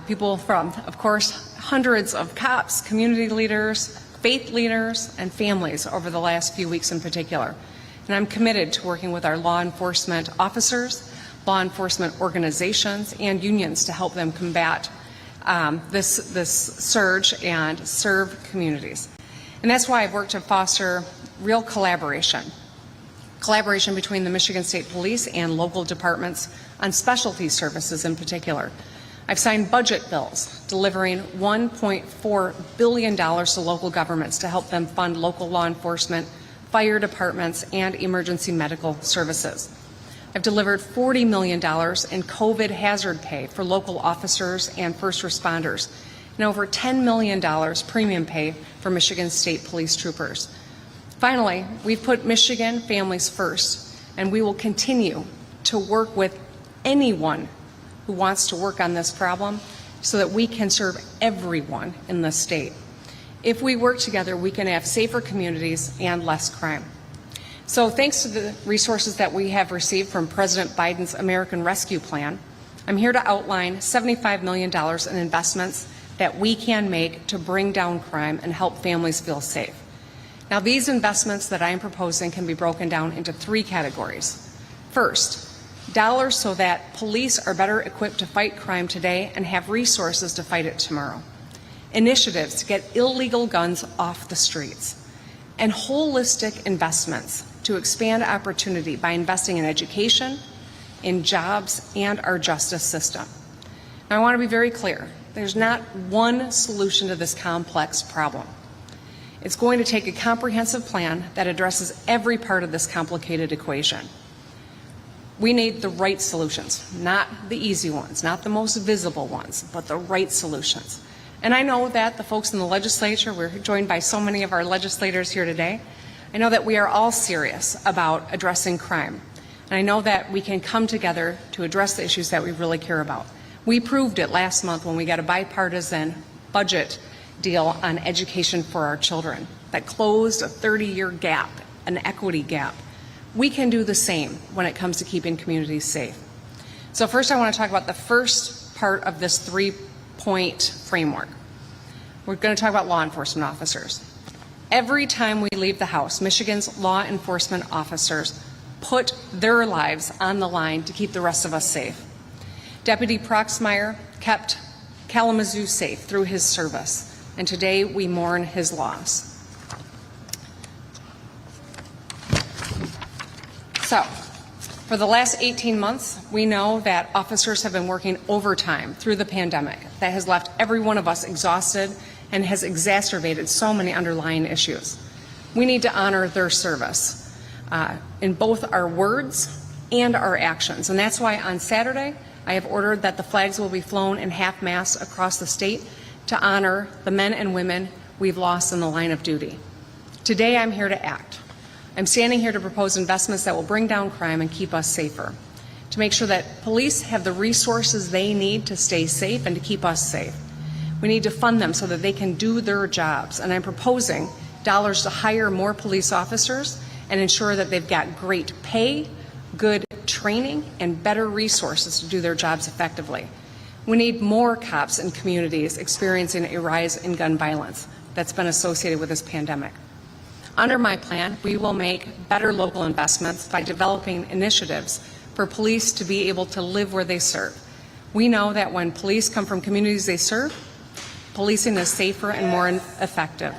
People from, of course, hundreds of cops, community leaders, faith leaders, and families over the last few weeks in particular. And I'm committed to working with our law enforcement officers, law enforcement organizations, and unions to help them combat this surge and serve communities. And that's why I've worked to foster real collaboration between the Michigan State Police and local departments on specialty services in particular. I've signed budget bills delivering $1.4 billion to local governments to help them fund local law enforcement, fire departments, and emergency medical services. I've delivered $40 million in COVID hazard pay for local officers and first responders, and over $10 million premium pay for Michigan State Police troopers. Finally, we've put Michigan families first, and we will continue to work with anyone who wants to work on this problem so that we can serve everyone in the state. If we work together, we can have safer communities and less crime. So thanks to the resources that we have received from President Biden's American Rescue Plan, I'm here to outline $75 million in investments that we can make to bring down crime and help families feel safe. Now, these investments that I am proposing can be broken down into three categories. First, dollars so that police are better equipped to fight crime today and have resources to fight it tomorrow. Initiatives to get illegal guns off the streets. And holistic investments to expand opportunity by investing in education, in jobs, and our justice system. Now, I want to be very clear. There's not one solution to this complex problem. It's going to take a comprehensive plan that addresses every part of this complicated equation. We need the right solutions, not the easy ones, not the most visible ones, but the right solutions. And I know that the folks in the legislature, we're joined by so many of our legislators here today, I know that we are all serious about addressing crime. And I know that we can come together to address the issues that we really care about. We proved it last month when we got a bipartisan budget deal on education for our children that closed a 30-year gap, an equity gap. We can do the same when it comes to keeping communities safe. So first I want to talk about the first part of this three-point framework. We're going to talk about law enforcement officers. Every time we leave the House, Michigan's law enforcement officers put their lives on the line to keep the rest of us safe. Deputy Proxmire kept Kalamazoo safe through his service, and today we mourn his loss. So, for the last 18 months, we know that officers have been working overtime through the pandemic. That has left every one of us exhausted and has exacerbated so many underlying issues. We need to honor their service in both our words and our actions. And that's why on Saturday, I have ordered that the flags will be flown in half-mast across the state to honor the men and women we've lost in the line of duty. Today, I'm here to act. I'm standing here to propose investments that will bring down crime and keep us safer, to make sure that police have the resources they need to stay safe and to keep us safe. We need to fund them so that they can do their jobs, and I'm proposing dollars to hire more police officers and ensure that they've got great pay, good training, and better resources to do their jobs effectively. We need more cops in communities experiencing a rise in gun violence that's been associated with this pandemic. Under my plan, we will make better local investments by developing initiatives for police to be able to live where they serve. We know that when police come from communities they serve, policing is safer and more effective.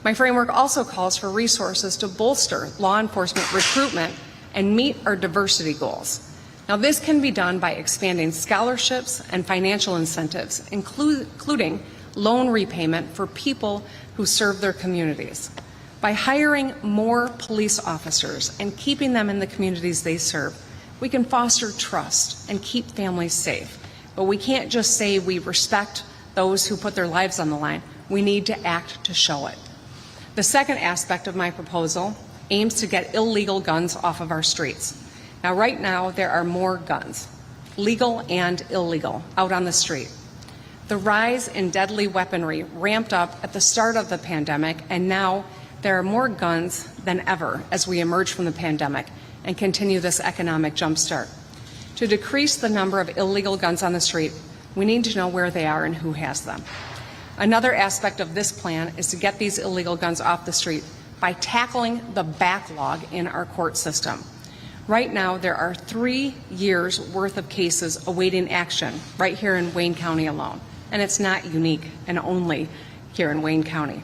My framework also calls for resources to bolster law enforcement recruitment and meet our diversity goals. Now, this can be done by expanding scholarships and financial incentives, including loan repayment for people who serve their communities. By hiring more police officers and keeping them in the communities they serve, we can foster trust and keep families safe. But we can't just say we respect those who put their lives on the line. We need to act to show it. The second aspect of my proposal aims to get illegal guns off of our streets. Now, right now, there are more guns, legal and illegal, out on the street. The rise in deadly weaponry ramped up at the start of the pandemic, and now there are more guns than ever as we emerge from the pandemic and continue this economic jumpstart. To decrease the number of illegal guns on the street, we need to know where they are and who has them. Another aspect of this plan is to get these illegal guns off the street by tackling the backlog in our court system. Right now, there are 3 years' worth of cases awaiting action right here in Wayne County alone, and it's not unique and only here in Wayne County.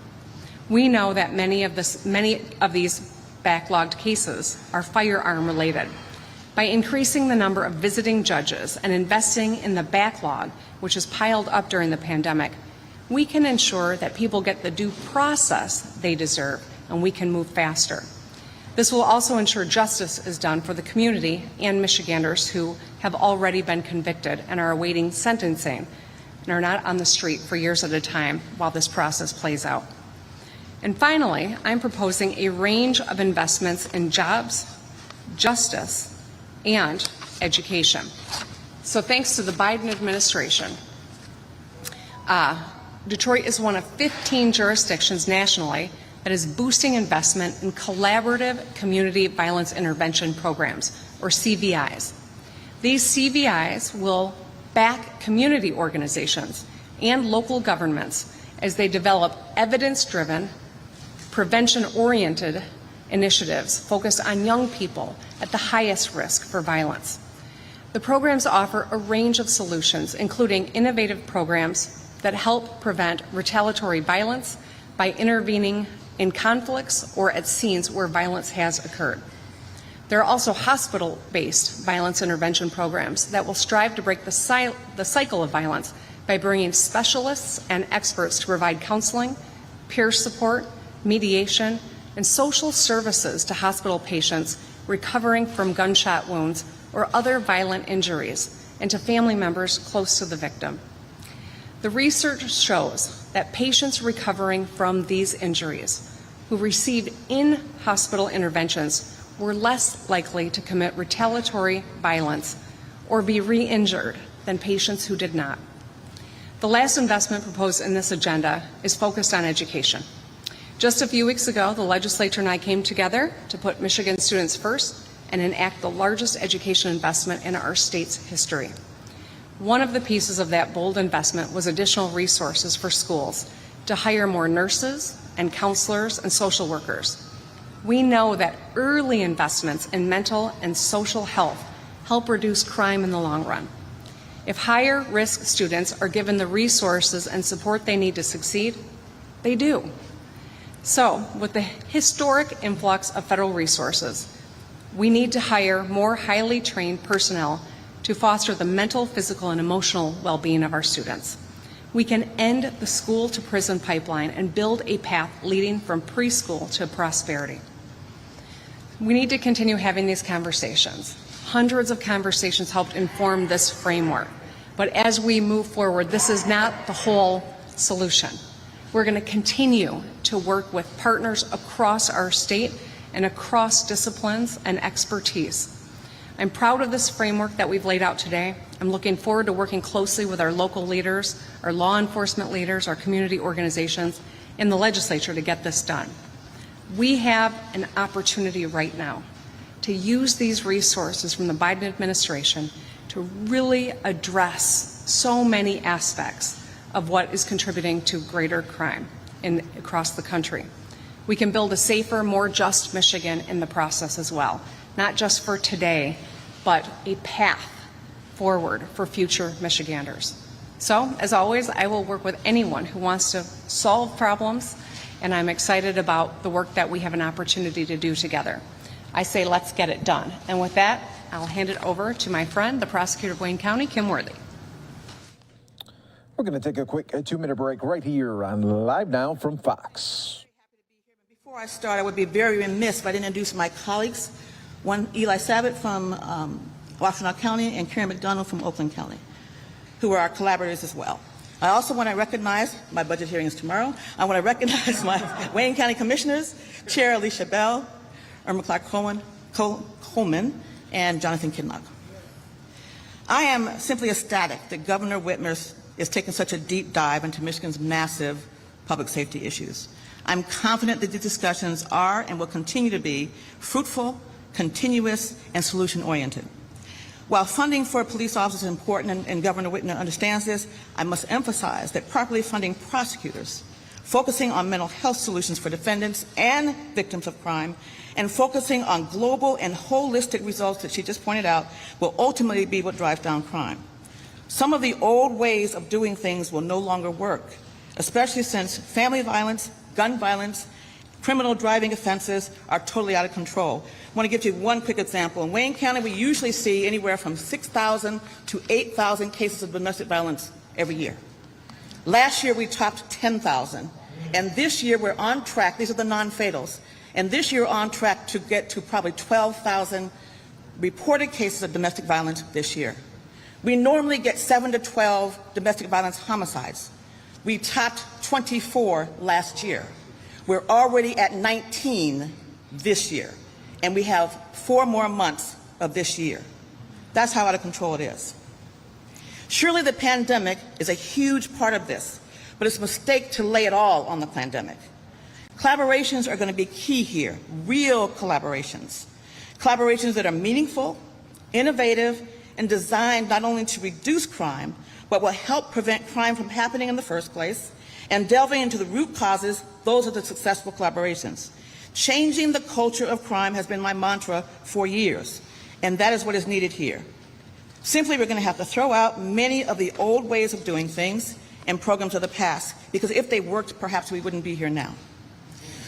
We know that many of these backlogged cases are firearm related. By increasing the number of visiting judges and investing in the backlog, which is piled up during the pandemic, we can ensure that people get the due process they deserve, and we can move faster. This will also ensure justice is done for the community and Michiganders who have already been convicted and are awaiting sentencing and are not on the street for years at a time while this process plays out. And finally, I'm proposing a range of investments in jobs, justice, and education. So thanks to the Biden administration, Detroit is one of 15 jurisdictions nationally that is boosting investment in collaborative community violence intervention programs, or CVIs. These CVIs will back community organizations and local governments as they develop evidence-driven, prevention-oriented initiatives focused on young people at the highest risk for violence. The programs offer a range of solutions, including innovative programs that help prevent retaliatory violence by intervening in conflicts or at scenes where violence has occurred. There are also hospital-based violence intervention programs that will strive to break the cycle of violence by bringing specialists and experts to provide counseling, peer support, mediation, and social services to hospital patients recovering from gunshot wounds or other violent injuries, and to family members close to the victim. The research shows that patients recovering from these injuries who received in-hospital interventions were less likely to commit retaliatory violence or be re-injured than patients who did not. The last investment proposed in this agenda is focused on education. Just a few weeks ago, the legislature and I came together to put Michigan students first and enact the largest education investment in our state's history. One of the pieces of that bold investment was additional resources for schools to hire more nurses and counselors and social workers. We know that early investments in mental and social health help reduce crime in the long run. If higher risk students are given the resources and support they need to succeed, they do. So, with the historic influx of federal resources, we need to hire more highly trained personnel to foster the mental, physical, and emotional well-being of our students. We can end the school-to-prison pipeline and build a path leading from preschool to prosperity. We need to continue having these conversations. Hundreds of conversations helped inform this framework. But as we move forward, this is not the whole solution. We're going to continue to work with partners across our state and across disciplines and expertise. I'm proud of this framework that we've laid out today. I'm looking forward to working closely with our local leaders, our law enforcement leaders, our community organizations, and the legislature to get this done. We have an opportunity right now to use these resources from the Biden administration to really address so many aspects of what is contributing to greater crime across the country. We can build a safer, more just Michigan in the process as well, not just for today, but a path forward for future Michiganders. So, as always, I will work with anyone who wants to solve problems, and I'm excited about the work that we have an opportunity to do together. I say let's get it done. And with that, I'll hand it over to my friend, the prosecutor of Wayne County, Kim Worthy. We're going to take a quick 2-minute break right here on Live Now from Fox. Before I start, I would be very remiss if I didn't introduce my colleagues. One, Eli Sabat from Washtenaw County and Karen McDonald from Oakland County, who are our collaborators as well. I also want to recognize, my budget hearing is tomorrow, I want to recognize my Wayne County Commissioners, Chair Alicia Bell, Irma Clark Coleman, and Jonathan Kidnock. I am simply ecstatic that Governor Whitmer is taking such a deep dive into Michigan's massive public safety issues. I'm confident that these discussions are and will continue to be fruitful, continuous, and solution-oriented. While funding for police officers is important, and Governor Whitmer understands this, I must emphasize that properly funding prosecutors, focusing on mental health solutions for defendants and victims of crime, and focusing on global and holistic results that she just pointed out will ultimately be what drives down crime. Some of the old ways of doing things will no longer work, especially since family violence, gun violence, criminal driving offenses are totally out of control. I want to give you one quick example. In Wayne County, we usually see anywhere from 6,000 to 8,000 cases of domestic violence every year. Last year, we topped 10,000. And this year, we're on track. These are the non-fatals. And this year, on track to get to probably 12,000 reported cases of domestic violence this year. We normally get 7 to 12 domestic violence homicides. We topped 24 last year. We're already at 19 this year, and we have 4 more months of this year. That's how out of control it is. Surely the pandemic is a huge part of this, but it's a mistake to lay it all on the pandemic. Collaborations are going to be key here, real collaborations. Collaborations that are meaningful, innovative, and designed not only to reduce crime, but will help prevent crime from happening in the first place, and delving into the root causes. Those are the successful collaborations. Changing the culture of crime has been my mantra for years, and that is what is needed here. Simply, we're going to have to throw out many of the old ways of doing things and programs of the past, because if they worked, perhaps we wouldn't be here now.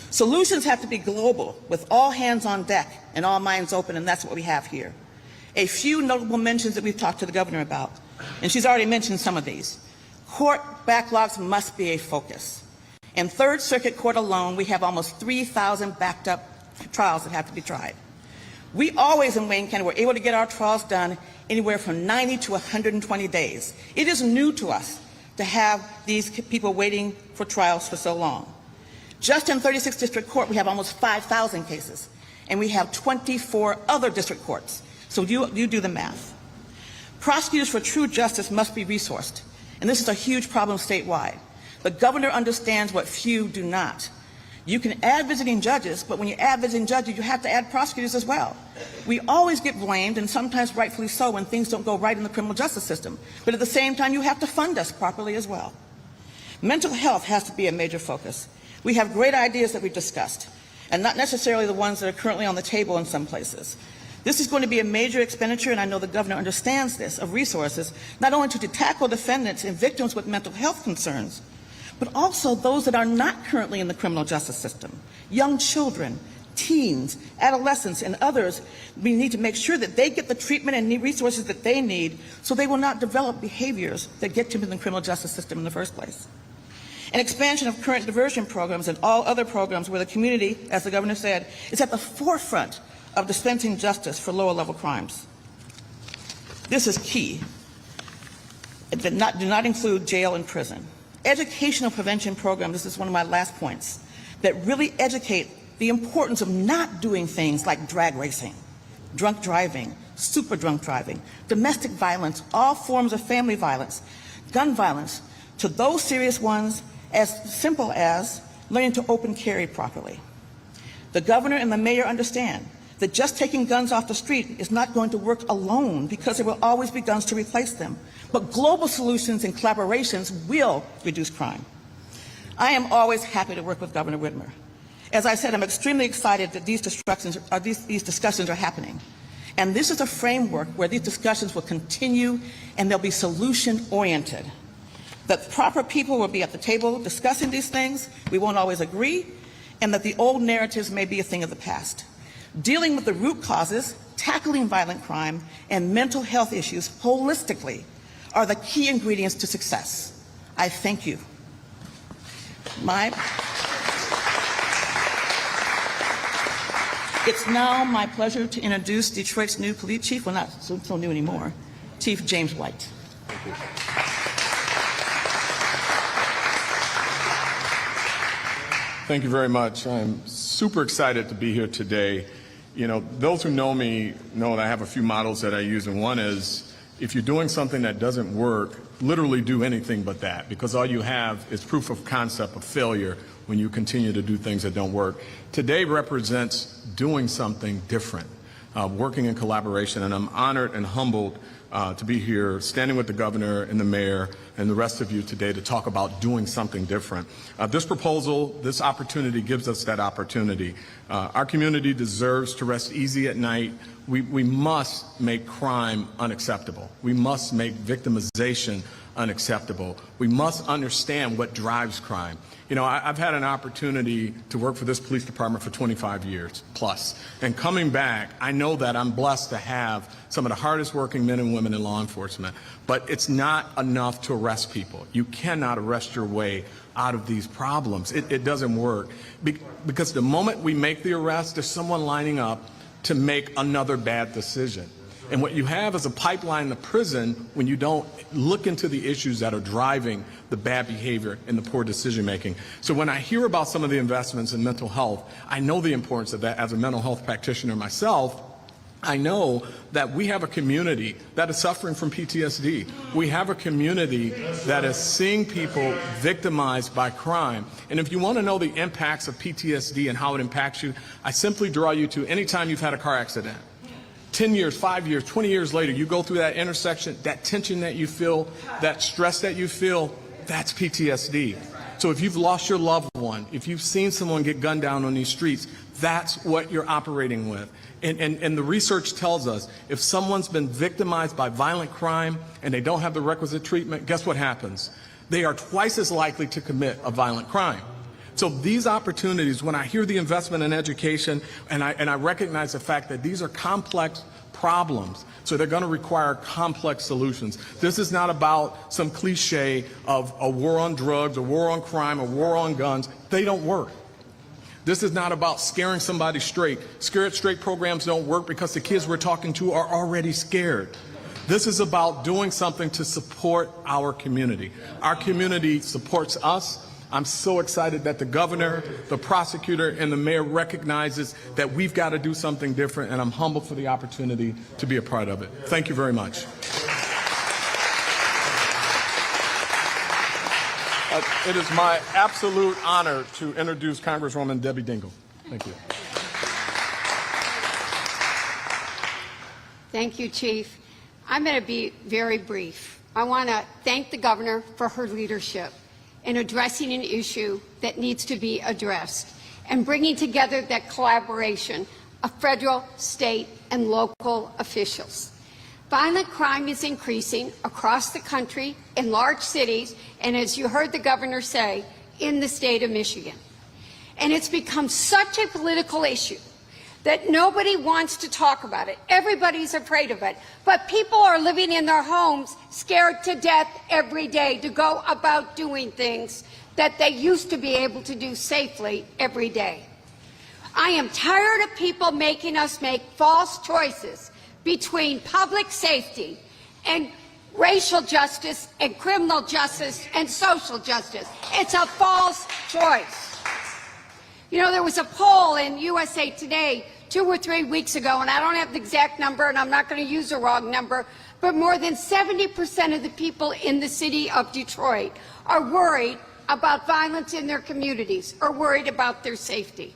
Solutions have to be global, with all hands on deck and all minds open, and that's what we have here. A few notable mentions that we've talked to the governor about, and she's already mentioned some of these. Court backlogs must be a focus. In Third Circuit Court alone, we have almost 3,000 backed up trials that have to be tried. We always in Wayne County were able to get our trials done anywhere from 90 to 120 days. It is new to us to have these people waiting for trials for so long. Just in 36th District Court, we have almost 5,000 cases, and we have 24 other district courts. So you do the math. Prosecutors for true justice must be resourced, and this is a huge problem statewide. The governor understands what few do not. You can add visiting judges, but when you add visiting judges, you have to add prosecutors as well. We always get blamed, and sometimes rightfully so, when things don't go right in the criminal justice system. But at the same time, you have to fund us properly as well. Mental health has to be a major focus. We have great ideas that we've discussed, and not necessarily the ones that are currently on the table in some places. This is going to be a major expenditure, and I know the governor understands this, of resources, not only to tackle defendants and victims with mental health concerns, but also those that are not currently in the criminal justice system. Young children, teens, adolescents, and others, we need to make sure that they get the treatment and resources that they need so they will not develop behaviors that get them in the criminal justice system in the first place. An expansion of current diversion programs and all other programs where the community, as the governor said, is at the forefront of dispensing justice for lower level crimes. This is key. It do not include jail and prison. Educational prevention programs, this is one of my last points, that really educate the importance of not doing things like drag racing, drunk driving, super drunk driving, domestic violence, all forms of family violence, gun violence, to those serious ones as simple as learning to open carry properly. The governor and the mayor understand that just taking guns off the street is not going to work alone because there will always be guns to replace them. But global solutions and collaborations will reduce crime. I am always happy to work with Governor Whitmer. As I said, I'm extremely excited that these discussions are happening. And this is a framework where these discussions will continue and they'll be solution-oriented. That proper people will be at the table discussing these things, we won't always agree, and that the old narratives may be a thing of the past. Dealing with the root causes, tackling violent crime, and mental health issues holistically are the key ingredients to success. I thank you. It's now my pleasure to introduce Detroit's new police chief, well, not so new anymore, Chief James White. Thank you. Thank you very much. I'm super excited to be here today. You know, those who know me know that I have a few models that I use, and one is, if you're doing something that doesn't work, literally do anything but that, because all you have is proof of concept of failure when you continue to do things that don't work. Today represents doing something different, working in collaboration, and I'm honored and humbled to be here, standing with the governor and the mayor and the rest of you today to talk about doing something different. This proposal, this opportunity gives us that opportunity. Our community deserves to rest easy at night. We must make crime unacceptable. We must make victimization unacceptable. We must understand what drives crime. You know, I've had an opportunity to work for this police department for 25 years plus. And coming back, I know that I'm blessed to have some of the hardest working men and women in law enforcement. But it's not enough to arrest people. You cannot arrest your way out of these problems. It doesn't work. Because the moment we make the arrest, there's someone lining up to make another bad decision. And what you have is a pipeline to prison when you don't look into the issues that are driving the bad behavior and the poor decision making. So when I hear about some of the investments in mental health, I know the importance of that. As a mental health practitioner myself, I know that we have a community that is suffering from PTSD. We have a community that is seeing people victimized by crime. And if you want to know the impacts of PTSD and how it impacts you, I simply draw you to any time you've had a car accident. 10 years, 5 years, 20 years later, you go through that intersection, that tension that you feel, that stress that you feel, that's PTSD. So if you've lost your loved one, if you've seen someone get gunned down on these streets, that's what you're operating with. And the research tells us if someone's been victimized by violent crime and they don't have the requisite treatment, guess what happens? They are twice as likely to commit a violent crime. So these opportunities, when I hear the investment in education and I recognize the fact that these are complex problems, so they're going to require complex solutions. This is not about some cliche of a war on drugs, a war on crime, a war on guns. They don't work. This is not about scaring somebody straight. Scared straight programs don't work because the kids we're talking to are already scared. This is about doing something to support our community. Our community supports us. I'm so excited that the governor, the prosecutor, and the mayor recognizes that we've got to do something different, and I'm humbled for the opportunity to be a part of it. Thank you very much. It is my absolute honor to introduce Congresswoman Debbie Dingell. Thank you. Thank you, Chief. I'm going to be very brief. I want to thank the governor for her leadership in addressing an issue that needs to be addressed and bringing together that collaboration of federal, state, and local officials. Violent crime is increasing across the country in large cities, and as you heard the governor say, in the state of Michigan. And it's become such a political issue that nobody wants to talk about it. Everybody's afraid of it. But people are living in their homes scared to death every day to go about doing things that they used to be able to do safely every day. I am tired of people making us make false choices between public safety and racial justice and criminal justice and social justice. It's a false choice. You know, there was a poll in USA Today 2 or 3 weeks ago, and I don't have the exact number, and I'm not going to use a wrong number, but more than 70% of the people in the city of Detroit are worried about violence in their communities, or worried about their safety.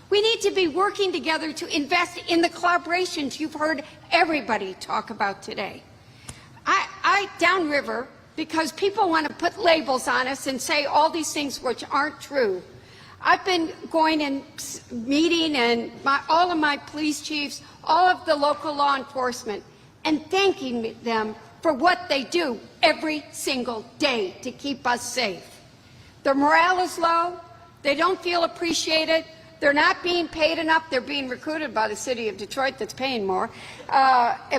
We need to be working together to invest in the collaborations you've heard everybody talk about today. I downriver, because people want to put labels on us and say all these things which aren't true. I've been going and meeting and all of my police chiefs, all of the local law enforcement, and thanking them for what they do every single day to keep us safe. Their morale is low. They don't feel appreciated. They're not being paid enough. They're being recruited by the city of Detroit that's paying more,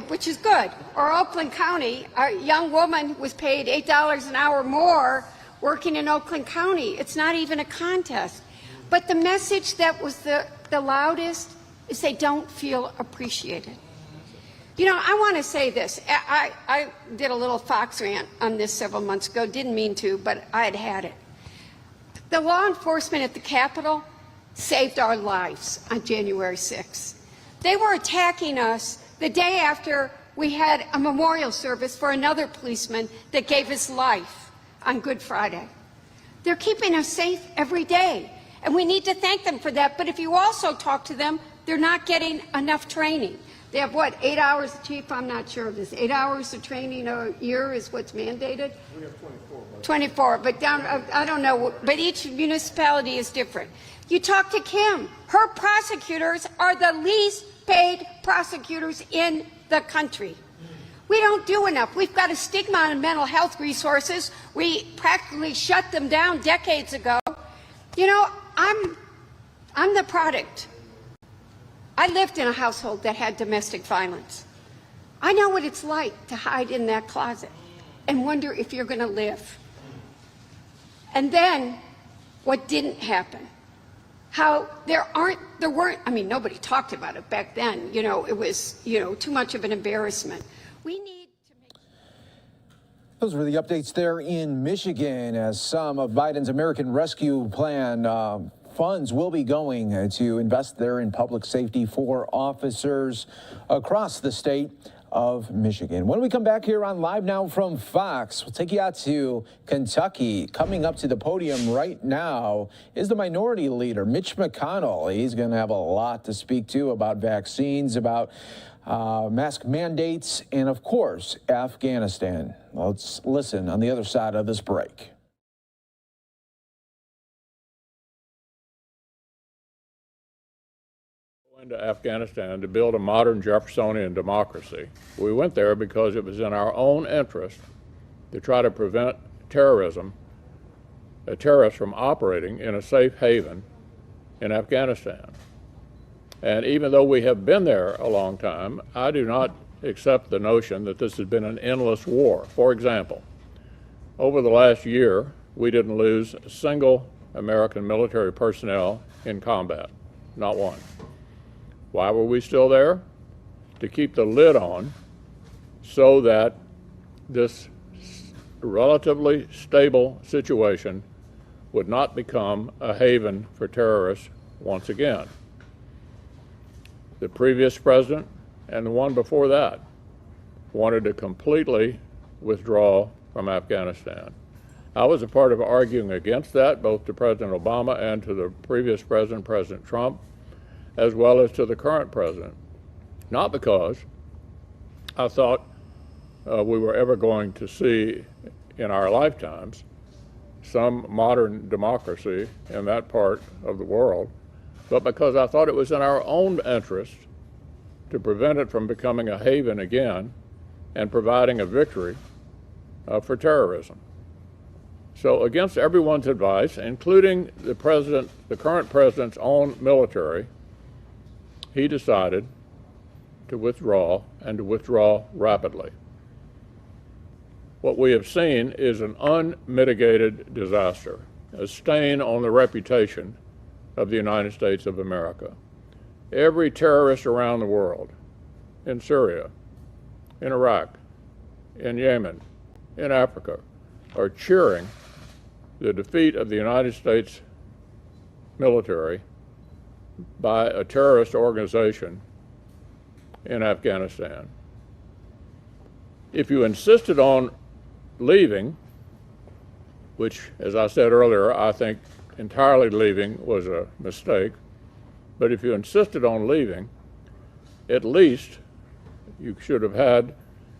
which is good. Or Oakland County, a young woman was paid $8 an hour more working in Oakland County. It's not even a contest. But the message that was the loudest is they don't feel appreciated. You know, I want to say this. I did a little Fox rant on this several months ago. Didn't mean to, but I had it. The law enforcement at the Capitol saved our lives on January 6th. They were attacking us the day after we had a memorial service for another policeman that gave his life on Good Friday. They're keeping us safe every day, and we need to thank them for that. But if you also talk to them, they're not getting enough training. They have, what, 8 hours, Chief? I'm not sure of this. 8 hours of training a year is what's mandated? We have 24. 24, but down, I don't know, but each municipality is different. You talk to Kim. Her prosecutors are the least paid prosecutors in the country. We don't do enough. We've got a stigma on mental health resources. We practically shut them down decades ago. You know, I'm the product. I lived in a household that had domestic violence. I know what it's like to hide in that closet and wonder if you're going to live. And then what didn't happen. How there weren't, I mean, nobody talked about it back then. You know, it was, too much of an embarrassment. We need to make... Those were the updates there in Michigan as some of Biden's American Rescue Plan funds will be going to invest there in public safety for officers across the state of Michigan. When we come back here on Live Now from Fox, we'll take you out to Kentucky. Coming up to the podium right now is the minority leader, Mitch McConnell. He's going to have a lot to speak to about vaccines, about mask mandates, and of course, Afghanistan. Let's listen on the other side of this break. Into Afghanistan to build a modern Jeffersonian democracy. We went there because it was in our own interest to try to prevent terrorists from operating in a safe haven in Afghanistan. And even though we have been there a long time, I do not accept the notion that this has been an endless war. For example, over the last year, we didn't lose a single American military personnel in combat, not one. Why were we still there? To keep the lid on so that this relatively stable situation would not become a haven for terrorists once again. The previous president and the one before that wanted to completely withdraw from Afghanistan. I was a part of arguing against that, both to President Obama and to the previous president, President Trump, as well as to the current president. Not because I thought we were ever going to see in our lifetimes some modern democracy in that part of the world, but because I thought it was in our own interest to prevent it from becoming a haven again and providing a victory for terrorism. So against everyone's advice, including the current president's own military, he decided to withdraw, and to withdraw rapidly. What we have seen is an unmitigated disaster, a stain on the reputation of the United States of America. Every terrorist around the world, in Syria, in Iraq, in Yemen, in Africa, are cheering the defeat of the United States military by a terrorist organization in Afghanistan. If you insisted on leaving, which, as I said earlier, I think entirely leaving was a mistake, but if you insisted on leaving, at least you should have had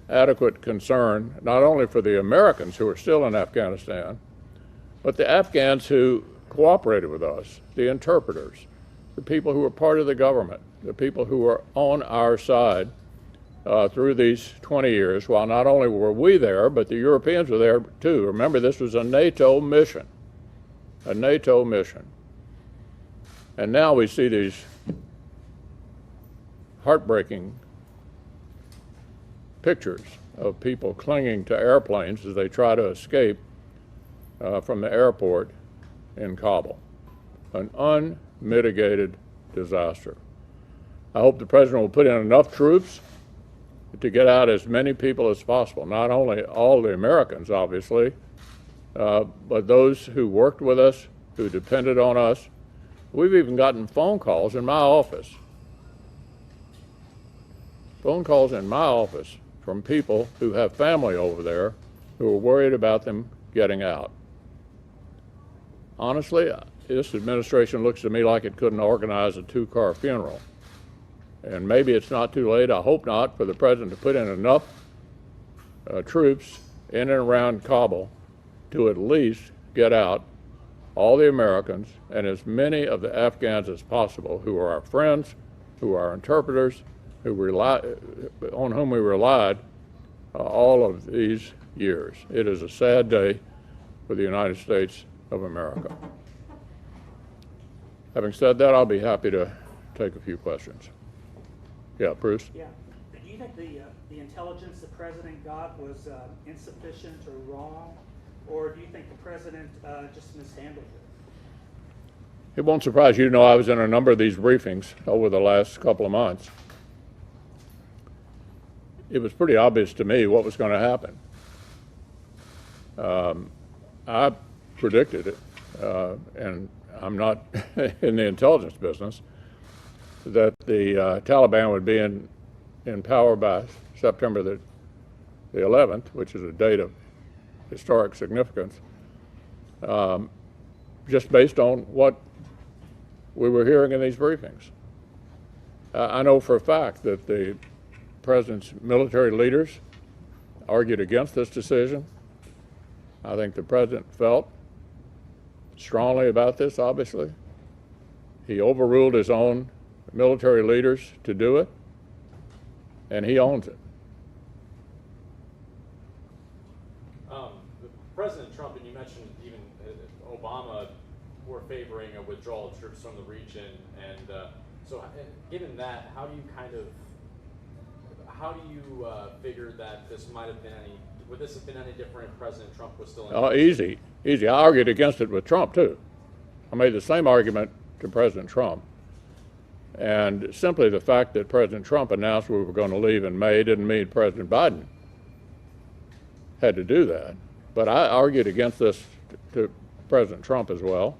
adequate concern, not only for the Americans who are still in Afghanistan, but the Afghans who cooperated with us, the interpreters, the people who were part of the government, the people who were on our side through these 20 years, while not only were we there, but the Europeans were there too. Remember, this was a NATO mission, a NATO mission. And now we see these heartbreaking pictures of people clinging to airplanes as they try to escape from the airport in Kabul. An unmitigated disaster. I hope the President will put in enough troops to get out as many people as possible, not only all the Americans, obviously, but those who worked with us, who depended on us. We've even gotten phone calls in my office. Phone calls in my office from people who have family over there who are worried about them getting out. Honestly, this administration looks to me like it couldn't organize a two-car funeral. And maybe it's not too late, I hope not, for the President to put in enough troops in and around Kabul to at least get out all the Americans and as many of the Afghans as possible who are our friends, who are our interpreters, on whom we relied all of these years. It is a sad day for the United States of America. Having said that, I'll be happy to take a few questions. Yeah, Bruce? Yeah. Do you think the intelligence the President got was insufficient or wrong? Or do you think the President just mishandled it? It won't surprise you to know I was in a number of these briefings over the last couple of months. It was pretty obvious to me what was going to happen. I predicted it, and I'm not in the intelligence business, that the Taliban would be in power by September the 11th, which is a date of historic significance, just based on what we were hearing in these briefings. I know for a fact that the President's military leaders argued against this decision. I think the President felt strongly about this, obviously. He overruled his own military leaders to do it, and he owns it. President Trump, and you mentioned even Obama, were favoring a withdrawal of troops from the region, and so given that, how do you figure that this might have been would this have been any different if President Trump was still in? Easy. I argued against it with Trump too. I made the same argument to President Trump. And simply the fact that President Trump announced we were going to leave in May didn't mean President Biden had to do that. But I argued against this to President Trump as well.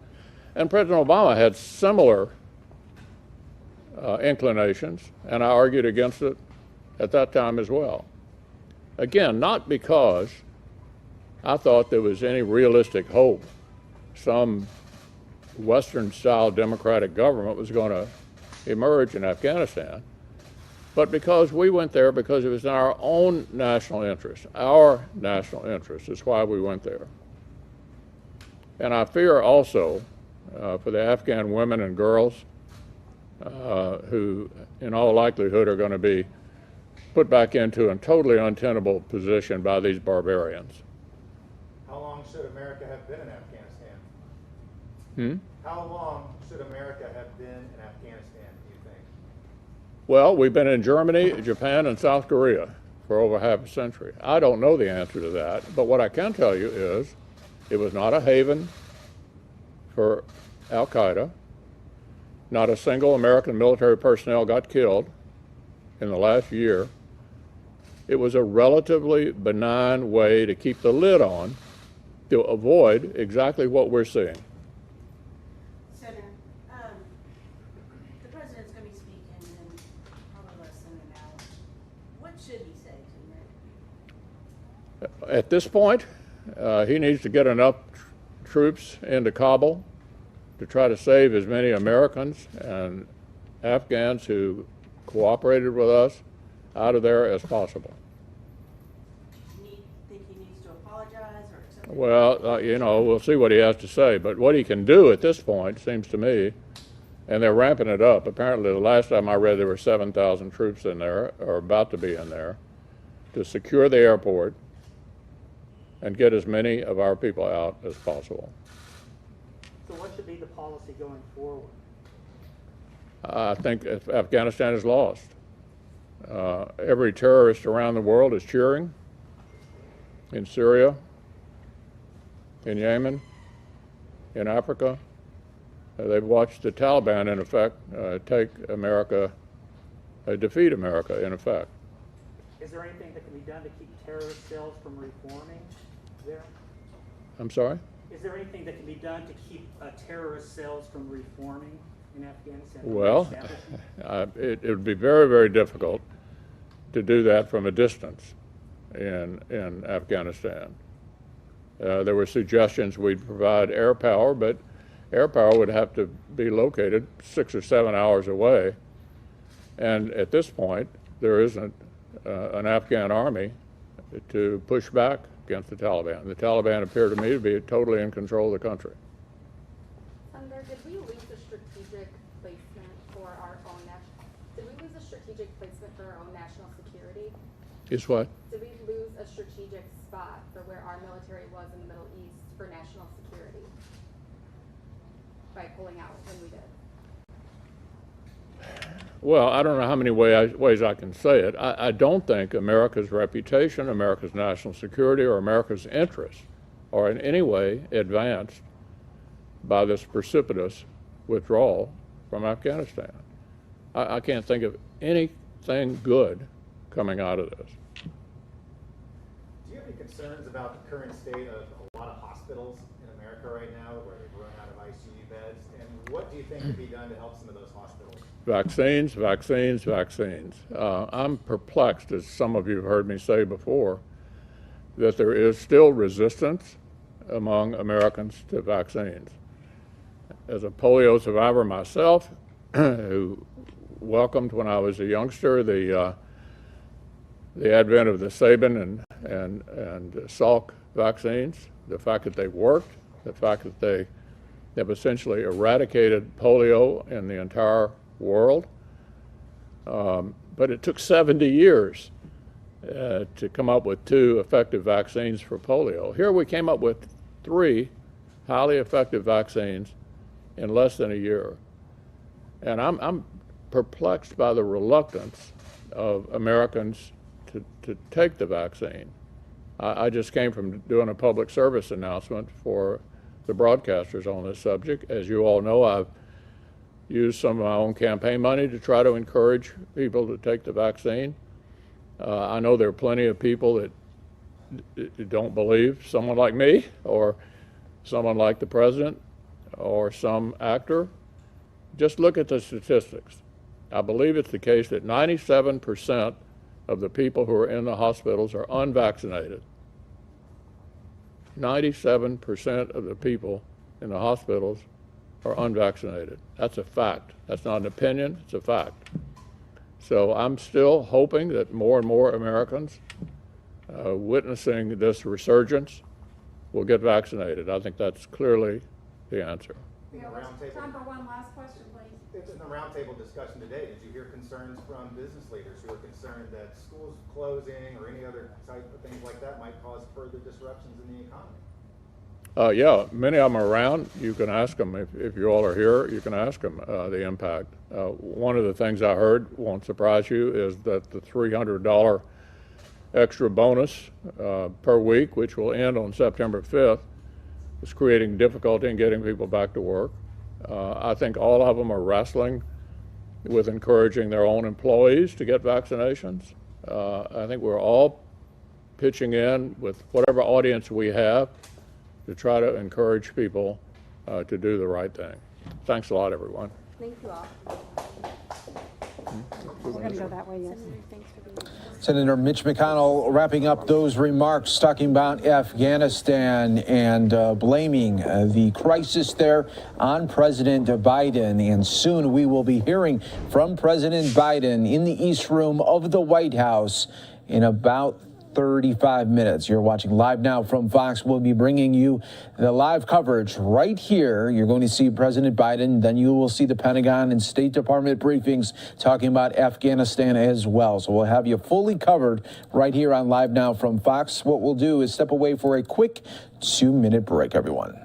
And President Obama had similar inclinations, and I argued against it at that time as well. Again, not because I thought there was any realistic hope some Western-style democratic government was going to emerge in Afghanistan, but because we went there because it was in our own national interest. Our national interest is why we went there. And I fear also for the Afghan women and girls who in all likelihood are going to be put back into a totally untenable position by these barbarians. How long should America have been in Afghanistan? How long should America have been in Afghanistan, do you think? Well, we've been in Germany, Japan, and South Korea for over half a century. I don't know the answer to that, but what I can tell you is it was not a haven for Al-Qaeda. Not a single American military personnel got killed in the last year. it was a relatively benign way to keep the lid on to avoid exactly what we're seeing. Senator, the president's going to be speaking in probably less than an hour. What should he say to America? At this point, he needs to get enough troops into Kabul to try to save as many Americans and Afghans who cooperated with us out of there as possible. Think he needs to apologize or accept? Well, you know, we'll see what he has to say. But what he can do at this point, seems to me, and they're ramping it up. Apparently, the last time I read, there were 7,000 troops in there, or about to be in there, to secure the airport and get as many of our people out as possible. So what should be the policy going forward? I think if Afghanistan is lost. Every terrorist around the world is cheering. In Syria, in Yemen, in Africa. They've watched the Taliban, in effect, take America, defeat America, in effect. Is there anything that can be done to keep terrorist cells from reforming there? I'm sorry? Is there anything that can be done to keep terrorist cells from reforming in Afghanistan? Well, it would be very, very difficult to do that from a distance in Afghanistan. There were suggestions we'd provide air power, but air power would have to be located 6 or 7 hours away. And at this point, there isn't an Afghan army to push back against the Taliban. The Taliban appear to me to be totally in control of the country. Senator, did we lose a strategic placement for our own national security? Is what? Did we lose a strategic spot for where our military was in the Middle East for national security by pulling out when we did? Well, I don't know how many ways I can say it. I don't think America's reputation, America's national security, or America's interests are in any way advanced by this precipitous withdrawal from Afghanistan. I can't think of anything good coming out of this. Do you have any concerns about the current state of a lot of hospitals in America right now where they've run out of ICU beds? And what do you think could be done to help some of those hospitals? Vaccines, vaccines, vaccines. I'm perplexed, as some of you have heard me say before, that there is still resistance among Americans to vaccines. As a polio survivor myself, who welcomed when I was a youngster the advent of the Sabin and Salk vaccines, the fact that they worked, the fact that they have essentially eradicated polio in the entire world. But it took 70 years to come up with 2 effective vaccines for polio. Here we came up with 3 highly effective vaccines in less than a year. And I'm perplexed by the reluctance of Americans to take the vaccine. I just came from doing a public service announcement for the broadcasters on this subject. As you all know, I've used some of my own campaign money to try to encourage people to take the vaccine. I know there are plenty of people that don't believe someone like me or someone like the president or some actor. Just look at the statistics. I believe it's the case that 97% of the people who are in the hospitals are unvaccinated. 97% of the people in the hospitals are unvaccinated. That's a fact. That's not an opinion, it's a fact. So I'm still hoping that more and more Americans witnessing this resurgence will get vaccinated. I think that's clearly the answer. Time for one last question, please. In the roundtable discussion today, did you hear concerns from business leaders who are concerned that schools closing or any other type of things like that might cause further disruptions in the economy? Yeah, many of them are around. You can ask them, if you all are here, you can ask them the impact. One of the things I heard, won't surprise you, is that the $300 extra bonus per week, which will end on September 5th, is creating difficulty in getting people back to work. I think all of them are wrestling with encouraging their own employees to get vaccinations. I think we're all pitching in with whatever audience we have to try to encourage people to do the right thing. Thanks a lot, everyone. Thank you all. We're going to go that way, yes. Thanks for being here. Senator Mitch McConnell wrapping up those remarks, talking about Afghanistan and blaming the crisis there on President Biden. And soon we will be hearing from President Biden in the East Room of the White House in about 35 minutes. You're watching Live Now from Fox. We'll be bringing you the live coverage right here. You're going to see President Biden, then you will see the Pentagon and State Department briefings talking about Afghanistan as well. So we'll have you fully covered right here on Live Now from Fox. What we'll do is step away for a quick 2-minute break, everyone.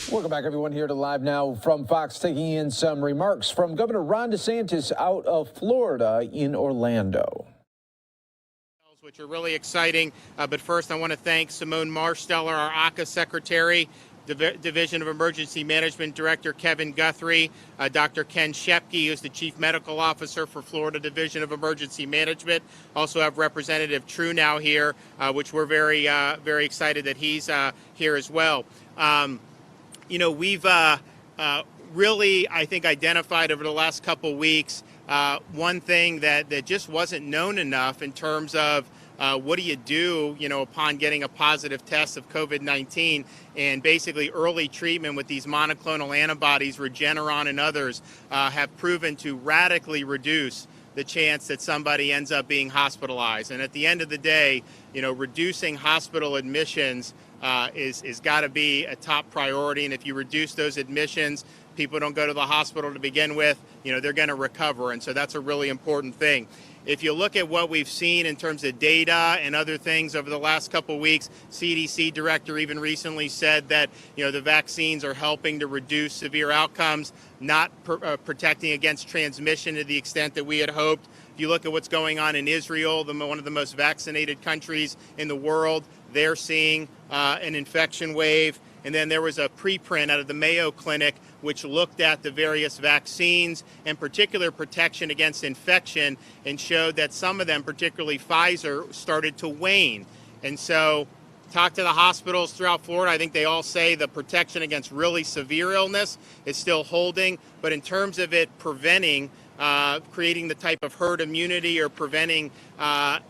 Welcome back, everyone, here to Live Now from Fox, taking in some remarks from Governor Ron DeSantis out of Florida in Orlando. Which are really exciting. But first, I want to thank Simone Marsteller, our ACA Secretary, Division of Emergency Management Director Kevin Guthrie, Dr. Ken Shepke, who's the Chief Medical Officer for Florida Division of Emergency Management. Also have Representative Truenow here, which we're very excited that he's here as well. You know, we've really, I think, identified over the last couple weeks one thing that just wasn't known enough in terms of what do you do, you know, upon getting a positive test of COVID-19, and basically early treatment with these monoclonal antibodies, Regeneron and others, have proven to radically reduce the chance that somebody ends up being hospitalized. And at the end of the day, you know, reducing hospital admissions is got to be a top priority. And if you reduce those admissions, people don't go to the hospital to begin with, you know, they're going to recover. And so that's a really important thing. If you look at what we've seen in terms of data and other things over the last couple of weeks, CDC director even recently said that, you know, the vaccines are helping to reduce severe outcomes, not protecting against transmission to the extent that we had hoped. If you look at what's going on in Israel, one of the most vaccinated countries in the world, they're seeing an infection wave. And then there was a preprint out of the Mayo Clinic which looked at the various vaccines and particular protection against infection and showed that some of them, particularly Pfizer, started to wane. And so talk to the hospitals throughout Florida. I think they all say the protection against really severe illness is still holding. But in terms of it preventing, creating the type of herd immunity or preventing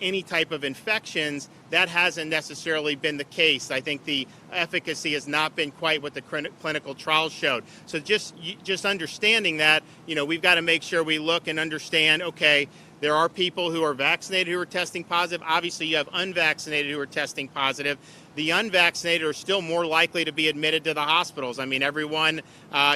any type of infections, that hasn't necessarily been the case. I think the efficacy has not been quite what the clinical trials showed. So just understanding that, you know, we've got to make sure we look and understand, okay, There are people who are vaccinated who are testing positive. Obviously, you have unvaccinated who are testing positive. The unvaccinated are still more likely to be admitted to the hospitals. I mean, everyone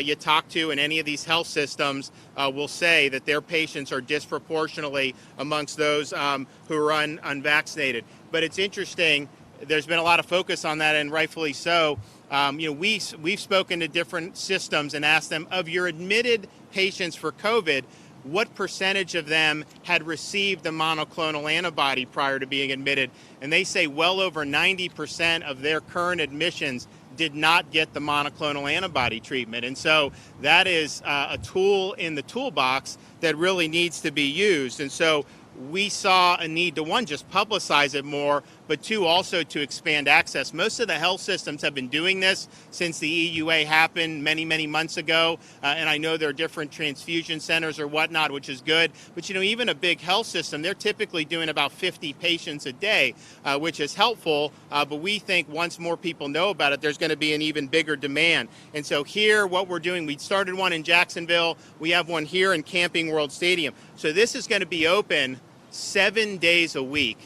you talk to in any of these health systems will say that their patients are disproportionately amongst those who are unvaccinated. But it's interesting, there's been a lot of focus on that, and rightfully so. We've spoken to different systems and asked them, of your admitted patients for COVID, what percentage of them had received the monoclonal antibody prior to being admitted? And they say well over 90% of their current admissions did not get the monoclonal antibody treatment. And so that is a tool in the toolbox that really needs to be used. And so we saw a need to, one, just publicize it more, but two, also to expand access. Most of the health systems have been doing this since the EUA happened many, many months ago. And I know there are different transfusion centers or whatnot, which is good. But, even a big health system, they're typically doing about 50 patients a day, which is helpful. But we think once more people know about it, there's going to be an even bigger demand. And so here, what we're doing, we started one in Jacksonville. We have one here in Camping World Stadium. So this is going to be open 7 days a week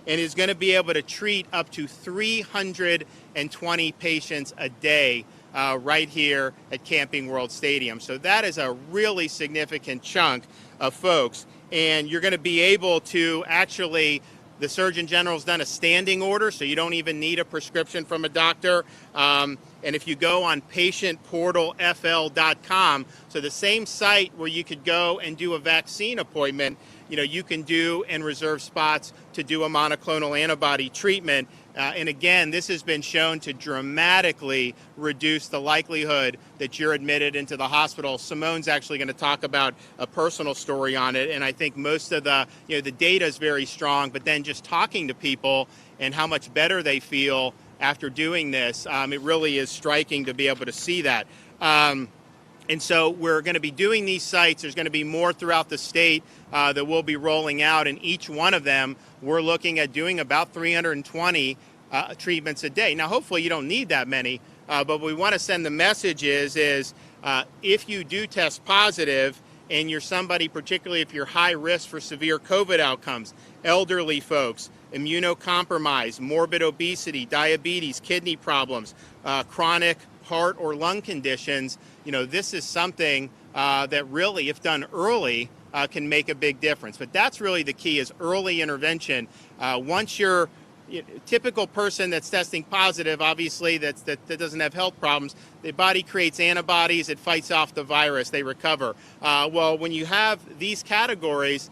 and is going to be able to treat up to 320 patients a day right here at Camping World Stadium. So that is a really significant chunk of folks. And you're going to be able to actually, the Surgeon General's done a standing order, so you don't even need a prescription from a doctor. And if you go on patientportalfl.com, so the same site where you could go and do a vaccine appointment, you can do and reserve spots to do a monoclonal antibody treatment. And again, this has been shown to dramatically reduce the likelihood that you're admitted into the hospital. Simone's actually going to talk about a personal story on it. And I think most of the data is very strong, but then just talking to people and how much better they feel after doing this, it really is striking to be able to see that. And so we're going to be doing these sites. There's going to be more throughout the state that we'll be rolling out. And each one of them, we're looking at doing about 320 treatments a day. Now, hopefully you don't need that many, but we want to send the message is if you do test positive and you're somebody, particularly if you're high risk for severe COVID outcomes, elderly folks, immunocompromised, morbid obesity, diabetes, kidney problems, chronic heart or lung conditions, this is something that really, if done early, can make a big difference. But that's really the key, is early intervention. Once you're typical person that's testing positive, obviously that doesn't have health problems, the body creates antibodies, it fights off the virus, they recover. Well, when you have these categories,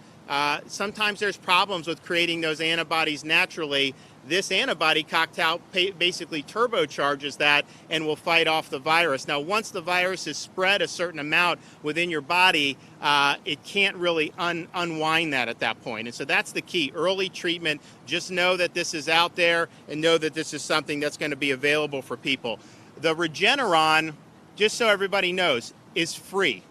sometimes there's problems with creating those antibodies naturally. This antibody cocktail basically turbocharges that and will fight off the virus. Now, once the virus is spread a certain amount within your body, it can't really unwind that at that point. And so that's the key, early treatment. Just know that this is out there and know that this is something that's going to be available for people. The Regeneron, just so everybody knows, is free.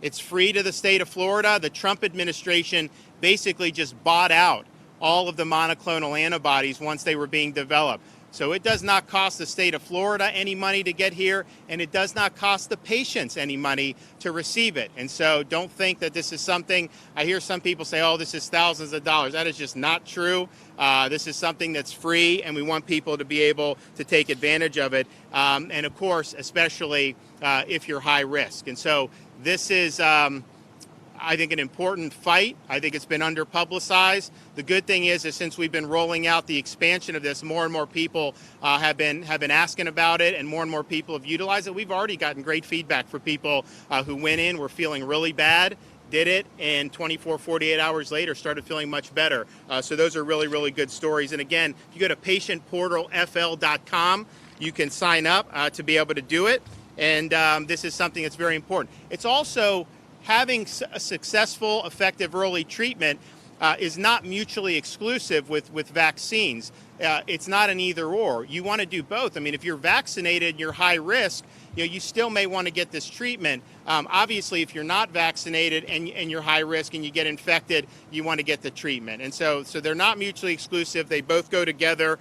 It's free to the state of Florida. The Trump administration basically just bought out all of the monoclonal antibodies once they were being developed. So it does not cost the state of Florida any money to get here, and it does not cost the patients any money to receive it. And so don't think that this is something, I hear some people say, oh, this is thousands of dollars. That is just not true. This is something that's free, and we want people to be able to take advantage of it. And of course, especially if you're high risk. And so this is, I think, an important fight. I think it's been under-publicized. The good thing is since we've been rolling out the expansion of this, more and more people have been asking about it, and more people have utilized it. We've already gotten great feedback for people who went in, were feeling really bad, did it, and 24, 48 hours later started feeling much better. So those are really, really good stories. And again, if you go to patientportalfl.com, you can sign up to be able to do it. And this is something that's very important. It's also having a successful, effective early treatment is not mutually exclusive with vaccines. It's not an either or. You want to do both. I mean, if you're vaccinated and you're high risk, you still may want to get this treatment. Obviously, if you're not vaccinated and you're high risk and you get infected, you want to get the treatment. And so they're not mutually exclusive. They both go together.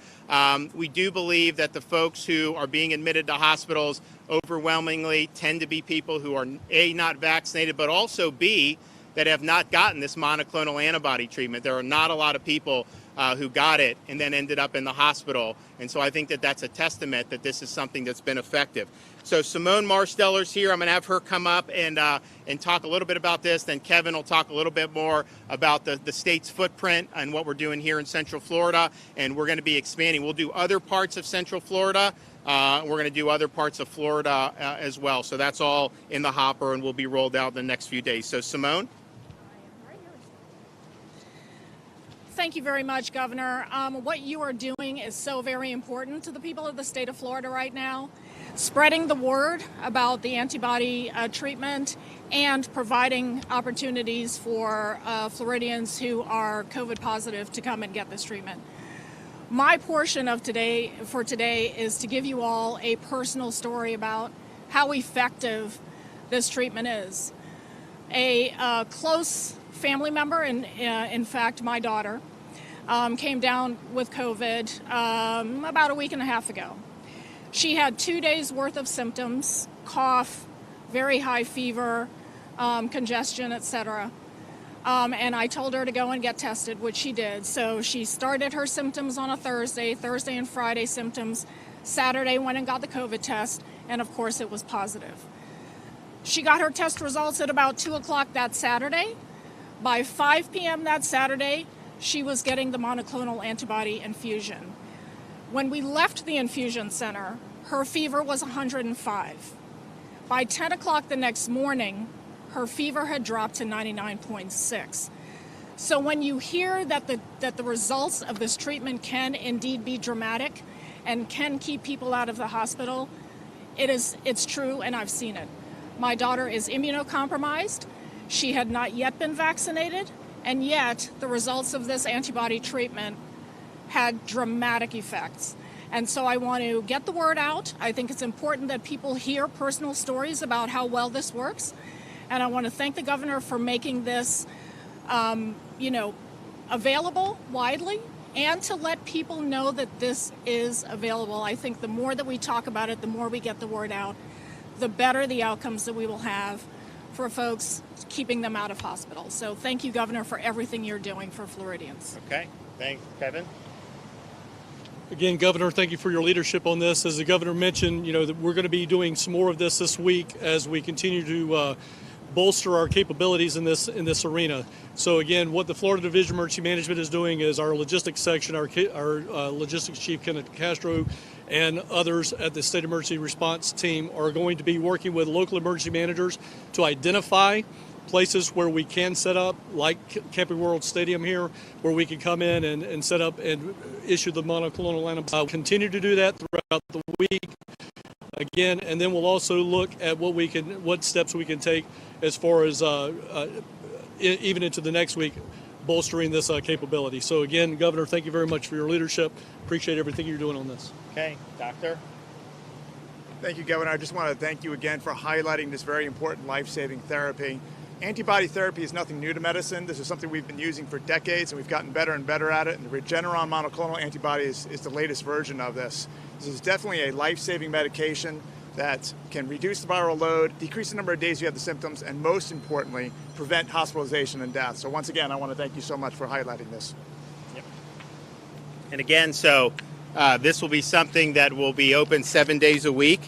We do believe that the folks who are being admitted to hospitals overwhelmingly tend to be people who are A, not vaccinated, but also B, that have not gotten this monoclonal antibody treatment. There are not a lot of people who got it and then ended up in the hospital. And so I think that that's a testament that this is something that's been effective. So Simone Marsteller's here. I'm going to have her come up and talk a little bit about this. Then Kevin will talk a little bit more about the state's footprint and what we're doing here in Central Florida. And we're going to be expanding. We'll do other parts of Central Florida. We're going to do other parts of Florida as well. So that's all in the hopper and will be rolled out in the next few days. So Simone? Thank you very much, Governor. What you are doing is so very important to the people of the state of Florida right now. Spreading the word about the antibody treatment and providing opportunities for Floridians who are COVID positive to come and get this treatment. My portion of today is to give you all a personal story about how effective this treatment is. A close family member, and in fact my daughter, came down with COVID about a week and a half ago. She had 2 days worth of symptoms, cough, very high fever, congestion, etc. And I told her to go and get tested, which she did. So she started her symptoms on a Thursday and Friday symptoms. Saturday went and got the COVID test, and of course it was positive. She got her test results at about 2 o'clock that Saturday. By 5 p.m. that Saturday, she was getting the monoclonal antibody infusion. When we left the infusion center, her fever was 105. By 10 o'clock the next morning, her fever had dropped to 99.6. So when you hear that the results of this treatment can indeed be dramatic and can keep people out of the hospital, it's true, and I've seen it. My daughter is immunocompromised. She had not yet been vaccinated, and yet the results of this antibody treatment had dramatic effects. And so I want to get the word out. I think it's important that people hear personal stories about how well this works. And I want to thank the governor for making this, available widely, and to let people know that this is available. I think the more that we talk about it, the more we get the word out, the better the outcomes that we will have for folks, keeping them out of hospitals. So thank you, Governor, for everything you're doing for Floridians. Okay, thanks. Kevin? Again, Governor, thank you for your leadership on this. As the governor mentioned, that we're going to be doing some more of this week as we continue to bolster our capabilities in this arena. So again, what the Florida Division of Emergency Management is doing is our logistics section, our logistics chief, Kenneth Castro, and others at the State Emergency Response Team are going to be working with local emergency managers to identify places where we can set up, like Camping World Stadium here, where we can come in and set up and issue the monoclonal antibodies. I'll continue to do that throughout the week. Again, and then we'll also look at what steps we can take as far as even into the next week, bolstering this capability. So again, Governor, thank you very much for your leadership. Appreciate everything you're doing on this. Okay, Doctor. Thank you, Governor. I just want to thank you again for highlighting this very important life-saving therapy. Antibody therapy is nothing new to medicine. This is something we've been using for decades, and we've gotten better and better at it. And the Regeneron monoclonal antibody is the latest version of this. This is definitely a life-saving medication that can reduce the viral load, decrease the number of days you have the symptoms, and most importantly, prevent hospitalization and death. So once again, I want to thank you so much for highlighting this. Yep. And again, so this will be something that will be open 7 days a week.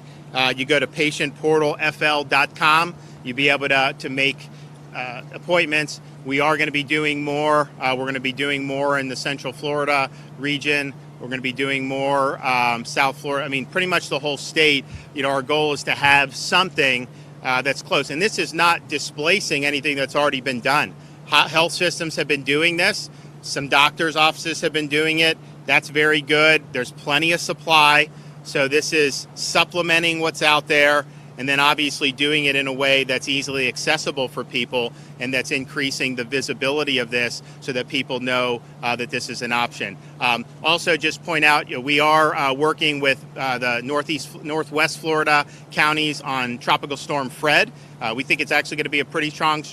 You go to patientportalfl.com. You'll be able to make appointments. We are going to be doing more. We're going to be doing more in the Central Florida region. We're going to be doing more South Florida. I mean, pretty much the whole state. Our goal is to have something that's close. And this is not displacing anything that's already been done. Health systems have been doing this. Some doctors' offices have been doing it. That's very good. There's plenty of supply. So this is supplementing what's out there, and then obviously doing it in a way that's easily accessible for people, and that's increasing the visibility of this so that people know that this is an option. Also, just point out, we are working with the northwest Florida counties on Tropical Storm Fred. We think it's actually going to be a pretty strong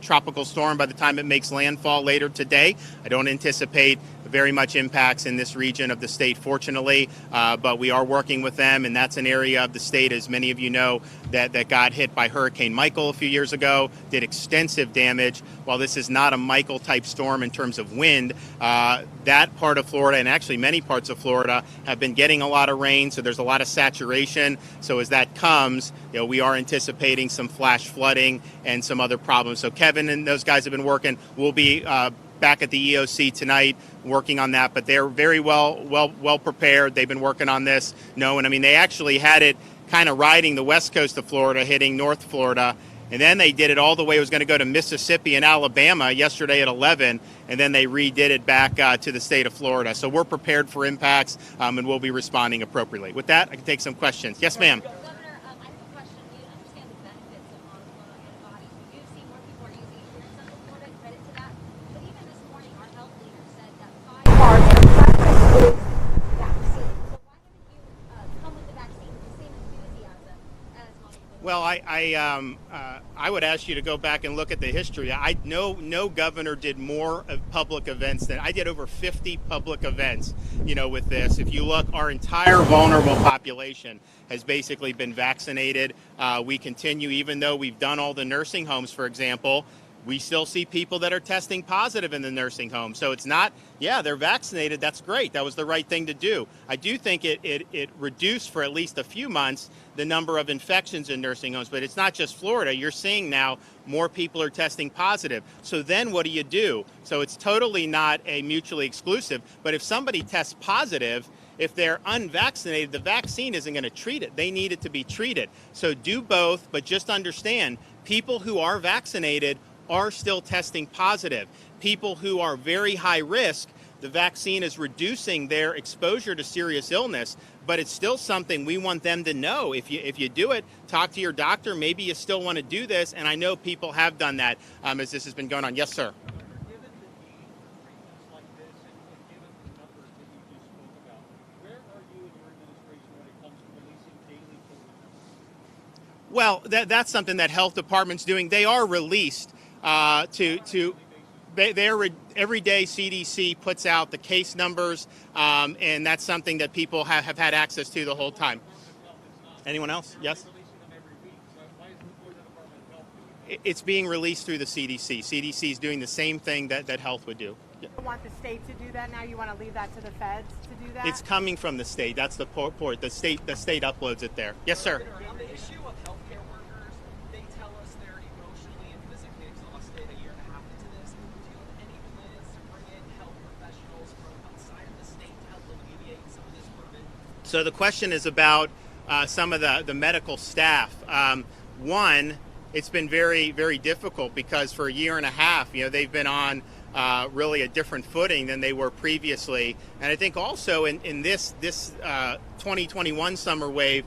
tropical storm by the time it makes landfall later today. I don't anticipate very much impacts in this region of the state, fortunately, but we are working with them, and that's an area of the state, as many of you know, that got hit by Hurricane Michael a few years ago, did extensive damage. While this is not a Michael-type storm in terms of wind, that part of Florida, and actually many parts of Florida, have been getting a lot of rain, so there's a lot of saturation. So as that comes, we are anticipating some flash flooding and some other problems. So Kevin and those guys have been working. We'll be back at the EOC tonight working on that, but they're very well prepared. They've been working on this, they actually had it kind of riding the west coast of Florida, hitting North Florida, and then they did it all the way. It was going to go to Mississippi and Alabama yesterday at 11, and then they redid it back to the state of Florida. So we're prepared for impacts, and we'll be responding appropriately. With that, I can take some questions. Yes, ma'am. Well, I would ask you to go back and look at the history. No governor did more of public events than I did. Over 50 public events, with this. If you look, our entire vulnerable population has basically been vaccinated. We continue, even though we've done all the nursing homes, for example, we still see people that are testing positive in the nursing home. So it's not, they're vaccinated. That's great. That was the right thing to do. I do think it reduced for at least a few months the number of infections in nursing homes. But it's not just Florida. You're seeing now more people are testing positive. So then what do? So it's totally not a mutually exclusive. But if somebody tests positive, if they're unvaccinated, the vaccine isn't going to treat it. They need it to be treated. So do both, but just understand people who are vaccinated are still testing positive. People who are very high risk, the vaccine is reducing their exposure to serious illness, but it's still something we want them to know. If you do it, talk to your doctor. Maybe you still want to do this, and I know people have done that as this has been going on. Yes, sir. Well, that's something that health department's doing. They are released every day CDC puts out the case numbers, and that's something that people have had access to the whole time. Anyone else? Yes? It's being released through the CDC. CDC is doing the same thing that health would do. You want the state to do that now? You want to leave that to the feds to do that? It's coming from the state. That's the port. The state uploads it there. Yes, sir. On the issue of healthcare workers, they tell us they're emotionally and physically exhausted a year and a half into this. Do you have any plans to bring in health professionals from outside of the state to help alleviate some of this burden? So the question is about some of the medical staff. One, it's been very, very difficult because for a year and a half, they've been on really a different footing than they were previously. And I think also in this 2021 summer wave,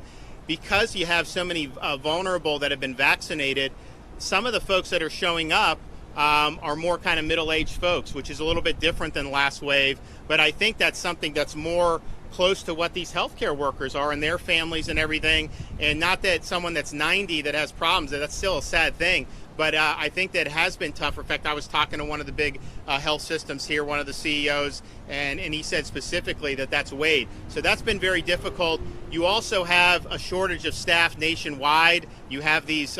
because you have so many vulnerable that have been vaccinated, some of the folks that are showing up are more kind of middle-aged folks, which is a little bit different than last wave. But I think that's something that's more close to what these healthcare workers are and their families and everything. And not that someone that's 90 that has problems, that's still a sad thing. But I think that has been tougher. In fact, I was talking to one of the big health systems here, one of the CEOs, and he said specifically that that's weighed. So that's been very difficult. You also have a shortage of staff nationwide. You have these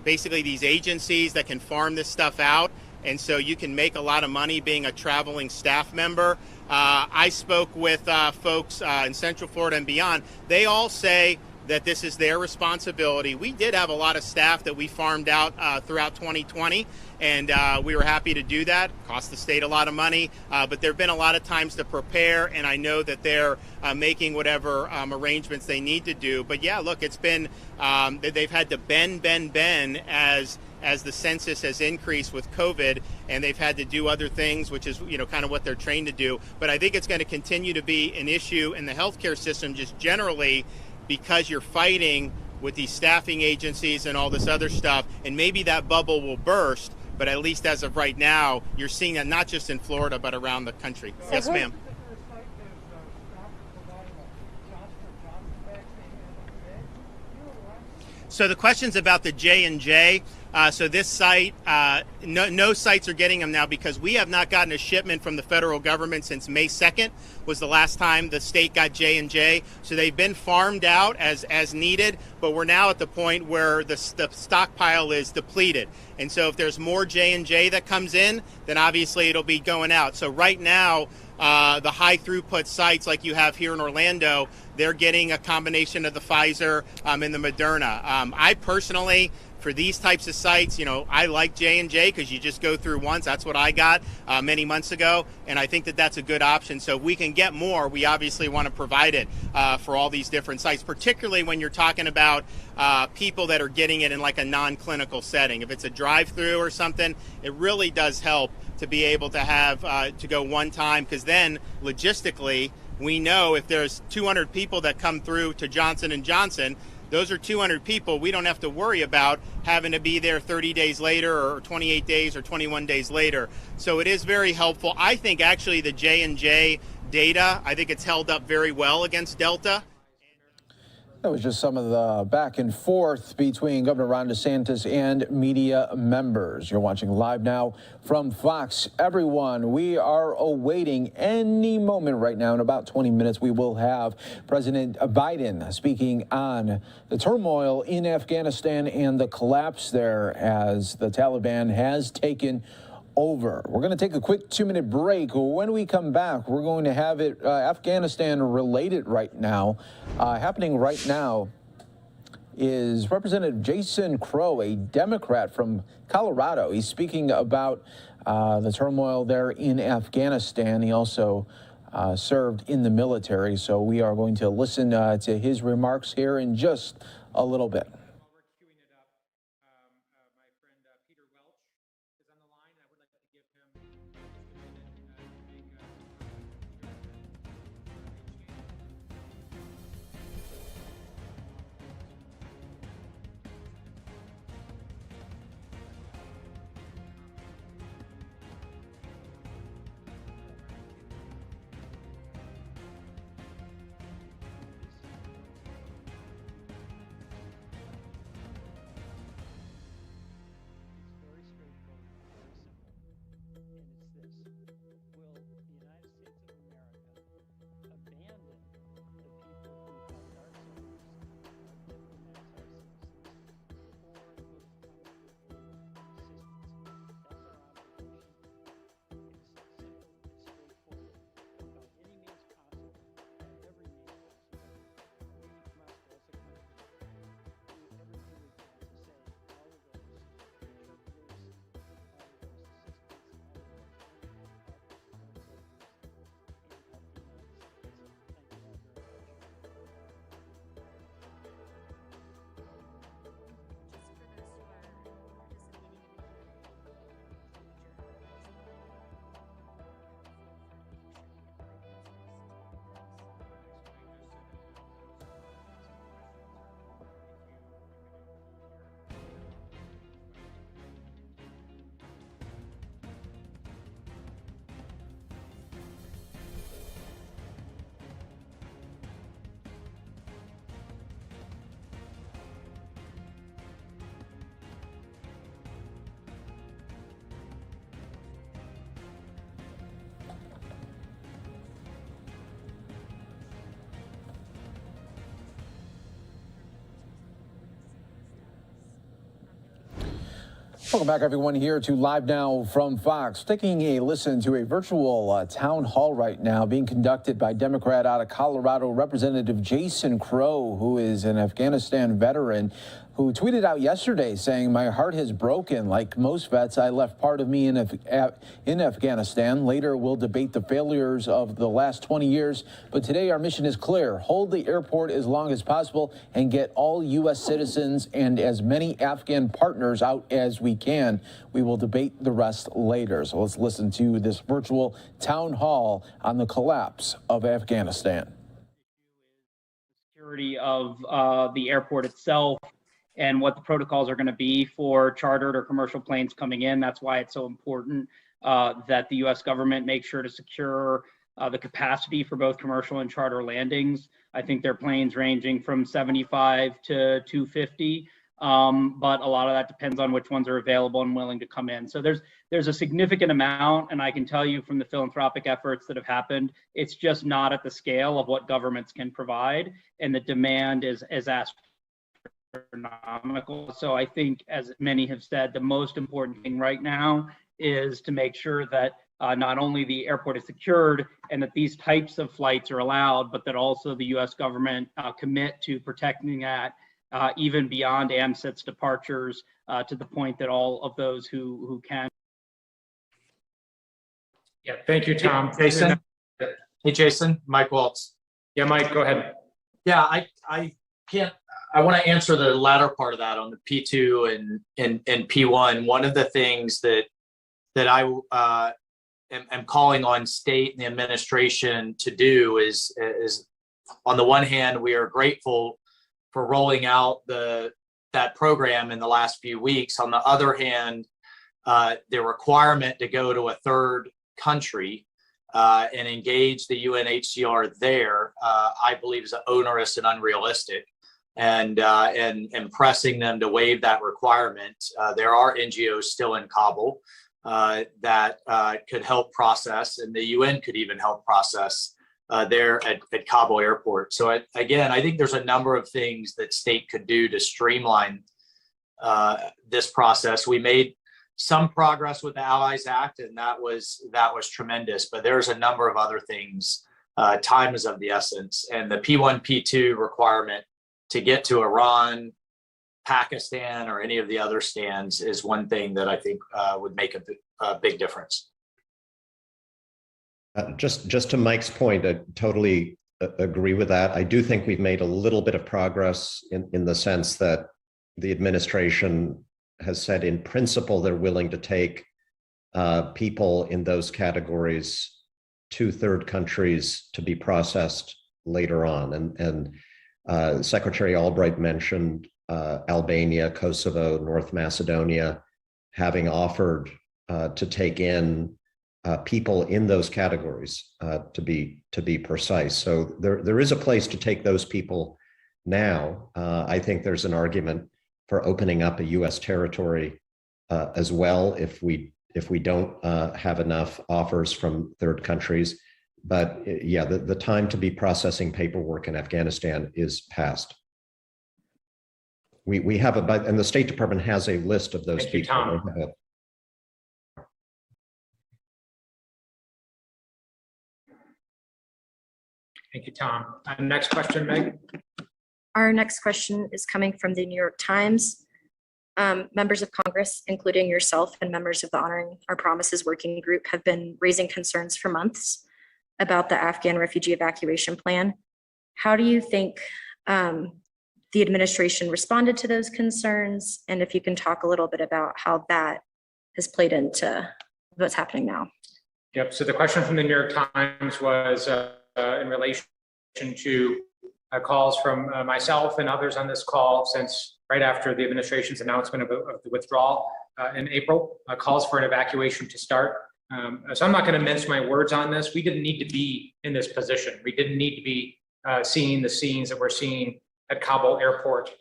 basically these agencies that can farm this stuff out. And so you can make a lot of money being a traveling staff member. I spoke with folks in Central Florida and beyond. They all say that this is their responsibility. We did have a lot of staff that we farmed out throughout 2020, and we were happy to do that. Cost the state a lot of money, but there have been a lot of times to prepare, and I know that they're making whatever arrangements they need to do. But yeah, look, it's been, they've had to bend as the census has increased with COVID, and they've had to do other things, which is kind of what they're trained to do. But I think it's going to continue to be an issue in the healthcare system just generally, because you're fighting with these staffing agencies and all this other stuff, and maybe that bubble will burst, but at least as of right now, you're seeing that not just in Florida, but around the country. Yes, ma'am. So the question's about the J&J. So this site, no sites are getting them now because we have not gotten a shipment from the federal government since May 2nd was the last time the state got J&J. So they've been farmed out as needed, but we're now at the point where the stockpile is depleted. And so if there's more J&J that comes in, then obviously it'll be going out. So right now, the high throughput sites like you have here in Orlando, they're getting a combination of the Pfizer and the Moderna. I personally, for these types of sites, I like J&J because you just go through once. That's what I got many months ago, and I think that that's a good option. So if we can get more, we obviously want to provide it for all these different sites, particularly when you're talking about people that are getting it in like a non-clinical setting. If it's a drive-through or something, it really does help to be able to have to go one time, because then logistically, we know if there's 200 people that come through to Johnson & Johnson, those are 200 people. We don't have to worry about having to be there 30 days later or 28 days or 21 days later. So it is very helpful. I think actually the J&J data, I think it's held up very well against Delta. That was just some of the back and forth between Governor Ron DeSantis and media members. You're watching Live Now from Fox. Everyone, we are awaiting any moment right now. In about 20 minutes, we will have President Biden speaking on the turmoil in Afghanistan and the collapse there as the Taliban has taken over. We're going to take a quick 2-minute break. When we come back, we're going to have it Afghanistan related right now. Happening right now is Representative Jason Crow, a Democrat from Colorado. He's speaking about the turmoil there in Afghanistan. He also served in the military. So we are going to listen to his remarks here in just a little bit. Welcome back, everyone, here to Live Now from Fox. Taking a listen to a virtual town hall right now being conducted by Democrat out of Colorado, Representative Jason Crow, who is an Afghanistan veteran, who tweeted out yesterday saying, "My heart has broken. Like most vets, I left part of me in Afghanistan. Later, we'll debate the failures of the last 20 years. But today, our mission is clear. Hold the airport as long as possible and get all U.S. citizens and as many Afghan partners out as we can. We will debate the rest later." So let's listen to this virtual town hall on the collapse of Afghanistan. Security of the airport itself and what the protocols are going to be for chartered or commercial planes coming in. That's why it's so important that the U.S. government make sure to secure the capacity for both commercial and charter landings. I think they're planes ranging from 75 to 250. but a lot of that depends on which ones are available and willing to come in. So there's a significant amount, and I can tell you from the philanthropic efforts that have happened, it's just not at the scale of what governments can provide, and the demand is astronomical. So I think, as many have said, the most important thing right now is to make sure that not only the airport is secured and that these types of flights are allowed, but that also the U.S. government commit to protecting that even beyond AMSIT's departures to the point that all of those who can. Yeah, thank you, Tom. Jason? Hey, Jason, Mike Waltz. Yeah, Mike, go ahead. Yeah, I want to answer the latter part of that on the P2 and P1. One of the things that I am calling on state and the administration to do is on the one hand, we are grateful for rolling out that program in the last few weeks. On the other hand, the requirement to go to a third country and engage the UNHCR there, I believe is onerous and unrealistic. And pressing them to waive that requirement. There are NGOs still in Kabul that could help process, and the UN could even help process there at Kabul airport. So again, I think there's a number of things that state could do to streamline this process. We made some progress with the Allies Act, and that was tremendous, but there's a number of other things. Time is of the essence, and the P1, P2 requirement to get to Iran, Pakistan, or any of the other stands is one thing that I think would make a big difference. Just to Mike's point, I totally agree with that. I do think we've made a little bit of progress in the sense that the administration has said in principle they're willing to take people in those categories to third countries to be processed later on. And Secretary Albright mentioned Albania, Kosovo, North Macedonia having offered to take in people in those categories, to be precise. So there is a place to take those people now. I think there's an argument for opening up a U.S. territory as well if we don't have enough offers from third countries. But yeah, the time to be processing paperwork in Afghanistan is past. We have and the State Department has a list of those people. Tom. Thank you, Tom. Next question, Meg. Our next question is coming from the New York Times. Members of Congress, including yourself and members of the Honoring Our Promises Working Group, have been raising concerns for months about the Afghan refugee evacuation plan. How do you think the administration responded to those concerns? And if you can talk a little bit about how that has played into what's happening now. Yep, so the question from the New York Times was in relation to calls from myself and others on this call since right after the administration's announcement of the withdrawal in April, calls for an evacuation to start. So I'm not going to mince my words on this. We didn't need to be in this position. We didn't need to be seeing the scenes that we're seeing at Kabul airport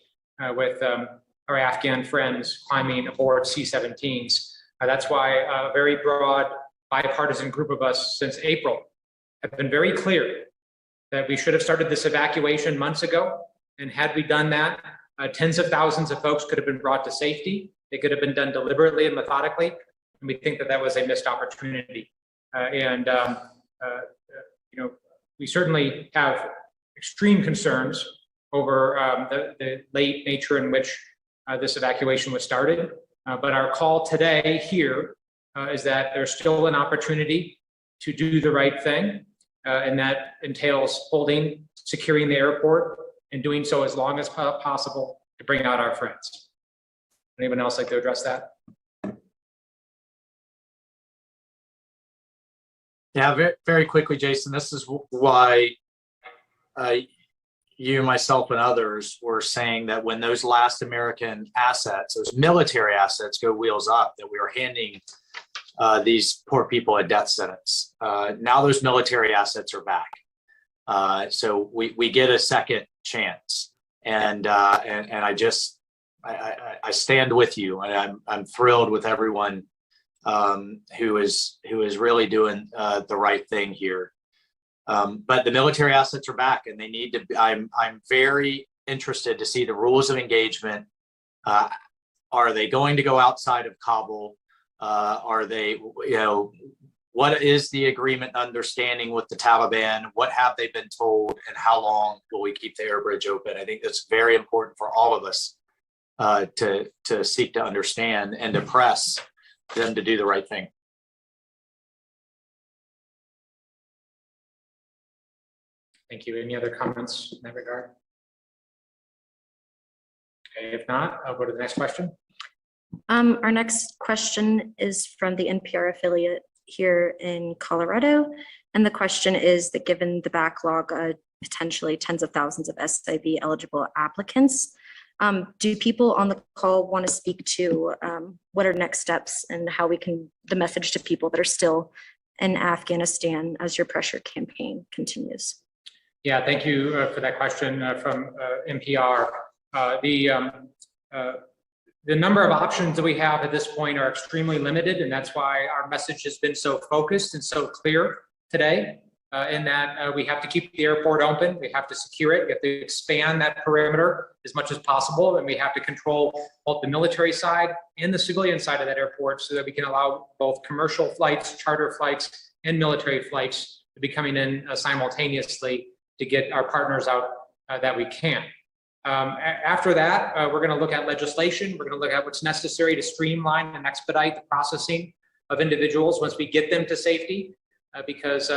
with our Afghan friends climbing aboard C-17s. That's why a very broad bipartisan group of us since April have been very clear that we should have started this evacuation months ago. And had we done that, tens of thousands of folks could have been brought to safety. It could have been done deliberately and methodically. And we think that that was a missed opportunity. We certainly have extreme concerns over the late nature in which this evacuation was started. But our call today here is that there's still an opportunity to do the right thing. And that entails securing the airport, and doing so as long as possible to bring out our friends. Anyone else like to address that? Yeah, very, very quickly, Jason. This is why you, myself, and others were saying that when those last American assets, those military assets, go wheels up, that we were handing these poor people a death sentence. Now those military assets are back, so we get a second chance. And I just I stand with you, and I'm thrilled with everyone who is really doing the right thing here. But the military assets are back, and they need to. I'm very interested to see the rules of engagement. Are they going to go outside of Kabul? Are they, what is the agreement understanding with the Taliban? What have they been told, and how long will we keep the air bridge open? I think that's very important for all of us to seek to understand and to press them to do the right thing. Thank you. Any other comments in that regard? Okay, if not, I'll go to the next question. Our next question is from the NPR affiliate here in Colorado. And the question is that given the backlog, potentially tens of thousands of SIV eligible applicants, do people on the call want to speak to what are next steps and how we can, the message to people that are still in Afghanistan as your pressure campaign continues? Yeah, thank you for that question from NPR. The number of options that we have at this point are extremely limited, and that's why our message has been so focused and so clear today, in that we have to keep the airport open, we have to secure it, we have to expand that perimeter as much as possible, and we have to control both the military side and the civilian side of that airport so that we can allow both commercial flights, charter flights, and military flights to be coming in simultaneously to get our partners out that we can. After that, we're going to look at legislation. We're going to look at what's necessary to streamline and expedite the processing of individuals once we get them to safety. Because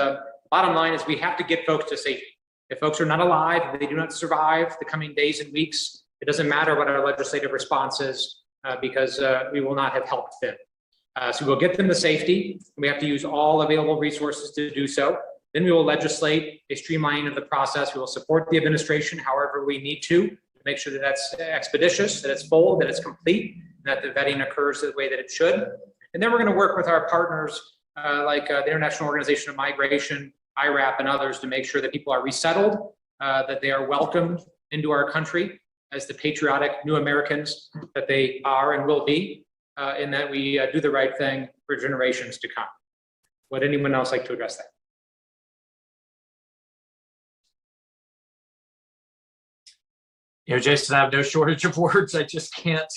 bottom line is we have to get folks to safety. If folks are not alive, if they do not survive the coming days and weeks, it doesn't matter what our legislative response is because we will not have helped them. So we'll get them to safety. We have to use all available resources to do so. Then we will legislate a streamlining of the process. We will support the administration however we need to make sure that that's expeditious, that it's full, that it's complete, and that the vetting occurs the way that it should. And then we're going to work with our partners like the International Organization of Migration, IRAP, and others to make sure that people are resettled, that they are welcomed into our country as the patriotic new Americans that they are and will be, and that we do the right thing for generations to come. Would anyone else like to address that? Jason, I have no shortage of words. I just can't.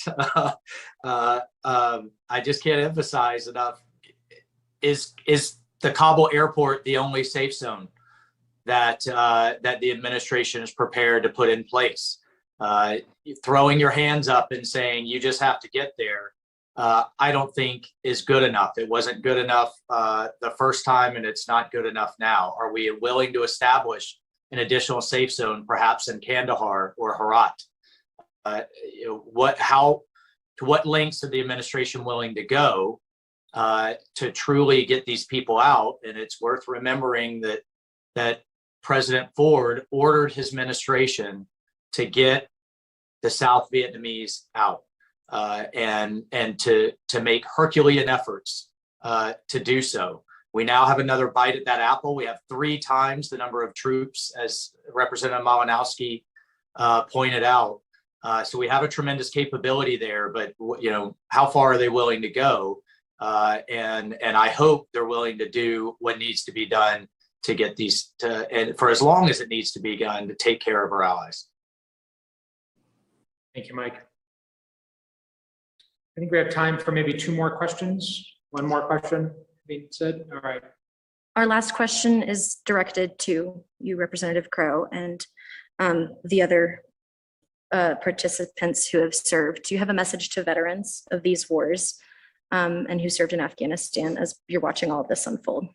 I just can't emphasize enough. Is the Kabul airport the only safe zone that that the administration is prepared to put in place? Throwing your hands up and saying you just have to get there, I don't think is good enough. It wasn't good enough the first time, and it's not good enough now. Are we willing to establish an additional safe zone, perhaps in Kandahar or Herat? To what lengths is the administration willing to go to truly get these people out? And it's worth remembering that President Ford ordered his administration to get the South Vietnamese out and to make Herculean efforts to do so. We now have another bite at that apple. We have 3 times the number of troops, as Representative Malinowski pointed out. So we have a tremendous capability there, but how far are they willing to go? And I hope they're willing to do what needs to be done to get these and for as long as it needs to be done to take care of our allies. Thank you, Mike. I think we have time for maybe 2 more questions. 1 more question being said. All right. Our last question is directed to you, Representative Crow, and the other participants who have served. Do you have a message to veterans of these wars and who served in Afghanistan as you're watching all of this unfold?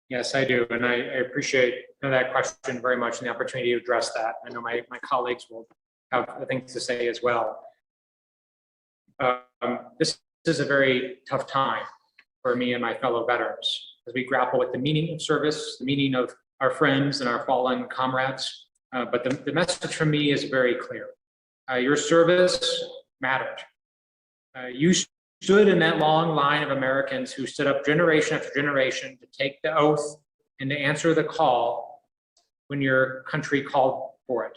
Yes, I do. And I appreciate that question very much and the opportunity to address that. I know my colleagues will have things to say as well. This is a very tough time for me and my fellow veterans as we grapple with the meaning of service, the meaning of our friends and our fallen comrades. But the message from me is very clear. Your service mattered. You stood in that long line of Americans who stood up generation after generation to take the oath and to answer the call when your country called for it.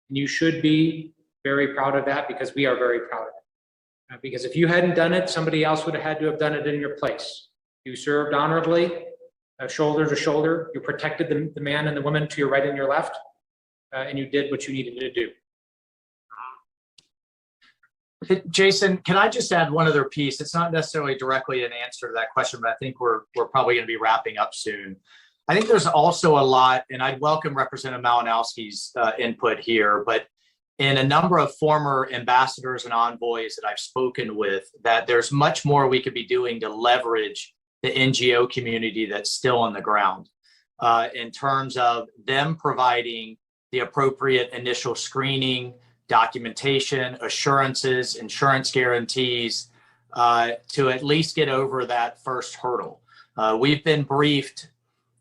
And you should be very proud of that because we are very proud of it. Because if you hadn't done it, somebody else would have had to have done it in your place. You served honorably, shoulder to shoulder. You protected the man and the woman to your right and your left, and you did what you needed to do. Jason, can I just add one other piece? It's not necessarily directly an answer to that question, but I think we're probably going to be wrapping up soon. I think there's also a lot, and I'd welcome Representative Malinowski's input here, but in a number of former ambassadors and envoys that I've spoken with, that there's much more we could be doing to leverage the NGO community that's still on the ground in terms of them providing the appropriate initial screening, documentation, assurances, insurance guarantees to at least get over that first hurdle. We've been briefed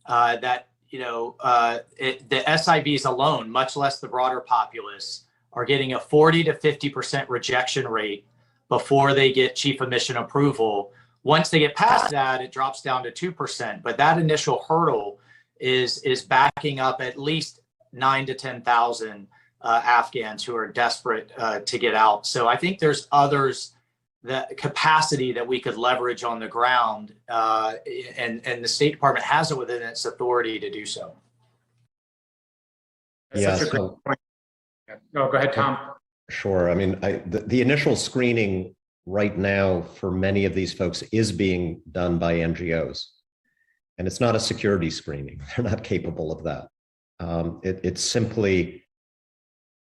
that the SIVs alone, much less the broader populace, are getting a 40 to 50% rejection rate before they get chief of mission approval. Once they get past that, it drops down to 2%. But that initial hurdle is backing up at least 9,000 to 10,000 Afghans who are desperate to get out. So I think there's others, that capacity that we could leverage on the ground, and the State Department has it within its authority to do so. That's such a great point. Oh, go ahead, Tom. Sure. I mean, the initial screening right now for many of these folks is being done by NGOs. And it's not a security screening. They're not capable of that. It's simply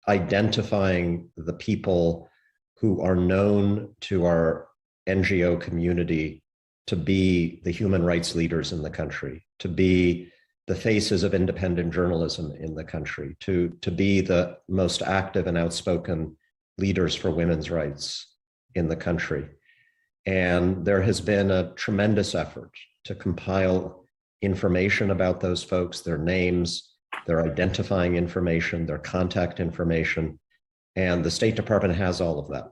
identifying the people who are known to our NGO community to be the human rights leaders in the country, to be the faces of independent journalism in the country, to be the most active and outspoken leaders for women's rights in the country. And there has been a tremendous effort to compile information about those folks, their names, their identifying information, their contact information, and the State Department has all of that.